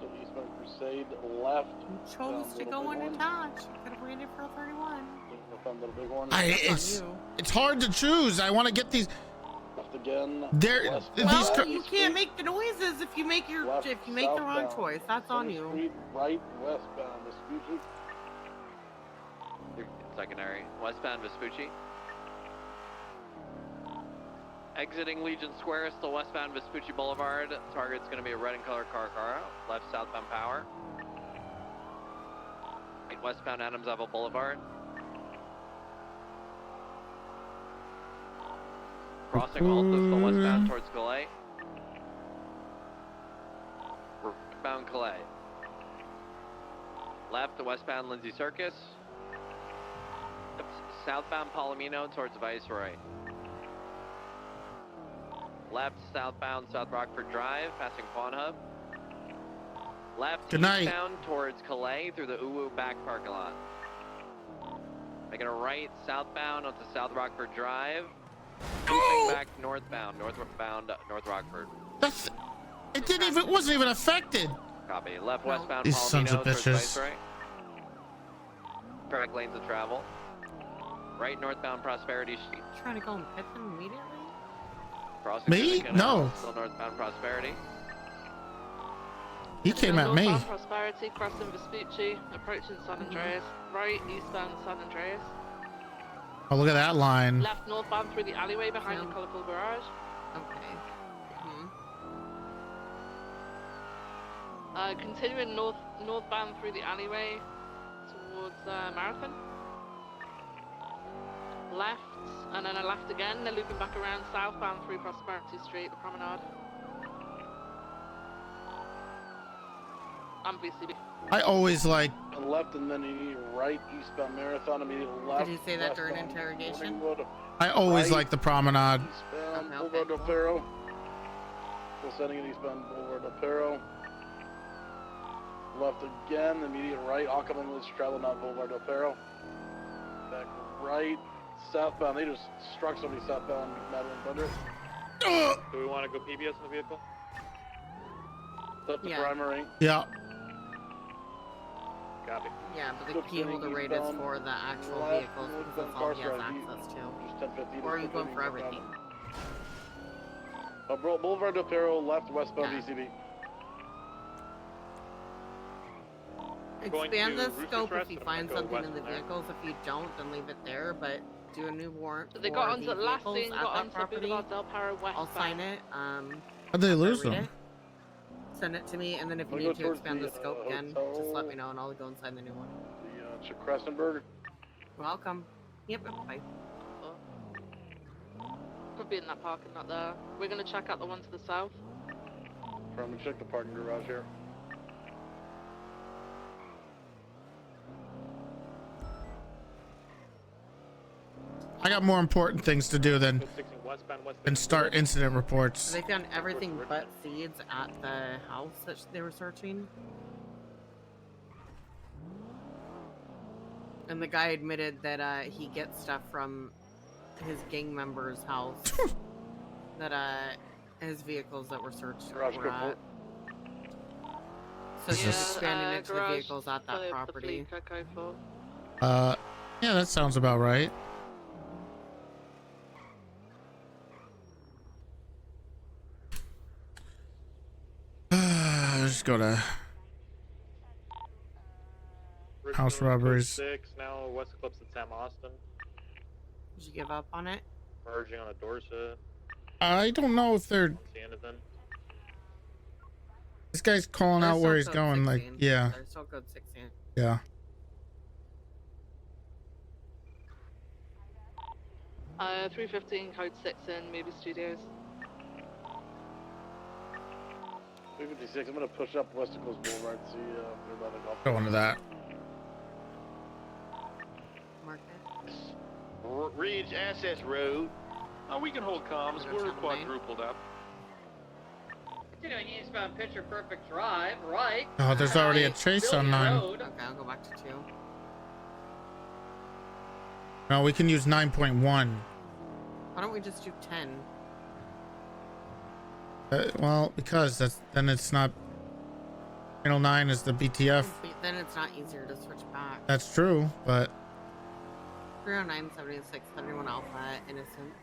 So eastbound Crusade, left. You chose to go in a Dodge. You could have waited for a 31. Little big one. It's hard to choose. I want to get these. Left again. Well, you can't make the noises if you make the wrong choice. That's on you. Street, right, westbound Vespucci. Secondary. Westbound Vespucci. Exiting Legion Square, still westbound Vespucci Boulevard. Target's going to be a red and color Karakara. Left southbound Power. Right westbound Adams Apple Boulevard. Crossing Alta, still westbound towards Calais. Westbound Calais. Left to westbound Lindsay Circus. Southbound Palomino towards Viceroy. Left southbound South Rockford Drive, passing Fawn Hub. Left Good night. eastbound towards Calais through the Uwu back parking lot. Making a right southbound onto South Rockford Drive. Looping back northbound North Rockford. It wasn't even affected. Copy. Left westbound These Palomino sons of towards bitches. Viceroy. Correct lanes of travel. Right northbound Prosperity Street. Trying to go and pit them immediately? Crossing Me? through the canal, No. Still northbound Prosperity. He came at me. Northbound Prosperity, crossing Vespucci, approaching San Andreas. Right eastbound San Andreas. Oh, look at that line. Left northbound through the alleyway behind the colourful garage. Okay. Continuing northbound through the alleyway towards Marathon. Left, and then a left again. They're looping back around southbound through Prosperity Street, the promenade. And BCB. I always like. Left and then you right eastbound Marathon, immediately left. Did you say that during interrogation? I always like the promenade. Eastbound Boulevard del Perro. Still sending it eastbound Boulevard del Perro. Left again, immediate right. Oncoming was traveling out Boulevard del Perro. Back right, southbound. They just struck somebody southbound Madeline Thunder. Do we want to go PBS in the vehicle? Left the primary. Yeah. Copy. Yeah, but the key holder rate is for the actual vehicles because that's all he has access to. Or are you going for everything? Boulevard del Perro, left westbound VCB. Expand the scope if you find something in the vehicles. If you don't, then leave it there. But do a new warrant. So they for got onto the last vehicles thing, at got that onto property. Boulevard del Perro west. I'll sign it. How'd they lose read them? it, send it to me, and then if you Wanna need go to expand towards the the, scope again, just hotel? let me know, and I'll go and sign the new one. The Krestenberg. Welcome. Yep. Bye. Could be in that parking lot there. We're gonna check out the one to the south. Trying to check the parking garage here. I got more important things to do than start incident reports. So they found everything but seeds at the house that they were searching. And the guy admitted that he gets stuff from his gang member's house. That his vehicles that were searched were at. So he's expanding it to the vehicles at that property. Yeah, that sounds about right. Just go to house robberies. 6 now, West Eclipse at Sam Austin. Did you give up on it? Merging on a Dorset. I don't know if they're. See anything? This guy's calling They're out where he's still going. code Like, 16. yeah, They're still code 16. yeah. Uh, 315 code 6 in Movie Studios. 256. I'm gonna push up West Coast Boulevard. See if they're letting off. Go into that. Ridge Access Road. Oh, we can hold comms. We're quadrupled up. Continuing eastbound Picture Perfect Drive, right? Oh, there's already a chase on 9. Okay, I'll go back to 2. No, we can use 9.1. Why don't we just do 10? Well, because then it's not. Channel 9 is the BTF. Then it's not easier to switch back. That's true, but 309, 76, 31 Alpha, Innocence.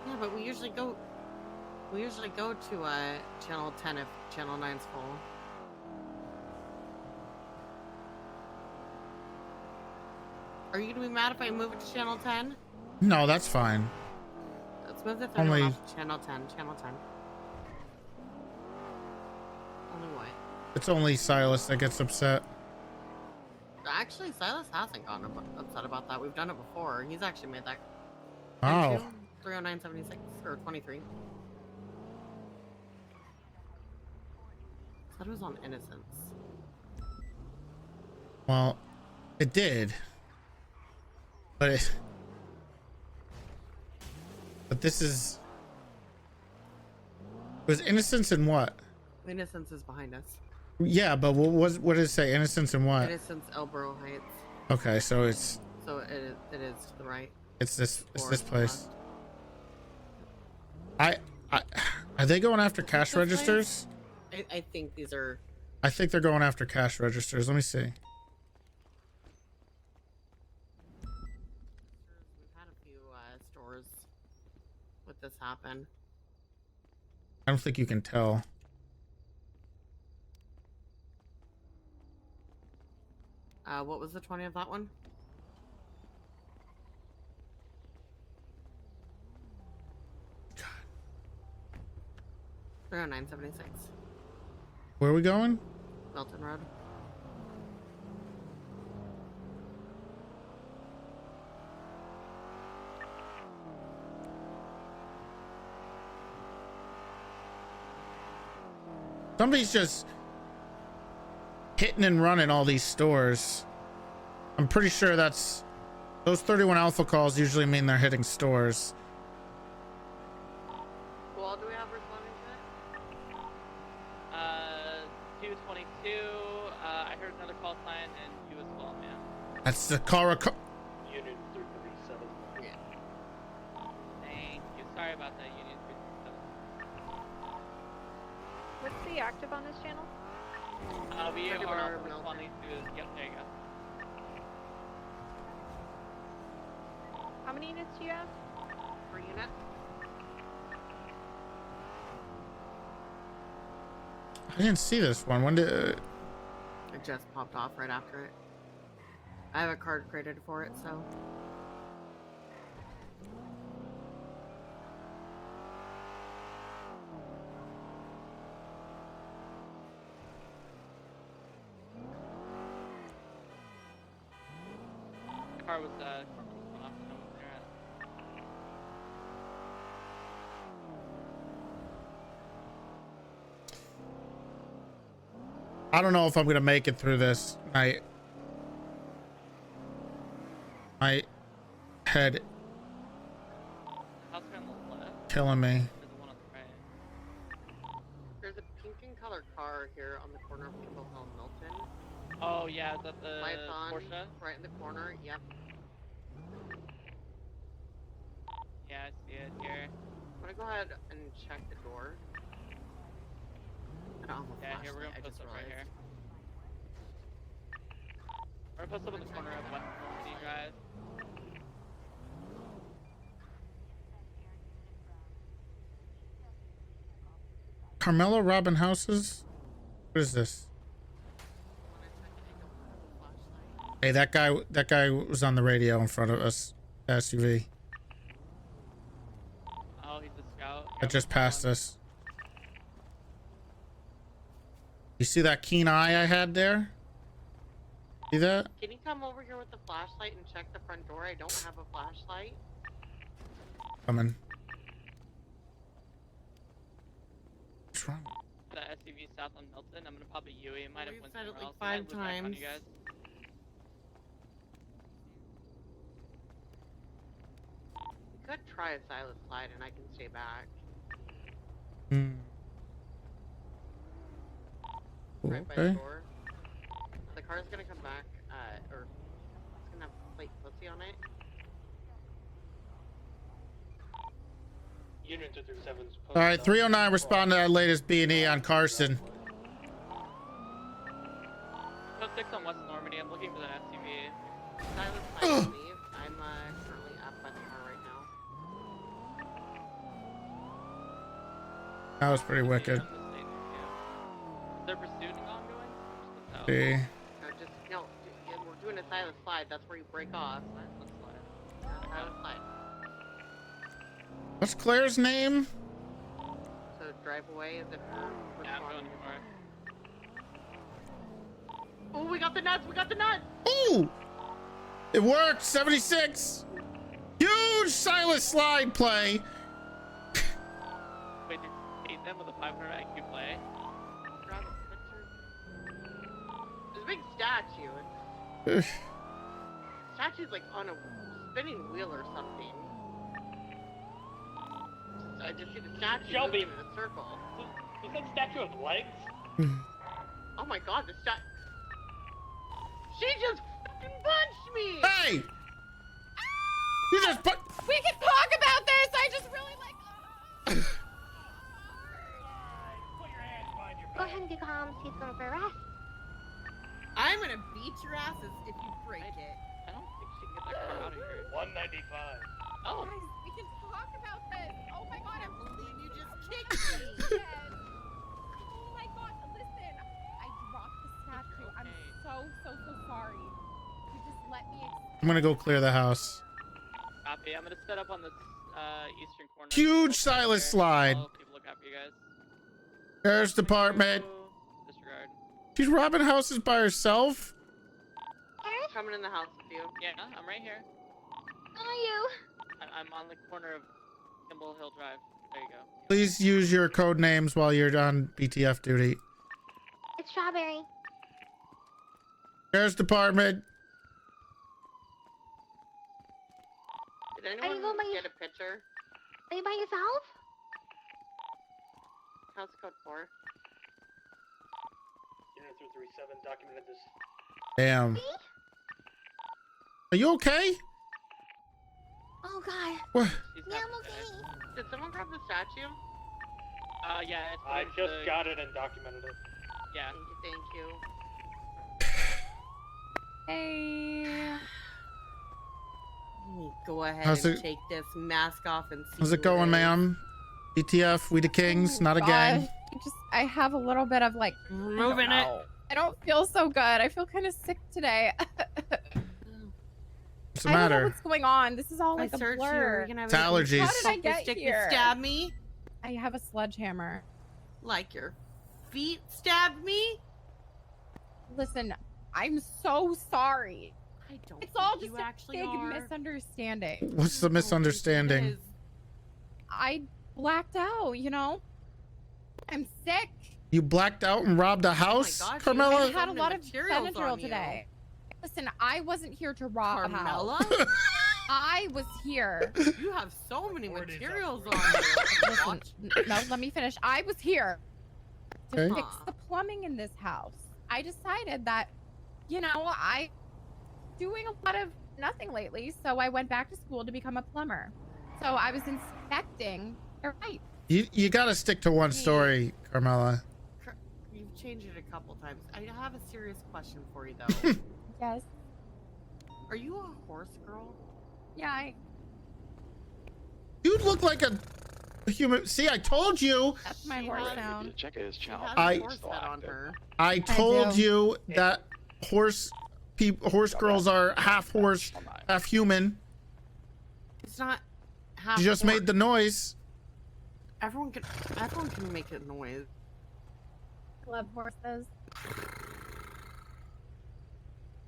Yeah, but we usually go to channel 10 if channel 9's full. Are you gonna be mad if I move it to channel 10? no, that's fine. Let's move the 31 Only- off to channel 10. Channel 10. Only what? It's only Silas that gets upset. Actually, Silas hasn't gotten upset about that. We've done it before. He's actually made that. Oh. 309.76 or 23. That was on Innocence. Well, it did. But this is. Was Innocence in what? Innocence is behind us. Yeah, but what did it say? Innocence in what? Innocence, Elborough Heights. Okay, so it's So it is to the right. it's this Forward, place. I are they going after cash This registers? I think these are. I think they're going after cash registers. Let me see. We've had a few stores with this happen. I don't think you can tell. What was the 20 of that one? God. 309.76. Where are we going? Milton Road. Somebody's just hitting and running all these stores. I'm pretty sure that's those 31 alpha calls usually mean they're hitting stores. Who all do we have responding to it? 222. I heard another call sign and you as well, man. That's the Cara. Union 337. Yeah. Thank you. Sorry about that, Union 337. What's the active on this channel? We are 31 also Milton. responding to. Yep, there you go. How many units do you have? Per unit. I didn't see this one. When did? It just popped off right after it. I have a card created for it, so. The car was going off. I don't know where they're at. I don't know if I'm gonna make it through this. My head House on the left. killing me. Or the one on the right. There's a pink and colored car here on the corner of Kimball Hill and Milton. Oh yeah, is that the Lights on, Porsche? right in the corner. Yep. Yeah, I see it here. I'm gonna go ahead and check the door. I don't have a Yeah, here we're flashlight, gonna I post just up right realized. here. We're gonna post up in the corner of West City Drive. Carmelo robbing houses? What is this? Hey, that guy was on the radio in front of us. SUV. Oh, he's a scout. That just passed us. You see that keen eye I had there? See that? Can you come over here with the flashlight and check the front door? I don't have a flashlight. Coming. What's wrong? The SUV south on Milton. I'm gonna pop a UE. It might have went said it somewhere like else. It might 5 loop back on times. you guys. We could try a silent slide and I can stay back. Right by the Okay. door. The car's gonna come back, or it's gonna have plate pussy on it. Unit 237's All right, 309. Respond to that latest B&E on Carson. Code 6 on West Normandy. I'm looking for the SUV. Silent slide, I believe. I'm currently up by the car right now. That was pretty wicked. Is there pursuit ongoing? See. No, we're doing a silent slide. That's where you break off. Silent slide. Silent slide. What's Claire's name? So drive away as if we're responding. Oh, we got the nuts! We got the nuts! Ooh! It worked! 76! Huge silent slide play! Wait, did you hate them with a 500 IQ play? Grab a picture. There's a big statue. Statue's like on a spinning wheel or something. I just see the statue Shelby. moving in a circle. Is that statue of legs? Oh my god, the statue. She just fucking punched me! Hey! You just put. We can talk about this. I just really like. Go ahead and do calm. He's going for a rest. I'm gonna beat your asses if you break it. I don't think she can get that car out of here. 195. Oh. Guys, we can talk about this. Oh my god, I can't believe you just kicked me. Oh my god, listen. I dropped the statue. I'm so sorry. You just let me. I'm gonna go clear the house. Copy. I'm gonna set up on this eastern corner. Huge silent slide. People look after you guys. Sheriff's Department. Disregard. She's robbing houses by herself? Coming in the house with you. Yeah, I'm right here. Are you? I'm on the corner of Kimball Hill Drive. There you go. Please use your code names while you're on BTF duty. It's Strawberry. Sheriff's Department. Did anyone going by get a picture? Are you by yourself? House code 4. Unit 237 documented this. Damn. Are you okay? Oh god. What? Yeah, I'm okay. Did someone grab the statue? Yeah. It's I in just the- got it and documented it. Yeah. Thank you. Hey. Let me go ahead How's and it- take this mask off and see. How's it who going, is. ma'am? BTF, we the kings, not a gang. I have a little bit of like Moving it. I don't feel so good. I feel kind of sick today. What's the I don't know matter? what's going on. This is all like a searched you. blur. You can have It's allergies. How did I Stick get to here? stab me I have a sledgehammer. like your feet stabbed me. Listen, I'm so sorry. I don't. It's all think just you a actually big are. misunderstanding. What's the misunderstanding? I blacked out, you know? I'm sick. You blacked out and robbed a house, gosh, you I Carmela? had a lot of materials Benadryl on you. today. Listen, I wasn't here to rob a Carmela? house. I was here. You have so many materials on you. Listen, no, let me finish. I was here to Okay. fix the plumbing in this house. I decided that, you know, I doing a lot of nothing lately, so I went back to school to become a plumber. So I was inspecting. You're right. You gotta stick to one story, Carmela. You've changed it a couple times. I have a serious question for you though. Yes. Are you a horse girl? Yeah, You look like a human. See, I told you. that's my horse sound. Check his She has I- a horse head on her. I told do. you that horse girls are half horse, half human. It's not half. You just horse. made the noise. Everyone can make a noise. Love horses.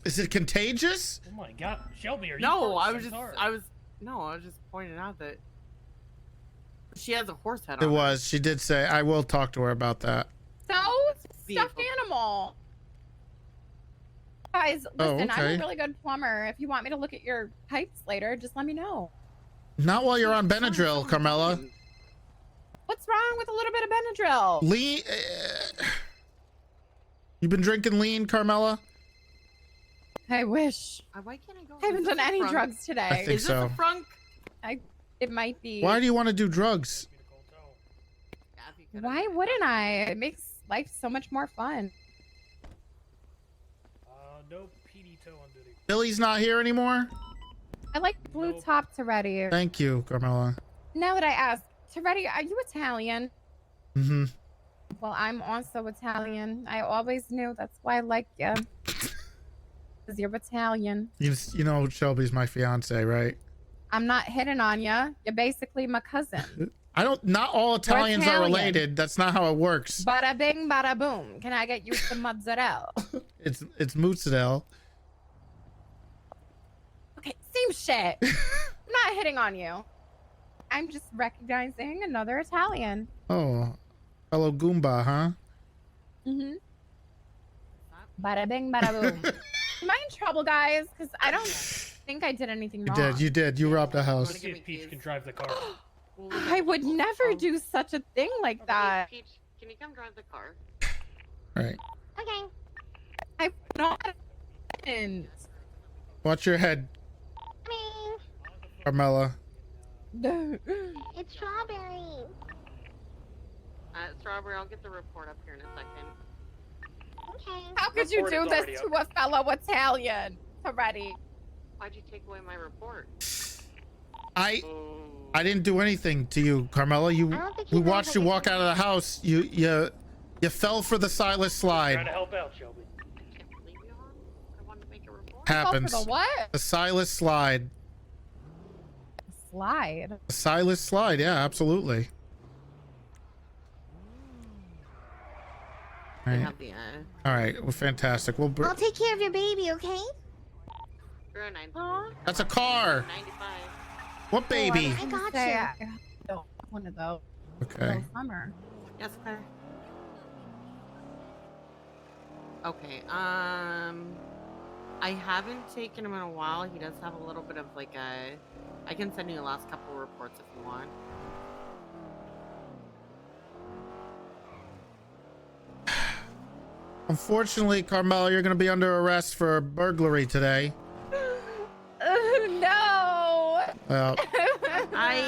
Is it contagious? Oh my god, Shelby, are you No, part I was centaur? just pointing out that She has a horse head on It her. was. She did say. I will talk to her about that. So, stuffed animal. Guys, listen, I'm okay. a really good plumber. If you want me to look at your pipes later, just let me know. Not while you're on Benadryl, Carmela. What's wrong with a little bit of Benadryl? Lean. You been drinking lean, Carmela? I wish. Why can't I go? I haven't done any drugs today. I think so. It might be. Why do you want to do drugs? Why wouldn't I? It makes life so much more fun. No PD toe on duty. Billy's not here anymore? I like blue top Toretti. Thank you, Carmela. Now that I ask, Toretti, are you Italian? Mm-hmm. Well, I'm also Italian. I always knew that's why I like you. Because you're Italian. You know Shelby's my fiance, right? I'm not hitting on you. You're basically my cousin. Not all Italians are Italian. related. That's not how it works. Bada bing, bada boom. Can I get you some mozzarella? It's mozzarella. Okay, same shit. I'm not hitting on you. I'm just recognizing another Italian. Oh, fellow Goomba, huh? Mm-hmm. Bada bing, bada boom. Am I in trouble, guys? Because I don't think I did anything wrong. You did. You robbed a house. See if Peach can drive the car. I would never do such a thing like that. Peach, can you come drive the car? Right. Okay. I'm not. Watch your head, Carmela. It's strawberry. Strawberry, I'll get the report up here in a second. Okay. How could you do this to a fellow Italian? Already. Why'd you take away my report? I didn't do anything to you, Carmela. We watched you walk out of the house. You fell for the Silas slide. Trying to help out, Shelby. Happens. Fell for the what? The Silas slide. Slide. The Silas slide. Yeah, absolutely. All right. All right. Well, fantastic. We'll. I'll take care of your baby, okay? That's a car. 95. What baby? I got Say you. I don't want one of those. Okay. Summer. Yes, Claire. Okay. I haven't taken him in a while. He does have a little bit of like a. I can send you the last couple of reports if you want. Unfortunately, Carmela, you're going to be under arrest for burglary today. No. Well, I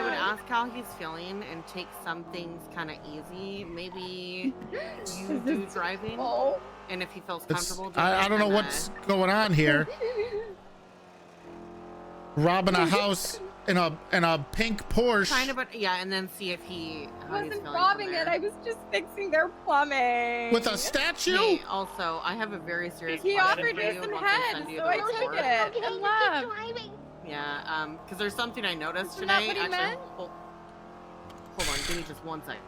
would ask how he's feeling and take some things kind of easy. Maybe you do driving, and if he feels comfortable doing I don't know then, what's going on here. Robbing a house in a pink Porsche. kind of, but yeah, and then see if he. I how he's wasn't feeling robbing from it. there. I was just fixing their plumbing. With a statue? Hey, also, I have a very serious He question offered for me you some once head, send you so the I report. took it. And left. Yeah, because there's something I noticed Isn't that today. what he Actually, meant? hold on, give me just 1 second.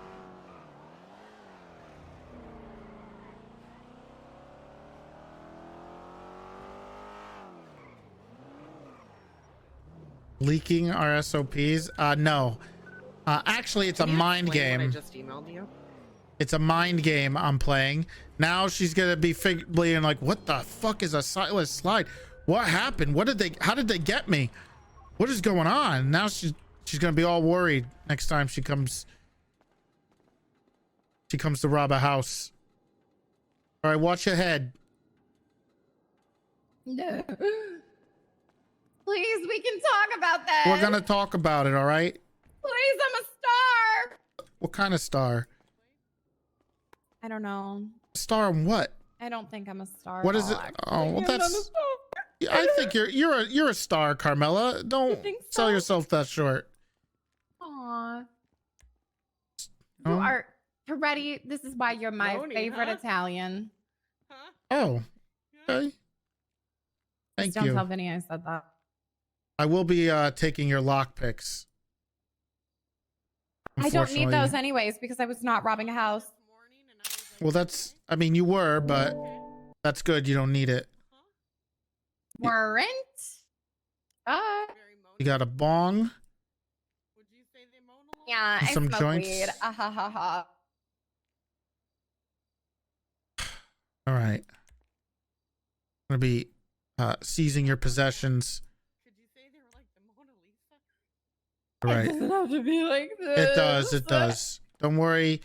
Leaking our SOPs? No. Actually, it's a Can you mind explain what game. I just emailed you. It's a mind game I'm playing. Now she's gonna be being like, what the fuck is a Silas slide? What happened? How did they get me? What is going on? Now she's gonna be all worried next time she comes to rob a house. All right, watch your head. No. Please, we can talk about that. We're gonna talk about it, all right? Please, I'm a star. What kind of star? I don't know. Star on what? I don't think I'm a star. What at is it? all, actually. Oh, well, I'm not a that's. star. I think you're a star, Carmela. Don't think sell so? yourself that short. Aw. Oh. You are Toretti. This is why you're my Lonely, favorite huh? Italian. Oh, okay. Thank Don't you. tell Vinny I said that. I will be taking your lock picks. I don't need Unfortunately. those anyways because I was not robbing a house. Well, I mean, you were, but that's good. You don't need it. Weren't? You got a bong. Yeah, I some smoke joints. weed. Ah, ha, ha, ha. All right. I'm gonna be seizing your possessions. All It right. doesn't have to be like this. It does. It does. Don't worry.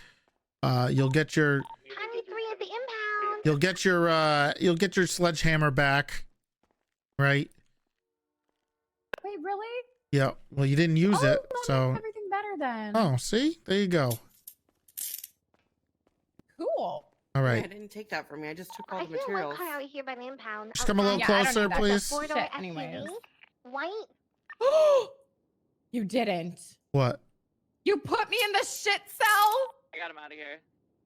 You'll get your. I need 3 at the impound. You'll get your sledgehammer back. Right. Wait, really? Yeah. Well, you didn't use it, well, so. makes everything better then. Oh, see, there you go. Cool. All I right. didn't take that from me. I just took all I the see a white materials. car out here by the impound. Just come a little Yeah, I don't closer, need that. please. Four-door Shit, SUV, anyways. white. You didn't. What? You put me in the shit cell? I got him out of here.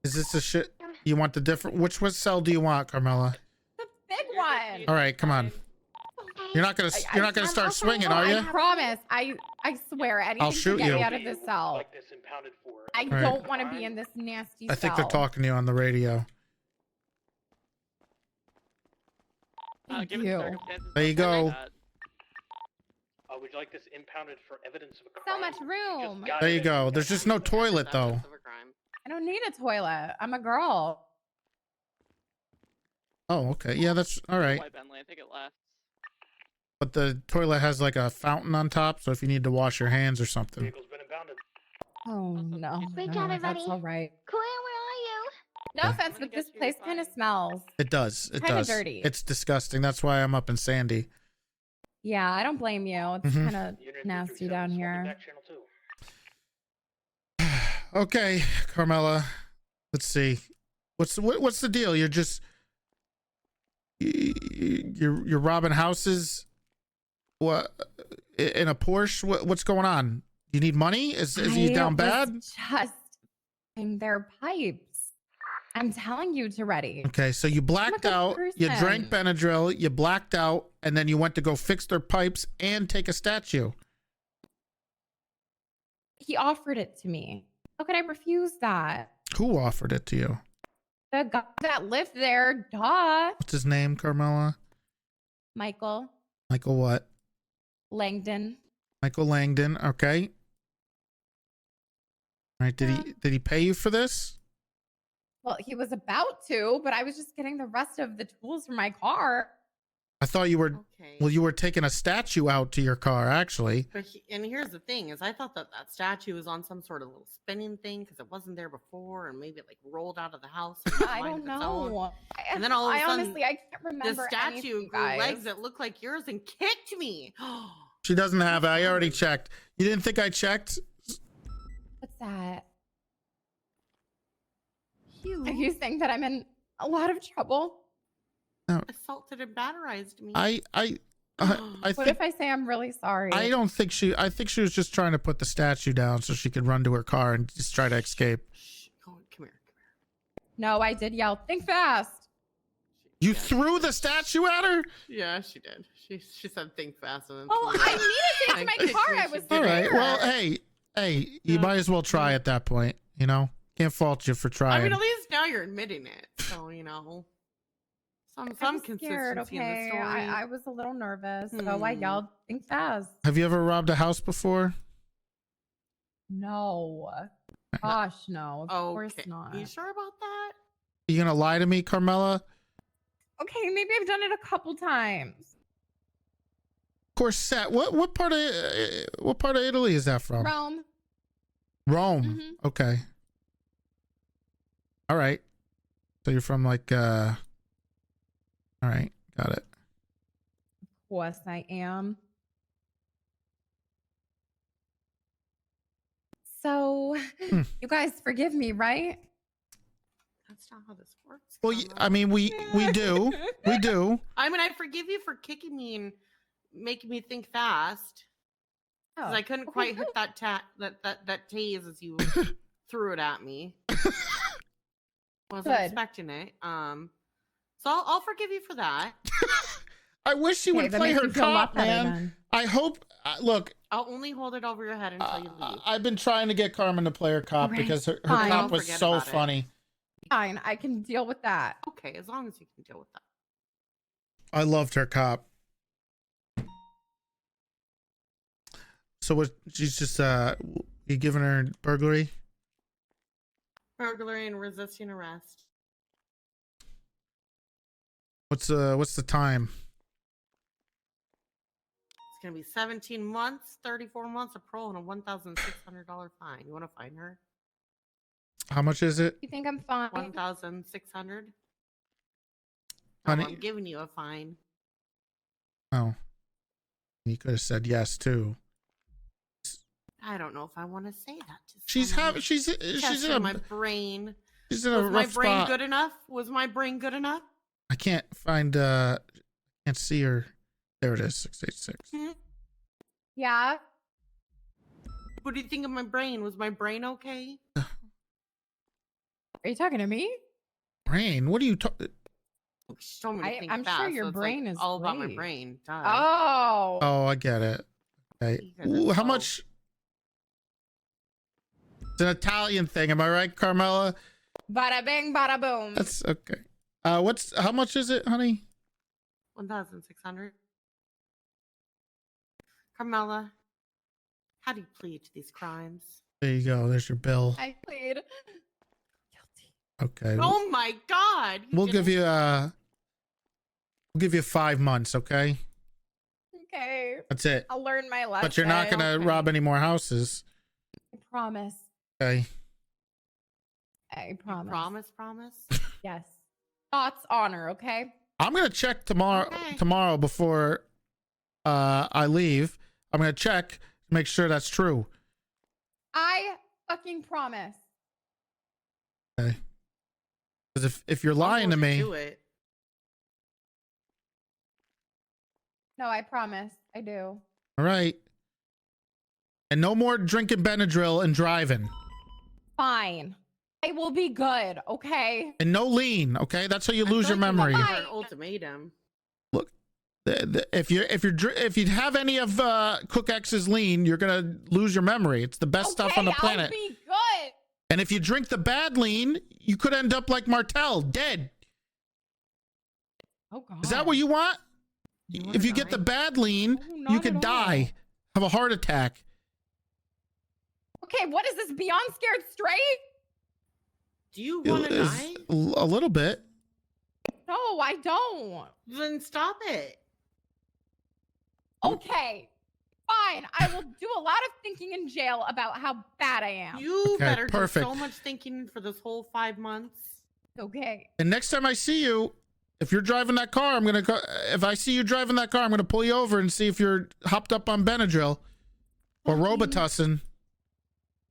Is this the shit? You want the different? Which cell do you want, Carmela? The big one. All right, come on. You're not gonna start swinging, are you? I promise. I swear. Anything I'll shoot to get you. me out of this cell. Like this impounded for. I All right. don't want to be in this nasty cell. I think they're talking to you on the radio. Thank Given the you. circumstances, There you something go. like that. Would you like this impounded for evidence of a crime? So much room. There you go. There's just no toilet though. I don't need a toilet. I'm a girl. Oh, okay. Yeah, that's all right. White Bentley, I think it left. But the toilet has like a fountain on top, so if you need to wash your hands or something. Vehicle's been impounded. Oh no. We no, got it that's ready. all right. Quinn, where are you? No offense, but this place kind of smells. It does. It Kinda does. dirty. It's disgusting. That's why I'm up in Sandy. Yeah, I don't blame you. It's Mhm. kind of nasty down here. Back channel 2. Okay, Carmela. Let's see. What's the deal? You're just you're robbing houses. What in a Porsche? What's going on? You need money? Is he down bad? Just in their pipes. I'm telling you, Toretti. Okay, so you blacked good out, you person. drank Benadryl, you blacked out, and then you went to go fix their pipes and take a statue. He offered it to me. How could I refuse that? Who offered it to you? The guy that lived there, duh. What's his name, Carmela? Michael Michael what? Langdon. Michael Langdon. Okay. All right. Did he pay you for this? Well, he was about to, but I was just getting the rest of the tools for my car. I thought you were. Okay. Well, you were taking a statue out to your car, actually. But and here's the thing: is I thought that statue was on some sort of little spinning thing because it wasn't there before, and maybe it like rolled out of the house. I don't know. And then all of a sudden, honestly, I can't remember. the statue anything, grew guys. legs that looked like yours and kicked me. She doesn't have it. I already checked. You didn't think I checked? What's that? Are you saying that I'm in a lot of trouble? Assaulted and batterized me. I What think. if I say I'm really sorry? I don't think she. I think she was just trying to put the statue down so she could run to her car and just try to escape. Come here. No, I did yell, think fast. You threw the statue at her? Yeah, she did. She said think fast and then. Well, I needed to get to my car. I was All right. scared. Well, hey, you might as well try at that point. You know, can't fault you for trying. I mean, at least now you're admitting it. So you know, some I was consistency scared, in the okay? story. I was a little nervous, so I yelled, think fast. Have you ever robbed a house before? No. Gosh, no. Of course Okay. not. You sure about that? You gonna lie to me, Carmela? Okay, maybe I've done it a couple times. Corset. What part of Italy is that from? Rome. Rome. Mhm. Okay. All right. So you're from like all right, got it. Of course I am. So, you guys forgive me, right? That's not how this works. Well, I mean, we do. We do. I mean, I forgive you for kicking me and making me think fast. Because I couldn't quite hit that that tase as you threw it at me. Wasn't Good. expecting it. So I'll forgive you for that. I wish she Okay, would that play makes her me feel a lot cop, better man. then. I hope. Look, I'll only hold it over your head until you leave. I've been trying to get Carmen to play her cop Right. because her Fine. cop Don't was forget so about it. funny. Fine, I can deal with that. Okay, as long as you can deal with that. I loved her cop. So what? She's just You giving her burglary? Burglary and resisting arrest. What's the time? It's gonna be 17 months, 34 months of parole, and a $1,600 fine. You want to fine her? How much is it? You think I'm fine? 1,600. Honey- I'm giving you a fine. Oh, you could have said yes too. I don't know if I want to say that. To She's someone. having. She's in Testing a. my brain. She's in a Was my rough brain spot. good enough? Was my brain good enough? I can't find. Can't see her. There it is. 686. Yeah. What do you think of my brain? Was my brain okay? Are you talking to me? Brain. What are you talking? She told me to think I'm fast, sure your so it's brain like is all about my great. brain. Duh. Oh. Oh, I get it. Okay. Ooh, how much? It's an Italian thing. Am I right, Carmela? Bada bing, bada boom. That's okay. How much is it, honey? 1,600. Carmela, how do you plead to these crimes? There you go. There's your bill. I plead. Okay. Oh my God! We'll give you 5 months. Okay. Okay. That's it. I'll learn my lesson. But you're not gonna Okay. rob any more houses. I promise. Okay. I promise. Promise? Yes. Thoughts, honor, okay? I'm gonna check tomorrow before I leave. I'm gonna check to make sure that's true. I fucking promise. Okay. Because if you're lying to me, Do it. No, I promise. I do. all right. And no more drinking Benadryl and driving. Fine. I will be good, okay? And no lean. Okay, that's how you lose your Like you memory. gave her an ultimatum. If you have any of Cook X's lean, you're gonna lose your memory. It's the best stuff on the planet. I'll be good. And if you drink the bad lean, you could end up like Martel, dead. Oh God. Is that what you want? If you get the bad lean, not you could at die, have a heart attack. Okay, what is this? Beyond Scared Straight? Do you want to die? A little bit. No, I don't. Then stop it. Okay, fine. I will do a lot of thinking in jail about how bad I am. You Okay, better perfect. do so much thinking for this whole 5 months. Okay. And next time I see you, if you're driving that car, I'm gonna go. If I see you driving that car, I'm gonna pull you over and see if you're hopped up on Benadryl, or Robitussin,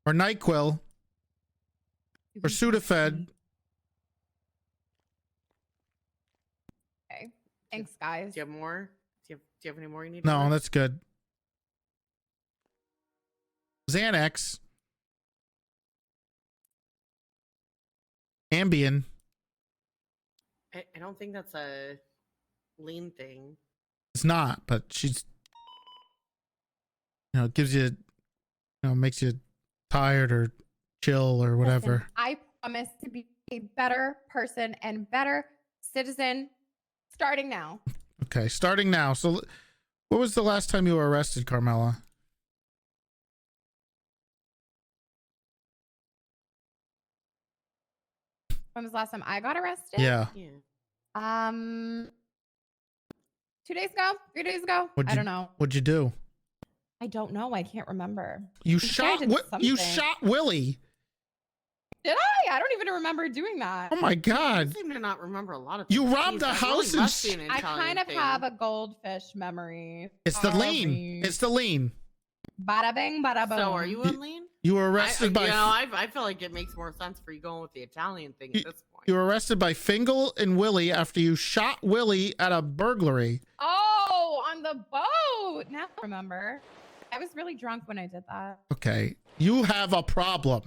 or NyQuil, or Sudafed. Okay. Thanks, guys. Do you have more? Do you have any more you need? No, that's good. Xanax, Ambien. I don't think that's a lean thing. It's not, but she's, it gives you, makes you tired or chill or whatever. Listen, I promise to be a better person and better citizen starting now. Okay, starting now. So, what was the last time you were arrested, Carmela? When was the last time I got arrested? Yeah. 2 days ago? 3 days ago? I don't know. What'd you do? I don't know. I can't remember. You I think I shot. did You something. shot Willie. Did I? I don't even remember doing that. Oh my God! I seem to not remember a lot of. You things. robbed Jeez, a that house really and must be an I Italian kind of thing. have a goldfish memory. It's the lean. Sorry. It's the lean. Bada bing, bada boom. So are you on lean? You were arrested by. I feel like it makes more sense for you going with the Italian thing at this point. You were arrested by Fingal and Willie after you shot Willie at a burglary. Oh, on the boat. Now I remember. I was really drunk when I did that. Okay, you have a problem.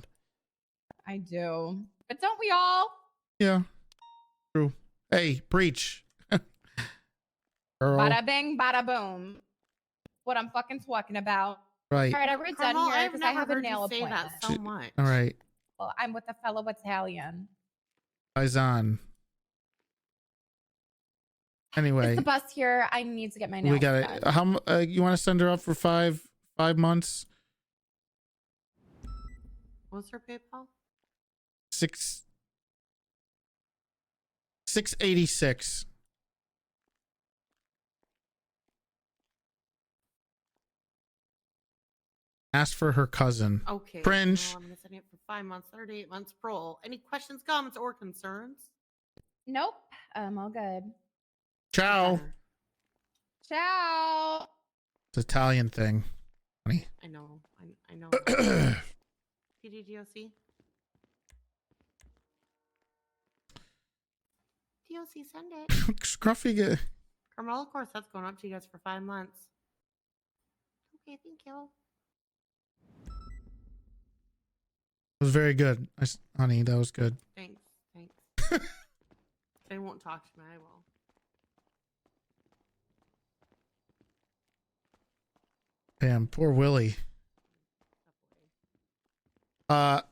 I do. But don't we all? Yeah, true. Hey, preach. Girl. Bada bing, bada boom. What I'm fucking talking about. Right. All right, we're done Carmel, here I've because I never have a heard nail you say appointment. that so much. All right. Well, I'm with a fellow Italian. Eyes on. Anyway, It's the bus here. I need to get my nails we got it. done. How you want to send her up for five months? What's her PayPal? 686. Asked for her cousin. Okay. Cringe. Well, I'm gonna send it for 5 months, 38 months parole. Any questions, comments, or concerns? Nope. I'm all good. Ciao. Ciao. It's an Italian thing. Funny. I know. I know. PDDOC? DOC, send it. Scruffy. Carmel, of course, that's going up to you guys for 5 months. Okay, thank you. It was very good. Honey, that was good. Thanks. They won't talk to me. I will. Damn, poor Willie. Have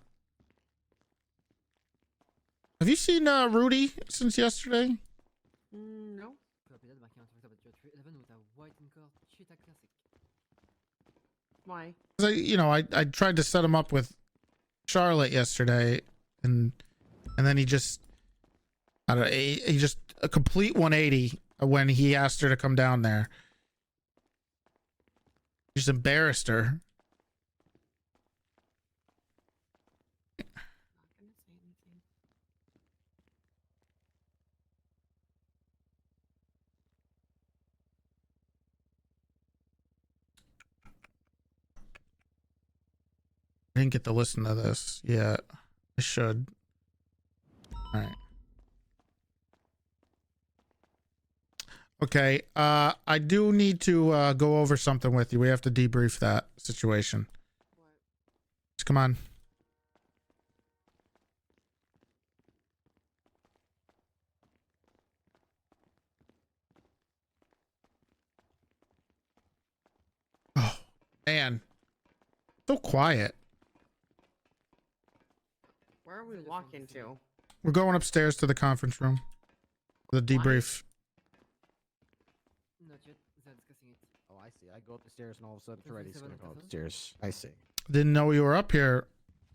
you seen Rudy since yesterday? No. Why? I tried to set him up with Charlotte yesterday, and then he just, I don't know, he just a complete 180 when he asked her to come down there. He just embarrassed her. I didn't get to listen to this yet. I should. All right. Okay. I do need to go over something with you. We have to debrief that situation. Just come on. Oh, man. So quiet. Where are we walking to? We're going upstairs to the conference room. The debrief. Oh, I see. I go up the stairs and all of a sudden Toretti's gonna go upstairs. I see. Didn't know you were up here,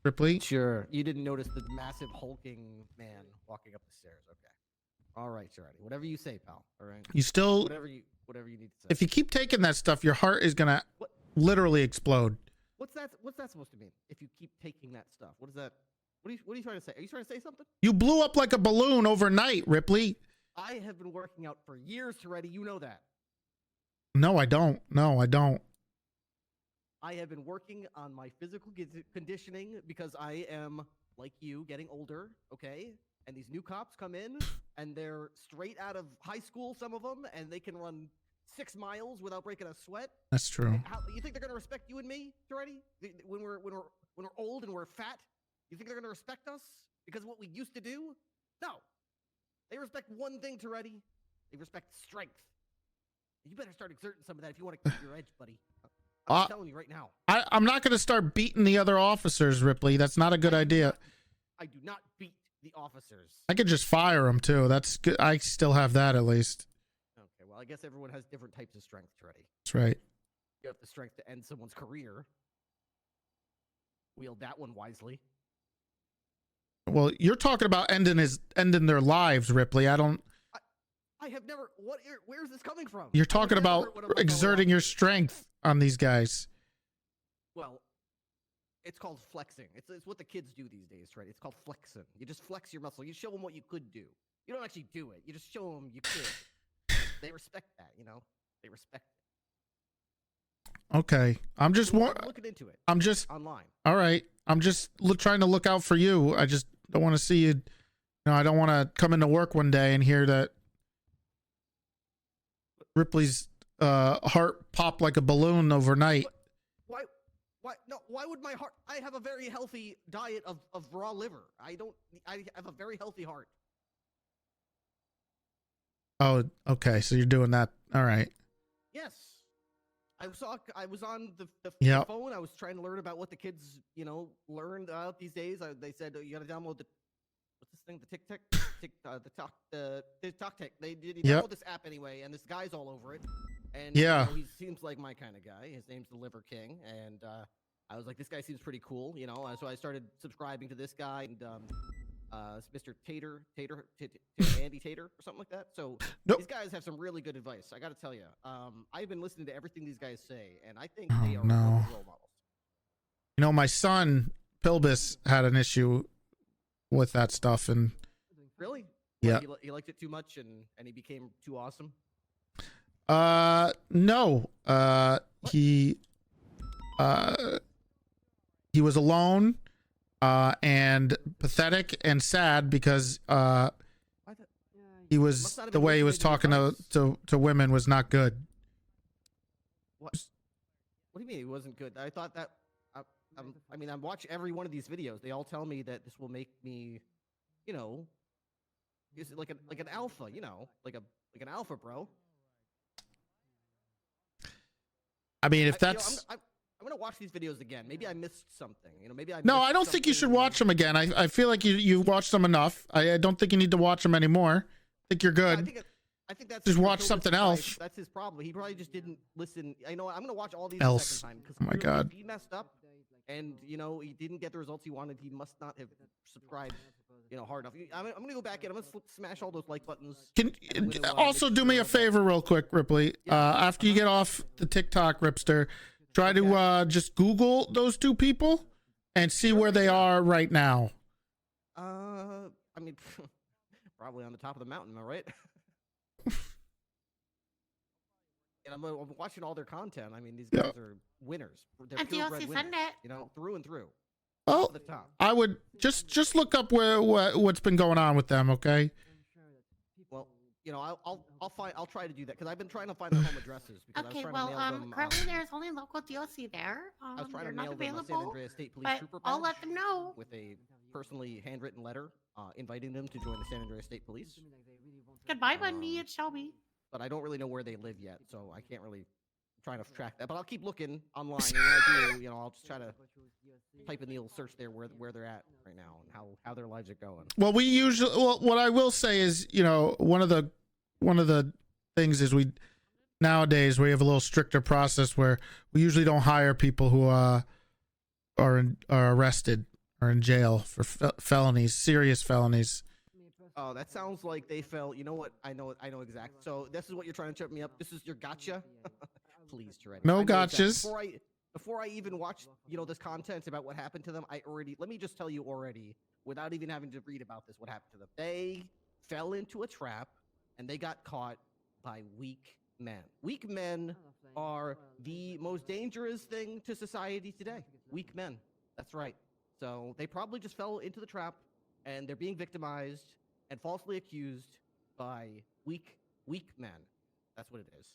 Ripley. Sure. You didn't notice the massive hulking man walking up the stairs. Okay. All right, Toretti. Whatever you say, pal. All right. You still. Whatever you need to say. If you keep taking that stuff, your heart is gonna literally explode. What's that supposed to mean? If you keep taking that stuff, what is that? What are you trying to say? Are you trying to say something? You blew up like a balloon overnight, Ripley. I have been working out for years, Toretti. You know that. No, I don't. No, I don't. I have been working on my physical conditioning because I am, like you, getting older, okay? And these new cops come in, and they're straight out of high school, some of them, and they can run 6 miles without breaking a sweat. That's true. How, you think they're going to respect you and me, Toretti? When we're old and we're fat? You think they're going to respect us because of what we used to do? No. They respect one thing, Toretti. They respect strength. You better start exerting some of that if you want to keep your edge, buddy. I'm telling you right now. I'm not going to start beating the other officers, Ripley. That's not a good idea. I do not beat the officers. I could just fire them too. That's good. I still have that at least. Okay, well, I guess everyone has different types of strength, Toretti. That's right. You have the strength to end someone's career. Wield that one wisely. Well, you're talking about ending their lives, Ripley. I have never. Where is this coming from? You're talking about exerting your strength on these guys. Well, it's called flexing. It's what the kids do these days, right? It's called flexing. You just flex your muscle. You show them what you could do. You don't actually do it. You just show them you could. They respect that, you know. They respect it. Okay, I'm just looking into it. I'm just online. All right, I'm just trying to look out for you. I just don't want to see you. I don't want to come into work one day and hear that Ripley's heart pop like a balloon overnight. Why would my heart? I have a very healthy diet of raw liver. I have a very healthy heart. Oh, okay. So you're doing that. All right. Yes. I was on the phone. I was trying to learn about what the kids, learned out these days. They said you got to download what's this thing? The TikTok. They download this app anyway, and this guy's all over it. And he seems like my kind of guy. His name's the Liver King, and I was like, this guy seems pretty cool, you know. So I started subscribing to this guy and Mr. Andy Tater or something like that. So these guys have some really good advice. I got to tell you, I've been listening to everything these guys say, and I think they are real role models. You know, my son Pilbus had an issue with that stuff, and Really? yeah, He liked it too much, and he became too awesome. No, he was alone, and pathetic and sad because he was the way he was talking to women was not good. What do you mean it wasn't good? I thought that. I mean, I'm watching every one of these videos. They all tell me that this will make me, you know, is like an alpha, you know, like an alpha, bro. I mean, if that's, I'm gonna watch these videos again. Maybe I missed something. You know, maybe I. no, missed I don't think you should something. watch them again. I feel like you've watched them enough. I don't think you need to watch them anymore. I think you're good. I think that's just watch Pilbus' something advice. else. That's his problem. He probably just didn't listen. I know. I'm gonna watch all these Else. a second time because Oh my God. if he messed up, and you know he didn't get the results he wanted. He must not have subscribed, you know, hard enough. I'm gonna go back in. I'm gonna smash all those like buttons. Can also do me a favor real quick, Ripley. After you get off the TikTok, Ripster, try to just Google those two people and see where they are right now. I mean, probably on the top of the mountain. All right. And I'm watching all their content. I mean, these guys are winners. They're purebred winners, you know, through and through. Oh, the top. I would just look up what's been going on with them, okay? Well, you know, I'll try to do that because I've been trying to find their home addresses. Because Okay, I was well, trying to mail them, currently there's only local DLC there. I was trying They're to not mail them a San available, Andreas State Police but Trooper I'll badge let them know. with a personally handwritten letter inviting them to join the San Andreas State Police. Goodbye, Bundy. It's Shelby. But I don't really know where they live yet, so I can't really try to track that. But I'll keep looking online. And when I do, you know, I'll just try to type in the little search there where they're at right now and how their lives are going. Well, we usually, well, what I will say is, you know, one of the things is nowadays we have a little stricter process where we usually don't hire people who are arrested or in jail for felonies, serious felonies. Oh, that sounds like they fell. You know what? I know exactly. So this is what you're trying to trip me up. This is your gotcha. Please, Toretti. No I know exactly. gotchas. Before I even watch, you know, this content about what happened to them, let me just tell you already, without even having to read about this, what happened to them. They fell into a trap and they got caught by weak men. Weak men are the most dangerous thing to society today. Weak men. That's right. So they probably just fell into the trap and they're being victimized and falsely accused by weak men. That's what it is.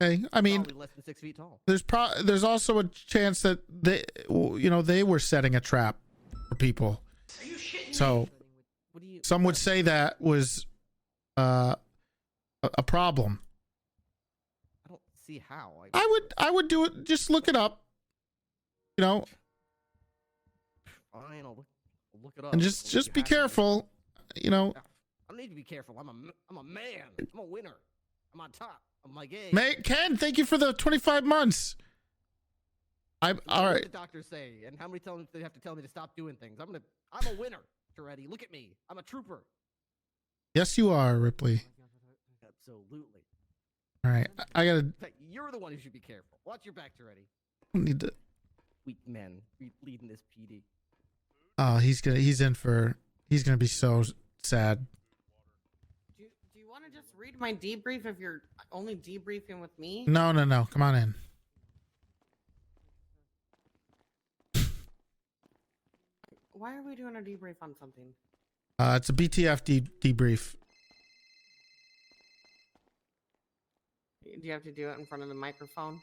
Okay, I mean, probably less than 6 feet tall. There's also a chance that they were setting a trap for people. Are you shitting so me? Some would say that was a problem. I don't see how. I would do it. Just look it up. You know. Fine, I'll look it up. And just be careful. You know. I don't need to be careful. I'm a man. I'm a winner. I'm on top of my game. Ken, thank you for the 25 months. All right. What did the doctors say? And how many times they have to tell me to stop doing things? I'm a winner, Toretti. Look at me. I'm a trooper. Yes, you are, Ripley. Absolutely. All right. I gotta. In fact, you're the one who should be careful. Watch your back, Toretti. I need to. Weak men leading this PD. Oh, he's gonna be so sad. Do you want to just read my debrief if you're only debriefing with me? No. Come on in. Why are we doing a debrief on something? It's a BTF debrief. Do you have to do it in front of the microphone?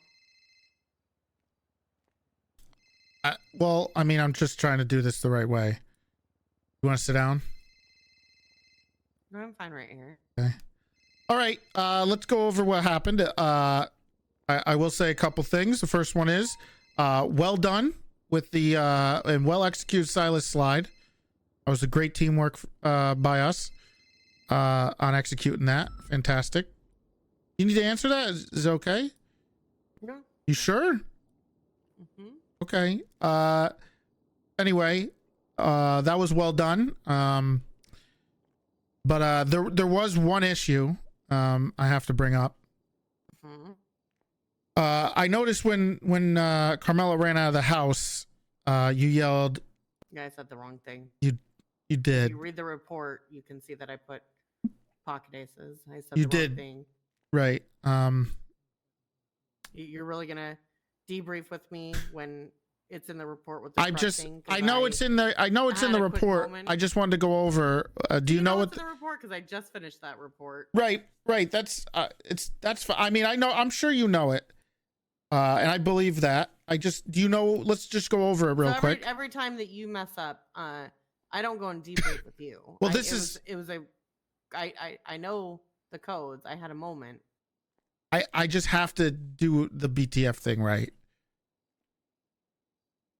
Well, I mean, I'm just trying to do this the right way. You want to sit down? No, I'm fine right here. Okay. All right. Let's go over what happened. I will say a couple things. The first one is, well done with the and well executed Silas slide. That was a great teamwork by us on executing that. Fantastic. You need to answer that? Is it okay? No. You sure? Mm-hmm. Okay. Anyway, that was well done. But there was one issue I have to bring up. I noticed when Carmela ran out of the house, you yelled. Yeah, I said the wrong thing. You If did. you read the report, you can see that I put pocket aces. I said You the wrong did. thing. Right. You're really gonna debrief with me when it's in the report with the I know it's in the report. I just wanted to go over. Do you know what it's in the report? Because I just finished that report. Right. That's that's fine. I mean, I'm sure you know it. And I believe that. Let's just go over it real quick. Every time that you mess up, I don't go and debrief with you. Well, I know the codes. I had a moment. I just have to do the BTF thing right.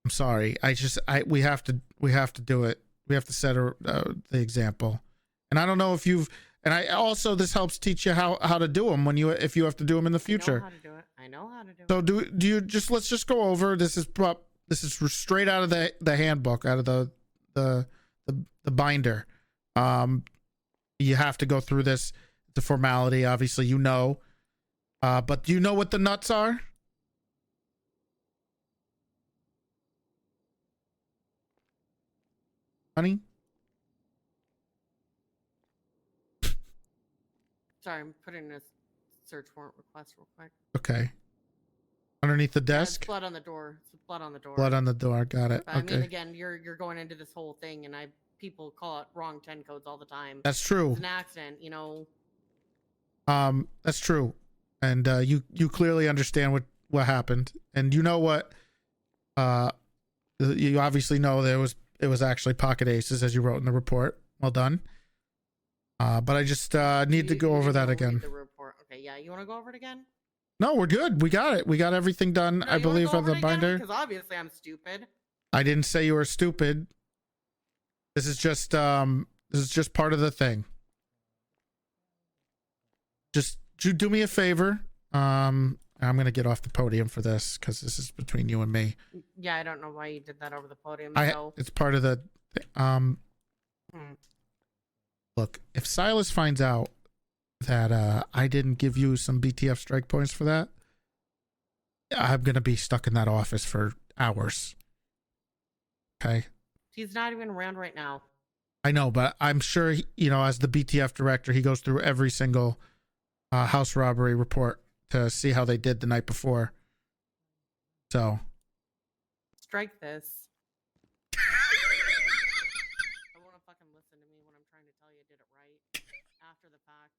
I'm sorry. We have to do it. We have to set the example. And I don't know if you've, and I also, this helps teach you how to do them if you have to do them in the future. I know how to do it. So do you let's just go over, this is straight out of the handbook, out of the binder. You have to go through this. It's a formality, obviously, but do you know what the nuts are? Honey? Sorry, I'm putting a search warrant request real quick. Okay. Underneath the desk? It's blood on the door. It's blood on the door. Blood on the door. Got it. But, okay. I mean, again, you're going into this whole thing, and people call it wrong 10 codes all the time. That's true. It's an accident, That's true. And you clearly understand what happened. And you know what? You obviously know it was actually pocket aces, as you wrote in the report. Well done. But I just need to go over that again. The report. Okay, yeah, you want to go over it again? No, we're good. We got it. We got everything done. No, I believe on the binder. Because obviously I'm stupid. I didn't say you were stupid. This is just part of the thing. Just do me a favor. I'm gonna get off the podium for this because this is between you and me. Yeah, I don't know why you did that over the podium. It's part of the. Look, if Silas finds out that I didn't give you some BTF strike points for that, I'm gonna be stuck in that office for hours. Okay. He's not even around right now. I know, but I'm sure as the BTF director, he goes through every single house robbery report to see how they did the night before. So. Strike this. I want to fucking listen to me when I'm trying to tell you I did it right after the fact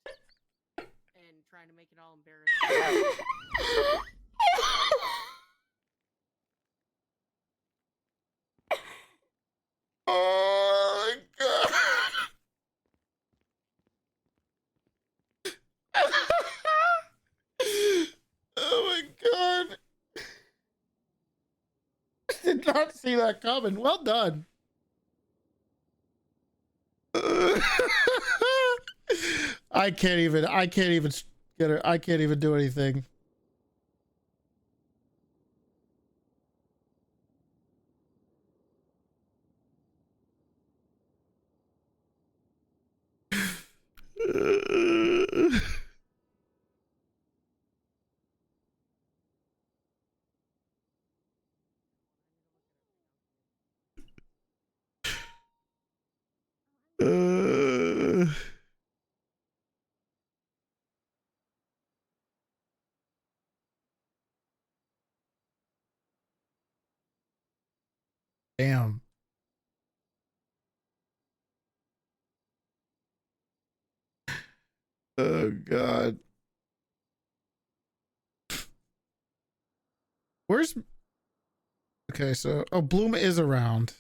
and trying to make it all embarrassing. Oh my god. Oh my god. I did not see that coming. Well done. I can't even get her. I can't even do anything. Damn. Oh god. Where's okay, so Bloom is around.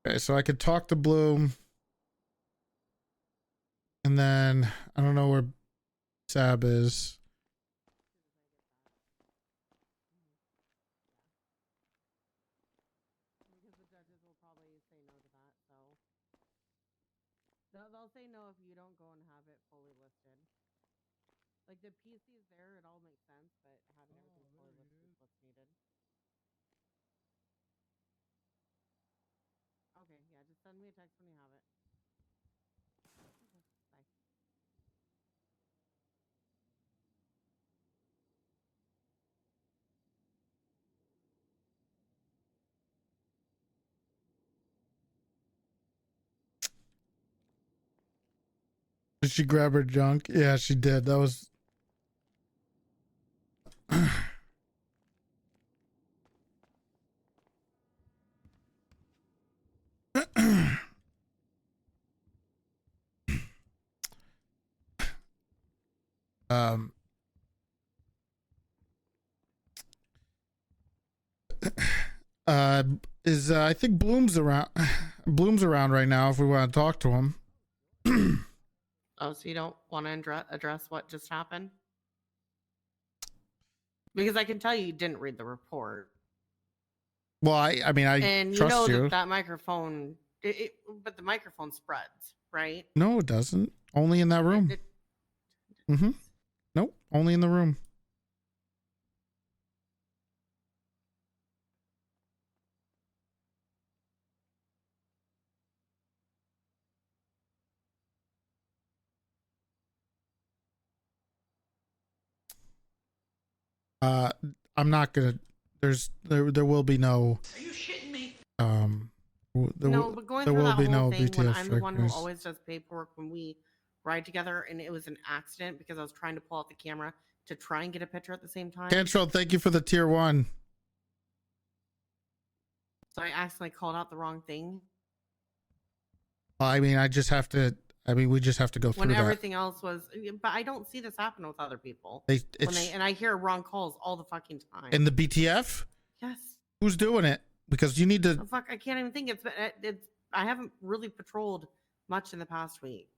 Okay, so I could talk to Bloom. And then I don't know where Sab is. They'll say no if you don't go and have it fully listed. Like the PC is there, it all makes sense, but having everything fully listed is what's needed. Okay, yeah, just send me a text when you have it. Okay, bye. Did she grab her junk? Yeah, she did. That was. um. Is I think Bloom's around. Bloom's around right now. If we want to talk to him. Oh, so you don't want to address what just happened? Because I can tell you didn't read the report. Well, I mean, I And you trust know you. that microphone, but the microphone spreads, right? No, it doesn't. Only in that room. Mm-hmm. Nope. Only in the room. I'm not gonna. There will be no. Are you shitting me? No, But going there through will that be whole no thing when BTF I'm the one who strikers. always does paperwork when we ride together, and it was an accident because I was trying to pull out the camera to try and get a picture at the same time. Cantrell, thank you for the tier 1. So I accidentally called out the wrong thing. I mean, I just have to. I mean, we just have to go When through that. everything else was, but I don't see this happen with other people. And I hear wrong calls all the fucking time. In the BTF? Yes. Who's doing it? Because you need to. Oh, fuck, I can't even think. It's. I haven't really patrolled much in the past week.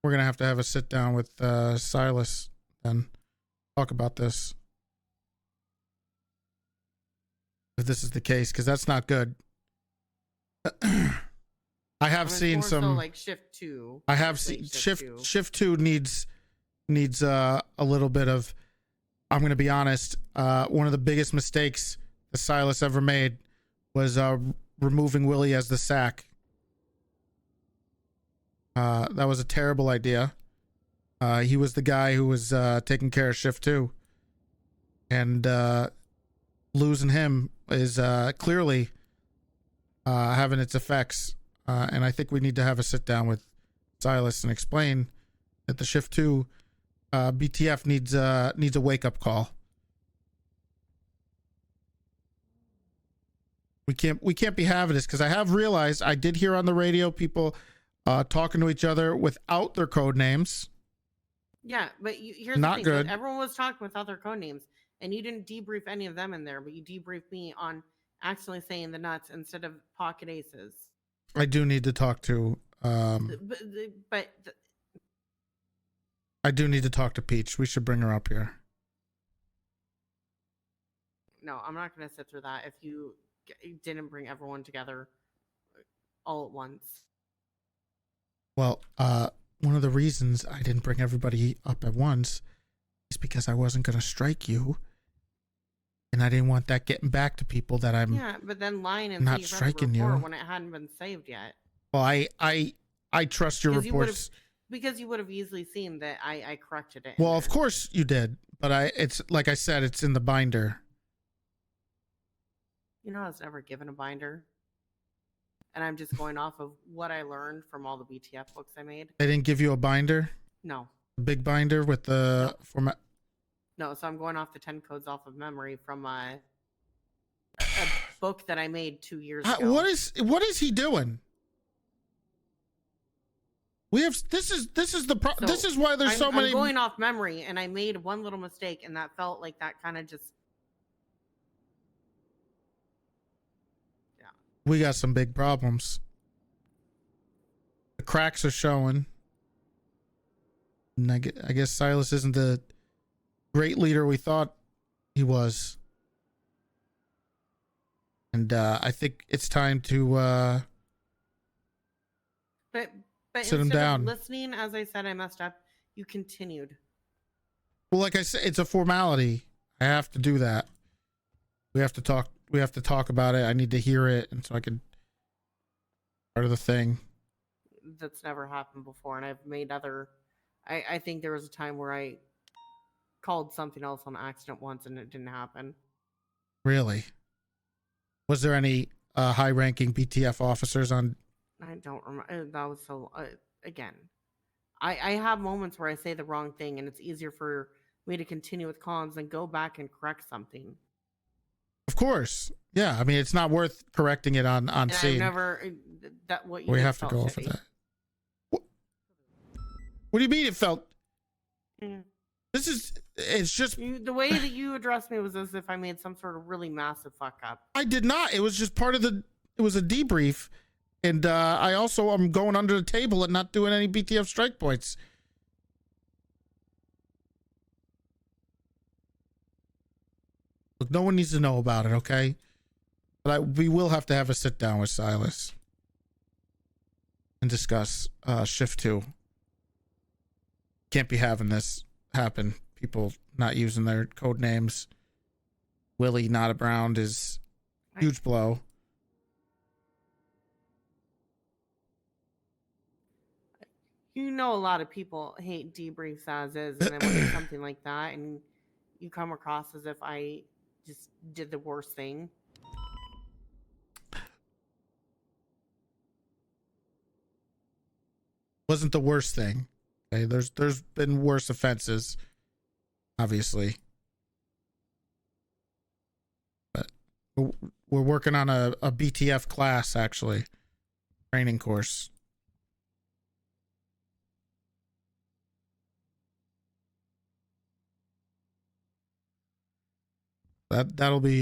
We're gonna have to have a sit down with Silas and talk about this. If this is the case, because that's not good. I have seen more some so like shift 2. I have seen shift 2 needs a little bit of. I'm going to be honest. One of the biggest mistakes that Silas ever made was removing Willie as the sack. That was a terrible idea. He was the guy who was taking care of shift 2, and losing him is clearly having its effects. And I think we need to have a sit down with Silas and explain that the shift 2 BTF needs a wake up call. We can't be having this, because I have realized I did hear on the radio people talking to each other without their code names. Yeah, but here's Not the thing. good. Everyone was talking with other code names, and you didn't debrief any of them in there, but you debriefed me on accidentally saying the nuts instead of pocket aces. I do need to talk to. But I do need to talk to Peach. We should bring her up here. no, I'm not going to sit through that if you didn't bring everyone together all at once. Well, one of the reasons I didn't bring everybody up at once is because I wasn't going to strike you, and I didn't want that getting back to people that I'm. Yeah, but then lying and not saying you read the striking you. report when it hadn't been saved yet. Well, I trust your reports. Because you would have easily seen that I corrected it. Well, of course you did, but it's like I said, it's in the binder. You know, I was never given a binder. And I'm just going off of what I learned from all the BTF books I made. They didn't give you a binder? No. A big binder with the format? No, so I'm going off the 10 codes off of memory from a book that I made 2 years ago. What is he doing? We have this is why there's so many. I'm going off memory, and I made one little mistake, and that felt like that kind of just. We got some big problems. The cracks are showing. And I guess Silas isn't the great leader we thought he was. And I think it's time to But sit him instead down. of listening, as I said, I messed up. You continued. Well, like I said, it's a formality. I have to do that. We have to talk about it. I need to hear it, and so I can Part of the thing. That's never happened before, and I've made other. I think there was a time where I called something else on accident once, and it didn't happen. Really? Was there any high-ranking BTF officers on? I don't remember. That was so. Again, I have moments where I say the wrong thing, and it's easier for me to continue with comms than go back and correct something. Of course. Yeah. I mean, it's not worth correcting it on And scene. I've never that what you We did have to felt go over shitty. that. What do you mean it felt? Mm. It's just The way that you addressed me was as if I made some sort of really massive fuck up. I did not. It was just part of it was a debrief. And I also am going under the table and not doing any BTF strike points. Look, no one needs to know about it, okay? But we will have to have a sit down with Silas and discuss shift 2. Can't be having this happen. People not using their code names. Willie not around is huge blow. You know, a lot of people hate debriefs as is, and then when it's something like that, and you come across as if I just did the worst thing. Wasn't the worst thing. Okay, there's been worse offenses, obviously. But we're working on a BTF class, actually. Training course. That'll be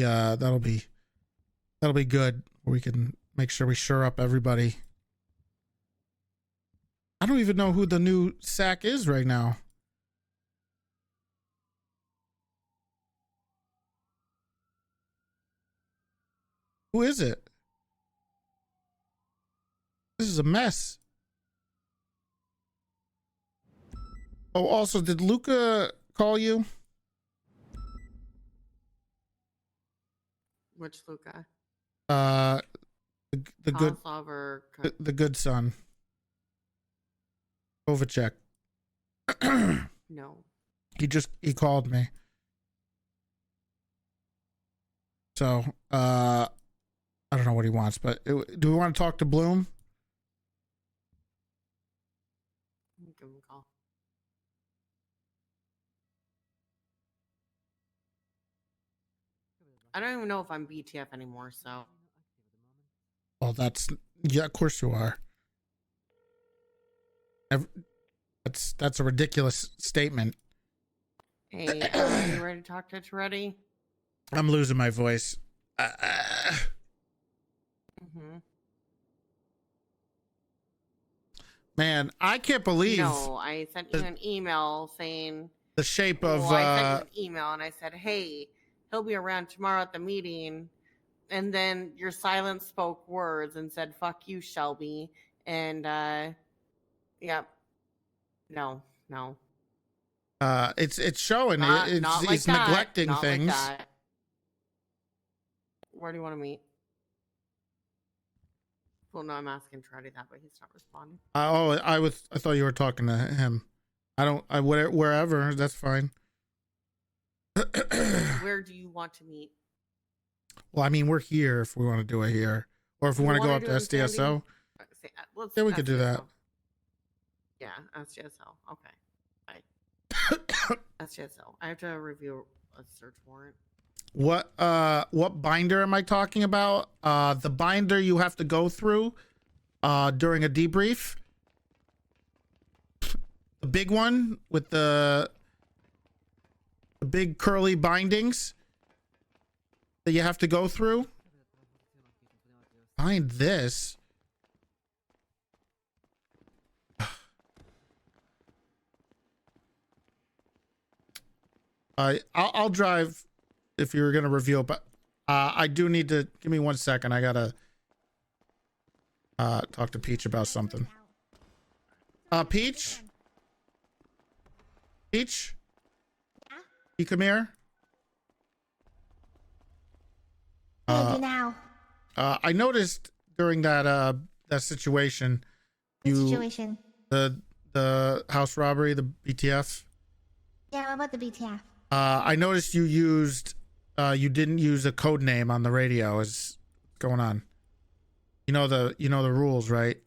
good. We can make sure we shore up everybody. I don't even know who the new SAC is right now. Who is it? This is a mess. Oh, also, did Luca call you? Which Luca? The good Koslov or the good son. Kovacic. No. He called me. So I don't know what he wants, but do we want to talk to Bloom? Give him a call. I don't even know if I'm BTF anymore, so. Well, yeah, of course you are. That's a ridiculous statement. Hey, are you ready to talk to Toretti? I'm losing my voice. Man, I can't believe. No, I sent you an email saying the shape of. Well, I sent you an email and I said, "Hey, he'll be around tomorrow at the meeting," and then your silence spoke words and said, "Fuck you, Shelby," and yep, no. It's showing. Not like it's that. neglecting Not things. Like that. Where do you want to meet? Well, no, I'm asking Toretti that, but he's not responding. I thought you were talking to him. Wherever, that's fine. Where do you want to meet? Well, I mean, we're here if we want to do it here, or if we want to go up to SDSO. Yeah, we could do that. Yeah, SDSO. Okay. Bye. SDSO. I have to review a search warrant. What binder am I talking about? The binder you have to go through during a debrief. The big one with the big curly bindings that you have to go through. Find this. I'll drive if you're gonna review it, but I do need to give me 1 second. I gotta talk to Peach about something. Peach? Peach? You come here? Now. I noticed during that that situation. What situation? The house robbery, the BTF. Yeah, what about the BTF? I noticed you didn't use a code name on the radio. Is going on? You know the rules, right?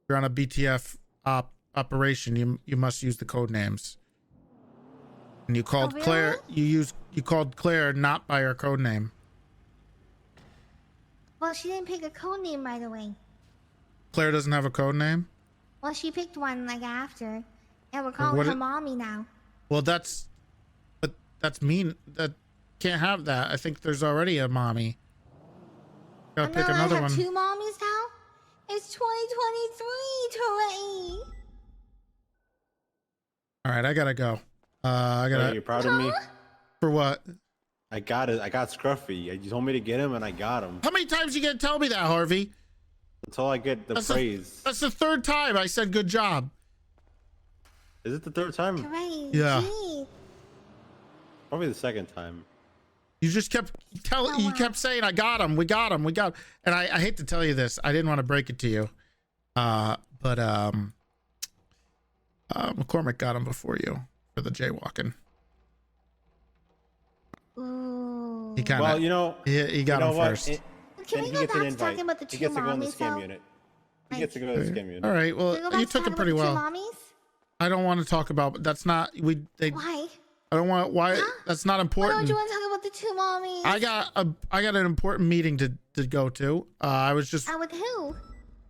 You're on a BTF operation. You must use the code names. And you called really? Claire. You called Claire not by her code name. Well, she didn't pick a code name right away. Claire doesn't have a code name? Well, she picked one like after, and we're calling her mommy now. Well, that's mean. That can't have that. I think there's already a mommy. Gotta pick another I have one. 2 mommies now. It's 2023, Toretti. All right, I gotta go. I gotta. Are you proud of me? For what? I got it. I got Scruffy. You told me to get him, and I got him. How many times you gonna tell me that, Harvey? Until I get the praise. That's the 3rd time I said good job. Is it the 3rd time? Toretti, Yeah. gee. Probably the 2nd time. You just kept you kept saying, "I got him. We got him. We got." And I hate to tell you this. I didn't want to break it to you, but McCormick got him before you for the jaywalking. Ooh. He kind of. Well, you know, he got him first. Can we go back to talking about the 2 He gets to go in the mommies, scam though? unit. He gets to go to the scam unit. All right. Well, Can we go back you to took talking it pretty about the well. 2 mommies? I don't want to talk about. That's not. Why? I don't want. Why? Huh? That's not Why important. don't you want to talk about the 2 mommies? I got an important meeting to go to. I was just With who?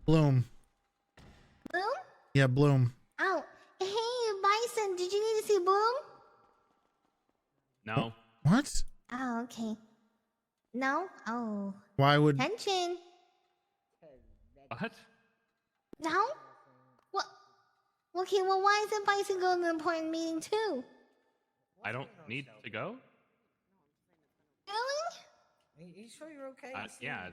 Bloom. Bloom? Yeah, Bloom. Oh, hey, Bison, did you need to see Bloom? No. What? Oh, okay. No? Oh. Why would? Tension. What? No? What? Okay, well, why isn't Bison going to an important meeting too? I don't need to go? Really? Are you sure you're okay? Yeah.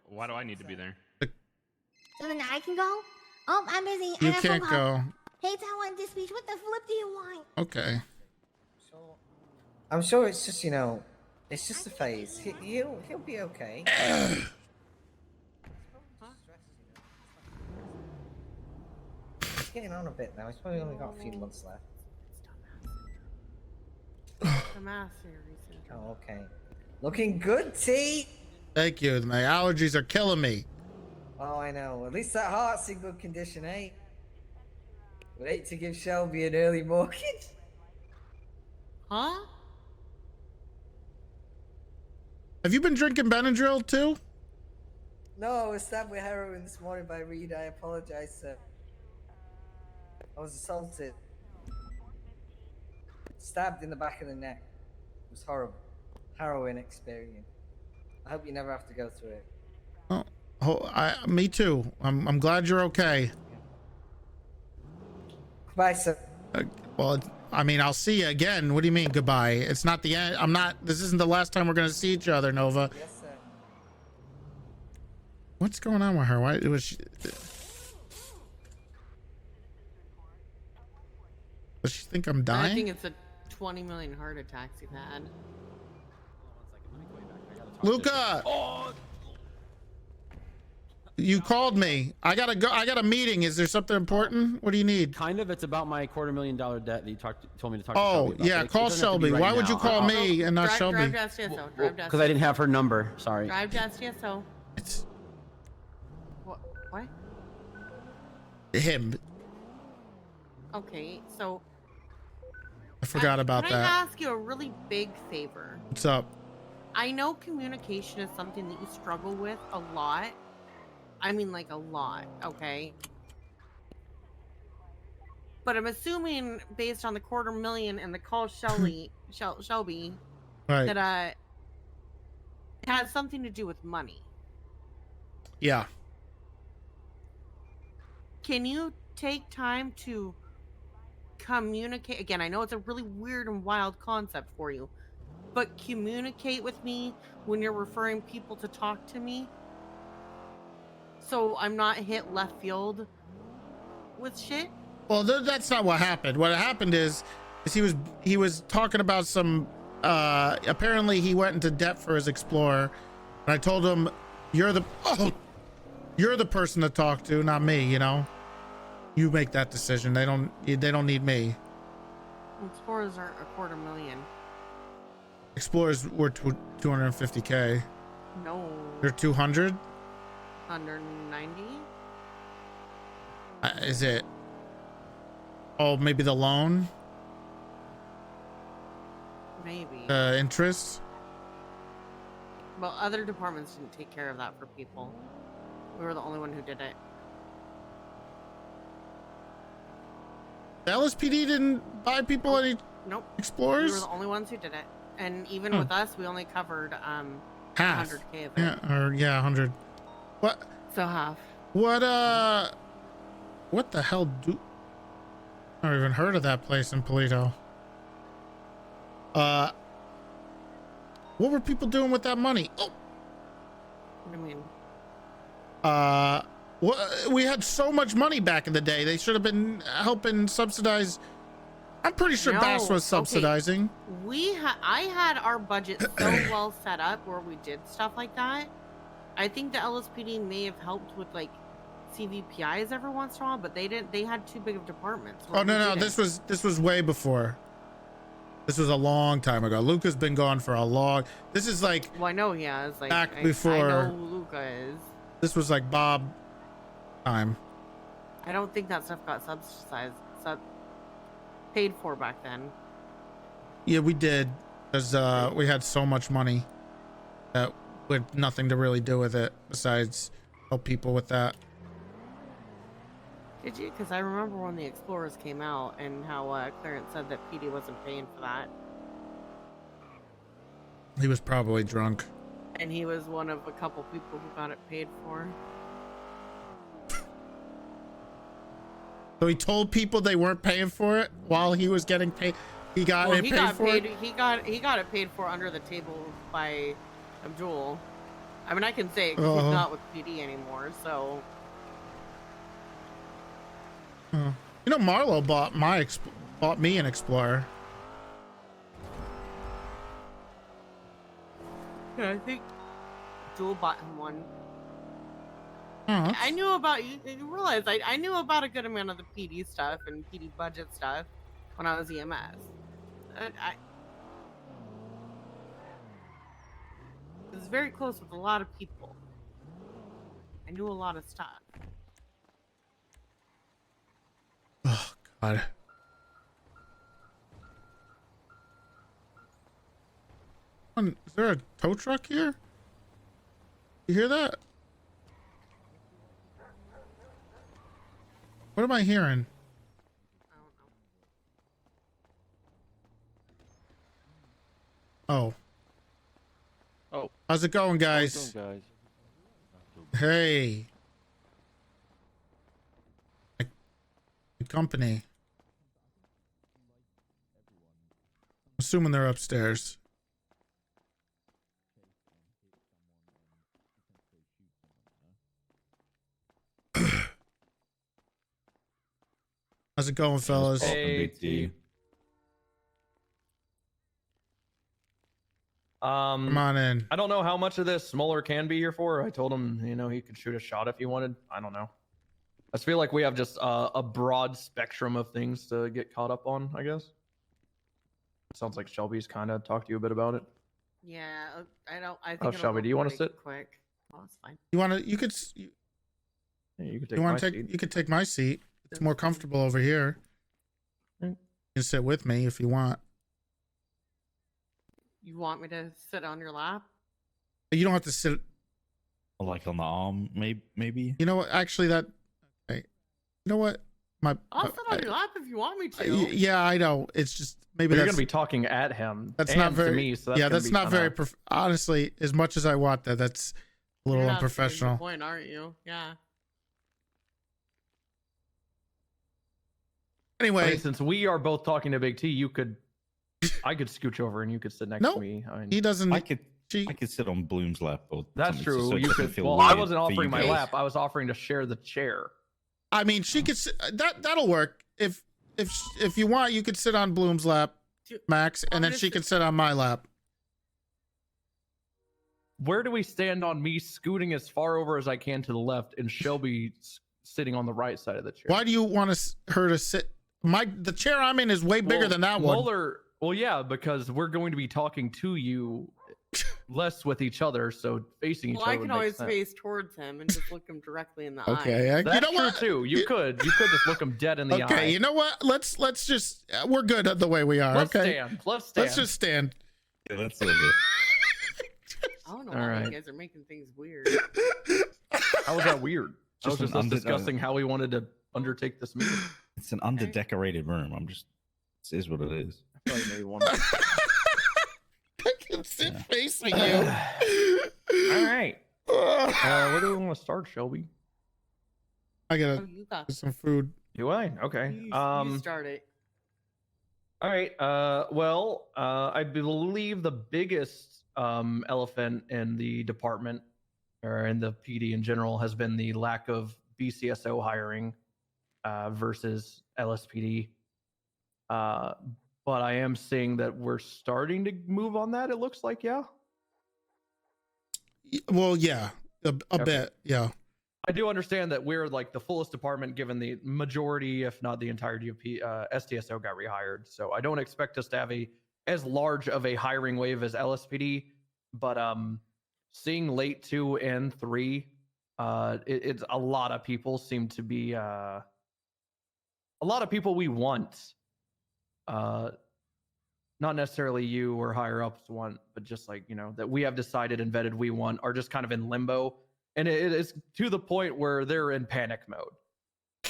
Why do I need to be there? So then I can go? Oh, I'm busy. You I got a phone can't call. go. Hey, Taiwan this speech. What the flip do you want? Okay. I'm sure it's just, it's just a phase. He'll be okay. He's getting on a bit now. He's probably only got a few months left. Oh, okay. Looking good, T. Thank you. My allergies are killing me. Oh, I know. At least that heart's in good condition, eh? Would hate to give Shelby an early mortgage. Huh? Have you been drinking Benadryl too? No, I was stabbed with heroin this morning by Reed. I apologize, sir. I was assaulted. Stabbed in the back of the neck. It was horrible. Harrowing experience. I hope you never have to go through it. Me too. I'm glad you're okay. Bye, sir. Well, I mean, I'll see you again. What do you mean goodbye? It's not the end. This isn't the last time we're gonna see each other, Nova. Yes, sir. What's going on with her? Why was she? Does she think I'm dying? I think it's a 20 million heart attacks you've had. Luca! You called me. I gotta go. I got a meeting. Is there something important? What do you need? Kind of. It's about my $250,000 debt that you told me to talk Oh, to Shelby about. yeah, It call doesn't have to be Shelby. right Why would now. you call me and not drive, Shelby? Drive down CSO. Drive down Because I didn't have her number. Sorry. Drive down CSO. What? Him. Okay, so I forgot about can I that. ask you a really big favor? What's up? I know communication is something that you struggle with a lot. I mean, like a lot, okay? But I'm assuming, based on the $250,000 and the call Shelby, Right. that it has something to do with money. Yeah. Can you take time to communicate? Again, I know it's a really weird and wild concept for you, but communicate with me when you're referring people to talk to me, so I'm not hit left field with shit. Well, that's not what happened. What happened is he was talking about some. Apparently, he went into debt for his Explorer, and I told him, "You're You're the person to talk to, not me, you know? You make that decision. They don't need me. Explorers are $250,000. Explorers were 250K. No. They're 200? 190? Is it? Oh, maybe the loan? Maybe. Interest? Well, other departments didn't take care of that for people. We were the only one who did it. The LSPD didn't buy people any Nope. Explorers? We were the only ones who did it. And even with us, we only covered Half. 100K of it. Yeah, 100. What? So half. What the hell do... I never even heard of that place in Polito. What were people doing with that money? Oh, What do you mean? we had so much money back in the day. They should have been helping subsidize. I'm pretty sure Bass No, was subsidizing. okay. I had our budget so well set up where we did stuff like that. I think the LSPD may have helped with like CVPIs every once in a while, but they didn't. They had too big of departments. Oh no, this was way before. This was a long time ago. Luca's been gone for a long. This is like. Well, I know he has. Like back I before. know who Luca is. This was like Bob time. I don't think that stuff got paid for back then. Yeah, we did, because we had so much money that we had nothing to really do with it besides help people with that. Did you? Because I remember when the Explorers came out and how Clarence said that PD wasn't paying for that. He was probably drunk. And he was one of a couple people who got it paid for. So he told people they weren't paying for it while he was getting paid. He got it paid for it? He got it paid for under the table by Abdul. I mean, I can say it because he's not with PD anymore, so. You know, Marlo bought me an Explorer. Yeah, I think Jewel bought him one. Oh, I knew about you realize I knew about a good amount of the PD stuff and PD budget stuff when I was EMS. I was very close with a lot of people. I knew a lot of stuff. Oh God. Is there a tow truck here? You hear that? What am I hearing? Oh. Oh. How's it going, guys? How's it going, Hey. The company. Assuming they're upstairs. How's it going, fellas? Hey. Come on in. I don't know how much of this Smoller can be here for. I told him, you know, he could shoot a shot if he wanted. I don't know. I just feel like we have just a broad spectrum of things to get caught up on, I guess. It sounds like Shelby's kind of talked to you a bit about it. Yeah, I think. Oh, Shelby, do you want to sit? Quick. Oh, it's fine. You want to? You could. Yeah, you could take You my want to take? seat. You could take my seat. It's more comfortable over here. You can sit with me if you want. You want me to sit on your lap? You don't have to sit. Like on the arm, maybe. You know what? Actually, that. Okay. You know what? I'll sit on your lap if you want me to. Yeah, I know. It's just maybe You're that's gonna be talking at him. that's and not very. to me, so that's yeah, gonna that's be not very. kinda- Honestly, as much as I want that, that's a little You're not unprofessional. proving your point, aren't you? Yeah. Anyway, I mean, since we are both talking to Big T, I could scooch over and you could sit next to me. I mean, he doesn't. I could sit on Bloom's lap. Or That's something, true. so it You doesn't could. feel Well, I weird wasn't for offering you my guys. lap. I was offering to share the chair. I mean, she could. That'll work. If you want, you could sit on Bloom's lap, Max, and then she could sit on my lap. where do we stand on me scooting as far over as I can to the left and Shelby sitting on the right side of the chair? Why do you want her to sit? The chair I'm in is way bigger than that one. Mueller, well, yeah, because we're going to be talking to you less with each other, so facing each Well, other I would can make always sense. face towards him and just look him directly in the eye. Okay, That's you know true what? too. You could just look him dead in the eye. Okay, you know what? Let's just we're good at the way we are. Let's okay, stand. Let's stand. Let's just stand. Yeah, that's all good. I don't know All why right. you guys are making things weird. How was that weird? I was Just just an us under- discussing how we wanted to undertake this meeting. It's an underdecorated room. It is what it is. I feel like maybe one. I can sit facing you. All right. Where do we want to start, Shelby? I gotta Oh, you got get some food. Do I? Okay. You start it. All right. Well, I believe the biggest elephant in the department or in the PD in general has been the lack of BCSO hiring versus LSPD. But I am seeing that we're starting to move on that. It looks like, yeah. Well, yeah, a Okay. bit, yeah. I do understand that we're like the fullest department, given the majority, if not the entirety of STSO got rehired. So I don't expect us to have as large of a hiring wave as LSPD. But seeing late 2 and 3, it's a lot of people seem to be a lot of people we want. Not necessarily you or higher ups want, but just like, that we have decided and vetted we want are just kind of in limbo. And it is to the point where they're in panic mode.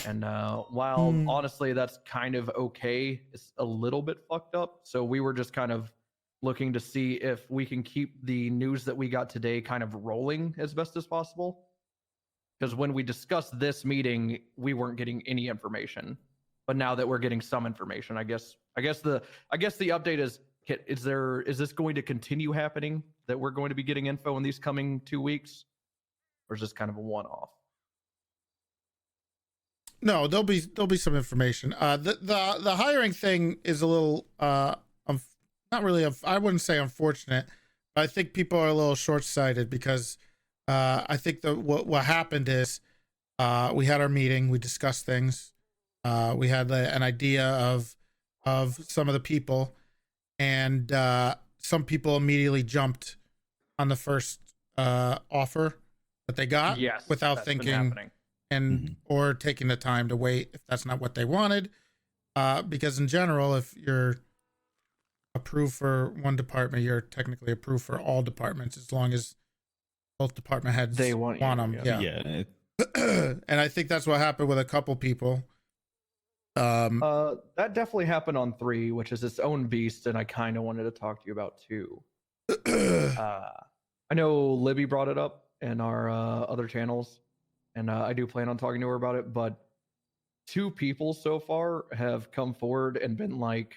And while honestly that's kind of okay, it's a little bit fucked up. So we were just kind of looking to see if we can keep the news that we got today kind of rolling as best as possible. Because when we discussed this meeting, we weren't getting any information. But now that we're getting some information, I guess the update is this going to continue happening, that we're going to be getting info in these coming 2 weeks? Or is this kind of a one-off? No, there'll be some information. The hiring thing is a little not really. I wouldn't say unfortunate, but I think people are a little short-sighted because I think what happened is we had our meeting, we discussed things, we had an idea of some of the people, and some people immediately jumped on the first offer that they got, without thinking and or taking the time to wait if that's not what they wanted. Because in general, if you're approved for one department, you're technically approved for all departments as long as both department heads They want them. Yeah. And I think that's what happened with a couple people. That definitely happened on 3, which is its own beast, and I kind of wanted to talk to you about 2. I know Libby brought it up in our other channels, and I do plan on talking to her about it, but 2 people so far have come forward and been like,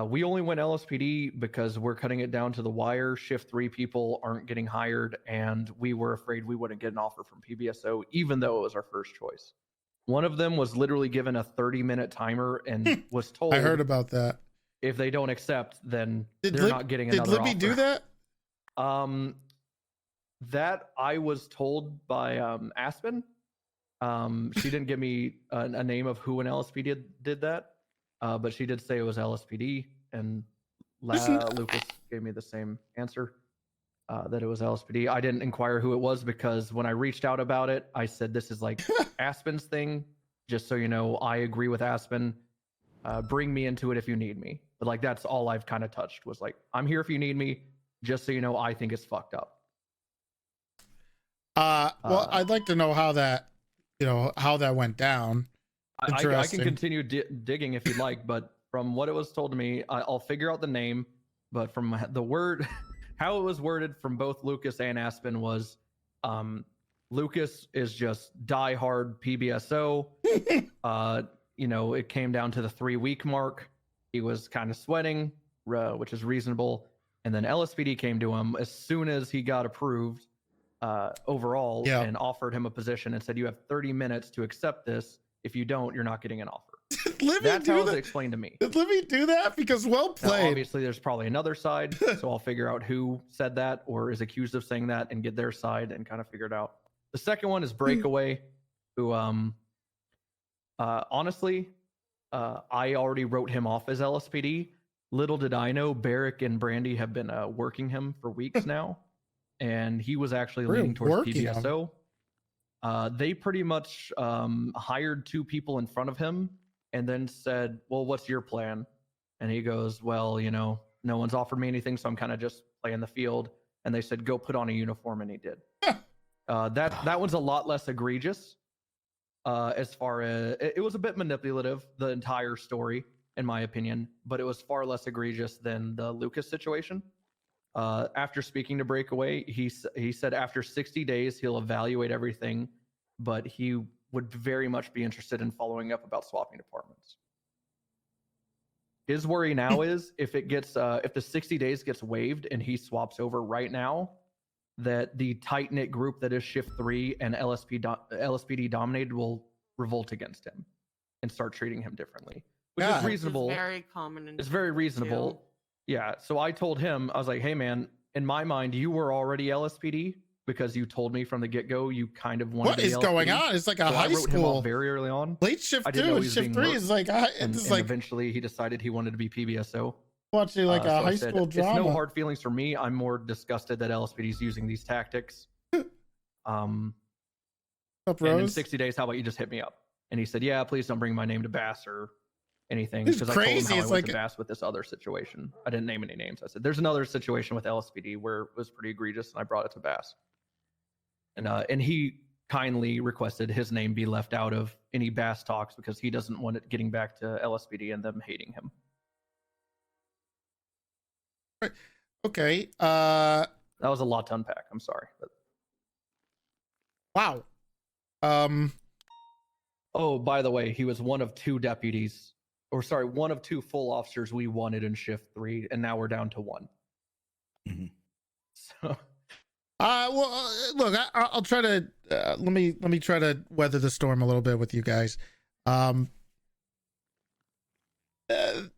we only went LSPD because we're cutting it down to the wire. Shift 3 people aren't getting hired, and we were afraid we wouldn't get an offer from PBSO, even though it was our first choice. One of them was literally given a 30-minute timer and was told, I heard about that. If they don't accept, then they're not getting another offer. Did Libby do that? That I was told by Aspen. She didn't give me a name of who in LSPD did that, but she did say it was LSPD, and Lucas gave me the same answer, that it was LSPD. I didn't inquire who it was because when I reached out about it, I said this is like Aspen's thing. Just so you know, I agree with Aspen. Bring me into it if you need me. But like that's all I've kind of touched was like, I'm here if you need me. Just so you know, I think it's fucked up. Well, I'd like to know how that went down. I can continue digging if you'd like, but from what it was told to me, I'll figure out the name. But from the word, how it was worded from both Lucas and Aspen was, Lucas is just diehard PBSO. It came down to the 3-week mark. He was kind of sweating, which is reasonable. And then LSPD came to him as soon as he got approved and offered him a position and said, you have 30 minutes to accept this. If you don't, you're not getting an offer. Libby That's do how it was that? explained to me. Did Libby do that? Because well Now, played. obviously, there's probably another side, so I'll figure out who said that or is accused of saying that and get their side and kind of figure it out. The second one is Breakaway, who, honestly, I already wrote him off as LSPD. Little did I know, Barrick and Brandy have been working him for weeks now, and he was actually Really leaning towards working him? PBSO. They pretty much hired 2 people in front of him and then said, well, what's your plan? And he goes, well, you know, no one's offered me anything, so I'm kind of just playing the field. And they said, go put on a uniform, and he did. That one's a lot less egregious. As far as it was a bit manipulative, the entire story, in my opinion, but it was far less egregious than the Lucas situation. After speaking to Breakaway, he said after 60 days he'll evaluate everything, but he would very much be interested in following up about swapping departments. His worry now is if the 60 days gets waived and he swaps over right now, that the tight-knit group that is Shift 3 and LSPD dominated will revolt against him and start treating him differently, which is reasonable. It's very common. It's very reasonable. too. Yeah. So I told him, I was like, hey, man, in my mind, you were already LSPD because you told me from the get-go you kind of wanted What to be is going LSPD. on? It's like a So I high wrote him school. off very early on. Late shift I didn't 2 know and he was shift being 3 mur- is like and it's like eventually he decided he wanted to be PBSO. watching like So a I high said, school it's drama. no hard feelings for me. I'm more disgusted that LSPD is using these tactics. Up, And in Rose? 60 days, how about you just hit me up? And he said, yeah, please don't bring my name to Bass or anything. It's Because I told him crazy. how It's I went like- to Bass with this other situation. I didn't name any names. I said, there's another situation with LSPD where it was pretty egregious, and I brought it to Bass. And he kindly requested his name be left out of any Bass talks because he doesn't want it getting back to LSPD and them hating him. Okay. That was a lot to unpack. I'm sorry. But... Wow. Oh, by the way, he was one of 2 deputies, or sorry, one of 2 full officers we wanted in Shift 3, and now we're down to 1. So, well, look, I'll try to let me try to weather the storm a little bit with you guys.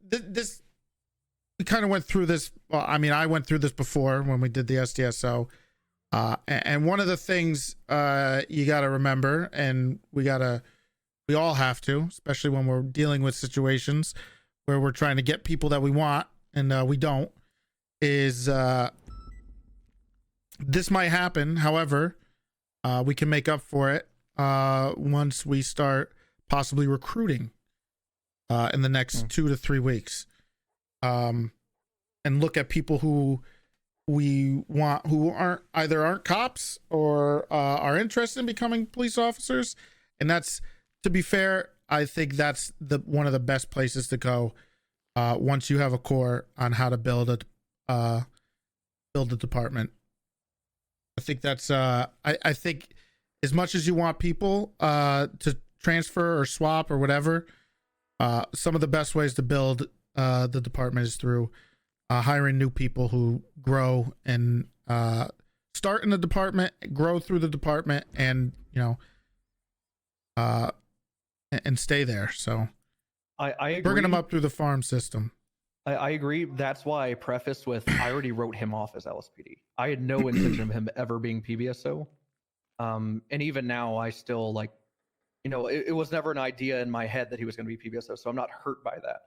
This we kind of went through this. Well, I mean, I went through this before when we did the SDSO. And one of the things you got to remember, and we all have to, especially when we're dealing with situations where we're trying to get people that we want and we don't, is this might happen. However, we can make up for it once we start possibly recruiting in the next 2 to 3 weeks, and look at people who we want, who aren't cops or are interested in becoming police officers. And that's, to be fair, I think that's one of the best places to go once you have a core on how to build a department. I think that's I think as much as you want people to transfer or swap or whatever, some of the best ways to build the department is through hiring new people who grow and start in the department, grow through the department, and and stay there. So I agree. Bringing them up through the farm system. I agree. That's why I prefaced with I already wrote him off as LSPD. I had no intention of him ever being PBSO. And even now, I still it was never an idea in my head that he was going to be PBSO. So I'm not hurt by that.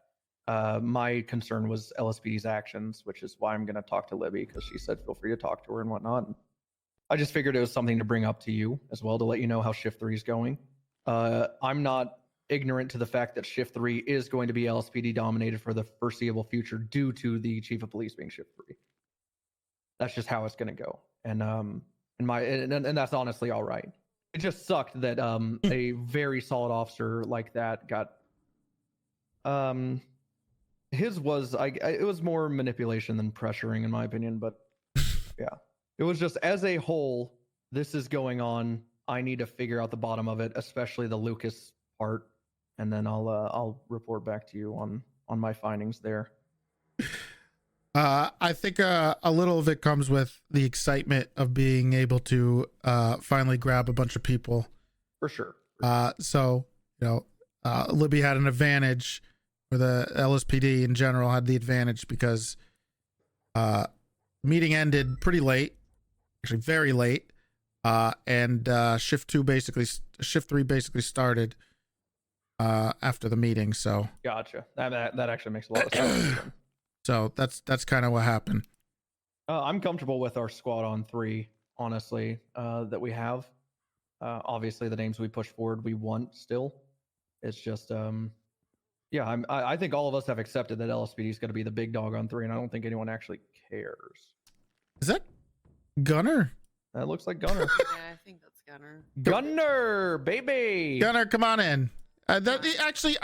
My concern was LSPD's actions, which is why I'm going to talk to Libby, because she said feel free to talk to her and whatnot. And I just figured it was something to bring up to you as well, to let you know how Shift 3 is going. I'm not ignorant to the fact that Shift 3 is going to be LSPD dominated for the foreseeable future due to the Chief of Police being Shift 3. That's just how it's going to go. And and that's honestly all right. It just sucked that a very solid officer like that got his was it was more manipulation than pressuring, in my opinion. But yeah, it was just, as a whole, this is going on. I need to figure out the bottom of it, especially the Lucas part, and then I'll report back to you on my findings there. I think a little of it comes with the excitement of being able to finally grab a bunch of people. For sure. So Libby had an advantage, or the LSPD in general had the advantage because meeting ended pretty late, actually very late, and shift 3 basically started after the meeting. So Gotcha. That actually makes a lot of sense. so that's kind of what happened. I'm comfortable with our squad on 3, honestly, that we have. Obviously, the names we push forward, we want still. It's just, yeah, I think all of us have accepted that LSPD is going to be the big dog on 3, and I don't think anyone actually cares. Is that Gunner? That looks like Gunner. Yeah, I think that's Gunner. Gunner, baby. Gunner, come on in. Actually,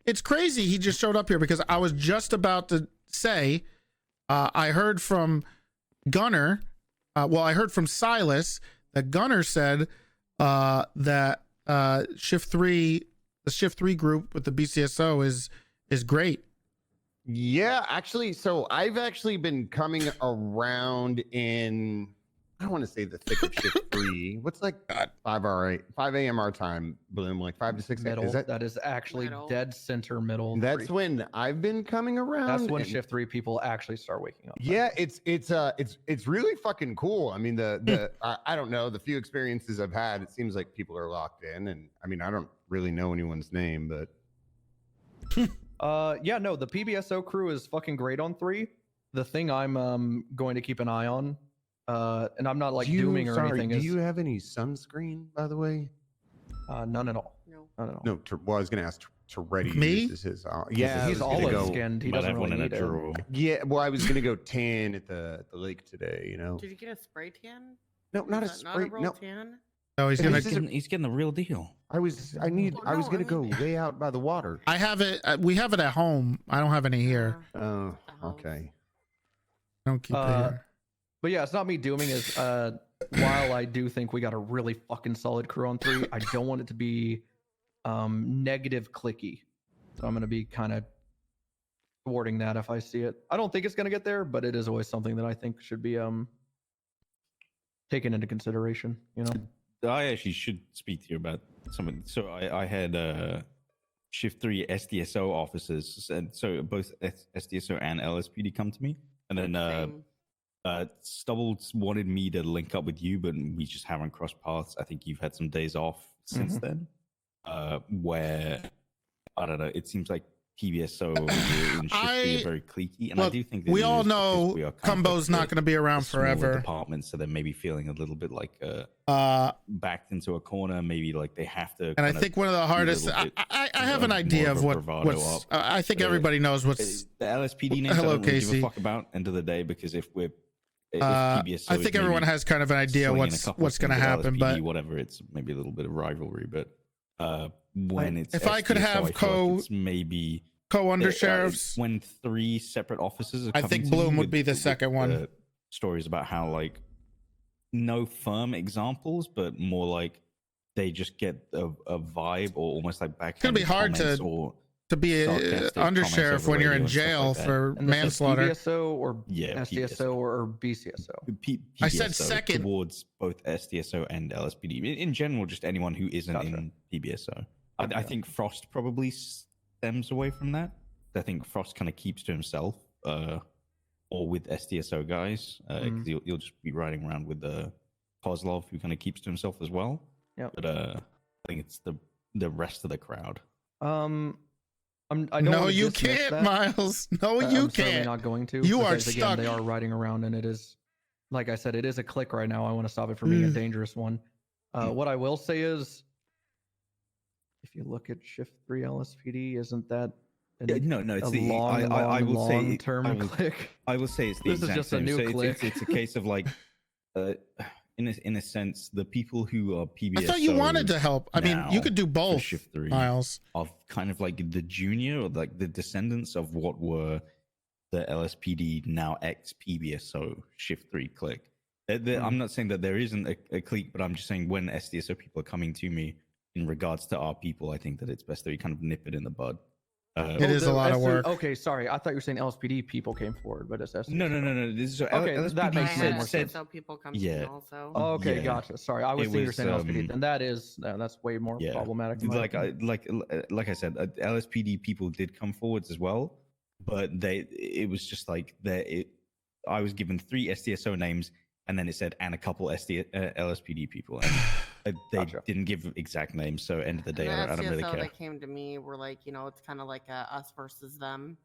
it's crazy he just showed up here because I was just about to say, I heard from Gunner, I heard from Silas that Gunner said that shift 3, the shift 3 group with the BCSO is great. Yeah, actually, so I've actually been coming around in, I don't want to say the thick of shift 3. What's like 5 a.m. our time, Bloom, like 5 to 6 Middle. Is that is actually dead center middle. That's when I've been coming around. That's when shift 3 people actually start waking up. Yeah, it's really fucking cool. I mean, I don't know, the few experiences I've had, it seems like people are locked in, and I mean, I don't really know anyone's name, but yeah, no, the PBSO crew is fucking great on 3. The thing I'm going to keep an eye on, and I'm not like dooming or anything. Do you have any sunscreen, by the way? None at all. No. None at all. No. Well, I was gonna ask Toretti. Me? Uses his, yeah, he's olive skinned. He doesn't really need it. Yeah, well, I was gonna go tan at the lake today. You know. Did you get a spray tan? No, not a Is that spray. Not a real No. tan? No, he's getting the real deal. I was gonna go way out by the water. I have it. We have it at home. I don't have any here. Oh, okay. I don't keep it here. But yeah, it's not me dooming. Is while I do think we got a really fucking solid crew on 3, I don't want it to be negative clicky. So I'm gonna be kind of thwarting that if I see it. I don't think it's gonna get there, but it is always something that I think should be taken into consideration. You know. I actually should speak to you about something. So I had shift 3 SDSO officers, and so both SDSO and LSPD come to me, and then Stubbles wanted me to link up with you, but we just haven't crossed paths. I think you've had some days off since then, where I don't know. It seems like PBSO and shift 3 are very cliquey, and I do think that we all know Cumbo's not going to be around forever. Departments, so they're maybe feeling a little bit like backed into a corner. Maybe like they have to. And I think one of the hardest. I have an idea of what's. I think everybody knows what's the LSPD names. Hello, I don't really Casey. give a fuck about end of the day, because if PBSO I think everyone has kind of an idea what's going to happen, LSPD, but whatever, it's maybe a little bit of rivalry. But when it's if I could have maybe co-undersheriffs, when 3 separate officers are I think Bloom would be the second one. Stories about how like no firm examples, but more like they just get a vibe, or almost like back. It's gonna be hard to be an undersheriff when you're in jail for manslaughter. PBSO or SDSO or BCSO. I said second towards both SDSO and LSPD. In general, just anyone who isn't in PBSO. I think Frost probably stems away from that. I think Frost kind of keeps to himself, or with SDSO guys, because you'll just be riding around with Kozlov, who kind of keeps to himself as well. Yeah. But I think it's the rest of the crowd. I don't no, want to you dismiss can't, that. Miles. No, you I'm certainly can't. not going to. You are because, stuck. Again, they are riding around, and it is, like I said, it is a click right now. I want to stop it from being a dangerous one. What I will say is, if you look at Shift 3 LSPD, isn't that it's the long-term click? I will say it's the This is exact just a same. new So click. It's a case of like, in a sense, the people who are PBSO. I thought you wanted to help. I mean, you could do both, Shift 3 Miles. Of kind of like the junior, or like the descendants of what were the LSPD, now ex-PBSO Shift 3 clique. I'm not saying that there isn't a clique, but I'm just saying when SDSO people are coming to me in regards to our people, I think that it's best that we kind of nip it in the bud. It is a lot of work. Okay, sorry. I thought you were saying LSPD people came forward, but it's SDSO. No. This is Okay, that makes I had more sense. SDSO people come to me also. Okay, Yeah. gotcha. Sorry, I was It thinking you were was, saying LSPD. Then that's way more problematic. in my Like opinion. like I said, LSPD people did come forwards as well, but it was just like I was given 3 SDSO names, and then it said and a couple LSPD people, and they didn't give exact names. So end of the day, I don't really SDSO care. that came to me were like, it's kind of like a us versus them.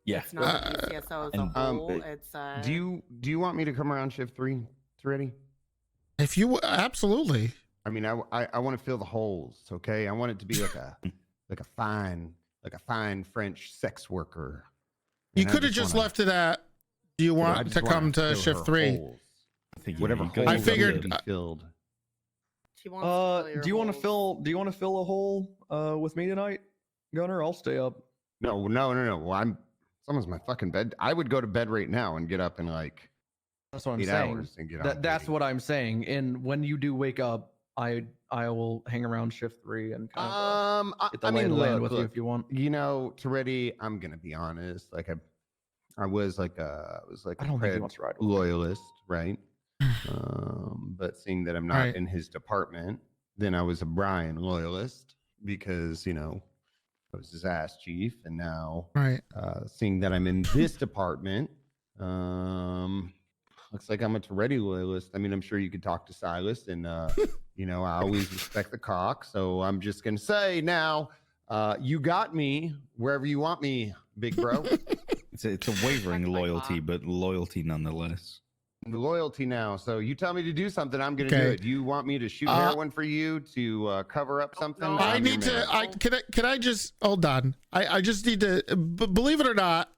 Yeah. It's not a DCSO as a whole. It's Do you want me to come around shift 3, Toretti? If you absolutely. I mean, I want to fill the holes. Okay, I want it to be like a fine French sex worker. You could have just left it at. Do you want to come to shift 3? Whatever holes I figured. Filled. She wants to do you want to fill? Do you want to fill a hole with me tonight, Gunner? I'll stay up. No. Well, it's almost my fucking bed. I would go to bed right now and get up in like. That's what I'm 8 saying. hours and get on That's what I'm saying. And when you do wake up, I will hang around shift 3 and kind of get the lay of the land with you if you want. Toretti, I'm gonna be honest. Like I was like a I don't think he wants to ride with loyalist, right? But seeing that I'm not in his department, then I was a Brian loyalist because I was his ass chief, and now seeing that I'm in this department, looks like I'm a Toretti loyalist. I mean, I'm sure you could talk to Silas, and I always respect the cock. So I'm just gonna say now, you got me wherever you want me, big bro. It's a wavering loyalty, but loyalty nonetheless. Loyalty now. So you tell me to do something, I'm gonna do it. Do you want me to shoot heroin for you to cover up something? I need to. Can I just hold on? I just need to. Believe it or not,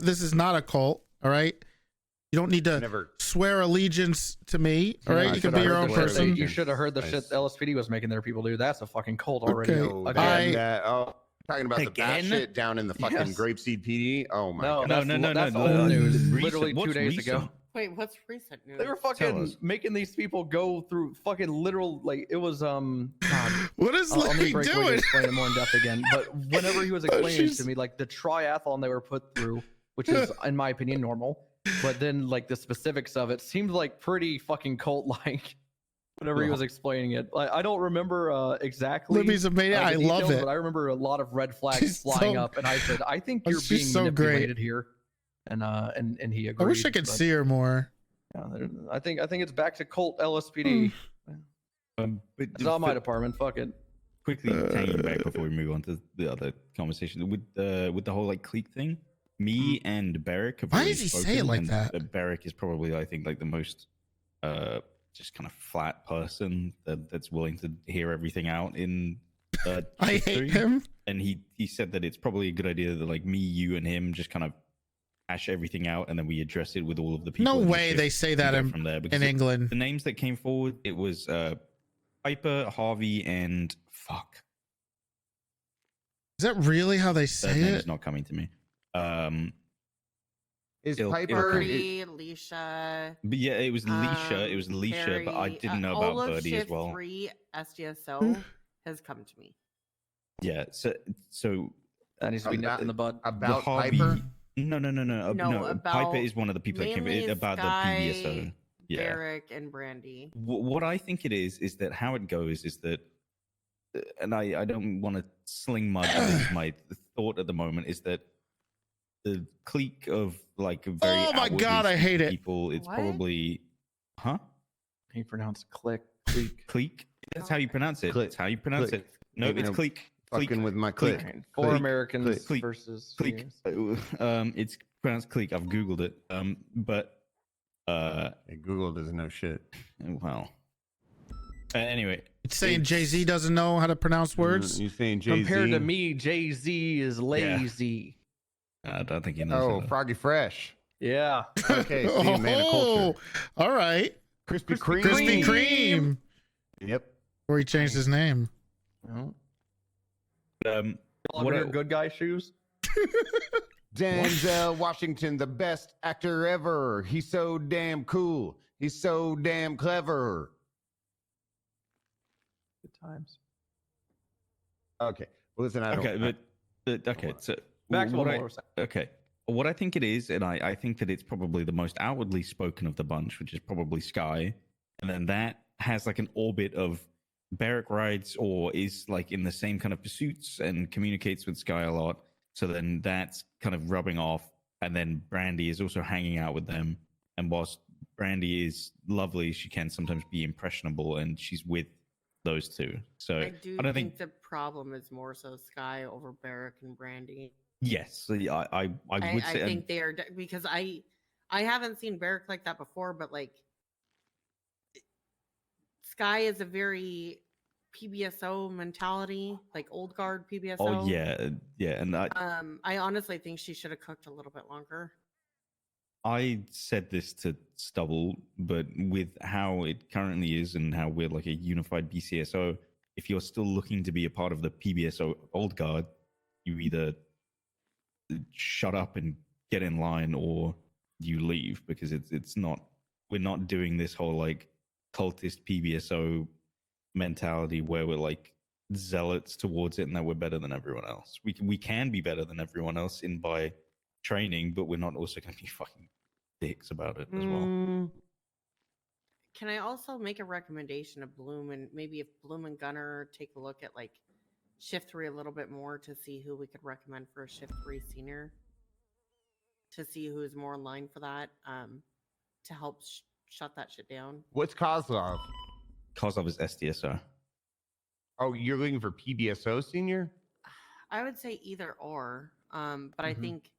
this is not a cult. All right. You don't need to swear allegiance to me. All right. You can be your own person. You should have heard the shit LSPD was making their people do. That's a fucking cult already. Talking about the bad shit down in the fucking Grapeseed PD. Oh my god. No. That's old news. Literally 2 days ago. Wait, what's recent news? They were fucking making these people go through fucking literal, like, it was God. What is Lee doing? To explain it more in depth again, but whenever he was explaining it to me, like the triathlon they were put through, which is in my opinion normal, but then like the specifics of it seemed like pretty fucking cult-like. Whenever he was explaining it, like, I don't remember exactly. Libby's amazing. I love it. But I remember a lot of red flags flying up, and I said, "I think you're being manipulated here," and he agreed. I wish I could see her more. Yeah, I think it's back to cult LSPD. It's not my department. Fuck it. Quickly taking back before we move on to the other conversation with the whole like clique thing. Me and Barrick have Why already does he spoken, say it like and that? Barrick is probably, I think, like the most just kind of flat person that's willing to hear everything out in I hate him. And he said that it's probably a good idea that like me, you, and him just kind of hash everything out, and then we address it with all of the people. No way they say that from there, because in England. The names that came forward, it was Piper, Harvey, and fuck. Is that really how they That say name it? is not coming to me. Is it'll Piper? Birdie, Alicia. But yeah, it was Leisha. It was Leisha, Carrie, but I didn't know about all of Birdie as Shift well. 3 SDSO has come to me. Yeah, so that needs to be nipped in the bud. About the Harvey, Piper? No. About Piper is one of the people that came mainly about Sky, the PBSO. Yeah. Derek and Brandy. What I think it is that how it goes is that, and I don't want to sling mud. This is my thought at the moment is that the clique of like very Oh my God, I hate it. people. It's What? probably, huh? How you pronounce clique? Clique. That's how you pronounce it. That's how you pronounce Clique. it. No, You it's know, clique. Fucking with my clique. Four Clique. Americans Clique. versus Clique. It's pronounced clique. I've googled it. But Google doesn't know shit. Well. Anyway, It's saying Jay-Z doesn't know how to pronounce words. You saying Jay-Z? Compared to me, Jay-Z is lazy. I don't think he knows. Oh, Froggy Fresh. Yeah. Okay, see, man of culture. All right. Krispy Kreme. Krispy Kreme. Yep. Before he changed his name. Well, What what I- are good guy shoes? Denzel Washington, the best actor ever. He's so damn cool. He's so damn clever. Good times. Okay. Well, listen, I don't. Okay, but Okay, so Back to what what I, Laura was saying. okay, what I think it is, and I think that it's probably the most outwardly spoken of the bunch, which is probably Sky, and then that has like an orbit of Barrack rides or is like in the same kind of pursuits and communicates with Sky a lot. So then that's kind of rubbing off, and then Brandy is also hanging out with them. And whilst Brandy is lovely, she can sometimes be impressionable, and she's with those two. So I do don't think the problem is more so Sky over Barrack and Brandy. yes, I would say I think they are because I haven't seen Barrack like that before, but like Sky is a very PBSO mentality, like old guard PBSO. Oh yeah, and I honestly think she should have cooked a little bit longer. I said this to Stubble, but with how it currently is and how we're like a unified BCSO, if you're still looking to be a part of the PBSO old guard, you either shut up and get in line or you leave, because it's not, we're not doing this whole like cultist PBSO mentality where we're like zealots towards it and that we're better than everyone else. We can be better than everyone else by training, but we're not also going to be fucking dicks about it as well. Can I also make a recommendation of Bloom, and maybe if Bloom and Gunner take a look at like Shift 3 a little bit more to see who we could recommend for a Shift 3 senior, to see who's more in line for that, to help shut that shit down. What's Kozlov? Kozlov is SDSO. Oh, you're looking for PBSO senior? I would say either or, but I think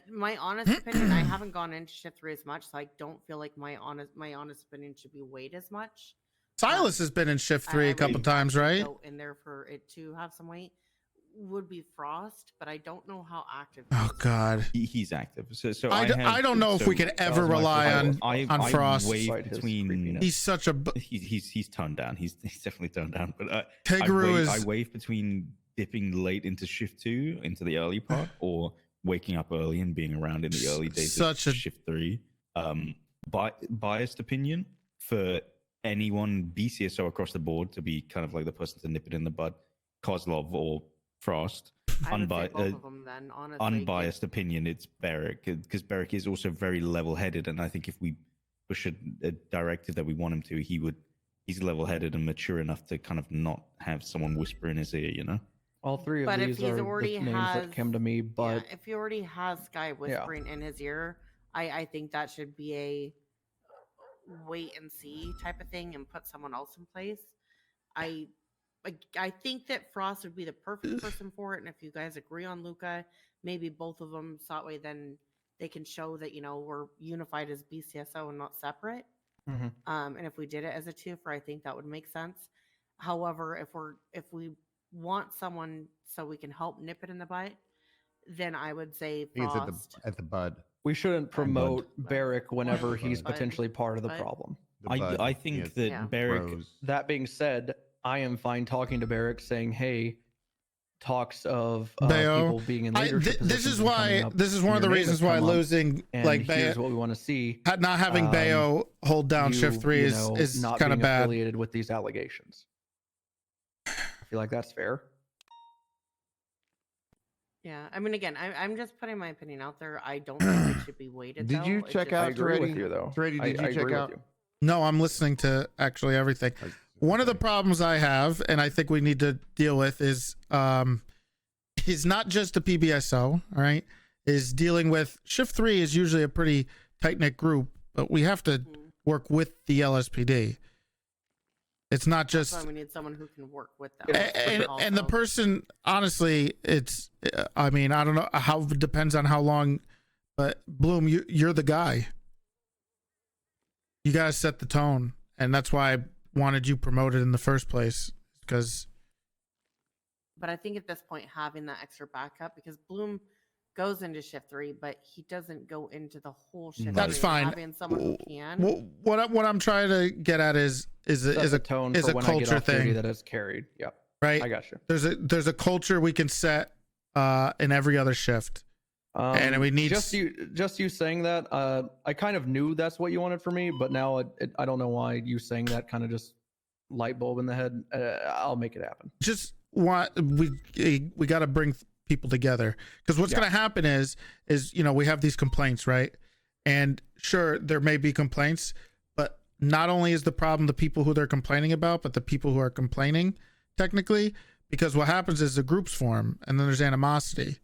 my honest opinion, I haven't gone into Shift 3 as much, so I don't feel like my honest opinion should be weighed as much. Silas has been in Shift 3 a couple times, right? Go in there for it to have some weight would be Frost, but I don't know how active. Oh God, he's active. So I don't know if we could ever rely on Frost. He's such a he's toned down. He's definitely toned down. But Tegru I wave between dipping late into Shift 2 into the early part, or waking up early and being around in the early days of Shift 3. Biased opinion for anyone BCSO across the board to be kind of like the person to nip it in the bud, Kozlov or Frost. Unbiased opinion, it's Barrack, because Barrack is also very level-headed, and I think if we push a directive that we want him to, he's level-headed and mature enough to kind of not have someone whisper in his ear, you know? All three of these are the names that came to me, but if he already has Sky whispering in his ear, I think that should be a wait and see type of thing and put someone else in place. I think that Frost would be the perfect person for it, and if you guys agree on Luca, maybe both of them, so that way then they can show that, you know, we're unified as BCSO and not separate. And if we did it as a twofer, I think that would make sense. However, if we want someone so we can help nip it in the butt, then I would say Frost. I think it's at the bud. We shouldn't promote Barrack whenever he's potentially part of the problem. I think that Barrack. That being said, I am fine talking to Barrack, saying, "Hey, talks of people being in leadership this is why. This is one of the reasons why losing like here's what we want to see. Not having Bayo hold down Shift 3 is not kind of being bad. Affiliated with these allegations. I feel like that's fair. Yeah, I mean, again, I'm just putting my opinion out there. I don't think it should be weighted. Did you check out? I agree with you, though. Toretti, did you check out? No, I'm listening to actually everything. One of the problems I have, and I think we need to deal with, is he's not just a PBSO, all right? Is dealing with Shift 3 is usually a pretty tight-knit group, but we have to work with the LSPD. It's not just. That's why we need someone who can work with them. And the person, honestly, it's. I mean, I don't know how. It depends on how long, but Bloom, you're the guy. You gotta set the tone, and that's why I wanted you promoted in the first place, because. But I think at this point, having that extra backup, because Bloom goes into Shift 3, but he doesn't go into the whole Shift. That's 3. fine. Having someone who can. What I'm trying to get at is a tone is for a when I get culture off duty thing that is carried. Yep. Right. I got you. There's a culture we can set in every other shift, and we need just you saying that. I kind of knew that's what you wanted for me, but now I don't know why you saying that kind of just light bulb in the head. I'll make it happen. Just want we got to bring people together. Because what's going to happen is we have these complaints, right? And sure, there may be complaints, but not only is the problem the people who they're complaining about, but the people who are complaining technically, because what happens is the groups form and then there's animosity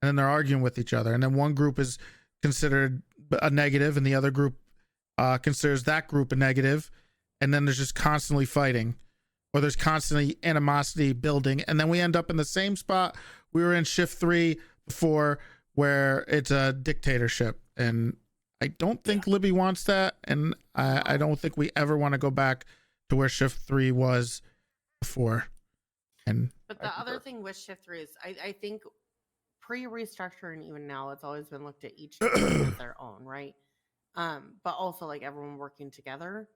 and then they're arguing with each other. And then one group is considered a negative and the other group considers that group a negative. And then there's just constantly fighting, or there's constantly animosity building. And then we end up in the same spot we were in shift 3 before, where it's a dictatorship. And I don't think Libby wants that. And I don't think we ever want to go back to where shift 3 was before. But the other thing with shift 3 is I think pre-restructuring, even now, it's always been looked at each as their own, right? But also like everyone working together.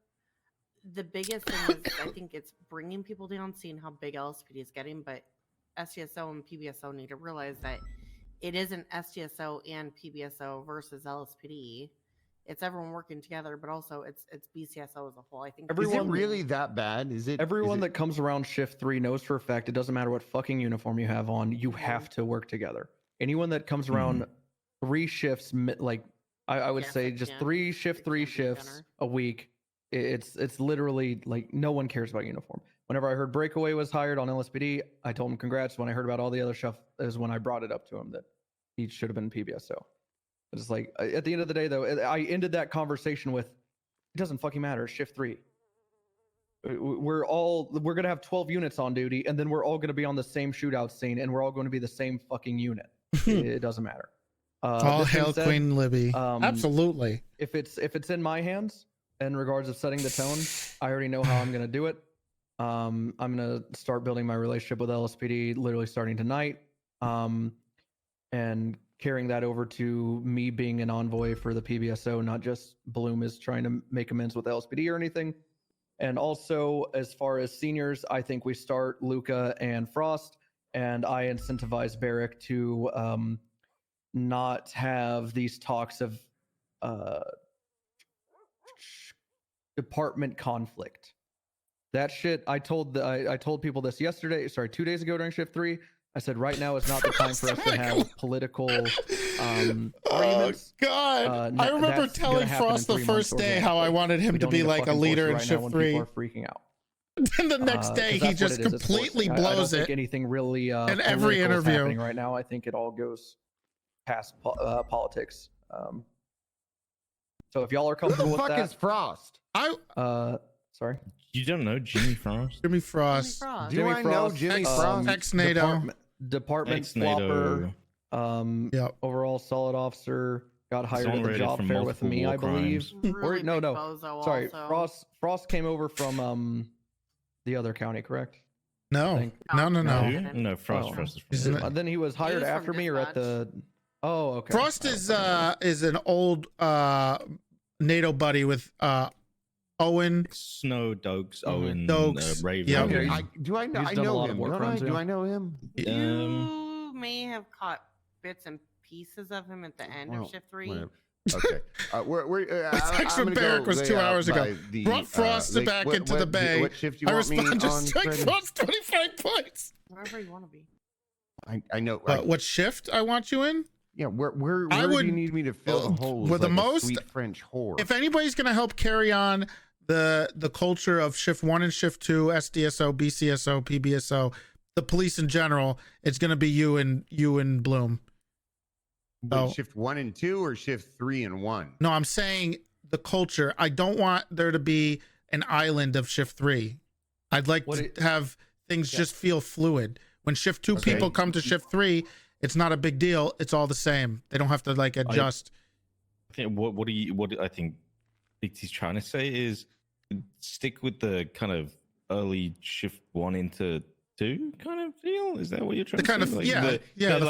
The biggest thing is I think it's bringing people down, seeing how big LSPD is getting, but STSO and PBSO need to realize that it isn't STSO and PBSO versus LSPD. It's everyone working together, but also it's BCSO as a whole. I think Is it really that bad? Everyone that comes around shift 3 knows for a fact it doesn't matter what fucking uniform you have on, you have to work together. Anyone that comes around 3 shifts, like I would say just 3 shifts a week, it's literally like no one cares about uniform. Whenever I heard Breakaway was hired on LSPD, I told him congrats. When I heard about all the other stuff is when I brought it up to him that he should have been PBSO. It's like, at the end of the day, though, I ended that conversation with, it doesn't fucking matter, shift 3. We're going to have 12 units on duty, and then we're all going to be on the same shootout scene, and we're all going to be the same fucking unit. It doesn't matter. All hail Queen Libby. Absolutely. If it's in my hands, in regards of setting the tone, I already know how I'm going to do it. I'm going to start building my relationship with LSPD literally starting tonight. And carrying that over to me being an envoy for the PBSO, not just Bloom is trying to make amends with LSPD or anything. And also, as far as seniors, I think we start Luca and Frost, and I incentivize Barrick to not have these talks of department conflict. That shit, I told people this 2 days ago during shift 3. I said, right now is not the time for us to have political arguments. God. I remember telling Frost the first day how I wanted him to be like a leader in shift 3. People are freaking out. Then the next day, he just completely blows I don't think it. anything really in every interview happening right now. I think it all goes past politics. So if y'all are comfortable with that. Who the fuck is Frost? Sorry. You don't know Jimmy Frost? Jimmy Frost. Do I know Jimmy Frost? Ex-NATO. Department flopper. Overall solid officer. Got hired at the job fair with me, I believe. Really no. Sorry, also. Frost came over from the other county, correct? No. No, Frost is from then he was hired after me or at the. Oh, okay. Frost is an old NATO buddy with Owen. Snow Dokes, Owen, Dokes. Raven. Yeah. Do I know? He's I done a know lot him. of war Don't I? crimes, Do yeah. I know him? You may have caught bits and pieces of him at the end of shift 3. Whatever. Okay. Thanks for Barrick was 2 hours ago. Brought Frost back into the bay. What shift you want me on? Just take Frost 25 points. Wherever you want to be. I know. What shift I want you in? Yeah, where do you need me to fill the holes? With the like a most sweet French whore. If anybody's going to help carry on the culture of shift 1 and shift 2, SDSO, BCSO, PBSO, the police in general, it's going to be you and Bloom. Wait, shift 1 and 2 or shift 3 and 1? No, I'm saying the culture. I don't want there to be an island of shift 3. I'd like to have things just feel fluid. When shift 2 people come to shift 3, it's not a big deal. It's all the same. They don't have to like adjust. I think what I think he's trying to say is stick with the kind of early shift 1 into 2 kind of deal. Is that what you're trying to say? Like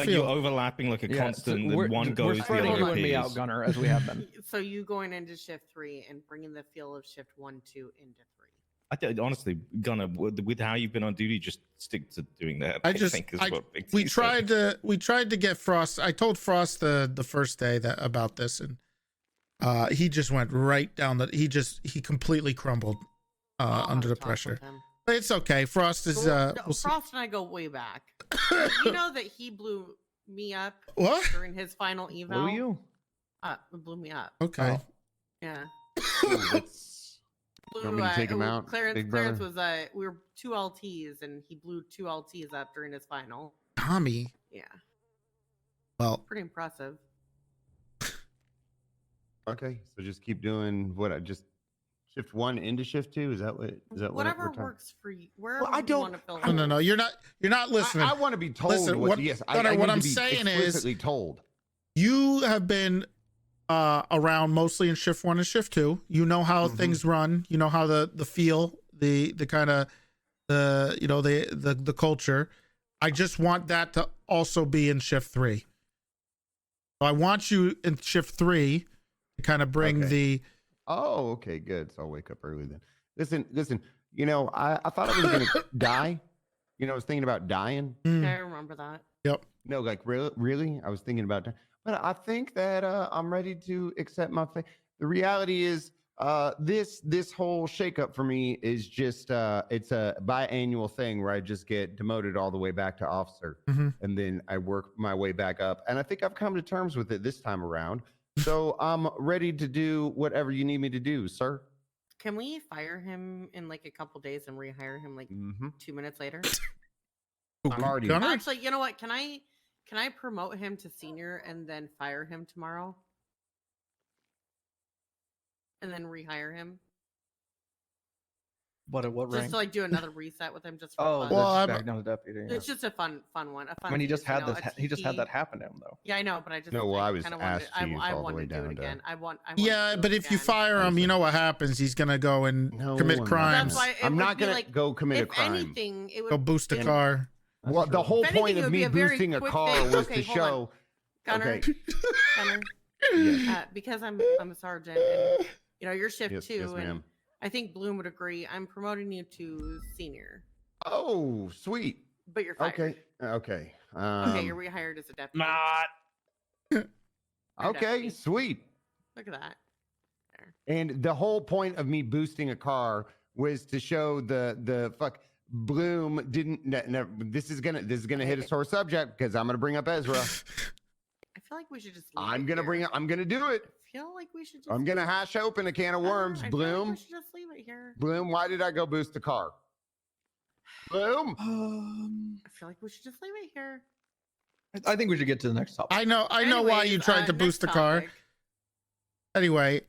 feel. You're overlapping like a constant. One goes, the spreading other you and me appears. out, Gunner, as we have been. So you going into shift 3 and bringing the feel of shift 1, 2 into 3. I think, honestly, Gunner, with how you've been on duty, just stick to doing that. We tried to get Frost. I told Frost the first day about this, and he just went right down he completely crumbled under the pressure. But it's okay. Frost is Frost and I go way back. You know that he blew me up What? during his final eval. Blew you? It blew me up. Okay. Yeah. Want me to take him out, Clarence, big Clarence brother? was we were 2 LTs and he blew 2 LTs up during his final. Tommy. Yeah. Well, Pretty impressive. Okay, so just keep doing what I just shift 1 into shift 2. Is that what? Is that Whatever what we're works for you. Wherever I you don't- want to fill no, no, no. You're not listening. I want to be told Listen, what. what, Yes, Gunnar, I what need I'm to be saying is, explicitly told. you have been around mostly in shift 1 and shift 2. You know how things run. You know how the feel, the kind of the culture. I just want that to also be in shift 3. So I want you in shift 3 to kind of bring the. Oh, okay, good. So I'll wake up early then. Listen. You know, I thought I was gonna die. You know, I was thinking about dying. I remember that. Yep. No, like really, I was thinking about that. But I think that I'm ready to accept my fate. The reality is, this whole shakeup for me is just it's a biannual thing where I just get demoted all the way back to officer, and then I work my way back up. And I think I've come to terms with it this time around. So I'm ready to do whatever you need me to do, sir. Can we fire him in like a couple days and rehire him like 2 minutes later? I'm already. Actually, you know what? Can I promote him to senior and then fire him tomorrow? And then rehire him? What Just rank? to like do another reset with him just for Oh, fun. well, back down to deputy. Yeah. It's just a fun one. I mean, he just had this. this. He just had that happen to him, though. Yeah, I know, but I just No, well, I was kinda wanted asked to use I all the want way to do down it to- again. I want Yeah, to do but it if you again. fire him, you know what happens. He's gonna go and commit I'm crimes. not. I'm not gonna go commit a If crime. anything, it would Go boost a car. Well, the whole If anything, point it of would be me a very boosting a quick car thing. was Okay, to hold on. show. Gunner, Okay. Gunner, Yes. because I'm a sergeant, and you know you're shift Yes, 2, yes, and ma'am. I think Bloom would agree. I'm promoting you to senior, Oh, sweet. but you're fired. Okay. Okay. Okay, you're rehired as a deputy. Okay, sweet. Look at that. And the whole point of me boosting a car was to show the fuck Bloom didn't. This is gonna hit a sore subject because I'm gonna bring up Ezra. I feel like we should just. I'm gonna do it. I feel like we should. Just I'm gonna hash open a can of worms. I feel like Bloom. we should just leave it here. Bloom, why did I go boost the car? Bloom. I feel like we should just leave it here. I think we should get to the next topic. I know why you Anyways, tried to next boost the car. topic. Anyway,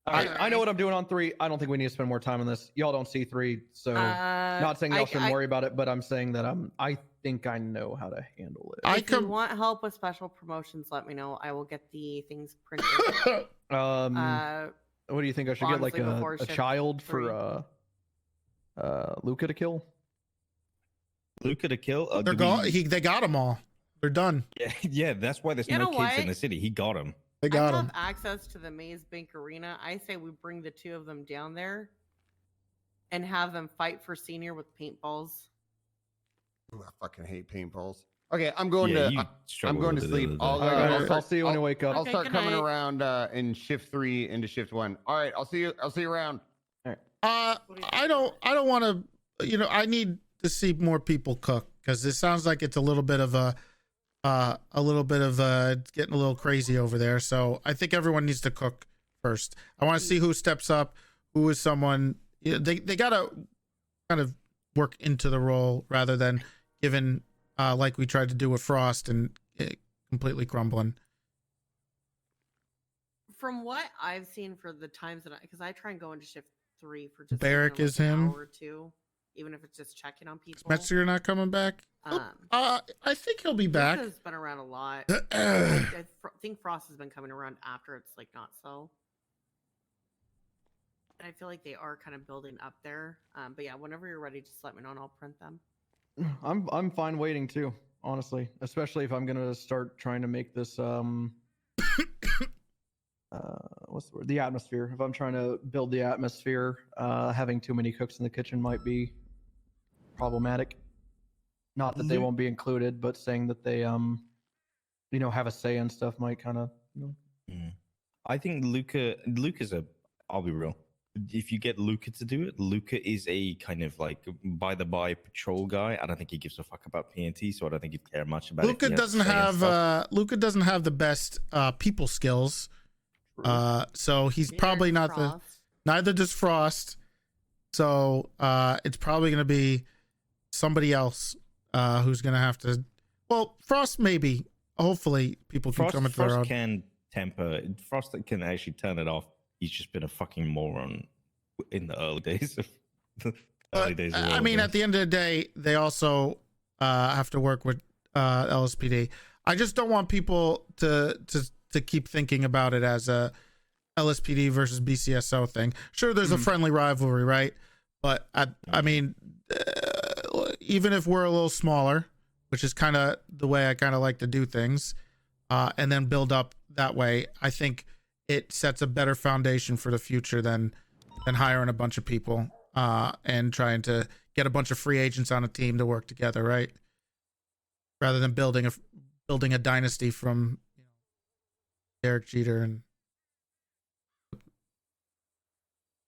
I know what I'm doing on 3. I don't think we need to spend more time on this. Y'all don't see 3, so not saying y'all shouldn't worry about it, but I'm saying that I think I know how to handle it. If you want help with special promotions, let me know. I will get the things printed. What do you think I should get? Like honestly, before a shift child 3. for Luca to kill? Luca to kill? they're they got them all. They're done. Yeah, that's why there's You no know kids in what? the city. He got them. They got I them. have access to the Maze Bank Arena. I say we bring the 2 of them down there and have them fight for senior with paintballs. Ooh, I fucking hate paintballs. Okay, I'm going Yeah, to. you I'm struggle going to with it sleep. a I'll, little bit. I'll see you when you wake up. I'll Okay, start good coming night. around in shift 3 into shift 1. All right, I'll see you. I'll see you around. I don't want to. You know, I need to see more people cook because it sounds like it's a little bit of it's getting a little crazy over there. So I think everyone needs to cook first. I want to see who steps up, who is someone. You know, they gotta kind of work into the role rather than giving like we tried to do with Frost and it completely crumbling. From what I've seen for the times that because I try and go into shift 3 for just Barrack even, like, is an him. hour or 2, even if it's just checking on people. Metzer not coming back. I think he'll be back. Has been around a lot. I think Frost has been coming around after it's like not so. And I feel like they are kind of building up there. But yeah, whenever you're ready, just let me know and I'll print them. I'm fine waiting too, honestly. Especially if I'm gonna start trying to make this what's the word? The atmosphere. If I'm trying to build the atmosphere, having too many cooks in the kitchen might be problematic. Not that they won't be included, but saying that they have a say and stuff might kind of I think Luca's I'll be real. if you get Luca to do it, Luca is a kind of like by-the-by patrol guy. I don't think he gives a fuck about PNT, so I don't think he'd care much about it. Luca doesn't have Luca doesn't have the best people skills. So he's probably not neither does Frost. So it's probably going to be somebody else who's going to have to. Well, Frost maybe. Hopefully, people can come into their own. Frost can temper. Frost can actually turn it off. He's just been a fucking moron in the early days of I mean, at the end of the day, they also have to work with LSPD. I just don't want people to keep thinking about it as a LSPD versus BCSO thing. Sure, there's a friendly rivalry, right? But I mean, even if we're a little smaller, which is kind of the way I kind of like to do things, and then build up that way, I think it sets a better foundation for the future than hiring a bunch of people and trying to get a bunch of free agents on a team to work together, right? Rather than building a dynasty from Derek Jeter and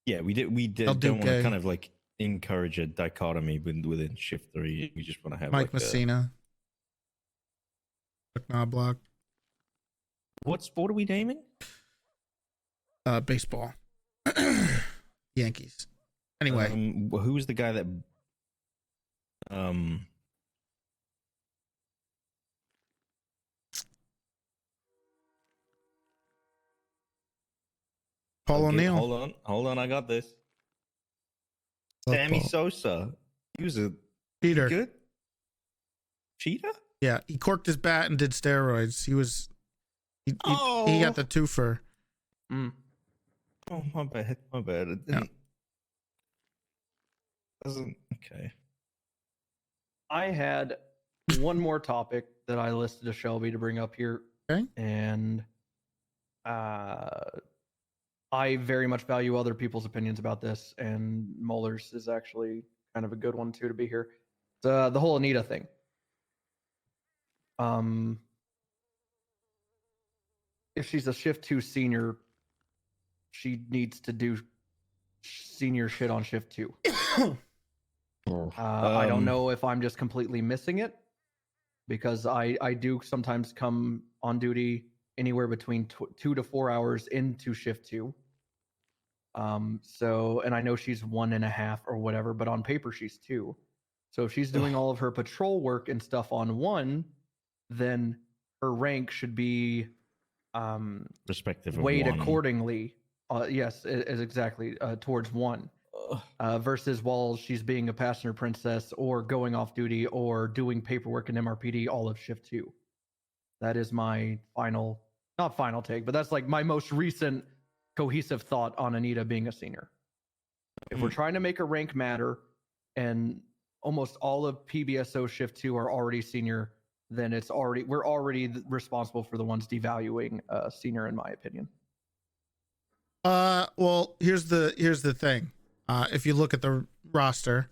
we don't want to kind of like encourage a dichotomy within Shift 3. We just want to have Mike like Messina, Knobloch. What sport are we naming? Baseball. Yankees. Anyway, who was the guy that Paul O'Neill. Hold on, I got this. Sammy Sosa. He was a cheater. Good cheater? Yeah, he corked his bat and did steroids. He got the twofer. Oh, my bad. It doesn't okay. I had one more topic that I listed to Shelby to bring up here. Okay. And I very much value other people's opinions about this, and Muller's is actually kind of a good one too to be here. The whole Anita thing. If she's a Shift 2 senior, she needs to do senior shit on Shift 2. I don't know if I'm just completely missing it, because I do sometimes come on duty anywhere between 2 to 4 hours into Shift 2. So, and I know she's 1.5 or whatever, but on paper she's 2. So if she's doing all of her patrol work and stuff on 1, then her rank should be respective of weighed 1. accordingly. Yes, is exactly towards 1. Versus while she's being a passenger princess or going off duty or doing paperwork in MRPD all of Shift 2. That is my not final take, but that's like my most recent cohesive thought on Anita being a senior. If we're trying to make a rank matter and almost all of PBSO Shift 2 are already senior, then we're already responsible for the ones devaluing senior, in my opinion. Well, here's the thing. If you look at the roster,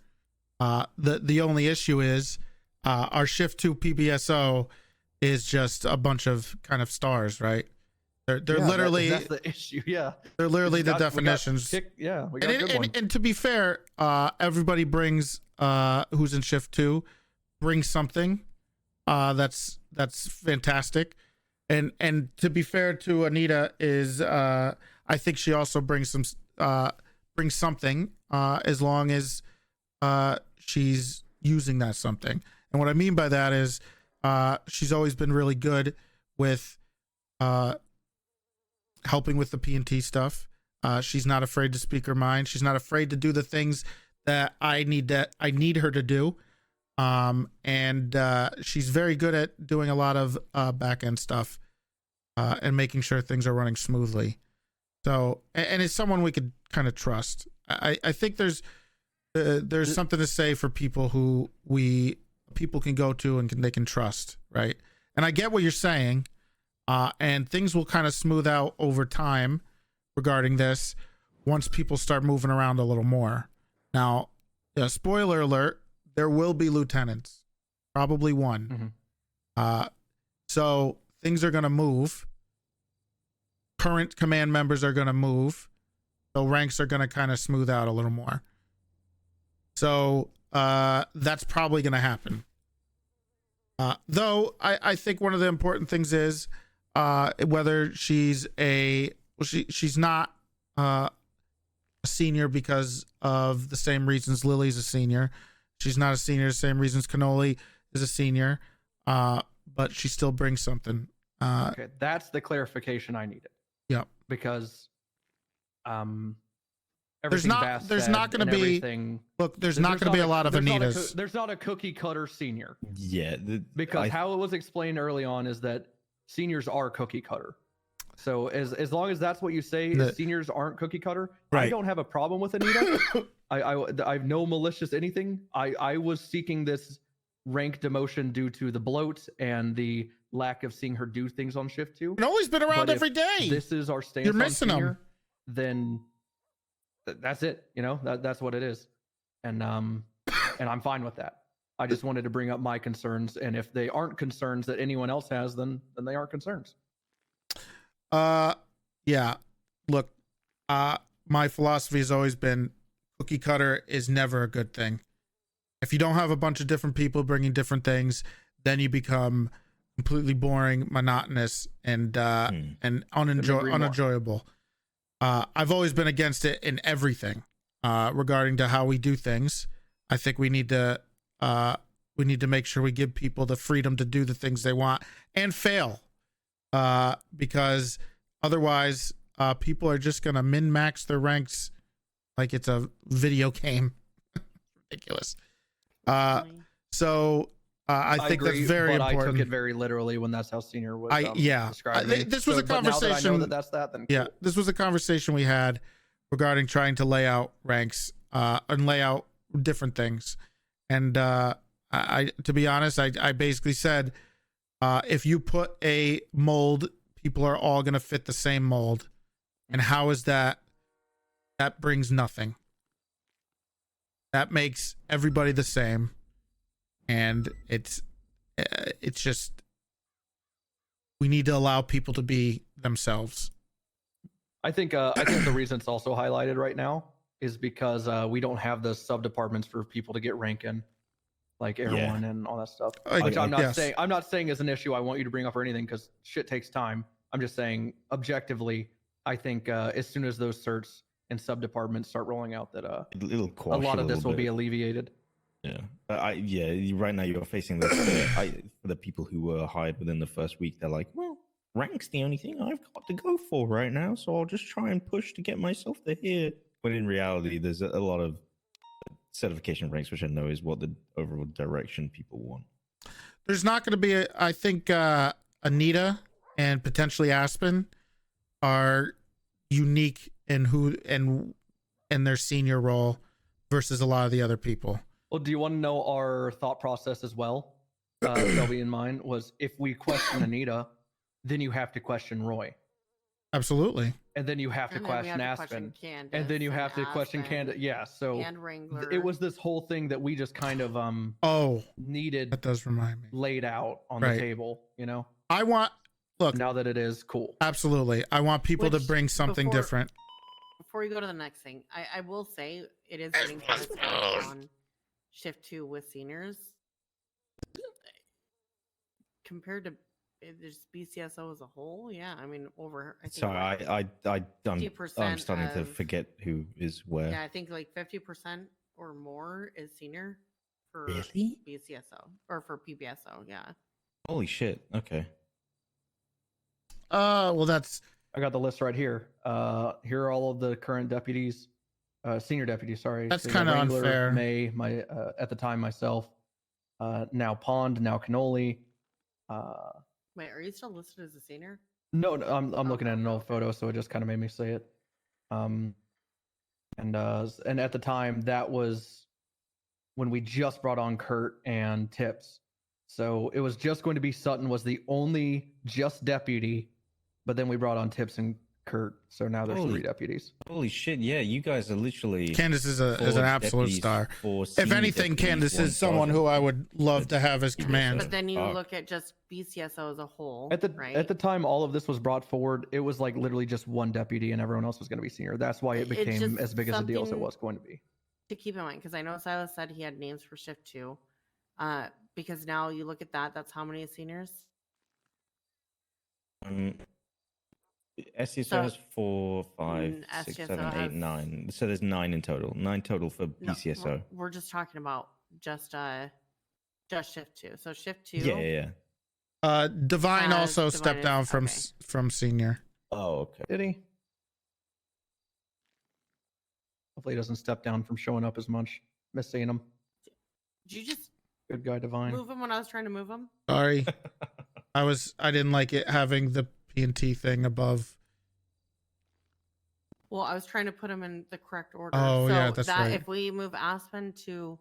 the only issue is our Shift 2 PBSO is just a bunch of kind of stars, right? They're literally that's the issue. Yeah, they're literally the definitions. We got a good one. And to be fair, everybody brings who's in Shift 2 brings something that's fantastic. And to be fair to Anita is I think she also brings something as long as she's using that something. And what I mean by that is she's always been really good with helping with the P&T stuff. She's not afraid to speak her mind. She's not afraid to do the things that I need her to do. And she's very good at doing a lot of back end stuff and making sure things are running smoothly. So, and it's someone we could kind of trust. I think there's something to say for people who people can go to and they can trust, right? And I get what you're saying, and things will kind of smooth out over time regarding this once people start moving around a little more. Now, spoiler alert, there will be lieutenants, probably one. So things are going to move. Current command members are going to move. So ranks are going to kind of smooth out a little more. So that's probably going to happen. Though I think one of the important things is whether she's she's not a senior because of the same reasons Lily's a senior. She's not a senior the same reasons Cannoli is a senior. But she still brings something. Okay, that's the clarification I needed. Yep. Because there's not going to be there's not going to be a lot of Anitas. There's not a cookie cutter senior. Yeah. Because how it was explained early on is that seniors are cookie cutter. So as long as that's what you say, seniors aren't cookie cutter, right. I don't have a problem with Anita. I have no malicious anything. I was seeking this rank demotion due to the bloat and the lack of seeing her do things on shift 2. Noli's been around every day. This is our stance. You're missing on senior, him. Then that's it. You know, that's what it is. And I'm fine with that. I just wanted to bring up my concerns, and if they aren't concerns that anyone else has, then they aren't concerns. Yeah. Look, my philosophy has always been cookie cutter is never a good thing. If you don't have a bunch of different people bringing different things, then you become completely boring, monotonous, and unenjoyable. I've always been against it in everything regarding to how we do things. I think we need to make sure we give people the freedom to do the things they want and fail, because otherwise people are just gonna min-max their ranks like it's a video game. Ridiculous. So I think agree, that's very but important. I took it very literally when that's how senior was. Described me. This was a but now that I conversation. know that that's that, then yeah, cool. this was a conversation we had regarding trying to lay out ranks and lay out different things. And I to be honest, I basically said if you put a mold, people are all going to fit the same mold. And how is that? That brings nothing. That makes everybody the same. And it's just, we need to allow people to be themselves. I think the reason it's also highlighted right now is because we don't have the sub departments for people to get rank in, like Air One and all that stuff. Which I'm not saying is an issue I want you to bring up or anything, because shit takes time. I'm just saying objectively, I think as soon as those certs and sub departments start rolling out, that a lot of this will be alleviated. Yeah, right now you're facing this. For the people who were hired within the first week, they're like, well, rank's the only thing I've got to go for right now, so I'll just try and push to get myself to here. But in reality, there's a lot of certification ranks, which I know is what the overall direction people want. There's not going to be, I think Anita and potentially Aspen are unique in who and their senior role versus a lot of the other people. Well, do you want to know our thought process as well? Shelby and mine was, if we question Anita, then you have to question Roy. Absolutely. And then you have to question Aspen. And then you have to question Candace. Yeah, so it was this whole thing that we just kind of needed. That does remind me. Laid out on the table, you know? I want, look. Now that it is, cool. Absolutely. I want people to bring something different. Before you go to the next thing, I will say it is getting better on shift 2 with seniors compared to just BCSO as a whole. Yeah, I mean, over. I think Sorry, I'm starting to forget who is where. Yeah, I think like 50% or more is senior for Really? BCSO or for PBSO. Yeah. Holy shit. Okay. Well, that's. I got the list right here. Here are all of the current deputies, senior deputies. Sorry. That's kind of unfair. May, my at the time myself. Now Pond, now Cannoli. Wait, are you still listed as a senior? No, I'm looking at an old photo, so it just kind of made me say it. And at the time, that was when we just brought on Kurt and Tips. So it was just going to be Sutton was the only just deputy, but then we brought on Tips and Kurt, so now there's 3 deputies. Holy shit! Yeah, you guys are literally. Candace is an absolute deputies, star. 4 If senior anything, deputies, Candace 1 is someone sergeant. who I would love to have as command. But then you look at just BCSO as a whole, At the right? time all of this was brought forward, it was like literally just 1 deputy and everyone else was going to be senior. That's why it It's became just as big as a deal as it something was going to be. to keep in mind, because I know Silas said he had names for shift 2. Because now you look at that, that's how many seniors? SCSO So- has 4, 5, 6, SCSO 7, 8, has- 9. So there's 9 in total. 9 total for No, BCSO. we're just talking about just shift 2. So shift 2. Yeah. Divine also Divine stepped is- down from okay. from senior. Oh, okay. Did he? Hopefully he doesn't step down from showing up as much. Miss seeing him. Did you just Good guy, Divine. move him when I was trying to move him? Sorry, I didn't like it having the P&T thing above. Well, I was trying to put him in the correct order. Oh, so yeah, that's that right. if we move Aspen to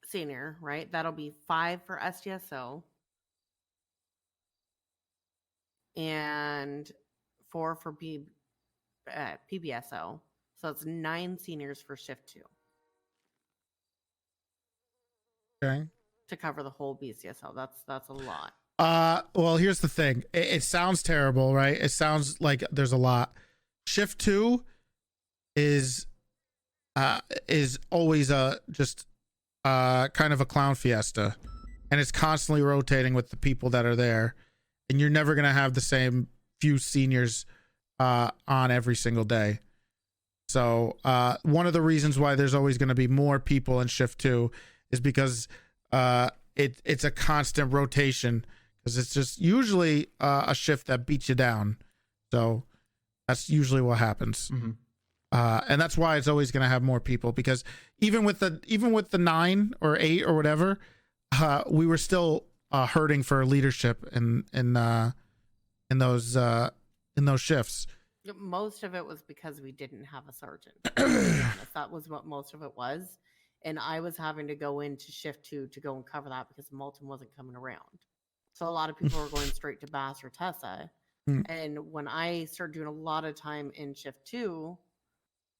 senior, right? That'll be 5 for SDSO and 4 for PBSO. So it's 9 seniors for shift 2 Okay. to cover the whole BCSO. That's a lot. Well, here's the thing. It sounds terrible, right? It sounds like there's a lot. Shift 2 is always just kind of a clown fiesta, and it's constantly rotating with the people that are there, and you're never gonna have the same few seniors on every single day. So one of the reasons why there's always going to be more people in shift 2 is because it's a constant rotation, because it's just usually a shift that beats you down. So that's usually what happens. And that's why it's always going to have more people, because even with the 9 or 8 or whatever, we were still hurting for leadership in those shifts. Most of it was because we didn't have a sergeant. To be honest. That was what most of it was. And I was having to go into shift 2 to go and cover that because Moulton wasn't coming around. So a lot of people were going straight to Bass or Tessa. And when I started doing a lot of time in shift 2,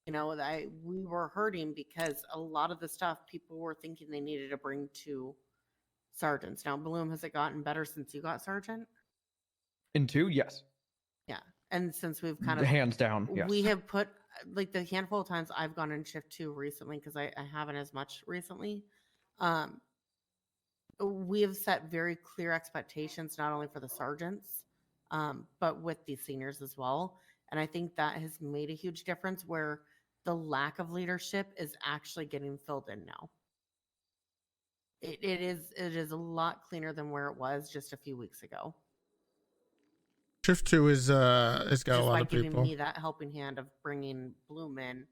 we were hurting because a lot of the stuff people were thinking they needed to bring to sergeants. Now, Bloom, has it gotten better since you got sergeant? In 2, yes. Yeah. And since we've kind of Hands down, yes. we have put like the handful of times I've gone in shift 2 recently, because I haven't as much recently. We have set very clear expectations, not only for the sergeants, but with the seniors as well. And I think that has made a huge difference, where the lack of leadership is actually getting filled in now. It is a lot cleaner than where it was just a few weeks ago. Shift 2 is it's got Just a lot by of giving people. me that helping hand of bringing Bloom in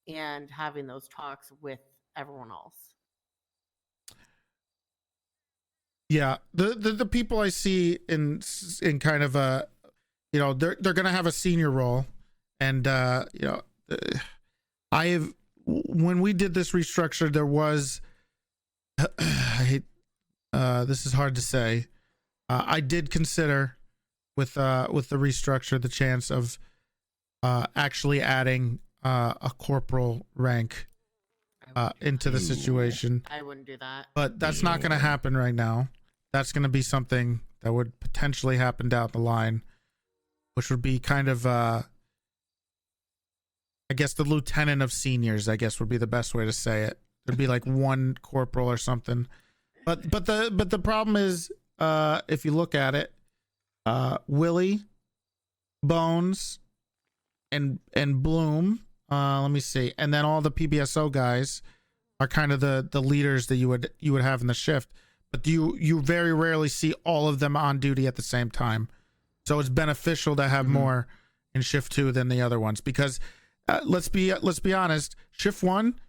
and having those talks with everyone else. Yeah, the people I see in kind of a, they're gonna have a senior role, and when we did this restructure, there was I hate this is hard to say. I did consider with the restructure the chance of actually adding a corporal rank into the situation. I wouldn't do that. But that's not going to happen right now. That's going to be something that would potentially happen down the line, which would be kind of, I guess, the lieutenant of seniors, I guess would be the best way to say it. There'd be like 1 corporal or something. But the problem is, if you look at it, Willie, Bones, and Bloom, let me see, and then all the PBSO guys are kind of the leaders that you would have in the shift, but you very rarely see all of them on duty at the same time. So it's beneficial to have more in shift 2 than the other ones, because let's be honest, shift 1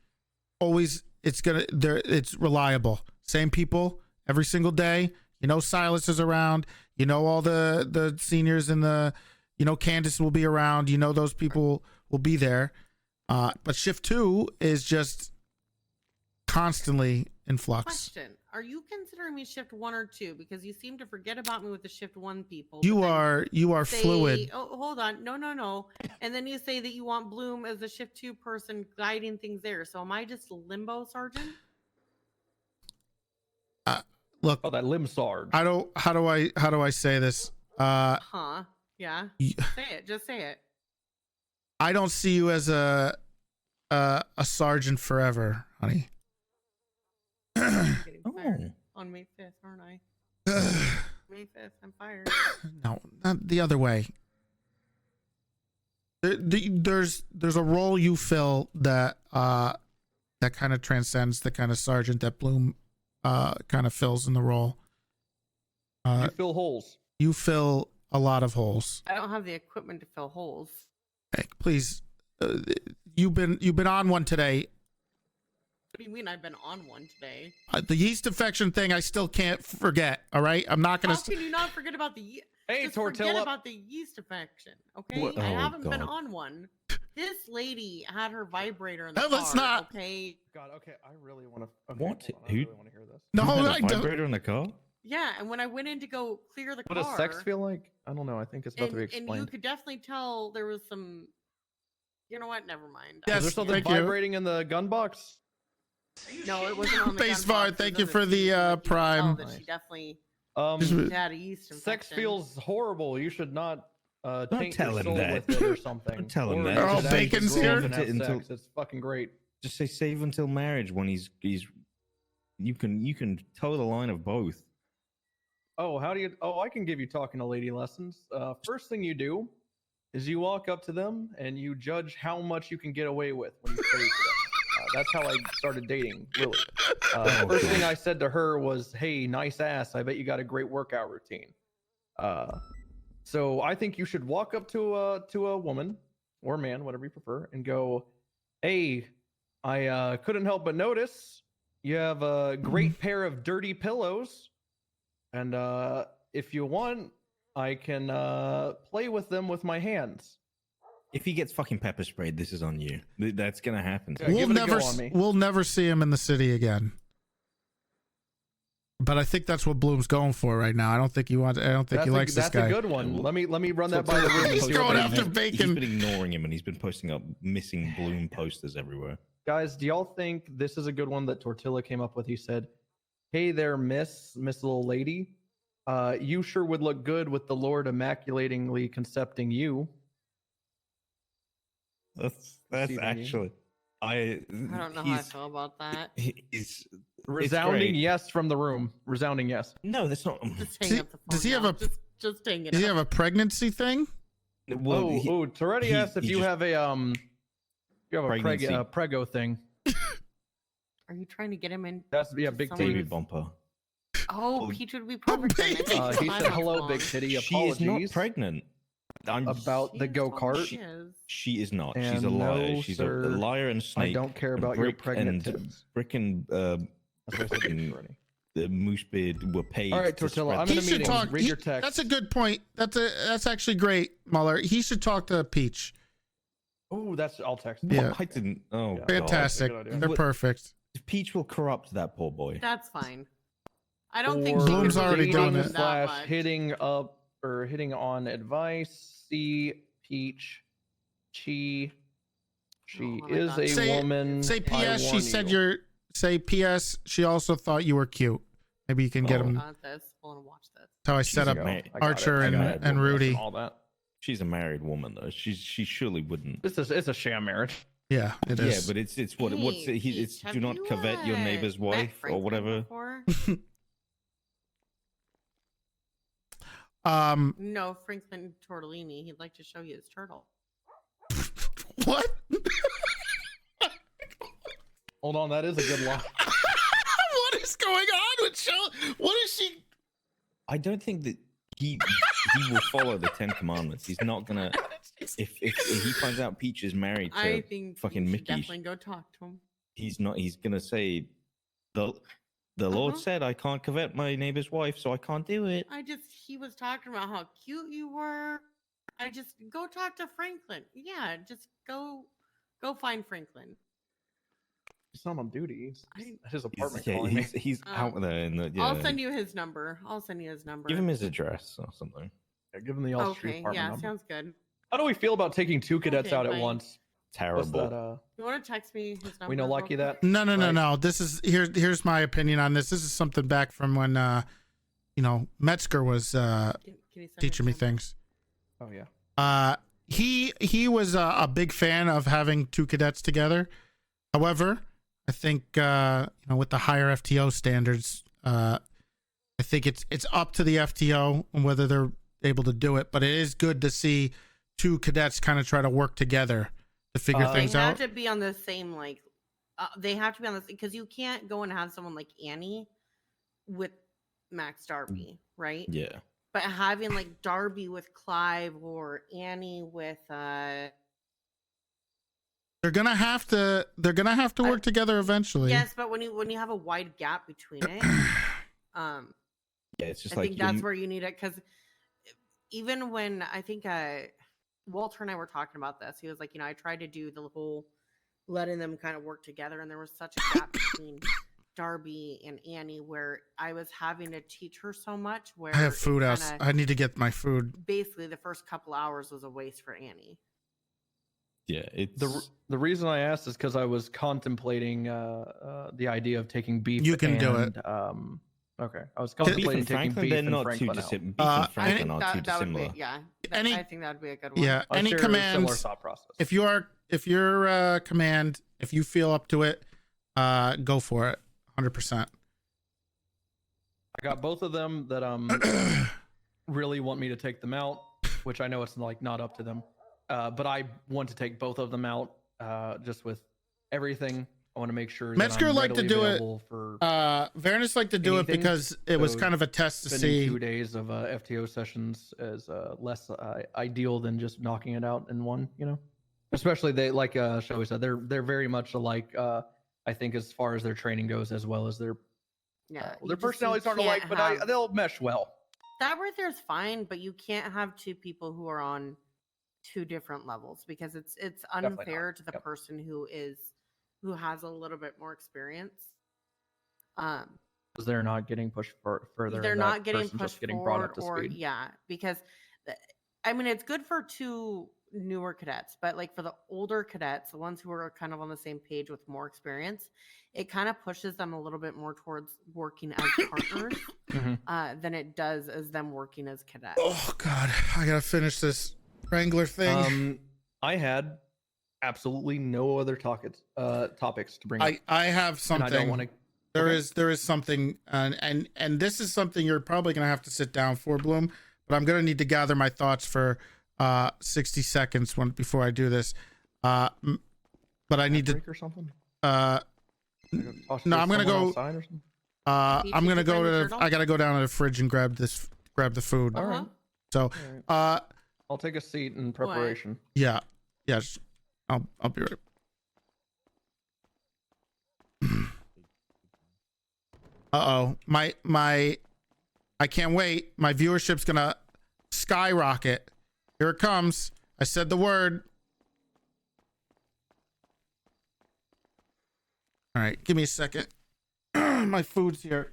always it's reliable, same people every single day. Silas is around, all the seniors in the, Candace will be around, those people will be there. But shift 2 is just constantly in flux. Question: are you considering me shift 1 or 2? Because you seem to forget about me with the shift 1 people. You but then are say- fluid. Oh, hold on. No. And then you say that you want Bloom as the shift 2 person guiding things there. So am I just limbo sergeant? Look. Oh, that limb sarge. How do I say this? Huh? Yeah. Say it. Just say it. I don't see you as a sergeant forever, honey. Getting fired on May 5th, aren't I? May 5th, I'm fired. No, not the other way. There's a role you fill that kind of transcends the kind of sergeant that Bloom kind of fills in the role. You fill holes. You fill a lot of holes. I don't have the equipment to fill holes. Hey, please, you've been on one today. What do you mean I've been on one today? The yeast infection thing, I still can't forget. All right, I'm not gonna. How can you not forget about the yeast? Hey, Just Tortilla. forget about the yeast infection, okay? What? I Oh, haven't been God. on one. This lady had her vibrator in the No, car. let's not. Okay. God, okay, I really want to. What? I Who? really want to hear this. No, You had a I don't. vibrator in the car? Yeah, and when I went in to go clear the What car, does sex feel like? I don't know. I think it's about to be and you explained. could definitely tell there was some. You know what? Never mind. Yes, Is there something thank you. vibrating in the gun box? No, it wasn't on the Base gun Var, box, it thank was you on for the seat, like, you could tell prime. that she definitely Just- had a yeast infection. Sex feels horrible. You should not taint tell your him soul that. with it or something. Don't tell him Or that. you Oh, should actually Bacon's grow up here? and have Until- sex. It's fucking great. Just say save until marriage when he's you can toe the line of both. Oh, how do you? Oh, I can give you talking to lady lessons. First thing you do is you walk up to them and you judge how much you can get away with when you say to them. That's how I started dating Lily. First thing I said to her was, "Hey, nice ass. I bet you got a great workout routine." So I think you should walk up to a woman or man, whatever you prefer, and go, "Hey, I couldn't help but notice you have a great pair of dirty pillows, and if you want, I can play with them with my hands." If he gets fucking pepper sprayed, this is on you. That's gonna happen. Yeah, We'll give it a never go on me. we'll never see him in the city again. But I think that's what Bloom's going for right now. I don't think he likes this That's guy. a good one. Let me run that by the room. He's See what going they after think. Bacon. He's been ignoring him, and he's been posting up missing Bloom posters everywhere. Guys, do y'all think this is a good one that Tortilla came up with? He said, "Hey there, Miss Little Lady. You sure would look good with the Lord immaculatingly concepting you." That's Stephen, actually, I don't know how I feel about that. It's Resounding great. yes from the room. Resounding yes. No, that's not. Just hang up the phone. Does he have now. a just hang it Does he up. have a pregnancy thing? Well, Toretti he- asked if he you just- have a Pregnancy. prego thing. Are you trying to get him in? That's to big someone baby who's- bumper. Oh, Peach would be perfect. Then. I think He she's said, fine "Hello, on big phone." titty. She is not Apologies pregnant. I'm about the She go told me kart." she is. She is not. She's And a liar. no, She's sir, a liar and snake. I don't care and about your Brick pregnant and tits. Brick and That's what I said to fucking Toretti. the Moosebeard were paid. All right, to Tortilla, spread I'm the in a He should meeting. talk. Read your text. That's a good point. That's actually great, Muller. He should talk to Peach. Oh, I'll text. Yeah. I didn't. Oh, God. Fantastic. good idea. They're perfect. Peach will corrupt that poor boy. That's fine. I don't think Or she Bloom's could already really doing hang it. him that slash much. hitting up or hitting on advice. See Peach. She Oh, my is God. a Say- woman. Say I P.S. She warn said you. you're. Say P.S. She also thought you were cute. Maybe you can get him. Got this. Hold on, watch this. That's how I set a up ma- I got Archer it. I got it. and Rudy. All that. She's a married woman though. She surely wouldn't. It's a sham marriage. Yeah, it Yeah, is. but it's what's Hey, it's Peach, do have not you, covet your neighbor's met wife or Franklin whatever. before? No, Franklin Tortellini. He'd like to show you his turtle. What? Hold on, that is a good line. What is going on with Shell? What is she? I don't think that he will follow the 10 Commandments. He's not gonna. If he finds out Peach is married to I think fucking you should Mickey, definitely go talk to him. he's not. He's gonna say, the Lord Uh-huh. said I can't covet my neighbor's wife, so I can't do it. He was talking about how cute you were. I just go talk to Franklin. Yeah, just go find Franklin. He's not on duty. He's at his apartment. Yeah, calling me. he's out there in the. Yeah. I'll send you his number. I'll send you his number. Give him his address or something. Yeah, give him the all street Okay, apartment yeah, number. sounds good. How do we feel about taking 2 cadets Okay, out at fine. once? Terrible. What's that? You want to text me his number? We know real Lucky quick? that. No. This is here's my opinion on this. This is something back from when Metzger was Can you send teaching me his number? things. Oh yeah. He was a big fan of having 2 cadets together. However, I think with the higher FTO standards, I think it's up to the FTO on whether they're able to do it. But it is good to see 2 cadets kind of try to work together to figure things They have out. to be on the same they have to be on this because you can't go and have someone like Annie with Max Darby, right? Yeah. But having like Darby with Clive or Annie with They're gonna have to work together eventually. yes, but when you have a wide gap between it, Yeah, it's just I like think that's where you need it because even when I think Walter and I were talking about this, he was like, I tried to do the whole letting them kind of work together, and there was such a gap between Darby and Annie where I was having to teach her so much. Where I have food it out. kinda- I need to get my food. Basically, the first couple hours was a waste for Annie. Yeah, it's The reason I asked is because I was contemplating the idea of taking beef. You can do it. Okay, I was Beef contemplating and taking Franklin, beef they're and not Franklin too out. dissimilar. Beef and Franklin are too That would dissimilar. be, yeah. Any- I think that would be a good one. Yeah, I any share a similar commands. thought process. If you're command, if you feel up to it, go for it. 100%. I got both of them that really want me to take them out, which I know it's like not up to them. But I want to take both of them out just with everything. I want to make sure Metzger that I'm liked to readily do it. available for Varenus liked to do it anything. because it was So kind of a test to spending see. 2 days of FTO sessions is less ideal than just knocking it out in one. Especially they like Shelby said, they're very much alike. I think as far as their training goes, as well as their their personalities aren't alike, but they'll mesh well. That right there is fine, but you can't have 2 people who are on 2 different levels because it's Definitely unfair not. to the Yep. person who has a little bit more experience. Because they're not getting pushed further. They're and not that getting person's pushed just getting brought forward, up to or speed. yeah, because it's good for 2 newer cadets, but like for the older cadets, the ones who are kind of on the same page with more experience, it kind of pushes them a little bit more towards working as partners than it does as them working as cadets. Oh God, I gotta finish this Wrangler thing. I had absolutely no other topics to bring up. I have something. And I don't want to. There is something, and this is something you're probably gonna have to sit down for, Bloom. But I'm gonna need to gather my thoughts for 60 seconds before I do this. But I need to. Or something? No, I'm gonna go. I'm gonna go to. I gotta go down to the fridge and grab the food. All right. So, I'll take a seat in preparation. yeah, yes, I'll be right. Uh-oh, I can't wait. My viewership's gonna skyrocket. Here it comes. I said the word. All right, give me a second. My food's here.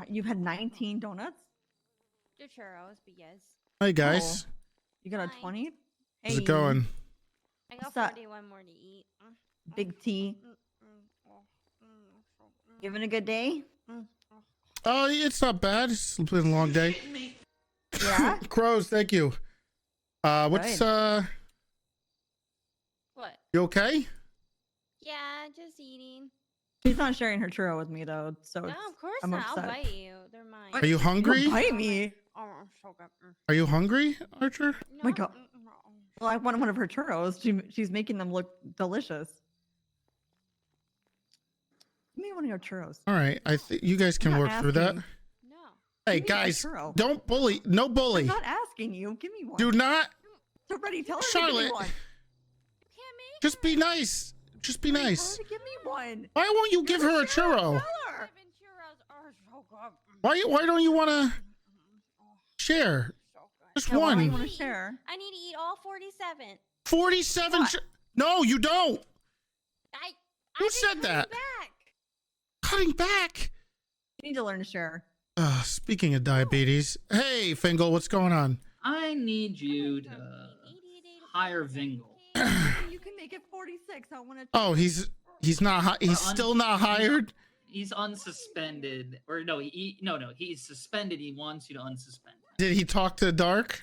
You've had 19 donuts? The churros, but yes. Hi guys. Oh, you got a 20? How's it going? I got What's that? 41 more to eat. Big T. You having a good day? Oh, it's not bad. It's been a long day. Yeah. Crows, thank you. What's What? you okay? Yeah, just eating. She's not sharing her churro with me though, so No, it's, of course I'm not. upset. I'll bite you. They're mine. Are you hungry? Don't bite me. Oh, I'm so good. Are you hungry, Archer? Oh my God. Well, I want one of her churros. She's making them look delicious. Give me one of your churros. All right, I think you guys can I'm not work through that. asking. Hey Give me a guys, churro. don't bully. No bully. I'm not asking you. Give me one. Do not. Already tell her to give Charlotte. me one. Just be nice. Just be nice. Tell her to give me one. Why won't you give her a churro? Why don't you want to share? Just Yeah, why don't you one. want to share? I need to eat all 47. 47. No, you don't. Who I've been said cutting that? Back. Cutting back. You need to learn to share. Speaking of diabetes, hey Fingal, what's going on? I need you to hire Vingle. You can make it 46. I want to. Oh, he's not. He's still not hired. He's unsuspended, or no, he's suspended. He wants you to unsuspend him. Did he talk to Dark?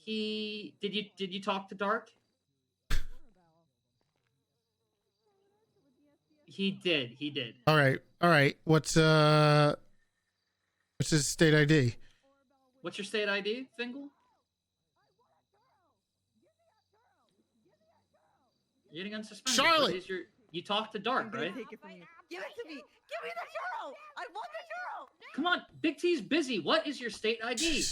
Did you talk to Dark? He did. All right. What's his state ID? What's your state ID, Fingal? You're getting unsuspended. Charlotte! What is you talked to Dark, right? Take it from you. Give it to me. Give me the churro. I want the churro. Come on, Big T's busy. What is your state ID?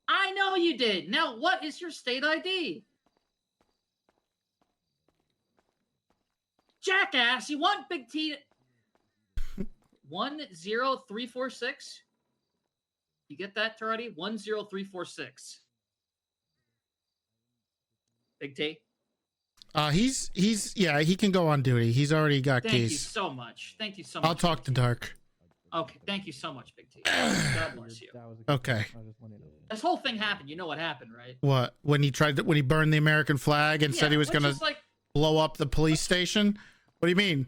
I know you did. Now, what is your state ID? Jackass, you want Big T? 10346. You get that, Toretti? 10346. Big T. Yeah, he can go on duty. He's already got Thank you keys. so much. Thank you so much. I'll talk to Dark. Okay, thank you so much, Big T. God bless you. Okay. This whole thing happened. You know what happened, right? What? When he burned the American flag and said he was which gonna is like- blow up the police station? What do you mean?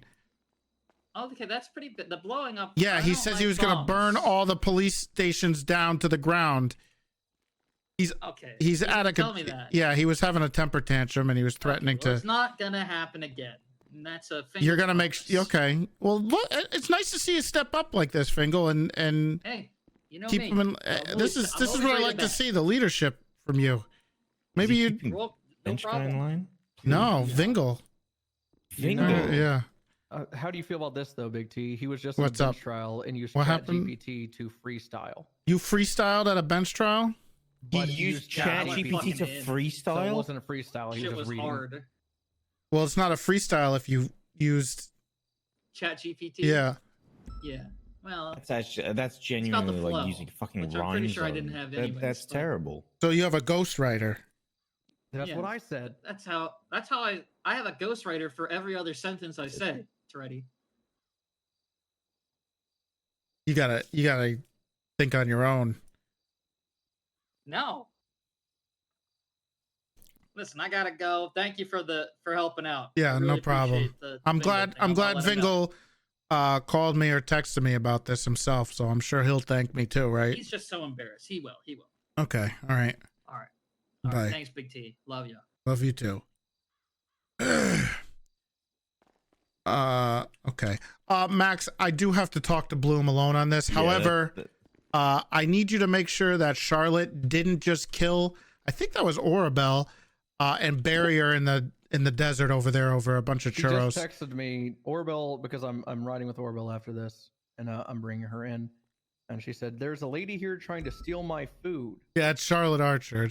Okay, that's pretty big. The blowing up. Yeah, I he don't says like he was gonna bombs. burn all the police stations down to the ground. He's Okay. He's you out of tell me that. Yeah, he was having a temper tantrum and he was threatening Well, to. it's not gonna happen again. And that's a. You're gonna make Fingal okay. Well, look, it's nice to see you step up like this, Fingal, and Hey, you know keep me. him in. I'm This always- is I'm this is always what I ready like to back. see, the leadership from you. Maybe you. No Bench guy in problem. line? No, Vingal. Vingal? Yeah. How do you feel about this though, Big T? He was just What's in a bench up? trial and used What happened? ChatGPT to freestyle. You freestyled at a bench trial? But He used ChatGPT to So it freestyle? wasn't a freestyle. He Shit was was just reading. hard. Well, it's not a freestyle if you used. ChatGPT. Yeah. Yeah. Well, That's genuinely flow, like using fucking which rhyme I'm pretty sure I zone. didn't have anyways, That's but- terrible. So you have a ghostwriter. That's Yeah. what I said. that's how I have a ghostwriter for every other sentence I say. Toretti. You gotta think on your own. No. Listen, I gotta go. Thank you for helping out. I Yeah, really no problem. appreciate the I'm Vingal glad. thing. I'm I'll glad let him know. Vingal called me or texted me about this himself. So I'm sure he'll thank me too, right? He's just so embarrassed. He will. Okay. All right. All right. Bye. Thanks, Big T. Love you. Love you too. Okay. Max, I do have to talk to Bloom alone on this. Yeah, However, I need you to make sure that Charlotte didn't just kill, I think that was Orabelle, and bury her in the desert over there over a bunch of She churros. just texted me Orbel because I'm riding with Orbel after this, and I'm bringing her in, and she said, "There's a lady here trying to steal my food." Yeah, it's Charlotte Archer.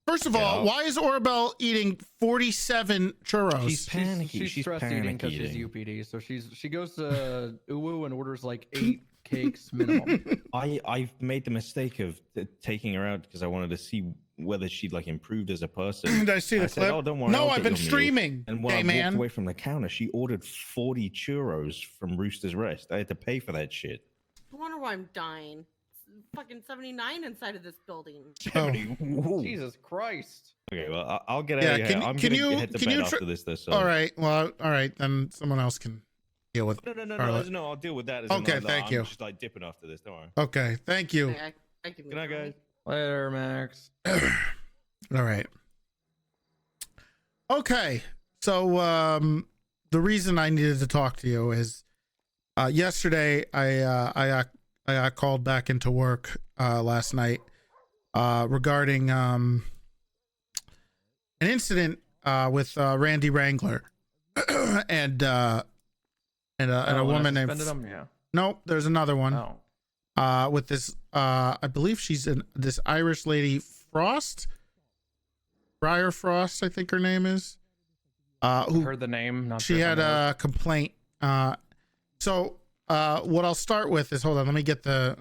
First of all, why is Orabelle eating 47 churros? She's panicky. She's stress eating because she's UPD, so she goes to Uwu and orders like 8 cakes minimum. I've made the mistake of taking her out because I wanted to see whether she'd like improved as a person. Did I see the said, clip? "Oh, don't worry, No, I'll I've get been your meal." streaming, And when gay I man. walked away from the counter, she ordered 40 churros from Rooster's Rest. I had to pay for that shit. I wonder why I'm dying. It's fucking 79 inside of this building. Oh. Jesus Christ. Okay, well, I'll get out Yeah, of here. I'm can gonna you head to can bed you after this. Though, so. All right, well, all right, then someone else can deal with Charlotte. No, I'll deal with that. Okay, thank I'm you. just like dipping after this. Don't worry. Okay, thank you. Good night, guys. Later, Max. All right. Okay, so the reason I needed to talk to you is yesterday I got called back into work last night regarding an incident with Randy Wrangler and a woman named Nope, there's another one. With this I believe she's this Irish lady Briar Frost, I think her name is. Who heard the name? Not she sure had a complaint. So what I'll start with is, hold on, let me get the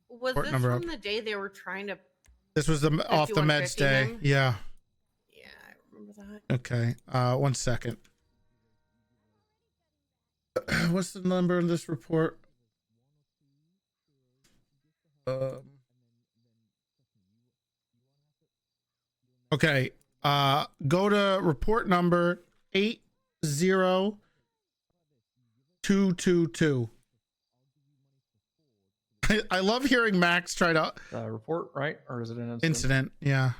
Was report this number from up. the day they were trying to? This was the off the meds 5150 day. then? Yeah. Yeah, I remember that. Okay. 1 second. What's the number in this report? Okay. Go to report number 80222. I love hearing Max try to report, right? Or is it an incident? Yeah.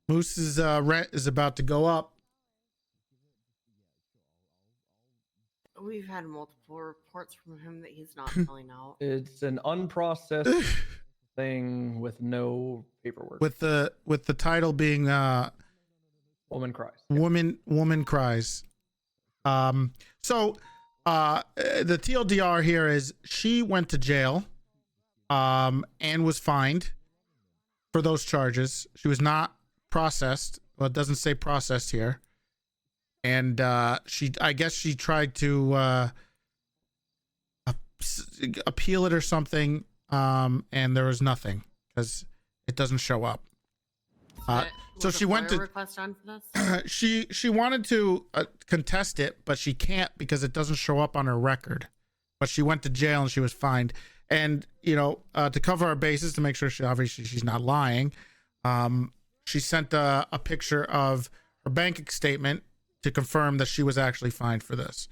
Moose's rent is about to go up. We've had multiple reports from him that he's not filling out. It's an unprocessed thing with no paperwork. With the title being Woman Cries. Woman Cries. So the TLDR here is she went to jail and was fined for those charges. She was not processed. Well, it doesn't say processed here. And I guess she tried to appeal it or something, and there was nothing because it doesn't show up. So she went to request on for this? she wanted to contest it, but she can't because it doesn't show up on her record. But she went to jail and she was fined. And to cover our bases, to make sure she's not lying, she sent a picture of her bank statement to confirm that she was actually fined for this.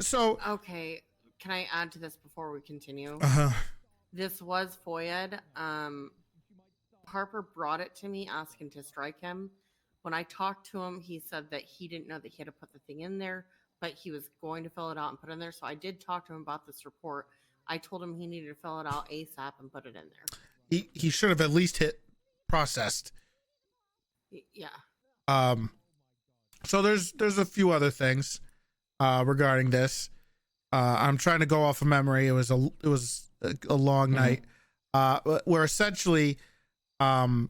So okay, can I add to this before we continue? This was FOIA'd. Harper brought it to me asking to strike him. When I talked to him, he said that he didn't know that he had to put the thing in there, but he was going to fill it out and put it in there. So I did talk to him about this report. I told him he needed to fill it out ASAP and put it in there. He should have at least hit processed. Yeah. So there's a few other things regarding this. I'm trying to go off of memory. It was a long night. Where essentially when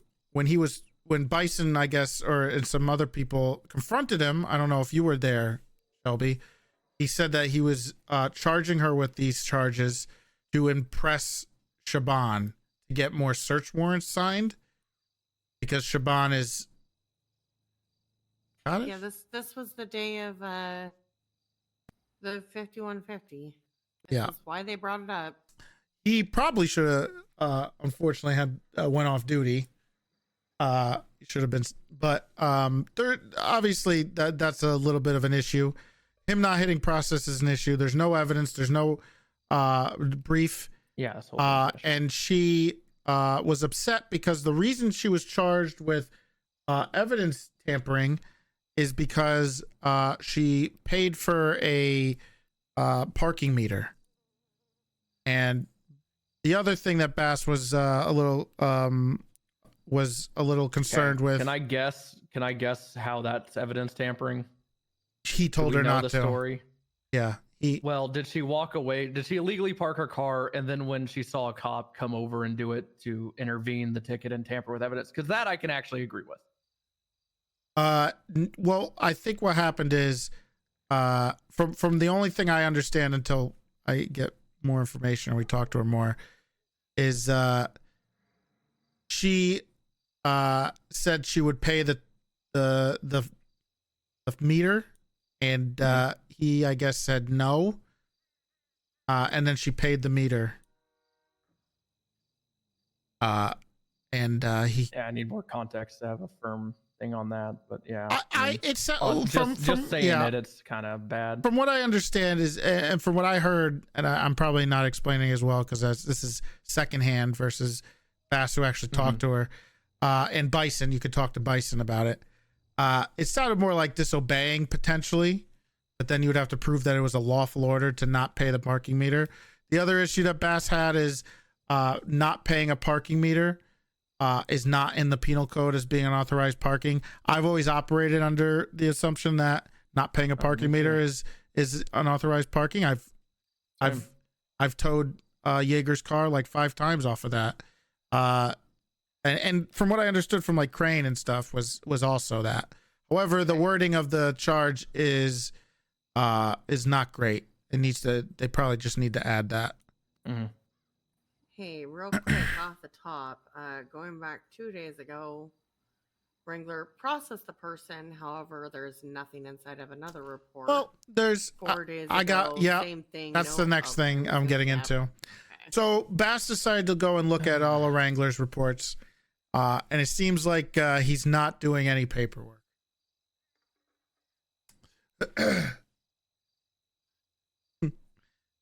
Bison, I guess, and some other people confronted him, I don't know if you were there, Shelby, he said that he was charging her with these charges to impress Shaban to get more search warrants signed because Shaban is Yeah, this was the day of the 5150. Yeah. That's why they brought it up. He probably should have unfortunately had went off duty. Should have been, but there obviously that's a little bit of an issue. Him not hitting process is an issue. There's no evidence, there's no brief. Yeah. And she was upset because the reason she was charged with evidence tampering is because she paid for a parking meter. And the other thing that Bass was a little concerned with. Can I guess how that's evidence tampering? He told her not to. Story? Yeah. Well, did she walk away? Did she illegally park her car and then when she saw a cop come over and do it to intervene the ticket and tamper with evidence? Because that I can actually agree with. Well, I think what happened is from the only thing I understand until I get more information or we talk to her more is she said she would pay the meter and he I guess said no and then she paid the meter And he. Yeah, I need more context to have a firm thing on that, but yeah. It's just saying yeah. it's kind of bad. From what I understand is, and from what I heard, and I'm probably not explaining as well because this is secondhand versus Bass who actually talked to her, and Bison. You could talk to Bison about it. It sounded more like disobeying potentially, but then you would have to prove that it was a lawful order to not pay the parking meter. The other issue that Bass had is not paying a parking meter is not in the penal code as being unauthorized parking. I've always operated under the assumption that not paying a parking meter is unauthorized parking. I've towed Jaeger's car like 5 times off of that. And from what I understood from like Crane and stuff was also that. However, the wording of the charge is not great. They probably just need to add that. Hey, real quick off the top, going back 2 days ago, Wrangler processed the person. However, there's nothing inside of another report. Well, there's 4 days I got ago, yeah. same thing. That's the next thing I'm getting into. So Bass decided to go and look at all of Wrangler's reports, and it seems like he's not doing any paperwork.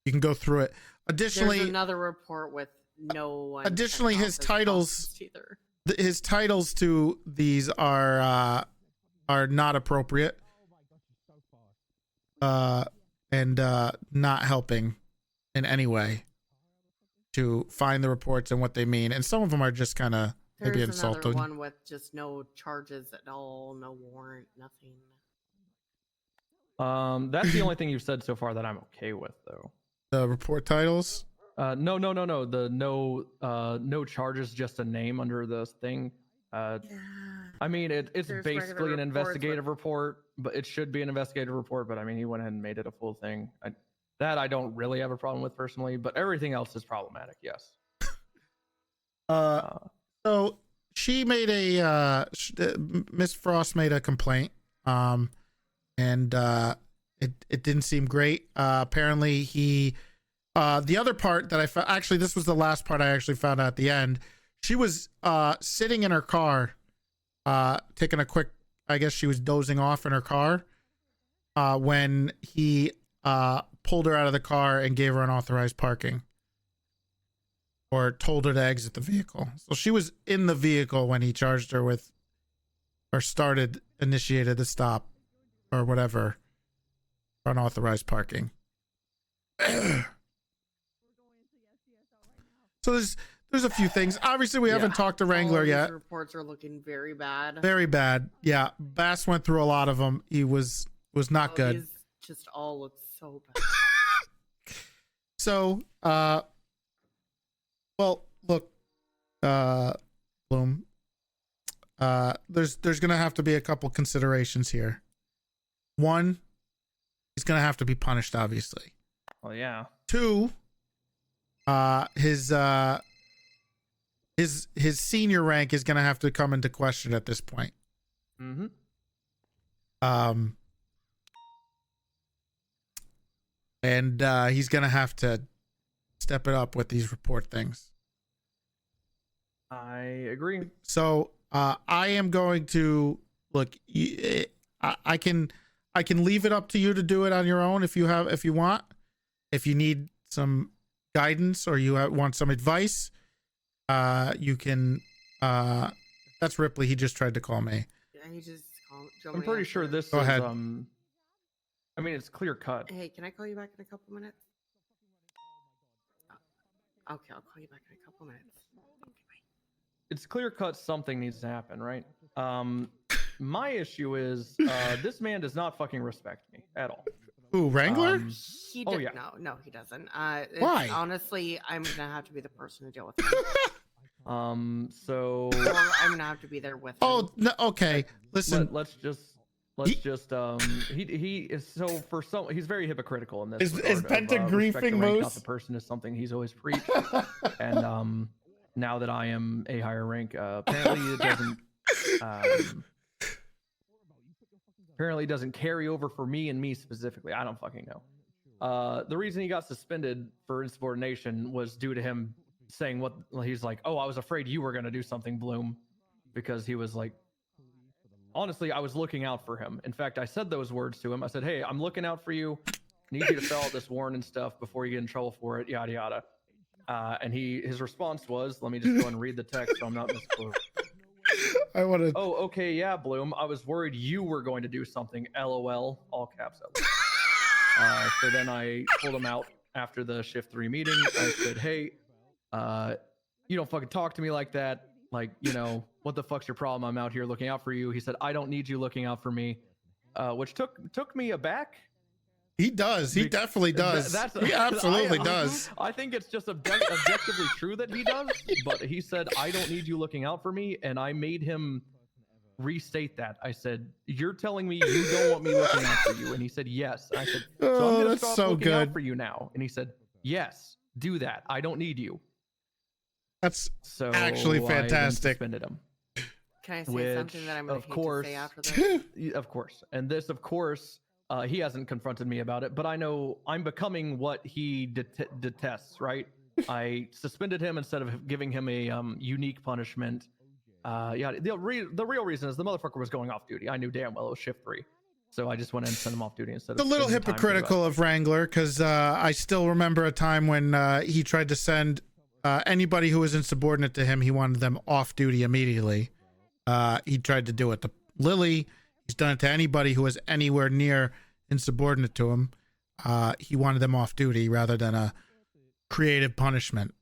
You can go through it. Additionally, there's another report with no one. Additionally, his titles to these are not appropriate, and not helping in any way to find the reports and what they mean. And some of them are just kind of maybe There's insulting. another one with just no charges at all, no warrant, nothing. That's the only thing you've said so far that I'm okay with, though. The report titles? No. The no charges, just a name under this thing. I mean, it's There's basically regular an reports investigative report, but it should be an investigative report. But I mean, he went ahead and made it a full thing. That I don't really have a problem with personally, but everything else is problematic. Yes. So she made Miss Frost made a complaint, and it didn't seem great. Apparently the other part that I found, actually this was the last part I actually found out at the end. She was sitting in her car, taking a quick, I guess she was dozing off in her car, when he pulled her out of the car and gave her unauthorized parking, or told her to exit the vehicle. So she was in the vehicle when he charged her with, or initiated the stop or whatever, for unauthorized parking. So there's a few things. Obviously, we haven't talked to Wrangler yet. Reports are looking very bad. Very bad. Yeah, Bass went through a lot of them. He was not good. These just all look so bad. So, well, look, Bloom. There's gonna have to be a couple considerations here. One, he's gonna have to be punished, obviously. Well, yeah. 2, his senior rank is gonna have to come into question at this point. Mm-hmm. And he's gonna have to step it up with these report things. I agree. So I am going to look. I can leave it up to you to do it on your own if you want. If you need some guidance or you want some advice, you can. That's Ripley. He just tried to call me. Yeah, he just called. I'm pretty sure this Go is ahead. I mean, it's clear cut. Hey, can I call you back in a couple minutes? Okay, I'll call you back in a couple minutes. It's clear cut. Something needs to happen, right? My issue is this man does not fucking respect me at all. Ooh, Wrangler? He Oh, did, yeah. No, he doesn't. Why? Honestly, I'm gonna have to be the person to deal with him. So Or I'm gonna have to be there with him. Oh, no, okay. Listen. let's just he is so for some he's very hypocritical in this. Is regard of, Penta respect the griefing rank, Moose? not the person is something he's always preached. And now that I am a higher rank, apparently it doesn't. Apparently it doesn't carry over for me and me specifically. I don't fucking know. The reason he got suspended for insubordination was due to him saying what he's like, oh, I was afraid you were going to do something, Bloom, because he was like, honestly, I was looking out for him. In fact, I said those words to him. I said, hey, I'm looking out for you. Need you to fill out this warrant and stuff before you get in trouble for it, yada yada. And his response was, let me just go and read the text so I'm not misquoting. I want to. Oh, okay, yeah, Bloom. I was worried you were going to do something. LOL, all caps. LOL. So then I pulled him out after the shift 3 meeting. I said, hey, you don't fucking talk to me like that. Like, you know, what the fuck's your problem? I'm out here looking out for you. He said, I don't need you looking out for me, which took me aback. He does. He definitely does. He absolutely does. I think it's just objectively true that he does, but he said, I don't need you looking out for me, and I made him restate that. I said, you're telling me you don't want me looking out for you? And he said, yes. I said, so I'm going to stop looking out for you now. And he said, yes, do that. I don't need you. That's actually fantastic. I suspended him. Can I say something that I'm going to say after this? Of course. And this, of course, he hasn't confronted me about it, but I know I'm becoming what he detests, right? I suspended him instead of giving him a unique punishment. Yeah, the real reason is the motherfucker was going off duty. I knew damn well it was shift 3. So I just went in and sent him off duty instead of... It's a little hypocritical of Wrangler, because I still remember a time when he tried to send anybody who was insubordinate to him, he wanted them off duty immediately. He tried to do it to Lily. He's done it to anybody who was anywhere near insubordinate to him. He wanted them off duty rather than a creative punishment.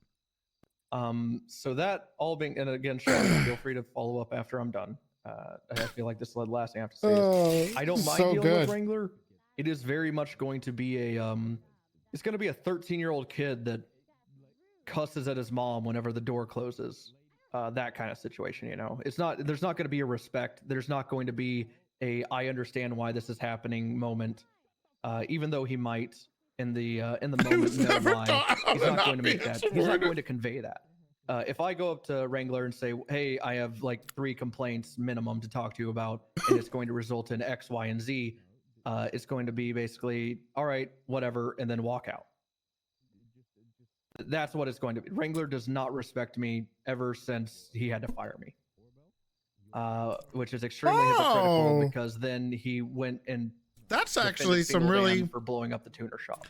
So that all being, and again, Sean, feel free to follow up after I'm done. I feel like this is the last thing I have to say is I don't mind dealing with Wrangler. It is very much going to be it's going to be a 13-year-old kid that cusses at his mom whenever the door closes. That kind of situation, you know. There's not going to be a respect. There's not going to be I understand why this is happening moment. Even though he might in the moment know why, he's not going to make that. He's not going to convey that. If I go up to Wrangler and say, hey, I have like 3 complaints minimum to talk to you about, and it's going to result in X, Y, and Z, it's going to be basically, all right, whatever, and then walk out. That's what it's going to be. Wrangler does not respect me ever since he had to fire me. Which is extremely hypocritical because then he went and that's actually some really for blowing up the tuner shop.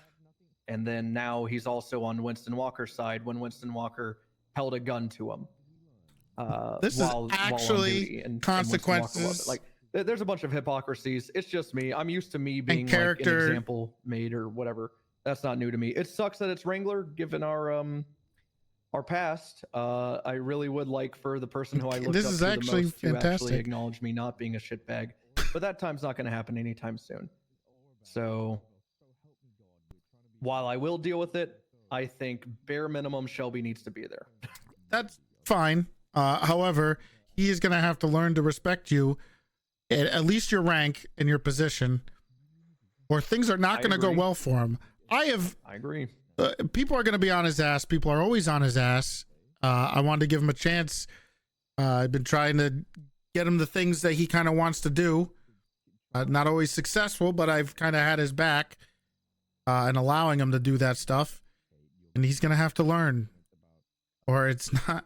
And then now he's also on Winston Walker's side when Winston Walker held a gun to him. This is actually consequences. Like, there's a bunch of hypocrisies. It's just me. I'm used to me being like an example made or whatever. That's not new to me. It sucks that it's Wrangler, given our past. I really would like for the person who I looked up to the most to actually acknowledge me not being a shitbag. But that time's not going to happen anytime soon. So while I will deal with it, I think bare minimum Shelby needs to be there. That's fine. However, he is going to have to learn to respect you, at least your rank and your position, or things are not going to go well for him. I agree. People are going to be on his ass. People are always on his ass. I wanted to give him a chance. I've been trying to get him the things that he kind of wants to do. Not always successful, but I've kind of had his back and allowing him to do that stuff. And he's going to have to learn, or it's not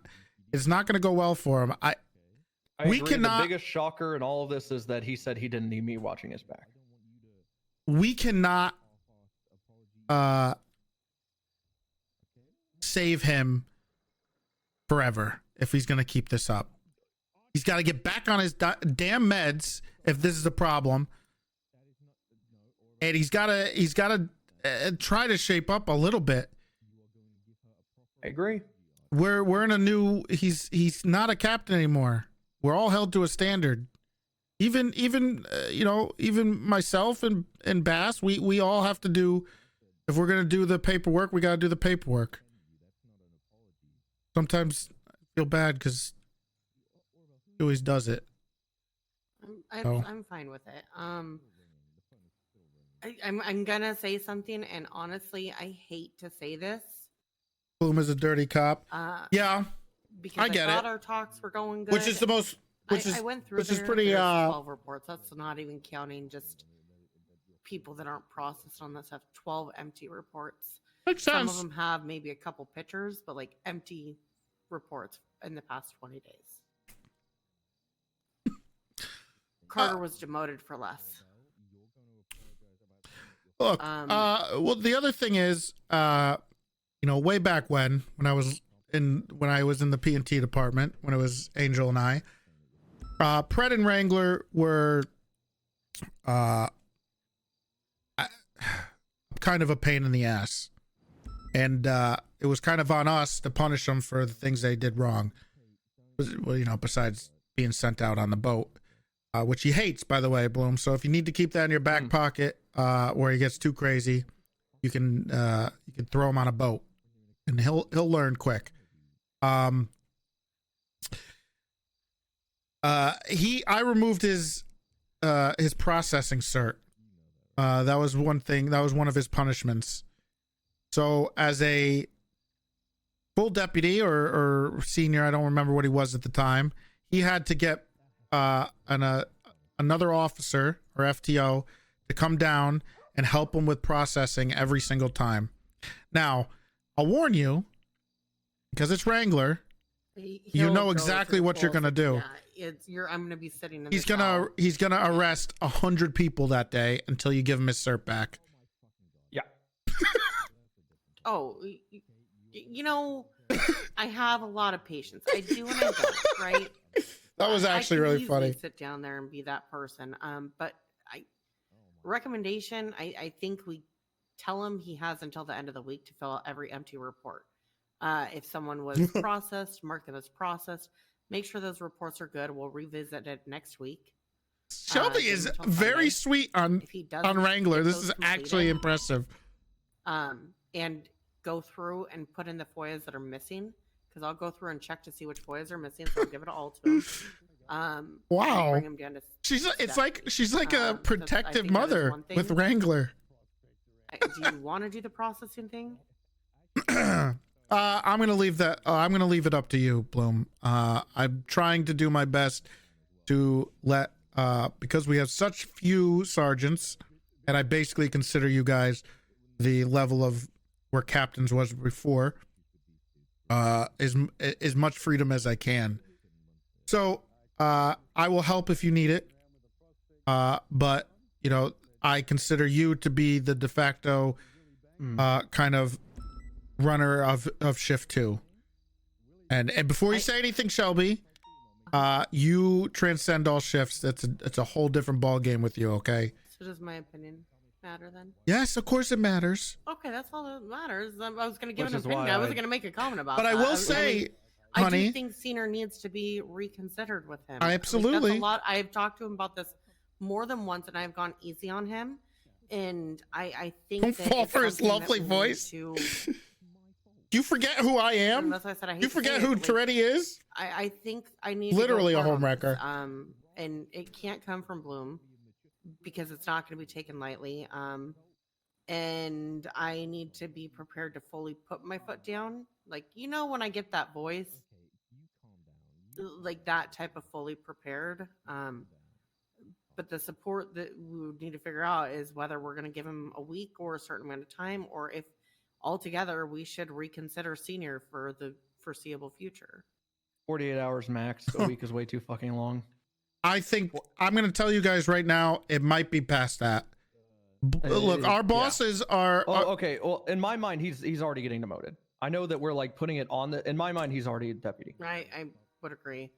going to go well for him. I agree. The biggest shocker in all of this is that he said he didn't need me watching his back. We cannot save him forever if he's going to keep this up. He's got to get back on his damn meds if this is a problem, and he's got to try to shape up a little bit. I agree. We're in a new. He's not a captain anymore. We're all held to a standard. Even myself and Bass, we all have to do. If we're gonna do the paperwork, we gotta do the paperwork. Sometimes I feel bad because he always does it. I'm fine with it. I'm gonna say something, and honestly, I hate to say this. Bloom is a dirty cop. Yeah, because I get thought it. Our talks were going good. Which is the most. I went through. Which is pretty. 12 reports. That's not even counting just people that aren't processed on this. Have 12 empty reports. Makes Some sense. of them have maybe a couple pictures, but like empty reports in the past 20 days. Carter was demoted for less. Look, well, the other thing is, way back when I was in the P&T department, when it was Angel and I, Pred and Wrangler were kind of a pain in the ass, and it was kind of on us to punish them for the things they did wrong. Well, besides being sent out on the boat, which he hates, by the way, Bloom. So if you need to keep that in your back pocket, where he gets too crazy, you can throw him on a boat, and he'll learn quick. I removed his processing cert. That was one thing. That was one of his punishments. So as a full deputy or senior, I don't remember what he was at the time, he had to get another officer or FTO to come down and help him with processing every single time. Now, I'll warn you, because it's Wrangler, you know exactly what you're gonna do. Yeah, I'm gonna be sitting in He's gonna arrest 100 people that day until you give him his cert back. Yeah. Oh, I have a lot of patience. I do and I don't, right? That was actually really funny. Sit down there and be that person. But recommendation, I think we tell him he has until the end of the week to fill out every empty report. If someone was processed, mark them as processed. Make sure those reports are good. We'll revisit it next week. Shelby is very sweet on Wrangler. This is actually impressive. And go through and put in the FOIAs that are missing, because I'll go through and check to see which FOIAs are missing. So I'll give it all to him. Wow. Bring him down to she's like a protective mother with Wrangler. Do you want to do the processing thing? I'm gonna leave that. I'm gonna leave it up to you, Bloom. I'm trying to do my best to let because we have such few sergeants, and I basically consider you guys the level of where captains was before. As much freedom as I can. So I will help if you need it. But I consider you to be the de facto kind of runner of shift 2. And before you say anything, Shelby, you transcend all shifts. It's a whole different ball game with you, okay? So does my opinion matter then? Yes, of course it matters. Okay, that's all that matters. I was going to give an opinion. I wasn't going to make a comment about but that. I will say, I honey, do think Senior needs to be reconsidered with him. Absolutely. That's a lot. I've talked to him about this more than once, and I've gone easy on him. And I think don't that fall it's for his something that lovely we need voice. To... You forget who I am? And that's why I said I hate You forget who Toretti is? I think I need literally to go a home wrecker. And it can't come from Bloom because it's not going to be taken lightly. And I need to be prepared to fully put my foot down. Like, when I get that voice, like that type of fully prepared. But the support that we would need to figure out is whether we're going to give him a week or a certain amount of time, or if altogether we should reconsider Senior for the foreseeable future. 48 hours max. A week is way too fucking long. I think I'm going to tell you guys right now, it might be past that. Look, our bosses are. Okay. Well, in my mind, he's already getting demoted. I know that we're like putting it on in my mind, he's already a deputy. I would agree.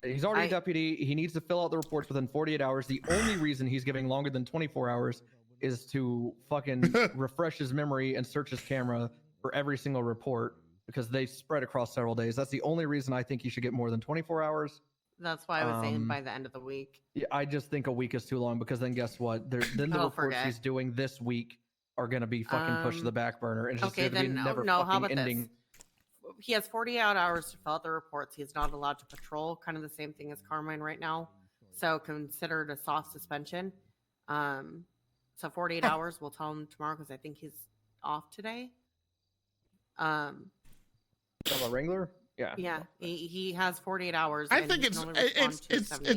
He's already a deputy. He needs to fill out the reports within 48 hours. The only reason he's giving longer than 24 hours is to fucking refresh his memory and search his camera for every single report, because they spread across several days. That's the only reason I think he should get more than 24 hours. That's why I was saying by the end of the week. Yeah, I just think a week is too long, because then guess what? Then the reports he's doing this week are going to be fucking pushed to the back burner. And it's just going to be never fucking how about ending. This? He has 48 hours to fill out the reports. He's not allowed to patrol, kind of the same thing as Carmine right now. So considered a soft suspension. So 48 hours, we'll tell him tomorrow, because I think he's off today. About Wrangler? Yeah. Yeah, he has 48 hours. I think it's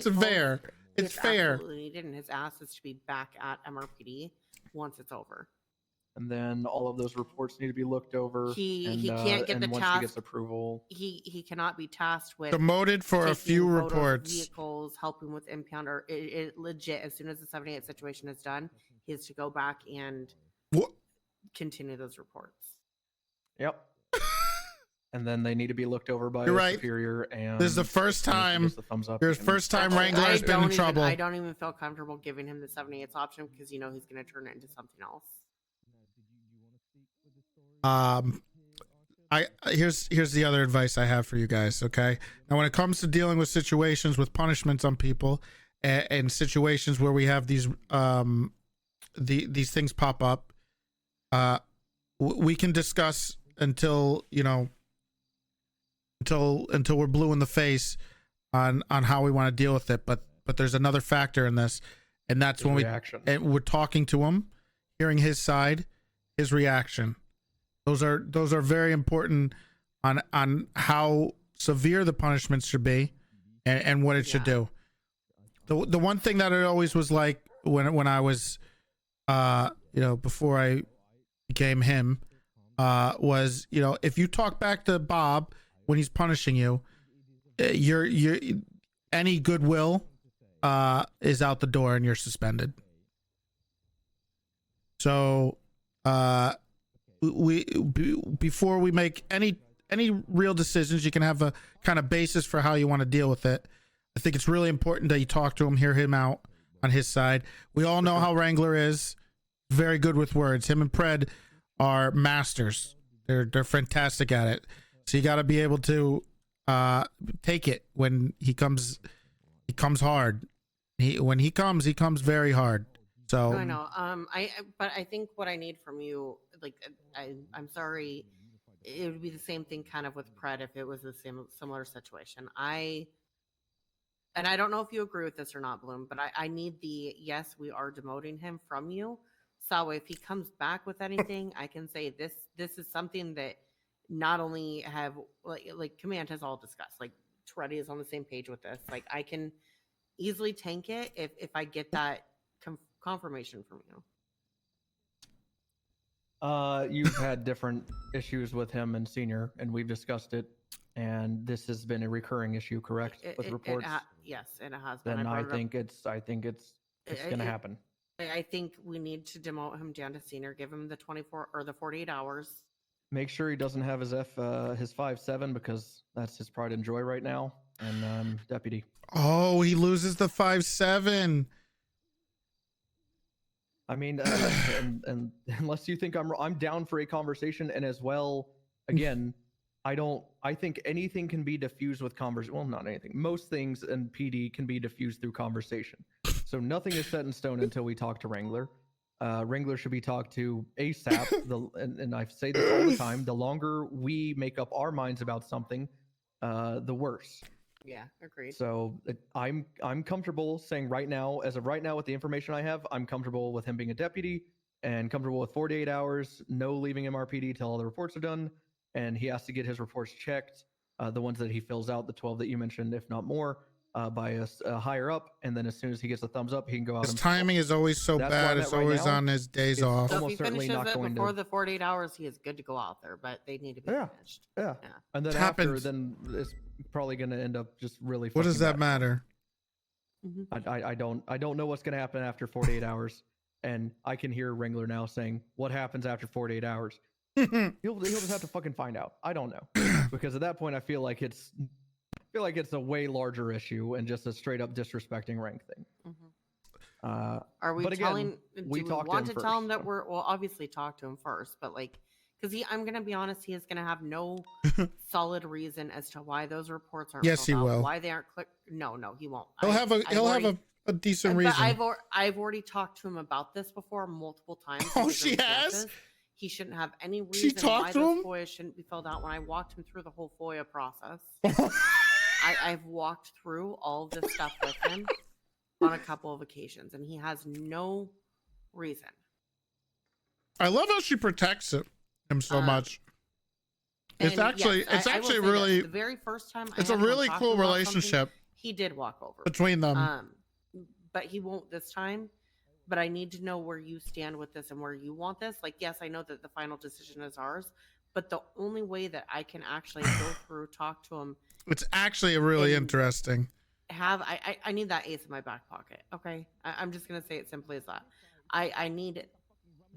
fair. It's fair. Absolutely needed, and his ass is to be back at MRPD once it's over. and then all of those reports need to be looked over. He can't get and the once task. he gets approval. He cannot be tasked with Demoted for a taking few photos of reports. vehicles, helping with impound, or it legit. As soon as the 78 situation is done, he has to go back and continue those reports. Yep. And then they need to be looked over by You're a right. superior. And This is the first time. Here's first time Wrangler has been in trouble. I don't even feel comfortable giving him the 78's option because he's going to turn it into something else. Here's the other advice I have for you guys. Okay, now when it comes to dealing with situations with punishments on people, and situations where we have these these things pop up, we can discuss until until we're blue in the face on how we want to deal with it. But there's another factor in this, and that's when we're talking to him, hearing his side, his reaction. Those are very important on how severe the punishments should be and what it should do. The one thing that it always was like when I was before I became him was, if you talk back to Bob when he's punishing you, you're any goodwill is out the door and you're suspended. So before we make any real decisions, you can have a kind of basis for how you want to deal with it. I think it's really important that you talk to him, hear him out on his side. We all know how Wrangler is, very good with words. Him and Pred are masters. They're fantastic at it. So you got to be able to take it when he comes hard. When he comes very hard. So I know. But I think what I need from you, like, I'm sorry, it would be the same thing kind of with Pred if it was the similar situation. And I don't know if you agree with this or not, Bloom, but I need yes, we are demoting him from you. So if he comes back with anything, I can say this is something that not only have like Command has all discussed, like Toretti is on the same page with this. Like I can easily tank it if I get that confirmation from you. You've had different issues with him and Senior, and we've discussed it. And this has been a recurring issue, correct? With reports. Yes, and it has been. Then I think it's going to happen. I think we need to demote him down to Senior, give him the 24 or the 48 hours. Make sure he doesn't have his his 5.7 because that's his pride and joy right now. And Deputy. Oh, he loses the 5.7. I mean, and unless you think I'm down for a conversation, and as well, again, I think anything can be diffused with conversation. Well, not anything. Most things in PD can be diffused through conversation. So nothing is set in stone until we talk to Wrangler. Wrangler should be talked to ASAP. And I say this all the time. The longer we make up our minds about something, the worse. Yeah, agreed. So I'm comfortable saying right now, as of right now, with the information I have, I'm comfortable with him being a deputy and comfortable with 48 hours, no leaving MRPD till all the reports are done, and he has to get his reports checked, the ones that he fills out, the 12 that you mentioned, if not more, by a higher up, and then as soon as he gets a thumbs up, he can go out. His timing is always so bad. It's always on his days off. So if he finishes it before the 48 hours, he is good to go out there, but they need to be finished. Yeah. And then then it's probably going to end up just really. What does that matter? I don't know what's going to happen after 48 hours, and I can hear Wrangler now saying, "What happens after 48 hours?" he'll just have to fucking find out. I don't know, because at that point, I feel like it's a way larger issue and just a straight up disrespecting rank thing. Are we telling? Do we want to tell him that we're obviously talk to him first, but like, because I'm gonna be honest, he is gonna have no solid reason as to why those reports aren't. Yes, he will. Why they aren't clicked? No, he won't. He'll have a decent reason. But I've already talked to him about this before multiple times. Oh, she has. He shouldn't have any reason why those FOIA shouldn't be filled out. When I walked him through the whole FOIA process, I've walked through all of this stuff with him on a couple of occasions, and he has no reason. I love how she protects him so much. It's actually really the very first time. It's a really cool relationship. He did walk over between them. But he won't this time. but I need to know where you stand with this and where you want this. Like, yes, I know that the final decision is ours, but the only way that I can actually go through, talk to him, It's actually a really interesting. I need that ace in my back pocket. Okay, I'm just gonna say it simply as that. I need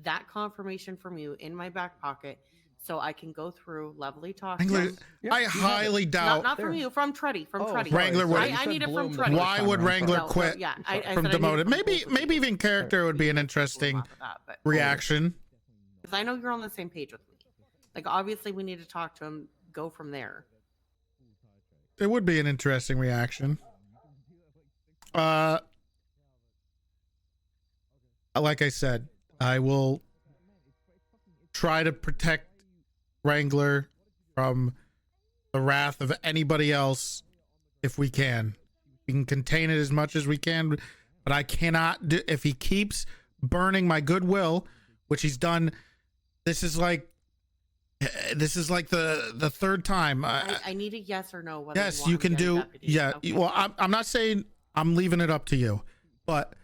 that confirmation from you in my back pocket so I can go through, lovely talk to Wrangler, him. I highly doubt. Not from you, from Truddy. From Truddy. Wrangler would. I need it from Truddy. Why would Wrangler quit from said I need it demoted? from Maybe even character would be an interesting reaction. Because I know you're on the same page with me. Like, obviously, we need to talk to him, go from there. It would be an interesting reaction. Like I said, I will try to protect Wrangler from the wrath of anybody else if we can. We can contain it as much as we can, but I cannot do, if he keeps burning my goodwill, which he's done. This is like the third time. I need a yes or no. Whether Yes, you can do. Yeah. Okay. Well, I'm not saying I'm leaving it up to you, but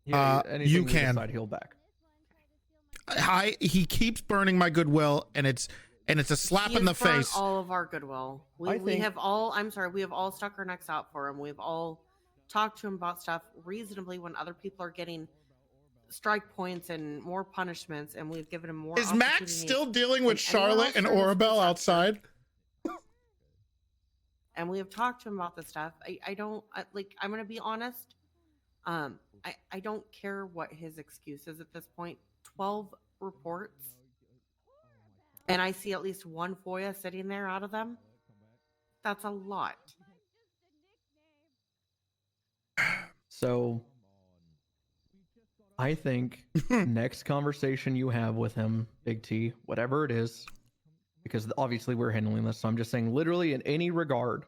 anything you we can. decide, he'll back. He keeps burning my goodwill, and it's a slap He in the has burned face. all of our goodwill. We have all. I'm sorry. We have all stuck our necks out for him. We've all talked to him about stuff reasonably when other people are getting strike points and more punishments, and we've given him more. Is Max still dealing with Charlotte and Orabelle outside? And we have talked to him about this stuff. I'm going to be honest. I don't care what his excuse is at this point. 12 reports. And I see at least one FOIA sitting there out of them. That's a lot. So I think next conversation you have with him, Big T, whatever it is, because obviously we're handling this, so I'm just saying literally in any regard.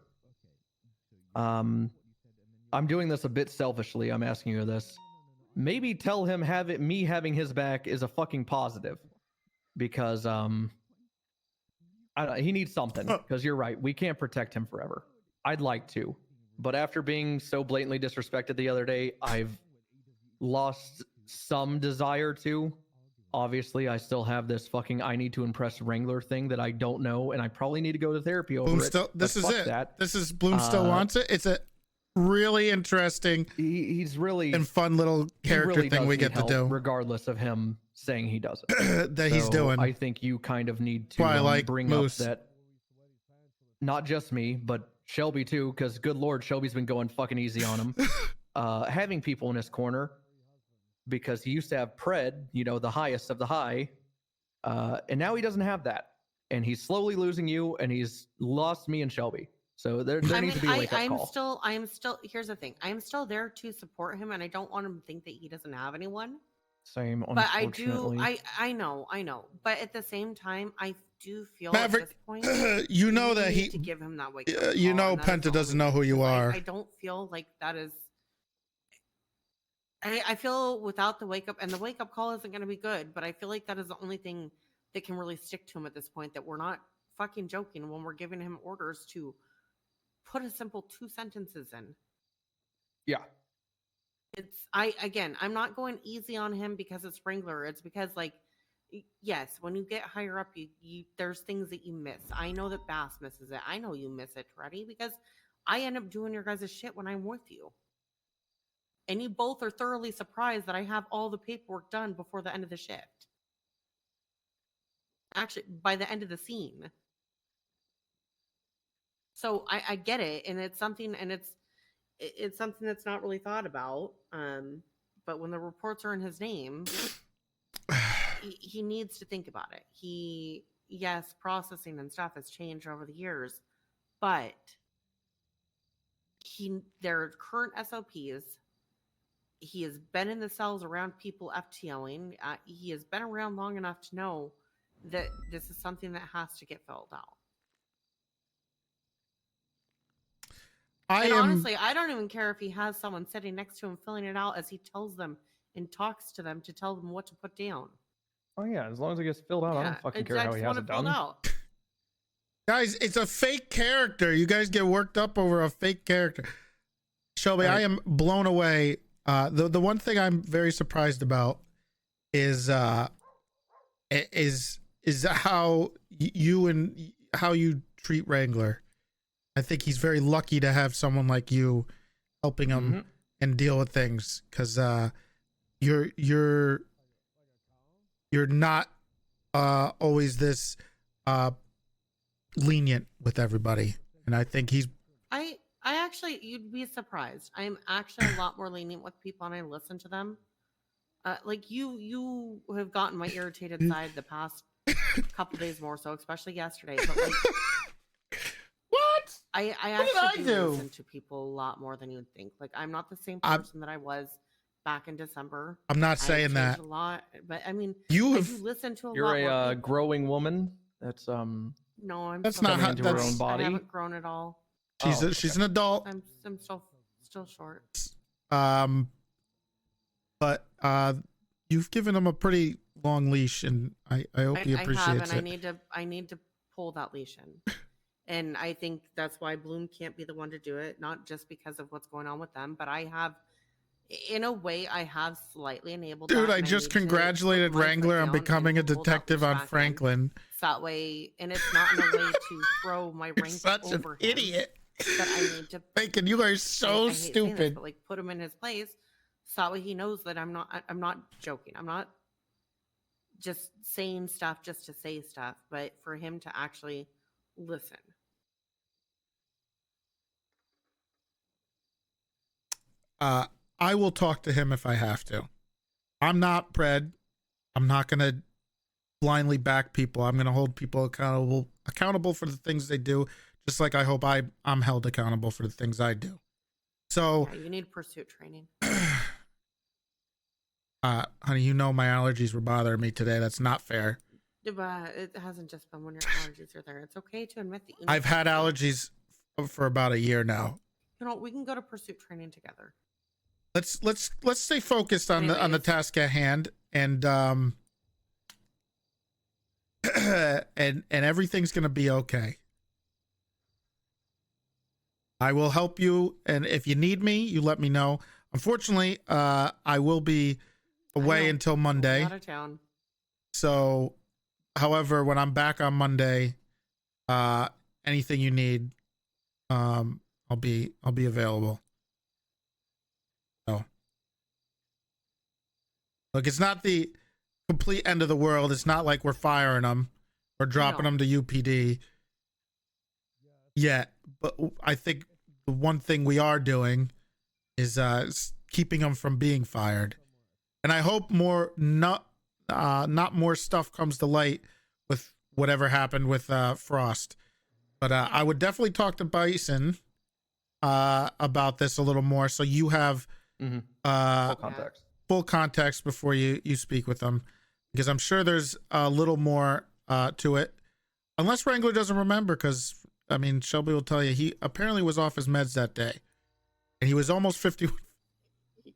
I'm doing this a bit selfishly. I'm asking you this. Maybe tell him me having his back is a fucking positive, because he needs something. Because you're right, we can't protect him forever. I'd like to, but after being so blatantly disrespected the other day, I've lost some desire to. Obviously, I still have this fucking I need to impress Wrangler thing that I don't know, and I probably need to go to therapy over it. This is it. That. This is Bloom still wants it. It's a really interesting he's really and fun little character really thing we get to do, regardless of him saying he doesn't. that he's doing. I think you kind of need to bring Moose. up that not just me, but Shelby too, because good lord, Shelby's been going fucking easy on him. Having people in his corner, because he used to have Pred, the highest of the high, and now he doesn't have that, and he's slowly losing you, and he's lost me and Shelby. So there needs to be a wake-up call. I'm still. Here's the thing. I'm still there to support him, and I don't want him to think that he doesn't have anyone. Same, but I do. I know. But at the same time, I do feel Maverick, at this point, you know that need to give him that wake up you call, know, and that is Penta the doesn't only know who you thing. are. I don't feel like that is. I feel without the wake up, and the wake up call isn't going to be good, but I feel like that is the only thing that can really stick to him at this point. That we're not fucking joking when we're giving him orders to put a simple 2 sentences in. Yeah. I'm not going easy on him because it's Wrangler. It's because, like, yes, when you get higher up, you there's things that you miss. I know that Bass misses it. I know you miss it, Toretti, because I end up doing your guys' shit when I'm with you. And you both are thoroughly surprised that I have all the paperwork done before the end of the shift. Actually, by the end of the scene. So I get it, and it's something, it's something that's not really thought about. But when the reports are in his name, he needs to think about it. Yes, processing and stuff has changed over the years, but their current SOPs. He has been in the cells around people FTLing. He has been around long enough to know that this is something that has to get filled out. Honestly, I don't even care if he has someone sitting next to him filling it out as he tells them and talks to them to tell them what to put down. Oh yeah, as long as it gets filled out, I don't fucking care how he has it done. Guys, it's a fake character. You guys get worked up over a fake character. Shelby, I am blown away. The one thing I'm very surprised about is how you treat Wrangler. I think he's very lucky to have someone like you helping him and deal with things, because you're not always this lenient with everybody, and I think he's. I actually, you'd be surprised. I'm actually a lot more lenient with people, and I listen to them. Like you have gotten my irritated side the past couple days more so, especially yesterday. But like, what? I actually do listen to people a lot more than you'd think. Like, I'm not the same person that I was back in December. I'm not saying that a lot, but I mean, I do listen to a lot. You're more a growing woman. That's No, I'm. That's still not how. into her own That's, body. I haven't grown at all. she's an adult. I'm still short. But you've given him a pretty long leash, and I hope he appreciates I have, it. and I need to pull that leash in. And I think that's why Bloom can't be the one to do it, not just because of what's going on with them, but I have, in a way, I have slightly enabled. Dude, that, I just congratulated Wrangler on becoming a detective on Franklin. So that way, and it's not in a way to throw my rank Such an over him, idiot. But I need to. Bacon, you are I so hate saying stupid. this, but like, put him in his place, so that way he knows that I'm not joking. I'm not just saying stuff just to say stuff, but for him to actually listen. I will talk to him if I have to. I'm not Pred. I'm not gonna blindly back people. I'm gonna hold people accountable for the things they do, just like I hope I'm held accountable for the things I do. So Yeah, you need pursuit training. honey, you know my allergies were bothering me today. That's not fair. But it hasn't just been when your allergies are there. It's okay to admit that you need I've had pursuit. allergies for about a year now. You know, we can go to pursuit training together. Let's stay focused on the task at hand, and and everything's gonna be okay. I will help you, and if you need me, you let me know. Unfortunately, I will be away until Monday. Out of town. So, however, when I'm back on Monday, anything you need, I'll be available. So, look, it's not the complete end of the world. It's not like we're firing them or dropping them to UPD yet. But I think the one thing we are doing is keeping them from being fired. And I hope not more stuff comes to light with whatever happened with Frost. But I would definitely talk to Bison about this a little more, so you have full context before you speak with them, because I'm sure there's a little more to it, unless Wrangler doesn't remember, because I mean, Shelby will tell you he apparently was off his meds that day, and he was almost 50.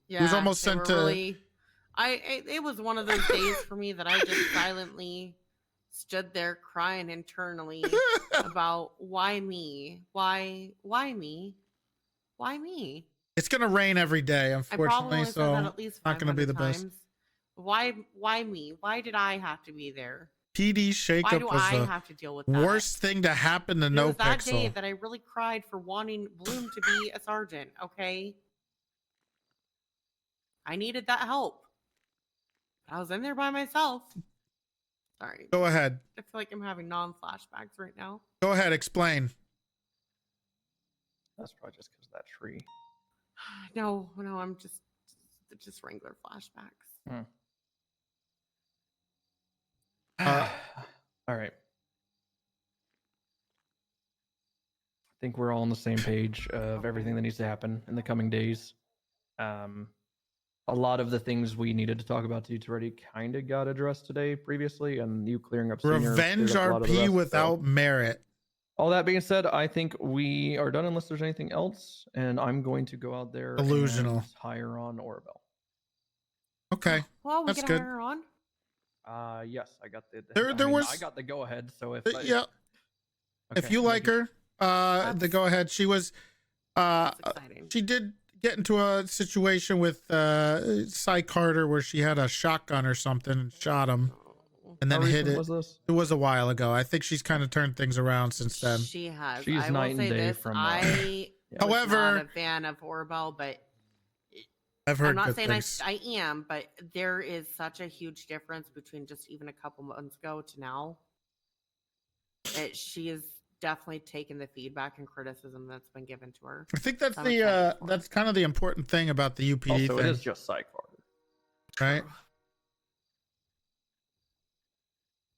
Yeah, he was almost they sent were to. really, it was one of those days for me that I just silently stood there crying internally about why me, why me. It's gonna rain every day, I probably unfortunately, said so that at least not gonna be the 500 best. times. Why me? Why did I have to be there? PD Why shakeup do was I the have to deal with that? worst thing to happen to It was that day NoPixel. that I really cried for wanting Bloom to be a sergeant. Okay, I needed that help. I was in there by myself. Sorry. Go ahead. I feel like I'm having non-flashbacks right now. Go ahead. Explain. That's probably just because of that tree. No, I'm just regular flashbacks. All right. I think we're all on the same page of everything that needs to happen in the coming days. A lot of the things we needed to talk about to you already kind of got addressed today previously, and you clearing up senior Revenge cleared up a lot of the RP rest, without merit. All that being said, I think we are done unless there's anything else, and I'm going to go out there Delusional. and hire on Orville. Okay, Well, we that's can good. hire her on. Yes, I got the. I got the go ahead. So if yeah, if you like her, the go ahead. She was. She did get into a situation with Cy Carter where she had a shotgun or something and shot him and then How hit recent it. was this? It was a while ago. I think she's kind of turned things around since then. She has. She's I will night and say day this. from, I yeah. was However- not a fan of Orbel, but I've heard I'm not good saying things. I am, but there is such a huge difference between just even a couple months ago to now. She has definitely taken the feedback and criticism that's been given to her. I think that's I'm the excited for that's kind of the important thing about the UPD Also, thing, it is just Cy Carter, right?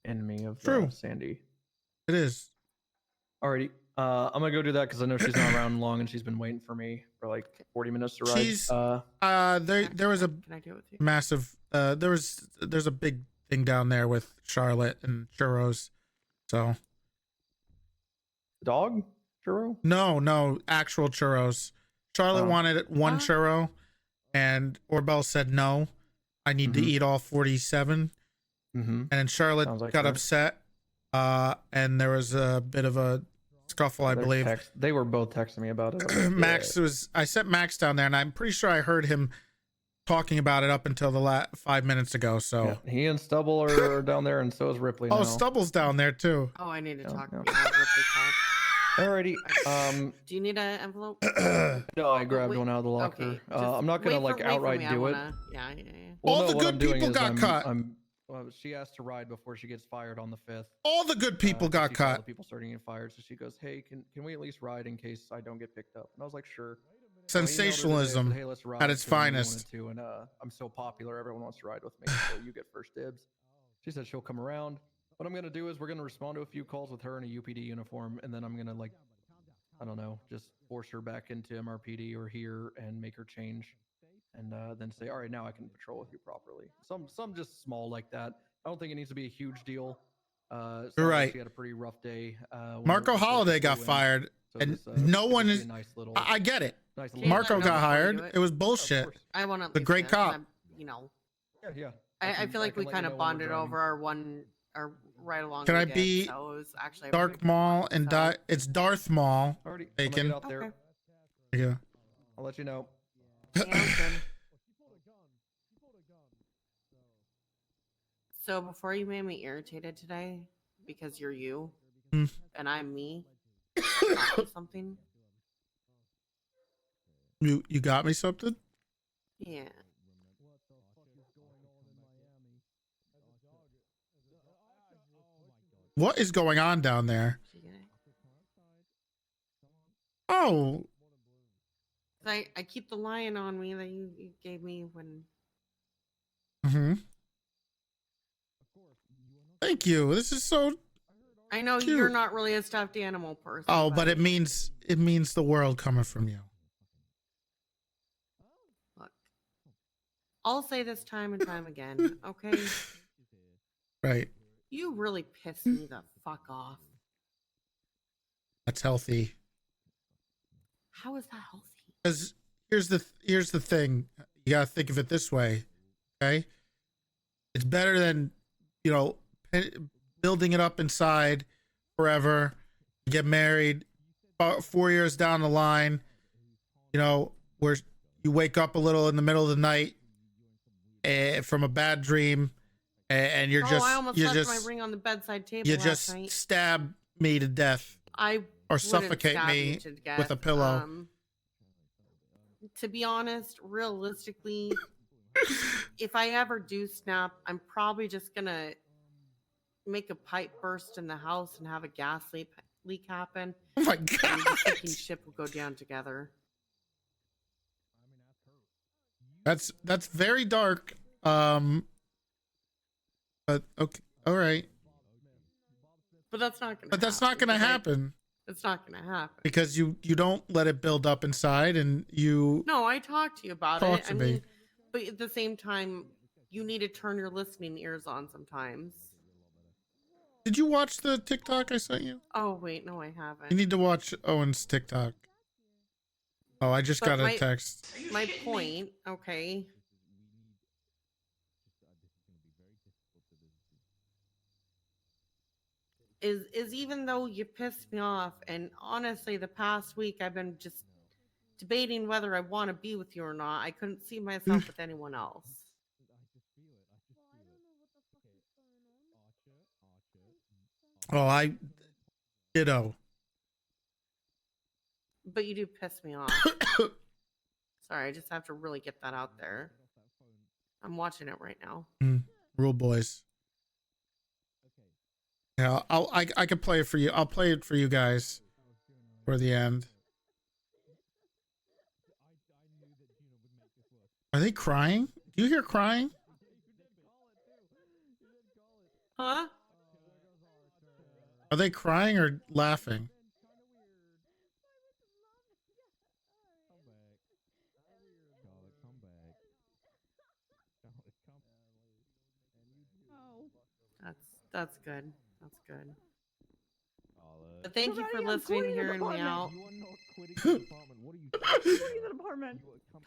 enemy of True. Sandy. It is. Alrighty. I'm gonna go do that because I know she's not around long and she's been waiting for me for like 40 minutes to ride. She's there was a Can I do it with you? massive there's a big thing down there with Charlotte and churros. So dog churro? no, actual churros. Charlotte Oh. wanted one churro, and Orbel said no. I need to eat all 47. And then Charlotte Sounds like got her. upset, and there was a bit of a scuffle, I believe. They were both texting me about it. I was like, Max was. I sent Max down there, and I'm pretty sure I heard him talking about it up until the 5 minutes ago. So yeah. He and Stubble are down there, and so is Ripley. oh, now. Stubble's down there too. Oh, I need to talk yeah. to you about Ripley called. Alrighty. Do you need an envelope? No, I grabbed wait, one out of the locker. okay, I'm not gonna like outright do it. Yeah. Well, All no, the what good I'm doing people is got cut. Well, she asked to ride before she gets fired on the 5th. All the good people got she saw cut. The people starting to get fired, so she goes, "Hey, can we at least ride in case I don't get picked up?" And I was like, "Sure." So I emailed her today, I Sensationalism said, "Hey, let's ride," at its 'cause I really finest. wanted to, and I'm so popular, everyone wants to ride with me, so you get first dibs. She said she'll come around. What I'm gonna do is we're gonna respond to a few calls with her in a UPD uniform, and then I'm gonna like, I don't know, just force her back into MRPD or here and make her change, and then say, all right, now I can patrol with you properly. Some just small like that. I don't think it needs to be a huge deal. Sounds like right. She had a pretty rough day. Marco Holiday got fired, and no one is. I get it. Marco got hired. It was bullshit. I want to. The great cop. You know. Yeah. I feel like we kind of bonded over our right along. Can we I did, be so it was actually a Dark really good Maul one, and so. it's Darth Maul. Alrighty, I'm gonna Bacon. get out there. Yeah. I'll let you know. So before you made me irritated today because you're you Hmm. and I'm me, something. You got me something? Yeah. What is going on down there? Oh, I keep the lion on me that you gave me when. Thank you. This is so. I know cute. you're not really a stuffed animal person. Oh, but it means the world coming from you. Look, I'll say this time and time again, okay? Right. You really piss me the fuck off. That's healthy. How is that healthy? Because here's the thing. You gotta think of it this way, okay? It's better than, building it up inside forever. You get married, 4 years down the line, where you wake up a little in the middle of the night from a bad dream, and you're just I almost you left just my ring on the bedside table you last just night. stab me to death, I or wouldn't suffocate stab me you to death. with a pillow. To be honest, realistically, if I ever do snap, I'm probably just gonna make a pipe burst in the house and have a gas leak happen. Oh my And god! the sinking ship will go down together. That's very dark. But okay, all right. But that's not gonna. But that's not gonna happen It's not gonna happen. because you don't let it build up inside, and you. No, I talked to you about Talk it. to I me. mean, but at the same time, you need to turn your listening ears on sometimes. Did you watch the TikTok I sent you? Oh wait, no, I haven't. You need to watch Owen's TikTok. Oh, I just But got a text. My point, okay. Is even though you pissed me off, and honestly, the past week I've been just, debating whether I want to be with you or not. I couldn't see myself with anyone else. Oh, I ditto. But you do piss me off. Sorry, I just have to really get that out there. I'm watching it right now. Rule boys. Yeah, I can play it for you. I'll play it for you guys for the end. Are they crying? Do you hear crying? Huh? Are they crying or laughing? That's good. That's good. But thank you for listening, hearing me out.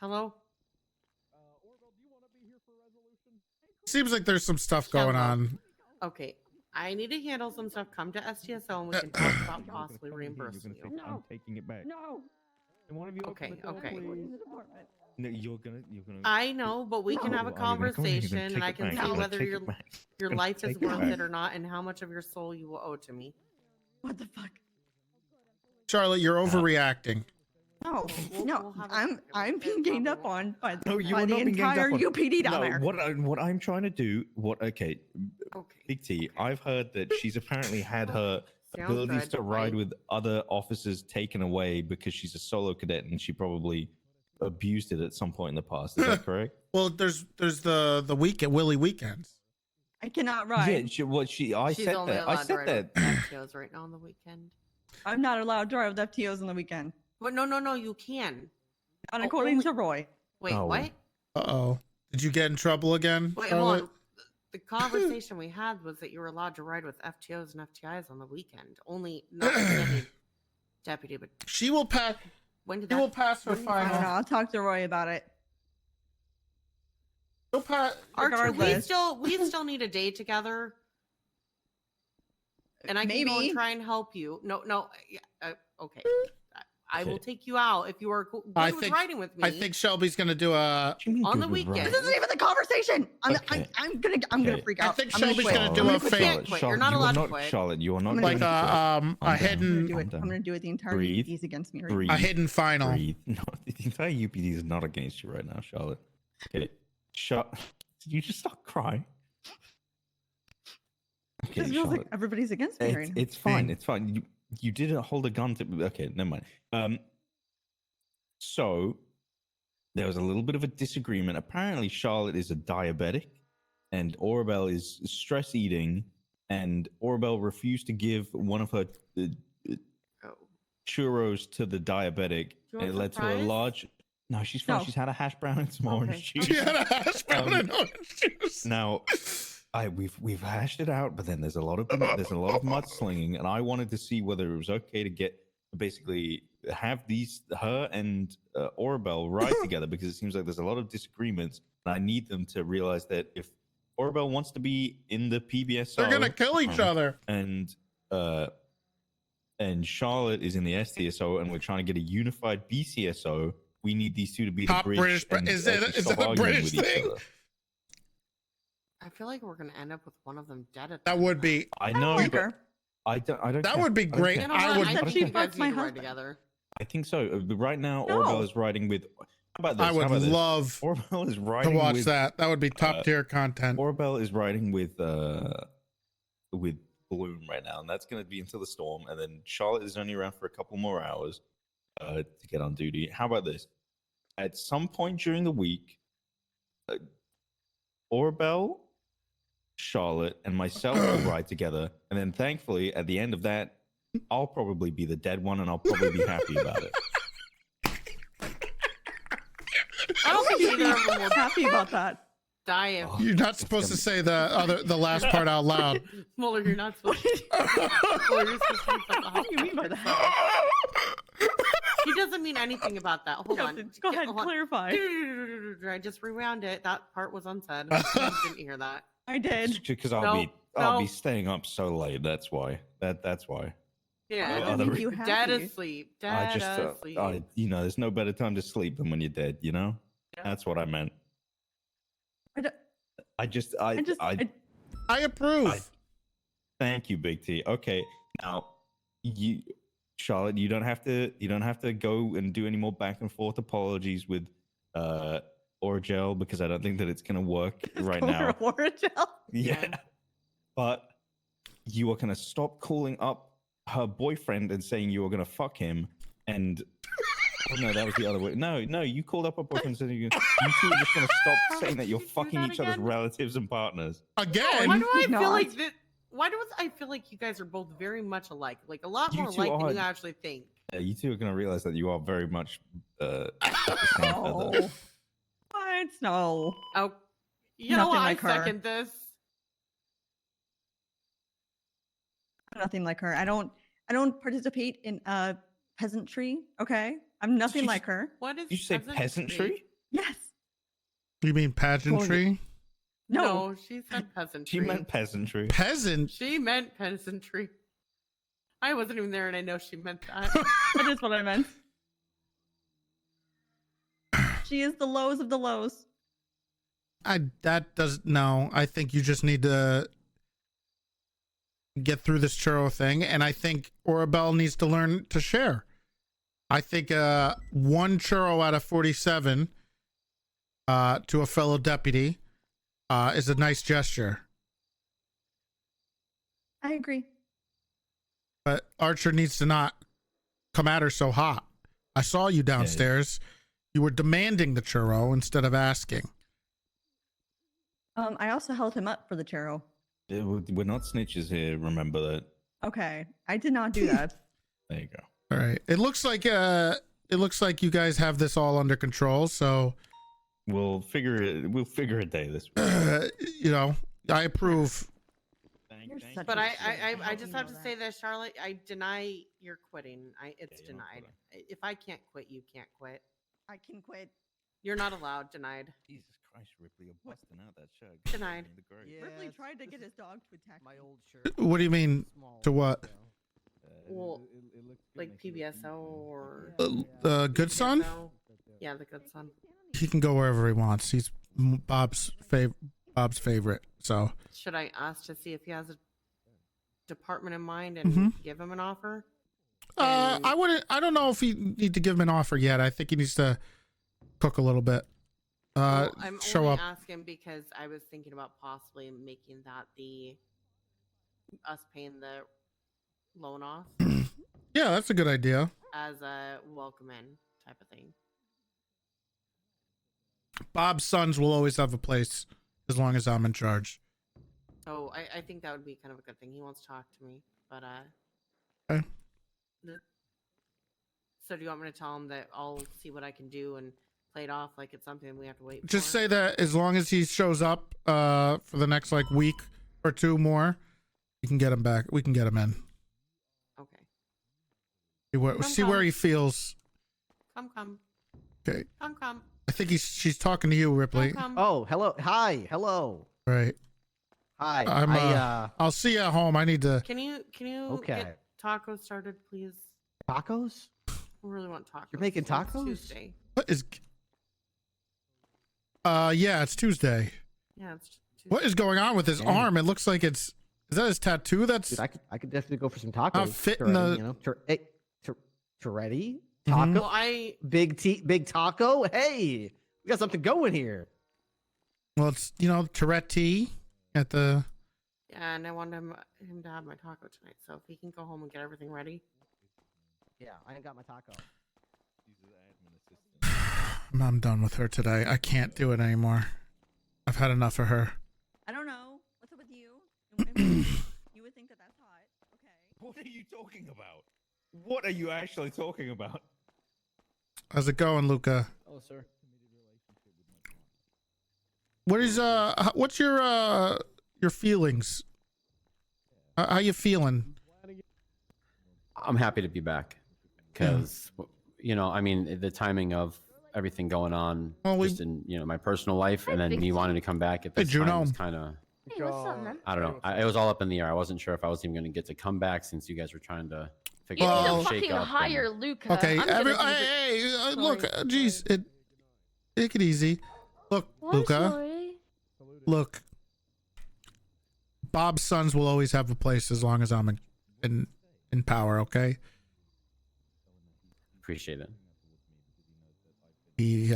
Hello? Seems like there's some stuff going on. Okay. I need to handle some stuff. Come to STSO and we can talk about possibly reimbursing you. I'm taking it back. No. And one of you Okay, okay. No, you're gonna. I know, but we can have a You're gonna go in, you're gonna conversation and take I it can back, see you're gonna whether take your it back. your You're gonna life is take it worth back. it or not and how much of your soul you will owe to me. What the fuck? Charlotte, you're overreacting. No, no, I'm being ganged up on by, No, you by are the not being ganged entire up on. UPD down No, there. what I'm trying to do, okay, Big T, I've heard that she's apparently had her Sounds abilities good, to ride right? with other officers taken away because she's a solo cadet and she probably abused it at some point in the past. Is that correct? Well, there's the weekend Willy weekends. I cannot ride. Yeah, I She's said only that. I allowed to said ride that. with FTOs right now on the weekend. I'm not allowed to ride with FTOs on the weekend. But no, you can. Not according to Roy. Wait, what? Uh-oh. Did you get in trouble again, Wait, hold Charlotte? on. The conversation we had was that you were allowed to ride with FTOs and FTIs on the weekend. Only not the deputy, but She will pass. when did She that? will pass her when did I don't know. final. I'll talk to Roy about it. She'll pass. Archer, we Regardless. still need a day together, and I can go Maybe. and try and help you. No, okay. I will take you out if you are good I with think riding with me. I think Shelby's gonna do a on the weekend. This isn't even the conversation. I'm gonna freak out. I think I'm gonna Shelby's quit. gonna do I'm a gonna quit. fake. Quit. You're not allowed to quit. Charlotte, you are not Like going a hidden I'm gonna do it. The entire Breathe. UPD is against me right Breathe. now. a hidden final. Breathe. No, the entire UPD is not against you right now, Charlotte. Okay, Did you just start crying? Okay, It feels like Charlotte. everybody's against me right now. It's fine. It's fine. You didn't hold a gun to. Okay, never mind. So there was a little bit of a disagreement. Apparently, Charlotte is a diabetic, and Orabelle is stress eating, and Orabelle refused to give one of her churros to the diabetic, you and it want led to a fries? large. No, she's fine. No. She's had a hash brown and some orange juice. She had a hash brown and orange juice. Now, we've hashed it out, but then there's a lot of mudslinging, and I wanted to see whether it was okay to get basically have her and Orabelle ride together, because it seems like there's a lot of disagreements, and I need them to realize that if Orabelle wants to be in the PBSO, They're gonna kill each other. and Charlotte is in the STSO, and we're trying to get a unified BCSO. We need these two to be Top the bridge. British. and Is that stop a arguing British with each thing? other. I feel like we're gonna end up with one of them dead. At That would be. I know, like but her. I don't. That care. would be I don't great. care. You know I what? would. I think she you guys fucks my need to ride husband. together. I think so. Right now, No. Orabelle is riding with. How about this? I would How about this? love Orabelle is to riding watch with, that. That would be top tier content. Orabelle is riding with Bloom right now, and that's going to be until the storm. And then Charlotte is only around for a couple more hours to get on duty. How about this? At some point during the week, Orabelle, Charlotte, and myself will ride together, and then thankfully at the end of that, I'll probably be the dead one, and I'll probably be happy about it. I don't think either of them will Happy about that. die if. You're not supposed to say the last part out loud. Muller, you're not supposed to. Muller, you're supposed to be at the What do you mean by hospital. that? He doesn't mean anything about that. Hold on. Go ahead, Hold on. clarify. I just rewound it. That part was unsaid. You didn't hear that. I did. Because I'll No, be no. staying up so late. That's why. That's why. Yeah, Oh, dead, the- you dead happy. asleep. I Dead just, asleep. there's no better time to sleep than when you're dead. You know, that's what I meant. I just, I approve. Thank you, Big T. Okay, now you, Charlotte, you don't have to go and do any more back and forth apologies with Orgel, because I don't think that it's gonna work right now. Orgel. Yeah, but you are gonna stop calling up her boyfriend and saying you were gonna fuck him, and oh no, that was the other way. No, you called up her boyfriend and said you two are just gonna stop saying that you're fucking each other's relatives and partners. Again? Why do I No. feel like that? Why do I feel like you guys are both very much alike? Like a lot You more two alike than you are- actually think. Yeah, you two are gonna realize that you are very much the same feather. Oh. What? No. Oh, you know Nothing what? like her. I second this. Nothing like her. I don't participate in peasantry. Okay, I'm nothing like her. What is You say peasantry? Yes. You mean pageantry? No, she said peasantry. She meant peasantry. Peasant? She meant peasantry. I wasn't even there, and I know she meant that. That is what I meant. She is the lows of the lows. I think you just need to get through this churro thing, and I think Orabelle needs to learn to share. I think one churro out of 47 to a fellow deputy is a nice gesture. I agree. But Archer needs to not come at her so hot. I saw you downstairs. You were demanding the churro instead of asking. I also held him up for the churro. Yeah, we're not snitches here. Remember that. Okay, I did not do that. There you go. All right. It looks like you guys have this all under control. So we'll figure a day this week. You know, I approve. But I just have to say this, Charlotte. I deny you're quitting. It's denied. If I can't quit, you can't quit. I can quit. You're not allowed. Denied. Jesus Christ, Ripley, you're busting out that shirt. Denied. Ripley tried to get his dog to attack my old shirt. What do you mean? To what? Well, like PBSO or Good Son? PBSO. Yeah, the good son. He can go wherever he wants. He's Bob's favorite. So Should I ask to see if he has a department in mind and Mhm. give him an offer? I wouldn't. I don't know if you need to give him an offer yet. I think he needs to cook a little bit. Well, I'm Show only up. asking because I was thinking about possibly making that us paying the loan off Yeah, that's a good idea. as a welcome in type of thing. Bob's sons will always have a place as long as I'm in charge. So I think that would be kind of a good thing. He wants to talk to me, but Okay. So do you want me to tell him that I'll see what I can do and play it off like it's something we have to wait for? Just say that as long as he shows up for the next like week or two more, we can get him back. We can get him in. Okay. See where he feels. Come. Okay. Come. I think she's talking to you, Ripley. Oh, hello. Hi. Hello. Right. Hi. I'll see you at home. I need to. Can you Okay. get tacos started, please? Tacos? I really want tacos. You're making It's tacos? Tuesday. What is? Yeah, it's Tuesday. Yeah, it's Tuesday. What is going on with his Dang. arm? It looks like it's. Is that his tattoo? That's. Dude, I could definitely go for some tacos. Not fitting the- You know, Toretti? Mhm. Taco? Well, Big taco? Hey, we got something going here. Well, it's Toretti at the. Yeah, and I want him to have my taco tonight. So if he can go home and get everything ready. Yeah, I ain't got my taco. I'm done with her today. I can't do it anymore. I've had enough of her. I don't know. What's up with you? You would think that that's hot. Okay. What are you talking about? What are you actually talking about? How's it going, Luca? Oh, sir. What is what's your feelings? How you feeling? I'm happy to be back because, I mean, the timing of everything going on just in, my personal life and then me wanting to come back at this time was kind of, Hey, what's up, man? I don't know. It was all up in the air. I wasn't sure if I was even going to get to come back since you guys were trying to figure You out need a to fucking shake up. hire Luca. Okay, I'm gonna do hey, look, Sorry, geez, take it easy. Look, I'm Luca. sorry. Look, Bob's sons will always have a place as long as I'm in power. Okay. Appreciate it. He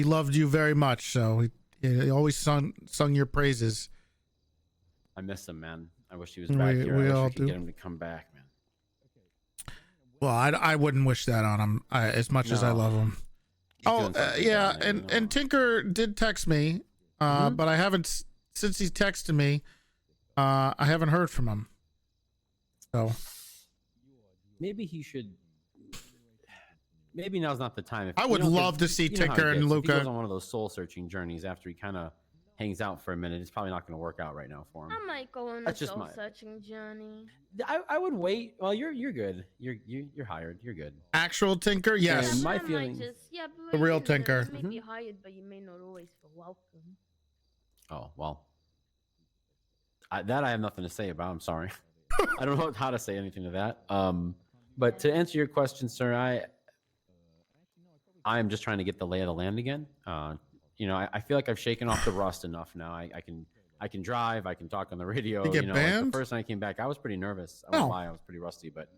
loved you very much, so he always sung your praises. I miss him, man. I wish he was We- back here. we I wish all we could do. get him to come back, man. Well, I wouldn't wish that on him as much as I No. love him. He's Oh doing something yeah, down there, you and Tinker did text me, but I haven't since he texted me. I haven't heard from him. So Maybe he should. Maybe now's not the time. I would love to see you know how Tinker he and gets. If he Luca. goes on one of those soul searching journeys after he kind of hangs out for a minute, it's probably not going to work out right now for him. I might go on a That's just soul my- searching journey. I would wait. Well, you're good. You're hired. You're good. Actual Tinker, yes. And my I might feeling. but The real it is that Tinker. You may be hired, but you may not always feel welcome. Oh well. That I have nothing to say about. I'm sorry. I don't know how to say anything to that. But to answer your question, sir, I am just trying to get the lay of the land again. You know, I feel like I've shaken off the rust enough now. I can drive. I can talk on the radio. You get know, like banned? the first time I came back, I was pretty nervous. I Oh. won't lie, I was pretty rusty, but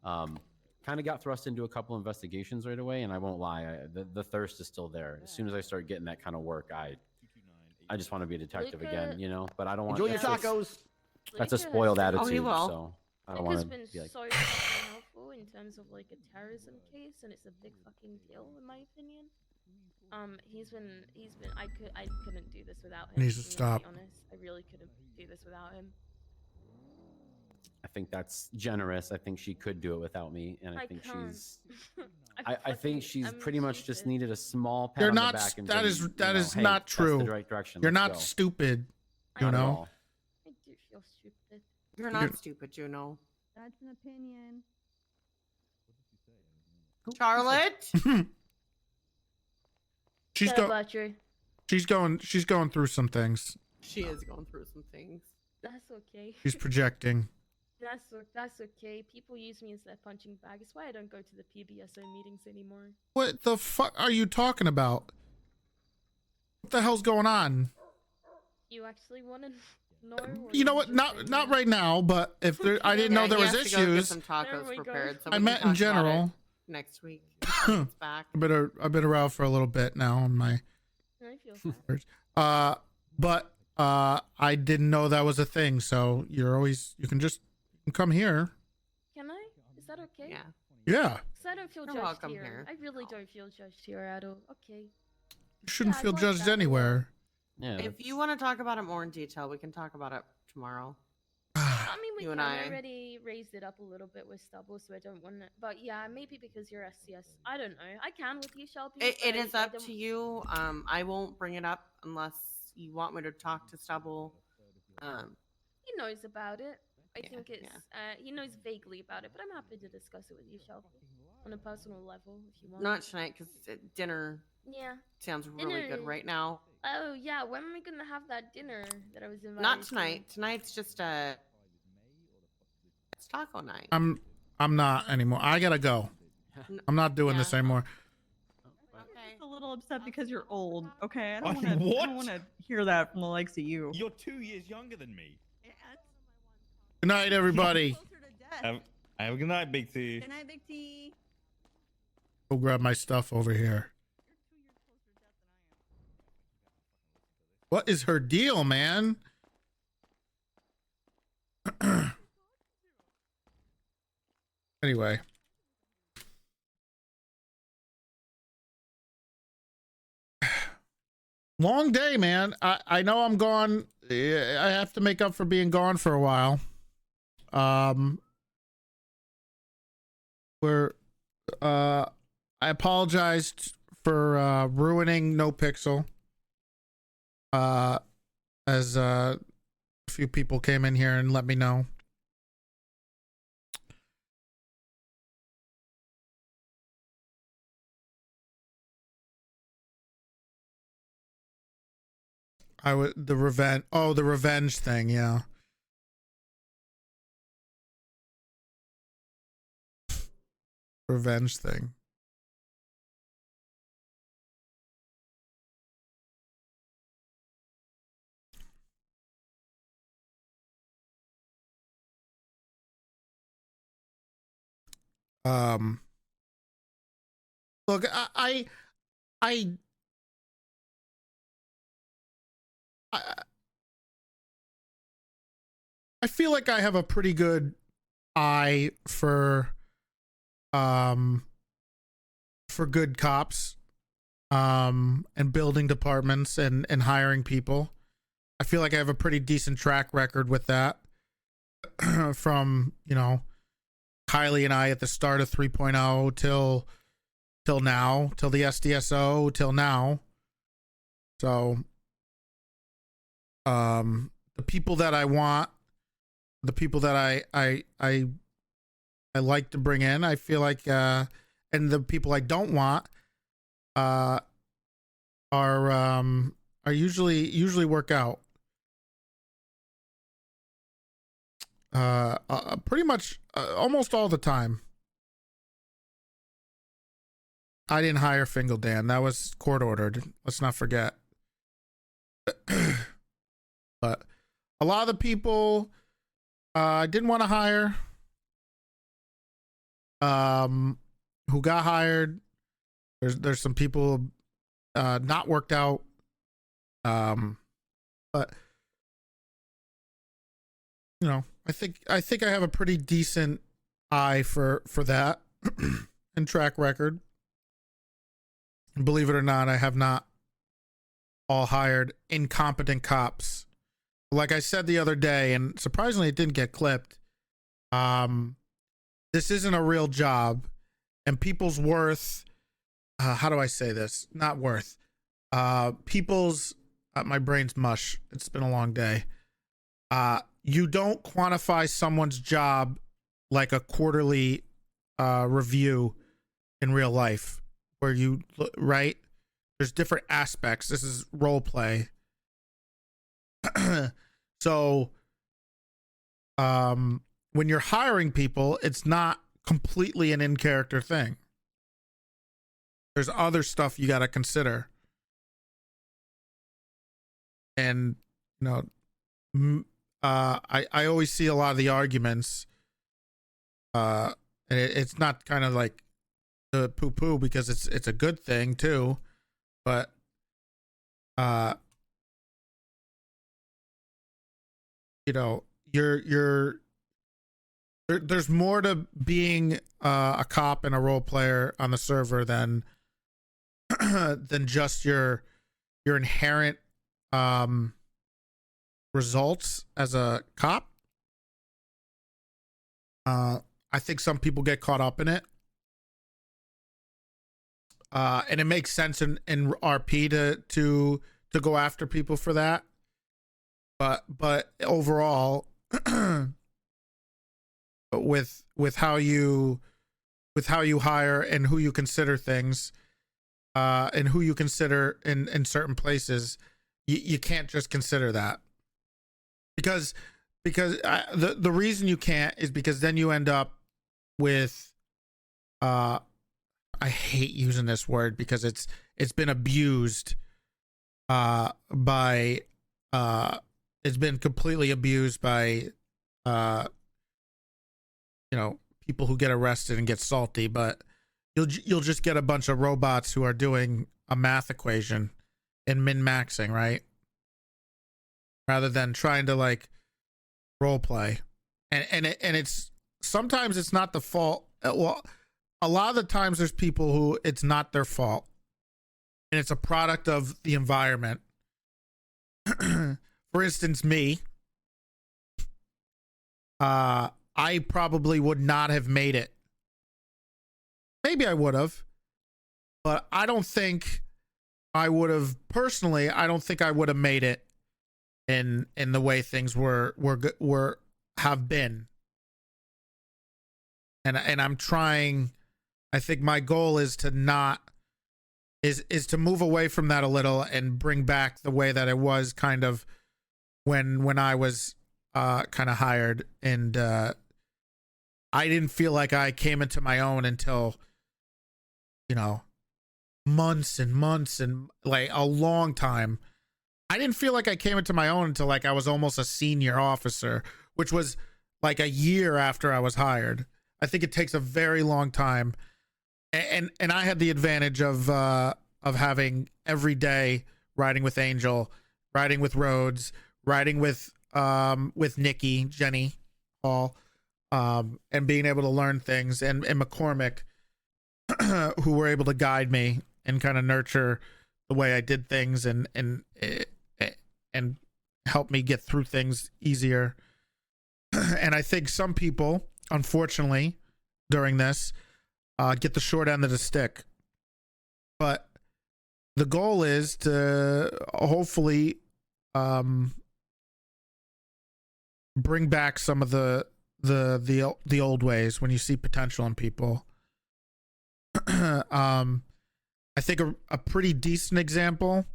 kind of got thrust into a couple investigations right away. And I won't lie, the thirst is still there. As soon as I start getting that kind of work, I just want to be a detective again, you know. But I don't want Enjoy your that's- tacos. That's a spoiled attitude. Oh, he will. So I don't Luca's want to been be like. so fucking helpful in terms of like a terrorism case, and it's a big fucking deal in my opinion. He's been. I couldn't do this without him. Needs to I'm gonna stop. be honest, I really couldn't do this without him. I think that's generous. I think she could do it without me, and I think can't. she's. I think she's pretty much just needed a small pat You're on not. the back and That been, is you that know, is hey, not that's true. the right direction. You're Let's not go. stupid. You Not at know. all. I do feel stupid. You're not stupid, Juno. That's an opinion. Charlotte? She's Shut go. up, Archer. She's going through some things. She is going through some things. That's okay. She's projecting. That's okay. People use me as their punching bag. It's why I don't go to the PBSO meetings anymore. What the fuck are you talking about? What the hell's going on? You actually want to know? or You know you what? just Not saying not that? right now, but if there, I didn't know there he was has to go get issues. some There tacos we go. prepared. So I we meant can in talk about it general. next week. when it's back. I've been around for a little bit now on my. I feel bad. But I didn't know that was a thing. So you can just come here. Can I? Is that okay? Yeah. Yeah, Because I don't feel You're judged welcome here. here. I really don't feel judged here at all. Okay. you shouldn't Yeah, I feel like judged that a lot. anywhere. Yeah. If you want to talk about it more in detail, we can talk about it tomorrow. I mean, we You and kind I. of already raised it up a little bit with Stubble, so I don't want to. But yeah, maybe because you're SCS. I don't know. I can with you, Shelby. It but is I up don't- to you. I won't bring it up unless you want me to talk to Stubble. He knows about it. I Yeah, think it's. He knows vaguely about it, but I'm happy to discuss it with you, Shelby, on a personal level, if you want. Not tonight because dinner Yeah. sounds really Dinner. good right now. Oh yeah. When are we gonna have that dinner that I was invited? Not to? tonight. Tonight's just it's taco night. I'm not anymore. I gotta go. I'm not doing this anymore. I'm just a little upset because you're old. Okay, I What? don't want to hear that from the likes of you. You're 2 years younger than me. Good night, everybody. Have a good night, Big T. Good night, Big T. Go grab my stuff over here. What is her deal, man? Anyway. Long day, man. I know I'm gone. I have to make up for being gone for a while. I apologized for ruining NoPixel. As a few people came in here and let me know. The revenge thing, yeah. revenge thing. Look, I feel like I have a pretty good eye for good cops and building departments and hiring people. I feel like I have a pretty decent track record with that from, you know, Kylie and I at the start of 3.0 till now, till the SDSO, till now. So the people that I want, the people that I like to bring in, I feel like and the people I don't want are usually work out. Pretty much almost all the time. I didn't hire Fingal Dan. That was court ordered. Let's not forget. But a lot of the people I didn't want to hire who got hired. There's some people not worked out. But you know, I think I have a pretty decent eye for that and track record. And believe it or not, I have not all hired incompetent cops. Like I said the other day, and surprisingly it didn't get clipped. This isn't a real job, and people's worth, how do I say this? Not worth. People's my brain's mush. It's been a long day. You don't quantify someone's job like a quarterly review in real life, where you, right? There's different aspects. This is role play. So when you're hiring people, it's not completely an in-character thing. There's other stuff you got to consider. And, you know, I always see a lot of the arguments, and it's not kind of like the poo-poo, because it's a good thing too, but you know, there's more to being a cop and a role player on the server than just your inherent results as a cop. I think some people get caught up in it, and it makes sense in RP to go after people for that. But overall, with how you hire and who you consider things, and who you consider in certain places, you can't just consider that, because the reason you can't is because then you end up with I hate using this word because it's been abused by it's been completely abused by you know, people who get arrested and get salty, but you'll just get a bunch of robots who are doing a math equation and min-maxing, right? Rather than trying to like role play. And it's sometimes it's not the fault. Well, a lot of the times there's people who it's not their fault, and it's a product of the environment. For instance, me, I probably would not have made it. Maybe I would have, but I don't think I would have personally. I don't think I would have made it in the way things have been. And I'm trying. I think my goal is to not is to move away from that a little and bring back the way that it was kind of when I was kind of hired and I didn't feel like I came into my own until, you know, months and months and like a long time. I didn't feel like I came into my own until like I was almost a senior officer, which was like a year after I was hired. I think it takes a very long time. And I had the advantage of having every day riding with Angel, riding with Rhodes, riding with Nikki, Jenny Hall, and being able to learn things, and McCormick, who were able to guide me and kind of nurture the way I did things and help me get through things easier. And I think some people, unfortunately, during this, get the short end of the stick. But the goal is to hopefully bring back some of the old ways when you see potential in people. I think a pretty decent example.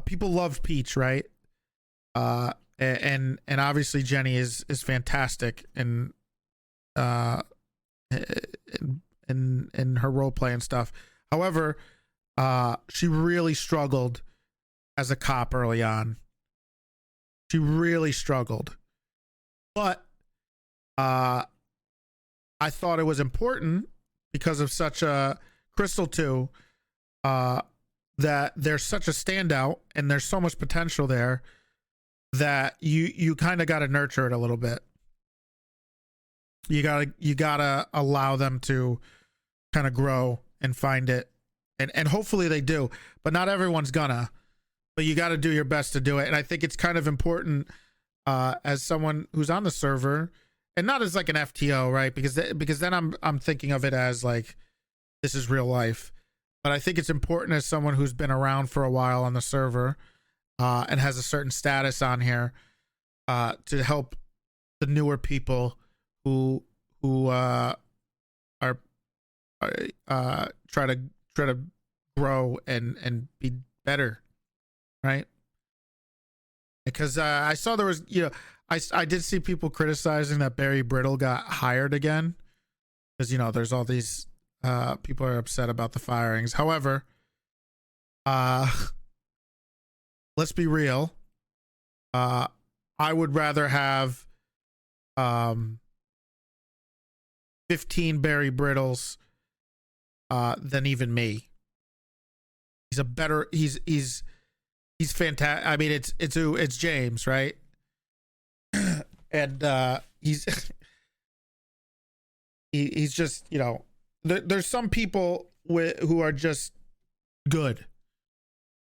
People loved Peach, right? And obviously Jenny is fantastic in her role play and stuff. However, she really struggled as a cop early on. She really struggled. But I thought it was important because of such a Crystal 2, that there's such a standout and there's so much potential there that you kind of got to nurture it a little bit. You gotta allow them to kind of grow and find it, and hopefully they do, but not everyone's gonna, but you got to do your best to do it. And I think it's kind of important as someone who's on the server, and not as like an FTO, right? Because then I'm thinking of it as like, this is real life. But I think it's important as someone who's been around for a while on the server, and has a certain status on here, to help the newer people who are try to grow and be better, right? Because I saw there was, I did see people criticizing that Barry Brittle got hired again, because there's all these people are upset about the firings. However, let's be real. I would rather have 15 Barry Brittles than even me. He's a better. He's fantastic. I mean, it's James, right? And he's just, there's some people who are just good,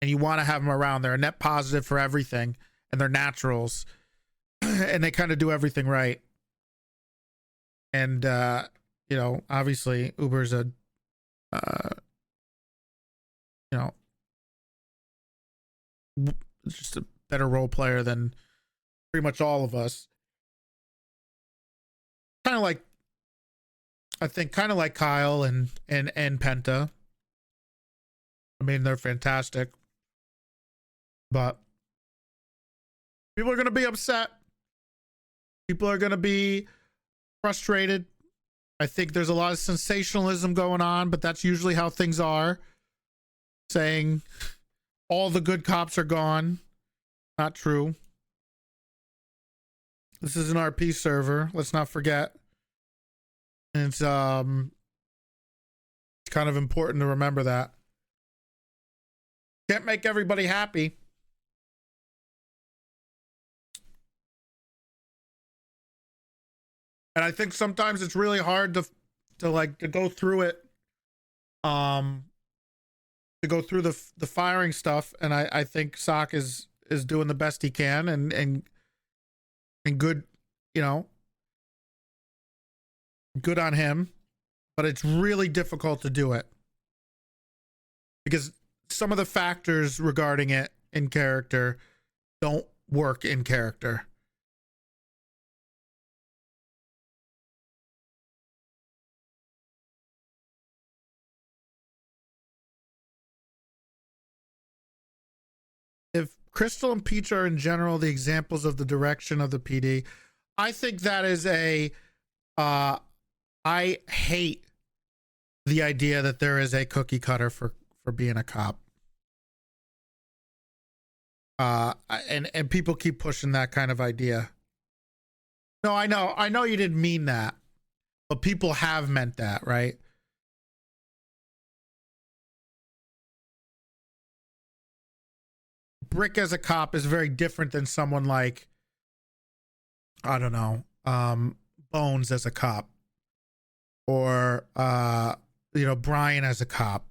and you want to have them around. They're a net positive for everything, and they're naturals, and they kind of do everything right. And obviously Uber's a just a better role player than pretty much all of us. Kind of like Kyle and Penta. I mean, they're fantastic, but people are going to be upset. People are going to be frustrated. I think there's a lot of sensationalism going on, but that's usually how things are. Saying all the good cops are gone. Not true. This is an RP server. Let's not forget. And it's kind of important to remember that. Can't make everybody happy. And I think sometimes it's really hard to go through it, to go through the firing stuff. And I think Sock is doing the best he can, and good, good on him. But it's really difficult to do it because some of the factors regarding it in character don't work in character. If Crystal and Peach are in general the examples of the direction of the PD, I think that is a I hate the idea that there is a cookie cutter for being a cop. And people keep pushing that kind of idea. No, I know you didn't mean that, but people have meant that, right? Brick as a cop is very different than someone like, I don't know, Bones as a cop, or Brian as a cop.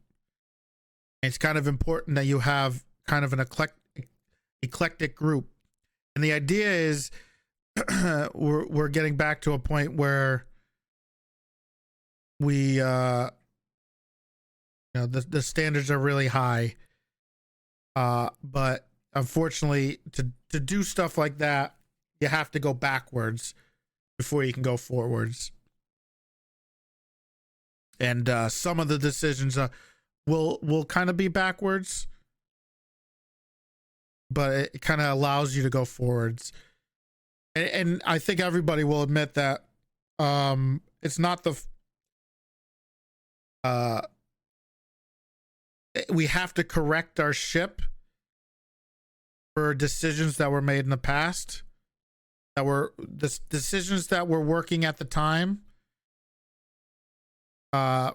It's kind of important that you have kind of an eclectic group, and the idea is we're getting back to a point where we the standards are really high, but unfortunately to do stuff like that, you have to go backwards before you can go forwards. And some of the decisions will kind of be backwards, but it kind of allows you to go forwards. And I think everybody will admit that it's not we have to correct our ship for decisions that were made in the past, that were the decisions that were working at the time,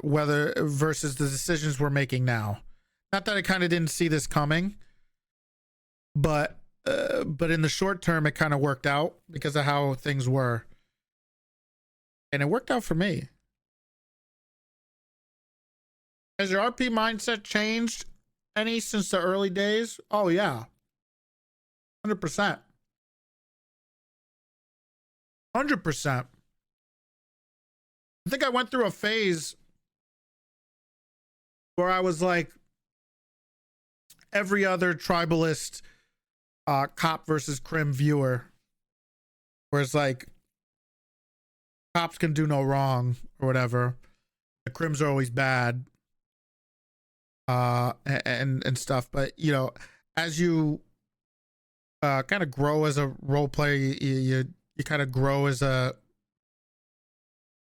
whether versus the decisions we're making now. Not that I kind of didn't see this coming, but in the short term, it kind of worked out because of how things were. And it worked out for me. Has your RP mindset changed any since the early days? Oh, yeah. 100%. 100%. I think I went through a phase where I was like every other tribalist cop versus crim viewer, where it's like cops can do no wrong or whatever, the crims are always bad, and stuff. But as you kind of grow as a role player, you kind of grow as a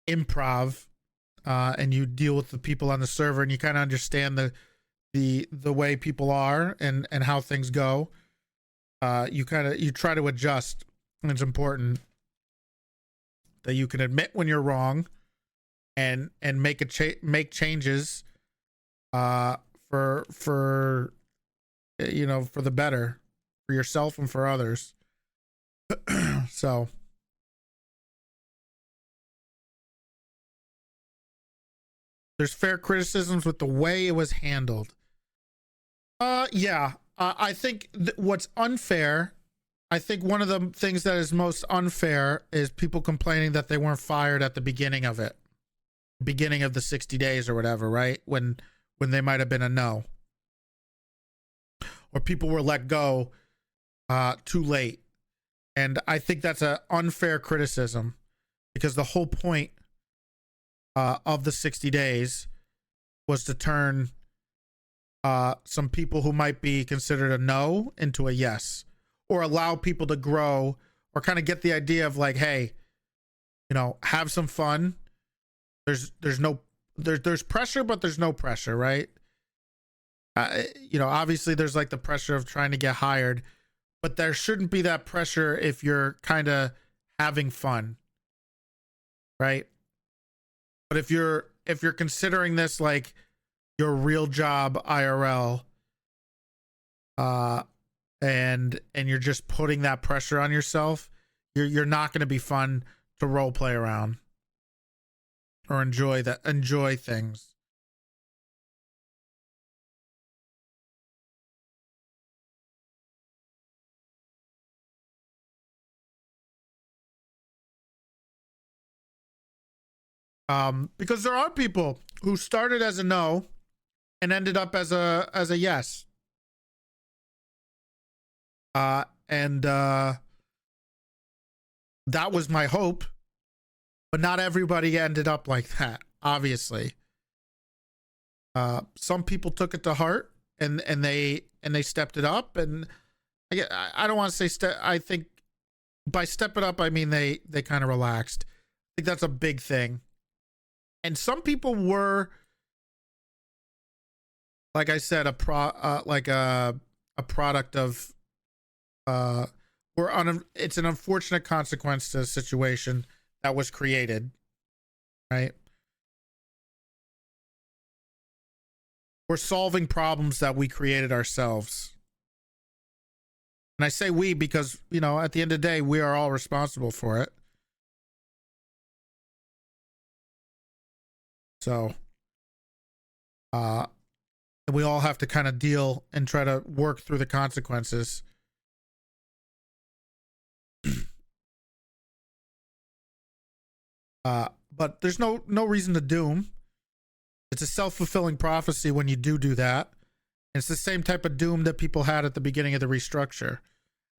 improv, and you deal with the people on the server, and you kind of understand the way people are and how things go. You try to adjust, and it's important that you can admit when you're wrong and make changes for the better for yourself and for others. So there's fair criticisms with the way it was handled. Yeah. I think what's unfair, I think one of the things that is most unfair is people complaining that they weren't fired at the beginning of it. Beginning of the 60 days or whatever, right? When they might have been a no. Or people were let go too late. And I think that's an unfair criticism, because the whole point of the 60 days was to turn some people who might be considered a no into a yes, or allow people to grow, or kind of get the idea of like, hey, have some fun. There's pressure, but there's no pressure, right? Obviously there's like the pressure of trying to get hired, but there shouldn't be that pressure if you're kind of having fun, right? But if you're considering this like your real job IRL, and you're just putting that pressure on yourself, you're not going to be fun to role play around or enjoy things. Because there are people who started as a no and ended up as a yes. And that was my hope, but not everybody ended up like that, obviously. Some people took it to heart and they stepped it up, and I don't want to say I think by step it up I mean they kind of relaxed. I think that's a big thing. and some people were, like I said, a product of it's an unfortunate consequence to a situation that was created, right? We're solving problems that we created ourselves. And I say we because, you know, at the end of the day, we are all responsible for it. So, we all have to kind of deal and try to work through the consequences. But there's no reason to doom. It's a self-fulfilling prophecy when you do that. And it's the same type of doom that people had at the beginning of the restructure.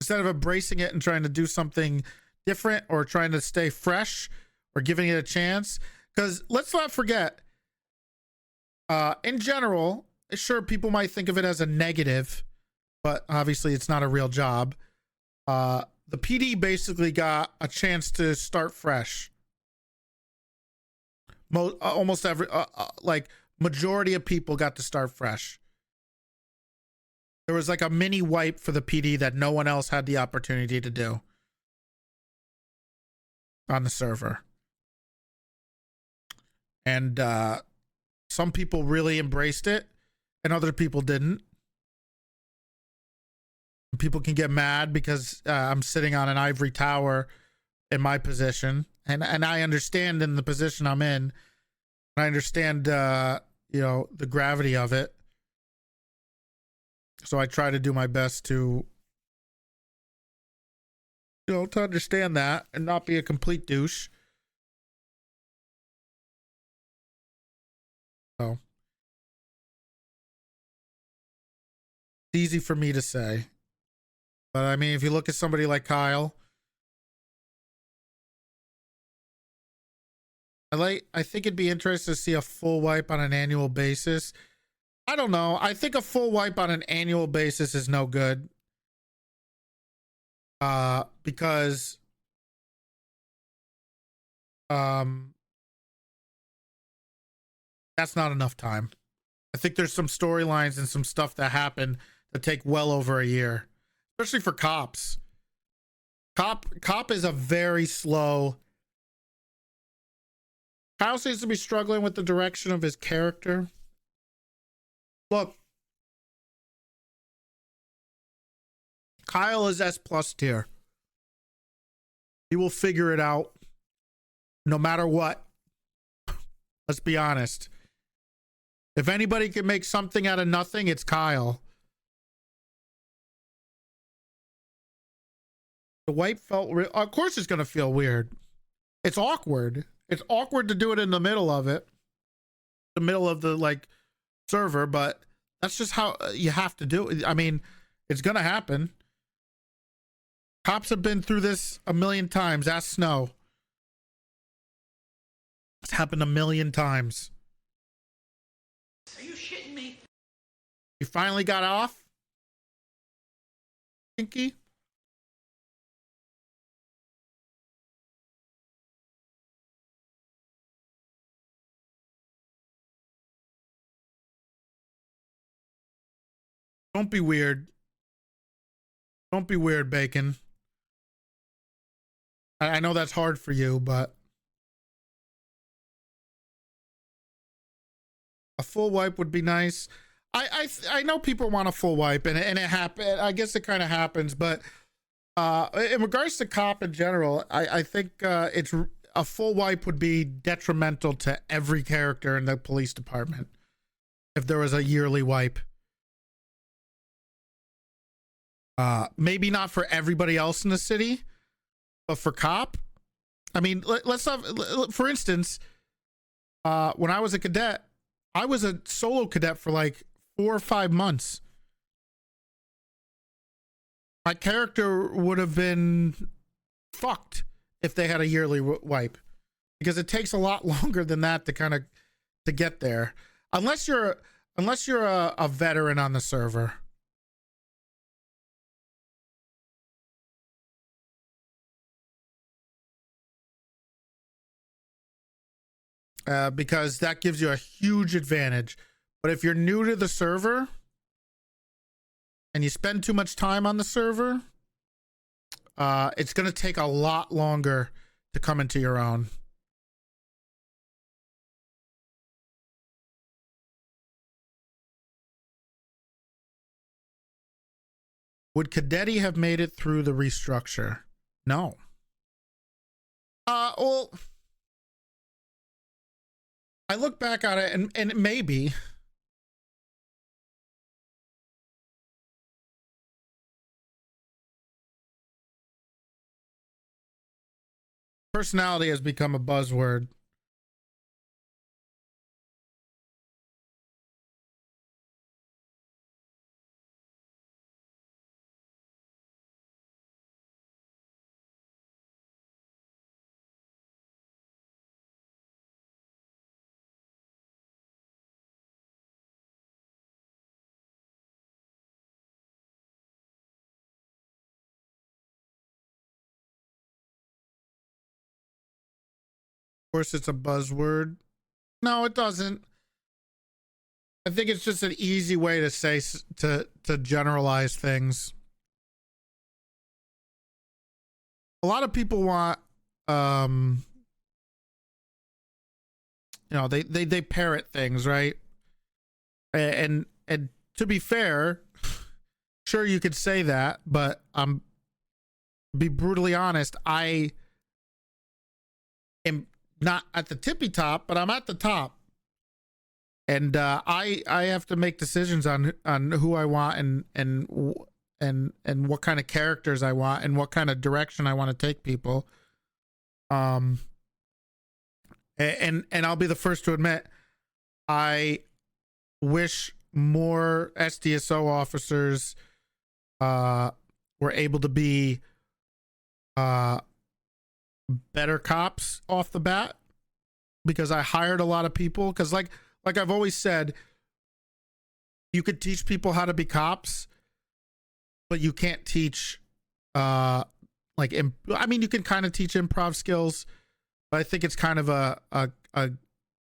Instead of embracing it and trying to do something different or trying to stay fresh or giving it a chance. Because let's not forget, in general, sure, people might think of it as a negative, but obviously it's not a real job. The PD basically got a chance to start fresh. Almost every, like, majority of people got to start fresh. There was like a mini wipe for the PD that no one else had the opportunity to do on the server. And some people really embraced it and other people didn't. People can get mad because I'm sitting on an ivory tower in my position. And I understand in the position I'm in. I understand, you know, the gravity of it. So I try to do my best to, you know, to understand that and not be a complete douche. So it's easy for me to say. But I mean, if you look at somebody like Kyle, I think it'd be interesting to see a full wipe on an annual basis. I don't know. I think a full wipe on an annual basis is no good. Because that's not enough time. I think there's some storylines and some stuff that happen that take well over a year, especially for cops. Cop is a very slow. Kyle seems to be struggling with the direction of his character. Look, Kyle is S+ tier. He will figure it out no matter what. Let's be honest. If anybody can make something out of nothing, it's Kyle. The wipe felt real. Of course it's going to feel weird. It's awkward. It's awkward to do it in the middle of it. The middle of the, like, server, but that's just how you have to do it. I mean, it's going to happen. Cops have been through this a million times. Ask Snow. It's happened a million times. Are you shitting me? You finally got off? Pinky? Don't be weird. Don't be weird, Bacon. I know that's hard for you, but a full wipe would be nice. I know people want a full wipe, and it happen. I guess it kind of happens, but in regards to cop in general, I think it's a full wipe would be detrimental to every character in the police department if there was a yearly wipe. Maybe not for everybody else in the city, but for cop. I mean, let's have, for instance, when I was a cadet, I was a solo cadet for like 4 or 5 months. My character would have been fucked if they had a yearly wipe, because it takes a lot longer than that to kind of to get there, unless you're a veteran on the server. because that gives you a huge advantage. But if you're new to the server and you spend too much time on the server, it's going to take a lot longer to come into your own. Would Cadetti have made it through the restructure? No. Well, I look back at it and maybe. Personality has become a buzzword. Of course, it's a buzzword. No, it doesn't. I think it's just an easy way to say to generalize things. A lot of people want, you know, they parrot things, right? And to be fair, sure you could say that, but be brutally honest, I am not at the tippy top, but I'm at the top. And I have to make decisions on who I want and what kind of characters I want and what kind of direction I want to take people. And I'll be the first to admit, I wish more SDSO officers were able to be better cops off the bat, because I hired a lot of people. Because like I've always said, you could teach people how to be cops, but you can't teach I mean, you can kind of teach improv skills, but I think it's kind of an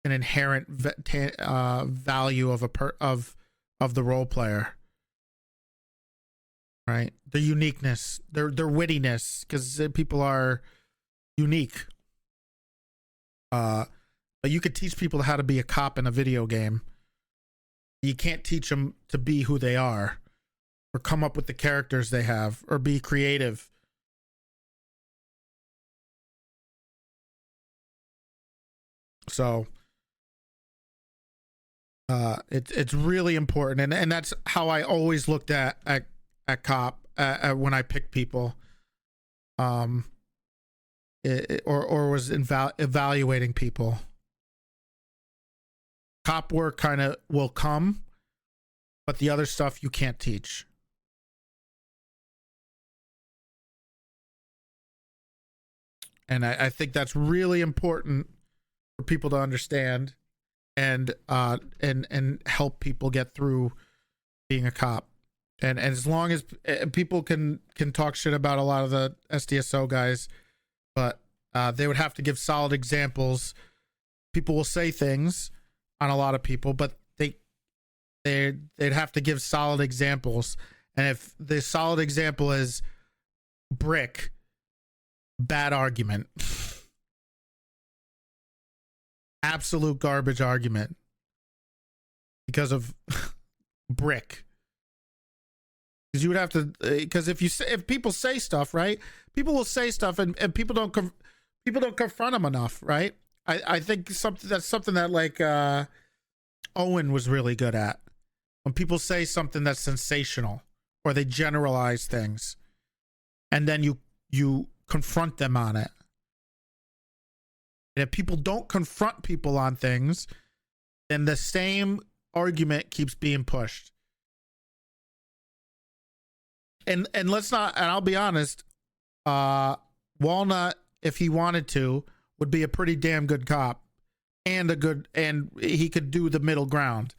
inherent value of the role player, right? Their uniqueness, their wittiness, because people are unique. But you could teach people how to be a cop in a video game. You can't teach them to be who they are, or come up with the characters they have, or be creative. So it's really important, and that's how I always looked at cop when I picked people, or was evaluating people. Cop work kind of will come, but the other stuff you can't teach. And I think that's really important for people to understand, and help people get through being a cop. And as long as people can talk shit about a lot of the SDSO guys, but they would have to give solid examples. People will say things on a lot of people, but they'd have to give solid examples. And if the solid example is brick, bad argument. Absolute garbage argument because of brick. Because you would have to, because if people say stuff, right? People will say stuff, and people don't confront them enough, right? I think that's something that like Owen was really good at. When people say something that's sensational, or they generalize things, and then you confront them on it. And if people don't confront people on things, then the same argument keeps being pushed. And let's not, and I'll be honest, Walnut, if he wanted to, would be a pretty damn good cop, and he could do the middle ground.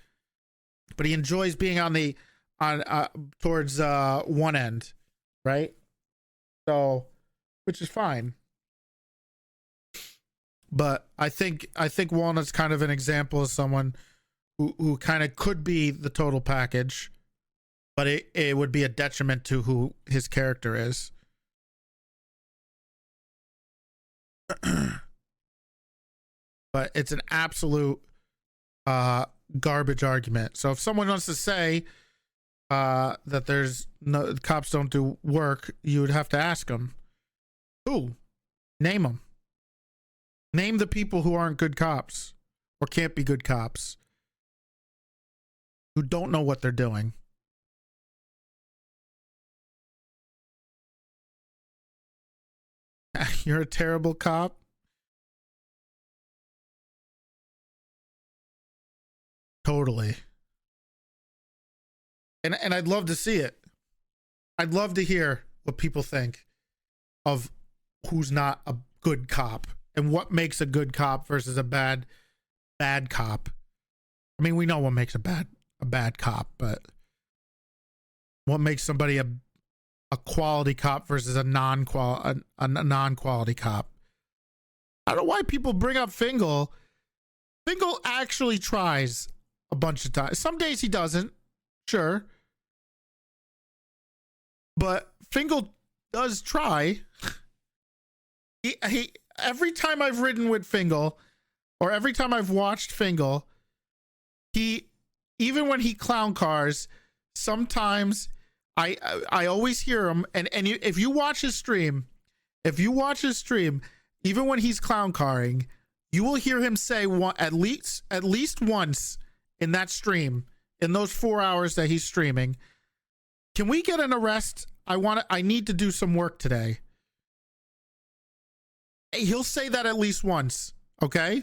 But he enjoys being towards one end, right? So, which is fine. But I think Walnut's kind of an example of someone who kind of could be the total package, but it would be a detriment to who his character is. But it's an absolute garbage argument. So if someone wants to say that there's no cops don't do work, you would have to ask them who. Name them. Name the people who aren't good cops or can't be good cops, who don't know what they're doing. You're a terrible cop. Totally. And I'd love to see it. I'd love to hear what people think of who's not a good cop and what makes a good cop versus a bad cop. I mean, we know what makes a bad cop, but what makes somebody a quality cop versus a non-quality cop? I don't know why people bring up Fingal. Fingal actually tries a bunch of times. Some days he doesn't, sure. But Fingal does try. He every time I've ridden with Fingal, or every time I've watched Fingal, even when he clown cars, sometimes I always hear him, and if you watch his stream, even when he's clown carring, you will hear him say at least once in that stream, in those 4 hours that he's streaming, "Can we get an arrest? I need to do some work today." He'll say that at least once, okay?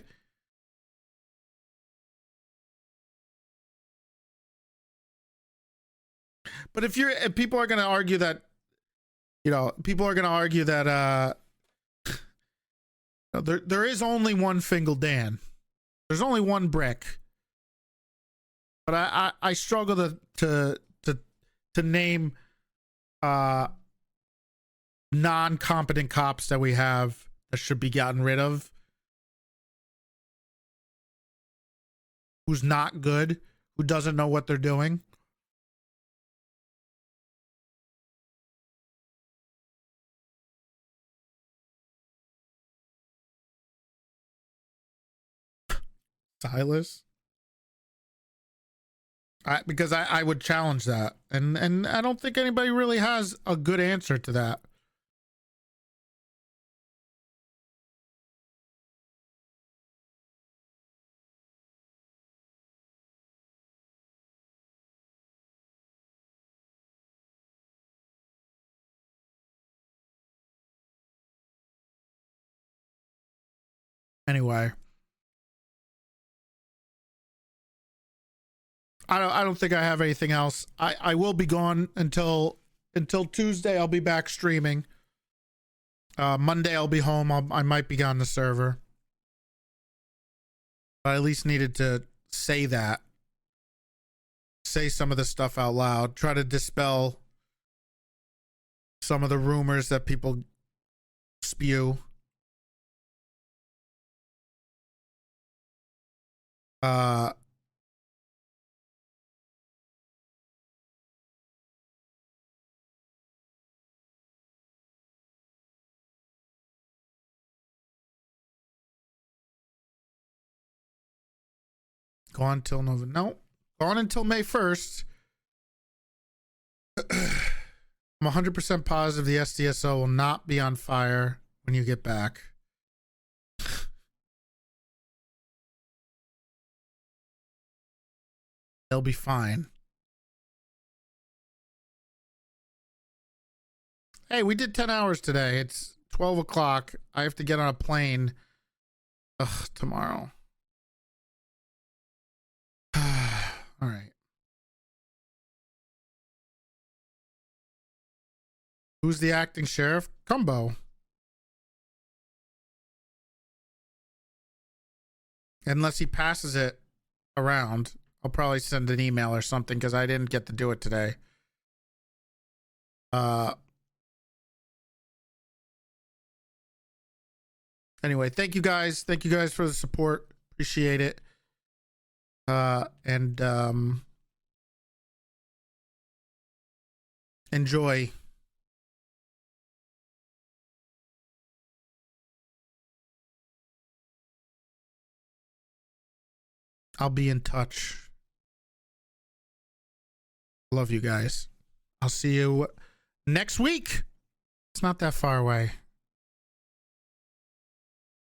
But if people are going to argue that, there is only one Fingal Dan. There's only one Brick. But I struggle to name non-competent cops that we have that should be gotten rid of. Who's not good, who doesn't know what they're doing. Silas? Because I would challenge that, and I don't think anybody really has a good answer to that. Anyway, I don't think I have anything else. I will be gone until Tuesday. I'll be back streaming. Monday I'll be home. I might be on the server. But I at least needed to say that. Say some of the stuff out loud. Try to dispel some of the rumors that people spew. Gone till November. No, gone until May 1st. I'm 100% positive the SDSO will not be on fire when you get back. They'll be fine. Hey, we did 10 hours today. It's 12 o'clock. I have to get on a plane tomorrow. All right. Who's the acting sheriff? Cumbo. Unless he passes it around, I'll probably send an email or something because I didn't get to do it today. Anyway, thank you guys. Thank you guys for the support. Appreciate it. And enjoy. I'll be in touch. Love you guys. I'll see you next week. It's not that far away.